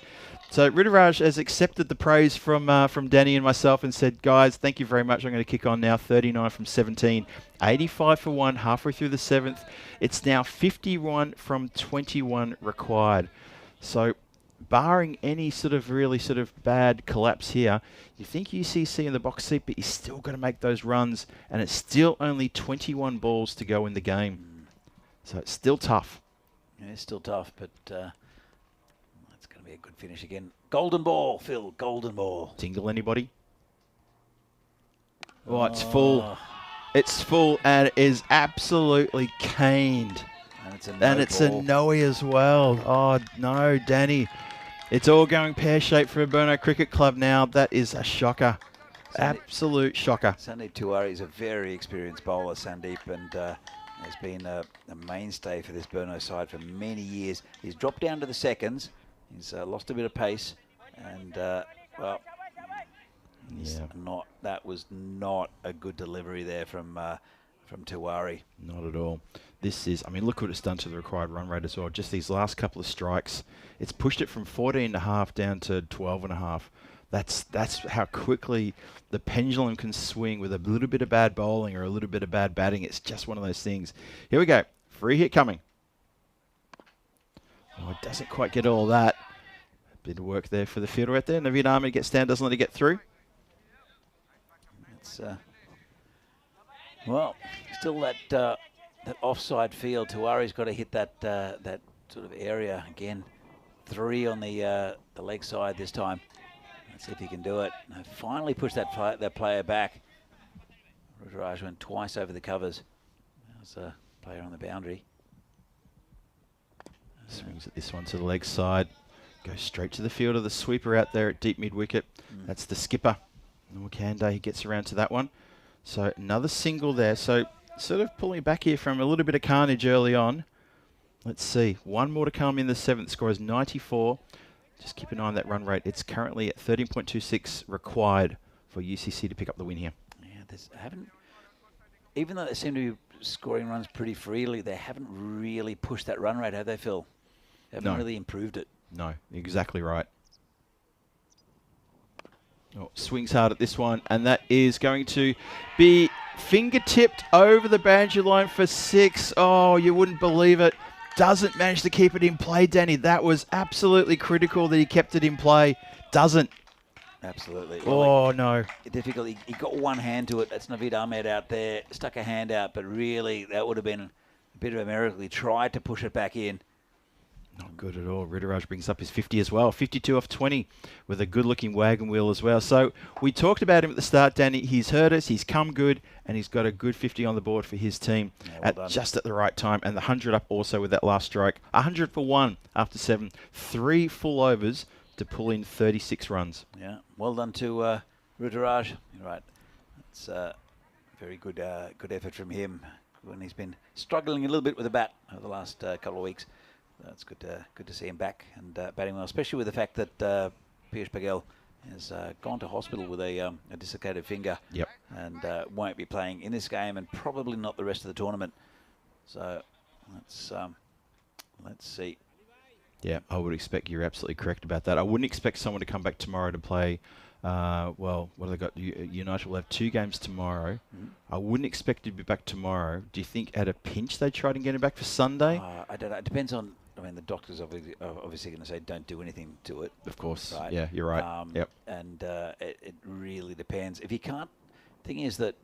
S1: So Rituraj has accepted the praise from Danny and myself and said, guys, thank you very much. I'm going to kick on now. 39 from 17. 85 for 1, halfway through the 7th. It's now 51 from 21 required. So barring any sort of really sort of bad collapse here, you think UCC in the box seat, but you still got to make those runs, and it's still only 21 balls to go in the game. So it's still tough.
S5: Yeah, it's still tough, but that's going to be a good finish again. Golden ball, Phil, golden ball.
S1: Tingle anybody? Oh, it's full. It's full, and it is absolutely caned.
S5: And it's a
S1: no as well. Oh, no, Danny. It's all going pear-shaped for Burno Cricket Club now. That is a shocker. Absolute shocker.
S5: Sandeep Tiwari is a very experienced bowler, Sandeep, and has been a mainstay for this Burno side for many years. He's dropped down to the seconds. He's lost a bit of pace, and well, that was not a good delivery there from Tiwari.
S1: Not at all. This is, I mean, look what it's done to the required run rate as well. Just these last couple of strikes, it's pushed it from 14.5 down to 12.5. That's how quickly the pendulum can swing with a little bit of bad bowling or a little bit of bad batting. It's just one of those things. Here we go. Free hit coming. Oh, it doesn't quite get all that. Bit of work there for the fielder right there. Naveed Ahmed gets down, doesn't let it get through.
S5: It's well, still that offside field. Tiwari's got to hit that that sort of area again. 3 on the leg side this time. Let's see if he can do it. No, finally push that player back. Rituraj went twice over the covers. There's a player on the boundary.
S1: Swings at this one to the leg side. Goes straight to the fielder. The sweeper out there at deep mid wicket. That's the skipper. Wakanda, he gets around to that one. So another single there. So sort of pulling back here from a little bit of carnage early on. Let's see. One more to come in the 7th. Score is 94. Just keep an eye on that run rate. It's currently at 13.26 required for UCC to pick up the win here.
S5: Yeah, even though they seem to be scoring runs pretty freely, they haven't really pushed that run rate, have they, Phil? They haven't really improved it.
S1: No, exactly right. Oh, swings hard at this one, and that is going to be finger-tipped over the boundary line for 6. Oh, you wouldn't believe it. Doesn't manage to keep it in play, Danny. That was absolutely critical that he kept it in play. Doesn't.
S5: Absolutely.
S1: Well, no.
S5: Difficult. He got one hand to it. That's Naveed Ahmed out there. Stuck a hand out, but really that would have been a bit of a miracle. He tried to push it back in.
S1: Not good at all. Rituraj brings up his 50 as well. 52 off 20 with a good-looking wagon wheel as well. So we talked about him at the start, Danny. He's heard us. He's come good, and he's got a good 50 on the board for his team just at the right time. And the 100 up also with that last strike. 100 for 1 after 7. 3 full overs to pull in 36 runs.
S5: Yeah, well done to Rituraj. You're right. It's very good effort from him when he's been struggling a little bit with the bat over the last couple of weeks. That's good to see him back and batting well, especially with the fact that Piyush Paghel has gone to hospital with a dislocated finger.
S1: Yep.
S5: And won't be playing in this game and probably not the rest of the tournament. So let's see.
S1: Yeah, I would expect you're absolutely correct about that. I wouldn't expect someone to come back tomorrow to play. Well, what have they got? United will have 2 games tomorrow. I wouldn't expect to be back tomorrow. Do you think at a pinch they'd try to get him back for Sunday?
S5: I don't know. It depends on. I mean, the doctors obviously going to say don't do anything to it.
S1: Of course.
S5: Right?
S1: Yeah, you're right. Yep.
S5: And it really depends. If he can't, the thing is that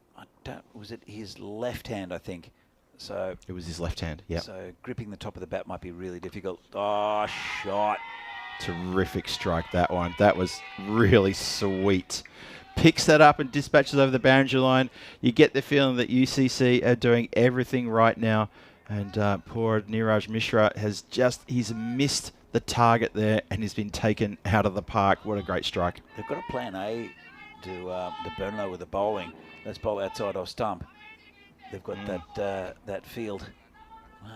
S5: was it his left hand? I think. So
S1: it was his left hand. Yeah.
S5: So gripping the top of the bat might be really difficult. Oh, shot.
S1: Terrific strike, that one. That was really sweet. Picks that up and dispatches over the boundary line. You get the feeling that UCC are doing everything right now. And poor Niraj Mishra he's missed the target there and he's been taken out of the park. What a great strike.
S5: They've got a plan A to Burno with the bowling. Let's bowl outside off stump. They've got that field.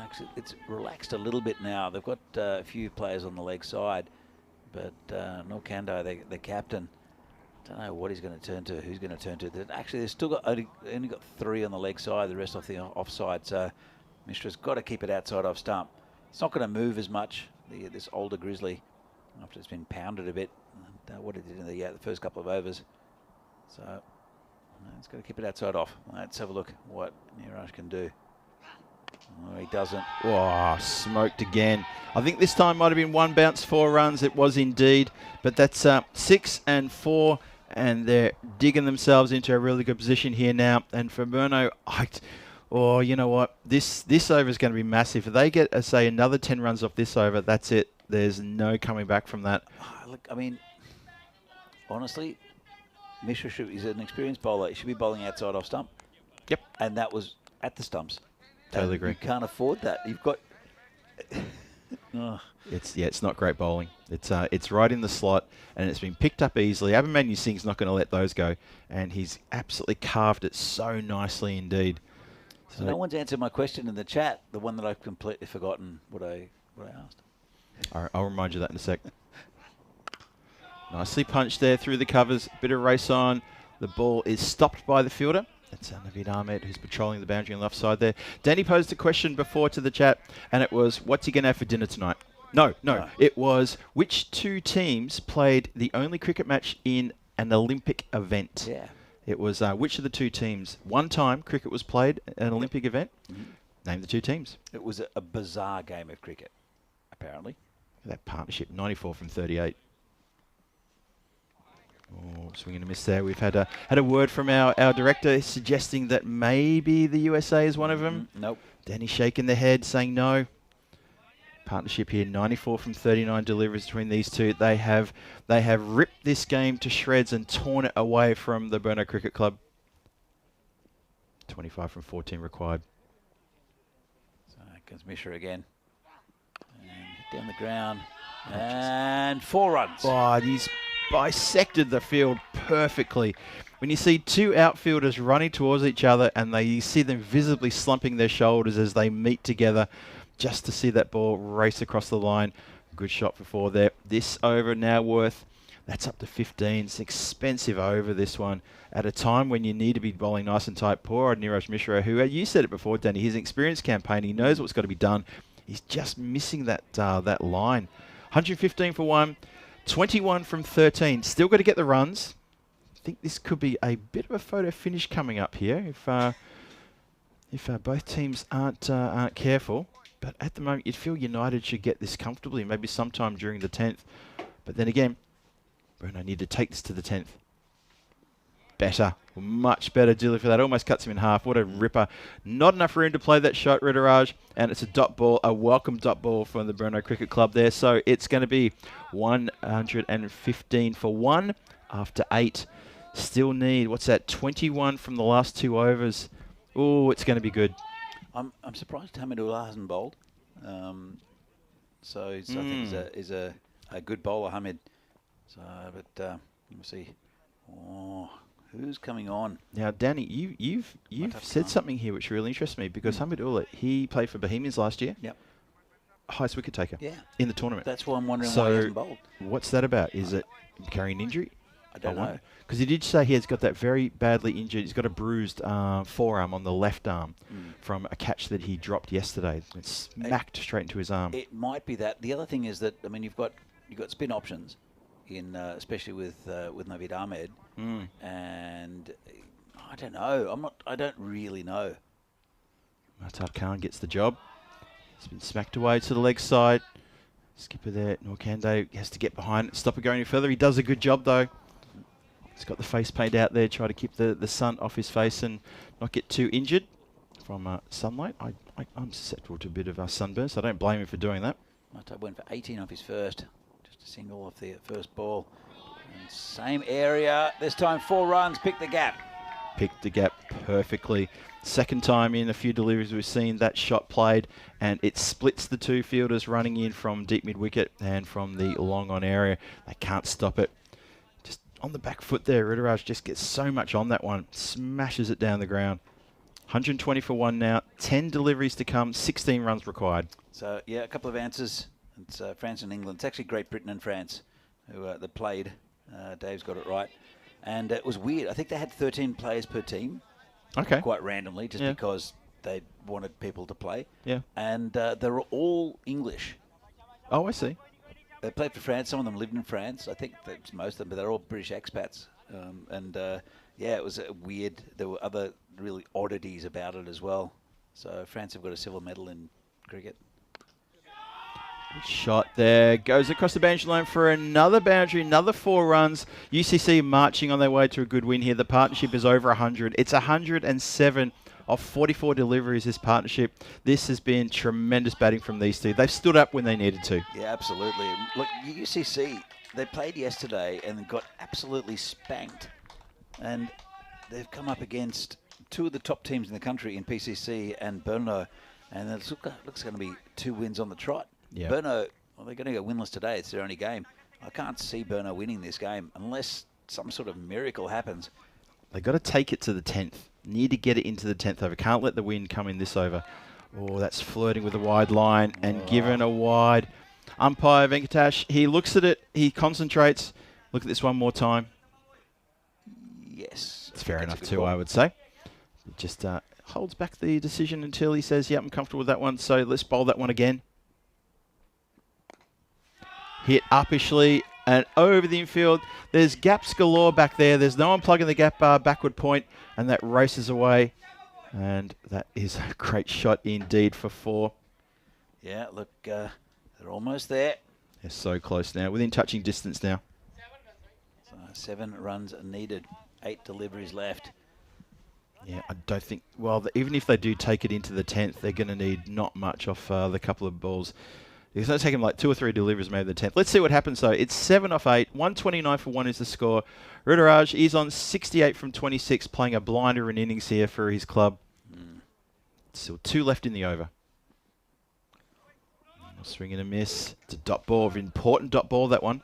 S5: Actually, it's relaxed a little bit now. They've got a few players on the leg side, but Norkando, the captain, don't know what he's going to turn to, who's going to turn to. Actually, they've still got only got 3 on the leg side, the rest off the offside. So Mishra's got to keep it outside off stump. It's not going to move as much, this older Grizzly, after it's been pounded a bit. What it did in the first couple of overs. So it's got to keep it outside off. Let's have a look what Niraj can do. Oh, he doesn't.
S1: Oh, smoked again. I think this time might have been 1 bounce, 4 runs. It was indeed. But that's 6 and 4. And they're digging themselves into a really good position here now. And for Burno, you know what? This over is going to be massive. If they get, say, another 10 runs off this over, that's it. There's no coming back from that.
S5: Look, I mean, honestly, Mishra is an experienced bowler. He should be bowling outside off stump.
S1: Yep.
S5: And that was at the stumps.
S1: Totally agree.
S5: You can't afford that. You've got...
S1: It's not great bowling. It's right in the slot, and it's been picked up easily. Abhimanyu Singh's not going to let those go, and he's absolutely carved it so nicely indeed.
S5: So no one's answered my question in the chat, the one that I've completely forgotten what I asked.
S1: All right, I'll remind you that in a sec. Nicely punched there through the covers. Bit of race on. The ball is stopped by the fielder. That's Naveed Ahmed, who's patrolling the boundary on the left side there. Danny posed a question before to the chat, and it was, what's he going to have for dinner tonight? No. It was, which 2 teams played the only cricket match in an Olympic event?
S5: Yeah.
S1: It was, which of the 2 teams? One time cricket was played at an Olympic event. Mm-hmm. Name the 2 teams.
S5: It was a bizarre game of cricket, apparently.
S1: That partnership, 94 from 38. Oh, swing and a miss there. We've had a word from our director suggesting that maybe the USA is one of them.
S5: Nope.
S1: Danny shaking the head, saying no. Partnership here, 94 from 39 deliveries between these 2. They have ripped this game to shreds and torn it away from the Burno Cricket Club. 25 from 14 required.
S5: So here comes Mishra again. And hit down the ground. And 4 runs.
S1: Oh, he's bisected the field perfectly. When you see 2 outfielders running towards each other and you see them visibly slumping their shoulders as they meet together, just to see that ball race across the line. Good shot for 4 there. This over now worth, that's up to 15. It's expensive over, this one, at a time when you need to be bowling nice and tight. Poor Niraj Mishra, who, you said it before, Danny, his experienced campaign, he knows what's got to be done. He's just missing that line. 115 for 1. 21 from 13. Still got to get the runs. I think this could be a bit of a photo finish coming up here if both teams aren't careful. But at the moment, you'd feel United should get this comfortably, maybe sometime during the 10th. But then again, Bruno need to take this to the 10th. Better, much better delivery for that. Almost cuts him in half. What a ripper. Not enough room to play that shot, Rituraj. And it's a dot ball, a welcome dot ball from the Bruno Cricket Club there. So it's going to be 115 for 1 after 8. Still need, 21 from the last 2 overs. Oh, it's going to be good.
S5: I'm surprised Hamidullah hasn't bowled. So I think is a good bowler, Hamid. So, but we'll see. Oh, who's coming on?
S1: Now, Danny, you've said something here which really interests me, because Hamidullah, he played for Bohemians last year.
S5: Yep.
S1: Highest wicket taker.
S5: Yeah.
S1: In the tournament.
S5: That's why I'm wondering why he hasn't bowled.
S1: What's that about? Is it carrying injury?
S5: I don't know.
S1: Because he did say he has got that very badly injured. He's got a bruised forearm on the left arm from a catch that he dropped yesterday. It smacked straight into his arm.
S5: It might be that. The other thing is that, I mean, you've got spin options in, especially with Naveed Ahmed, and I don't know. I don't really know.
S1: Mahtab Khan gets the job. He's been smacked away to the leg side. Skipper there, Norkande, has to get behind it, stop it going any further. He does a good job though. He's got the face paint out there, try to keep the sun off his face and not get too injured from sunlight. I'm susceptible to a bit of sunburn, so I don't blame him for doing that.
S5: Mahtab went for 18 off his first, just a single off the first ball. And same area, this time 4 runs, pick the gap.
S1: Picked the gap perfectly. Second time in a few deliveries we've seen that shot played, and it splits the 2 fielders running in from deep mid-wicket and from the long-on area. They can't stop it. Just on the back foot there, Rituraj just gets so much on that one. Smashes it down the ground. 120 for 1 now. 10 deliveries to come. 16 runs required.
S5: So, yeah, a couple of answers. It's France and England. It's actually Great Britain and France who that played. Dave's got it right. And it was weird. I think they had 13 players per team,
S1: Okay.
S5: quite randomly, just
S1: Yeah.
S5: because they wanted people to play.
S1: Yeah.
S5: And they were all English.
S1: Oh, I see.
S5: They played for France. Some of them lived in France. I think that's most of them, but they're all British expats. Yeah, it was weird. There were other really oddities about it as well. So France have got a silver medal in cricket.
S1: Shot there, goes across the boundary line for another boundary, another 4 runs. UCC marching on their way to a good win here. The partnership is over 100. It's 107 of 44 deliveries, this partnership. This has been tremendous batting from these two. They've stood up when they needed to.
S5: Yeah, absolutely. Look, UCC, they played yesterday and got absolutely spanked. And they've come up against 2 of the top teams in the country in PCC and Brno. And it looks going to be 2 wins on the trot.
S1: Yeah.
S5: Brno, well, they're going to go winless today. It's their only game. I can't see Brno winning this game unless some sort of miracle happens.
S1: They've got to take it to the 10th. Need to get it into the 10th over. Can't let the wind come in this over. Oh, that's flirting with a wide line and given a wide. Umpire Venkatesh, he looks at it. He concentrates. Look at this one more time.
S5: Yes.
S1: It's fair
S5: That's a
S1: enough
S5: good
S1: too,
S5: call.
S1: I would say. It just holds back the decision until he says, yep, I'm comfortable with that one. So let's bowl that one again. Hit uppishly and over the infield. There's gaps galore back there. There's no one plugging the gap backward point, and that races away. And that is a great shot indeed for 4.
S5: Yeah, look, they're almost there.
S1: They're so close now, within touching distance now.
S5: So 7 runs are needed. 8 deliveries left.
S1: Yeah, I don't think, well, even if they do take it into the 10th, they're going to need not much off the couple of balls. It's going to take him like 2 or 3 deliveries, maybe the 10th. Let's see what happens, though. It's 7 off 8. 129 for 1 is the score. Rudraj is on 68 from 26, playing a blinder in innings here for his club. Still 2 left in the over. Swing and a miss. It's a dot ball, important dot ball, that one.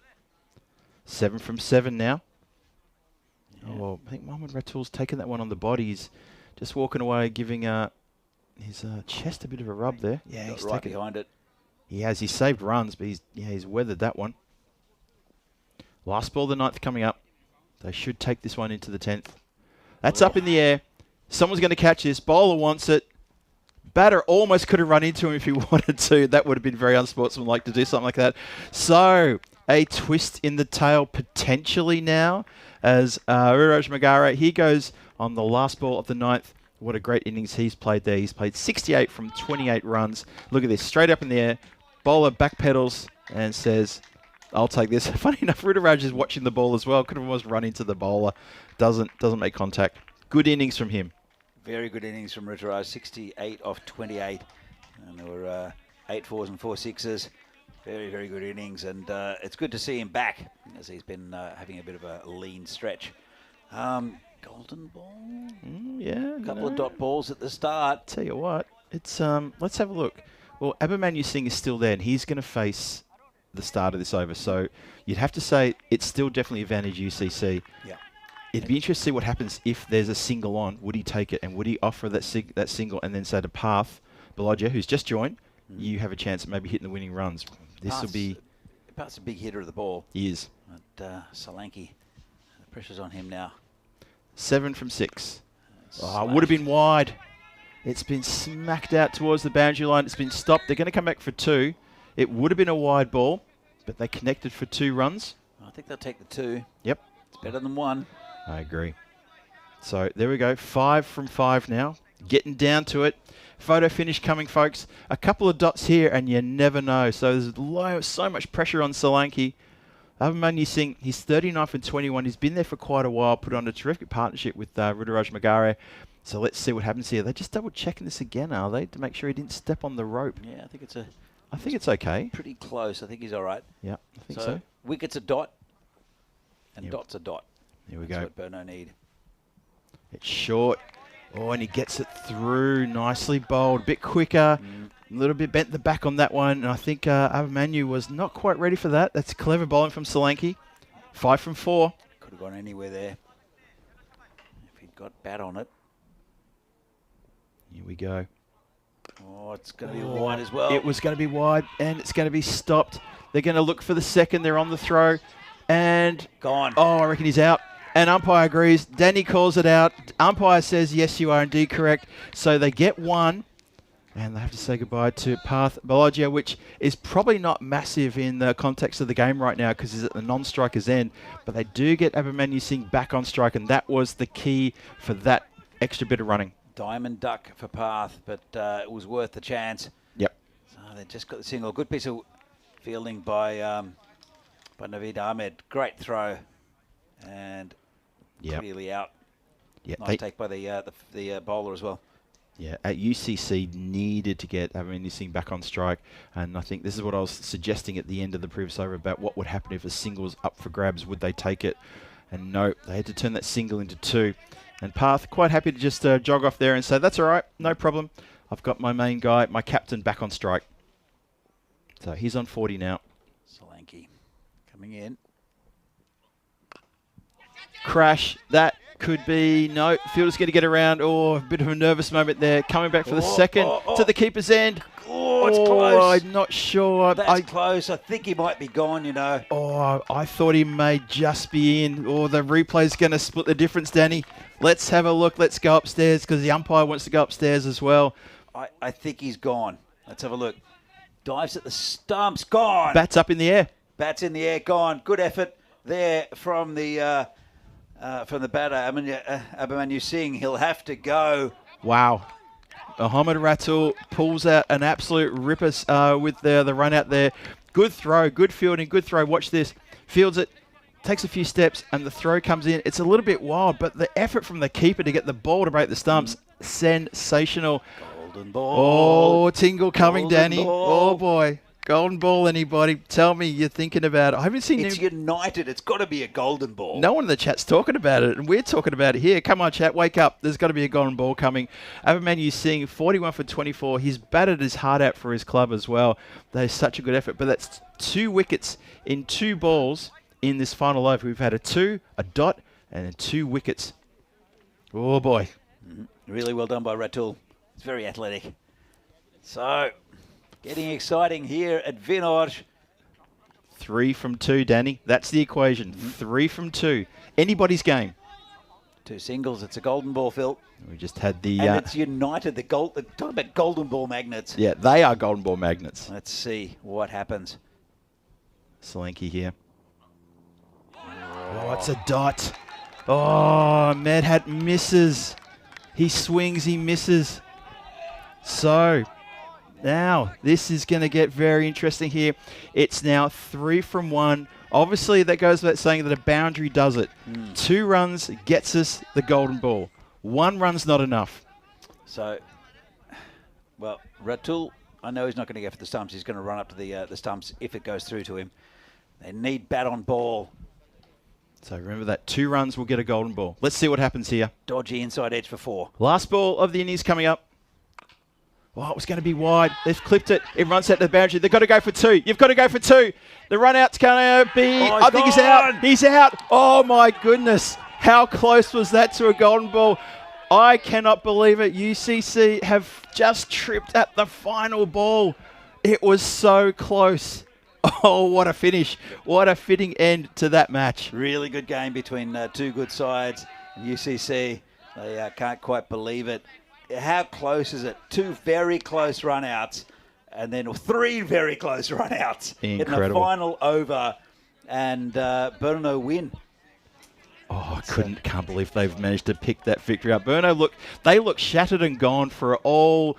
S1: 7 from 7 now. Yeah. Oh, well, I think Mohamed Ratul's taken that one on the body. He's just walking away, giving his chest a bit of a rub there. Yeah,
S5: Got
S1: he's
S5: right
S1: taken
S5: behind it.
S1: He has. He saved runs, but he's weathered that one. Last ball of the 9th coming up. They should take this one into the 10th. That's up in the air. Someone's going to catch this. Bowler wants it. Batter almost could have run into him if he wanted to. That would have been very unsportsmanlike to do something like that. So, a twist in the tail potentially now as Rudraj Magara, he goes on the last ball of the 9th. What a great innings he's played there. He's played 68 from 28 runs. Look at this, straight up in the air. Bowler backpedals and says, I'll take this. Funny enough, Rudraj is watching the ball as well. Could have almost run into the bowler. Doesn't make contact. Good innings from him.
S5: Very good innings from Rudraj. 68 off 28. And there were 8 4s and 4 6s. Very, very good innings. And it's good to see him back as he's been having a bit of a lean stretch. Golden ball.
S1: Yeah.
S5: A couple of dot balls at the start.
S1: Tell you what, it's let's have a look. Well, Abhimanyu Singh is still there, and he's going to face the start of this over. So you'd have to say it's still definitely advantage UCC.
S5: Yeah.
S1: It'd be interesting to see what happens if there's a single on. Would he take it, and would he offer that single, and then say to Path Balodia, who's just joined, you have a chance at maybe hitting the winning runs. This will be.
S5: Path's a big hitter of the ball.
S1: He is.
S5: But Solanke, the pressure's on him now.
S1: 7 from 6. Oh, would have been wide. It's been smacked out towards the boundary line. It's been stopped. They're going to come back for 2. It would have been a wide ball, but they connected for 2 runs.
S5: I think they'll take the 2.
S1: Yep.
S5: It's better than 1.
S1: I agree. So there we go. 5 from 5 now. Getting down to it. Photo finish coming, folks. A couple of dots here, and you never know. So there's so much pressure on Solanke. Abhimanyu Singh, he's 39 for 21. He's been there for quite a while. Put on a terrific partnership with Rudraj Magara. So let's see what happens here. They're just double checking this again, are they, to make sure he didn't step on the rope?
S5: Yeah, I think
S1: it's okay.
S5: pretty close. I think he's all right.
S1: Yeah, I think so.
S5: Wicket's a dot, and
S1: Yep.
S5: dot's a dot.
S1: Here we
S5: That's
S1: go.
S5: what Brno need.
S1: It's short. Oh, and he gets it through. Nicely bowled. A bit quicker. A little bit bent the back on that one. And I think Abhimanyu was not quite ready for that. That's clever bowling from Solanke. 5 from 4.
S5: Could have gone anywhere there if he'd got bat on it.
S1: Here we go.
S5: Oh, it's going to be wide as well.
S1: It was going to be wide, and it's going to be stopped. They're going to look for the second. They're on the throw. And,
S5: Gone.
S1: oh, I reckon he's out. And umpire agrees. Danny calls it out. Umpire says, yes, you are indeed correct. So they get one. And they have to say goodbye to Path Bologgia, which is probably not massive in the context of the game right now because he's at the non-striker's end. But they do get Abhimanyu Singh back on strike, and that was the key for that extra bit of running.
S5: Diamond duck for Path, but it was worth the chance.
S1: Yep.
S5: So they just got the single. Good piece of fielding by Naveed Ahmed. Great throw, and clearly out.
S1: Yeah,
S5: nice take by the bowler as well.
S1: Yeah, at UCC needed to get Abhimanyu Singh back on strike, and I think this is what I was suggesting at the end of the previous over about what would happen if a single's up for grabs. Would they take it? And no, they had to turn that single into 2. And Path quite happy to just jog off there and say, that's all right, no problem. I've got my main guy, my captain, back on strike. So he's on 40 now.
S5: Solanke coming in.
S1: Crash, that could be, no, fielder's going to get around. Oh, a bit of a nervous moment there. Coming back for the second to the keeper's end.
S5: Oh, it's close.
S1: I'm not sure.
S5: That's close. I think he might be gone, you know.
S1: Oh, I thought he may just be in. Oh, the replay's going to split the difference, Danny. Let's have a look. Let's go upstairs because the umpire wants to go upstairs as well.
S5: I think he's gone. Let's have a look. Dives at the stumps. Gone.
S1: Bats up in the air.
S5: Bats in the air. Gone. Good effort there from the batter, Abhimanyu Singh. He'll have to go.
S1: Wow. Mohammad Ratul pulls out an absolute ripper with the run out there. Good throw, good fielding, good throw. Watch this. Fields it, takes a few steps, and the throw comes in. It's a little bit wild, but the effort from the keeper to get the ball to break the stumps, sensational.
S5: Golden ball.
S1: Oh, tingle coming,
S5: Golden
S1: Danny.
S5: ball.
S1: Oh, boy. Golden ball, anybody? Tell me you're thinking about it. I haven't seen
S5: It's United. It's got to be a golden ball.
S1: No one in the chat's talking about it, and we're talking about it here. Come on, chat, wake up. There's got to be a golden ball coming. Abhimanyu Singh, 41 for 24. He's batted his heart out for his club as well. That is such a good effort. But that's 2 wickets in 2 balls in this final over. We've had a 2, a dot, and then 2 wickets. Oh, boy.
S5: Really well done by Ratul. It's very athletic. So, getting exciting here at Vinod.
S1: 3 from 2, Danny. That's the equation. 3 from 2. Anybody's game.
S5: 2 singles. It's a golden ball, Phil.
S1: We just had the...
S5: And it's United. Talk about golden ball magnets.
S1: Yeah, they are golden ball magnets.
S5: Let's see what happens.
S1: Solanke here. Oh, it's a dot. Oh, Medhat misses. He swings, he misses. So... now, this is going to get very interesting here. It's now 3 from 1. Obviously, that goes without saying that a boundary does it. 2 runs gets us the golden ball. 1 run's not enough.
S5: So, well, Ratul, I know he's not going to go for the stumps. He's going to run up to the stumps if it goes through to him. They need bat on ball.
S1: So remember that 2 runs will get a golden ball. Let's see what happens here.
S5: Dodgy inside edge for 4.
S1: Last ball of the innings coming up. Oh, it was going to be wide. They've clipped it. It runs out to the boundary. They've got to go for 2. You've got to go for 2. The run out's going to be...
S5: Oh,
S1: I think he's out. He's out. Oh, my goodness. How close was that to a golden ball? I cannot believe it. UCC have just tripped at the final ball. It was so close. Oh, what a finish. What a fitting end to that match.
S5: Really good game between 2 good sides. UCC, they can't quite believe it. How close is it? 2 very close run-outs and then 3 very close run-outs in the final over, and Brno win.
S1: Oh, can't believe they've managed to pick that victory up. Brno, they look shattered and gone for all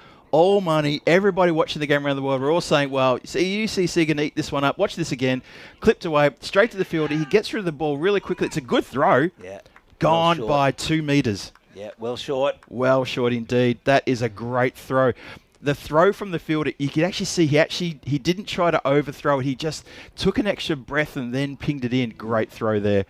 S1: money. Everybody watching the game around the world, we're all saying, well, see, UCC going to eat this one up. Watch this again. Clipped away, straight to the fielder. He gets through the ball really quickly. It's a good throw.
S5: Yeah.
S1: Gone by 2 metres.
S5: Yeah, well short.
S1: Well short indeed. That is a great throw. The throw from the fielder, you could actually see he didn't try to overthrow it. He just took an extra breath and then pinged it in. Great throw there.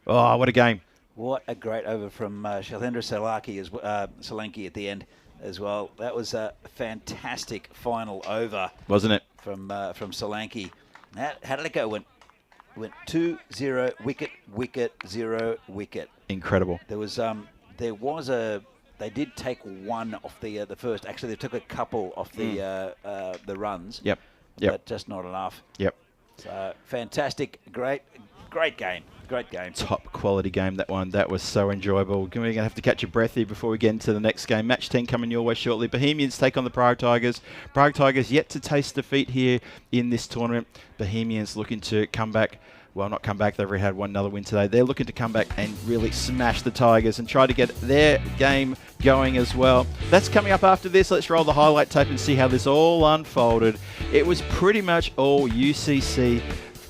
S1: Oh, what a game.
S5: What a great over from Shailendra Solanke at the end as well. That was a fantastic final over.
S1: Wasn't it?
S5: From Solanke. How did it go? Went 2-0, wicket, 0 wicket.
S1: Incredible.
S5: They did take 1 off the first. Actually, they took a couple off the runs.
S1: Yep.
S5: But just not enough.
S1: Yep.
S5: So fantastic, great Great game. Great game.
S1: Top quality game, that one. That was so enjoyable. We're going to have to catch your breath here before we get into the next game. Match 10 coming your way shortly. Bohemians take on the Prague Tigers. Prague Tigers yet to taste defeat here in this tournament. Bohemians looking to come back. Well, not come back. They've already had another win today. They're looking to come back and really smash the Tigers and try to get their game going as well. That's coming up after this. Let's roll the highlight tape and see how this all unfolded. It was pretty much all UCC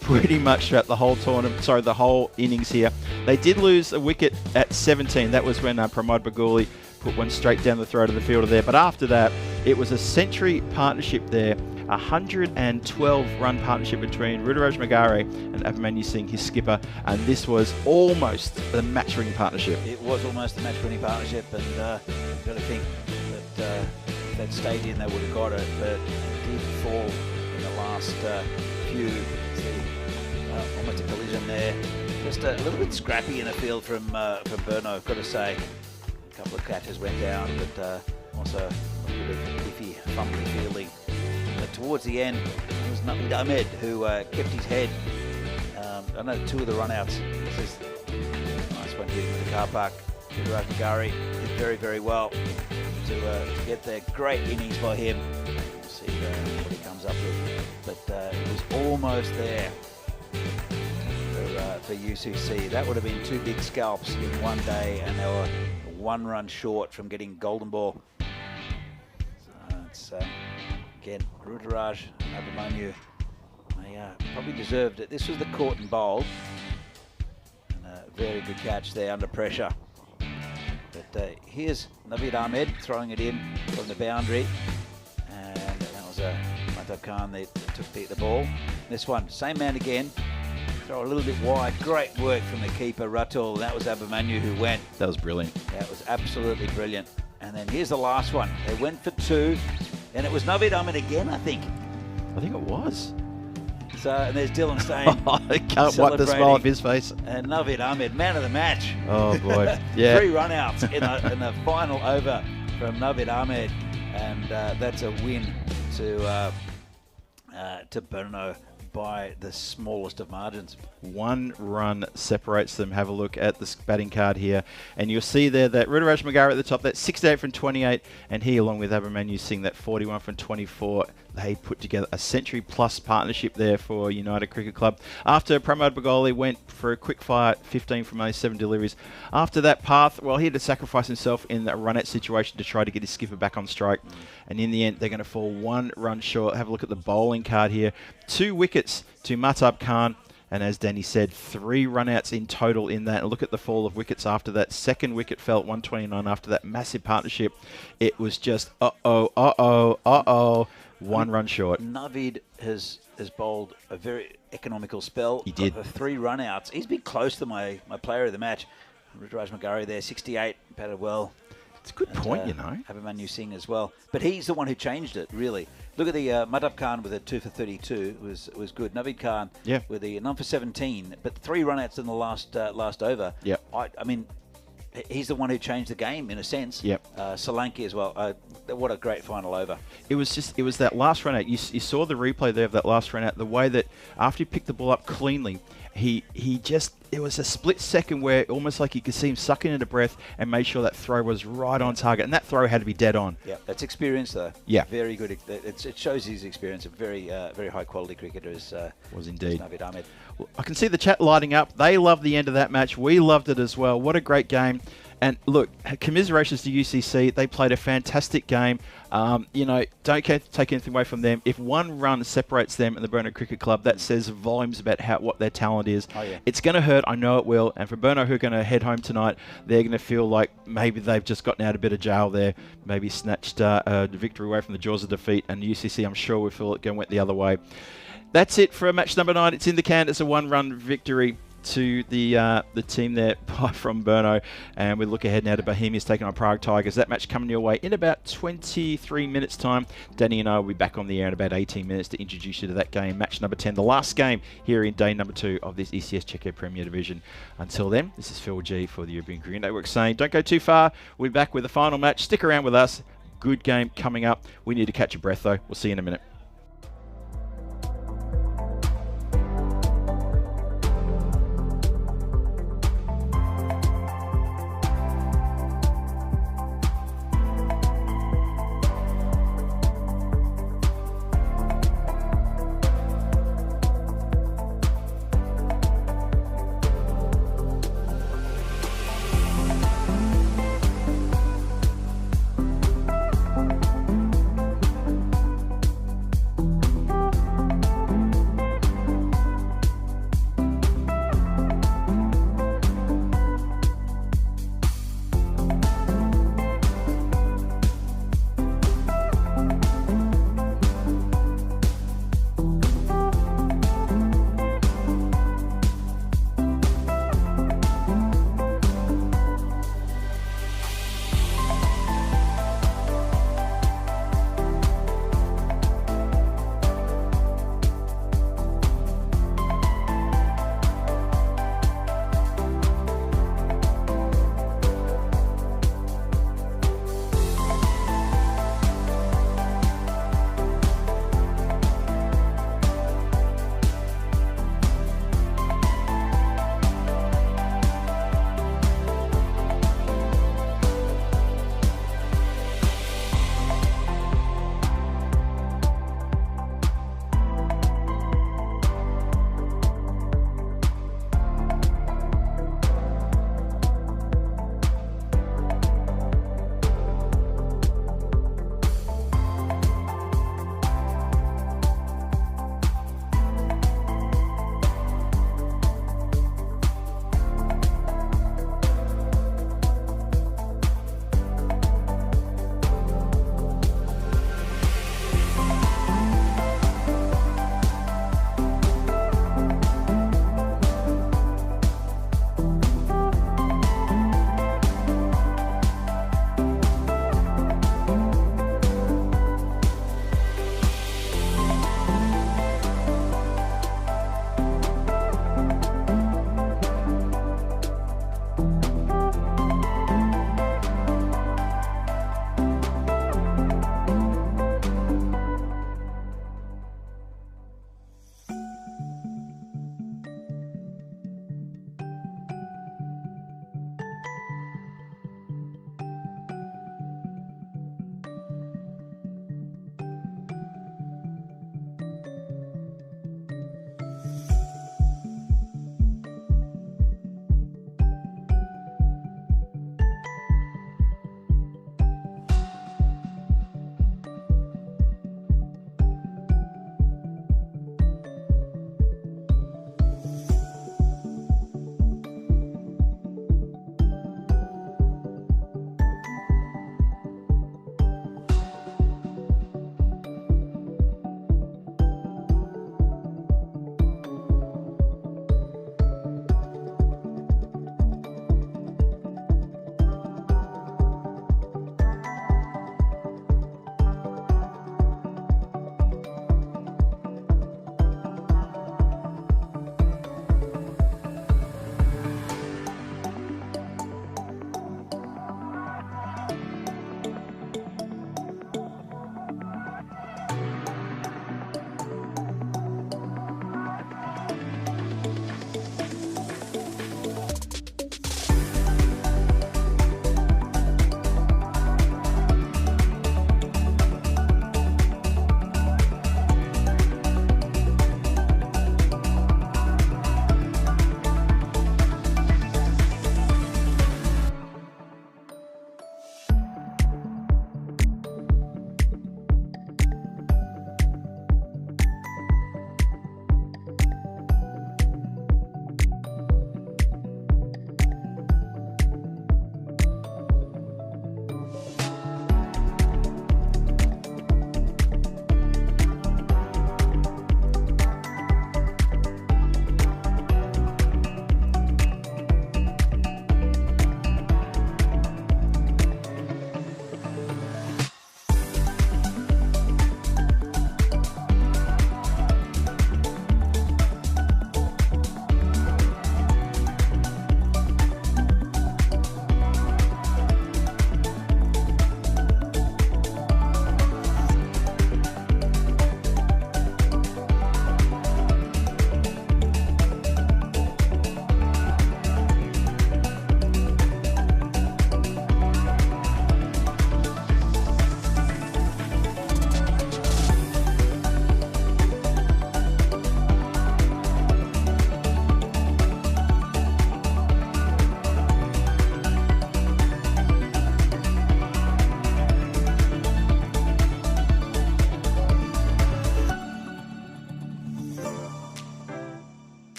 S1: pretty much throughout the whole tournament, the whole innings here. They did lose a wicket at 17. That was when Pramod Baguli put one straight down the throat of the fielder there. But after that, it was a century partnership there. 112-run partnership between Ruturaj Magare and Abhimanyu Singh, his skipper, and this was almost a match-winning partnership.
S5: It was almost a match-winning partnership, and you've got to think that if they'd stayed in, they would have got it, but it did fall in the last few. Almost a collision there. Just a little bit scrappy in the field from Berno, I've got to say. A couple of catches went down, but also a bit of iffy, fumbly fielding. But towards the end, it was Navid Ahmed who kept his head. I know 2 of the run-outs. This is a nice one here in the car park. Ruturaj Magare did very, very well to get there. Great innings by him. We'll see what he comes up with. But it was almost there for UCC. That would have been 2 big scalps in one day, and they were 1 run short from getting golden ball. So it's again, Ruturaj and Abhimanyu, they probably deserved it. This was the caught and bowled, and a very good catch there under pressure. But here's Navid Ahmed throwing it in from the boundary, and that was Mahtab Khan that took the ball. This one, same man again. Throw a little bit wide. Great work from the keeper, Ratul. That was Abhimanyu who went.
S1: That was brilliant.
S5: That was absolutely brilliant. And then here's the last one. They went for 2, and it was Navid Ahmed again, I think.
S1: I think it was.
S5: So, and there's Dylan Stain.
S1: I can't wipe the smile off his face.
S5: And Navid Ahmed, man of the match.
S1: Oh, boy. Yeah.
S5: 3 run-outs in the final over from Navid Ahmed. And that's a win to Berno by the smallest of margins.
S1: 1 run separates them. Have a look at this batting card here, and you'll see there that Ruturaj Magare at the top, that's 68 from 28, and he, along with Abhimanyu Singh, that 41 from 24. They put together a century-plus partnership there for United Cricket Club. After Pramod Baguli went for a quick fire, 15 from only 7 deliveries. After that path, well, he had to sacrifice himself in that run-out situation to try to get his skipper back on strike. And in the end, they're going to fall 1 run short. Have a look at the bowling card here. 2 wickets to Mahtab Khan. And as Danny said, 3 run-outs in total in that. And look at the fall of wickets after that. Second wicket fell at 129 after that massive partnership. It was just, 1 run short.
S5: Navid has bowled a very economical spell.
S1: He did.
S5: 3 run-outs. He's been close to my player of the match. Ruturaj Magare there, 68, batted well.
S1: It's a good point, you know.
S5: Abhimanyu Singh as well. But he's the one who changed it, really. Look at the Mahtab Khan with a 2 for 32 was good. Navid Khan with the 9 for 17, but 3 run-outs in the last over.
S1: Yep.
S5: I mean, he's the one who changed the game in a sense.
S1: Yep.
S5: Solanki as well. What a great final over.
S1: It was that last run out. You saw the replay there of that last run out. The way that after he picked the ball up cleanly, it was a split second where almost like you could see him sucking in a breath and made sure that throw was right on target. And that throw had to be dead on.
S5: Yeah, that's experience though.
S1: Yeah.
S5: Very good. It shows his experience. A very high quality cricketer
S1: was indeed.
S5: Navid Ahmed.
S1: Well, I can see the chat lighting up. They loved the end of that match. We loved it as well. What a great game. And look, commiserations to UCC. They played a fantastic game. Don't take anything away from them. If 1 run separates them and the Berno Cricket Club, that says volumes about what their talent is.
S5: Oh, yeah.
S1: It's going to hurt. I know it will. And for Berno, who are going to head home tonight, they're going to feel like maybe they've just gotten out a bit of jail there, maybe snatched a victory away from the jaws of defeat. And UCC, I'm sure, will feel it went the other way. That's it for match number 9. It's in the can. It's a 1-run victory to the team there from Berno, and we look ahead now to Bohemians taking on Prague Tigers. That match coming your way in about 23 minutes time. Danny and I will be back on the air in about 18 minutes to introduce you to that game, match number 10, the last game here in day number 2 of this ECS Czechia Premier Division. Until then, this is Phil G for the European Cricket Network saying don't go too far. We'll be back with the final match. Stick around with us. Good game coming up. We need to catch your breath though. We'll see you in a minute.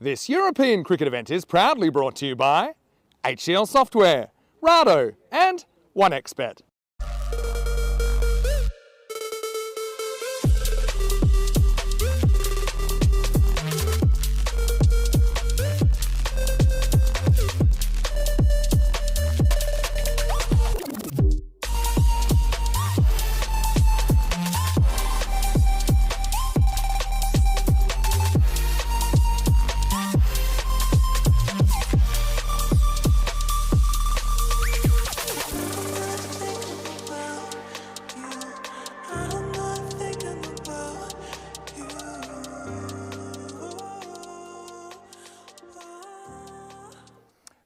S3: This European cricket event is proudly brought to you by HCL Software, Rado and 1xBet.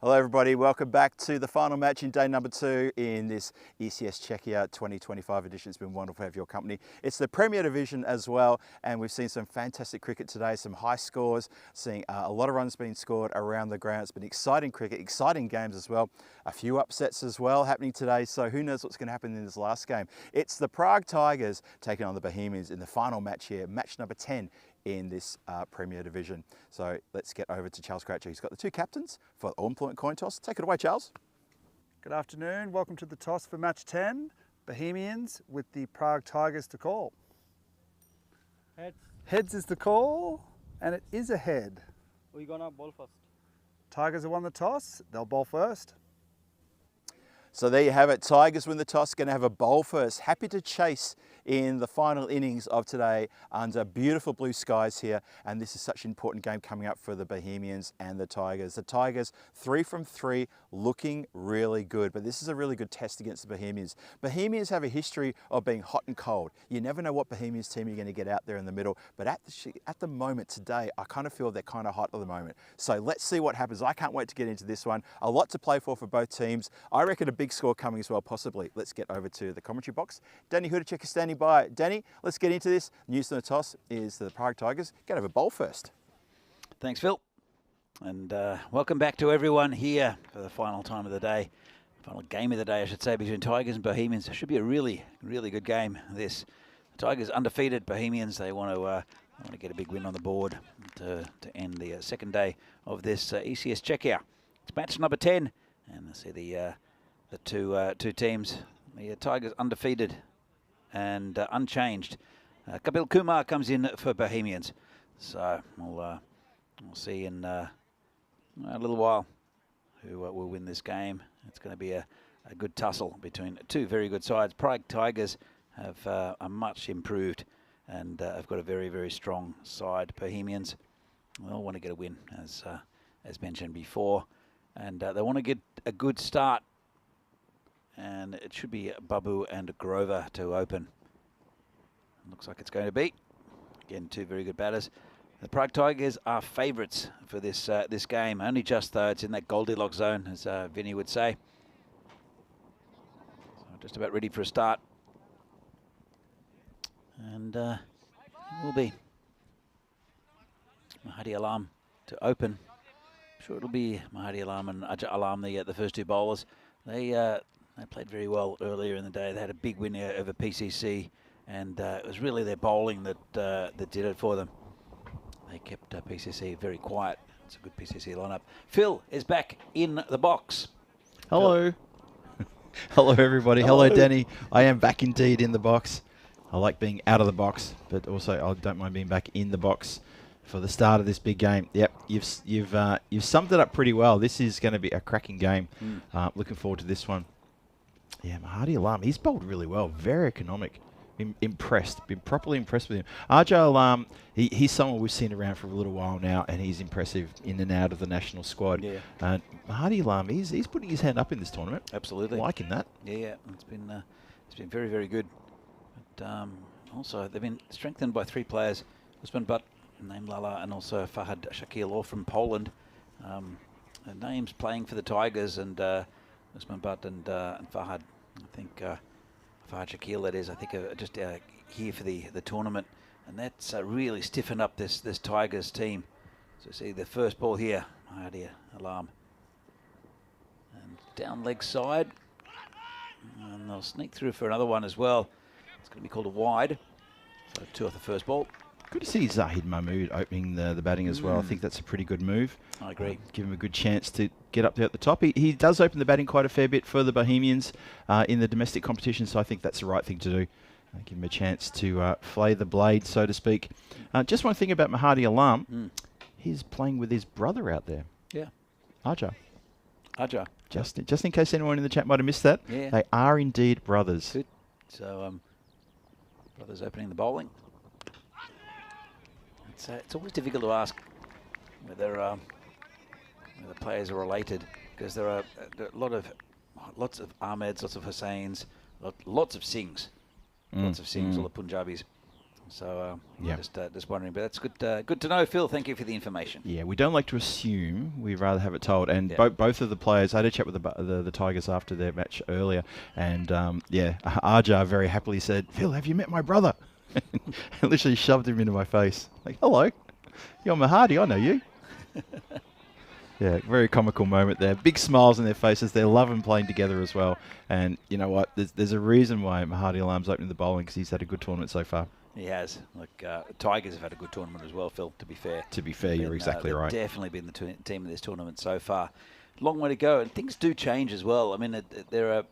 S1: Hello everybody, welcome back to the final match in day number 2 in this ECS Czechia 2025 edition. It's been wonderful to have your company. It's the Premier Division as well, and we've seen some fantastic cricket today, some high scores, seeing a lot of runs being scored around the ground. It's been exciting cricket, exciting games as well. A few upsets as well happening today, so who knows what's going to happen in this last game. It's the Prague Tigers taking on the Bohemians in the final match here, match number 10 in this Premier Division. So let's get over to Charles Cratchit. He's got the two captains for the all-important coin toss. Take it away, Charles.
S2: Good afternoon. Welcome to the toss for match 10. Bohemians with the Prague Tigers to call.
S4: Heads.
S2: Heads is the call, and it is a head.
S4: We're gonna bowl first.
S2: Tigers have won the toss. They'll bowl first.
S1: So there you have it. Tigers win the toss, going to have a bowl first. Happy to chase in the final innings of today under beautiful blue skies here. And this is such an important game coming up for the Bohemians and the Tigers. The Tigers, 3 from 3, looking really good. But this is a really good test against the Bohemians. Bohemians have a history of being hot and cold. You never know what Bohemians team you're going to get out there in the middle. But at the moment today, I kind of feel they're kind of hot at the moment. So let's see what happens. I can't wait to get into this one. A lot to play for both teams. I reckon a big score coming as well, possibly. Let's get over to the commentary box. Danny Hudacek is standing by. Danny, let's get into this. News from the toss is the Prague Tigers going to have a bowl first.
S5: Thanks, Phil. And welcome back to everyone here for the final time of the day. Final game of the day, I should say, between Tigers and Bohemians. It should be a really, really good game, this. The Tigers undefeated. Bohemians, they want to get a big win on the board to end the second day of this ECS Czechia. It's match number 10. And I see the two teams. The Tigers undefeated and unchanged. Kapil Kumar comes in for Bohemians. So we'll see in a little while who will win this game. It's going to be a good tussle between two very good sides. Prague Tigers are much improved and have got a very, very strong side. Bohemians will want to get a win, as mentioned before. And they want to get a good start. And it should be Babu and Grover to open. Looks like it's going to be. Again, two very good batters. The Prague Tigers are favourites for this game. Only just, though, it's in that Goldilocks zone, as Vinny would say. So just about ready for a start. And it will be Mahadi Alam to open. I'm sure it'll be Mahadi Alam and Ajay Alam, the first two bowlers. They played very well earlier in the day. They had a big win over PCC, and it was really their bowling that did it for them. They kept PCC very quiet. It's a good PCC lineup. Phil is back in the box.
S7: Hello. Hello, everybody. Hello, Danny. I am back indeed in the box. I like being out of the box, but also I don't mind being back in the box for the start of this big game. Yep, you've summed it up pretty well. This is going to be a cracking game. Looking forward to this one. Yeah, Mahadi Alam, he's bowled really well. Very economic. Been properly impressed with him. Ajay Alam, he's someone we've seen around for a little while now, and he's impressive in and out of the national squad. Yeah. And Mahadi Alam, he's putting his hand up in this tournament.
S5: Absolutely.
S7: Liking that.
S5: Yeah, it's been very, very good. But also, they've been strengthened by 3 players. Usman Butt, Naim Lala, and also Fahad Shakil, all from Poland. Names playing for the Tigers, and Usman Butt and Fahad, I think Fahad Shakil, that is, I think just here for the tournament, and that's really stiffened up this Tigers team. So see the first ball here, Mahadi Alam, and down leg side, and they'll sneak through for another one as well. It's going to be called a wide, so 2 off the first ball.
S7: Good to see Zahid Mahmood opening the batting as well. I think that's a pretty good move.
S5: I agree.
S7: Give him a good chance to get up there at the top. He does open the batting quite a fair bit for the Bohemians in the domestic competition, so I think that's the right thing to do. Give him a chance to flay the blade, so to speak. Just one thing about Mahadi Alam. He's playing with his brother out there.
S5: Yeah.
S7: Arja.
S5: Arja.
S7: Just in case anyone in the chat might have missed that.
S5: Yeah.
S7: They are indeed brothers.
S5: Good. So, brothers opening the bowling. It's always difficult to ask whether players are related, because there are lots of Ahmeds, lots of Hussains, lots of Singhs, all the Punjabis. So
S7: yeah,
S5: just wondering, but that's good to know, Phil. Thank you for the information.
S7: Yeah, we don't like to assume. We'd rather have it told. And
S5: Yeah.
S7: both of the players, I had a chat with the Tigers after their match earlier, and Arja very happily said, "Phil, have you met my brother?" I literally shoved him into my face. Like, hello, you're Mahadi, I know you. Yeah, very comical moment there. Big smiles on their faces. They're loving playing together as well. And you know what? There's a reason why Mahadi Alam's opening the bowling, because he's had a good tournament so far.
S5: He has. Tigers have had a good tournament as well, Phil, to be fair.
S7: To be fair, you're exactly right.
S5: Definitely been the team of this tournament so far. Long way to go, and things do change as well. I mean, there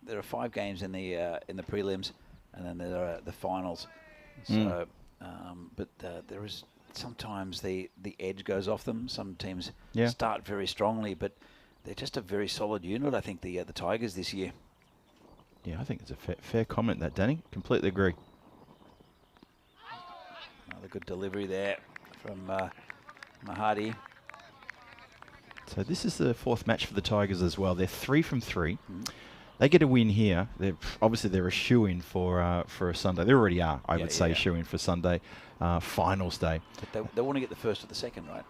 S5: are 5 games in the prelims, and then there are the finals. So, but there is sometimes the edge goes off them. Some teams start very strongly, but they're just a very solid unit. I think the Tigers this year.
S7: Yeah, I think it's a fair comment, that, Danny. Completely agree.
S5: Another good delivery there from Mahadi.
S7: So this is the 4th match for the Tigers as well. They're 3 from 3. They get a win here. They're a shoo-in for a Sunday. They already are, I would say, shoo-in for Sunday finals day.
S5: But they want to get the first or the second, right?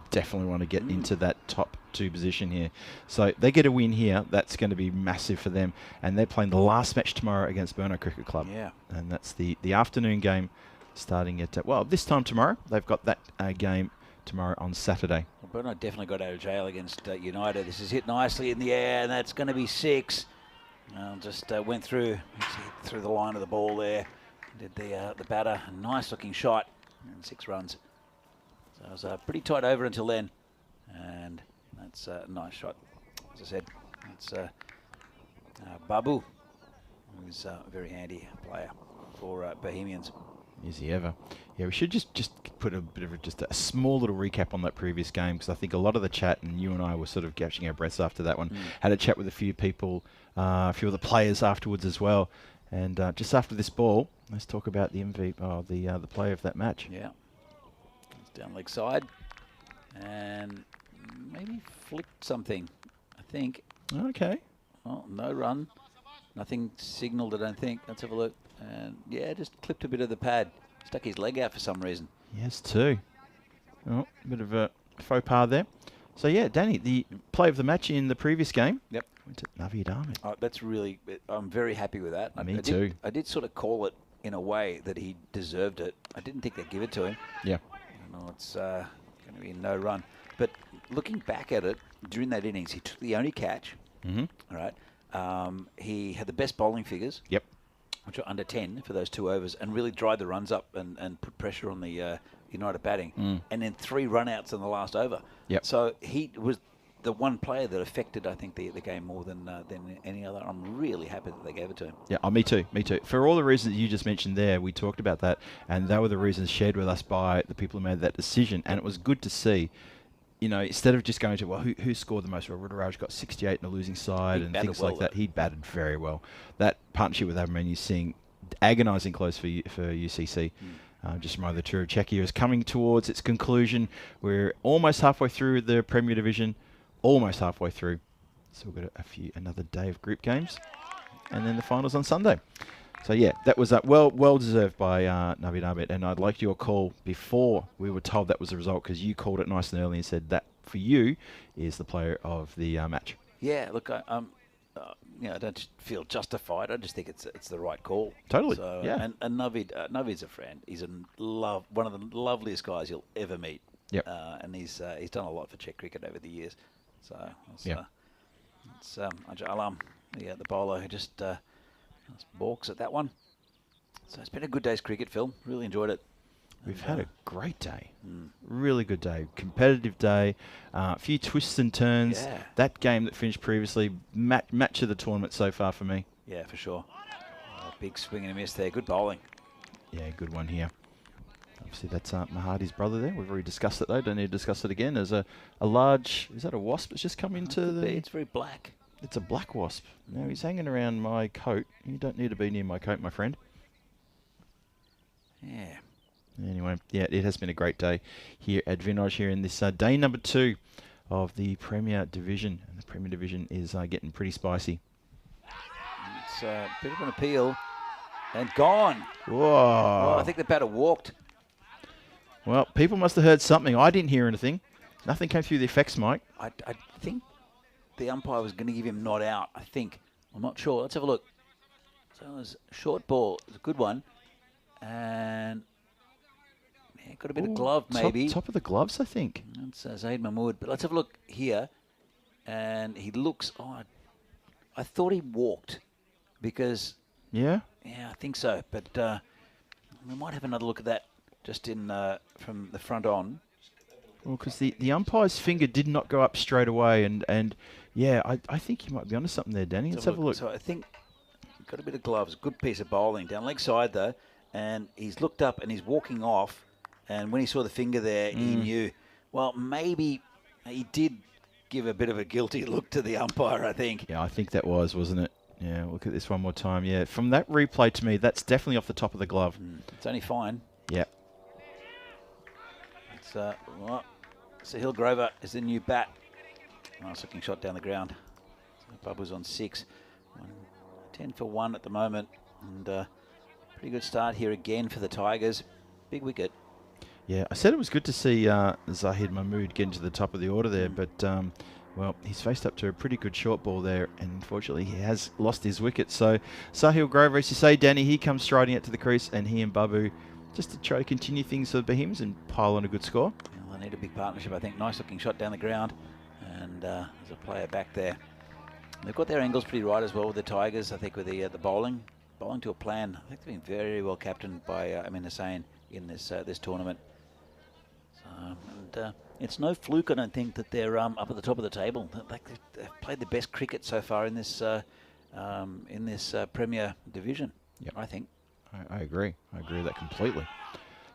S7: Definitely want to get into that top 2 position here. So they get a win here. That's going to be massive for them. And they're playing the last match tomorrow against Burno Cricket Club. Yeah. And that's the afternoon game starting at, this time tomorrow. They've got that game tomorrow on Saturday.
S5: Well, Burno definitely got out of jail against United. This is hit nicely in the air, and that's going to be 6. Just went through the line of the ball there. Did the batter. A nice looking shot, and 6 runs. So it was pretty tight over until then, and that's a nice shot. As I said, it's Babu, who's a very handy player for Bohemians.
S7: Is he ever? Yeah, we should just put a bit of a small little recap on that previous game, because I think a lot of the chat, and you and I were sort of catching our breaths after that one. Had a chat with a few people, a few of the players afterwards as well. And just after this ball, let's talk about the MVP, the player of that match.
S5: Yeah, it's down leg side, and maybe flicked something, I think.
S7: Okay.
S5: Well, no run, nothing signalled, I don't think. Let's have a look. And yeah, just clipped a bit of the pad. Stuck his leg out for some reason.
S7: Yes, too. Oh, a bit of a faux pas there. So yeah, Danny, the play of the match in the previous game.
S5: Yep.
S7: Went to Naveed Ahmed.
S5: That's really, I'm very happy with that.
S7: Me too.
S5: I did sort of call it in a way that he deserved it. I didn't think they'd give it to him.
S7: Yeah.
S5: No, it's going to be no run. But looking back at it, during that innings, he took the only catch. All right. He had the best bowling figures.
S7: Yep.
S5: Which are under 10 for those 2 overs, and really dried the runs up and put pressure on the United batting. And then 3 run-outs in the last over.
S7: Yep.
S5: So he was the one player that affected, I think, the game more than any other. I'm really happy that they gave it to him.
S7: Yeah, me too. For all the reasons you just mentioned there, we talked about that, and they were the reasons shared with us by the people who made that decision. And it was good to see, instead of just going to, well, who scored the most? Well, Rudraj got 68 in a losing side and things like that. He batted very well. That partnership with Abramaniu Singh, agonising close for UCC. Just remind the tour of Czechia is coming towards its conclusion. We're almost halfway through the Premier Division, almost halfway through. So we've got another day of group games, and then the finals on Sunday. So yeah, that was well deserved by Naveed Ahmed, and I'd like your call before we were told that was the result, because you called it nice and early and said that for you is the player of the match.
S5: Yeah, look, I don't feel justified. I just think it's the right call.
S7: Totally.
S5: So,
S7: yeah.
S5: And Naveed's a friend. He's one of the loveliest guys you'll ever meet.
S7: Yep.
S5: And he's done a lot for Czech cricket over the years. So it's Alam, the bowler, who just balks at that one. So it's been a good day's cricket, Phil. Really enjoyed it.
S7: We've had a great day. Really good day. Competitive day. A few twists and turns.
S5: Yeah.
S7: That game that finished previously, match of the tournament so far for me.
S5: Yeah, for sure. Big swing and a miss there. Good bowling.
S7: Yeah, good one here. Obviously, that's Mahadi's brother there. We've already discussed it, though. Don't need to discuss it again. There's a large... Is that a wasp that's just come into the...
S5: It's very black.
S7: It's a black wasp. Now, he's hanging around my coat. You don't need to be near my coat, my friend.
S5: Yeah.
S7: Anyway, yeah, it has been a great day here at Vinoj here in this day number 2 of the Premier Division. And the Premier Division is getting pretty spicy.
S5: It's a bit of an appeal. And gone.
S7: Whoa.
S5: Well, I think the batter walked.
S7: Well, people must have heard something. I didn't hear anything. Nothing came through the effects, Mike.
S5: I think the umpire was going to give him not out, I think. I'm not sure. Let's have a look. So it was a short ball. It was a good one. And yeah, got a bit of glove, maybe.
S7: Top of the gloves, I think.
S5: That's Zaid Mahmood. But let's have a look here. And he looks... Oh, I thought he walked because...
S7: Yeah?
S5: Yeah, I think so. But we might have another look at that just in from the front on.
S7: Well, because the umpire's finger did not go up straight away. And yeah, I think you might be onto something there, Danny. Let's have a look.
S5: So I think got a bit of gloves. Good piece of bowling. Down leg side, though. And he's looked up and he's walking off. And when he saw the finger there, he knew. Well, maybe he did give a bit of a guilty look to the umpire, I think.
S7: Yeah, I think that wasn't it? Yeah, look at this one more time. Yeah, from that replay to me, that's definitely off the top of the glove.
S5: It's only fine.
S7: Yeah.
S5: It's well, Sahil Grover is the new bat. Nice looking shot down the ground. So Bubba's on 6. 10 for 1 at the moment. And pretty good start here again for the Tigers. Big wicket.
S7: Yeah, I said it was good to see Zahid Mahmood get into the top of the order there, but, well, he's faced up to a pretty good short ball there, and unfortunately he has lost his wicket. So Sahil Grover, as you say, Danny, he comes striding out to the crease, and he and Babu just to try to continue things for the Bohemians and pile on a good score.
S5: Well, they need a big partnership, I think. Nice looking shot down the ground, and there's a player back there. They've got their angles pretty right as well with the Tigers, I think, with the bowling to a plan. I think they've been very well captained by Amin Hussain in this this tournament. And it's no fluke, I don't think, that they're up at the top of the table. They've played the best cricket so far in this Premier Division.
S7: Yep.
S5: I think.
S7: I agree. I agree with that completely.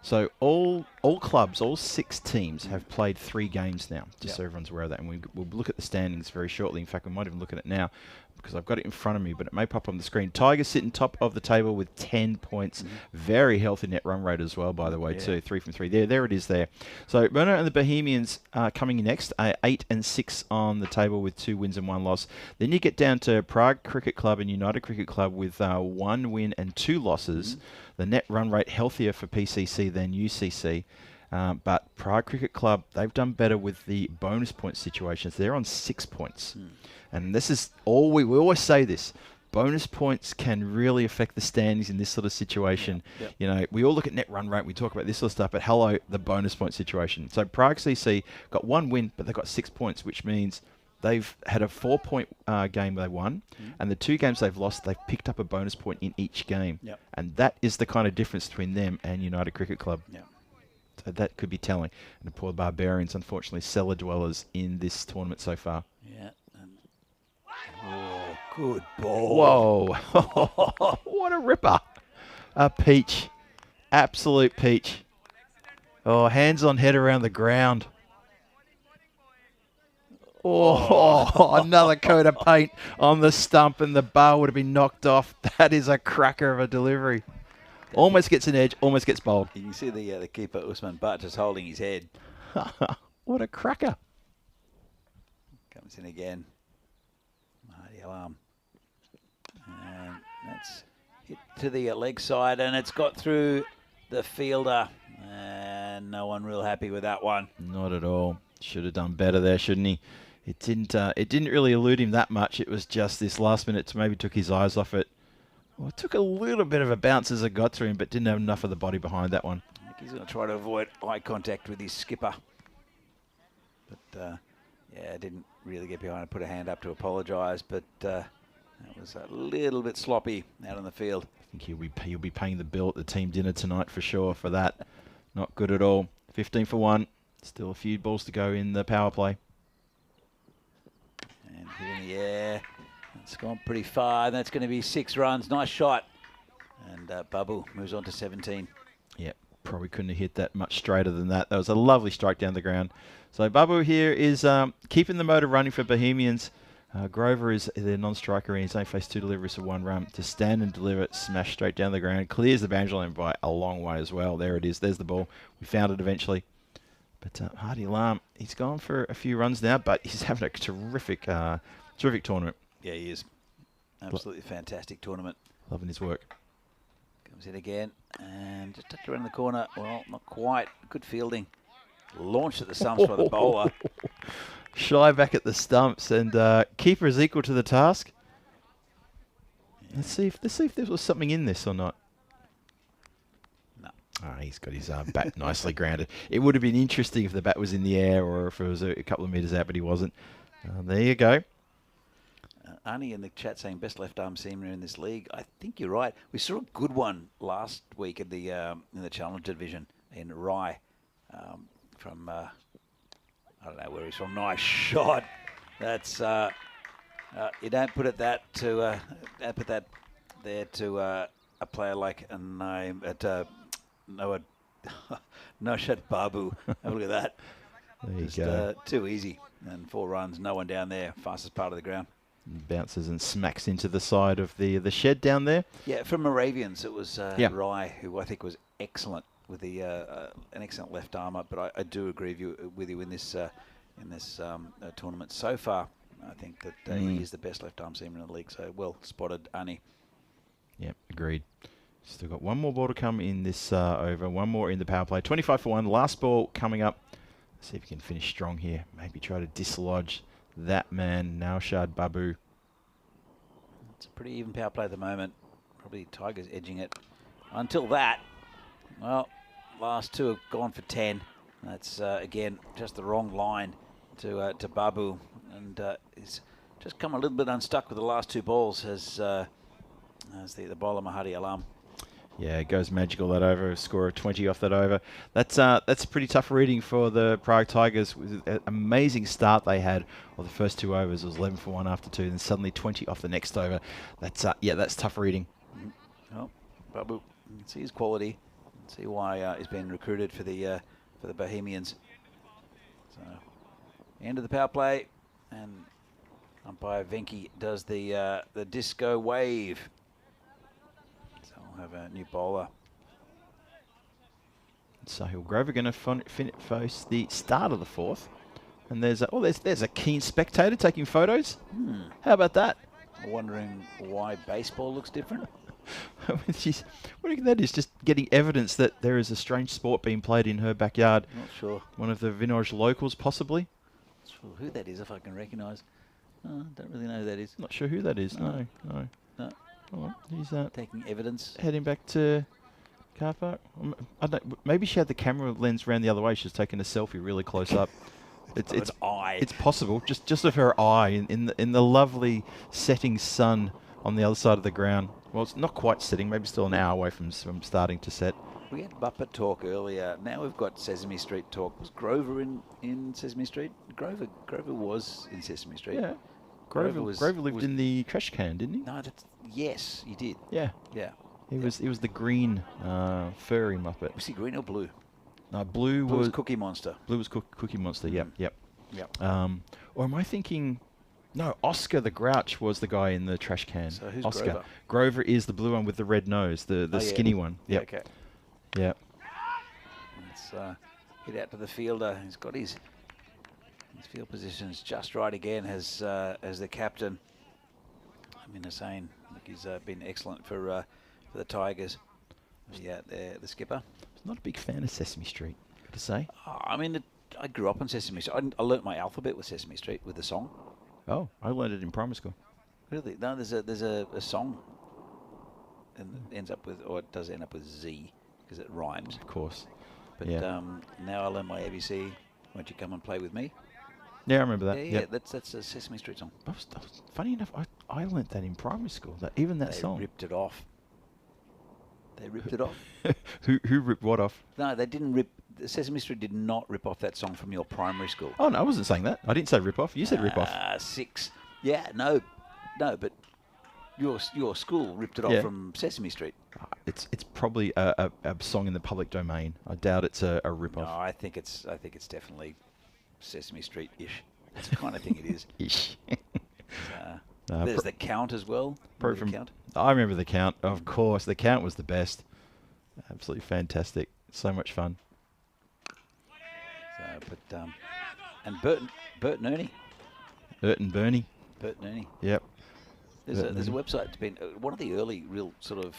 S7: So all clubs, all 6 teams have played 3 games now, just so everyone's aware of that. And we'll look at the standings very shortly. In fact, we might even look at it now because I've got it in front of me, but it may pop on the screen. Tigers sitting top of the table with 10 points. Very healthy net run rate as well, by the way, too. 3 from 3. There it is there. So Burner and the Bohemians are coming in next, 8 and 6 on the table with 2 wins and 1 loss. Then you get down to Prague Cricket Club and United Cricket Club with 1 win and 2 losses. The net run rate healthier for PCC than UCC. But Prague Cricket Club, they've done better with the bonus point situations. They're on 6 points. And this is all we always say this. Bonus points can really affect the standings in this sort of situation. You know, we all look at net run rate, we talk about this sort of stuff, but hello, the bonus point situation. So Prague CC got 1 win, but they've got 6 points, which means they've had a 4-point game they won, and the 2 games they've lost, they've picked up a bonus point in each game. And that is the kind of difference between them and United Cricket Club. So that could be telling. And the poor Barbarians, unfortunately, cellar dwellers in this tournament so far.
S5: Oh, good ball.
S7: Whoa. What a ripper. A peach. Absolute peach. Oh, hands on head around the ground. Oh, another coat of paint on the stump and the bar would have been knocked off. That is a cracker of a delivery. Almost gets an edge, almost gets bowled.
S5: You can see the keeper, Usman Butt, just holding his head.
S7: What a cracker.
S5: Comes in again. Mahdi Alam. And that's hit to the leg side, and it's got through the fielder. And no one real happy with that one.
S7: Not at all. Should have done better there, shouldn't he? It didn't really elude him that much. It was just this last minute maybe took his eyes off it. Well, it took a little bit of a bounce as it got through him, but didn't have enough of the body behind that one.
S5: I think he's going to try to avoid eye contact with his skipper. But, yeah, didn't really get behind and put a hand up to apologise, but that was a little bit sloppy out on the field.
S7: I think he'll be paying the bill at the team dinner tonight for sure for that. Not good at all. 15 for 1. Still a few balls to go in the power play.
S5: And hit in the air. It's gone pretty far. That's going to be 6 runs. Nice shot. And Babu moves on to 17.
S7: Yep, probably couldn't have hit that much straighter than that. That was a lovely strike down the ground. So Babu here is keeping the motor running for Bohemians. Grover is their non-striker, and he's only faced 2 deliveries for 1 run. To stand and deliver it, smash straight down the ground. Clears the boundary line by a long way as well. There it is. There's the ball. We found it eventually. But Hardy Alam, he's gone for a few runs now, but he's having a terrific tournament.
S5: Yeah, he is. Absolutely fantastic tournament.
S7: Loving his work.
S5: Comes in again and just tucked around the corner. Well, not quite. Good fielding. Launched at the stumps by the bowler.
S7: Shy back at the stumps, and keeper is equal to the task. Yeah. Let's see if there was something in this or not.
S5: No.
S7: Oh, he's got his bat nicely grounded. It would have been interesting if the bat was in the air or if it was a couple of metres out, but he wasn't. There you go.
S5: Arnie in the chat saying best left arm seamer in this league. I think you're right. We saw a good one last week in the Challenger division in Rye from I don't know where he's from. Nice shot. That's you don't put it that to put that there to a player like Noah Noshat Babu. Have a look at that.
S7: There you
S5: Just,
S7: go.
S5: too easy. And 4 runs. No one down there. Fastest part of the ground.
S7: Bounces and smacks into the side of the shed down there.
S5: Yeah, from Moravians, it was
S7: Yeah.
S5: Rye, who I think was excellent with the an excellent left armour. But I do agree with you in this tournament so far. I think that he is the best left arm seamer in the league. So well spotted, Arnie.
S7: Yep, agreed. Still got 1 more ball to come in this over. 1 more in the power play. 25 for 1. Last ball coming up. Let's see if he can finish strong here. Maybe try to dislodge that man, Naushad Babu.
S5: It's a pretty even power play at the moment. Probably Tigers edging it. Until that, well, last 2 have gone for 10. That's, again, just the wrong line to Babu. And he's just come a little bit unstuck with the last 2 balls as the bowler Mahadi Alam.
S7: Yeah, it goes magical, that over. Score of 20 off that over. That's a pretty tough reading for the Prague Tigers. With an amazing start they had of the first 2 overs. It was 11 for 1 after 2, then suddenly 20 off the next over. That's that's tough reading.
S5: Oh, Babu, you can see his quality. You can see why he's been recruited for the Bohemians. So, end of the power play, and umpire Venki does the disco wave. So we'll have a new bowler.
S7: Sahil Grover going to face the start of the 4th. And there's a keen spectator taking photos. How about that?
S5: Wondering why baseball looks different.
S7: What do you think that is? Just getting evidence that there is a strange sport being played in her backyard.
S5: Not sure.
S7: One of the Vinoj locals, possibly.
S5: Not sure who that is, if I can recognise. Don't really know who that is.
S7: Not sure who that is. No.
S5: No.
S7: Oh, he's
S5: Taking evidence.
S7: heading back to car park. I don't. Maybe she had the camera lens round the other way. She was taking a selfie really close up. It's
S5: eye.
S7: It's possible. Just of her eye in the lovely setting sun on the other side of the ground. Well, it's not quite setting. Maybe still an hour away from starting to set.
S5: We had Bupper talk earlier. Now we've got Sesame Street talk. Was Grover in Sesame Street? Grover was in Sesame Street.
S7: Yeah. Grover lived in the trash can, didn't he?
S5: No, yes, he did.
S7: Yeah.
S5: Yeah.
S7: He was the green furry Muppet.
S5: Was he green or blue?
S7: No, blue
S5: was
S7: was
S5: Cookie Monster.
S7: Blue was Cookie Monster. Yep.
S5: Yep.
S7: Or am I thinking? No, Oscar the Grouch was the guy in the trash can.
S5: So who's
S7: Oscar?
S5: Grover?
S7: Grover is the blue one with the red nose, the skinny one. Yep.
S5: Yeah, okay.
S7: Yep.
S5: Let's hit out to the fielder. He's got his field positions just right again as the captain. I'm saying he's been excellent for the Tigers. Yeah, the skipper.
S7: I'm not a big fan of Sesame Street, to say.
S5: I grew up on Sesame Street. I learnt my alphabet with Sesame Street with the song.
S7: Oh, I learned it in primary school.
S5: Really? No, there's a song, and it does end up with Z because it rhymes.
S7: Of course.
S5: But now I learn my ABC. Won't you come and play with me?
S7: Yeah, I remember that.
S5: Yeah, that's a Sesame Street song.
S7: Funny enough, I learnt that in primary school. That
S5: They
S7: song.
S5: ripped it off. They ripped it off.
S7: Who ripped what off?
S5: No, they didn't rip. Sesame Street did not rip off that song from your primary school.
S7: Oh, no, I wasn't saying that. I didn't say rip off. You said rip off.
S5: 6. Yeah, no, but your school ripped it off from Sesame Street.
S7: It's probably a song in the public domain. I doubt it's a rip
S5: No,
S7: off.
S5: I think it's definitely Sesame Street-ish. It's the kind of thing it is.
S7: Ish.
S5: There's the Count as well.
S7: Probably
S5: Remember the
S7: from,
S5: Count?
S7: I remember the Count. Of course, the Count was the best. Absolutely fantastic. So much fun.
S5: So, and Bert and Ernie.
S7: Bert and Bernie.
S5: Bert and Ernie.
S7: Yep.
S5: There's a website that's been one of the early real sort of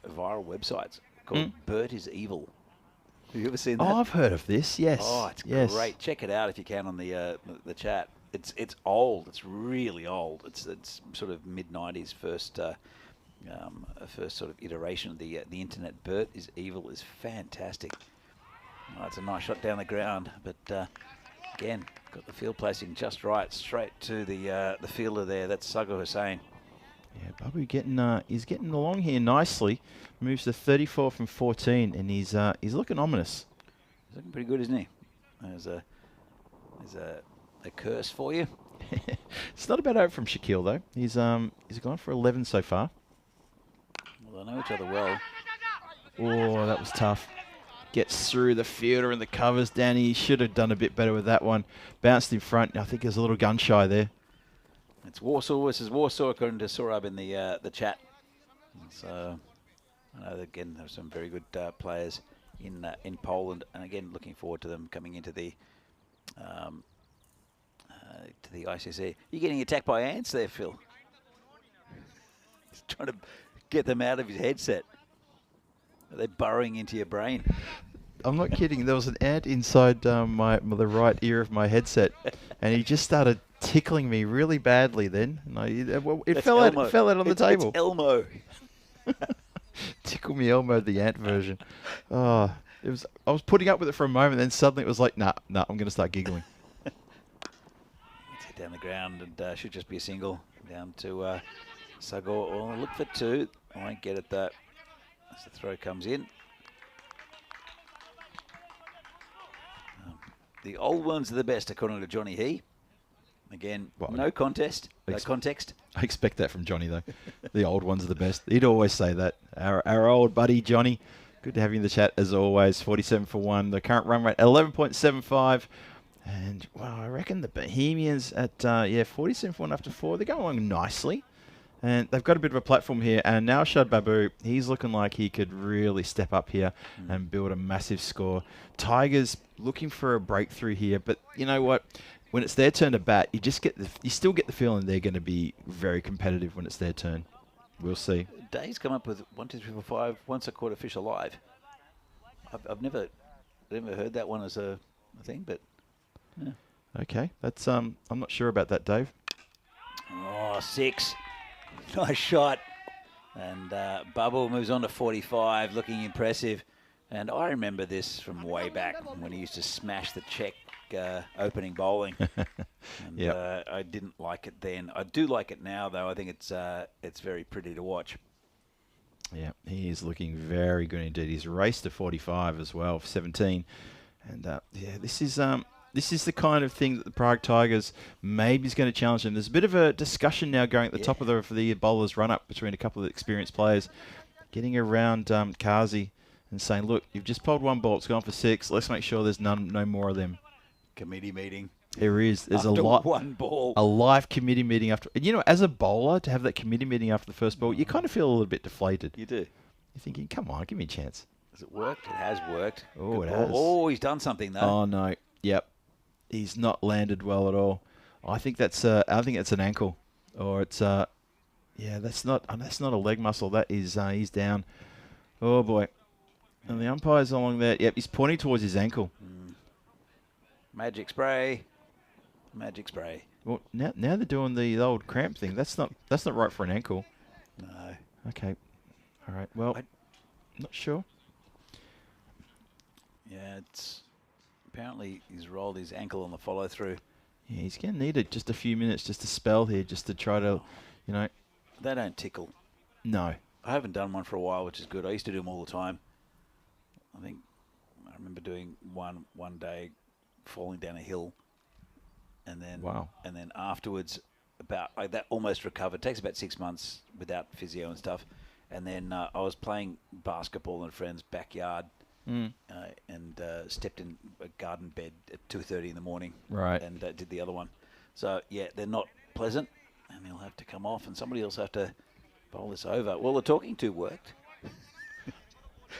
S5: viral websites called Bert is Evil. Have you ever seen that?
S7: Oh, I've heard of this. Yes.
S5: Oh, it's
S7: yes.
S5: great. Check it out if you can on the chat. It's old. It's really old. It's sort of mid-90s first sort of iteration of the internet. Bert is Evil is fantastic. Oh, it's a nice shot down the ground, but again, got the field placing just right, straight to the fielder there. That's Sago Hussain.
S7: Yeah, Babu he's getting along here nicely. Moves to 34 from 14, and he's looking ominous.
S5: He's looking pretty good, isn't he? There's a curse for you.
S7: It's not a bad out from Shaquille though. He's gone for 11 so far.
S5: Well, they know each other well.
S7: Oh, that was tough. Gets through the fielder and the covers. Danny should have done a bit better with that one. Bounced in front. I think there's a little gun shy there.
S5: It's Warsaw versus Warsaw, according to Sorab in the chat. So, I know that, again, there are some very good players in Poland, and again, looking forward to them coming into the ICC. You're getting attacked by ants there, Phil. He's trying to get them out of his headset. Are they burrowing into your brain?
S7: I'm not kidding. There was an ant inside the right ear of my headset, and he just started tickling me really badly. Then it fell out on the table.
S5: It's Elmo.
S7: Tickle me Elmo, the ant version. Oh, it was. I was putting up with it for a moment, then suddenly it was like, nah, I'm going to start giggling.
S5: Let's hit down the ground, and should just be a single down to Sago. Oh, look for 2. I won't get it though. As the throw comes in. The old ones are the best, according to Johnny He. Again, no contest, no context.
S7: I expect that from Johnny, though. The old ones are the best. He'd always say that. Our old buddy, Johnny. Good to have you in the chat, as always. 47 for 1. The current run rate, 11.75. And, well, I reckon the Bohemians at, 47 for 1 after 4. They're going along nicely. And they've got a bit of a platform here. And now Shad Babu, he's looking like he could really step up here and build a massive score. Tigers looking for a breakthrough here. But you know what? When it's their turn to bat, you still get the feeling they're going to be very competitive when it's their turn. We'll see.
S5: Day's come up with 1, 2, 3, 4, 5. Once I caught a fish alive. I've never heard that one as a thing, but yeah.
S7: Okay, that's I'm not sure about that, Dave.
S5: Oh, 6. Nice shot. And Bubble moves on to 45, looking impressive. And I remember this from way back when he used to smash the Czech opening bowling. And I didn't like it then. I do like it now, though. I think it's very pretty to watch.
S7: Yeah, he is looking very good indeed. He's raced to 45 as well, 17. And this is the kind of thing that the Prague Tigers maybe is going to challenge them. There's a bit of a discussion now going at the top of the bowlers run-up between a couple of experienced players, getting around Kazi and saying, look, you've just bowled 1 ball, it's gone for 6. Let's make sure there's no more of them.
S5: Committee meeting.
S7: There is. There's
S5: after 1 ball.
S7: A live committee meeting after. You know, as a bowler, to have that committee meeting after the first ball, you kind of feel a little bit deflated.
S5: You do.
S7: You're thinking, come on, give me a chance.
S5: Has it worked? It has worked.
S7: Oh,
S5: Good
S7: it
S5: ball.
S7: has.
S5: Oh, he's done something, though.
S7: Oh, no. Yep. He's not landed well at all. I think that's an ankle, or it's that's not a leg muscle. That is he's down. Oh boy, and the umpire's along there. Yep, he's pointing towards his ankle.
S5: Magic spray, magic spray.
S7: Well, now they're doing the old cramp thing. That's not right for an ankle.
S5: No.
S7: Okay. All right. Well, I'm not sure.
S5: Yeah, it's. Apparently, he's rolled his ankle on the follow-through.
S7: Yeah, he's going to need just a few minutes just to spell here, just to try to,
S5: They don't tickle.
S7: No,
S5: I haven't done one for a while, which is good. I used to do them all the time. I remember doing one day, falling down a hill, and then and then afterwards, that almost recovered. It takes about 6 months without physio and stuff. And then I was playing basketball in a friend's backyard, and stepped in a garden bed at 2:30 in the morning.
S7: Right.
S5: And did the other one. So yeah, they're not pleasant, and they'll have to come off, and somebody else have to bowl this over. Well, the talking to worked.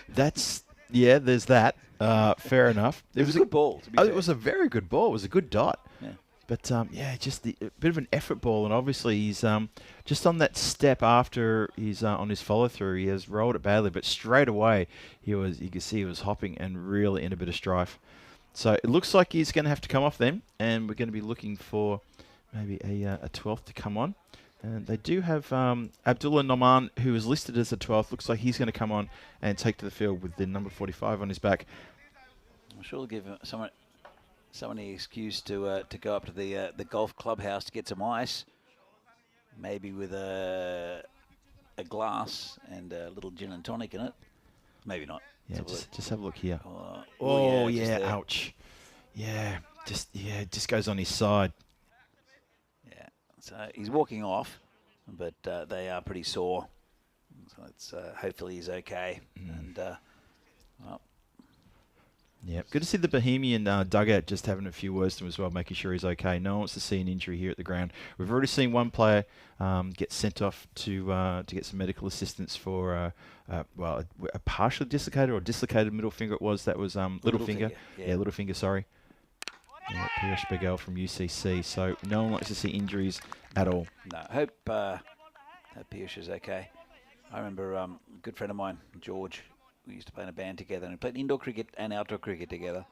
S7: There's that. Fair enough.
S5: It was a good ball. To be fair.
S7: It was a very good ball. It was a good dot.
S5: Yeah.
S7: But just a bit of an effort ball, and obviously he's just on that step after he's on his follow through. He has rolled it badly, but straight away you could see he was hopping and really in a bit of strife. So it looks like he's going to have to come off then, and we're going to be looking for maybe a 12th to come on. And they do have Abdullah Noman, who is listed as a 12th. Looks like he's going to come on and take to the field with the number 45 on his back.
S5: I'm sure we'll give someone the excuse to go up to the golf clubhouse to get some ice, maybe with a glass and a little gin and tonic in it. Maybe not.
S7: Yeah, just have a look here.
S5: Yeah,
S7: ouch. Yeah, it just goes on his side.
S5: Yeah, so he's walking off, but they are pretty sore. So it's hopefully he's okay. And
S7: yeah, good to see the Bohemian dugout just having a few words to him as well, making sure he's okay. No one wants to see an injury here at the ground. We've already seen one player get sent off to get some medical assistance for a partially dislocated or dislocated middle finger. It was little finger. Yeah, little finger. Sorry. Yeah, Piyush Bagel from UCC. So no one likes to see injuries at all.
S5: No, I hope Piyush is okay. I remember a good friend of mine, George. We used to play in a band together, and we played indoor cricket and outdoor cricket together.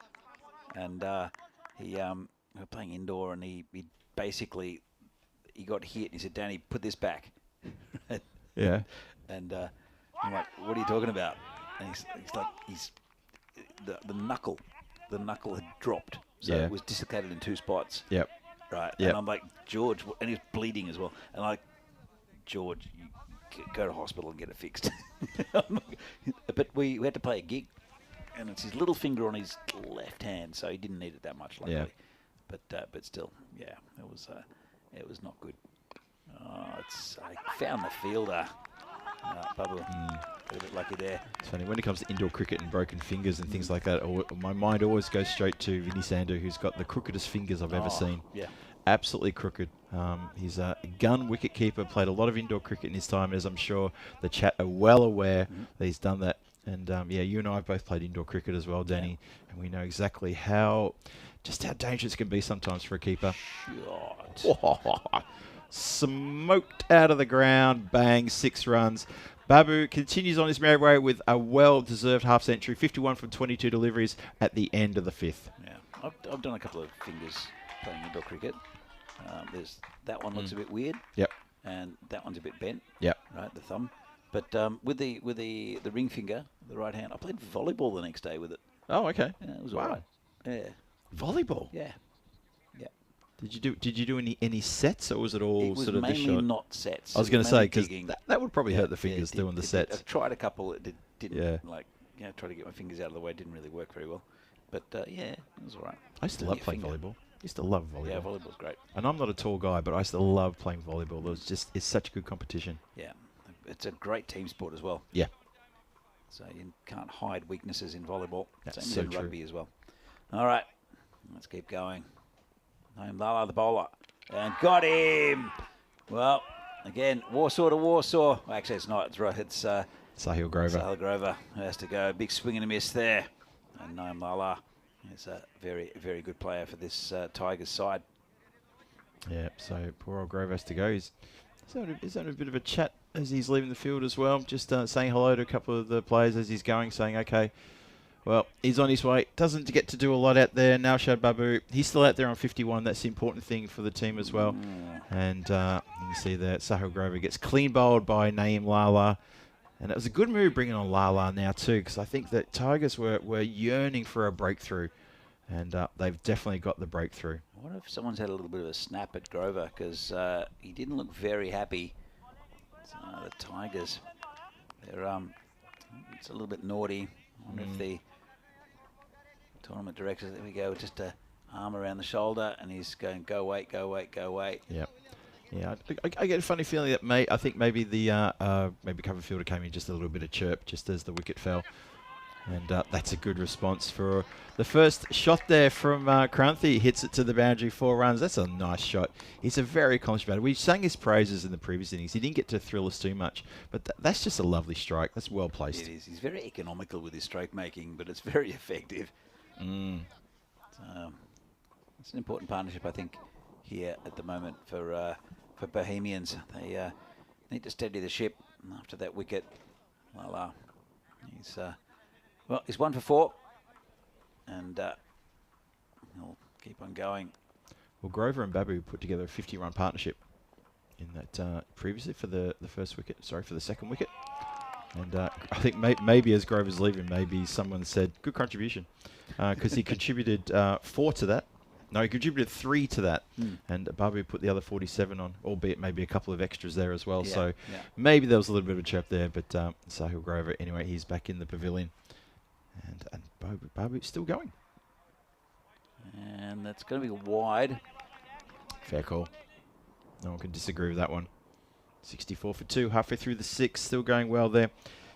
S5: And we were playing indoor, and he basically got hit. And he said, "Danny, put this back."
S7: Yeah.
S5: And I'm like, "What are you talking about?" And he's like, the knuckle had dropped, so it was dislocated in 2 spots.
S7: Yep.
S5: Right.
S7: Yep.
S5: And I'm like, George, and he was bleeding as well. And I'm like, George, you go to hospital and get it fixed. But we had to play a gig, and it's his little finger on his left hand, so he didn't need it that much, luckily.
S7: Yeah.
S5: But still, yeah, it was not good. I found the fielder, Babu. A bit lucky there.
S7: It's funny when it comes to indoor cricket and broken fingers and things like that. My mind always goes straight to Vinny Sandhu, who's got the crookedest fingers I've ever seen.
S5: Yeah.
S7: Absolutely crooked. He's a gun wicket keeper, played a lot of indoor cricket in his time, as I'm sure the chat are well aware that he's done that. And you and I have both played indoor cricket as well, Danny, and we know exactly how dangerous it can be sometimes for a keeper. Smoked out of the ground, bang, 6 runs. Babu continues on his merry way with a well-deserved half-century, 51 from 22 deliveries at the end of the 5th.
S5: Yeah, I've done a couple of fingers playing indoor cricket. That one looks a bit weird.
S7: Yep.
S5: And that one's a bit bent.
S7: Yep.
S5: Right, the thumb. But with the ring finger, the right hand, I played volleyball the next day with it.
S7: Oh, okay.
S5: Yeah, it was all right. Yeah.
S7: Volleyball.
S5: Yeah. Yeah.
S7: Did you do any sets, or was it all sort of this shot?
S5: mainly not sets.
S7: I was going to say, because that would probably hurt the
S5: Yeah,
S7: fingers
S5: it
S7: doing the
S5: did.
S7: sets.
S5: I tried a couple. It didn't
S7: Yeah.
S5: try to get my fingers out of the way. It didn't really work very well. But it was all right.
S7: I used to love playing volleyball. I used to love volleyball.
S5: Yeah, volleyball's great.
S7: And I'm not a tall guy, but I used to love playing volleyball. It's such a good competition.
S5: Yeah, it's a great team sport as well.
S7: Yeah.
S5: So you can't hide weaknesses in volleyball.
S7: That's
S5: Same
S7: so
S5: in
S7: true.
S5: rugby as well. All right, let's keep going. Naeem Lala, the bowler, and got him. Well, again, Warsaw to Warsaw. Well, actually, it's not. It's right. It's
S7: Sahil Grover.
S5: Sahil Grover has to go. Big swing and a miss there. And Naeem Lala is a very, very good player for this Tigers side.
S7: Yeah, so poor old Grover has to go. He's having a bit of a chat as he's leaving the field as well. Just saying hello to a couple of the players as he's going, saying, okay, well, he's on his way. Doesn't get to do a lot out there. Naushad Babu, he's still out there on 51. That's the important thing for the team as well. And you can see that Sahil Grover gets clean bowled by Naeem Lala. And it was a good move bringing on Lala now too, because I think that Tigers were yearning for a breakthrough. And they've definitely got the breakthrough.
S5: I wonder if someone's had a little bit of a snap at Grover, because he didn't look very happy. The Tigers they're it's a little bit naughty. I wonder if the tournament director, there we go, just a arm around the shoulder, and he's going, go wait, go wait, go wait.
S7: Yep. Yeah, I get a funny feeling that I think maybe the maybe cover fielder came in just a little bit of chirp just as the wicket fell, and that's a good response for the first shot there from Kranthi. Hits it to the boundary, 4 runs. That's a nice shot. He's a very accomplished batter. We sang his praises in the previous innings. He didn't get to thrill us too much, but that's just a lovely strike. That's well placed.
S5: It is. He's very economical with his stroke making, but it's very effective. It's an important partnership, I think, here at the moment for Bohemians. They need to steady the ship after that wicket. Well, he's 1 for 4, and he'll keep on going.
S7: Well, Grover and Babu put together a 50-run partnership in that previously for the first wicket. Sorry, for the second wicket. And I think maybe as Grover's leaving, maybe someone said good contribution because he contributed 4 to that. No, he contributed 3 to that, and Babu put the other 47 on, albeit maybe a couple of extras there as well. So maybe there was a little bit of a chirp there, but Sahil Grover, anyway, he's back in the pavilion, and Babu's still going.
S5: And that's going to be wide.
S7: Fair call. No one can disagree with that one. 64 for 2, halfway through the 6th, still going well there.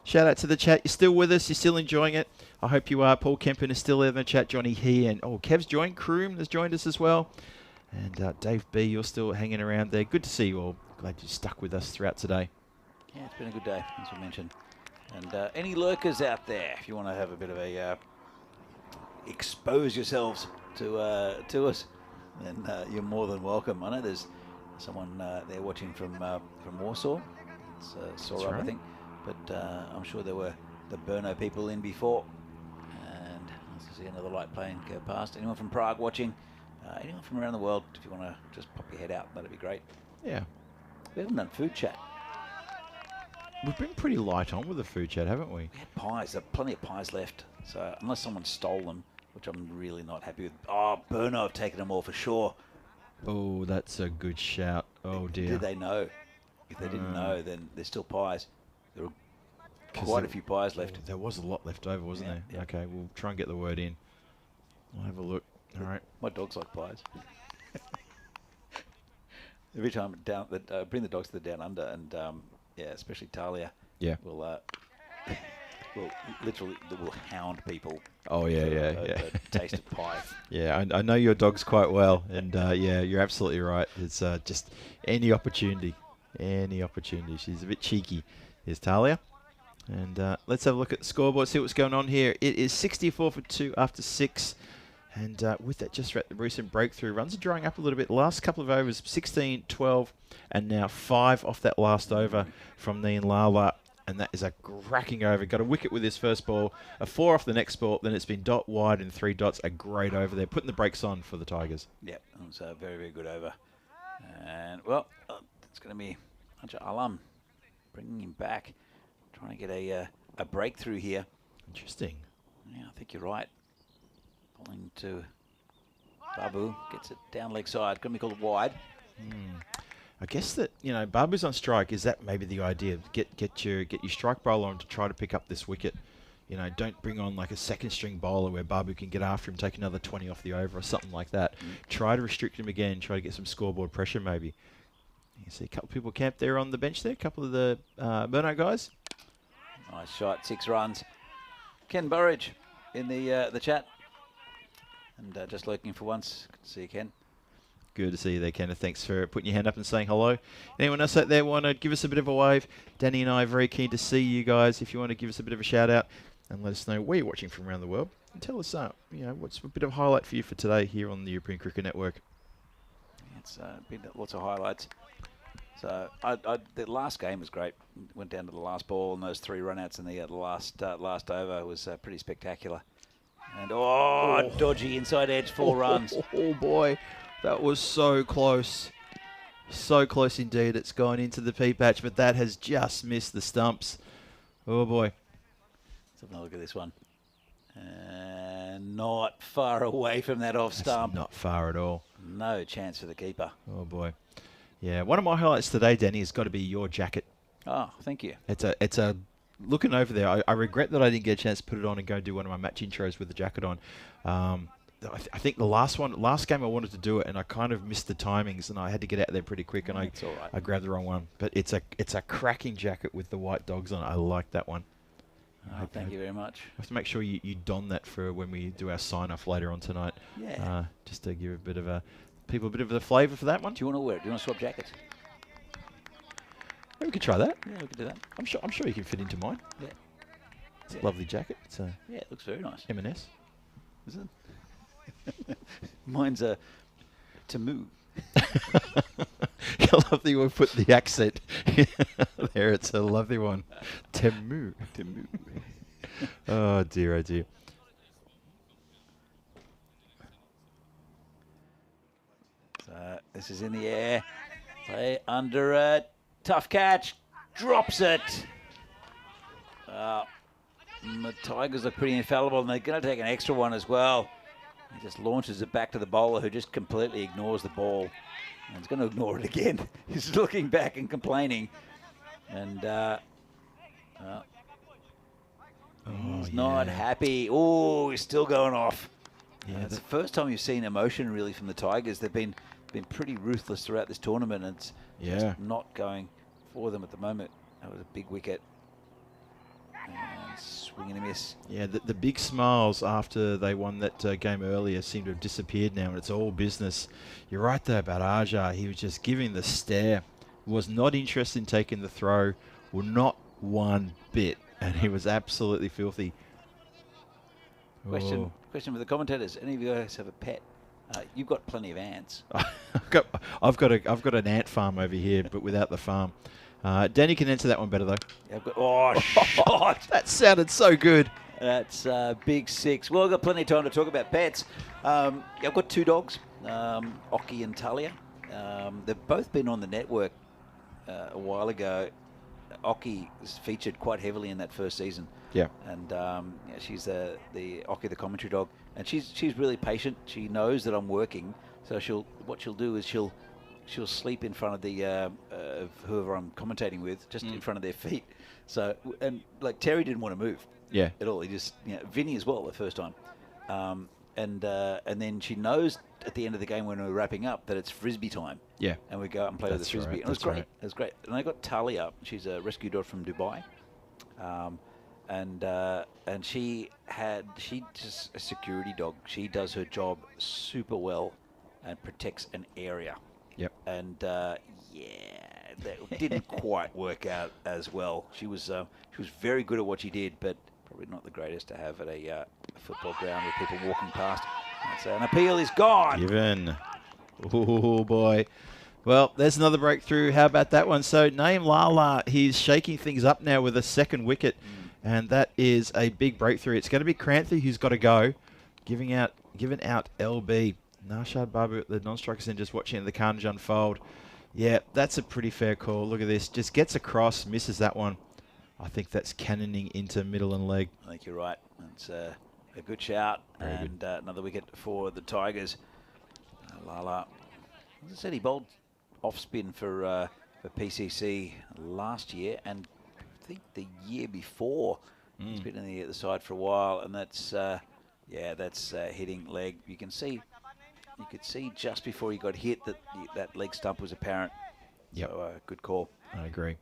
S7: Shout out to the chat. You're still with us. You're still enjoying it. I hope you are. Paul Kempen is still there in the chat. Johnny He and Kev's joined. Kroom has joined us as well. And Dave B, you're still hanging around there. Good to see you all. Glad you stuck with us throughout today.
S5: Yeah, it's been a good day, as we mentioned. And any lurkers out there, if you want to have a bit of a expose yourselves to us, then you're more than welcome. I know there's someone there watching from Warsaw. It's Sora,
S7: right.
S5: I think. But I'm sure there were the Brno people in before. And I see another light plane go past. Anyone from Prague watching? Anyone from around the world, if you want to just pop your head out, that'd be great.
S7: Yeah.
S5: We haven't done food chat.
S7: We've been pretty light on with the food chat, haven't we?
S5: We had pies. There are plenty of pies left. So unless someone stole them, which I'm really not happy with. Oh, Brno have taken them all for sure.
S7: Oh, that's a good shout. Oh, dear.
S5: Did they know? If they didn't know, then there's still pies. There were quite a few pies left.
S7: There was a lot left over, wasn't there?
S5: Yeah.
S7: Okay, we'll try and get the word in. I'll have a look. All right.
S5: My dogs like pies. Every time that bring the dogs to the down under, and especially Talia.
S7: Yeah.
S5: Will literally will hound people.
S7: Oh yeah, yeah.
S5: A taste of pie.
S7: Yeah, I know your dogs quite well, and yeah, you're absolutely right. It's just any opportunity. She's a bit cheeky. Here's Talia. And let's have a look at the scoreboard, see what's going on here. It is 64 for 2 after 6. And with that just the recent breakthrough, runs are drying up a little bit. Last couple of overs, 16, 12, and now 5 off that last over from Nian Lala. And that is a cracking over. Got a wicket with his first ball, a 4 off the next ball. Then it's been dot wide and 3 dots. A great over there, putting the brakes on for the Tigers.
S5: Yep, it's a very, very good over. And, well, it's going to be Ajay Alam bringing him back. Trying to get a breakthrough here.
S7: Interesting.
S5: Yeah, I think you're right. Bowling to Babu, gets it down leg side. Going to be called wide.
S7: I guess that, Babu's on strike. Is that maybe the idea? Get your strike bowler on to try to pick up this wicket. Don't bring on like a second string bowler where Babu can get after him, take another 20 off the over or something like that. Try to restrict him again. Try to get some scoreboard pressure maybe. You see a couple of people camped there on the bench there. A couple of the Brno guys.
S5: Nice shot, 6 runs. Ken Burridge in the chat. And just lurking for once. Good to see you, Ken.
S7: Good to see you there, Ken. Thanks for putting your hand up and saying hello. Anyone else out there want to give us a bit of a wave? Danny and I are very keen to see you guys. If you want to give us a bit of a shout out and let us know where you're watching from around the world. And tell us, what's a bit of a highlight for you for today here on the European Cricket Network.
S5: It's been lots of highlights. So the last game was great. Went down to the last ball, and those 3 runouts in the last over was pretty spectacular. And dodgy inside edge, 4 runs.
S7: Oh boy, that was so close. So close indeed. It's gone into the pea patch, but that has just missed the stumps. Oh boy.
S5: Let's have a look at this one. And not far away from that off stump.
S7: Not far at all.
S5: No chance for the keeper.
S7: Oh boy. Yeah, one of my highlights today, Danny, has got to be your jacket.
S5: Oh, thank you.
S7: It's a looking over there, I regret that I didn't get a chance to put it on and go do one of my match intros with the jacket on. I think the last game I wanted to do it, and I kind of missed the timings, and I had to get out there pretty quick, and
S5: That's all right.
S7: I grabbed the wrong one. But it's a cracking jacket with the white dogs on it. I like that one.
S5: Thank you very much.
S7: I have to make sure you don that for when we do our sign-off later on tonight.
S5: Yeah.
S7: Just to give people a bit of the flavour for that one.
S5: Do you want to wear it? Do you want to swap jackets?
S7: We could try that.
S5: Yeah, we could do that.
S7: I'm sure you can fit into mine.
S5: Yeah.
S7: It's a lovely jacket. It's a
S5: Yeah, it looks very nice.
S7: M&S.
S5: Is it? Mine's a Tamu.
S7: I love that you put the accent there. It's a lovely one. Temu.
S5: Tamu.
S7: Oh dear, oh dear.
S5: So this is in the air. Play under it. Tough catch. Drops it. The Tigers look pretty infallible, and they're going to take an extra one as well. He just launches it back to the bowler, who just completely ignores the ball. And he's going to ignore it again. He's looking back and complaining. And he's not happy. Oh, he's still going off.
S7: Yeah,
S5: It's the first time you've seen emotion really from the Tigers. They've been pretty ruthless throughout this tournament, and it's just not going for them at the moment. That was a big wicket. And swing and a miss.
S7: Yeah, the big smiles after they won that game earlier seem to have disappeared now, and it's all business. You're right there about Aja. He was just giving the stare. Was not interested in taking the throw. Well, not one bit. And he was absolutely filthy.
S5: Question for the commentators. Any of you guys have a pet? You've got plenty of ants.
S7: I've got an ant farm over here, but without the farm. Danny can answer that one better, though.
S5: Yeah, shot!
S7: That sounded so good.
S5: That's big six. Well, I've got plenty of time to talk about pets. I've got two dogs, Oki and Talia. They've both been on the network a while ago. Oki is featured quite heavily in that first season.
S7: Yeah.
S5: And she's the Oki, the commentary dog, and she's really patient. She knows that I'm working, so what she'll do is she'll sleep in front of the of whoever I'm commentating with, just in front of their feet. So, and like Terry didn't want to move.
S7: Yeah.
S5: At all. He just, Vinny as well the first time. And then she knows at the end of the game when we're wrapping up that it's frisbee time.
S7: Yeah.
S5: And we go out and play with the frisbee.
S7: Right.
S5: And it was great. It was great. And I got Talia. She's a rescue dog from Dubai. And she's just a security dog. She does her job super well and protects an area.
S7: Yep.
S5: And that didn't quite work out as well. She was very good at what she did, but probably not the greatest to have at a football ground with people walking past. That's an appeal is gone.
S7: Given. Oh boy. Well, there's another breakthrough. How about that one? So Naeem Lala, he's shaking things up now with a second wicket, and that is a big breakthrough. It's going to be Cranthey who's got to go, giving out LB. Narshad Babu at the non-strikers and just watching the carnage unfold. Yeah, that's a pretty fair call. Look at this. Just gets across, misses that one. I think that's cannoning into middle and leg.
S5: I think you're right. It's a good shout.
S7: Very
S5: and
S7: good.
S5: Another wicket for the Tigers. Lala, as I said, he bowled off spin for PCC last year, and I think the year before. He's been in the side for a while, and that's hitting leg. You could see just before he got hit that leg stump was apparent.
S7: Yep.
S5: So good call.
S7: I agree.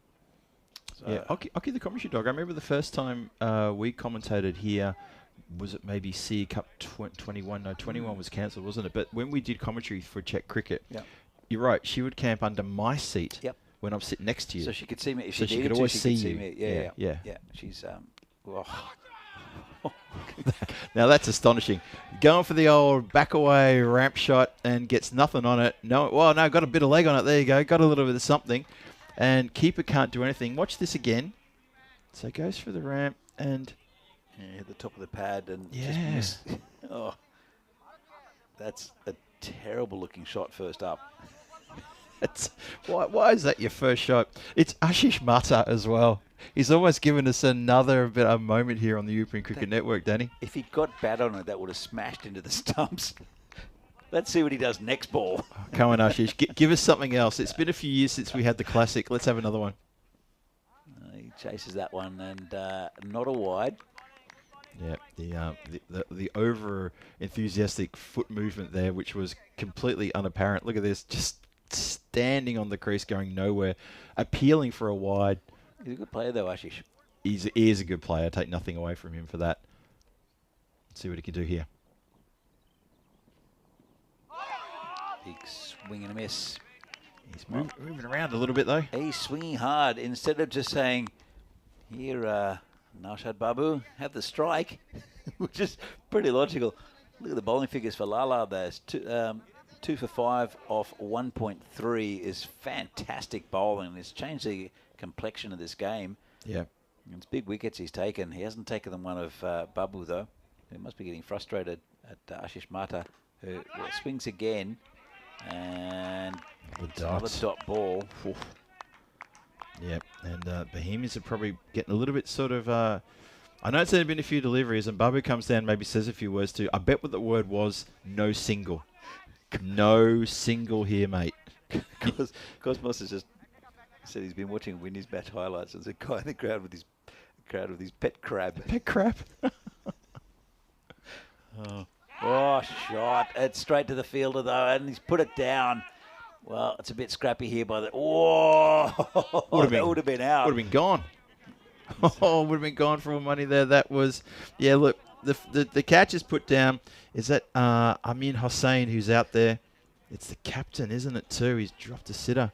S5: So,
S7: Yeah, Oki the commentary dog. I remember the first time we commentated here, was it maybe C Cup 21? No, 21 was cancelled, wasn't it? But when we did commentary for Czech cricket,
S5: Yep.
S7: you're right, she would camp under my seat
S5: Yep.
S7: when I'm sitting next to you.
S5: So she could see me. If
S7: So
S5: she
S7: she could
S5: needed to,
S7: always
S5: she
S7: see
S5: could see
S7: you.
S5: me.
S7: Yeah.
S5: Yeah. She's
S7: Now that's astonishing. Going for the old back away ramp shot and gets nothing on it. No, got a bit of leg on it. There you go. Got a little bit of something. And keeper can't do anything. Watch this again. So goes for the ramp and...
S5: hit the top of the pad and just
S7: Yeah.
S5: missed. Oh, that's a terrible looking shot first up.
S7: Why is that your first shot? It's Ashish Mata as well. He's almost given us another bit of moment here on the European Cricket Network, Danny.
S5: If he got bat on it, that would have smashed into the stumps. Let's see what he does next ball.
S7: Come on, Ashish. Give us something else. It's been a few years since we had the classic. Let's have another one.
S5: He chases that one, and not a wide.
S7: Yeah, the over enthusiastic foot movement there, which was completely unapparent. Look at this, just standing on the crease, going nowhere, appealing for a wide.
S5: He's a good player though, Ashish.
S7: He is a good player. Take nothing away from him for that. Let's see what he can do here.
S5: Big swing and a miss.
S7: He's moving around a little bit though.
S5: He's swinging hard instead of just saying, here, Naushad Babu, have the strike, which is pretty logical. Look at the bowling figures for Lala there. 2 for 5 off 1.3 is fantastic bowling. It's changed the complexion of this game.
S7: Yeah.
S5: It's big wickets he's taken. He hasn't taken them one of Babu, though. He must be getting frustrated at Ashish Mata, who swings again. And another dot ball. Oof.
S7: Yep, and Bohemians are probably getting a little bit sort of... I know it's only been a few deliveries, and Babu comes down, maybe says a few words too. I bet what the word was, no single. No single here, mate.
S5: Cosmos has just said he's been watching Winnie's match highlights. There's a guy in the crowd with his pet crab.
S7: Pet crab?
S5: Oh, shot. It's straight to the fielder, though, and he's put it down. Well, it's a bit scrappy here by the... Oh, that would have been out.
S7: Would have been gone. Oh, would have been gone for all money there. That was... Yeah, look, the catch is put down. Is that Amin Hossain who's out there? It's the captain, isn't it, too? He's dropped a sitter.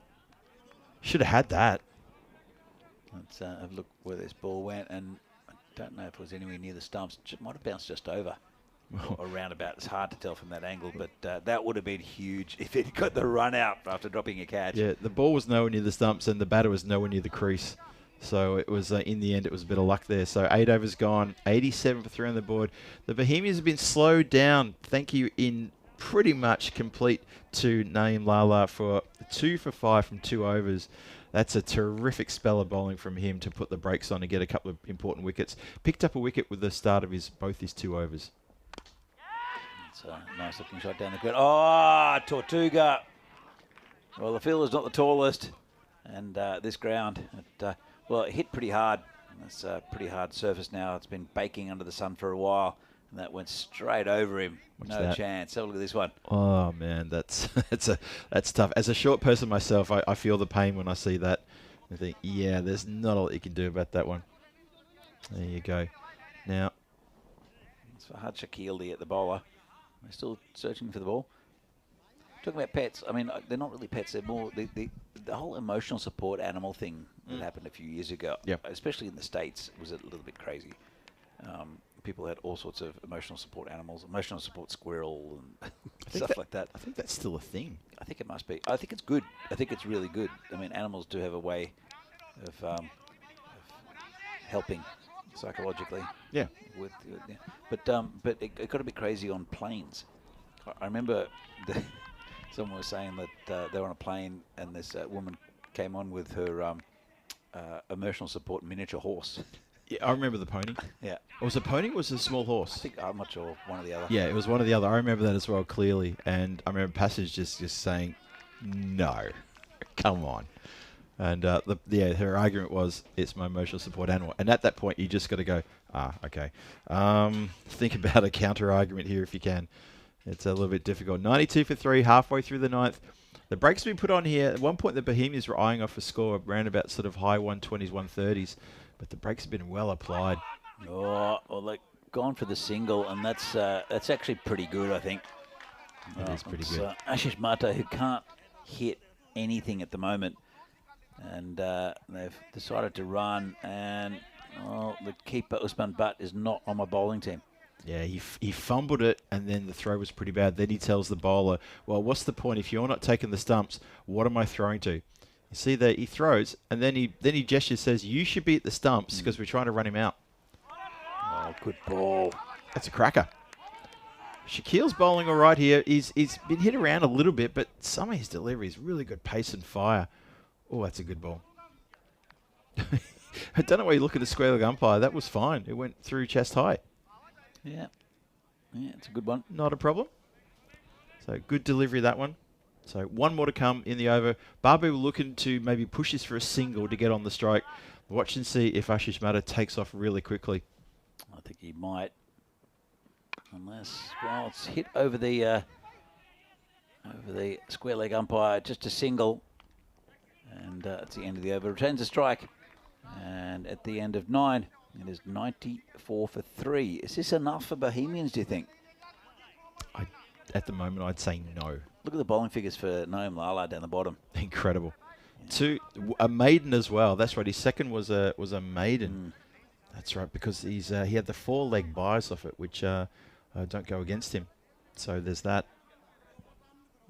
S7: Should have had that.
S5: Let's have a look where this ball went, and I don't know if it was anywhere near the stumps. It might have bounced just over. Or roundabout. It's hard to tell from that angle, but that would have been huge if it got the run out after dropping a catch.
S7: Yeah, the ball was nowhere near the stumps and the batter was nowhere near the crease. So it was, in the end, it was a bit of luck there. So 8 overs gone, 87 for 3 on the board. The Bohemians have been slowed down, thank you, in pretty much complete to Naeem Lala for 2 for 5 from 2 overs. That's a terrific spell of bowling from him to put the brakes on and get a couple of important wickets. Picked up a wicket with the start of both his 2 overs.
S5: It's a nice looking shot down the ground. Oh, Tortuga. Well, the fielder's not the tallest, and this ground, well, it hit pretty hard. It's a pretty hard surface now. It's been baking under the sun for a while, and that went straight over him. No chance. Have a look at this one.
S7: Oh man, that's tough. As a short person myself, I feel the pain when I see that. I think, yeah, there's not a lot you can do about that one. There you go. Now,
S5: it's for Had Shakil at the bowler. They're still searching for the ball. Talking about pets, I mean, they're not really pets. They're more the whole emotional support animal thing that happened a few years ago.
S7: Yep.
S5: Especially in the States, was a little bit crazy. People had all sorts of emotional support animals, emotional support squirrel and stuff like that.
S7: I think that's still a thing.
S5: I think it must be. I think it's good. I think it's really good. I mean, animals do have a way of helping psychologically.
S7: Yeah.
S5: But it got a bit crazy on planes. I remember someone was saying that they were on a plane and this woman came on with her emotional support miniature horse.
S7: Yeah, I remember the pony.
S5: Yeah.
S7: Was it a pony or was it a small horse?
S5: I think, I'm not sure, one or the other.
S7: Yeah, it was one or the other. I remember that as well clearly. And I remember Passage just saying, no, come on. And her argument was, it's my emotional support animal. And at that point, you just got to go, okay. Think about a counter argument here if you can. It's a little bit difficult. 92 for 3, halfway through the 9th. The breaks have been put on here. At one point, the Bohemians were eyeing off a score around about sort of high 120s, 130s. But the breaks have been well applied.
S5: Oh, well, they've gone for the single, and that's actually pretty good, I think.
S7: It is pretty good.
S5: Ashish Mata, who can't hit anything at the moment, and they've decided to run, and the keeper, Usman Butt, is not on my bowling team.
S7: Yeah, he fumbled it, and then the throw was pretty bad. Then he tells the bowler, well, what's the point? If you're not taking the stumps, what am I throwing to? You see that he throws, and then he gestures, says, you should be at the stumps because we're trying to run him out.
S5: Oh, good ball.
S7: That's a cracker. Shakil's bowling all right here. He's been hit around a little bit, but some of his delivery is really good pace and fire. Oh, that's a good ball. I don't know why you look at the square leg umpire. That was fine. It went through chest high.
S5: Yeah, it's a good one.
S7: Not a problem. So good delivery, that one. So one more to come in the over. Babu looking to maybe push this for a single to get on the strike. Watch and see if Ashish Mata takes off really quickly.
S5: I think he might. Unless, well, it's hit over the square leg umpire, just a single. And it's the end of the over. Returns a strike. And at the end of 9, it is 94 for 3. Is this enough for Bohemians, do you think?
S7: At the moment, I'd say no.
S5: Look at the bowling figures for Noam Lala down the bottom.
S7: Incredible. A maiden as well. That's right. His second was a maiden. That's right, because he had the 4-leg bias off it, which don't go against him. So there's that.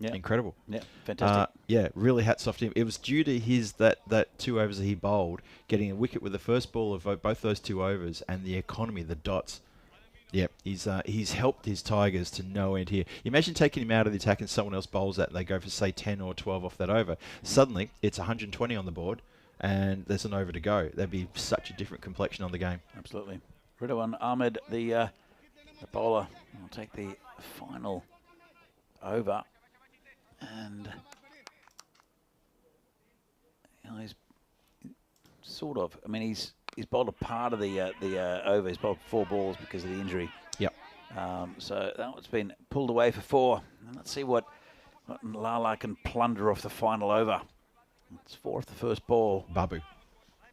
S5: Yeah.
S7: Incredible.
S5: Yeah, fantastic.
S7: Yeah, really hats off to him. It was due to his that 2 overs that he bowled, getting a wicket with the first ball of both those 2 overs, and the economy, the dots. Yep, he's helped his Tigers to no end here. Imagine taking him out of the attack and someone else bowls that, and they go for, say, 10 or 12 off that over. Suddenly, it's 120 on the board, and there's an over to go. That'd be such a different complexion on the game.
S5: Absolutely. Ridwan Ahmed, the bowler, will take the final over. And he's sort of, I mean, he's bowled a part of the over. He's bowled 4 balls because of the injury.
S7: Yep.
S5: So that one's been pulled away for 4. And let's see what Lala can plunder off the final over. It's 4 off the first ball.
S7: Babu.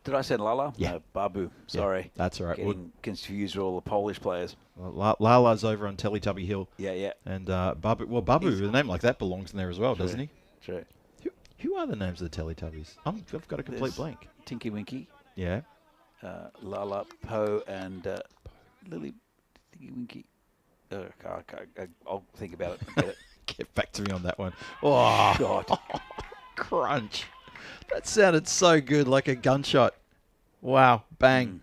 S5: Did I say Lala?
S7: Yeah.
S5: No, Babu. Sorry.
S7: Yeah, that's all right.
S5: Getting confused with all the Polish players.
S7: Well, Lala's over on Teletubby Hill.
S5: Yeah.
S7: And Babu, with a name like that belongs in there as well, doesn't he?
S5: True.
S7: Who are the names of the Teletubbies? I've got a complete blank.
S5: Tinky Winky.
S7: Yeah.
S5: Lala, Poe, and Lily, Tinky Winky. I'll think about it. Get it.
S7: Get back to me on that one. Oh,
S5: God.
S7: Crunch. That sounded so good, like a gunshot. Wow. Bang.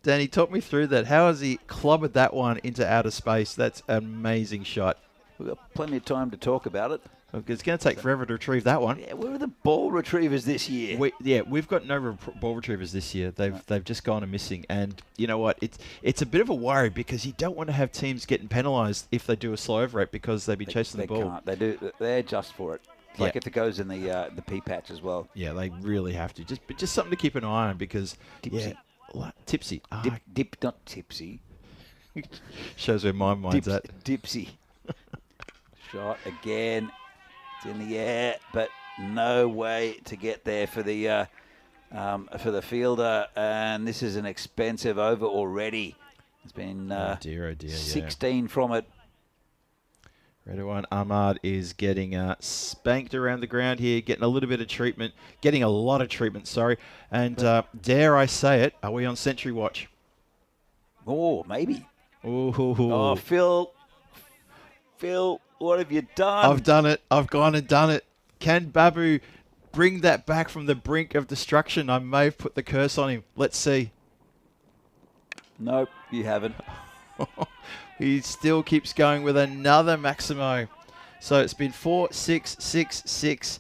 S7: Danny, talk me through that. How has he clobbered that one into outer space? That's an amazing shot.
S5: We've got plenty of time to talk about it.
S7: It's going to take forever to retrieve that one.
S5: Yeah, where are the ball retrievers this year?
S7: We've got no ball retrievers this year. They've just gone and missing. And you know what? It's a bit of a worry because you don't want to have teams getting penalised if they do a slow over rate because they'd be chasing the ball.
S5: Can't. They do. They adjust for it. Like if it goes in the P patch as well.
S7: Yeah, they really have to. Just something to keep an eye on because
S5: Tipsy.
S7: Tipsy.
S5: Not tipsy.
S7: Shows where my mind's at.
S5: Dipsy. Shot again. It's in the air, but no way to get there for the fielder. And this is an expensive over already. It's been
S7: oh dear,
S5: 16 from it.
S7: Ridwan Ahmad is getting spanked around the ground here, getting a little bit of treatment, getting a lot of treatment, sorry. And dare I say it, are we on century watch?
S5: Oh, maybe.
S7: Ooh.
S5: Oh, Phil, what have you done?
S7: I've done it. I've gone and done it. Can Babu bring that back from the brink of destruction? I may have put the curse on him. Let's see.
S5: Nope, you haven't.
S7: He still keeps going with another Maximo. So it's been 4, 6, 6, 6.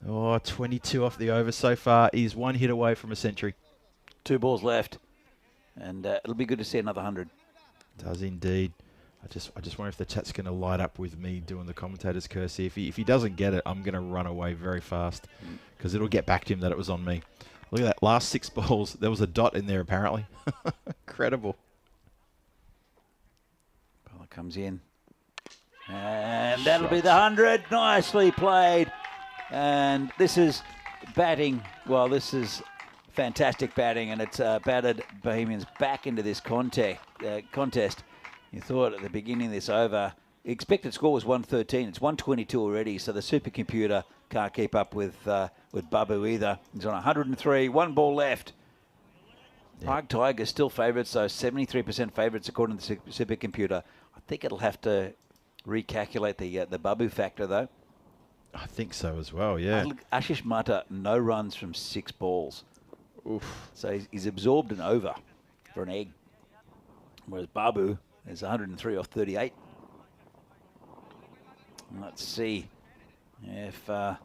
S7: Oh, 22 off the over so far. He's 1 hit away from a century.
S5: 2 balls left. And it'll be good to see another 100.
S7: Does indeed. I just wonder if the chat's going to light up with me doing the commentator's curse here. If he doesn't get it, I'm going to run away very fast because it'll get back to him that it was on me. Look at that. Last 6 balls. There was a dot in there apparently. Incredible.
S5: Comes in. And that'll be the 100. Nicely played. And this is batting. Well, this is fantastic batting, and it's batted Bohemians back into this contest. You thought at the beginning of this over, the expected score was 113. It's 122 already, so the supercomputer can't keep up with Babu either. He's on 103. 1 ball left. Yeah. Prague Tigers still favourites, so 73% favourites according to the supercomputer. I think it'll have to recalculate the Babu factor, though.
S7: I think so as well, yeah.
S5: Ashish Mata, no runs from 6 balls.
S7: Oof.
S5: So he's absorbed an over for an egg. Whereas Babu is 103 off 38. Let's see if the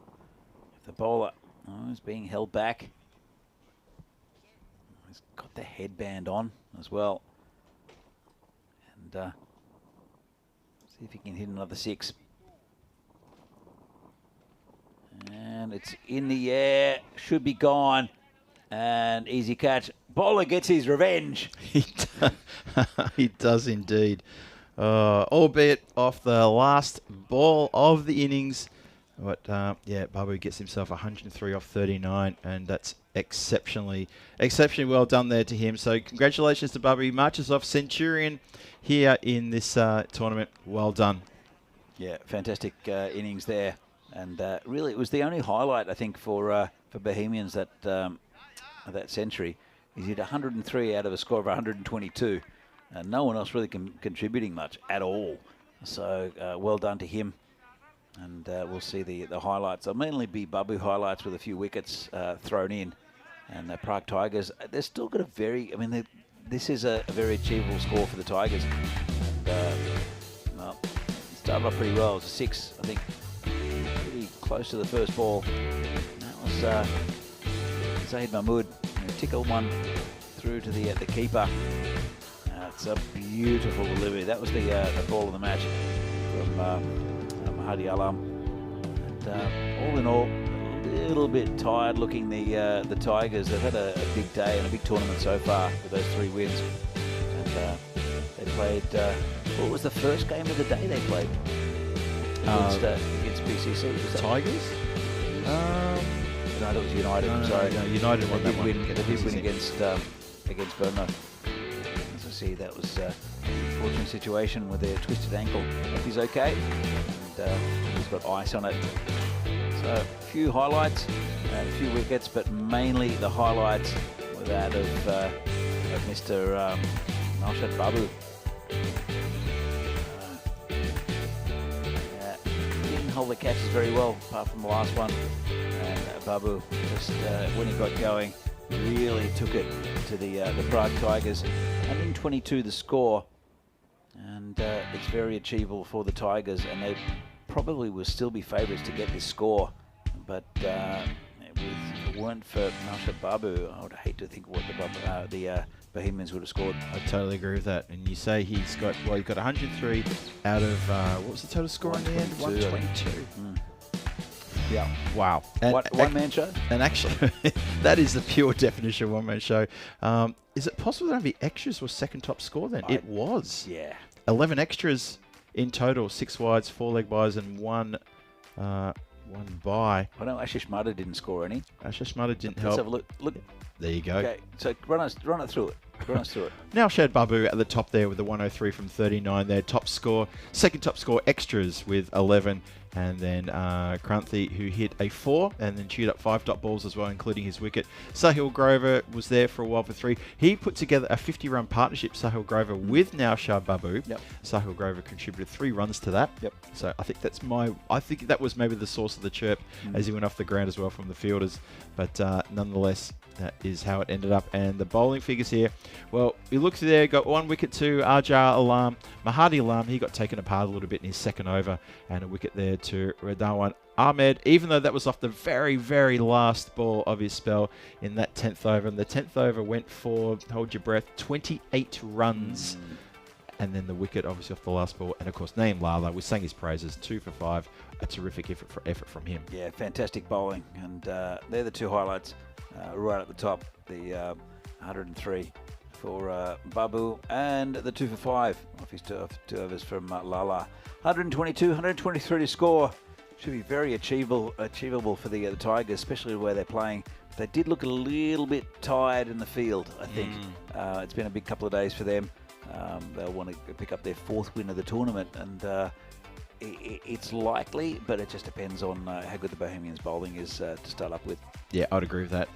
S5: bowler is being held back. He's got the headband on as well. And see if he can hit another 6. And it's in the air. Should be gone. And easy catch. Bowler gets his revenge.
S7: He does indeed. Albeit off the last ball of the innings. But yeah, Babu gets himself 103 off 39, and that's exceptionally well done there to him. So congratulations to Babu. He marches off Centurion here in this tournament. Well done.
S5: Yeah, fantastic innings there. And really, it was the only highlight, I think, for Bohemians that century. He's hit 103 out of a score of 122. And no one else really contributing much at all. So well done to him. And we'll see the highlights. They'll mainly be Babu highlights with a few wickets thrown in. And the Prague Tigers, they're still got a very, this is a very achievable score for the Tigers. And, well, it started off pretty well. It was a 6, I think, pretty close to the first ball. And that was Zaid Mahmood, tickled one through to the keeper. It's a beautiful delivery. That was the ball of the match from Mahdi Alam. And all in all, a little bit tired looking the Tigers. They've had a big day and a big tournament so far with those 3 wins. And they played, what was the first game of the day they played? Against BCC. Was that
S7: Tigers?
S5: No, that was United. I'm sorry.
S7: No, United won that one.
S5: They did win against Bournemouth. As I see, that was an unfortunate situation with their twisted ankle. Hope he's okay. And he's got ice on it. So a few highlights, a few wickets, but mainly the highlights were that of Mr. Naushad Babu. Didn't hold the catches very well, apart from the last one. And Babu, just when he got going, really took it to the Prague Tigers. 122 the score, and it's very achievable for the Tigers, and they probably will still be favourites to get this score. But if it weren't for Naushad Babu, I would hate to think what the Bohemians would have scored.
S7: I totally agree with that. And you say he got 103 out of, what was the total score in the end? 122.
S5: Yeah.
S7: Wow.
S5: One-man show?
S7: And actually, that is the pure definition of one-man show. Is it possible that only extras was second top score then? It was.
S5: Yeah.
S7: 11 extras in total, 6 wides, 4 leg byes, and one bye.
S5: I know Ashish Mada didn't score any.
S7: Ashish Mada didn't
S5: Let's
S7: help.
S5: have a look. Look.
S7: There you go.
S5: Okay, so run us through it. Run us through it.
S7: Now Shad Babu at the top there with the 103 from 39 there. Top score, second top score extras with 11. And then Kranthi, who hit a 4 and then chewed up 5 dot balls as well, including his wicket. Sahil Grover was there for a while for 3. He put together a 50-run partnership, Sahil Grover, with Naushad Babu.
S5: Yep.
S7: Sahil Grover contributed 3 runs to that.
S5: Yep.
S7: So I think I think that was maybe the source of the chirp as he went off the ground as well from the fielders. But nonetheless, that is how it ended up. And the bowling figures here, well, we looked there, got 1 wicket to Arjar Alam. Mahadi Alam, he got taken apart a little bit in his second over, and a wicket there to Redawan Ahmed, even though that was off the very, very last ball of his spell in that 10th over. And the 10th over went for, hold your breath, 28 runs. And then the wicket, obviously, off the last ball. And, of course, Naeem Lala, we sang his praises, 2 for 5. A terrific effort from him.
S5: Yeah, fantastic bowling. And they're the 2 highlights right at the top. The 103 for Babu and the 2 for 5 off his 2 overs from Lala. 122, 123 to score. Should be very achievable for the Tigers, especially where they're playing. They did look a little bit tired in the field, I think. It's been a big couple of days for them. They'll want to pick up their 4th win of the tournament, and it's likely, but it just depends on how good the Bohemians bowling is to start up with.
S7: Yeah, I'd agree with that.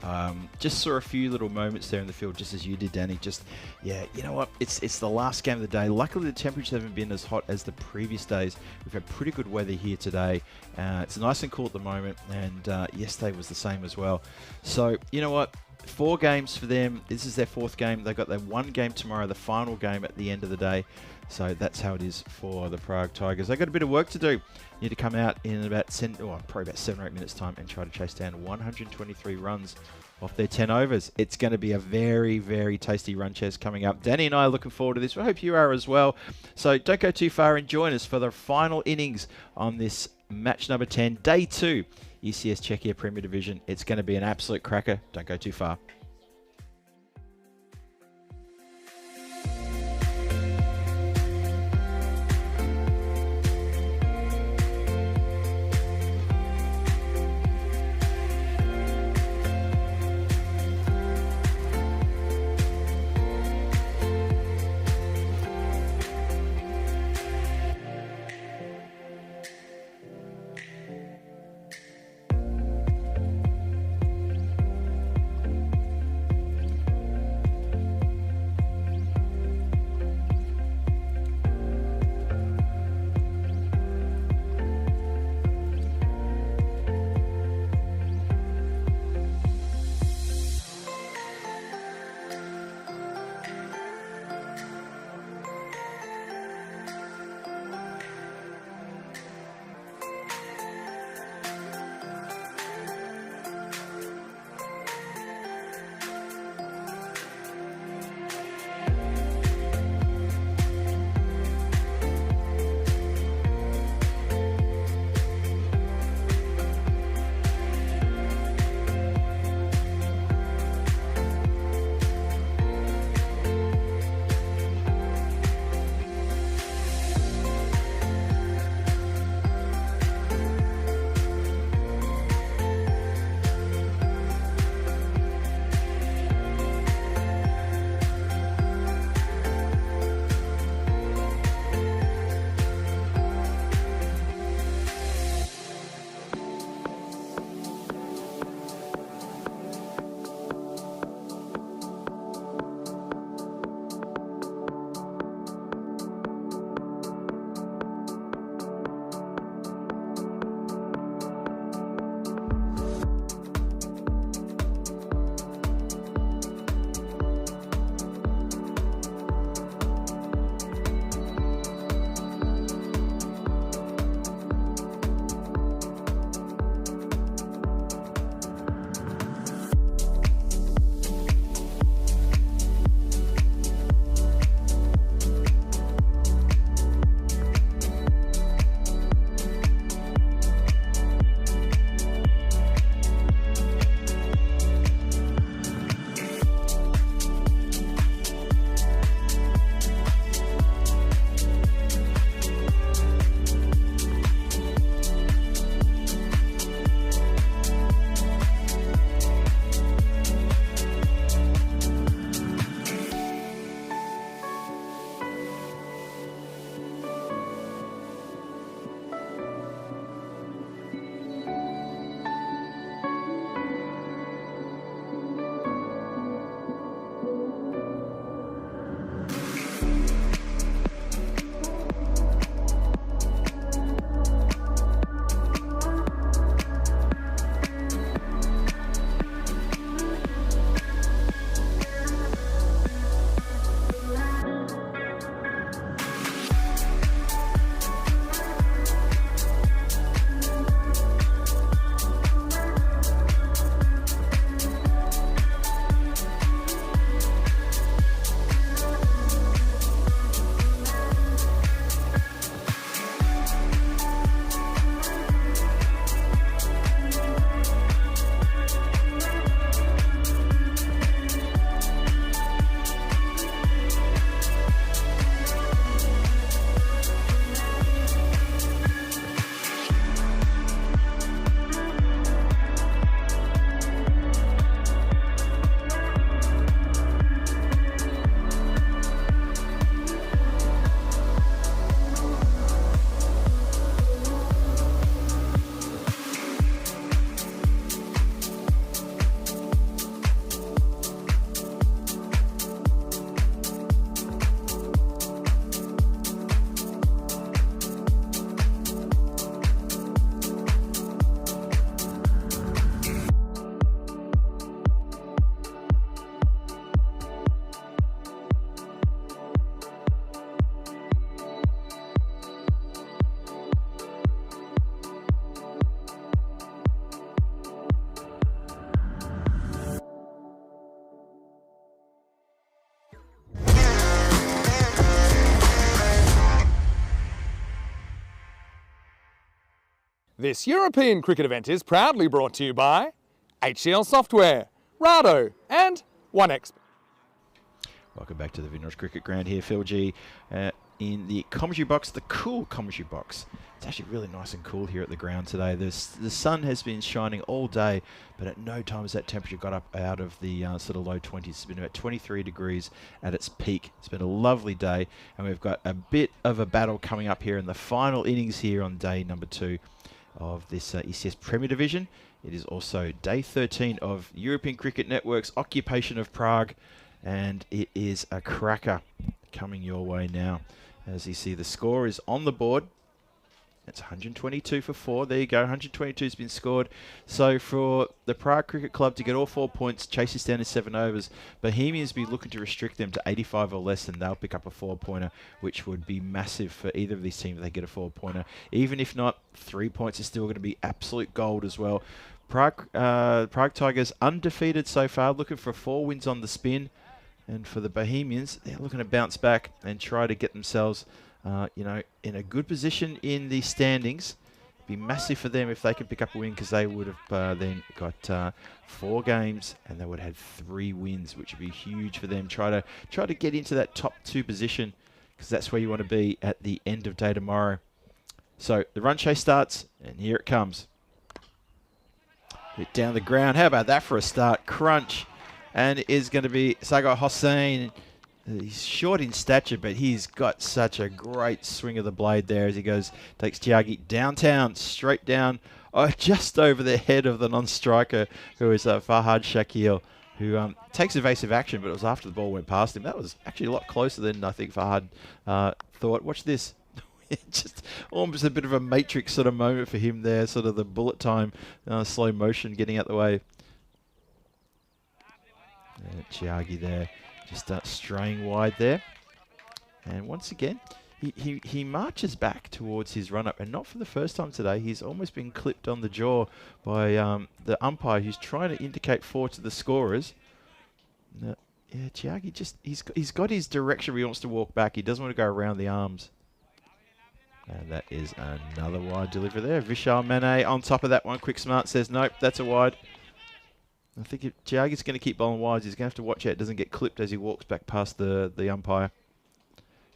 S7: Just saw a few little moments there in the field, just as you did, Danny. Just, yeah, you know what? It's the last game of the day. Luckily, the temperatures haven't been as hot as the previous days. We've had pretty good weather here today. It's nice and cool at the moment, and yesterday was the same as well. So, you know what? 4 games for them. This is their 4th game. They've got their 1 game tomorrow, the final game at the end of the day. So that's how it is for the Prague Tigers. They've got a bit of work to do. Need to come out in probably about 7 or 8 minutes time and try to chase down 123 runs off their 10 overs. It's going to be a very, very tasty run chase coming up. Danny and I are looking forward to this. I hope you are as well. So don't go too far and join us for the final innings on this match number 10, day 2, ECS Czechia Premier Division. It's going to be an absolute cracker. Don't go too far.
S3: This European cricket event is proudly brought to you by HCL Software, Rado and 1X.
S7: Welcome back to the Vinod Cricket Ground here, Phil G, in the commentary box, the cool commentary box. It's actually really nice and cool here at the ground today. The sun has been shining all day, but at no time has that temperature got up out of the sort of low 20s. It's been about 23 degrees at its peak. It's been a lovely day, and we've got a bit of a battle coming up here in the final innings here on day number 2 of this ECS Premier Division. It is also day 13 of European Cricket Network's Occupation of Prague, and it is a cracker coming your way now. As you see, the score is on the board. It's 122 for 4. There you go. 122 has been scored. So for the Prague Cricket Club to get all 4 points, chase this down to 7 overs, Bohemians be looking to restrict them to 85 or less, and they'll pick up a 4-pointer, which would be massive for either of these teams if they get a 4-pointer. Even if not, 3 points is still going to be absolute gold as well. Prague Tigers undefeated so far, looking for 4 wins on the spin. And for the Bohemians, they're looking to bounce back and try to get themselves, in a good position in the standings. It'd be massive for them if they could pick up a win, because they would have then got 4 games and they would have 3 wins, which would be huge for them. Try to get into that top 2 position, because that's where you want to be at the end of day tomorrow. So the run chase starts, and here it comes. Hit down the ground. How about that for a start? Crunch. And it is going to be Sagar Hossain. He's short in stature, but he's got such a great swing of the blade there as he goes, takes Tyagi downtown, straight down, just over the head of the non-striker, who is Farhad Shakil, who takes evasive action, but it was after the ball went past him. That was actually a lot closer than I think Farhad thought. Watch this. Just almost a bit of a Matrix sort of moment for him there, sort of the bullet time, slow motion getting out the way. Tyagi there, just straying wide there. And once again, he marches back towards his run-up, and not for the first time today. He's almost been clipped on the jaw by the umpire, who's trying to indicate 4 to the scorers. Yeah, Tyagi just, he's got his direction where he wants to walk back. He doesn't want to go around the arms. And that is another wide delivery there. Vishal Mane on top of that one. Quick Smart says, nope, that's a wide. I think if Tyaga's going to keep bowling wides, he's going to have to watch out it doesn't get clipped as he walks back past the umpire.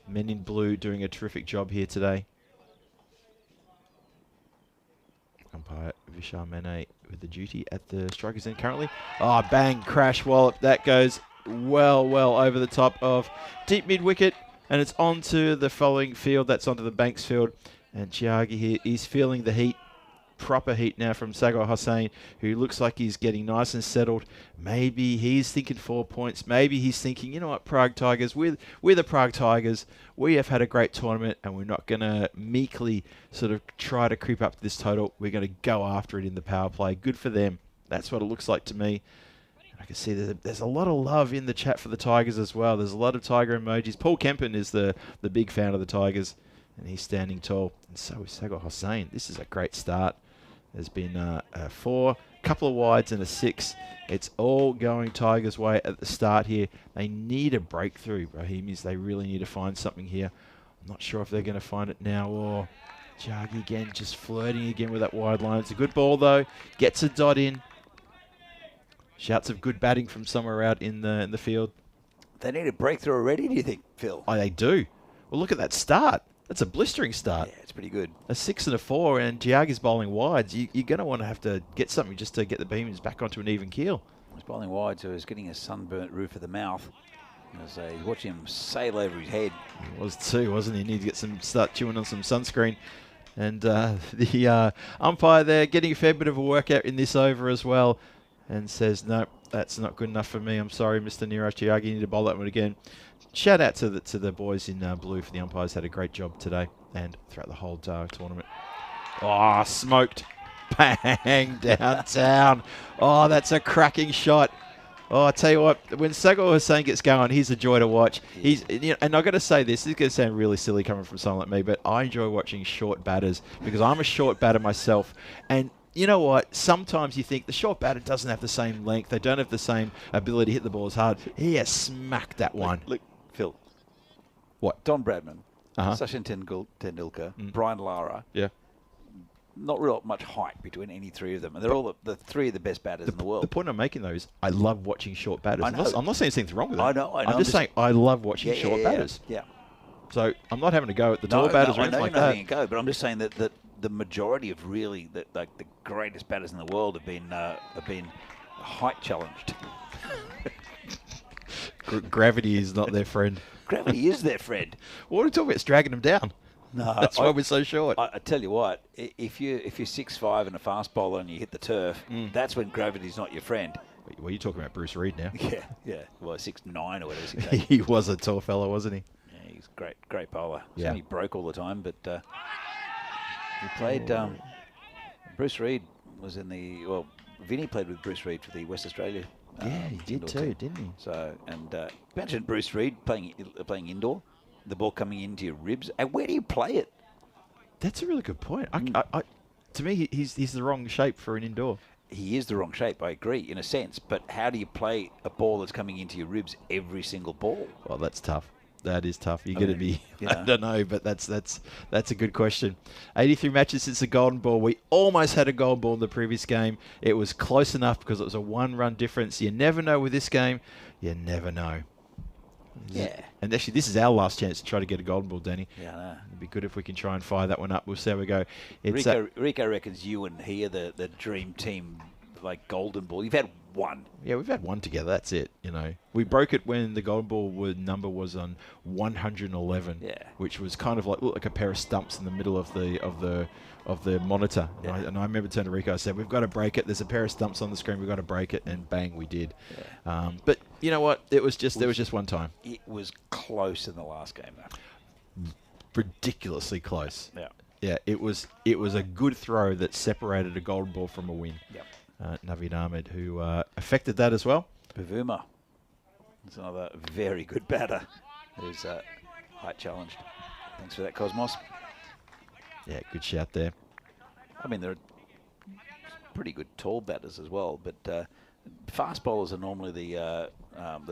S7: Men in blue doing a terrific job here today. Umpire Vishal Mane with the duty at the striker's end currently. Oh, bang, crash, wallop. That goes well over the top of deep mid-wicket, and it's onto the following field. That's onto the Banks field. And Tyagi here is feeling the heat. Proper heat now from Sagar Hossain, who looks like he's getting nice and settled. Maybe he's thinking 4 points. Maybe he's thinking, you know what, Prague Tigers, we're the Prague Tigers. We have had a great tournament, and we're not going to meekly sort of try to creep up to this total. We're going to go after it in the power play. Good for them. That's what it looks like to me. I can see there's a lot of love in the chat for the Tigers as well. There's a lot of Tiger emojis. Paul Kempen is the big fan of the Tigers, and he's standing tall. And so is Sagar Hossain. This is a great start. There's been a 4, couple of wides and a 6. It's all going Tigers' way at the start here. They need a breakthrough, Bohemians. They really need to find something here. I'm not sure if they're going to find it now. Or Tyagi again, just flirting again with that wide line. It's a good ball, though. Gets a dot in. Shouts of good batting from somewhere out in the field.
S5: They need a breakthrough already, do you think, Phil?
S7: Oh, they do. Well, look at that start. That's a blistering start.
S5: Yeah, it's pretty good.
S7: A 6 and a 4, and Tyaga's bowling wides. You're going to want to have to get something just to get the Bohemians back onto an even keel.
S5: He's bowling wide, so he's getting a sunburnt roof of the mouth. As you watch him sail over his head.
S7: He was too, wasn't he? Need to get start chewing on some sunscreen. And the umpire there getting a fair bit of a workout in this over as well, and says, no, that's not good enough for me. I'm sorry, Mr. Neeraj Tyagi. You need to bowl that one again. Shout out to the boys in blue for the umpires. Had a great job today and throughout the whole tournament. Oh, smoked. Bang, downtown. Oh, that's a cracking shot. Oh, I tell you what, when Sagar Hossain gets going, he's a joy to watch. He's, and I've got to say this is going to sound really silly coming from someone like me, but I enjoy watching short batters because I'm a short batter myself. And you know what? Sometimes you think the short batter doesn't have the same length. They don't have the same ability to hit the ball as hard. He has smacked that one.
S5: Look, Phil.
S7: What?
S5: Don Bradman, Sachin Tendulkar, Brian Lara.
S7: Yeah.
S5: not real much height between any three of them, and they're all the three of the best batters in the world.
S7: The point I'm making, though, is I love watching short batters.
S5: I know.
S7: I'm not saying anything's wrong with that.
S5: I know.
S7: I'm just saying I love watching short batters.
S5: Yeah.
S7: So I'm not having to go at the tall batters or anything like that.
S5: I know you're not having a go, but I'm just saying that the majority of really the greatest batters in the world have been height challenged.
S7: Gravity is not their friend.
S5: Gravity is their friend.
S7: What are we talking about? It's dragging them down.
S5: No,
S7: That's why we're so short.
S5: I tell you what, if you're 6'5" and a fast bowler and you hit the turf, that's when gravity's not your friend.
S7: Well, you're talking about Bruce Reid now.
S5: Yeah. Well, 6'9" or whatever. 6'8".
S7: He was a tall fellow, wasn't he?
S5: Yeah, he's great bowler.
S7: Yeah.
S5: He broke all the time, but he played. Bruce Reid was in the Vinny played with Bruce Reid for the West Australia.
S7: Yeah, he did
S5: indoor
S7: too,
S5: team.
S7: didn't he?
S5: So imagine Bruce Reid playing indoor, the ball coming into your ribs. And where do you play it?
S7: That's a really good point. To me, he's the wrong shape for an indoor.
S5: He is the wrong shape, I agree, in a sense. But how do you play a ball that's coming into your ribs every single ball?
S7: Well, that's tough. That is tough. You're going to be,
S5: you
S7: I
S5: know.
S7: don't know, but that's a good question. 83 matches since the golden ball. We almost had a golden ball in the previous game. It was close enough because it was a 1-run difference. You never know with this game. You never know.
S5: Yeah.
S7: And actually, this is our last chance to try to get a golden ball, Danny.
S5: Yeah, I know.
S7: It'd be good if we can try and fire that one up. We'll see how we go. It's
S5: Rico reckons you and he are the dream team, like golden ball. You've had one.
S7: Yeah, we've had one together. That's it. We broke it when the golden ball number was on 111.
S5: Yeah.
S7: Which was kind of looked like a pair of stumps in the middle of the monitor.
S5: Yeah.
S7: And I remember turning to Rico. I said, "We've got to break it. There's a pair of stumps on the screen. We've got to break it." And bang, we did.
S5: Yeah.
S7: But you know what? There was just one time.
S5: It was close in the last game, though.
S7: Ridiculously close.
S5: Yeah.
S7: Yeah. It was a good throw that separated a golden ball from a win.
S5: Yep.
S7: Naveed Ahmed, who affected that as well.
S5: Pavuma. It's another very good batter who's height challenged. Thanks for that, Cosmos.
S7: Yeah, good shout there.
S5: I mean, they're pretty good tall batters as well, but fast bowlers are normally the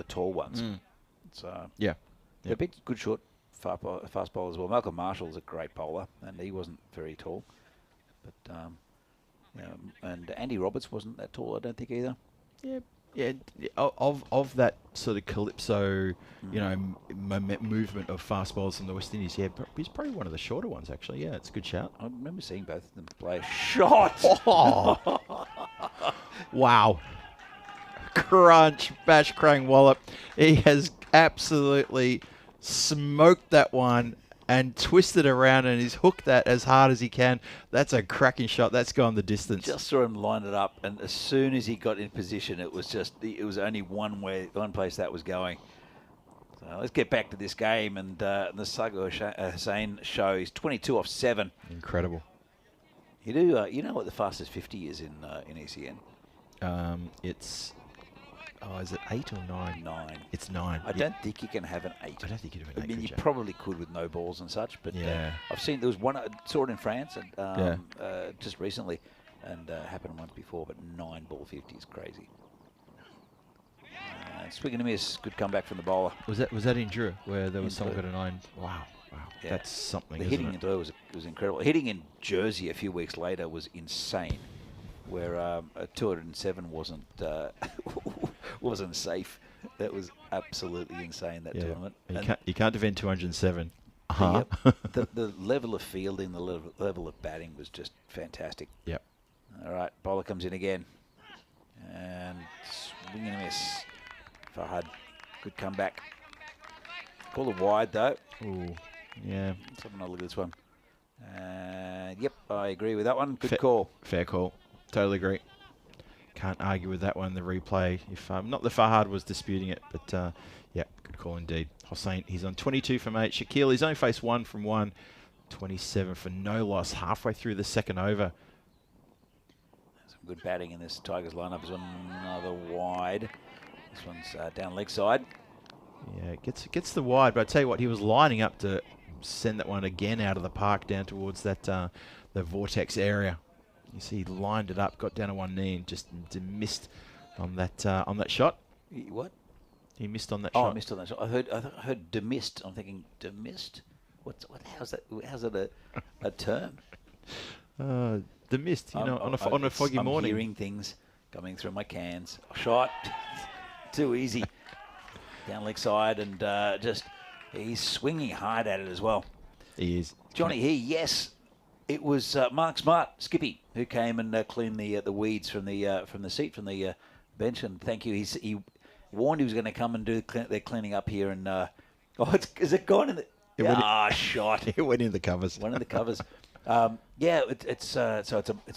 S5: tall ones. So
S7: Yeah.
S5: they're big, good short fast bowlers as well. Malcolm Marshall's a great bowler, and he wasn't very tall. But and Andy Roberts wasn't that tall, I don't think either.
S7: Yeah. Of that sort of calypso, movement of fast bowlers from the West Indies. Yeah, he's probably one of the shorter ones actually. Yeah, it's a good shout.
S5: I remember seeing both of them play. Shot!
S7: Oh. Wow. Crunch, bash, crang, wallop. He has absolutely smoked that one and twisted around, and he's hooked that as hard as he can. That's a cracking shot. That's gone the distance.
S5: Just saw him line it up, and as soon as he got in position, it was only one place that was going. So let's get back to this game, and the Sagar Hussain show is 22 off 7.
S7: Incredible.
S5: You do, you know what the fastest 50 is in ECN?
S7: Is it 8 or 9?
S5: 9.
S7: It's 9.
S5: I don't think you can have an 8.
S7: I don't think you can have an 8.
S5: I mean, you
S7: could you?
S5: probably could with no balls and such, but
S7: Yeah.
S5: I've seen there was one. I saw it in France and just recently, and happened once before. But 9-ball 50 is crazy. Swing and a miss. Good comeback from the bowler.
S7: Was that in Drew where there was
S5: In
S7: someone
S5: Drew.
S7: got a 9? Wow.
S5: Yeah.
S7: That's something.
S5: The
S7: isn't
S5: hitting
S7: it?
S5: in Drew was incredible. Hitting in Jersey a few weeks later was insane, where a 207 wasn't safe. That was absolutely insane, that tournament.
S7: You can't defend 207.
S5: The level of fielding, the level of batting was just fantastic.
S7: Yep.
S5: All right, bowler comes in again. And swing and a miss. Fahad, good comeback. Call it wide, though.
S7: Ooh, yeah.
S5: Let's have another look at this one. Yep, I agree with that one. Good call.
S7: Fair call. Totally agree. Can't argue with that one. The replay, if not the Fahad was disputing it, but yeah, good call indeed. Hossain, he's on 22 from 8. Shaquille, he's only faced 1 from 1. 27 for no loss halfway through the second over.
S5: Some good batting in this Tigers lineup. Is another wide. This one's down leg side.
S7: Yeah, it gets the wide, but I tell you what, he was lining up to send that one again out of the park down towards that the vortex area. You see, he lined it up, got down to one knee, and just missed on that shot.
S5: What?
S7: He missed on that
S5: Oh,
S7: shot.
S5: I missed on that shot. I heard demissed. I'm thinking demissed. How's that? How's that a term?
S7: the mist, you know, on a foggy morning.
S5: I'm hearing things coming through my cans. Shot, too easy. Down leg side, and just he's swinging hard at it as well.
S7: He is.
S5: Johnny here, yes. It was Mark Smart, Skippy, who came and cleaned the weeds from the seat, from the bench, and thank you. He warned he was going to come and do their cleaning up here, and is it gone in the? Shot!
S7: It went in the covers.
S5: One of the covers. It's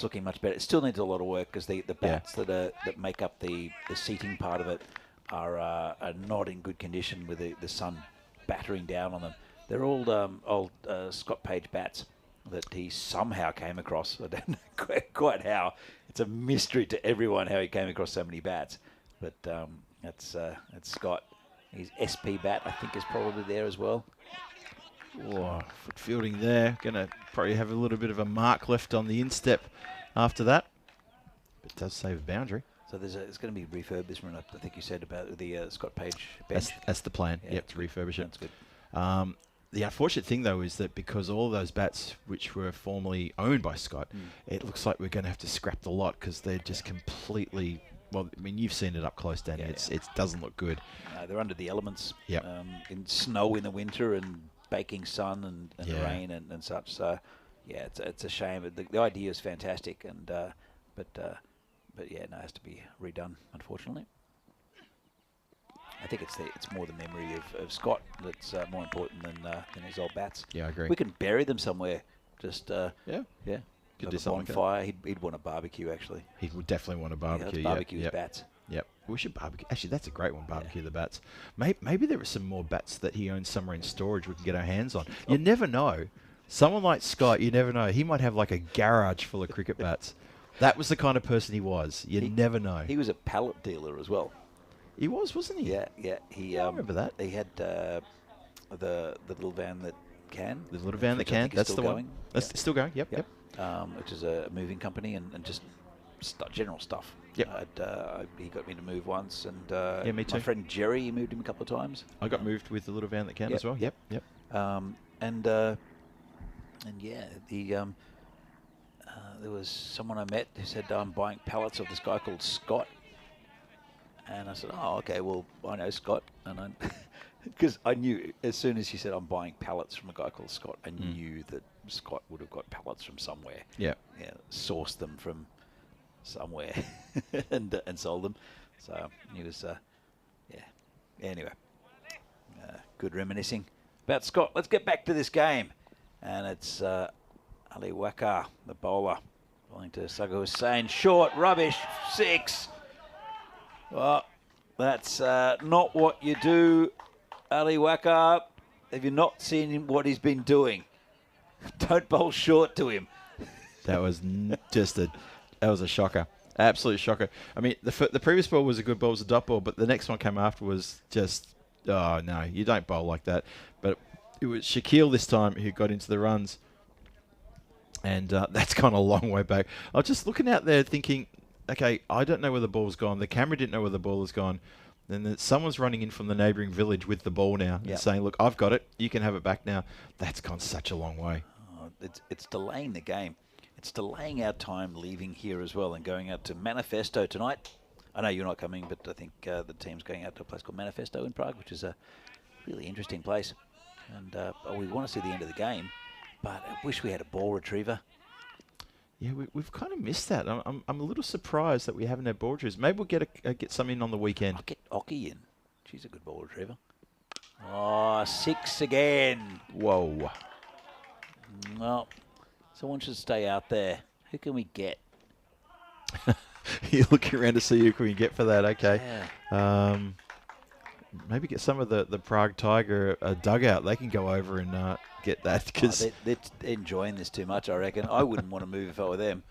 S5: looking much better. It still needs a lot of work because the bats that make up the seating part of it are not in good condition with the sun battering down on them. They're old Scott Page bats that he somehow came across. I don't know quite how. It's a mystery to everyone how he came across so many bats. But that's Scott. His SP bat, I think, is probably there as well.
S7: Oh, foot fielding there. Going to probably have a little bit of a mark left on the instep after that. But it does save a boundary.
S5: So it's going to be refurbishment, I think you said, about the Scott Page bench.
S7: That's the plan.
S5: Yeah,
S7: yep, to refurbish it.
S5: That's good.
S7: The unfortunate thing, though, is that because all those bats which were formerly owned by Scott, it looks like we're going to have to scrap the lot because they're just completely... Well, I mean, you've seen it up close, Danny. It doesn't look good.
S5: They're under the elements.
S7: Yep.
S5: In snow in the winter and baking sun and rain and such. So, yeah, it's a shame. The idea is fantastic, and but yeah, no, it has to be redone, unfortunately. I think it's more the memory of Scott that's more important than his old bats.
S7: Yeah, I agree.
S5: We can bury them somewhere. Just
S7: yeah.
S5: Could
S7: do
S5: a
S7: something like
S5: bonfire. He'd want a barbecue actually.
S7: He would definitely want a barbecue.
S5: Yeah, barbecue with bats.
S7: Yep. We should barbecue. Actually, that's a great one. Barbecue the bats. Maybe there are some more bats that he owns somewhere in storage we can get our hands on. You never know. Someone like Scott, you never know. He might have like a garage full of cricket bats. That was the kind of person he was. You never know.
S5: He was a pallet dealer as well.
S7: He was, wasn't he?
S5: Yeah.
S7: I remember that.
S5: He had the little van that can.
S7: The little van that can. That's the one. That's still going. Yep.
S5: Which is a moving company and just general stuff.
S7: Yep.
S5: He got me to move once, and
S7: me too.
S5: My friend Jerry, he moved him a couple of times.
S7: I got moved with the little van that can as well. Yep.
S5: And yeah, there was someone I met who said, I'm buying pallets of this guy called Scott. And I said, oh, okay, well, I know Scott. And because I knew, as soon as he said, I'm buying pallets from a guy called Scott, I knew that Scott would have got pallets from somewhere.
S7: Yeah.
S5: Sourced them from somewhere and sold them. So he was, Anyway, good reminiscing about Scott. Let's get back to this game. And it's Ali Waqar, the bowler, bowling to Sagar Hussain. Short, rubbish, 6. Well, that's not what you do, Ali Waqar. Have you not seen what he's been doing? Don't bowl short to him.
S7: That was a shocker. Absolute shocker. I mean, the previous ball was a good ball, it was a dot ball, but the next one came after was just, oh, no, you don't bowl like that. But it was Shaquille this time who got into the runs, and that's gone a long way back. I was just looking out there thinking, okay, I don't know where the ball's gone. The camera didn't know where the ball has gone. Then someone's running in from the neighbouring village with the ball now and saying, look, I've got it. You can have it back now. That's gone such a long way.
S5: Oh, it's delaying the game. It's delaying our time leaving here as well and going out to Manifesto tonight. I know you're not coming, but I think the team's going out to a place called Manifesto in Prague, which is a really interesting place. And we want to see the end of the game, but I wish we had a ball retriever.
S7: Yeah, we've kind of missed that. I'm a little surprised that we haven't had ball retrievers. Maybe we'll get some in on the weekend.
S5: I'll get Oki in. She's a good ball retriever. Oh, 6 again.
S7: Whoa.
S5: Well, someone should stay out there. Who can we get?
S7: You're looking around to see who can we get for that. Okay.
S5: Yeah.
S7: Maybe get some of the Prague Tiger dugout. They can go over and get that because
S5: they're enjoying this too much, I reckon. I wouldn't want to move if I were them.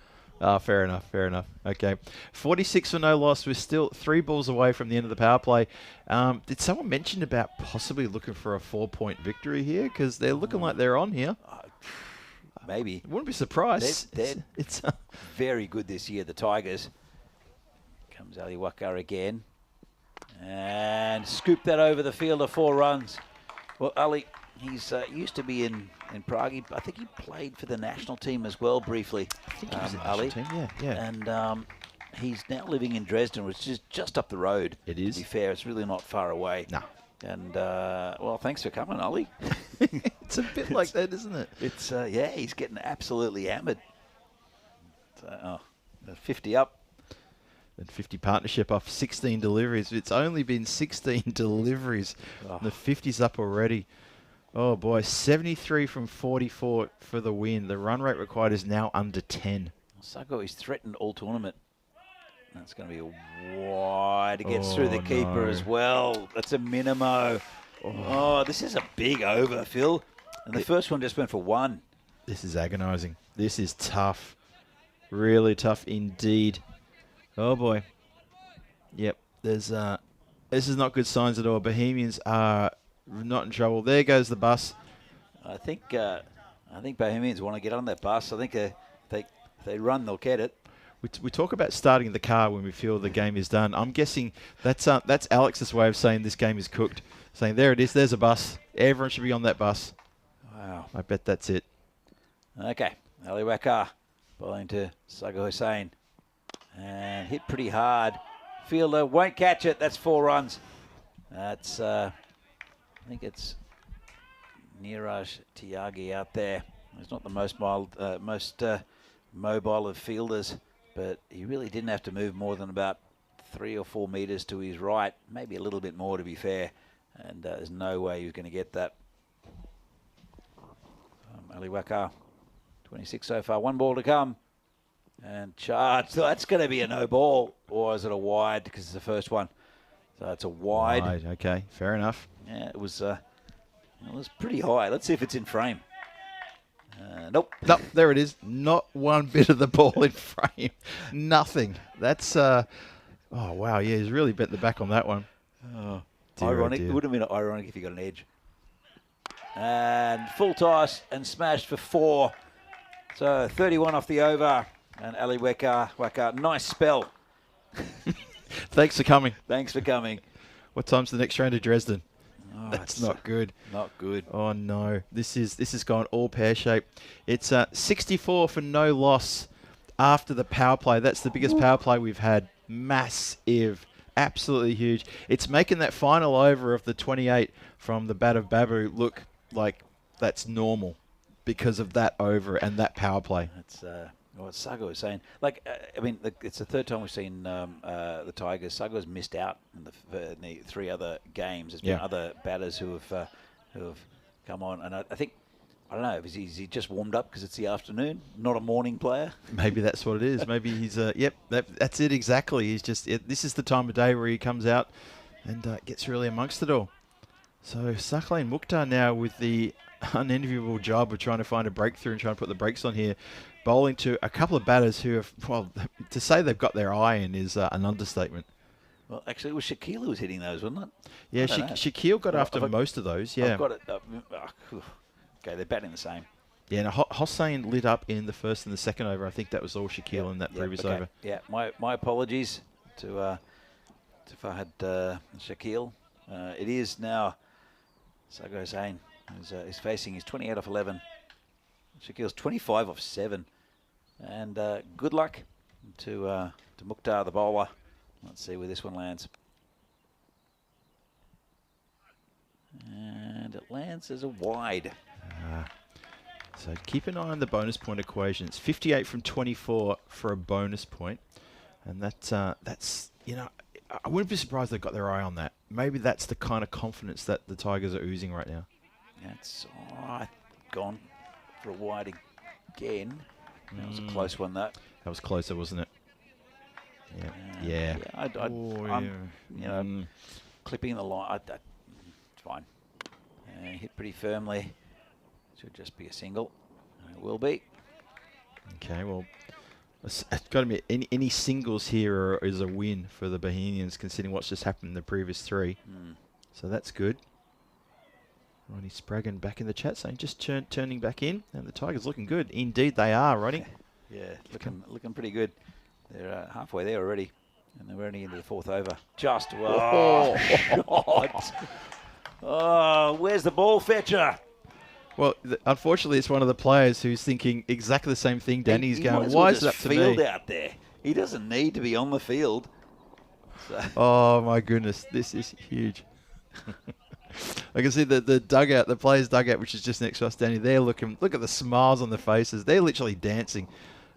S7: Fair enough. Okay. 46 for no loss. We're still 3 balls away from the end of the power play. Did someone mention about possibly looking for a 4-point victory here? Because they're looking like they're on here.
S5: Maybe.
S7: Wouldn't be surprised.
S5: It's very good this year, the Tigers. Comes Ali Waqar again. And scoop that over the field of 4 runs. Well, Ali, he's used to be in in Prague. I think he played for the national team as well briefly.
S7: I think he was in the
S5: Ali.
S7: national team. Yeah.
S5: And he's now living in Dresden, which is just up the road.
S7: It is.
S5: To be fair, it's really not far away.
S7: No.
S5: And, well, thanks for coming, Ollie.
S7: It's a bit like that, isn't it?
S5: It's, yeah, he's getting absolutely hammered. So, 50 up.
S7: And 50 partnership off 16 deliveries. It's only been 16 deliveries.
S5: Oh.
S7: The 50's up already. Oh, boy. 73 from 44 for the win. The run rate required is now under 10.
S5: Sago is threatened all tournament. That's going to be a wide. It gets through the keeper as well. That's a minimo. Oh, this is a big over, Phil. And the first one just went for 1.
S7: This is agonising. This is tough. Really tough indeed. Oh, boy. Yep. This is not good signs at all. Bohemians are not in trouble. There goes the bus.
S5: I think Bohemians want to get on that bus. I think if they run, they'll get it.
S7: We talk about starting the car when we feel the game is done. I'm guessing that's Alex's way of saying this game is cooked. Saying, there it is, there's a bus. Everyone should be on that bus.
S5: Wow.
S7: I bet that's it.
S5: Okay. Ali Wakar bowling to Sago Hussain. And hit pretty hard. Fielder won't catch it. That's 4 runs. That's, I think it's Niraj Tyagi out there. He's not the most mobile of fielders, but he really didn't have to move more than about 3 or 4 meters to his right, maybe a little bit more to be fair, and there's no way he was going to get that. Ali Wakar, 26 so far, 1 ball to come, and charge. So that's going to be a no ball, or is it a wide because it's the first one? So it's a wide.
S7: Wide, okay, fair enough.
S5: Yeah, it was pretty high. Let's see if it's in frame. Nope.
S7: Nope, there it is. Not one bit of the ball in frame. Nothing. That's, oh, wow. Yeah, he's really bent the back on that one.
S5: Oh,
S7: dear,
S5: ironic.
S7: oh dear.
S5: It would have been ironic if he got an edge. And full toss and smashed for 4. So 31 off the over. And Ali Wakar, nice spell.
S7: Thanks for coming.
S5: Thanks for coming.
S7: What time's the next round to Dresden?
S5: Oh,
S7: That's not good.
S5: Not good.
S7: Oh no, this has gone all pear shaped. It's 64 for no loss after the power play. That's the biggest power play we've had. Massive, absolutely huge. It's making that final over of the 28 from the bat of Babu look like that's normal because of that over and that power play.
S5: That's what Sago was saying. Like, I mean, it's the third time we've seen the Tigers. Sago's missed out in the 3 other games. There's been other batters who have come on, and I think, I don't know, is he just warmed up because it's the afternoon, not a morning player?
S7: Maybe that's what it is. Maybe he's yep, that's it exactly. He's just this is the time of day where he comes out and gets really amongst it all. So Sakhlane Mukhtar now with the unenviable job of trying to find a breakthrough and trying to put the brakes on here. Bowling to a couple of batters who have, well, to say they've got their eye in is an understatement.
S5: Well, actually, it was Shaquille who was hitting those, wasn't it?
S7: Yeah, Shaquille got after most of those, yeah.
S5: I've got it. Okay, they're batting the same.
S7: Yeah, and Hossain lit up in the first and the second over. I think that was all Shaquille in that previous over.
S5: Yeah, my apologies to Fahad Shaquille. It is now Sago Hussain is facing his 28 off 11. Shaquille's 25 off 7. And good luck to Mukhtar, the bowler. Let's see where this one lands. And it lands as a wide.
S7: So keep an eye on the bonus point equation. It's 58 from 24 for a bonus point. And that's, you know, I wouldn't be surprised they got their eye on that. Maybe that's the kind of confidence that the Tigers are oozing right now.
S5: That's gone for a wide again. That was a close one, though.
S7: That was closer, wasn't it? Yeah.
S5: I'm you know, clipping the line. It's fine. Hit pretty firmly. Should just be a single. It will be.
S7: Okay, well, it's got to be any singles here is a win for the Bohemians, considering what's just happened in the previous 3. So that's good. Ronnie Spraggan back in the chat saying just turning back in, and the Tigers looking good. Indeed, they are, Ronnie.
S5: Yeah, looking pretty good. They're halfway there already, and they're only into the 4th over. Just shot. Oh, where's the ball fetcher?
S7: Well, unfortunately, it's one of the players who's thinking exactly the same thing. Danny's going, why is it up to
S5: field
S7: me?
S5: out there. He doesn't need to be on the field. So.
S7: Oh, my goodness. This is huge. I can see the dugout, the players' dugout, which is just next to us, Danny. They're looking, look at the smiles on their faces. They're literally dancing.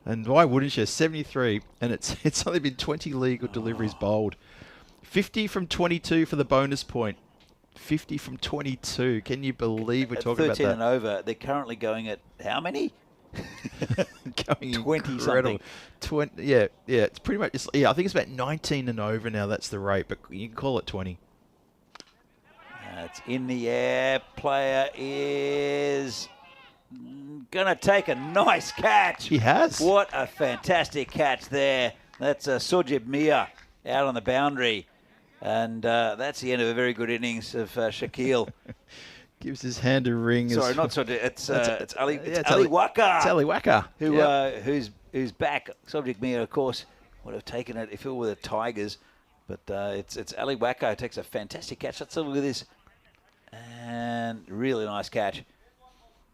S7: And why wouldn't you? 73, and it's only been 20 legal deliveries bowled. 50 from 22 for the bonus point. 50 from 22. Can you believe we're talking about that?
S5: 13 and over. They're currently going at how many?
S7: Going
S5: 20
S7: incredible.
S5: something.
S7: Yeah. It's pretty much. I think it's about 19 and over now. That's the rate, but you can call it 20.
S5: It's in the air. Player is gonna take a nice catch.
S7: He has.
S5: What a fantastic catch there. That's Sujib Mia out on the boundary. And that's the end of a very good innings of Shaquille.
S7: Gives his hand a ring.
S5: Sorry, not Sujib. It's Ali.
S7: yeah,
S5: It's Ali Waka.
S7: It's Ali Waka.
S5: Who's back. Sujib Mia, of course, would have taken it if it were the Tigers. But it's Ali Waka who takes a fantastic catch. Let's have a look at this. And really nice catch.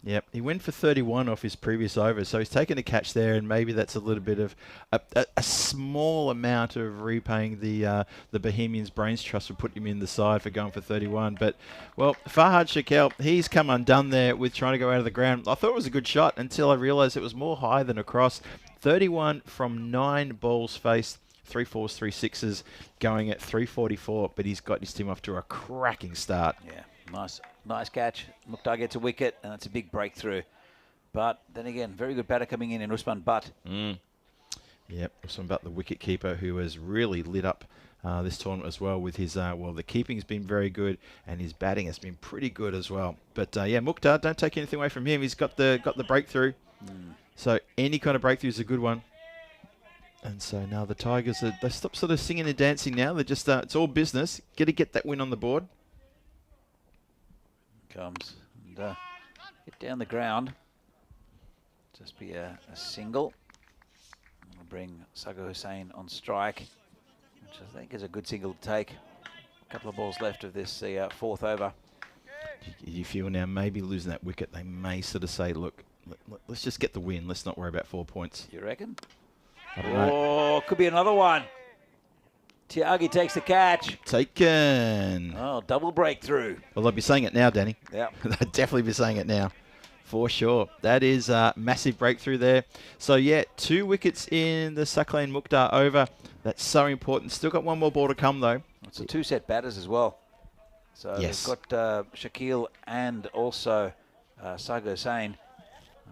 S7: Yep, he went for 31 off his previous over, so he's taken a catch there, and maybe that's a little bit of a small amount of repaying the Bohemians Brains Trust for putting him in the side for going for 31. But, well, Farhad Shakel, he's come undone there with trying to go out of the ground. I thought it was a good shot until I realised it was more high than across. 31 from 9 balls faced. 3 4s, 3 6s, going at 344, but he's got his team off to a cracking start.
S5: Yeah, nice catch. Mukhtar gets a wicket, and it's a big breakthrough. But then again, very good batter coming in Usman Butt.
S7: Yep, Usman Butt, the wicket keeper, who has really lit up this tournament as well with his, the keeping's been very good, and his batting has been pretty good as well. But yeah, Mukhtar, don't take anything away from him. He's got the breakthrough. So any kind of breakthrough is a good one. And so now the Tigers, they stop sort of singing and dancing now. They're just, it's all business. Get that win on the board.
S5: Comes and get down the ground. Just be a single. We'll bring Sagar Hussain on strike, which I think is a good single to take. A couple of balls left of this fourth over.
S7: You feel now maybe losing that wicket, they may sort of say, look, let's just get the win. Let's not worry about 4 points.
S5: You reckon?
S7: I don't know.
S5: Oh, could be another one. Tiagi takes the catch.
S7: Taken.
S5: Oh, double breakthrough.
S7: Well, they'll be saying it now, Danny.
S5: Yeah.
S7: They'll definitely be saying it now, for sure. That is a massive breakthrough there. So, yeah, 2 wickets in the Saklan Mukhtar over. That's so important. Still got 1 more ball to come, though.
S5: It's a 2-set batters as well. So
S7: yes.
S5: They've got Shaquille and also Sagar Hussain.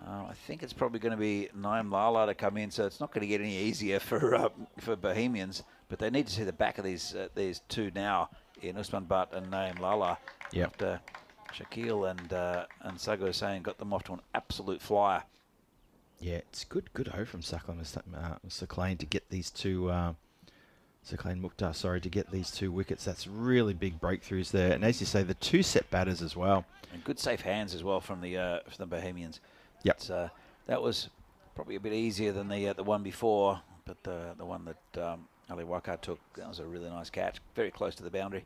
S5: I think it's probably going to be Naeem Lala to come in, so it's not going to get any easier for Bohemians. But they need to see the back of these two now in Usman Butt and Naeem Lala.
S7: Yep.
S5: After Shaquille and Sagar Hussain got them off to an absolute flyer.
S7: Yeah, it's good over from Saklan to get these two. Saklan Mukhtar, sorry, to get these 2 wickets. That's really big breakthroughs there. And as you say, the 2-set batters as well.
S5: And good safe hands as well from the Bohemians.
S7: Yep.
S5: That was probably a bit easier than the one before, but the one that Ali Waka took, that was a really nice catch, very close to the boundary.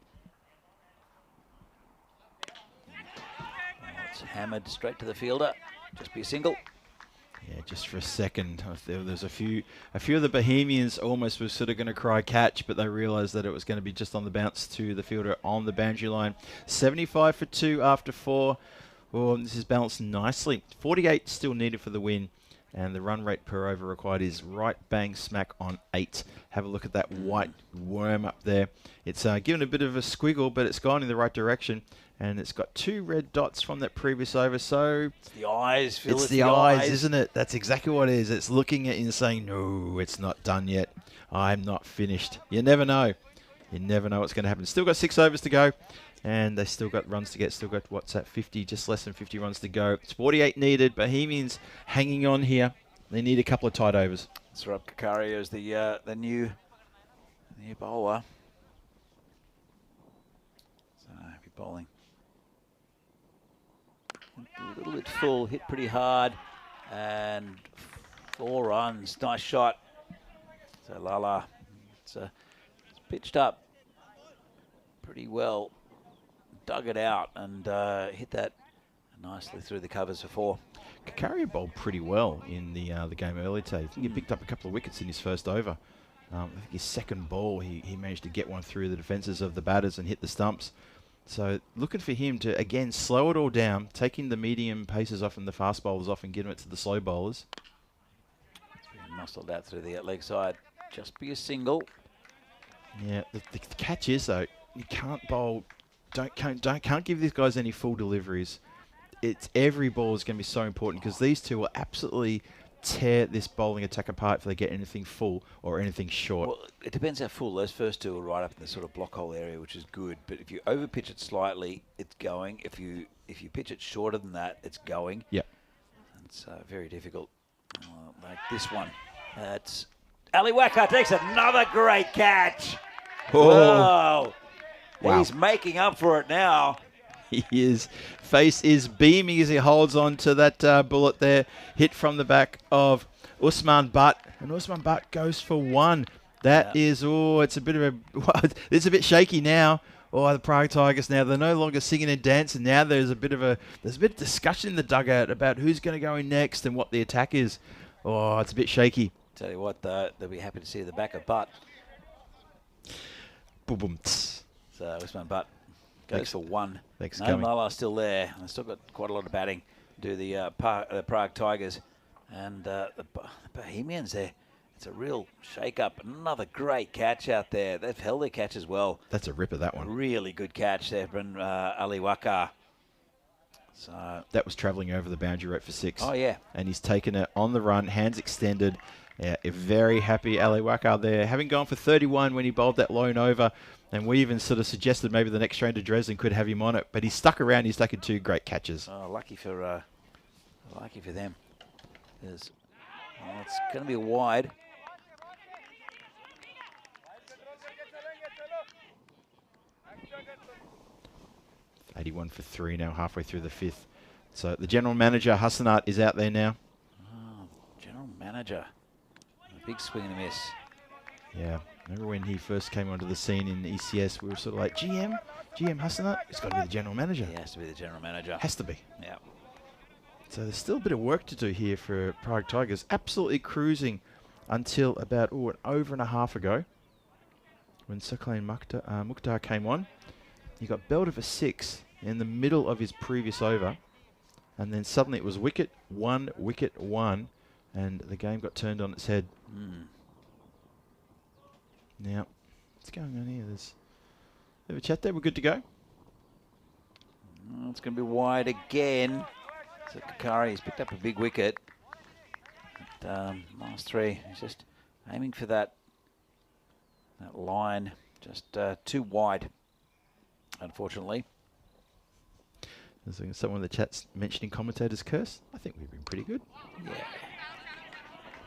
S5: It's hammered straight to the fielder, just be a single.
S7: Yeah, just for a second, there's a few of the Bohemians almost were sort of going to cry catch, but they realised that it was going to be just on the bounce to the fielder on the boundary line. 75 for 2 after 4. Oh, this is balanced nicely. 48 still needed for the win, and the run rate per over required is right bang smack on 8. Have a look at that white worm up there. It's given a bit of a squiggle, but it's gone in the right direction, and it's got 2 red dots from that previous over. So
S5: it's the eyes, Phil.
S7: It's the eyes, isn't it? That's exactly what it is. It's looking at you and saying, no, it's not done yet. I'm not finished. You never know. You never know what's going to happen. Still got 6 overs to go. And they still got runs to get. Still got, what's that, 50, just less than 50 runs to go. It's 48 needed. Bohemians hanging on here. They need a couple of tight overs.
S5: Sarab Kakaria is the new bowler. So happy bowling. A little bit full, hit pretty hard, and 4 runs. Nice shot. So Lala, it's pitched up pretty well. Dug it out and hit that nicely through the covers for 4.
S7: Kakaria bowled pretty well in the game earlier today. I think he picked up a couple of wickets in his first over. I think his second ball, he managed to get one through the defences of the batters and hit the stumps. So looking for him to, again, slow it all down, taking the medium paces off and the fast bowlers off and giving it to the slow bowlers.
S5: Muscled out through the leg side. Just be a single.
S7: Yeah, the catch is, though, you can't bowl, can't give these guys any full deliveries. It's every ball is going to be so important because these two will absolutely tear this bowling attack apart if they get anything full or anything short.
S5: Well, it depends how full. Those first 2 are right up in the sort of block hole area, which is good. But if you over pitch it slightly, it's going. If you pitch it shorter than that, it's going.
S7: Yeah.
S5: It's very difficult. Like this one. That's Ali Waka takes another great catch.
S7: Oh.
S5: Whoa. He's making up for it now.
S7: He is. Face is beaming as he holds on to that bullet there. Hit from the back of Usman Butt. And Usman Butt goes for 1. That is, it's a bit of a, it's a bit shaky now. Oh, the Prague Tigers now, they're no longer singing and dancing. Now there's a bit of discussion in the dugout about who's going to go in next and what the attack is. Oh, it's a bit shaky.
S5: Tell you what, though, they'll be happy to see the back of Butt.
S7: Boom, boom, tss.
S5: So Usman Butt goes for 1.
S7: Thanks for
S5: no
S7: coming.
S5: Lala still there. They've still got quite a lot of batting to the Prague Tigers. And the Bohemians there, it's a real shake-up. Another great catch out there. They've held their catch as well.
S7: That's a ripper, that one.
S5: Really good catch there from Ali Waka. So
S7: that was travelling over the boundary rope for 6.
S5: Oh, yeah.
S7: And he's taken it on the run, hands extended. Yeah, very happy Ali Waka there. Having gone for 31 when he bowled that lone over. And we even sort of suggested maybe the next train to Dresden could have him on it. But he's stuck around. He's taken 2 great catches.
S5: Oh, lucky for them. It's going to be a wide.
S7: $81 for 3 now, halfway through the 5th. So the general manager, Hassanat, is out there now.
S5: Oh, general manager. A big swing and a miss.
S7: Yeah. Remember when he first came onto the scene in ECS, we were sort of like, GM Hassanat? He's got to be the general manager.
S5: He has to be the general manager.
S7: Has to be.
S5: Yeah.
S7: So there's still a bit of work to do here for Prague Tigers. Absolutely cruising until about an over and a half ago when Sakhain Mukhtar came on. He got belted for 6 in the middle of his previous over. And then suddenly it was wicket, 1, wicket, 1. And the game got turned on its head. Now, what's going on here? There's a bit of a chat there. We're good to go.
S5: It's going to be wide again. So Kakari has picked up a big wicket. But, last 3, he's just aiming for that line. Just too wide, unfortunately.
S7: There's someone in the chat's mentioning commentator's curse. I think we've been pretty good.
S5: Yeah.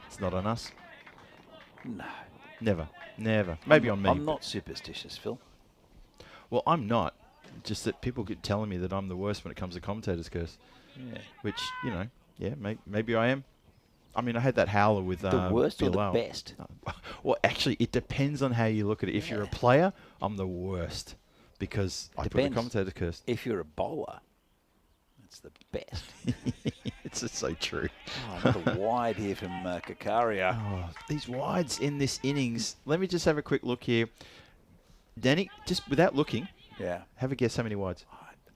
S7: It's not on us.
S5: No.
S7: Never. Maybe on me.
S5: I'm not superstitious, Phil.
S7: Well, I'm not. Just that people keep telling me that I'm the worst when it comes to commentator's curse.
S5: Yeah.
S7: Which, yeah, maybe I am. I mean, I had that howler with
S5: the worst
S7: Bilal.
S5: or the best?
S7: Well, actually, it depends on how you look at it. If you're a player, I'm the worst because I put the commentator's curse.
S5: If you're a bowler, it's the best.
S7: It's so true.
S5: Oh, another wide here from Kakaria.
S7: Oh, these wides in this innings. Let me just have a quick look here. Danny, just without looking, have a guess how many wides?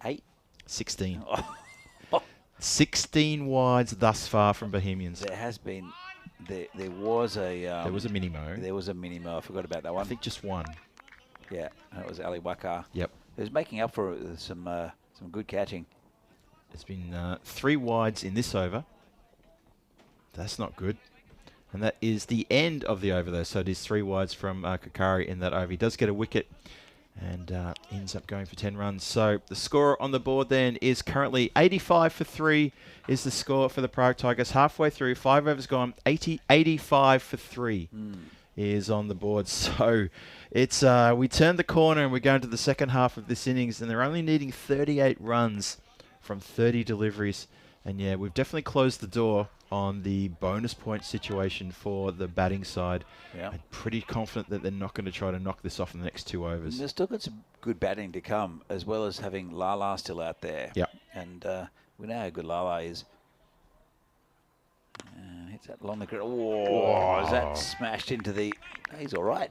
S5: 8?
S7: 16. 16 wides thus far from Bohemians.
S5: There has been, there was a...
S7: there was a mini-mo.
S5: There was a mini-mo. I forgot about that one.
S7: I think just one.
S5: Yeah, that was Ali Waka.
S7: Yep.
S5: He was making up for some good catching.
S7: There's been 3 wides in this over. That's not good. And that is the end of the over, though. So it is 3 wides from Kakari in that over. He does get a wicket and ends up going for 10 runs. So the score on the board then is currently 85 for 3 is the score for the Prague Tigers. Halfway through, 5 overs gone, 85 for 3 is on the board. So it's we turned the corner and we're going to the second half of this innings, and they're only needing 38 runs from 30 deliveries. And yeah, we've definitely closed the door on the bonus point situation for the batting side.
S5: Yeah.
S7: I'm pretty confident that they're not going to try to knock this off in the next 2 overs.
S5: They've still got some good batting to come, as well as having Lala still out there.
S7: Yeah.
S5: And We know how good Lala is. Hits that along the ground. Oh, is that smashed into the... He's all right.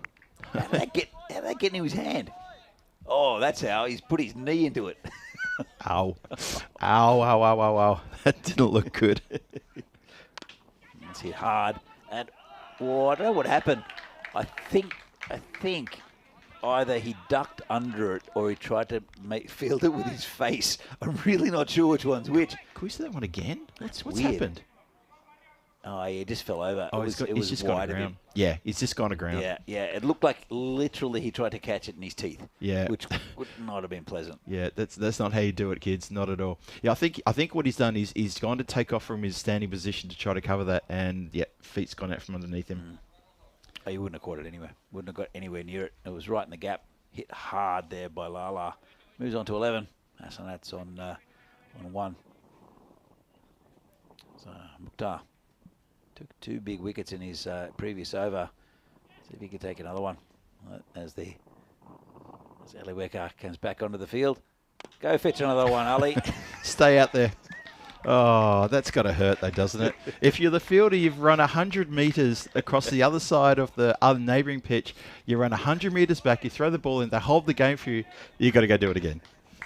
S5: How did that get into his hand? Oh, that's how. He's put his knee into it.
S7: Ow. Ow, ow, ow, ow, ow. That didn't look good.
S5: It's hit hard. And, I don't know what happened. I think either he ducked under it or he tried to field it with his face. I'm really not sure which one's which.
S7: Can we see that one again? What's
S5: weird.
S7: happened?
S5: Oh, yeah, it just fell over.
S7: Oh,
S5: it
S7: he's
S5: was
S7: just gone
S5: wide of
S7: aground.
S5: him.
S7: Yeah, he's just gone aground.
S5: Yeah. It looked like literally he tried to catch it in his teeth.
S7: Yeah.
S5: Which would not have been pleasant.
S7: Yeah, that's not how you do it, kids. Not at all. Yeah, I think what he's done is he's gone to take off from his standing position to try to cover that, and yeah, feet's gone out from underneath him.
S5: Oh, you wouldn't have caught it anyway. Wouldn't have got anywhere near it. It was right in the gap. Hit hard there by Lala. Moves on to 11. That's on 1. So Mukhtar took 2 big wickets in his previous over. See if he can take another one. As Ali Weka comes back onto the field. Go fetch another one, Ali.
S7: Stay out there. Oh, that's got to hurt though, doesn't it? If you're the fielder, you've run 100 metres across the other side of the other neighbouring pitch. You run 100 metres back, you throw the ball in, they hold the game for you. You got to go do it again.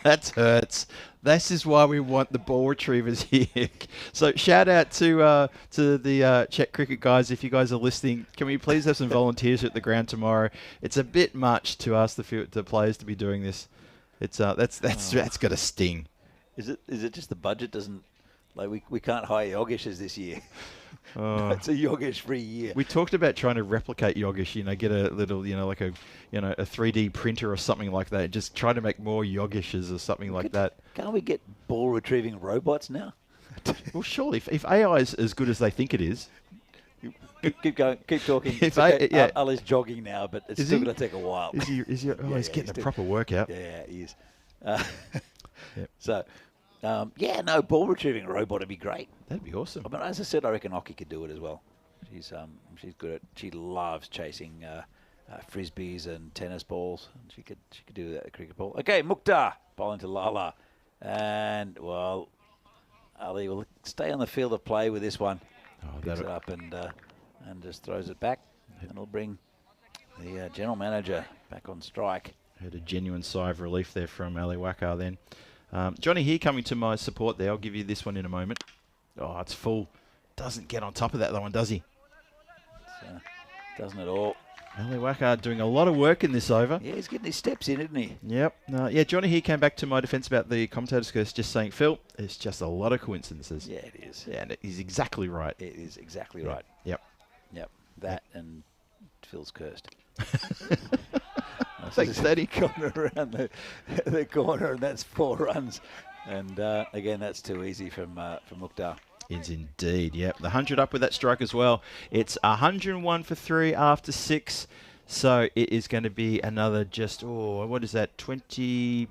S7: That hurts. This is why we want the ball retrievers here. So shout out to the Czech cricket guys. If you guys are listening, can we please have some volunteers at the ground tomorrow? It's a bit much to ask the players to be doing this. It's that's got to sting.
S5: Is it just the budget doesn't? Like we can't hire Yogishes this year.
S7: Oh.
S5: It's a Yogesh-free year.
S7: We talked about trying to replicate Yogesh, get a little, like a 3D printer or something like that. Just try to make more Yogeshes or something like that.
S5: Can't we get ball retrieving robots now?
S7: Well, surely, if AI is as good as they think it is.
S5: Keep going, keep talking. Ali's jogging now, but it's still going to take a while.
S7: Is he? He's getting a proper workout.
S5: Yeah, he is.
S7: Yep.
S5: So, ball retrieving robot would be great.
S7: That'd be awesome.
S5: But as I said, I reckon Oki could do it as well. She's good at. She loves chasing frisbees and tennis balls. And she could do that, a cricket ball. Okay, Mukhtar bowling to Lala, and Ali will stay on the field of play with this one.
S7: Oh,
S5: Picks it up and just throws it back, and it'll bring the general manager back on strike.
S7: Heard a genuine sigh of relief there from Ali Wakar then. Johnny here coming to my support there. I'll give you this one in a moment. Oh, it's full. Doesn't get on top of that one, does he?
S5: Doesn't at all.
S7: Ali Wakar doing a lot of work in this over.
S5: Yeah, he's getting his steps in, isn't he?
S7: Yep. Johnny here came back to my defence about the commentators just saying, Phil, it's just a lot of coincidences.
S5: Yeah, it is.
S7: Yeah, and he's exactly right.
S5: It is exactly right.
S7: Yep.
S5: That and Phil's cursed.
S7: Thanks, Daddy.
S5: Gone around the corner, and that's 4 runs. And again, that's too easy from Mukhtar.
S7: Is indeed, yep. The 100 up with that strike as well. It's 101 for 3 after 6. So it is going to be another 22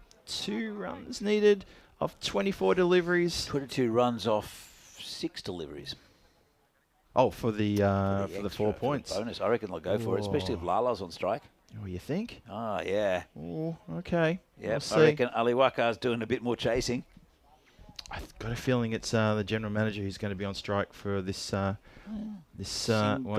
S7: runs needed of 24 deliveries.
S5: 22 runs off 6 deliveries.
S7: Oh, for the 4 points.
S5: Bonus. I reckon they'll go for it, especially if Lala's on strike.
S7: Oh, you think?
S5: Ah, yeah.
S7: Oh, okay.
S5: Yeah, I reckon Ali Wakar's doing a bit more chasing.
S7: I've got a feeling it's the general manager who's going to be on strike for this one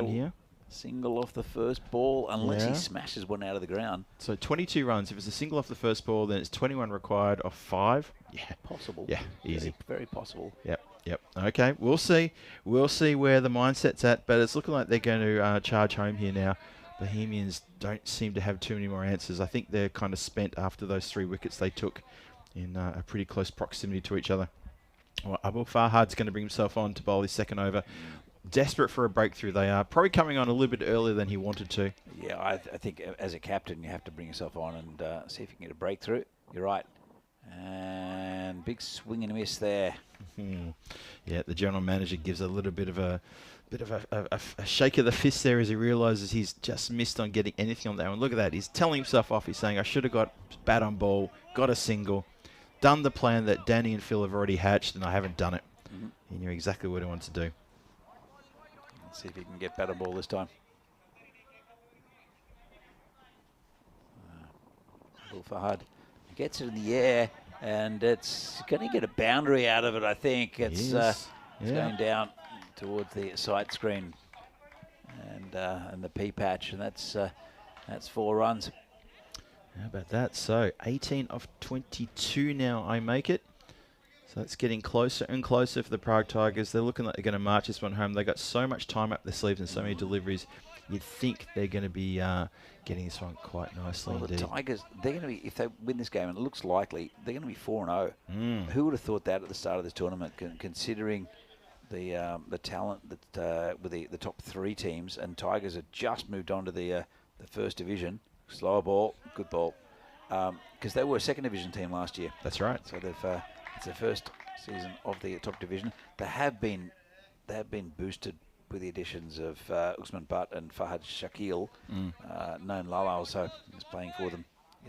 S7: here.
S5: Single off the first ball, unless he smashes one out of the ground.
S7: So 22 runs. If it's a single off the first ball, then it's 21 required off 5. Yeah.
S5: Possible.
S7: Yeah, easy.
S5: Very possible.
S7: Yep. Okay, we'll see. We'll see where the mindset's at, but it's looking like they're going to charge home here now. Bohemians don't seem to have too many more answers. I think they're kind of spent after those 3 wickets they took in a pretty close proximity to each other. Well, Abul Farhad's going to bring himself on to bowl his second over. Desperate for a breakthrough they are. Probably coming on a little bit earlier than he wanted to.
S5: Yeah, I think as a captain you have to bring yourself on and see if you can get a breakthrough. You're right. And big swing and a miss there.
S7: Yeah, the general manager gives a little bit of a shake of the fist there as he realises he's just missed on getting anything on that one. Look at that. He's telling himself off. He's saying, I should have got bat on ball, got a single, done the plan that Danny and Phil have already hatched, and I haven't done it. He knew exactly what he wanted to do.
S5: Let's see if he can get bat on ball this time. Abul Farhad gets it in the air. and it's going to get a boundary out of it, I think. It's going down towards the sight screen and the P patch, and that's 4 runs.
S7: How about that? So 18 of 22 now, I make it. So it's getting closer and closer for the Prague Tigers. They're looking like they're going to march this one home. They got so much time up their sleeves and so many deliveries. You'd think they're going to be getting this one quite nicely.
S5: Well, the
S7: indeed.
S5: Tigers, they're going to be, if they win this game, and it looks likely, they're going to be 4-0. Who would have thought that at the start of this tournament, considering the talent that with the top 3 teams, and Tigers have just moved on to the first division. Slower ball, good ball, because they were a second division team last year.
S7: That's right.
S5: So they've it's their first season of the top division. They have been boosted with the additions of Usman Butt and Fahad Shakil. Known Lala also is playing for them,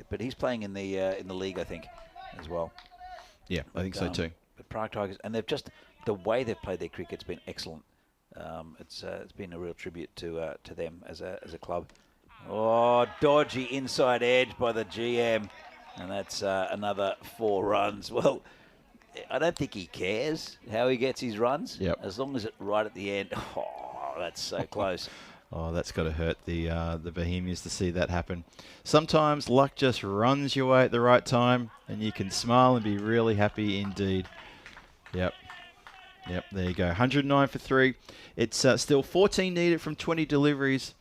S5: but he's playing in the league, I think, as well.
S7: Yeah, I think so too.
S5: But Prague Tigers, and they've just, the way they've played their cricket's been excellent. It's been a real tribute to them as a club. Oh, dodgy inside edge by the GM, and that's another 4 runs. Well, I don't think he cares how he gets his runs.
S7: Yep.
S5: As long as it's right at the end. Oh, that's so close.
S7: Oh, that's got to hurt the Bohemians to see that happen. Sometimes luck just runs your way at the right time, and you can smile and be really happy indeed. Yep, there you go. 109 for 3. It's still 14 needed from 20 deliveries.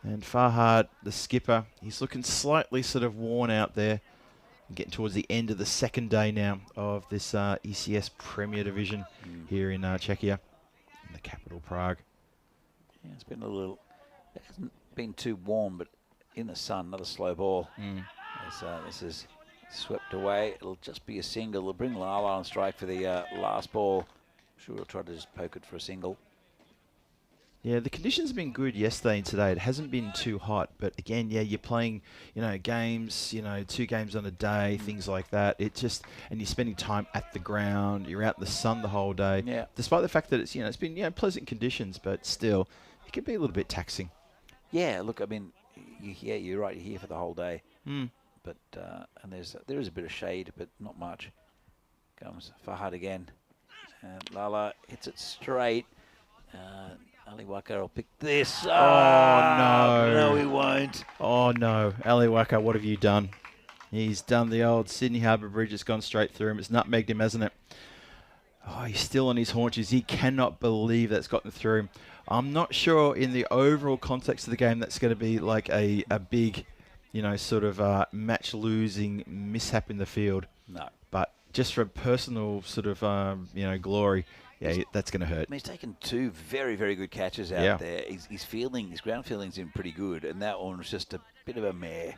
S7: And Fahad, the skipper, he's looking slightly sort of worn out there. Getting towards the end of the second day now of this ECS Premier Division here in Czechia, in the capital, Prague.
S5: Yeah, it's been a little, it hasn't been too warm, but in the sun, another slow ball. This is swept away. It'll just be a single. They'll bring Lala on strike for the last ball. I'm sure we'll try to just poke it for a single.
S7: Yeah, the conditions have been good yesterday and today. It hasn't been too hot, but again, yeah, you're playing, games, 2 games on a day, things like that. It just, and you're spending time at the ground. You're out in the sun the whole day.
S5: Yeah.
S7: Despite the fact that it's, it's been, pleasant conditions, but still, it can be a little bit taxing.
S5: Yeah, look, I mean, you're right. You're here for the whole day. But and there is a bit of shade, but not much. Comes Fahad again, and Lala hits it straight. Ali Waka will pick this.
S7: Oh, no.
S5: No, he won't.
S7: Oh, no. Ali Waka, what have you done? He's done the old Sydney Harbour Bridge. It's gone straight through him. It's nutmegged him, hasn't it? Oh, he's still on his haunches. He cannot believe that's gotten through him. I'm not sure in the overall context of the game that's going to be like a big, sort of match-losing mishap in the field.
S5: No.
S7: But just for personal sort of, glory, yeah, that's going to hurt.
S5: I mean, he's taken 2 very, very good catches out there. His ground fielding's been pretty good, and that one was just a bit of a mare.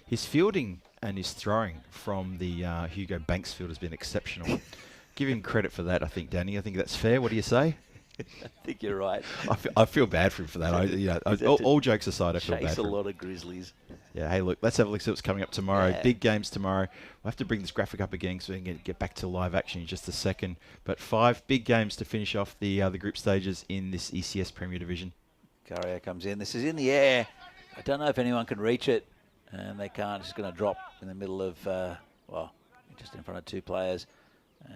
S7: His fielding and his throwing from the Hugo Banks field has been exceptional. Give him credit for that, I think, Danny. I think that's fair. What do you say?
S5: I think you're right.
S7: I feel bad for him for that. All jokes aside, I feel bad for him.
S5: Chase a lot of grizzlies.
S7: Yeah, hey, look, let's have a look at what's coming up tomorrow.
S5: Yeah.
S7: Big games tomorrow. We'll have to bring this graphic up again so we can get back to live action in just a second. But 5 big games to finish off the group stages in this ECS Premier Division.
S5: Carrier comes in. This is in the air. I don't know if anyone can reach it, and they can't. It's going to drop in the middle of, just in front of 2 players.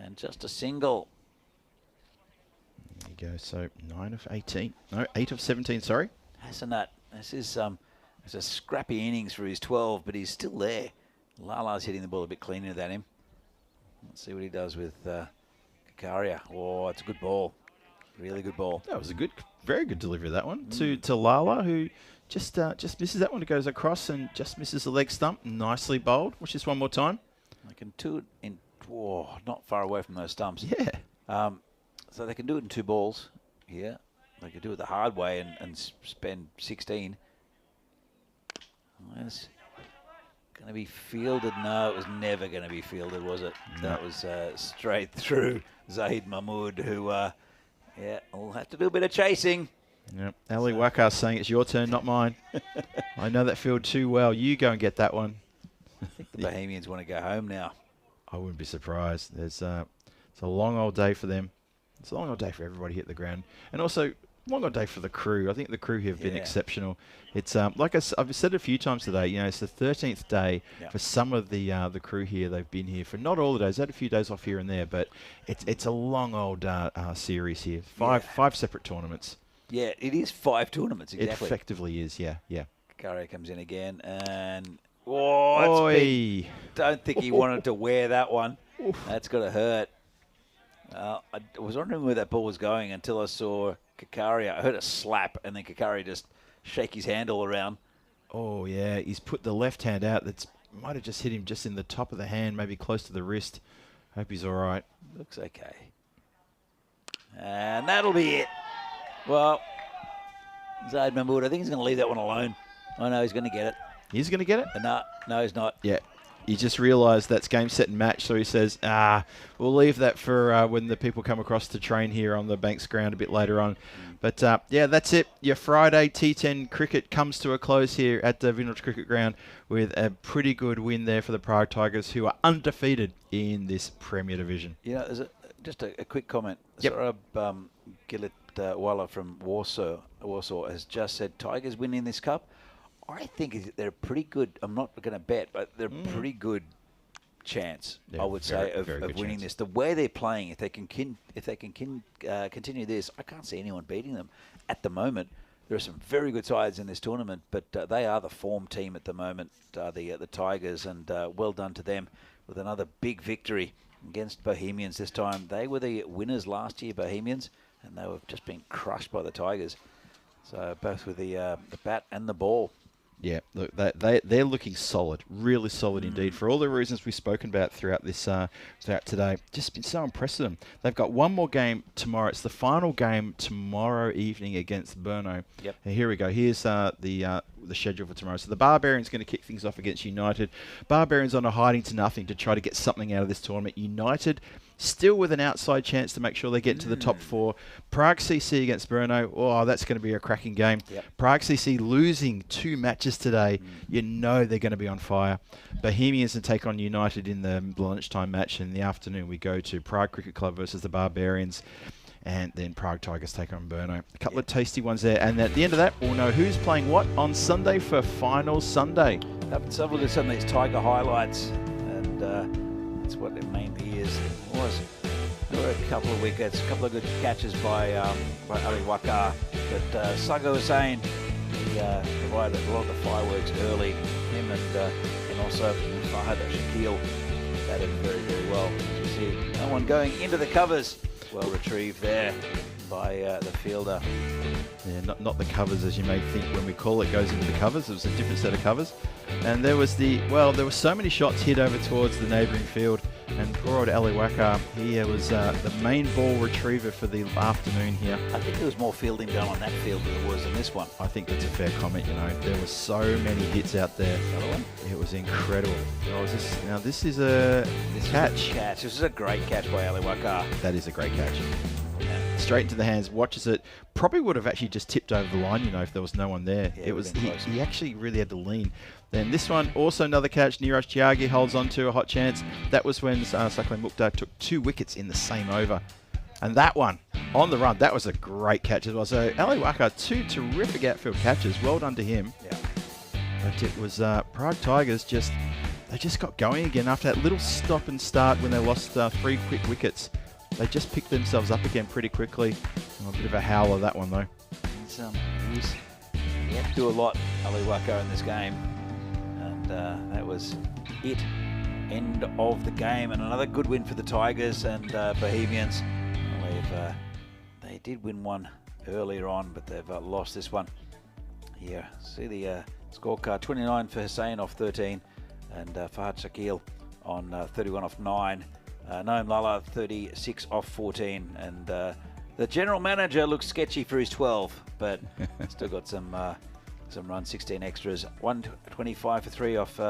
S5: And just a single.
S7: There you go. So 9 of 18. No, 8 of 17, sorry.
S5: Hassanat. This is it's a scrappy innings for his 12, but he's still there. Lala's hitting the ball a bit cleaner than him. Let's see what he does with Kakaria. Oh, it's a good ball. Really good ball.
S7: That was a very good delivery, that one. To Lala, who just misses that one. It goes across and just misses the leg stump. Nicely bowled. Watch this one more time.
S5: They can do it in, not far away from those stumps.
S7: Yeah.
S5: So they can do it in 2 balls here. They could do it the hard way and spend 16. It's going to be fielded. No, it was never going to be fielded, was it? No. That was straight through Zahid Mahmood, who, will have to do a bit of chasing.
S7: Yep. Ali Wakar's saying it's your turn, not mine. I know that field too well. You go and get that one.
S5: I think the Bohemians want to go home now.
S7: I wouldn't be surprised. It's a long old day for them. It's a long old day for everybody hit the ground. And also, long old day for the crew. I think the crew here have been exceptional. It's like I've said a few times today. You know, it's the 13th day for some of the crew here. They've been here for not all the days. They had a few days off here and there, but it's a long old series here. Five separate tournaments.
S5: Yeah, it is 5 tournaments exactly.
S7: It effectively is. Yeah.
S5: Curry comes in again, and big. Don't think he wanted to wear that one. That's got to hurt. I was wondering where that ball was going until I saw Kakaria. I heard a slap, and then Kakaria just shake his hand all around.
S7: Oh, yeah. He's put the left hand out. That might have just hit him just in the top of the hand, maybe close to the wrist. Hope he's all right.
S5: Looks okay. And that'll be it. Well, Zaid Mahmood, I think he's going to leave that one alone. I know he's going to get it.
S7: He's going to get it?
S5: No, he's not.
S7: Yeah. He just realised that's game, set, and match, so he says, we'll leave that for when the people come across to train here on the Banks ground a bit later on. But, yeah, that's it. Your Friday T10 cricket comes to a close here at the Vintage Cricket Ground with a pretty good win there for the Prague Tigers, who are undefeated in this Premier Division.
S5: You know, there's just a quick comment.
S7: Yep.
S5: Sarab Gillit-Walla from Warsaw has just said, Tigers winning this cup. I think they're pretty good. I'm not going to bet, but they're a pretty good chance, I would say, of winning this. The way they're playing, if they can continue this, I can't see anyone beating them at the moment. There are some very good sides in this tournament, but they are the form team at the moment, the Tigers, and well done to them with another big victory against Bohemians this time. They were the winners last year, Bohemians, and they were just being crushed by the Tigers. So both with the bat and the ball.
S7: Yeah, look, they're looking solid, really solid indeed, for all the reasons we've spoken about throughout this throughout today. Just been so impressed with them. They've got one more game tomorrow. It's the final game tomorrow evening against Brno.
S5: Yep.
S7: And here we go. Here's the schedule for tomorrow. So the Barbarians going to kick things off against United. Barbarians on a hiding to nothing to try to get something out of this tournament. United still with an outside chance to make sure they get to the top 4. Prague CC against Brno. Oh, that's going to be a cracking game.
S5: Yep.
S7: Prague CC losing 2 matches today. You know they're going to be on fire. Bohemians to take on United in the lunchtime match. In the afternoon, we go to Prague Cricket Club versus the Barbarians. And then Prague Tigers take on Brno. A couple of tasty ones there. And at the end of that, we'll know who's playing what on Sunday for Final Sunday.
S5: Let's have a look at some of these Tiger highlights. And that's what it mainly is. There were a couple of wickets, a couple of good catches by Ali Wakar. But Sago Hussain, he provided a lot of the fireworks early. Him and also Fahad Shakil batted very, very well. As you see, no one going into the covers. Well retrieved there by the fielder.
S7: Yeah, not the covers as you may think when we call it goes into the covers. It was a different set of covers. And there was there were so many shots hit over towards the neighbouring field. And poor old Ali Wakar, he was the main ball retriever for the afternoon here.
S5: I think there was more fielding done on that field than there was in this one.
S7: I think that's a fair comment, you know. There were so many hits out there. It was incredible. This is a catch.
S5: This is a great catch by Ali Wakar.
S7: That is a great catch. Straight into the hands, watches it. Probably would have actually just tipped over the line, you know, if there was no one there.
S5: Yeah,
S7: he actually really had to lean. Then this one, also another catch. Niraj Tyagi holds on to a hot chance. That was when Saklan Mukhtar took 2 wickets in the same over. And that one, on the run, that was a great catch as well. So Ali Wakar, 2 terrific outfield catches. Well done to him.
S5: Yeah.
S7: But it was Prague Tigers they just got going again after that little stop and start when they lost 3 quick wickets. They just picked themselves up again pretty quickly. A bit of a howler, that one, though.
S5: He had to do a lot, Ali Wakar, in this game. And that was it. End of the game. And another good win for the Tigers and Bohemians. They did win one earlier on, but they've lost this one. Here, see the scorecard. 29 for Hussain off 13. And Fahad Shakil on 31 off 9. Noam Lala 36 off 14, and the general manager looks sketchy for his 12, but still got some runs, 16 extras, 125 for 3 off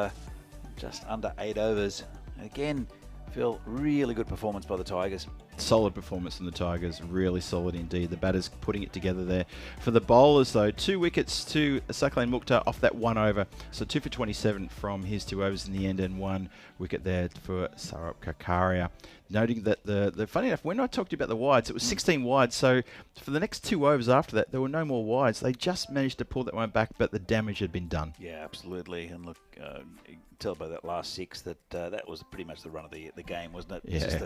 S5: just under 8 overs. Again, feel really good performance by the Tigers.
S7: solid performance from the Tigers, really solid indeed. The batters putting it together there. For the bowlers though, 2 wickets to Saklan Mukhtar off that 1 over. So 2 for 27 from his 2 overs in the end, and 1 wicket there for Saurabh Kakaria. Noting that the funny enough, when I talked to you about the wides, it was 16 wides. So for the next 2 overs after that, there were no more wides. They just managed to pull that one back, but the damage had been done.
S5: Yeah, absolutely. And look, you can tell by that last 6 that that was pretty much the run of the game, wasn't it?
S7: Yeah.
S5: Just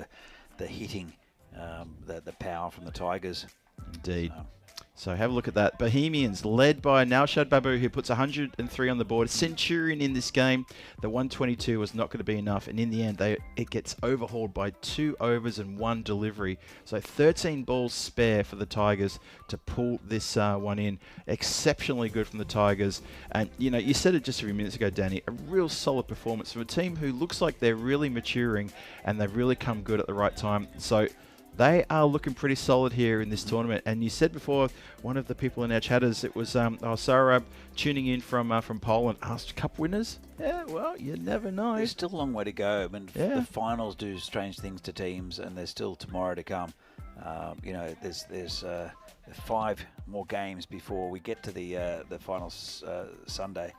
S5: the hitting, the power from the Tigers.
S7: Indeed. So have a look at that. Bohemians led by Naushad Babu, who puts 103 on the board. A centurion in this game. The 122 was not going to be enough, and in the end, it gets overhauled by 2 overs and 1 delivery. So 13 balls spare for the Tigers to pull this one in. Exceptionally good from the Tigers. And, you know, you said it just a few minutes ago, Danny, a real solid performance from a team who looks like they're really maturing, and they've really come good at the right time. So they are looking pretty solid here in this tournament. And you said before, one of the people in our chatters, it was Saurabh tuning in from Poland, asked Cup winners. Yeah, well, you never know.
S5: There's still a long way to go. I mean,
S7: Yeah.
S5: the finals do strange things to teams, and there's still tomorrow to come. You know, there's 5 more games before we get to the finals Sunday.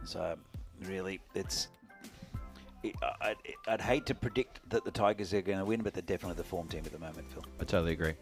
S5: So really, I'd hate to predict that the Tigers are going to win, but they're definitely the form team at the moment, Phil.
S7: I totally agree.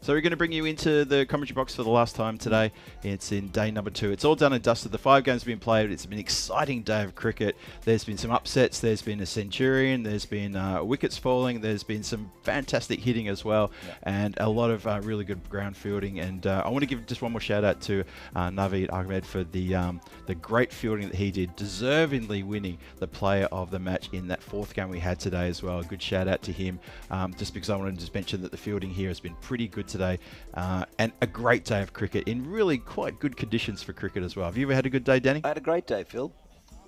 S7: So we're going to bring you into the commentary box for the last time today. It's in day number 2. It's all done and dusted. The 5 games have been played. It's been an exciting day of cricket. There's been some upsets. There's been a centurion. There's been wickets falling. There's been some fantastic hitting as well, and a lot of really good ground fielding. And I want to give just one more shout out to Naveed Ahmed for the great fielding that he did, deservingly winning the player of the match in that 4th game we had today as well. A good shout out to him, just because I wanted to just mention that the fielding here has been pretty good today, and a great day of cricket in really quite good conditions for cricket as well. Have you ever had a good day, Danny?
S5: I had a great day, Phil.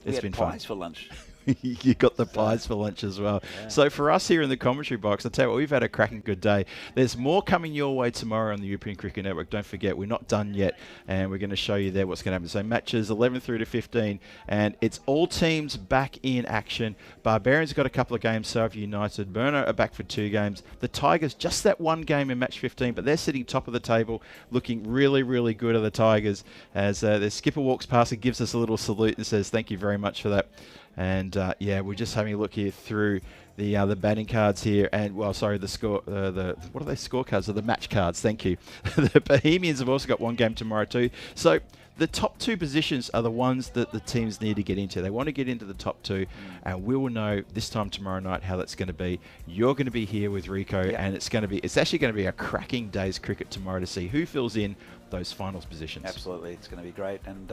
S7: It's been fun.
S5: Pies for lunch.
S7: You got the pies for lunch as well.
S5: Yeah.
S7: So for us here in the commentary box, I'll tell you what, we've had a cracking good day. There's more coming your way tomorrow on the European Cricket Network. Don't forget, we're not done yet, and we're going to show you there what's going to happen. So matches 11 through to 15, and it's all teams back in action. Barbarians got a couple of games, so have United. Burner are back for 2 games. The Tigers, just that 1 game in match 15, but they're sitting top of the table, looking really, really good at the Tigers, as the skipper walks past and gives us a little salute and says, thank you very much for that. And yeah, we're just having a look here through the batting cards here, and well, sorry, the score, what are they? Scorecards? Or the match cards? Thank you. The Bohemians have also got 1 game tomorrow too. So the top 2 positions are the ones that the teams need to get into. They want to get into the top 2, and we will know this time tomorrow night how that's going to be. You're going to be here with Rico, and it's actually going to be a cracking day's cricket tomorrow to see who fills in those finals positions.
S5: Absolutely, it's going to be great, and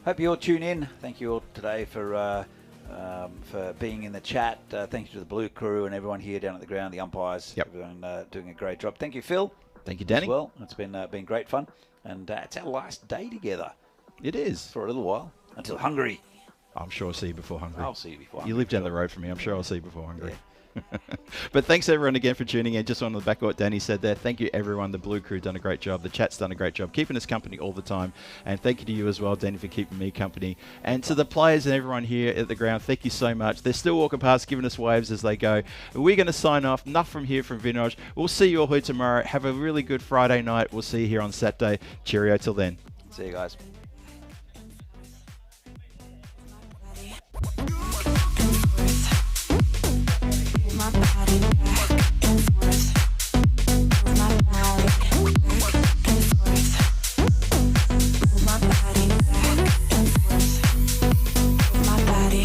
S5: hope you all tune in. Thank you all today for being in the chat. Thank you to the Blue crew and everyone here down at the ground, the umpires, everyone doing a great job. Thank you, Phil.
S7: Thank you, Danny.
S5: As well, it's been great fun, and it's our last day together.
S7: It is.
S5: For a little while, until Hungary.
S7: I'm sure I'll see you before Hungary.
S5: I'll see you before
S7: You
S5: Hungary.
S7: live down the road from me. I'm sure I'll see you before Hungary. Yeah. But thanks everyone again for tuning in. Just on the back of what Danny said there, thank you everyone. The Blue crew done a great job. The chat's done a great job keeping us company all the time. And thank you to you as well, Danny, for keeping me company. And to the players and everyone here at the ground, thank you so much. They're still walking past, giving us waves as they go. We're going to sign off. Enough from here from Vinod. We'll see you all here tomorrow. Have a really good Friday night. We'll see you here on Saturday. Cheerio till then.
S5: See you guys.
S8: My body back and forth. My body back and forth. My body back and forth. My body.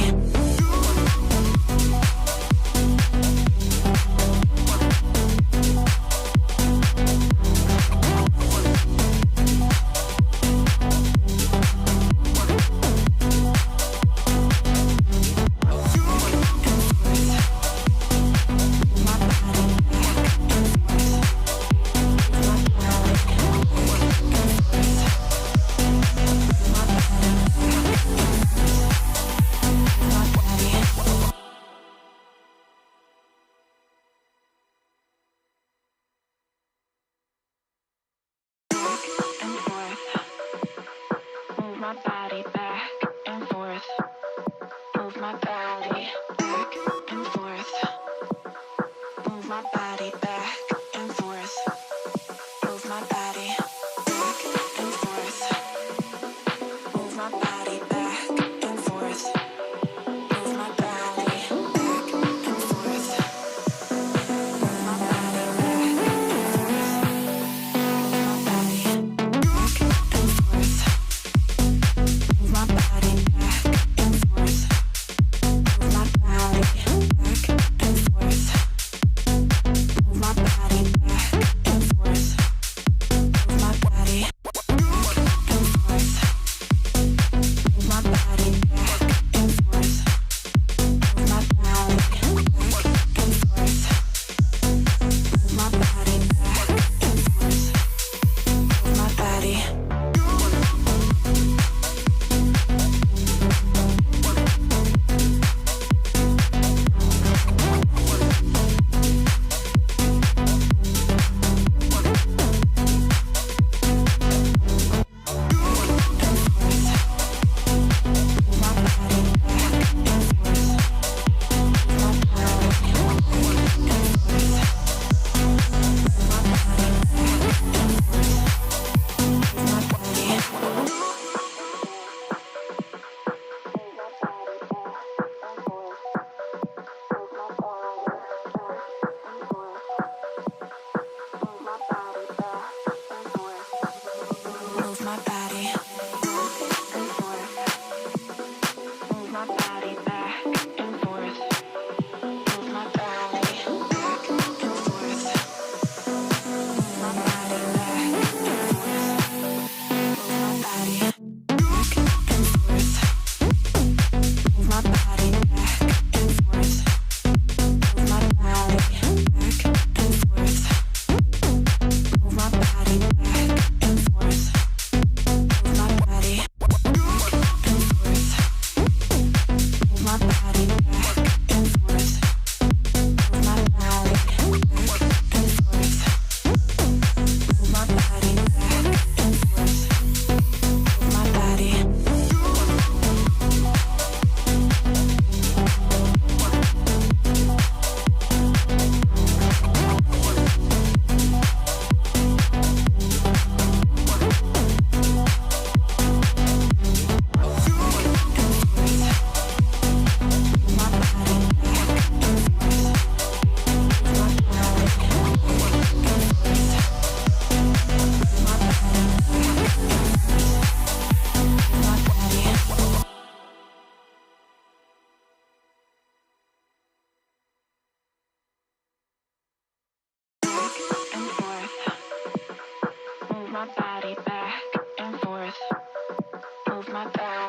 S8: My body back and forth. Move my body back and forth. Move my body back and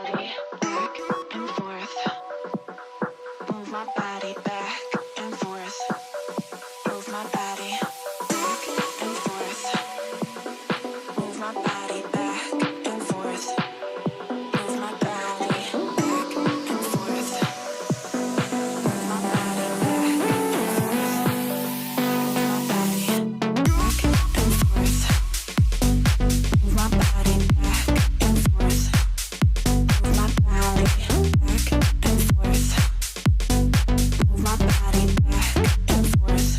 S8: body back and forth. Move my body back and forth. Move my body back and forth. Move my body back and forth. Move my body back and forth. Move my body back and forth. Move my body back and forth. Move my body back and forth. Move my body back and forth. Move my body back and forth.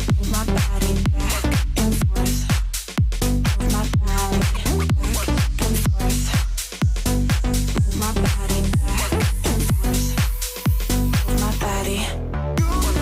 S8: Move my body back and forth. Move my body back and forth. Move my body back and forth. Move my body back and forth. Move my body. Move my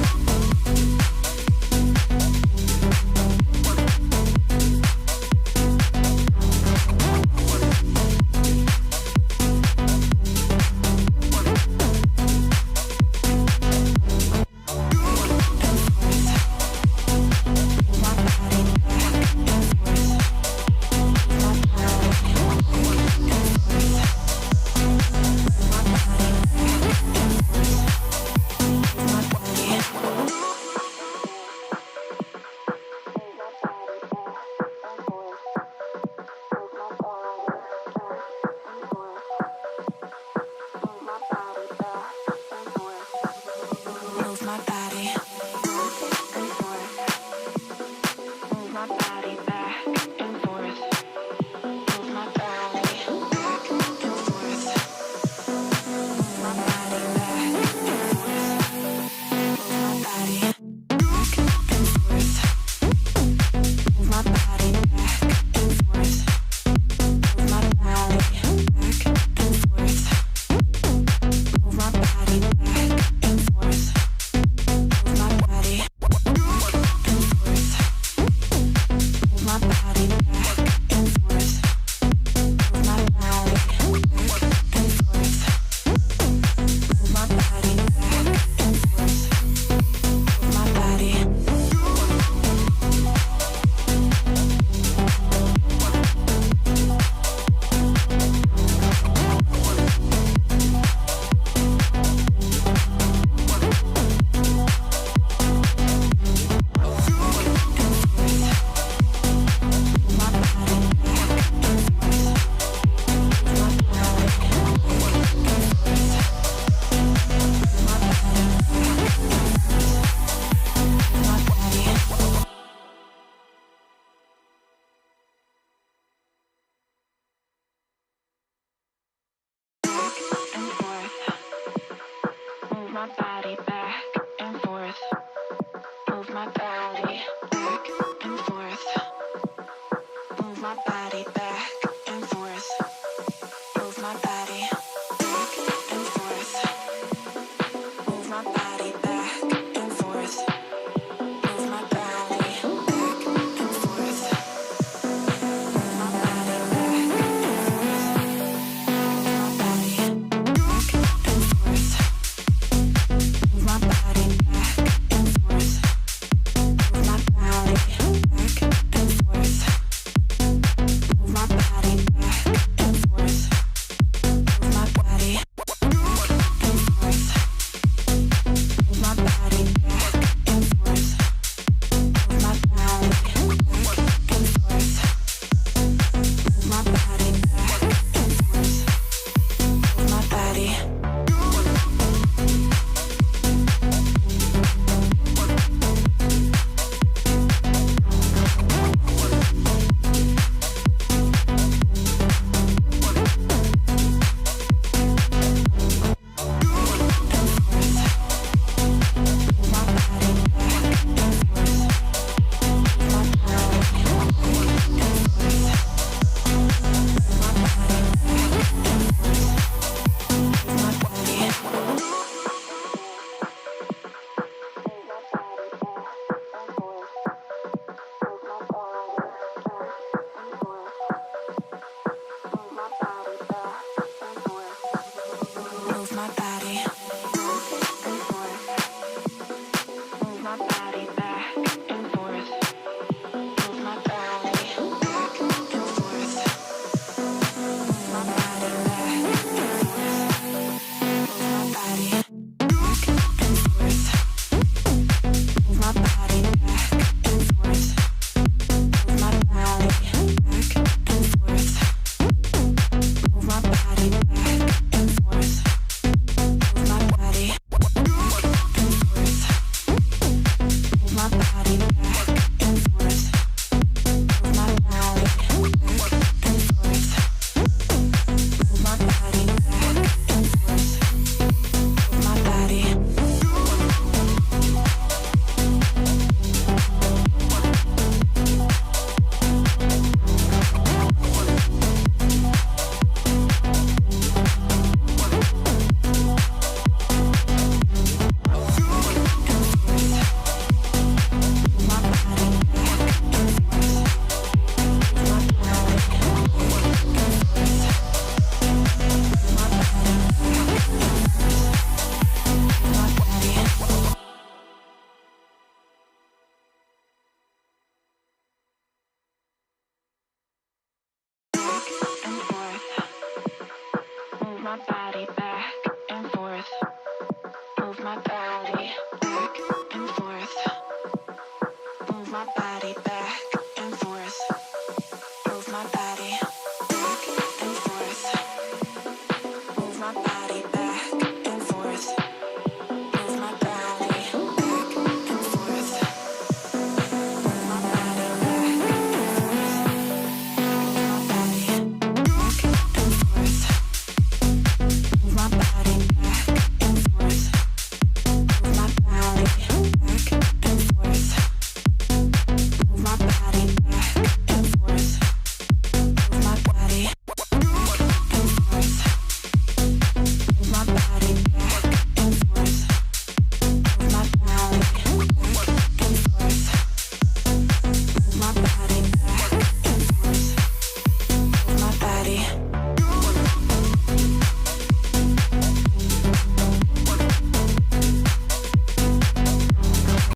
S8: body and forth. Move my body back and forth. Move my body back and forth. Move my body back and forth. Move my body back and forth. Move my body back and forth. Move my body back and forth. Move my body back and forth. Move my body back and forth. Move my body back and forth. Move my body back and forth. Move my body back and forth. Move my body. Move my body back and forth. Move my body back and forth. Move my body back.